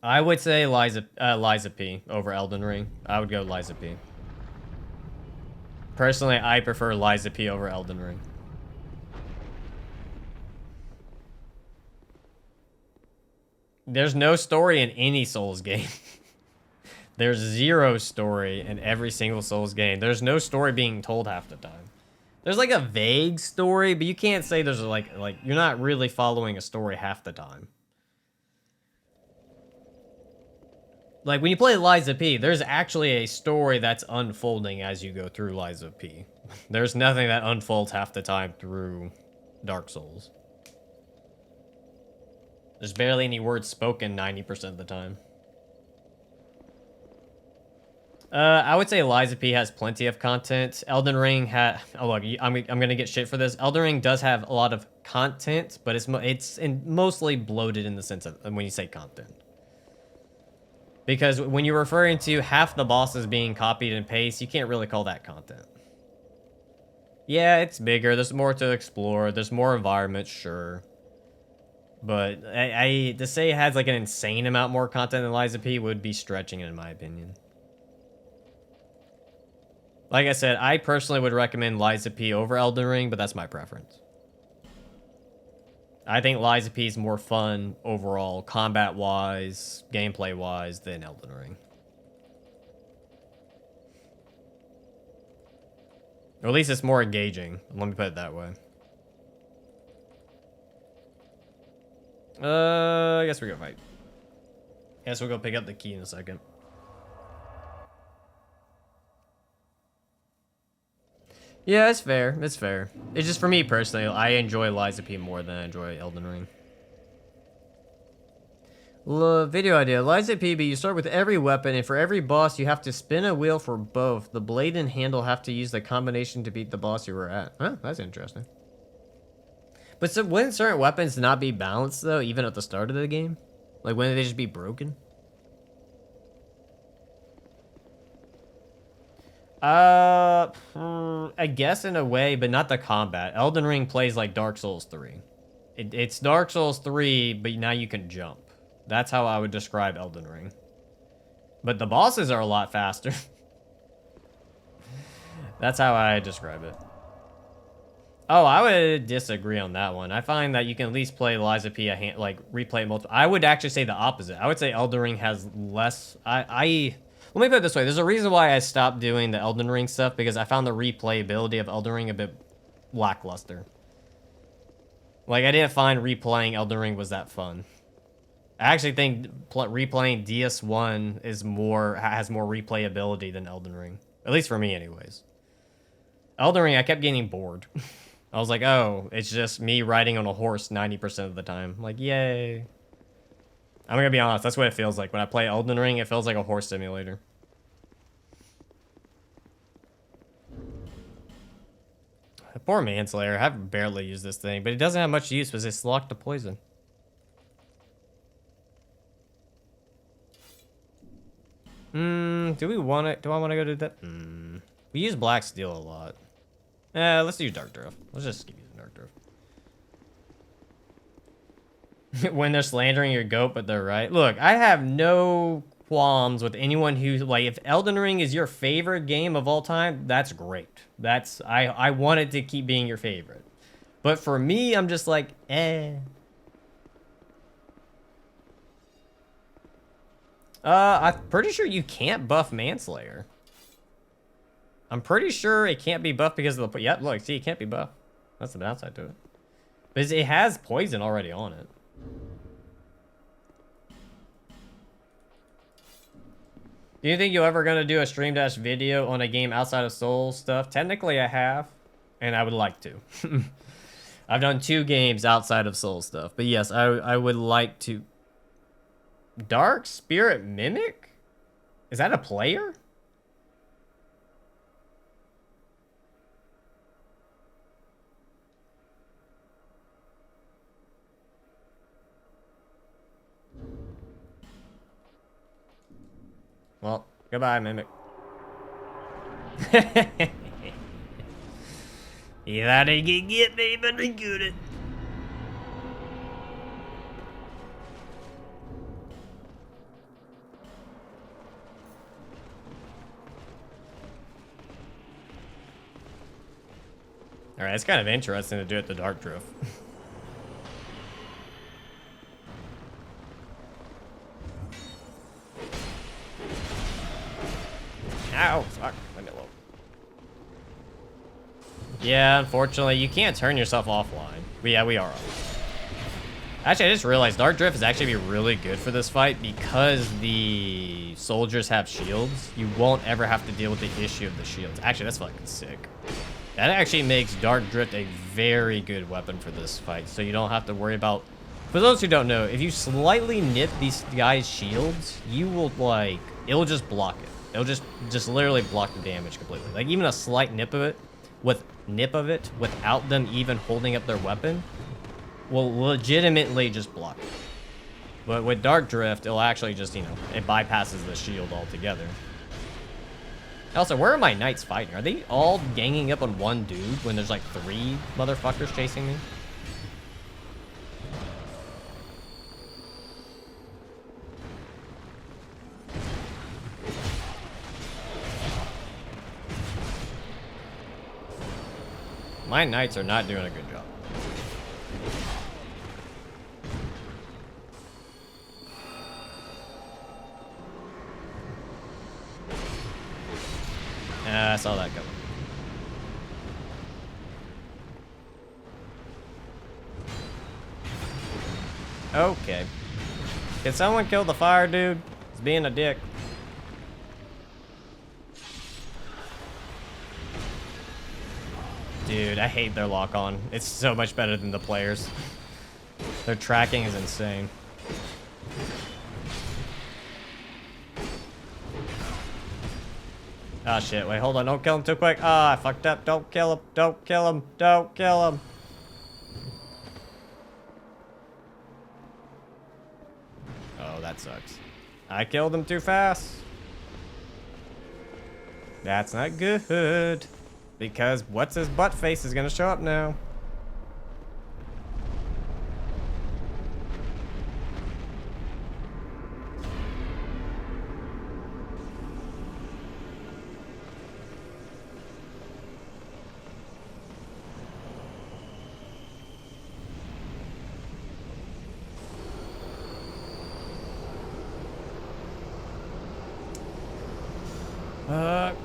I would say Liza P over Elden Ring. I would go Liza P. Personally, I prefer Liza P over Elden Ring. There's no story in any Souls game. There's zero story in every single Souls game. There's no story being told half the time. There's like a vague story, but you can't say there's like you're not really following a story half the time. Like when you play Liza P, there's actually a story that's unfolding as you go through Liza P. There's nothing that unfolds half the time through Dark Souls. There's barely any words spoken 90% of the time. I would say Liza P has plenty of content. Elden Ring had... Oh, look, I'm going to get shit for this. Elden Ring does have a lot of content, but it's mostly bloated in the sense of when you say content. Because when you're referring to half the bosses being copied and pasted, you can't really call that content. Yeah, it's bigger. There's more to explore. There's more environments, sure. But to say it has like an insane amount more content than Liza P would be stretching it in my opinion. Like I said, I personally would recommend Liza P over Elden Ring, but that's my preference. I think Liza P is more fun overall, combat-wise, gameplay-wise, than Elden Ring. Or at least it's more engaging. Let me put it that way. I guess we're gonna fight. Guess we'll go pick up the key in a second. Yeah, it's fair. It's fair. It's just for me personally, I enjoy Liza P more than I enjoy Elden Ring. Video idea. Liza P, but you start with every weapon, and for every boss, you have to spin a wheel for both. The blade and handle have to use the combination to beat the boss you were at. Huh, that's interesting. But so wouldn't certain weapons not be balanced, though, even at the start of the game? Like, wouldn't they just be broken? I guess in a way, but not the combat. Elden Ring plays like Dark Souls 3. It's Dark Souls 3, but now you can jump. That's how I would describe Elden Ring. But the bosses are a lot faster. That's how I describe it. Oh, I would disagree on that one. I find that you can at least play Liza P, replay multiple. I would actually say the opposite. I would say Elden Ring has less... Let me put it this way. There's a reason why I stopped doing the Elden Ring stuff, because I found the replayability of Elden Ring a bit lackluster. Like, I didn't find replaying Elden Ring was that fun. I actually think replaying DS1 is has more replayability than Elden Ring. At least for me, anyways. Elden Ring, I kept getting bored. I was like, oh, it's just me riding on a horse 90% of the time. Like, yay. I'm gonna be honest, that's what it feels like. When I play Elden Ring, it feels like a horse simulator. Poor Manslayer. I've barely used this thing, but it doesn't have much use because it's locked to poison. Do we want it? Do I want to go do that? We use Black Steel a lot. Let's use Dark Drift. Let's just keep using Dark Drift. When they're slandering your goat, but they're right. Look, I have no qualms with anyone who, like, if Elden Ring is your favorite game of all time, that's great. I want it to keep being your favorite. But for me, I'm just like, eh. I'm pretty sure you can't buff Manslayer. I'm pretty sure it can't be buffed because of the... Yep, look, see, it can't be buffed. That's the downside to it. But it has poison already on it. Do you think you're ever going to do a stream dash video on a game outside of Soul stuff? Technically, I have, and I would like to. I've done 2 games outside of Soul stuff. But yes, I would like to... Dark Spirit Mimic? Is that a player? Well, goodbye, Mimic. You thought he could get me, but he couldn't. Alright, it's kind of interesting to do it the Dark Drift. Ow, fuck. Let me low. Yeah, unfortunately, you can't turn yourself offline. But yeah, we are offline. Actually, I just realized Dark Drift is actually be really good for this fight because the soldiers have shields. You won't ever have to deal with the issue of the shields. Actually, that's fucking sick. That actually makes Dark Drift a very good weapon for this fight, so you don't have to worry about... For those who don't know, if you slightly nip these guys' shields, you will, like... It'll just block it. It'll just literally block the damage completely. Like, even a slight nip of it, without them even holding up their weapon, will legitimately just block it. But with Dark Drift, it'll actually just, you know, it bypasses the shield altogether. Also, where are my knights fighting? Are they all ganging up on one dude when there's like 3 motherfuckers chasing me? My knights are not doing a good job. I saw that coming. Okay. Can someone kill the fire dude? He's being a dick. Dude, I hate their lock-on. It's so much better than the players. Their tracking is insane. Oh shit, wait, hold on, don't kill him too quick. Ah, I fucked up. Don't kill him, don't kill him, don't kill him. Oh, that sucks. I killed him too fast. That's not good. Because what's his butt face is gonna show up now. Fuck.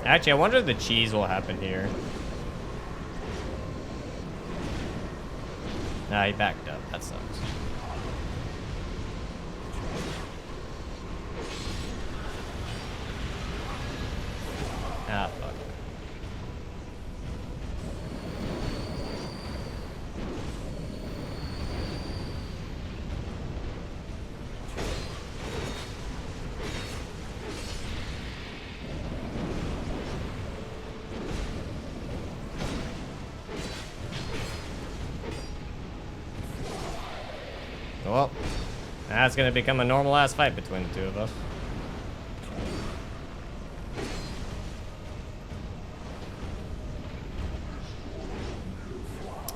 Actually, I wonder if the cheese will happen here. Nah, he backed up. That sucks. Ah, fuck. Well, that's gonna become a normal ass fight between the two of us.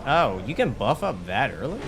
Oh, you can buff up that early?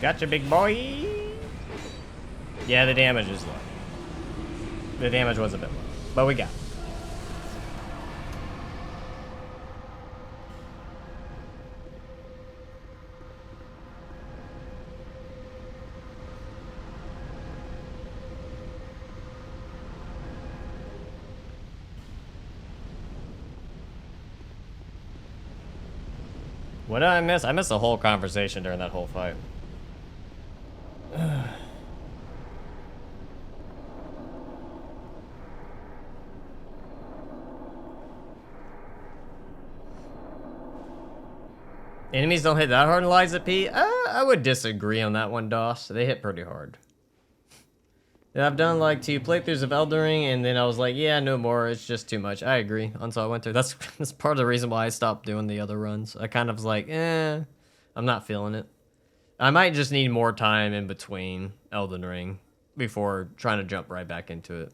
Gotcha, big boy. Yeah, the damage is low. The damage was a bit low, but we got it. What did I miss? I missed the whole conversation during that whole fight. Enemies don't hit that hard in Lies of P? I would disagree on that one, Doss. They hit pretty hard. Yeah, I've done like 2 playthroughs of Elden Ring, and then I was like, yeah, no more. It's just too much. I agree. Until I went through. That's part of the reason why I stopped doing the other runs. I kind of was like, I'm not feeling it. I might just need more time in between Elden Ring before trying to jump right back into it.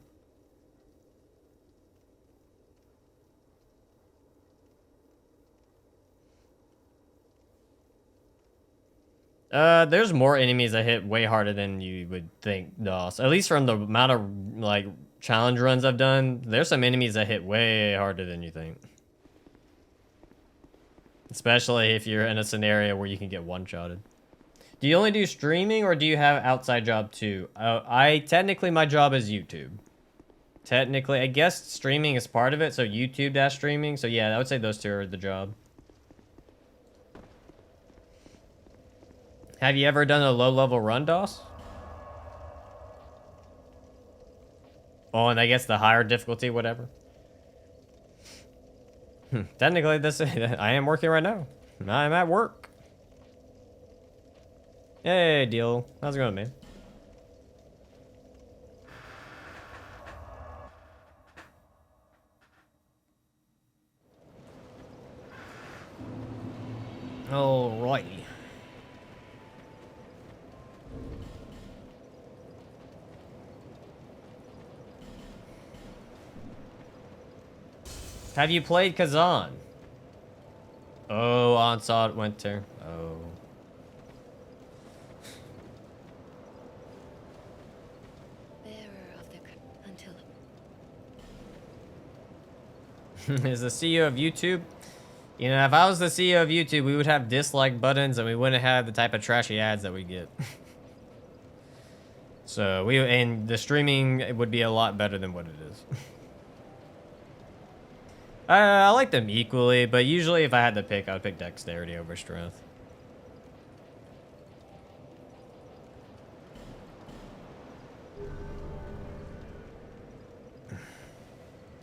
There's more enemies that hit way harder than you would think, Doss. At least from the amount of, like, challenge runs I've done, there's some enemies that hit way harder than you think. Especially if you're in a scenario where you can get one-shotted. Do you only do streaming, or do you have outside job too? Technically, my job is YouTube. Technically, I guess streaming is part of it, so YouTube streaming. So yeah, I would say those two are the job. Have you ever done a low-level run, Doss? Oh, and I guess the higher difficulty, whatever. Technically, this I am working right now. I'm at work. Hey, deal. How's it going, man? Alrighty. Have you played Kazan? Oh, Onslaught Winter. Oh. Bearer of the until Is the CEO of YouTube? You know, if I was the CEO of YouTube, we would have dislike buttons and we wouldn't have the type of trashy ads that we get. So and the streaming would be a lot better than what it is. I like them equally, but usually if I had to pick, I would pick dexterity over strength.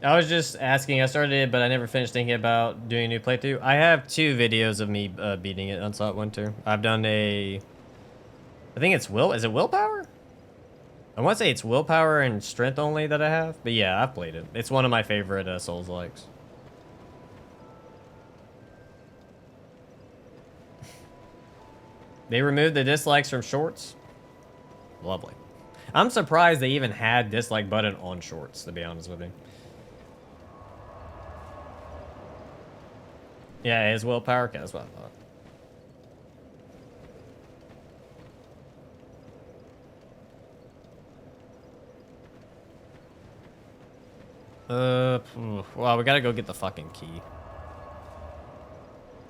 I was just asking. I started it, but I never finished thinking about doing a new playthrough. I have 2 videos of me beating it on Salt Winter. I've done a... I think it's Is it Willpower? I want to say it's Willpower and Strength only that I have. But yeah, I've played it. It's one of my favorite Souls-likes. They removed the dislikes from shorts. Lovely. I'm surprised they even had dislike button on shorts, to be honest with you. Yeah, it is Willpower. Okay, that's what I thought. Well, we gotta go get the fucking key.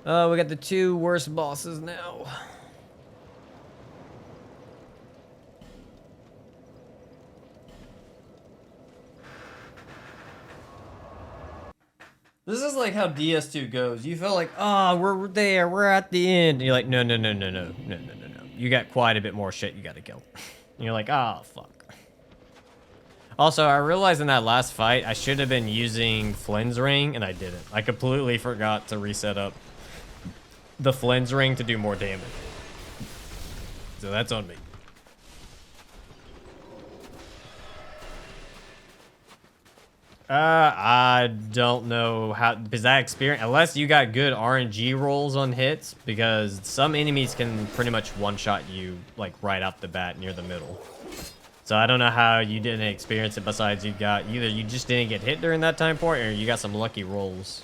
We got the 2 worst bosses now. This is like how DS2 goes. You feel like, oh, we're there, we're at the end. And you're like, no. You got quite a bit more shit you gotta kill. And you're like, oh, fuck. Also, I realized in that last fight, I should have been using Flynn's ring, and I didn't. I completely forgot to reset up the Flynn's ring to do more damage. So that's on me. I don't know how, because that experience, unless you got good RNG rolls on hits, because some enemies can pretty much one-shot you, like, right off the bat near the middle. So I don't know how you didn't experience it, besides you got, either you just didn't get hit during that time point, or you got some lucky rolls.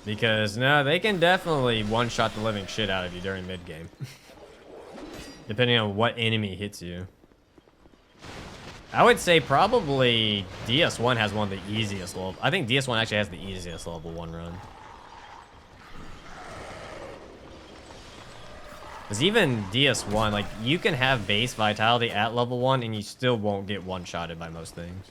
Because, no, they can definitely one-shot the living shit out of you during mid-game. Depending on what enemy hits you. I would say probably DS1 has one of the easiest level. I think DS1 actually has the easiest level 1 run. Because even DS1, like, you can have base vitality at level 1 and you still won't get one-shotted by most things.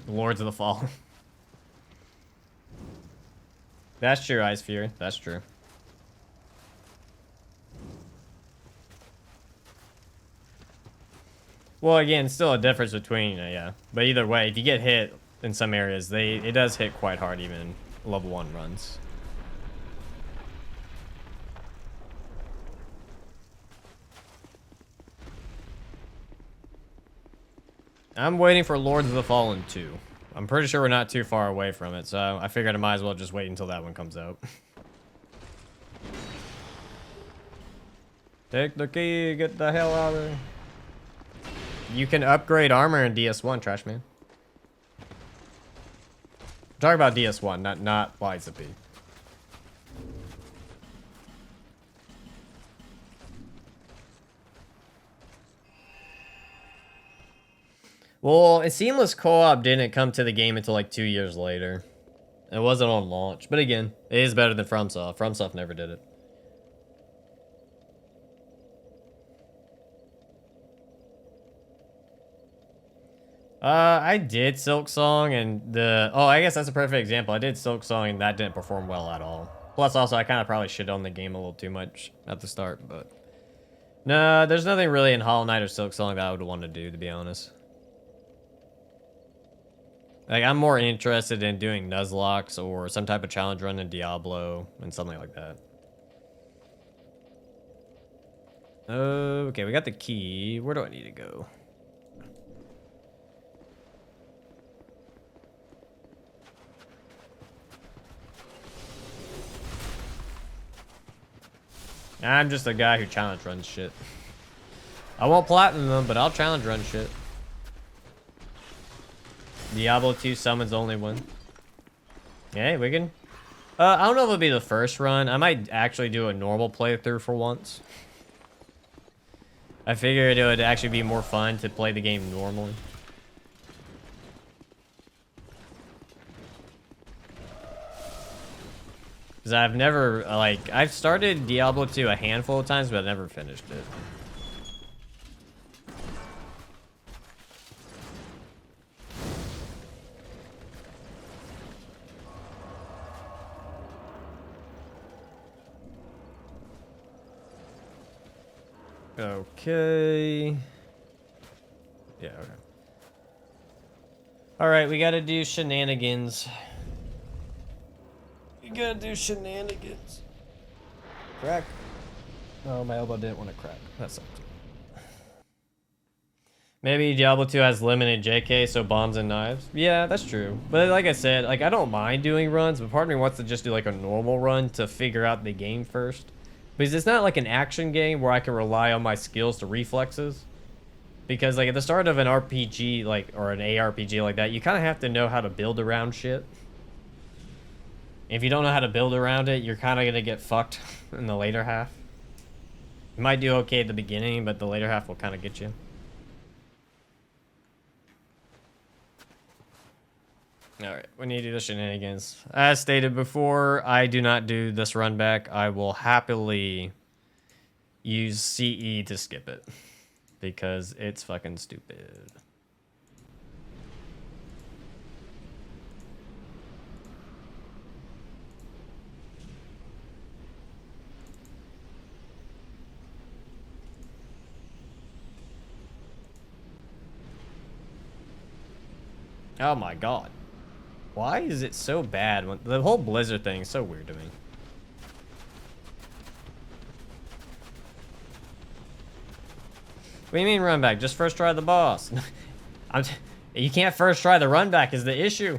Lords of the Fall. That's true, Ice Fury. That's true. Well, again, still a difference between, yeah. But either way, if you get hit in some areas, it does hit quite hard even in level 1 runs. I'm waiting for Lords of the Fallen 2. I'm pretty sure we're not too far away from it, so I figured I might as well just wait until that one comes out. Take the key, get the hell out of there. You can upgrade armor in DS1, Trash Man. I'm talking about DS1, not Lies of P. Well, Seamless Co-op didn't come to the game until like 2 years later. It wasn't on launch. But again, it is better than FromSoft. FromSoft never did it. I did Silk Song and oh, I guess that's a perfect example. I did Silk Song and that didn't perform well at all. Plus also, I kind of probably shit on the game a little too much at the start, but... No, there's nothing really in Hollow Knight or Silk Song that I would want to do, to be honest. Like, I'm more interested in doing Nuzlocke or some type of challenge run in Diablo and something like that. Okay, we got the key. Where do I need to go? I'm just a guy who challenge runs shit. I won't platinum them, but I'll challenge run shit. Diablo 2 summons only one. Yeah, we can. I don't know if it'll be the first run. I might actually do a normal playthrough for once. I figured it would actually be more fun to play the game normally. Because I've never, like, I've started Diablo 2 a handful of times, but I've never finished it. Okay. Yeah, okay. Alright, we gotta do shenanigans. We gotta do shenanigans. Crack. Oh, my elbow didn't want to crack. That sucks. Maybe Diablo 2 has limited JK, so bombs and knives. Yeah, that's true. But like I said, like I don't mind doing runs, but part of me wants to just do like a normal run to figure out the game first. Because it's not like an action game where I can rely on my skills to reflexes. Because like at the start of an RPG, like, or an ARPG like that, you kind of have to know how to build around shit. If you don't know how to build around it, you're kind of going to get fucked in the later half. You might do okay at the beginning, but the later half will kind of get you. Alright, we need to do the shenanigans. As stated before, I do not do this run back. I will happily use CE to skip it. Because it's fucking stupid. Oh my god. Why is it so bad? When the whole Blizzard thing is so weird to me. What do you mean run back? Just first try the boss. You can't first try the run back is the issue.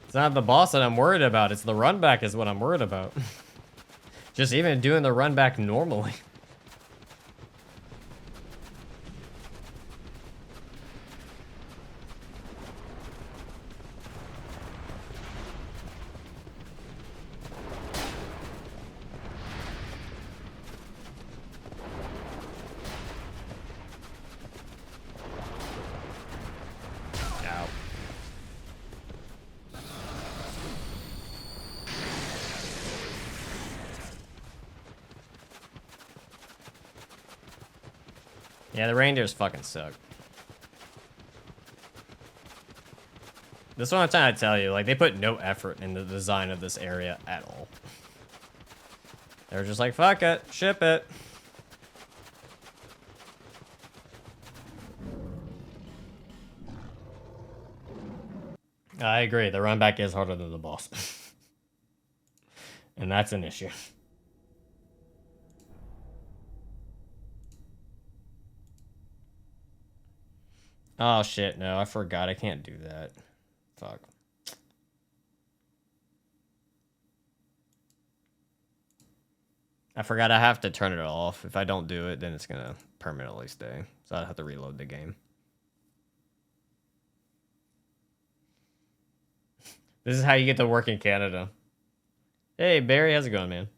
It's not the boss that I'm worried about. It's the run back is what I'm worried about. Just even doing the run back normally. Yeah, the reindeers fucking suck. This is what I'm trying to tell you. Like, they put no effort in the design of this area at all. They were just like, fuck it, ship it. I agree. The run back is harder than the boss. And that's an issue. Oh shit, no, I forgot. I can't do that. Fuck. I forgot I have to turn it off. If I don't do it, then it's gonna permanently stay. So I'd have to reload the game. This is how you get to work in Canada. Hey, Barry, how's it going, man?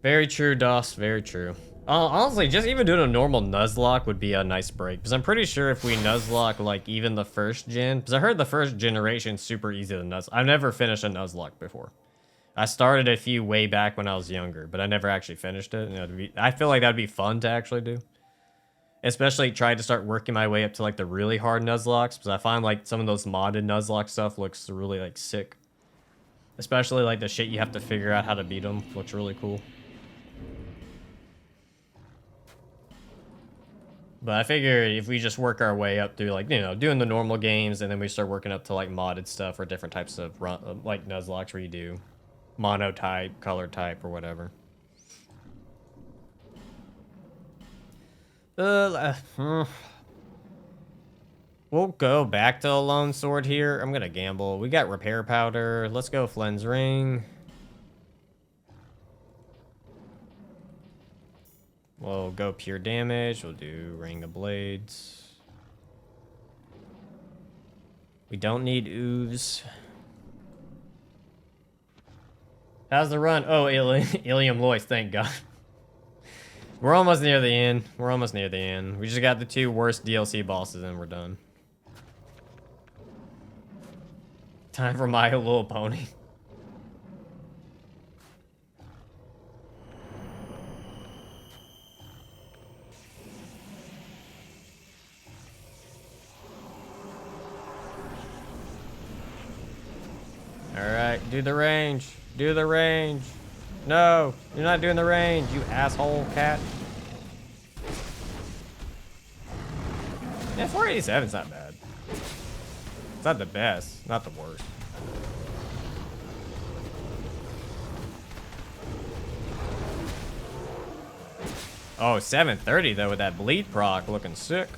Very true, Doss. Very true. Honestly, just even doing a normal Nuzlocke would be a nice break. Because I'm pretty sure if we Nuzlocke, like, even the first gen... Because I heard the first generation's super easy to Nuzlocke. I've never finished a Nuzlocke before. I started a few way back when I was younger, but I never actually finished it. And I feel like that'd be fun to actually do. Especially try to start working my way up to, like, the really hard Nuzlocks. Because I find, like, some of those modded Nuzlocke stuff looks really, like, sick. Especially, like, the shit you have to figure out how to beat them. Looks really cool. But I figured if we just work our way up through, like, you know, doing the normal games, and then we start working up to, like, modded stuff or different types of, like, Nuzlocks where you do monotype, color type, or whatever. We'll go back to a lone sword here. I'm gonna gamble. We got repair powder. Let's go Flynn's ring. We'll go pure damage. We'll do ring of blades. We don't need ooze. How's the run? Oh, Ilium Lois, thank God. We're almost near the end. We're almost near the end. We just got the 2 worst DLC bosses and we're done. Time for My Little Pony. Alright, do the range. Do the range. No, you're not doing the range, you asshole cat. Yeah, 487's not bad. It's not the best, not the worst. Oh, 730 though with that bleed proc looking sick.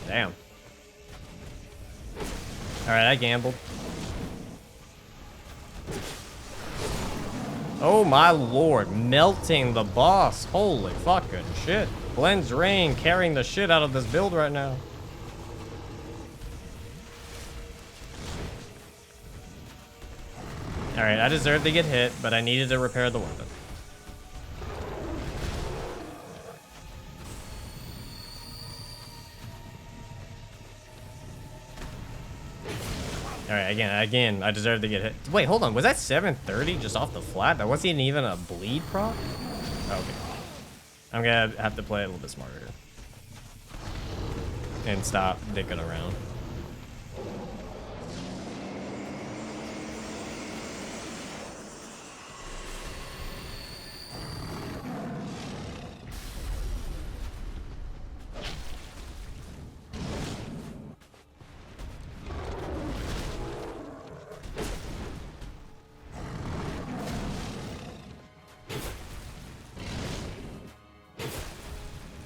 Damn. Alright, I gambled. Oh my lord, melting the boss. Holy fucking shit. Blend's Rain carrying the shit out of this build right now. Alright, I deserve to get hit, but I needed to repair the weapon. Alright, again, I deserve to get hit. Wait, hold on, was that 730 just off the flat? That wasn't even a bleed proc? Okay. I'm gonna have to play a little bit smarter here. And stop dicking around.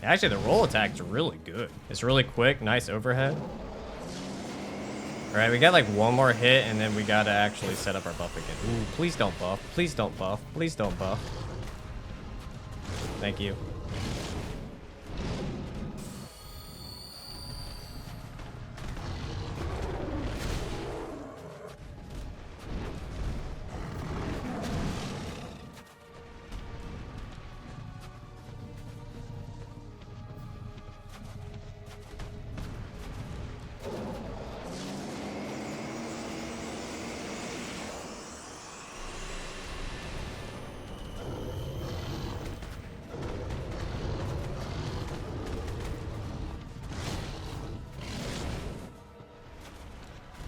Actually, the roll attack's really good. It's really quick, nice overhead. All right, we got like one more hit, and then we gotta actually set up our buff again. Ooh, please don't buff. Please don't buff. Please don't buff. Thank you.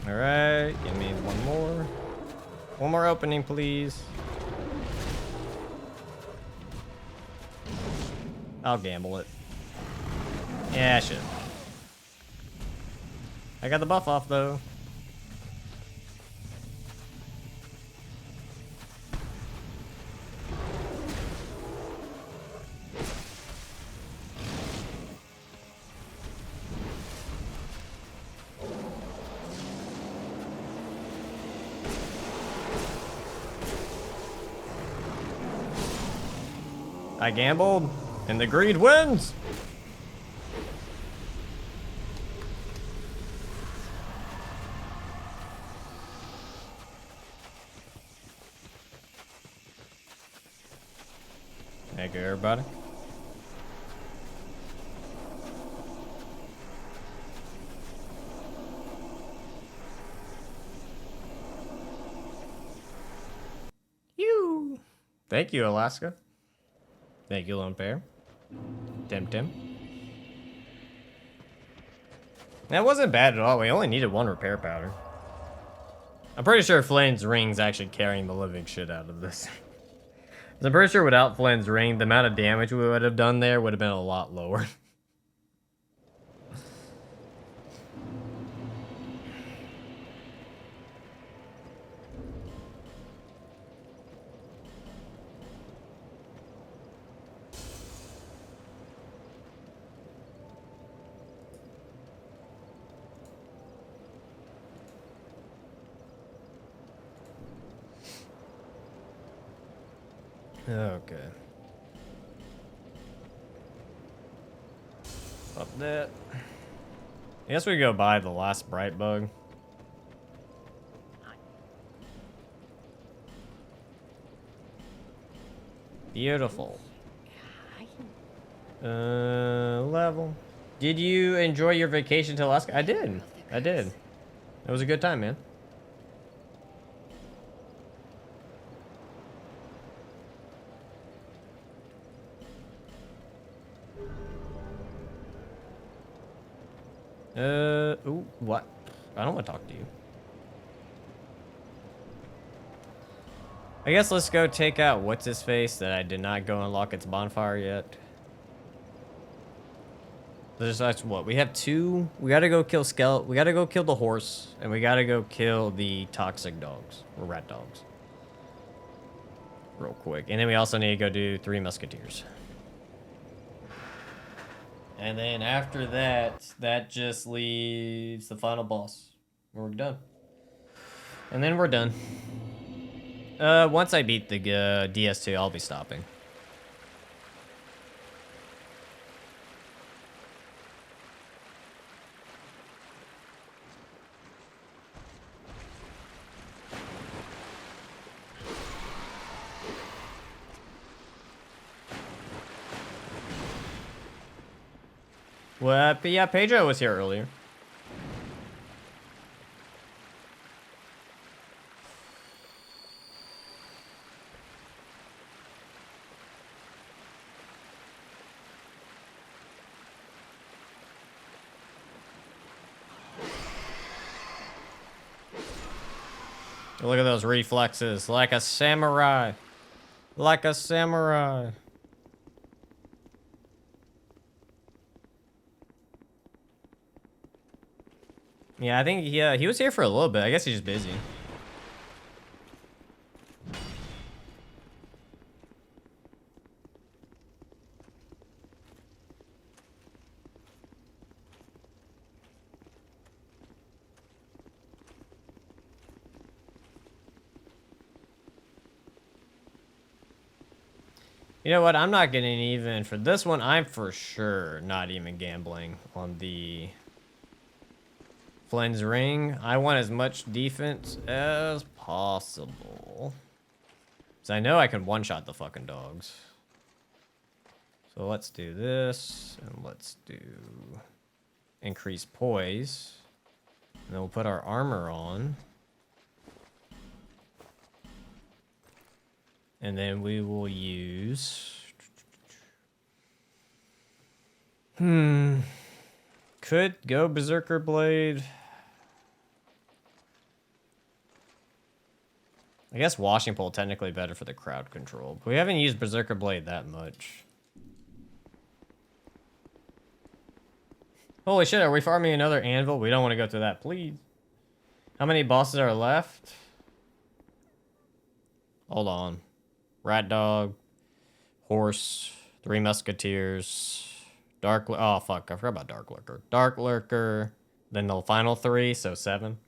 All right, give me one more. One more opening, please. I'll gamble it. Yeah, I should. I got the buff off, though. I gambled, and the greed wins. Thank you, everybody. You. Thank you, Alaska. Thank you, Lone Bear. Tim. That wasn't bad at all. We only needed one repair powder. I'm pretty sure Flame's Ring's actually carrying the living shit out of this. I'm pretty sure without Flame's Ring, the amount of damage we would have done there would have been a lot lower. Okay. Up that. I guess we go buy the last bright bug. Beautiful. Level. Did you enjoy your vacation to Alaska? I did. I did. It was a good time, man. Ooh, what? I don't want to talk to you. I guess let's go take out what's his face that I did not go unlock its bonfire yet. That's what we have two. We gotta go kill skeleton. We gotta go kill the horse, and we gotta go kill the toxic dogs or rat dogs. Real quick, and then we also need to go do 3 musketeers. And then after that, that just leaves the final boss. We're done. And then we're done. Once I beat the DS2, I'll be stopping. Well, but yeah, Pedro was here earlier. Look at those reflexes, like a samurai. Like a samurai. Yeah, I think he was here for a little bit. I guess he's just busy. You know what? I'm not getting even for this one. I'm for sure not even gambling on the Flynn's ring. I want as much defense as possible. Because I know I can one-shot the fucking dogs. So let's do this. And let's do increase poise. And then we'll put our armor on. And then we will use... Could go Berserker Blade. I guess Washing Pole technically better for the crowd control. But we haven't used Berserker Blade that much. Holy shit, are we farming another anvil? We don't want to go through that, please. How many bosses are left? Hold on. Rat Dog, Horse, 3 Musketeers, oh fuck, I forgot about Dark Lurker. Dark Lurker, then the final 3, so 7.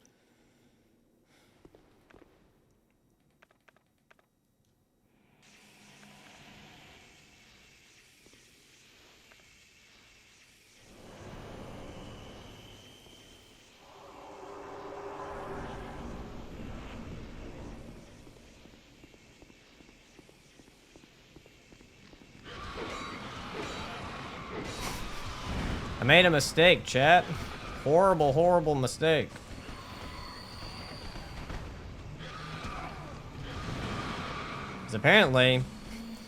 I made a mistake, chat. Horrible, horrible mistake. Because apparently,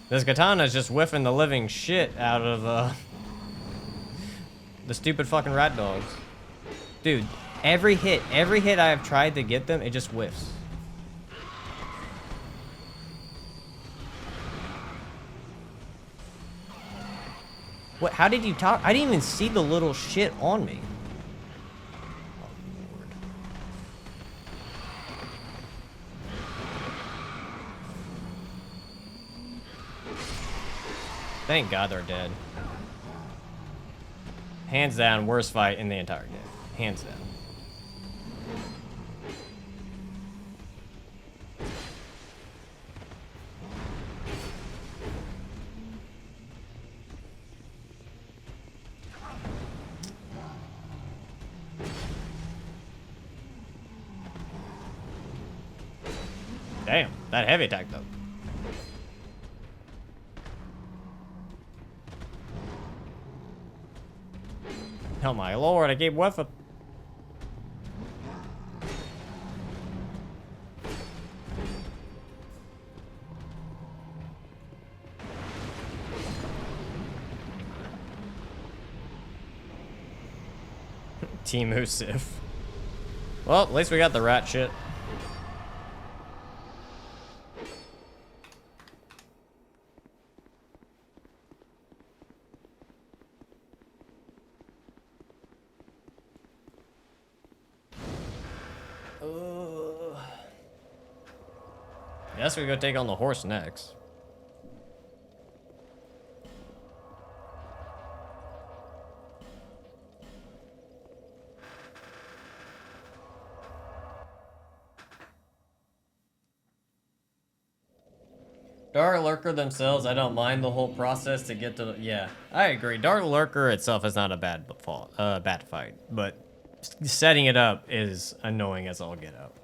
this katana is just whiffing the living shit out of the stupid fucking rat dogs. Dude, every hit I have tried to get them, it just whiffs. What? How did you talk? I didn't even see the little shit on me. Oh, Lord. Thank God they're dead. Hands down, worst fight in the entire game. Hands down. Damn, that heavy attack though. Oh my lord, I keep whiffing. Timu Sif. Well, at least we got the rat shit. Guess we go take on the horse next. Dark Lurker themselves, I don't mind the whole process to get to the, yeah, I agree. Dark Lurker itself is not a bad fight, but setting it up is annoying as all get out.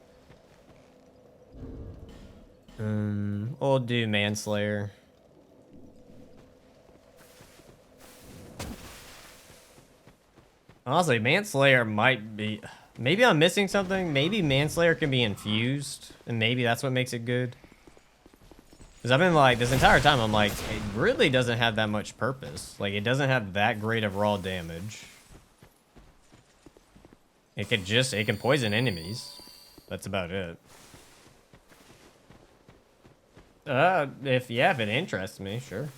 We'll do Manslayer. Honestly, Manslayer might be, maybe I'm missing something. Maybe Manslayer can be infused, and maybe that's what makes it good. Because I've been like, this entire time, I'm like, it really doesn't have that much purpose. Like, it doesn't have that great of raw damage. It can poison enemies. That's about it. If it interests me, sure.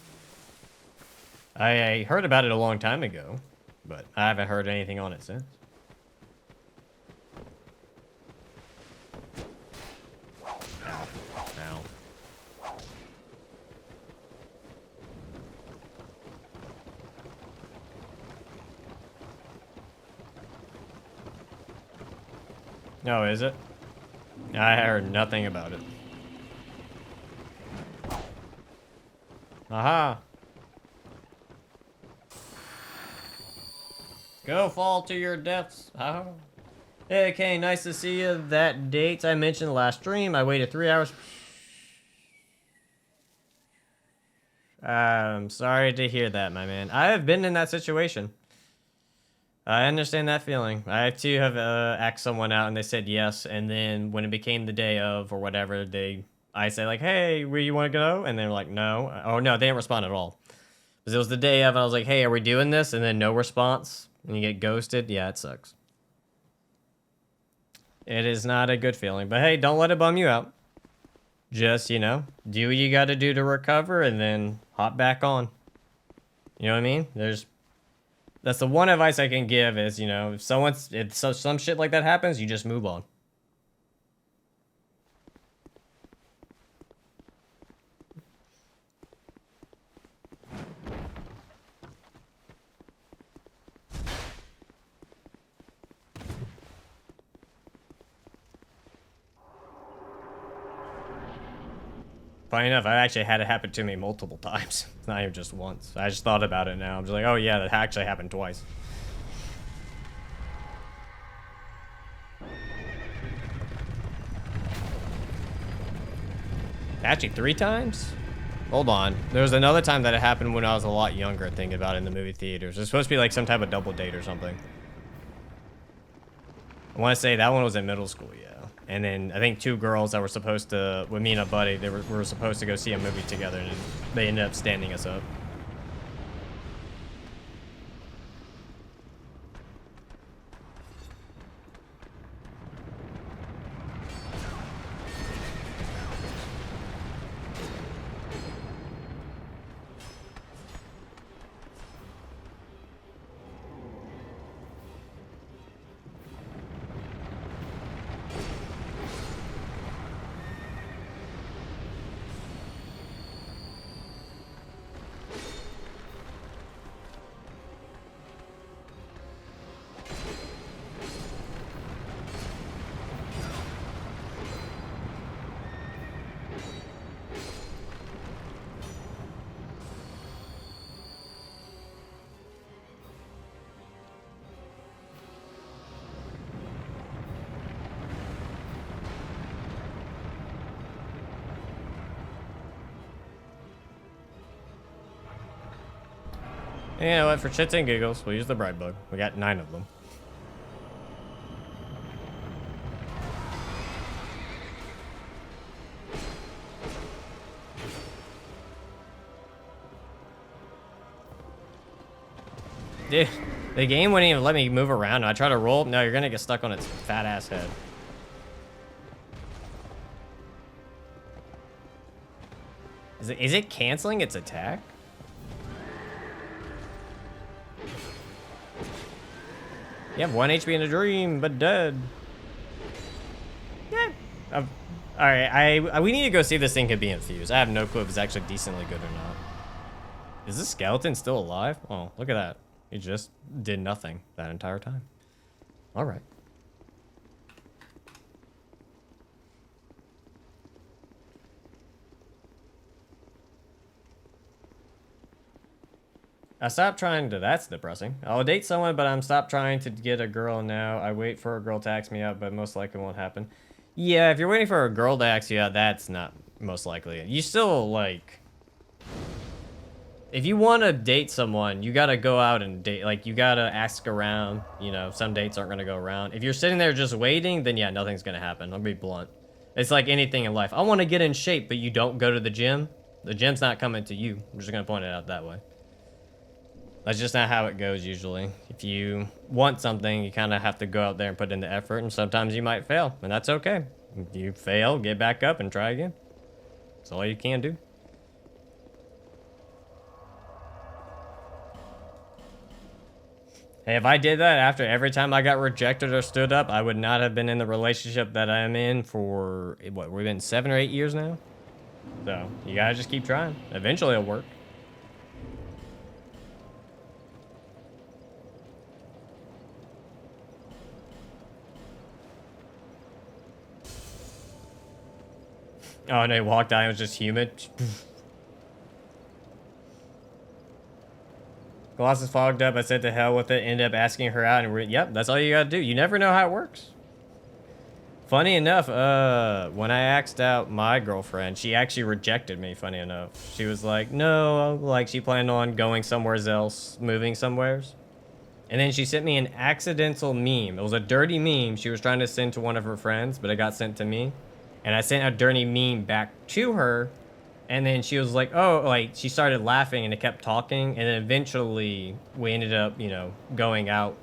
I heard about it a long time ago, but I haven't heard anything on it since. Ow. Ow. Oh, is it? I heard nothing about it. Aha! Go fall to your deaths. Aha. Hey, okay, nice to see you. That date I mentioned last stream, I waited 3 hours. I'm sorry to hear that, my man. I have been in that situation. I understand that feeling. I too have asked someone out and they said yes, and then when it became the day of or whatever, I say like, hey, where you want to go? And they're like, no. Oh no, they didn't respond at all. Because it was the day of, and I was like, hey, are we doing this? And then no response, and you get ghosted. Yeah, it sucks. It is not a good feeling, but hey, don't let it bum you out. Just, you know, do what you got to do to recover, and then hop back on. You know what I mean? That's the one advice I can give is, you know, if some shit like that happens, you just move on. Funny enough, I actually had it happen to me multiple times. Not even just once. I just thought about it now. I'm just like, oh yeah, that actually happened twice. Actually, 3 times? Hold on. There was another time that it happened when I was a lot younger, thinking about it in the movie theaters. It's supposed to be like some type of double date or something. I want to say that one was in middle school, yeah. And then I think 2 girls that were supposed to, with me and a buddy, we were supposed to go see a movie together, and they ended up standing us up. You know what, for shits and giggles, we'll use the bright bug. We got 9 of them. Yeah. The game wouldn't even let me move around. I try to roll. No, you're gonna get stuck on its fat ass head. Is it canceling its attack? You have 1 HP in a dream, but dead. Yeah. Alright, we need to go see if this thing could be infused. I have no clue if it's actually decently good or not. Is this skeleton still alive? Oh, look at that. He just did nothing that entire time. Alright. I stopped trying to, that's depressing. I'll date someone, but I'm stopped trying to get a girl now. I wait for a girl to ask me out, but most likely won't happen. Yeah, if you're waiting for a girl to ask you out, that's not most likely. You still, like... If you want to date someone, you gotta go out and date. Like, you gotta ask around. You know, some dates aren't gonna go around. If you're sitting there just waiting, then yeah, nothing's gonna happen. I'll be blunt. It's like anything in life. I want to get in shape, but you don't go to the gym. The gym's not coming to you. I'm just gonna point it out that way. That's just not how it goes usually. If you want something, you kind of have to go out there and put in the effort, and sometimes you might fail, and that's okay. If you fail, get back up and try again. That's all you can do. Hey, if I did that after every time I got rejected or stood up, I would not have been in the relationship that I'm in for, what, we've been 7 or 8 years now? So, you gotta just keep trying. Eventually it'll work. Oh, no, he walked out and it was just humid. Glass is fogged up. I said to hell with it. Ended up asking her out. And yep, that's all you gotta do. You never know how it works. Funny enough, when I asked out my girlfriend, she actually rejected me, funny enough. She was like, no, like she planned on going somewhere else, moving somewheres. And then she sent me an accidental meme. It was a dirty meme she was trying to send to one of her friends, but it got sent to me. And I sent a dirty meme back to her, and then she was like, oh, like, she started laughing, and it kept talking, and then eventually we ended up, you know, going out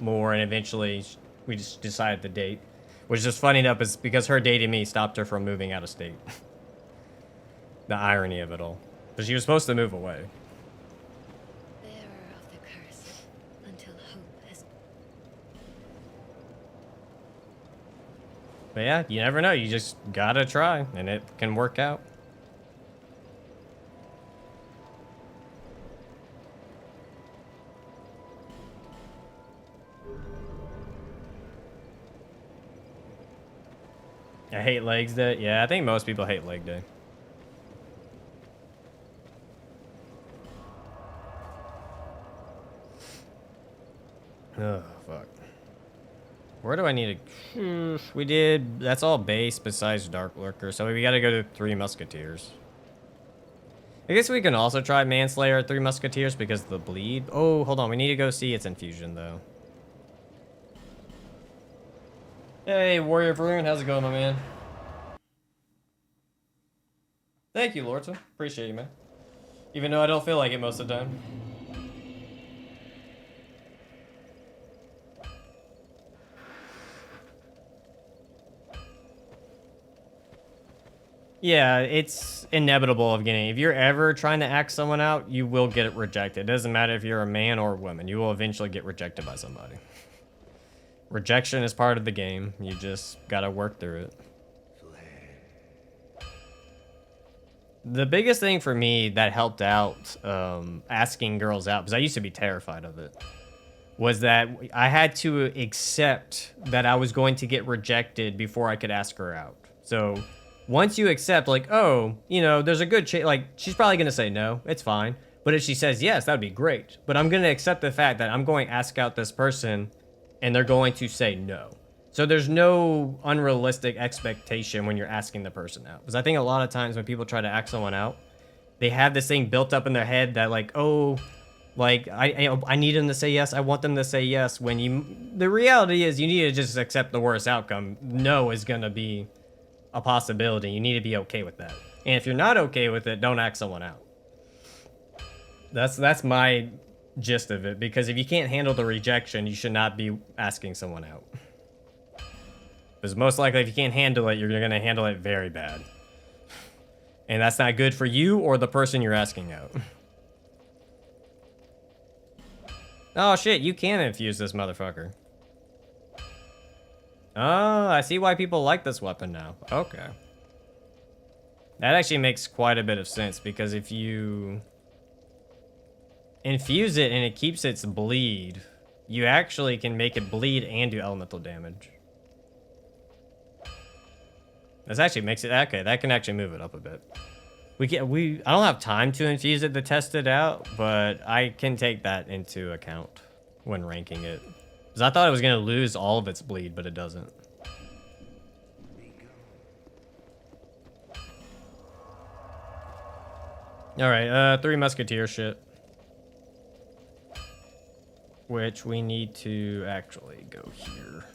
more, and eventually we just decided to date. Which is funny enough, is because her dating me stopped her from moving out of state. The irony of it all. But she was supposed to move away. Bearer of the curse, until hope has... But yeah, you never know. You just gotta try, and it can work out. I hate legs day. Yeah, I think most people hate leg day. Oh, fuck. Where do I need to... We did... That's all base besides Dark Lurker, so we gotta go to 3 Musketeers. I guess we can also try Manslayer at 3 Musketeers because of the bleed. Oh, hold on. We need to go see its infusion, though. Hey, Warrior Varun. How's it going, my man? Thank you, Lordson. Appreciate you, man. Even though I don't feel like it most of the time. Yeah, it's inevitable of getting. If you're ever trying to ask someone out, you will get it rejected. It doesn't matter if you're a man or a woman. You will eventually get rejected by somebody. Rejection is part of the game. You just gotta work through it. The biggest thing for me that helped out asking girls out, because I used to be terrified of it, was that I had to accept that I was going to get rejected before I could ask her out. So once you accept, like, oh, you know, there's a good chance, like, she's probably going to say no, it's fine. But if she says yes, that would be great. But I'm going to accept the fact that I'm going to ask out this person and they're going to say no. So there's no unrealistic expectation when you're asking the person out. Because I think a lot of times when people try to ask someone out, they have this thing built up in their head that like, oh, like I need them to say yes. I want them to say yes. When the reality is you need to just accept the worst outcome. No is going to be a possibility. You need to be okay with that. And if you're not okay with it, don't ask someone out. That's my gist of it, because if you can't handle the rejection, you should not be asking someone out. Because most likely, if you can't handle it, you're going to handle it very bad. And that's not good for you or the person you're asking out. Oh shit, you can infuse this motherfucker. Oh, I see why people like this weapon now. Okay. That actually makes quite a bit of sense, because if you infuse it and it keeps its bleed, you actually can make it bleed and do elemental damage. This actually makes it okay. That can actually move it up a bit. I don't have time to infuse it to test it out, but I can take that into account when ranking it. Because I thought it was gonna lose all of its bleed, but it doesn't. All right, Three Musketeer shit. Which we need to actually go here.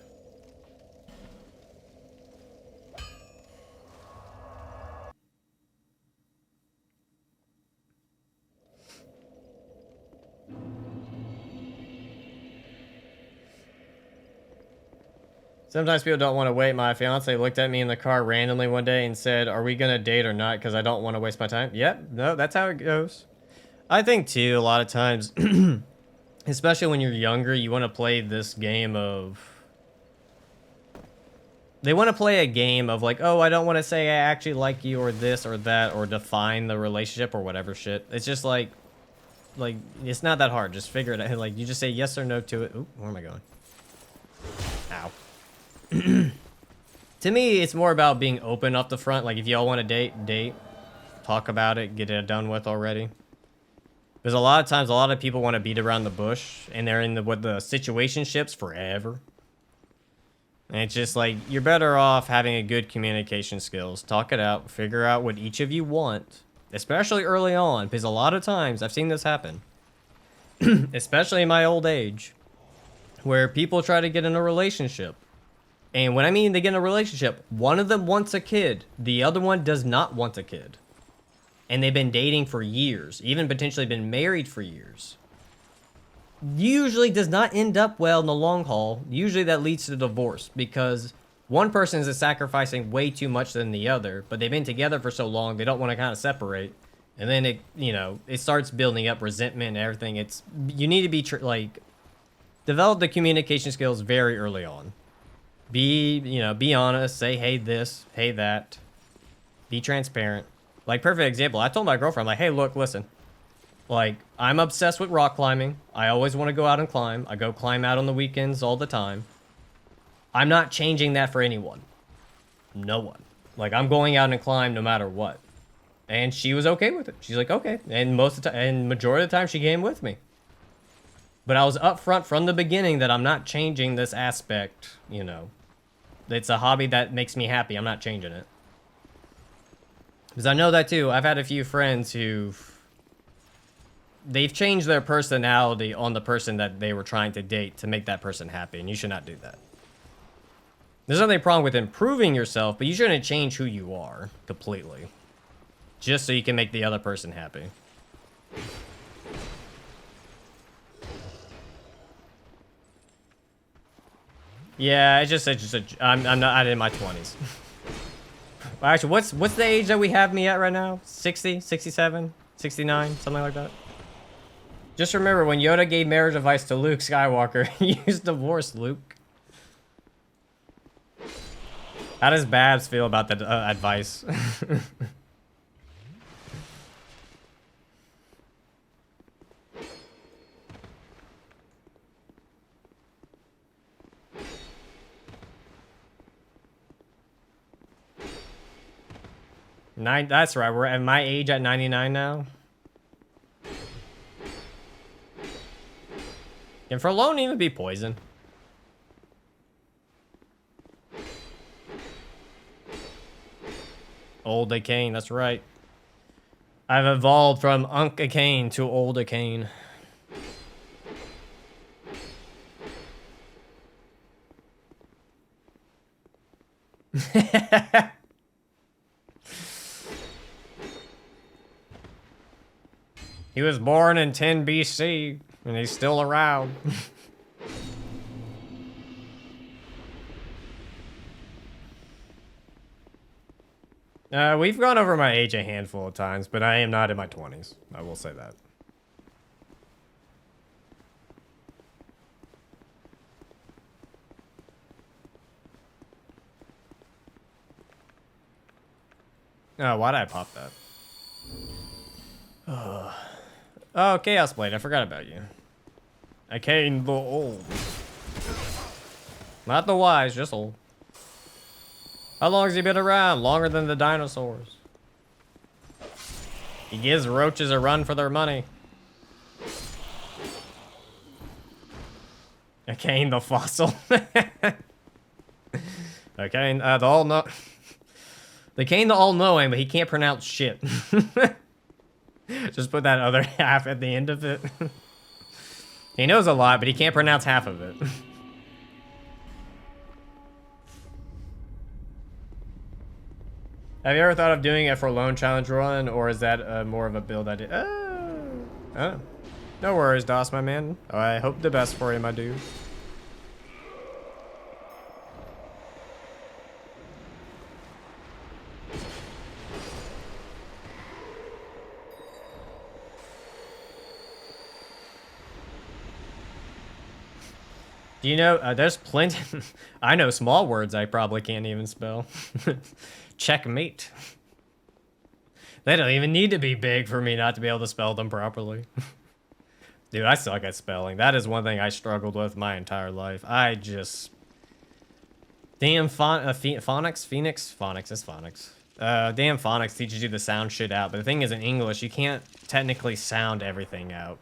Sometimes people don't want to wait. My fiance looked at me in the car randomly one day and said, "Are we gonna date or not? Because I don't want to waste my time." Yep, no, that's how it goes. I think too, a lot of times, especially when you're younger, you want to play this game of... They want to play a game of like, oh, I don't want to say I actually like you or this or that or define the relationship or whatever shit. It's just like, it's not that hard. Just figure it out. Like, you just say yes or no to it. Oop, where am I going? Ow. To me, it's more about being open up the front. Like, if y'all want to date, talk about it, get it done with already. Because a lot of times, a lot of people want to beat around the bush, and they're in the situationships forever. And it's just like, you're better off having a good communication skills. Talk it out, figure out what each of you want, especially early on, because a lot of times, I've seen this happen, especially in my old age, where people try to get in a relationship. And when I mean they get in a relationship, one of them wants a kid, the other one does not want a kid. And they've been dating for years, even potentially been married for years. Usually does not end up well in the long haul. Usually that leads to divorce, because one person is sacrificing way too much than the other, but they've been together for so long, they don't want to kind of separate. And then it starts building up resentment and everything. You need to be develop the communication skills very early on. Be honest, say, hey, this, hey, that. Be transparent. Like, perfect example, I told my girlfriend, like, hey, look, listen. Like, I'm obsessed with rock climbing. I always want to go out and climb. I go climb out on the weekends all the time. I'm not changing that for anyone. No one. Like, I'm going out and climb no matter what. And she was okay with it. She's like, okay. And majority of the time, she came with me. But I was upfront from the beginning that I'm not changing this aspect, It's a hobby that makes me happy. I'm not changing it. Because I know that too. I've had a few friends they've changed their personality on the person that they were trying to date to make that person happy, and you should not do that. There's nothing wrong with improving yourself, but you shouldn't change who you are completely. Just so you can make the other person happy. Yeah, I'm not in my 20s. Well, actually, what's the age that we have me at right now? 60, 67, 69, something like that. Just remember, when Yoda gave marriage advice to Luke Skywalker, he used divorce, Luke. How does Babs feel about that advice? That's right, we're at my age at 99 now. Can Frolone even be poison? Old Acane, that's right. I've evolved from Unk Acane to Old Acane. He was born in 10 BC. And he's still around. We've gone over my age a handful of times, but I am not in my 20s. I will say that. Oh, why'd I pop that? Oh, Chaos Blade, I forgot about you. I came the old. Not the wise, just old. How long has he been around? Longer than the dinosaurs. He gives roaches a run for their money. Okay, the fossil. Okay, the all know. The Kane the all-knowing, but he can't pronounce shit. Just put that other half at the end of it. He knows a lot, but he can't pronounce half of it. Have you ever thought of doing a for lone challenge run, or is that more of a build idea? Oh. No worries, DOS, my man. I hope the best for you, my dude. Do you know, there's plenty, I know small words I probably can't even spell. Checkmate. They don't even need to be big for me not to be able to spell them properly. Dude, I suck at spelling. That is one thing I struggled with my entire life. I just... Damn phonics? Phoenix? Phonics, it's phonics. Damn phonics teaches you to sound shit out, but the thing is in English, you can't technically sound everything out.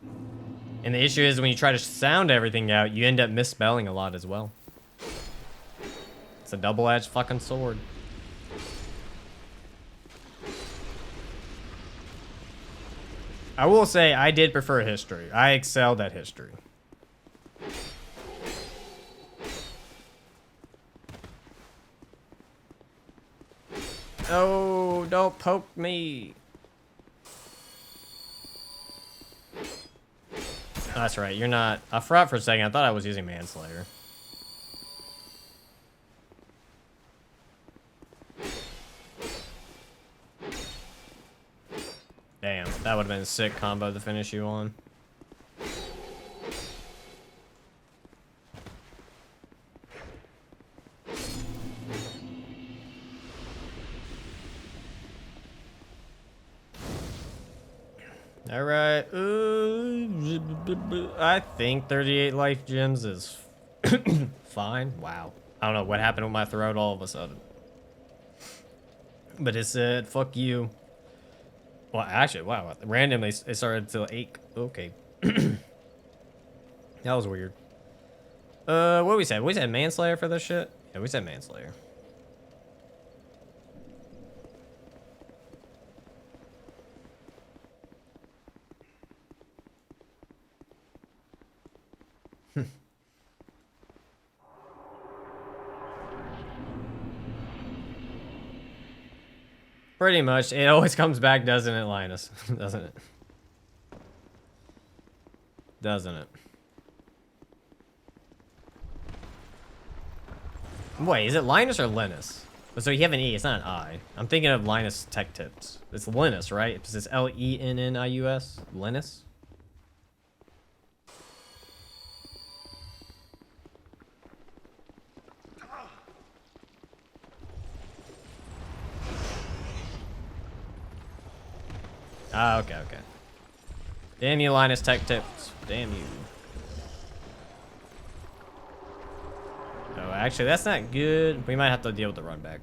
And the issue is when you try to sound everything out, you end up misspelling a lot as well. It's a double-edged fucking sword. I will say I did prefer history. I excelled at history. Oh, don't poke me. Oh, that's right, you're not... I forgot for a second, I thought I was using Manslayer. Damn, that would have been a sick combo to finish you on. All right. I think 38 life gems is fine. Wow. I don't know what happened with my throat all of a sudden. But it said, fuck you. Well, actually, wow. Randomly, it started to ache. Okay. That was weird. What we said? We said Manslayer for this shit? Yeah, we said Manslayer. Pretty much. It always comes back, doesn't it, Linus? Doesn't it? Doesn't it? Wait, is it Linus or Linus? So you have an E, it's not an I. I'm thinking of Linus Tech Tips. It's Linus, right? It's Lenninus? Linus? Ah, okay, okay. Damn you, Linus Tech Tips. Damn you. Oh, actually, that's not good. We might have to deal with the run back.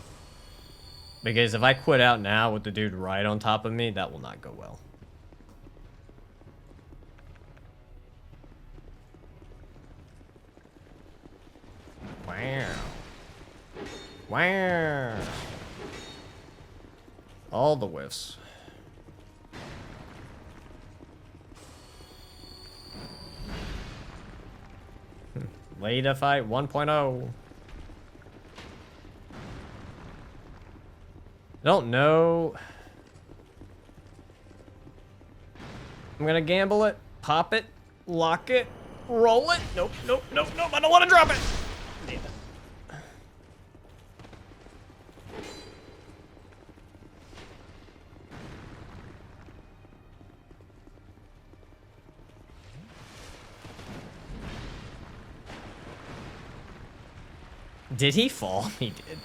Because if I quit out now with the dude right on top of me, that will not go well. Wow. Wow. All the whiffs. Later fight 1.0. Don't know. I'm gonna gamble it. Pop it. Lock it. Roll it. Nope, nope, nope, nope. I don't want to drop it. Damn it. Did he fall? He did.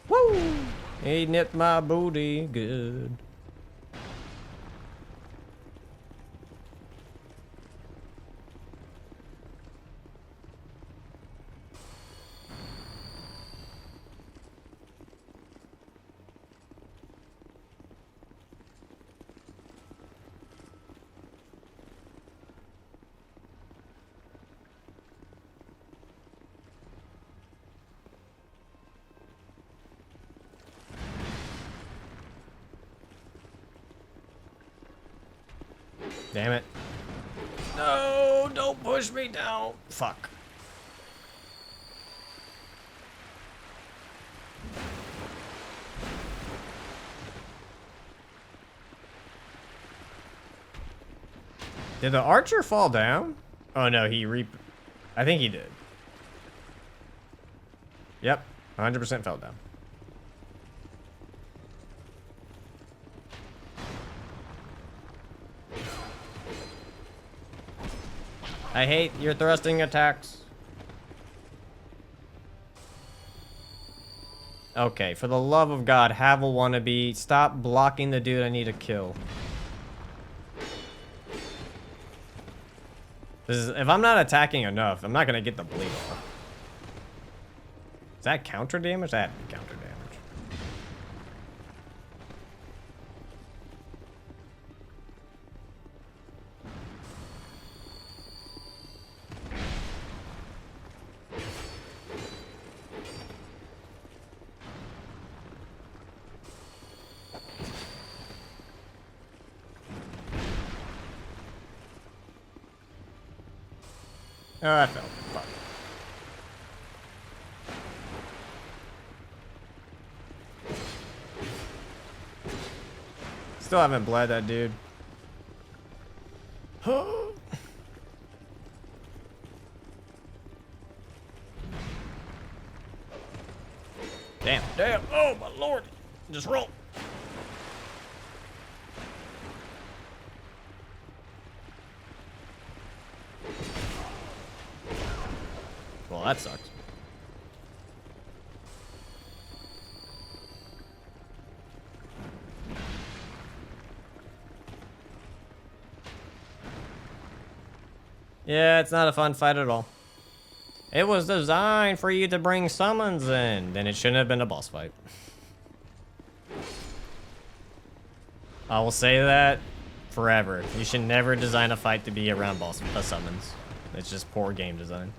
Woo! He nipped my booty good. Damn it. No, don't push me down. Fuck. Did the archer fall down? Oh no, I think he did. Yep, 100% fell down. I hate your thrusting attacks. Okay, for the love of God, have a wannabe. Stop blocking the dude I need to kill. If I'm not attacking enough, I'm not gonna get the bleed off. Is that counter damage? That had to be counter damage. Oh, I fell. Fuck. Still haven't bled that dude. Damn, damn. Oh, my lord. Just roll. Well, that sucks. Yeah, it's not a fun fight at all. It was designed for you to bring summons in. Then it shouldn't have been a boss fight. I will say that forever. You should never design a fight to be around summons. It's just poor game design.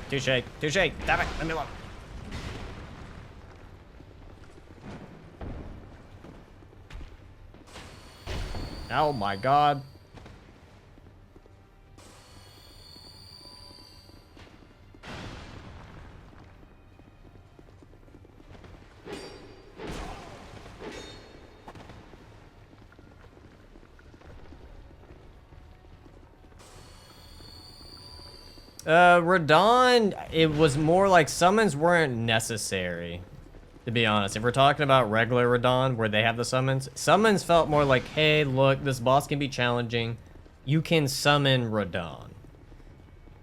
Touche, touche, damn it, let me alone. Oh my god. Radon, it was more like summons weren't necessary, to be honest. If we're talking about regular Radon, where they have the summons felt more like, hey, look, this boss can be challenging. You can summon Radon.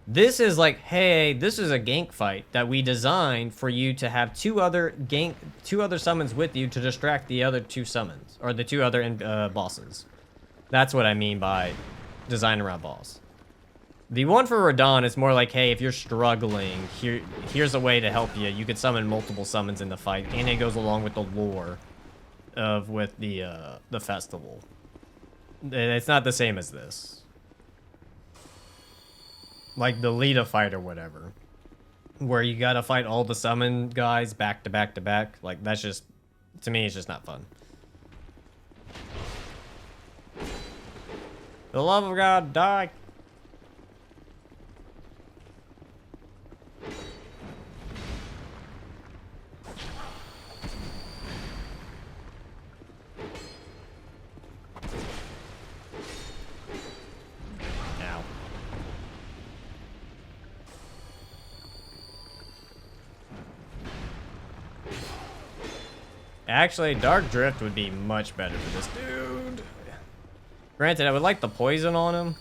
This is like, hey, this is a gank fight that we designed for you to have two other summons with you to distract the other two summons, or the two other bosses. That's what I mean by design around boss. The one for Radon is more like, hey, if you're struggling, here's a way to help you. You could summon multiple summons in the fight, and it goes along with the lore with the festival. It's not the same as this. Like the Lita fight or whatever, where you gotta fight all the summon guys back to back to back. Like, that's just, to me, it's just not fun. For the love of God, die. Actually, Dark Drift would be much better for this dude. Granted, I would like the poison on him.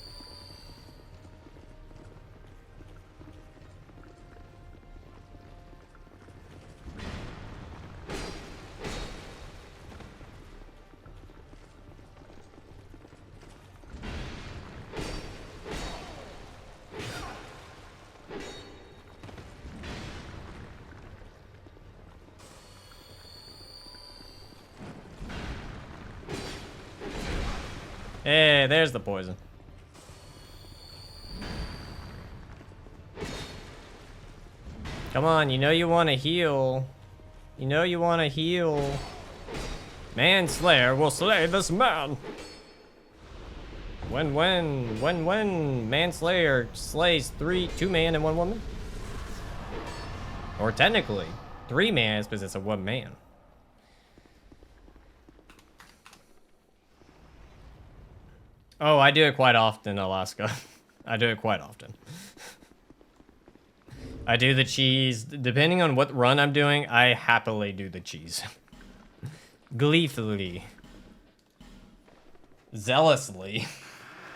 Hey, there's the poison. Come on, you know you want to heal. You know you want to heal. Manslayer will slay this man. When Manslayer slays two man and one woman? Or technically, 3 man because it's a 1 man. Oh, I do it quite often, Alaska. I do it quite often. I do the cheese. Depending on what run I'm doing, I happily do the cheese. Gleefully. Zealously.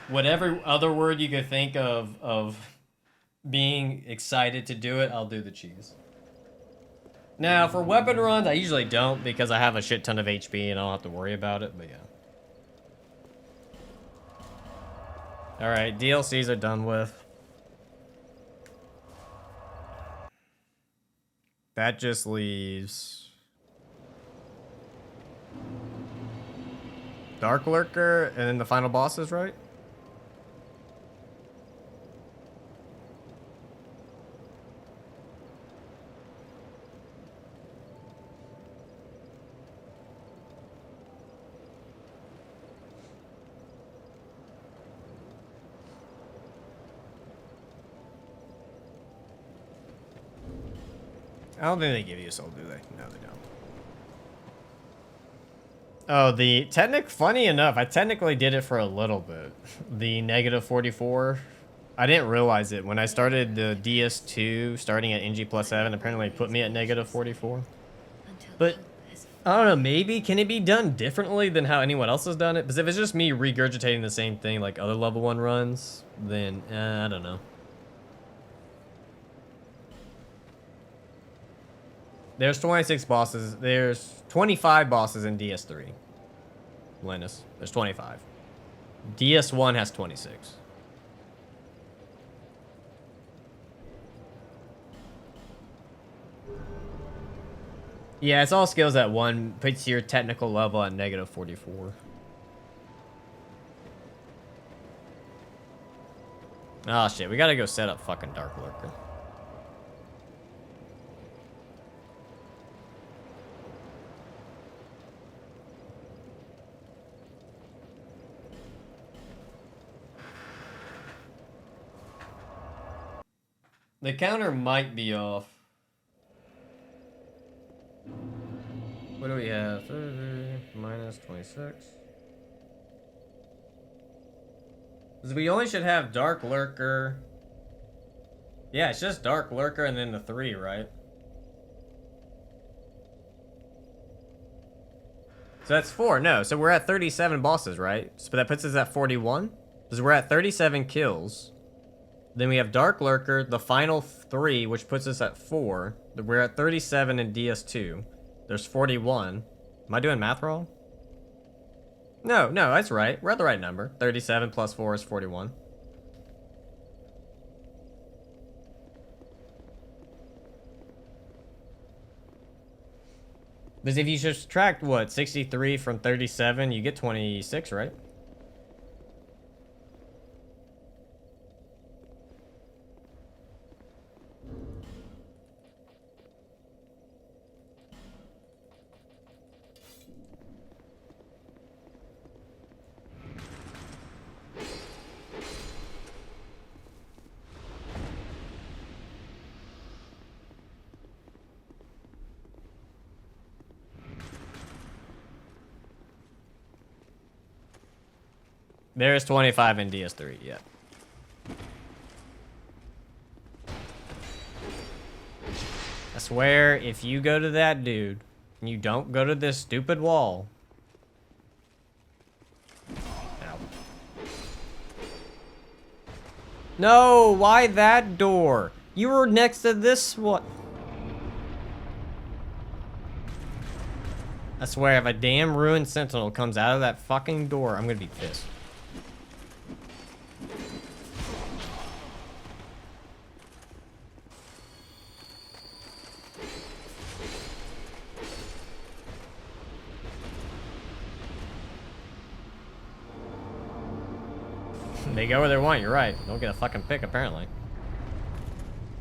Whatever other word you could think of being excited to do it, I'll do the cheese. Now, for weapon runs, I usually don't because I have a shit ton of HP and I don't have to worry about it, but yeah. Alright, DLCs are done with. That just leaves Dark Lurker and then the final bosses, right? I don't think they give you a soul, do they? No, they don't. Oh, funny enough, I technically did it for a little bit. The -44. I didn't realize it. When I started the DS2, starting at NG +7, apparently it put me at -44. But, I don't know, maybe, can it be done differently than how anyone else has done it? Because if it's just me regurgitating the same thing like other level 1 runs, then, I don't know. There's 26 bosses. There's 25 bosses in DS3. Linus, there's 25. DS1 has 26. Yeah, it's all skills at 1. Puts your technical level at -44. Oh shit, we gotta go set up fucking Dark Lurker. The counter might be off. What do we have? -26. Because we only should have Dark Lurker. Yeah, it's just Dark Lurker and then the 3, right? So that's 4. No, so we're at 37 bosses, right? So that puts us at 41. Because we're at 37 kills. Then we have Dark Lurker, the final 3, which puts us at 4. We're at 37 in DS2. There's 41. Am I doing math wrong? No, that's right. We're at the right number. 37 plus 4 is 41. Because if you subtract, what, 63 from 37, you get 26, right? There's 25 in DS3, yeah. I swear, if you go to that dude And you don't go to this stupid wall. Ow. No, why that door? You were next to this one. I swear, if a damn ruined sentinel comes out of that fucking door, I'm gonna be pissed. They go where they want, you're right. Don't get a fucking pick, apparently.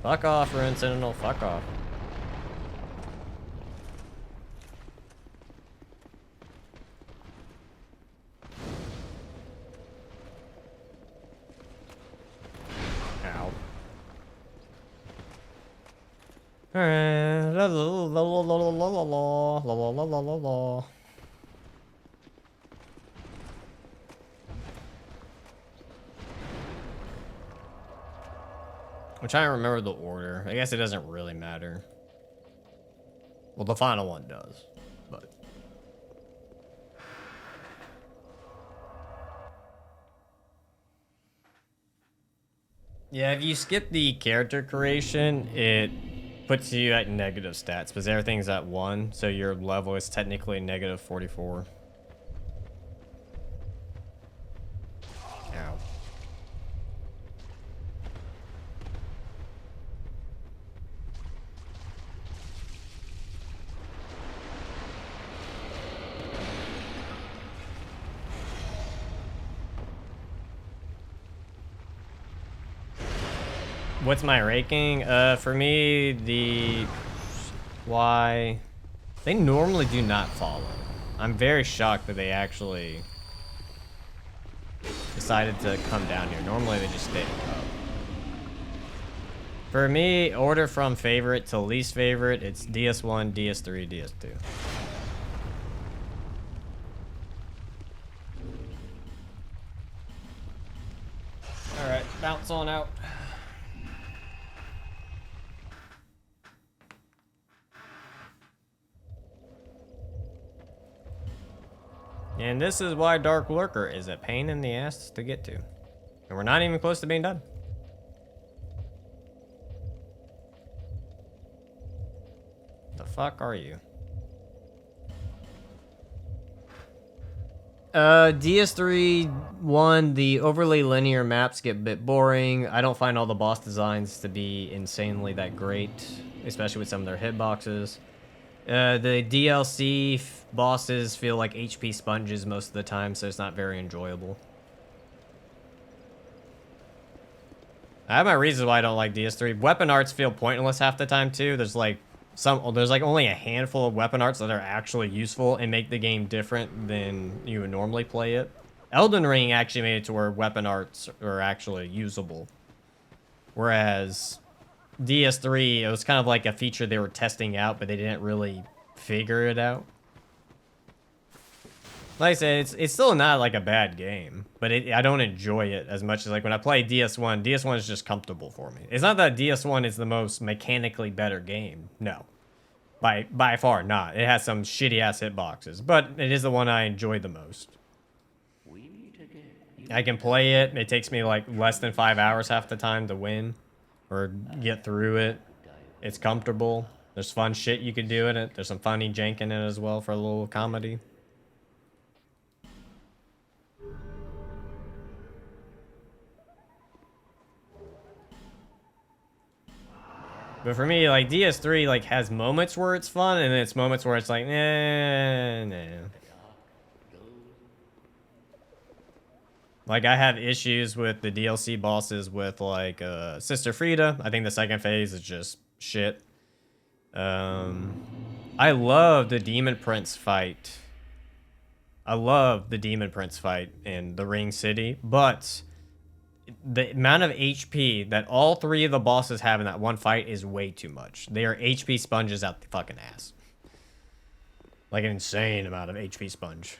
Fuck off, ruined sentinel, fuck off. Ow. Alright. La la la la la la la la la la la la la. I'm trying to remember the order. I guess it doesn't really matter. Well, the final one does, but. Yeah, if you skip the character creation, it puts you at negative stats, because everything's at 1, so your level is technically negative 44. Ow. What's my ranking? For me, the why they normally do not follow. I'm very shocked that they actually decided to come down here. Normally they just stay up. For me, order from favorite to least favorite, it's DS1, DS3, DS2. All right, bounce on out. And this is why Dark Lurker is a pain in the ass to get to. And we're not even close to being done. The fuck are you? DS3 the overly linear maps get a bit boring. I don't find all the boss designs to be insanely that great, especially with some of their hitboxes. The DLC bosses feel like HP sponges most of the time, so it's not very enjoyable. I have my reasons why I don't like DS3. Weapon arts feel pointless half the time too. There's like only a handful of weapon arts that are actually useful and make the game different than you would normally play it. Elden Ring actually made it to where weapon arts are actually usable. Whereas DS3, it was kind of like a feature they were testing out, but they didn't really figure it out. Like I said, it's still not like a bad game, but I don't enjoy it as much as like when I play DS1. DS1 is just comfortable for me. It's not that DS1 is the most mechanically better game. No. By far not. It has some shitty ass hitboxes, but it is the one I enjoy the most. I can play it. It takes me like less than 5 hours half the time to win or get through it. It's comfortable. There's fun shit you can do in it. There's some funny jank in it as well for a little comedy. But for me, like, DS3, like, has moments where it's fun, and then it's moments where it's like, nah. Like, I have issues with the DLC bosses with, like, Sister Frida. I think the second phase is just shit. I love the Demon Prince fight. I love the Demon Prince fight in the Ring City, but the amount of HP that all 3 of the bosses have in that one fight is way too much. They are HP sponges out the fucking ass. Like an insane amount of HP sponge.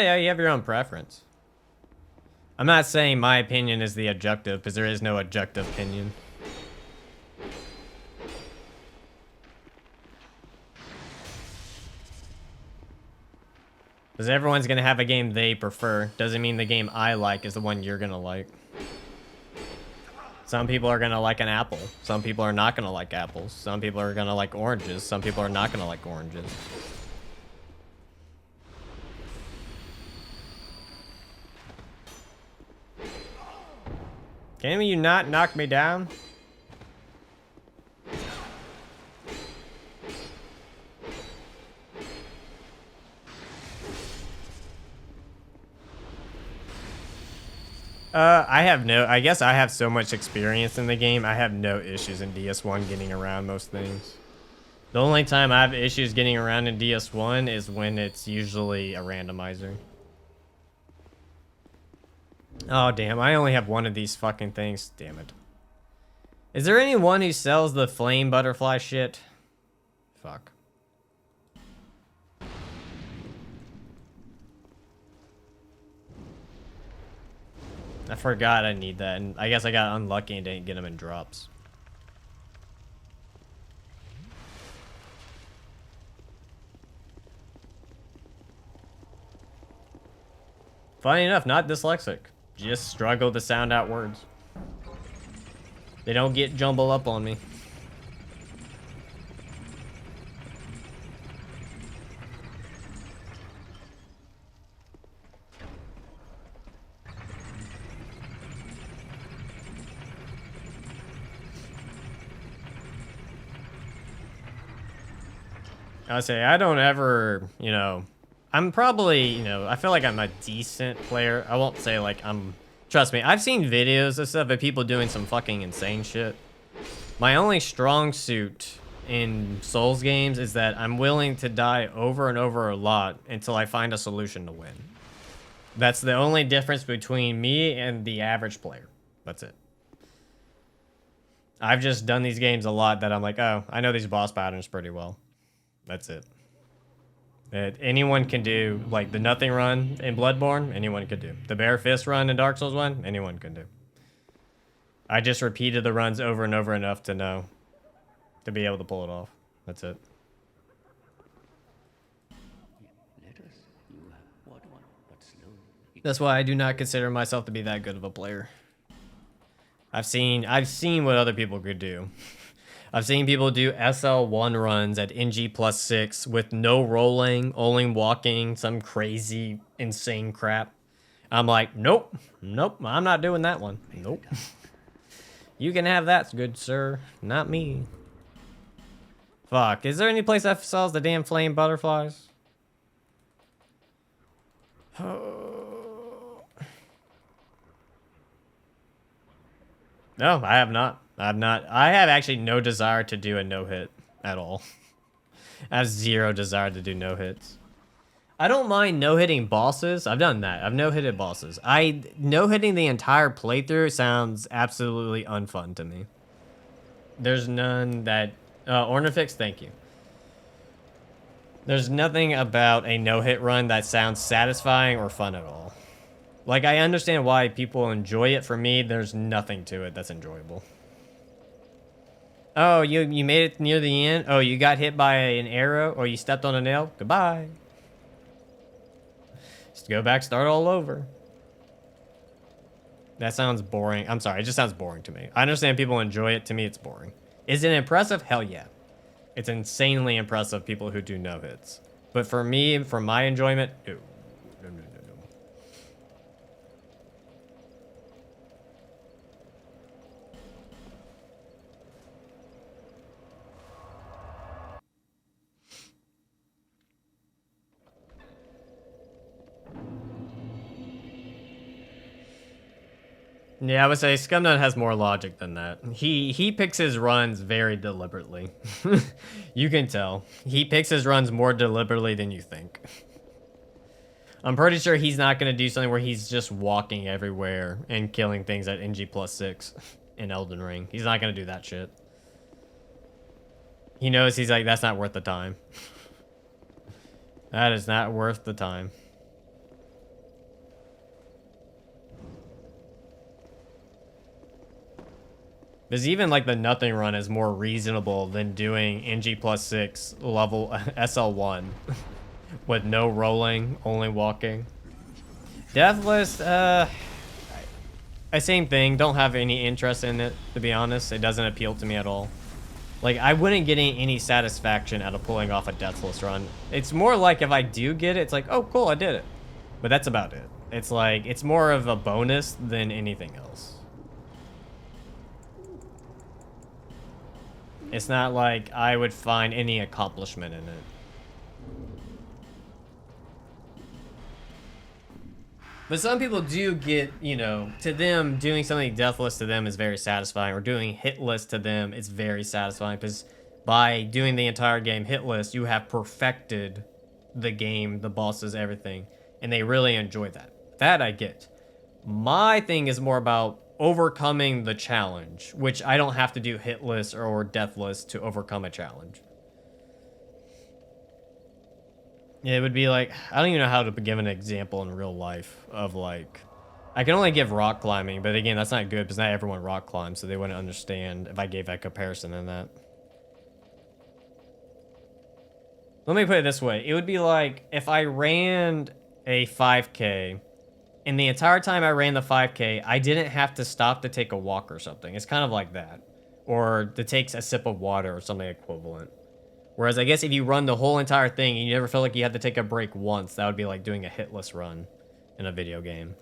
Yeah, you have your own preference. I'm not saying my opinion is the objective, because there is no objective opinion. Because everyone's going to have a game they prefer. Doesn't mean the game I like is the one you're going to like. Some people are going to like an apple. Some people are not going to like apples. Some people are going to like oranges. Some people are not going to like oranges. Can you not knock me down? I guess I have so much experience in the game, I have no issues in DS1 getting around most things. The only time I have issues getting around in DS1 is when it's usually a randomizer. Oh, damn, I only have one of these fucking things. Damn it. Is there anyone who sells the flame butterfly shit? Fuck. I forgot I need that, and I guess I got unlucky and didn't get them in drops. Funny enough, not dyslexic. Just struggle to sound out words. They don't get jumbled up on me. I say I don't ever, you know, I'm probably, you know, I feel like I'm a decent player. I won't say like trust me, I've seen videos and stuff of people doing some fucking insane shit. My only strong suit in Souls games is that I'm willing to die over and over a lot until I find a solution to win. That's the only difference between me and the average player. That's it. I've just done these games a lot that I'm like, oh, I know these boss patterns pretty well. That's it. That anyone can do, like the nothing run in Bloodborne, anyone could do. The bare fist run in Dark Souls 1, anyone can do. I just repeated the runs over and over enough to know, to be able to pull it off. That's it. That's why I do not consider myself to be that good of a player. I've seen what other people could do. I've seen people do SL1 runs at NG +6 with no rolling, only walking, some crazy, insane crap. I'm like, nope, I'm not doing that one. Nope. You can have that, good sir, not me. Fuck, is there any place that sells the damn flame butterflies? No, I have not. I have actually no desire to do a no-hit at all. I have zero desire to do no-hits. I don't mind no-hitting bosses. I've done that. I've no-hitted bosses. No-hitting the entire playthrough sounds absolutely unfun to me. There's none that... Ornifix, thank you. There's nothing about a no-hit run that sounds satisfying or fun at all. Like, I understand why people enjoy it. For me, there's nothing to it that's enjoyable. Oh, you made it near the end? Oh, you got hit by an arrow? Or you stepped on a nail? Goodbye. Just go back, start all over. That sounds boring. I'm sorry, it just sounds boring to me. I understand people enjoy it. To me, it's boring. Is it impressive? Hell yeah. It's insanely impressive, people who do no-hits. But for me, for my enjoyment, no. Yeah, I would say Scumnut has more logic than that. He picks his runs very deliberately. You can tell. He picks his runs more deliberately than you think. I'm pretty sure he's not going to do something where he's just walking everywhere and killing things at NG +6 in Elden Ring. He's not going to do that shit. He knows, he's like, that's not worth the time. That is not worth the time. Because even like the nothing run is more reasonable than doing NG plus 6 level SL1 with no rolling, only walking. Deathless, same thing. Don't have any interest in it, to be honest. It doesn't appeal to me at all. Like, I wouldn't get any satisfaction out of pulling off a Deathless run. It's more like if I do get it, it's like, oh, cool, I did it. But that's about it. It's like, it's more of a bonus than anything else. It's not like I would find any accomplishment in it. But some people do get, you know, to them, doing something deathless to them is very satisfying, or doing hitless to them is very satisfying, because by doing the entire game hitless, you have perfected the game, the bosses, everything, and they really enjoy that. That I get. My thing is more about overcoming the challenge, which I don't have to do hitless or deathless to overcome a challenge. Yeah, it would be like, I don't even know how to give an example in real life of like, I can only give rock climbing, but again, that's not good because not everyone rock climbs, so they wouldn't understand if I gave that comparison in that. Let me put it this way. It would be like if I ran a 5K, and the entire time I ran the 5K, I didn't have to stop to take a walk or something. It's kind of like that. Or to take a sip of water or something equivalent. Whereas I guess if you run the whole entire thing and you never feel like you had to take a break once, that would be like doing a hitless run in a video game.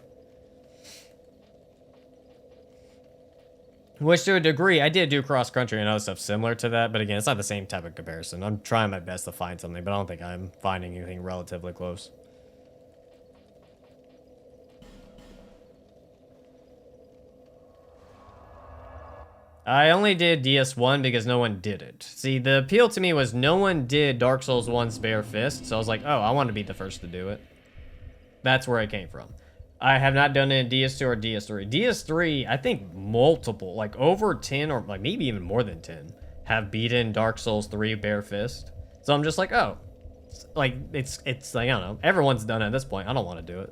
Which to a degree, I did do cross-country and other stuff similar to that, but again, it's not the same type of comparison. I'm trying my best to find something, but I don't think I'm finding anything relatively close. I only did DS1 because no one did it. See, the appeal to me was no one did Dark Souls 1's Bare Fist, so I was like, oh, I want to be the first to do it. That's where it came from. I have not done it in DS2 or DS3. DS3, I think multiple, like over 10 or like maybe even more than 10, have beaten Dark Souls 3 Bare Fist. So I'm just like, oh, like it's like, I don't know, everyone's done it at this point. I don't want to do it.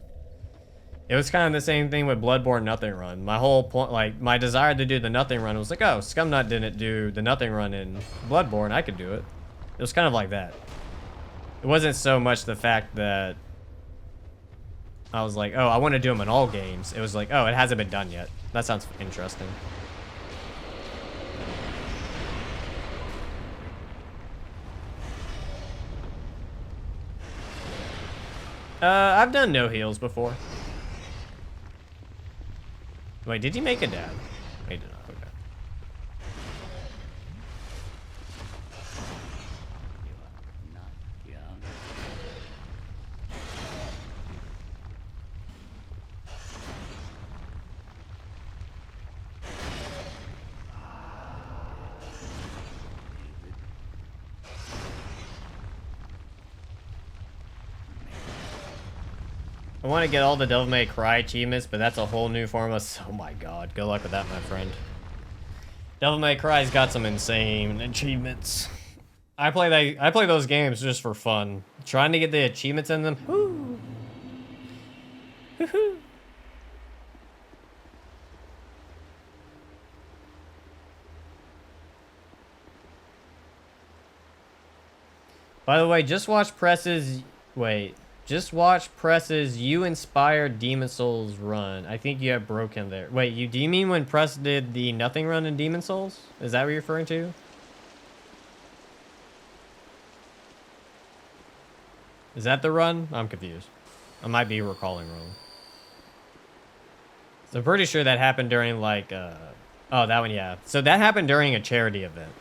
It was kind of the same thing with Bloodborne Nothing Run. My whole point, like, my desire to do the Nothing Run was like, oh, Scumnut didn't do the Nothing Run in Bloodborne, I could do it. It was kind of like that. It wasn't so much the fact that I was like, oh, I want to do them in all games. It was like, oh, it hasn't been done yet. That sounds interesting. I've done no heals before. Wait, did he make a dab? He did not. Okay. I want to get all the Devil May Cry achievements, but that's a whole new form of... Oh my god, good luck with that, my friend. Devil May Cry's got some insane achievements. I play those games just for fun. Trying to get the achievements in them. Woo. Woohoo. By the way, just watch Press's... Wait. Just watch Press's You Inspired Demon Souls run. I think you have broken there. Wait, do you mean when Press did the Nothing run in Demon Souls? Is that what you're referring to? Is that the run? I'm confused. I might be recalling wrong. So I'm pretty sure that happened during like, oh, that one, yeah. So that happened during a charity event.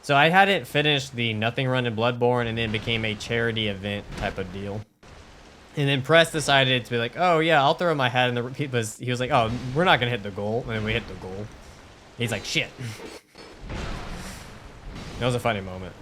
So I hadn't finished the Nothing run in Bloodborne and then became a charity event type of deal. And then Press decided to be like, oh yeah, I'll throw my hat in the... He was like, oh, we're not going to hit the goal. And then we hit the goal. He's like, shit. That was a funny moment.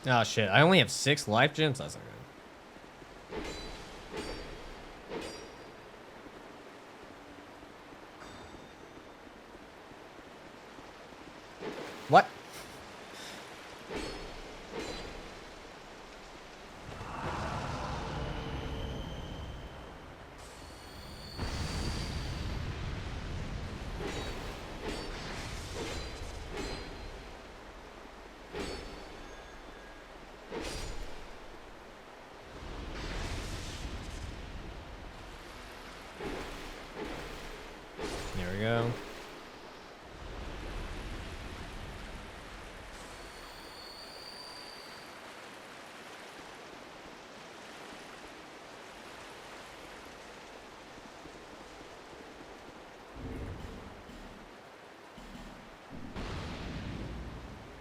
Oh shit, I only have 6 life gems? That's not good. What? There we go.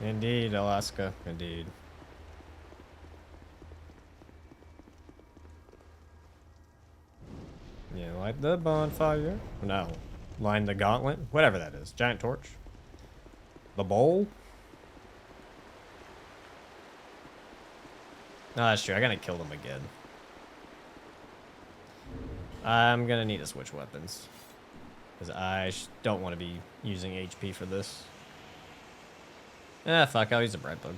Indeed, Alaska. Indeed. Yeah, light the bonfire. No. Line the gauntlet. Whatever that is. Giant torch. The bowl. No, that's true. I gotta kill them again. I'm gonna need to switch weapons. Because I don't want to be using HP for this. Ah, fuck. I'll use a bread bug.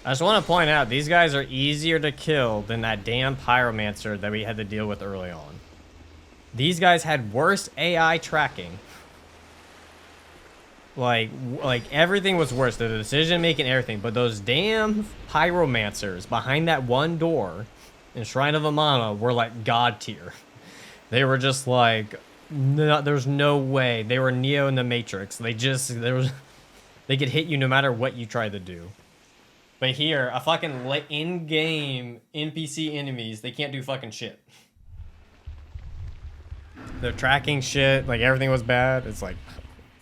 I just want to point out, these guys are easier to kill than that damn pyromancer that we had to deal with early on. These guys had worse AI tracking. Like everything was worse. The decision making, everything. But those damn pyromancers behind that one door in Shrine of Amana were like god tier. They were just like, no, there's no way. They were Neo in the Matrix. They could hit you no matter what you tried to do. But here, a fucking in-game NPC enemies, they can't do fucking shit. They're tracking shit, like everything was bad. It's like,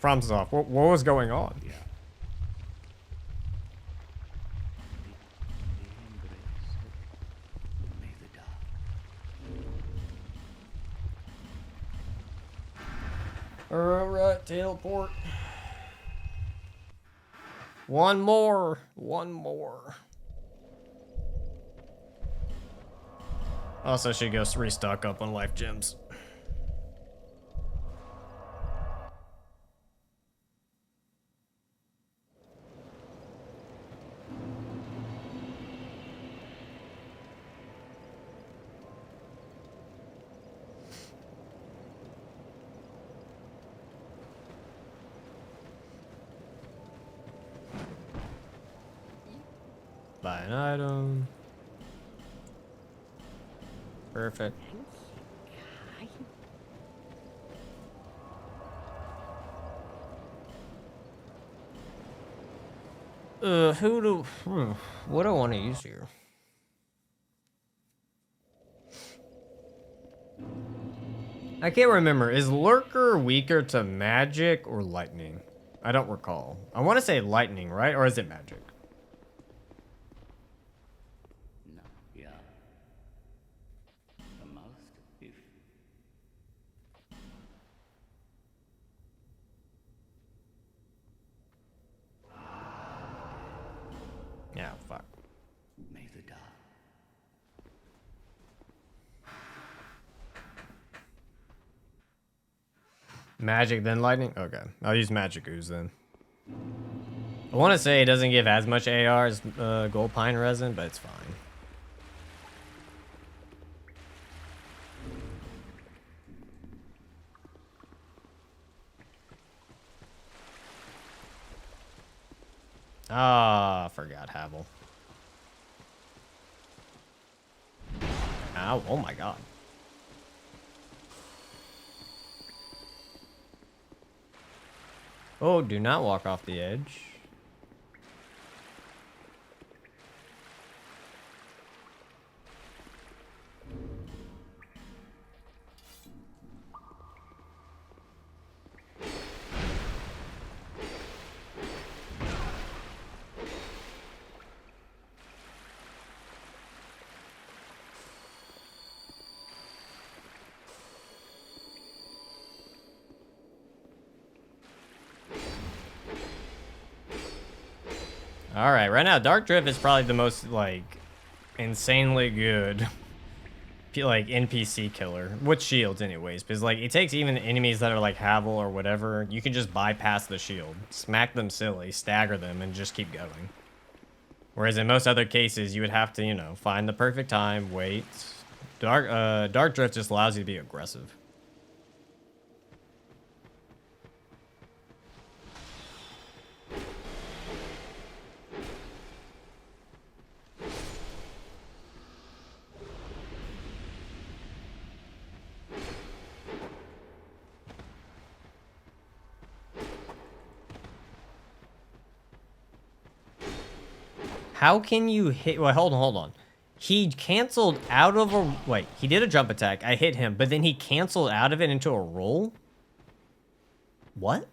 FromSoft, what was going on? Yeah. May the dark. Alright, teleport. One more. Also should go restock up on life gems. Buy an item. Perfect. What do I want to use here? I can't remember. Is Lurker weaker to magic or lightning? I don't recall. I want to say lightning, right? Or is it magic? No, yeah. The most if Yeah, fuck. may the dark. Magic, then lightning? Okay. I'll use magic ooze then. I want to say it doesn't give as much AR as gold pine resin, but it's fine. Ah, forgot Havel. Ow, oh my god. Oh, do not walk off the edge. All right, right now, Dark Drift is probably the most, like, insanely good, like, NPC killer. With shields, anyways. Because, like, it takes even enemies that are, like, Havel or whatever. You can just bypass the shield. Smack them silly, stagger them, and just keep going. Whereas in most other cases, you would have to, you know, find the perfect time, wait. Dark Drift just allows you to be aggressive. How can you hit... Wait, hold on. He canceled out of a... Wait, he did a jump attack. I hit him, but then he canceled out of it into a roll? What?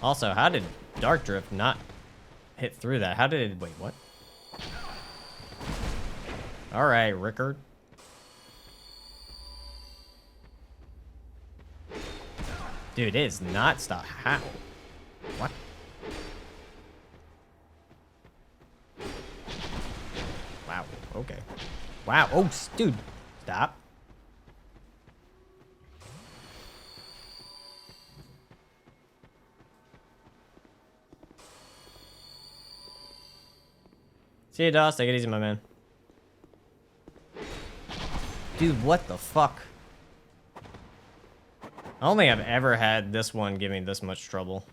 Also, how did Dark Drift not hit through that? How did it... Wait, what? Alright, Rickard. Dude, it is not stop. How? What? Wow. Okay. Wow. Oh, dude. Stop. See you, Doss. Take it easy, my man. Dude, what the fuck? I don't think I've ever had this one give me this much trouble.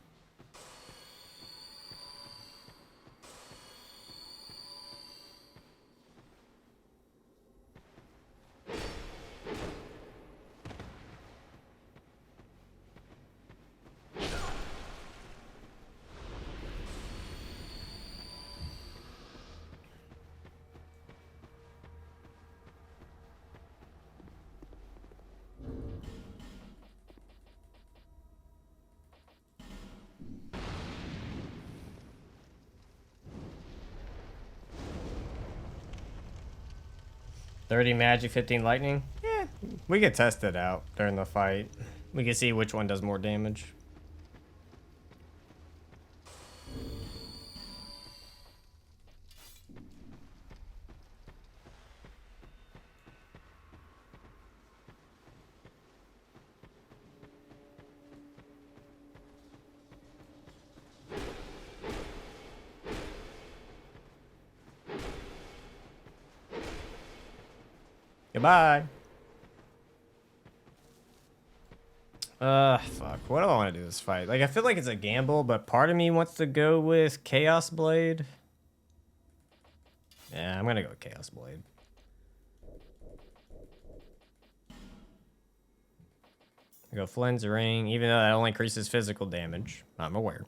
$30 magic, 15 lightning. Yeah, we could test it out during the fight. We can see which one does more damage. Goodbye. Fuck. What do I want to do this fight? Like, I feel like it's a gamble, but part of me wants to go with Chaos Blade. Yeah, I'm gonna go with Chaos Blade. I go Flynn's Ring, even though that only increases physical damage. I'm aware.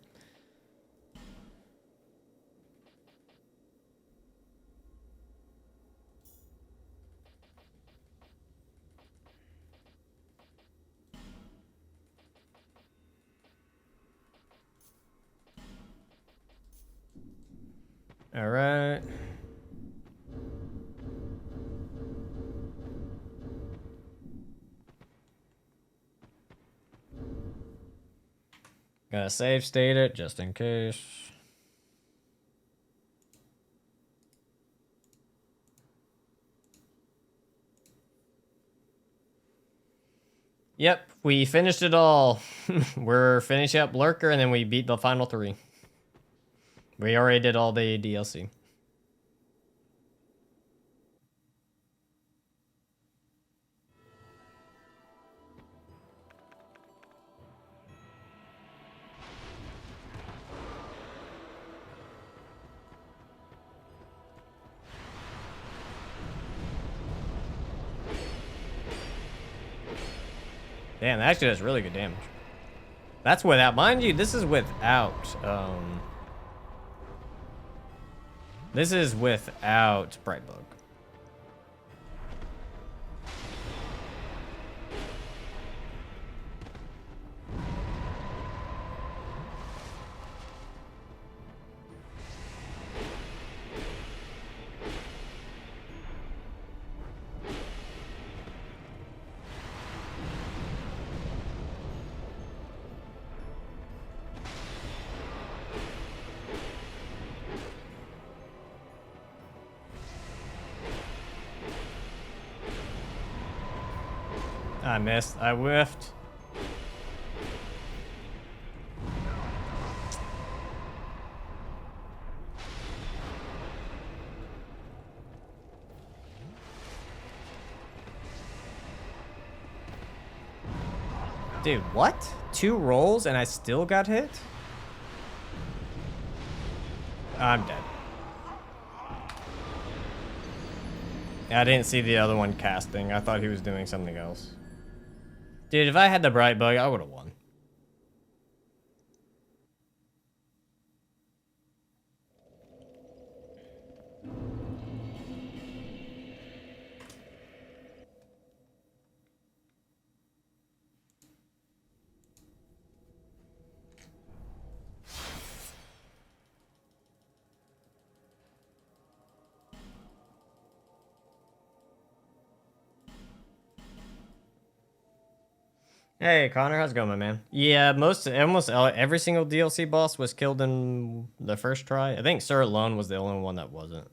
All right. Gotta save state it just in case. Yep, we finished it all. We're finishing up Lurker and then we beat the final 3. We already did all the DLC. Damn, that actually does really good damage. That's without, mind you, this is without, this is without Brightbug. I missed. I whiffed. Dude, what? 2 rolls and I still got hit? I'm dead. I didn't see the other one casting. I thought he was doing something else. Dude, if I had the bright bug, I would have won. Hey, Connor, how's it going, my man? Yeah, almost every single DLC boss was killed in the first try. I think Sir Alone was the only one that wasn't.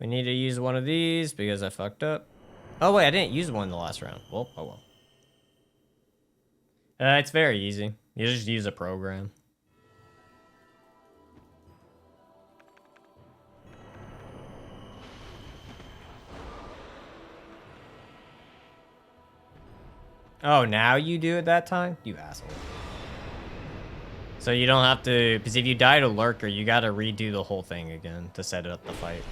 We need to use one of these because I fucked up. Oh, wait, I didn't use one in the last round. Well, oh well. It's very easy. You just use a program. Oh, now you do it that time? You asshole. So you don't have to, because if you die to Lurker, you gotta redo the whole thing again to set up the fight.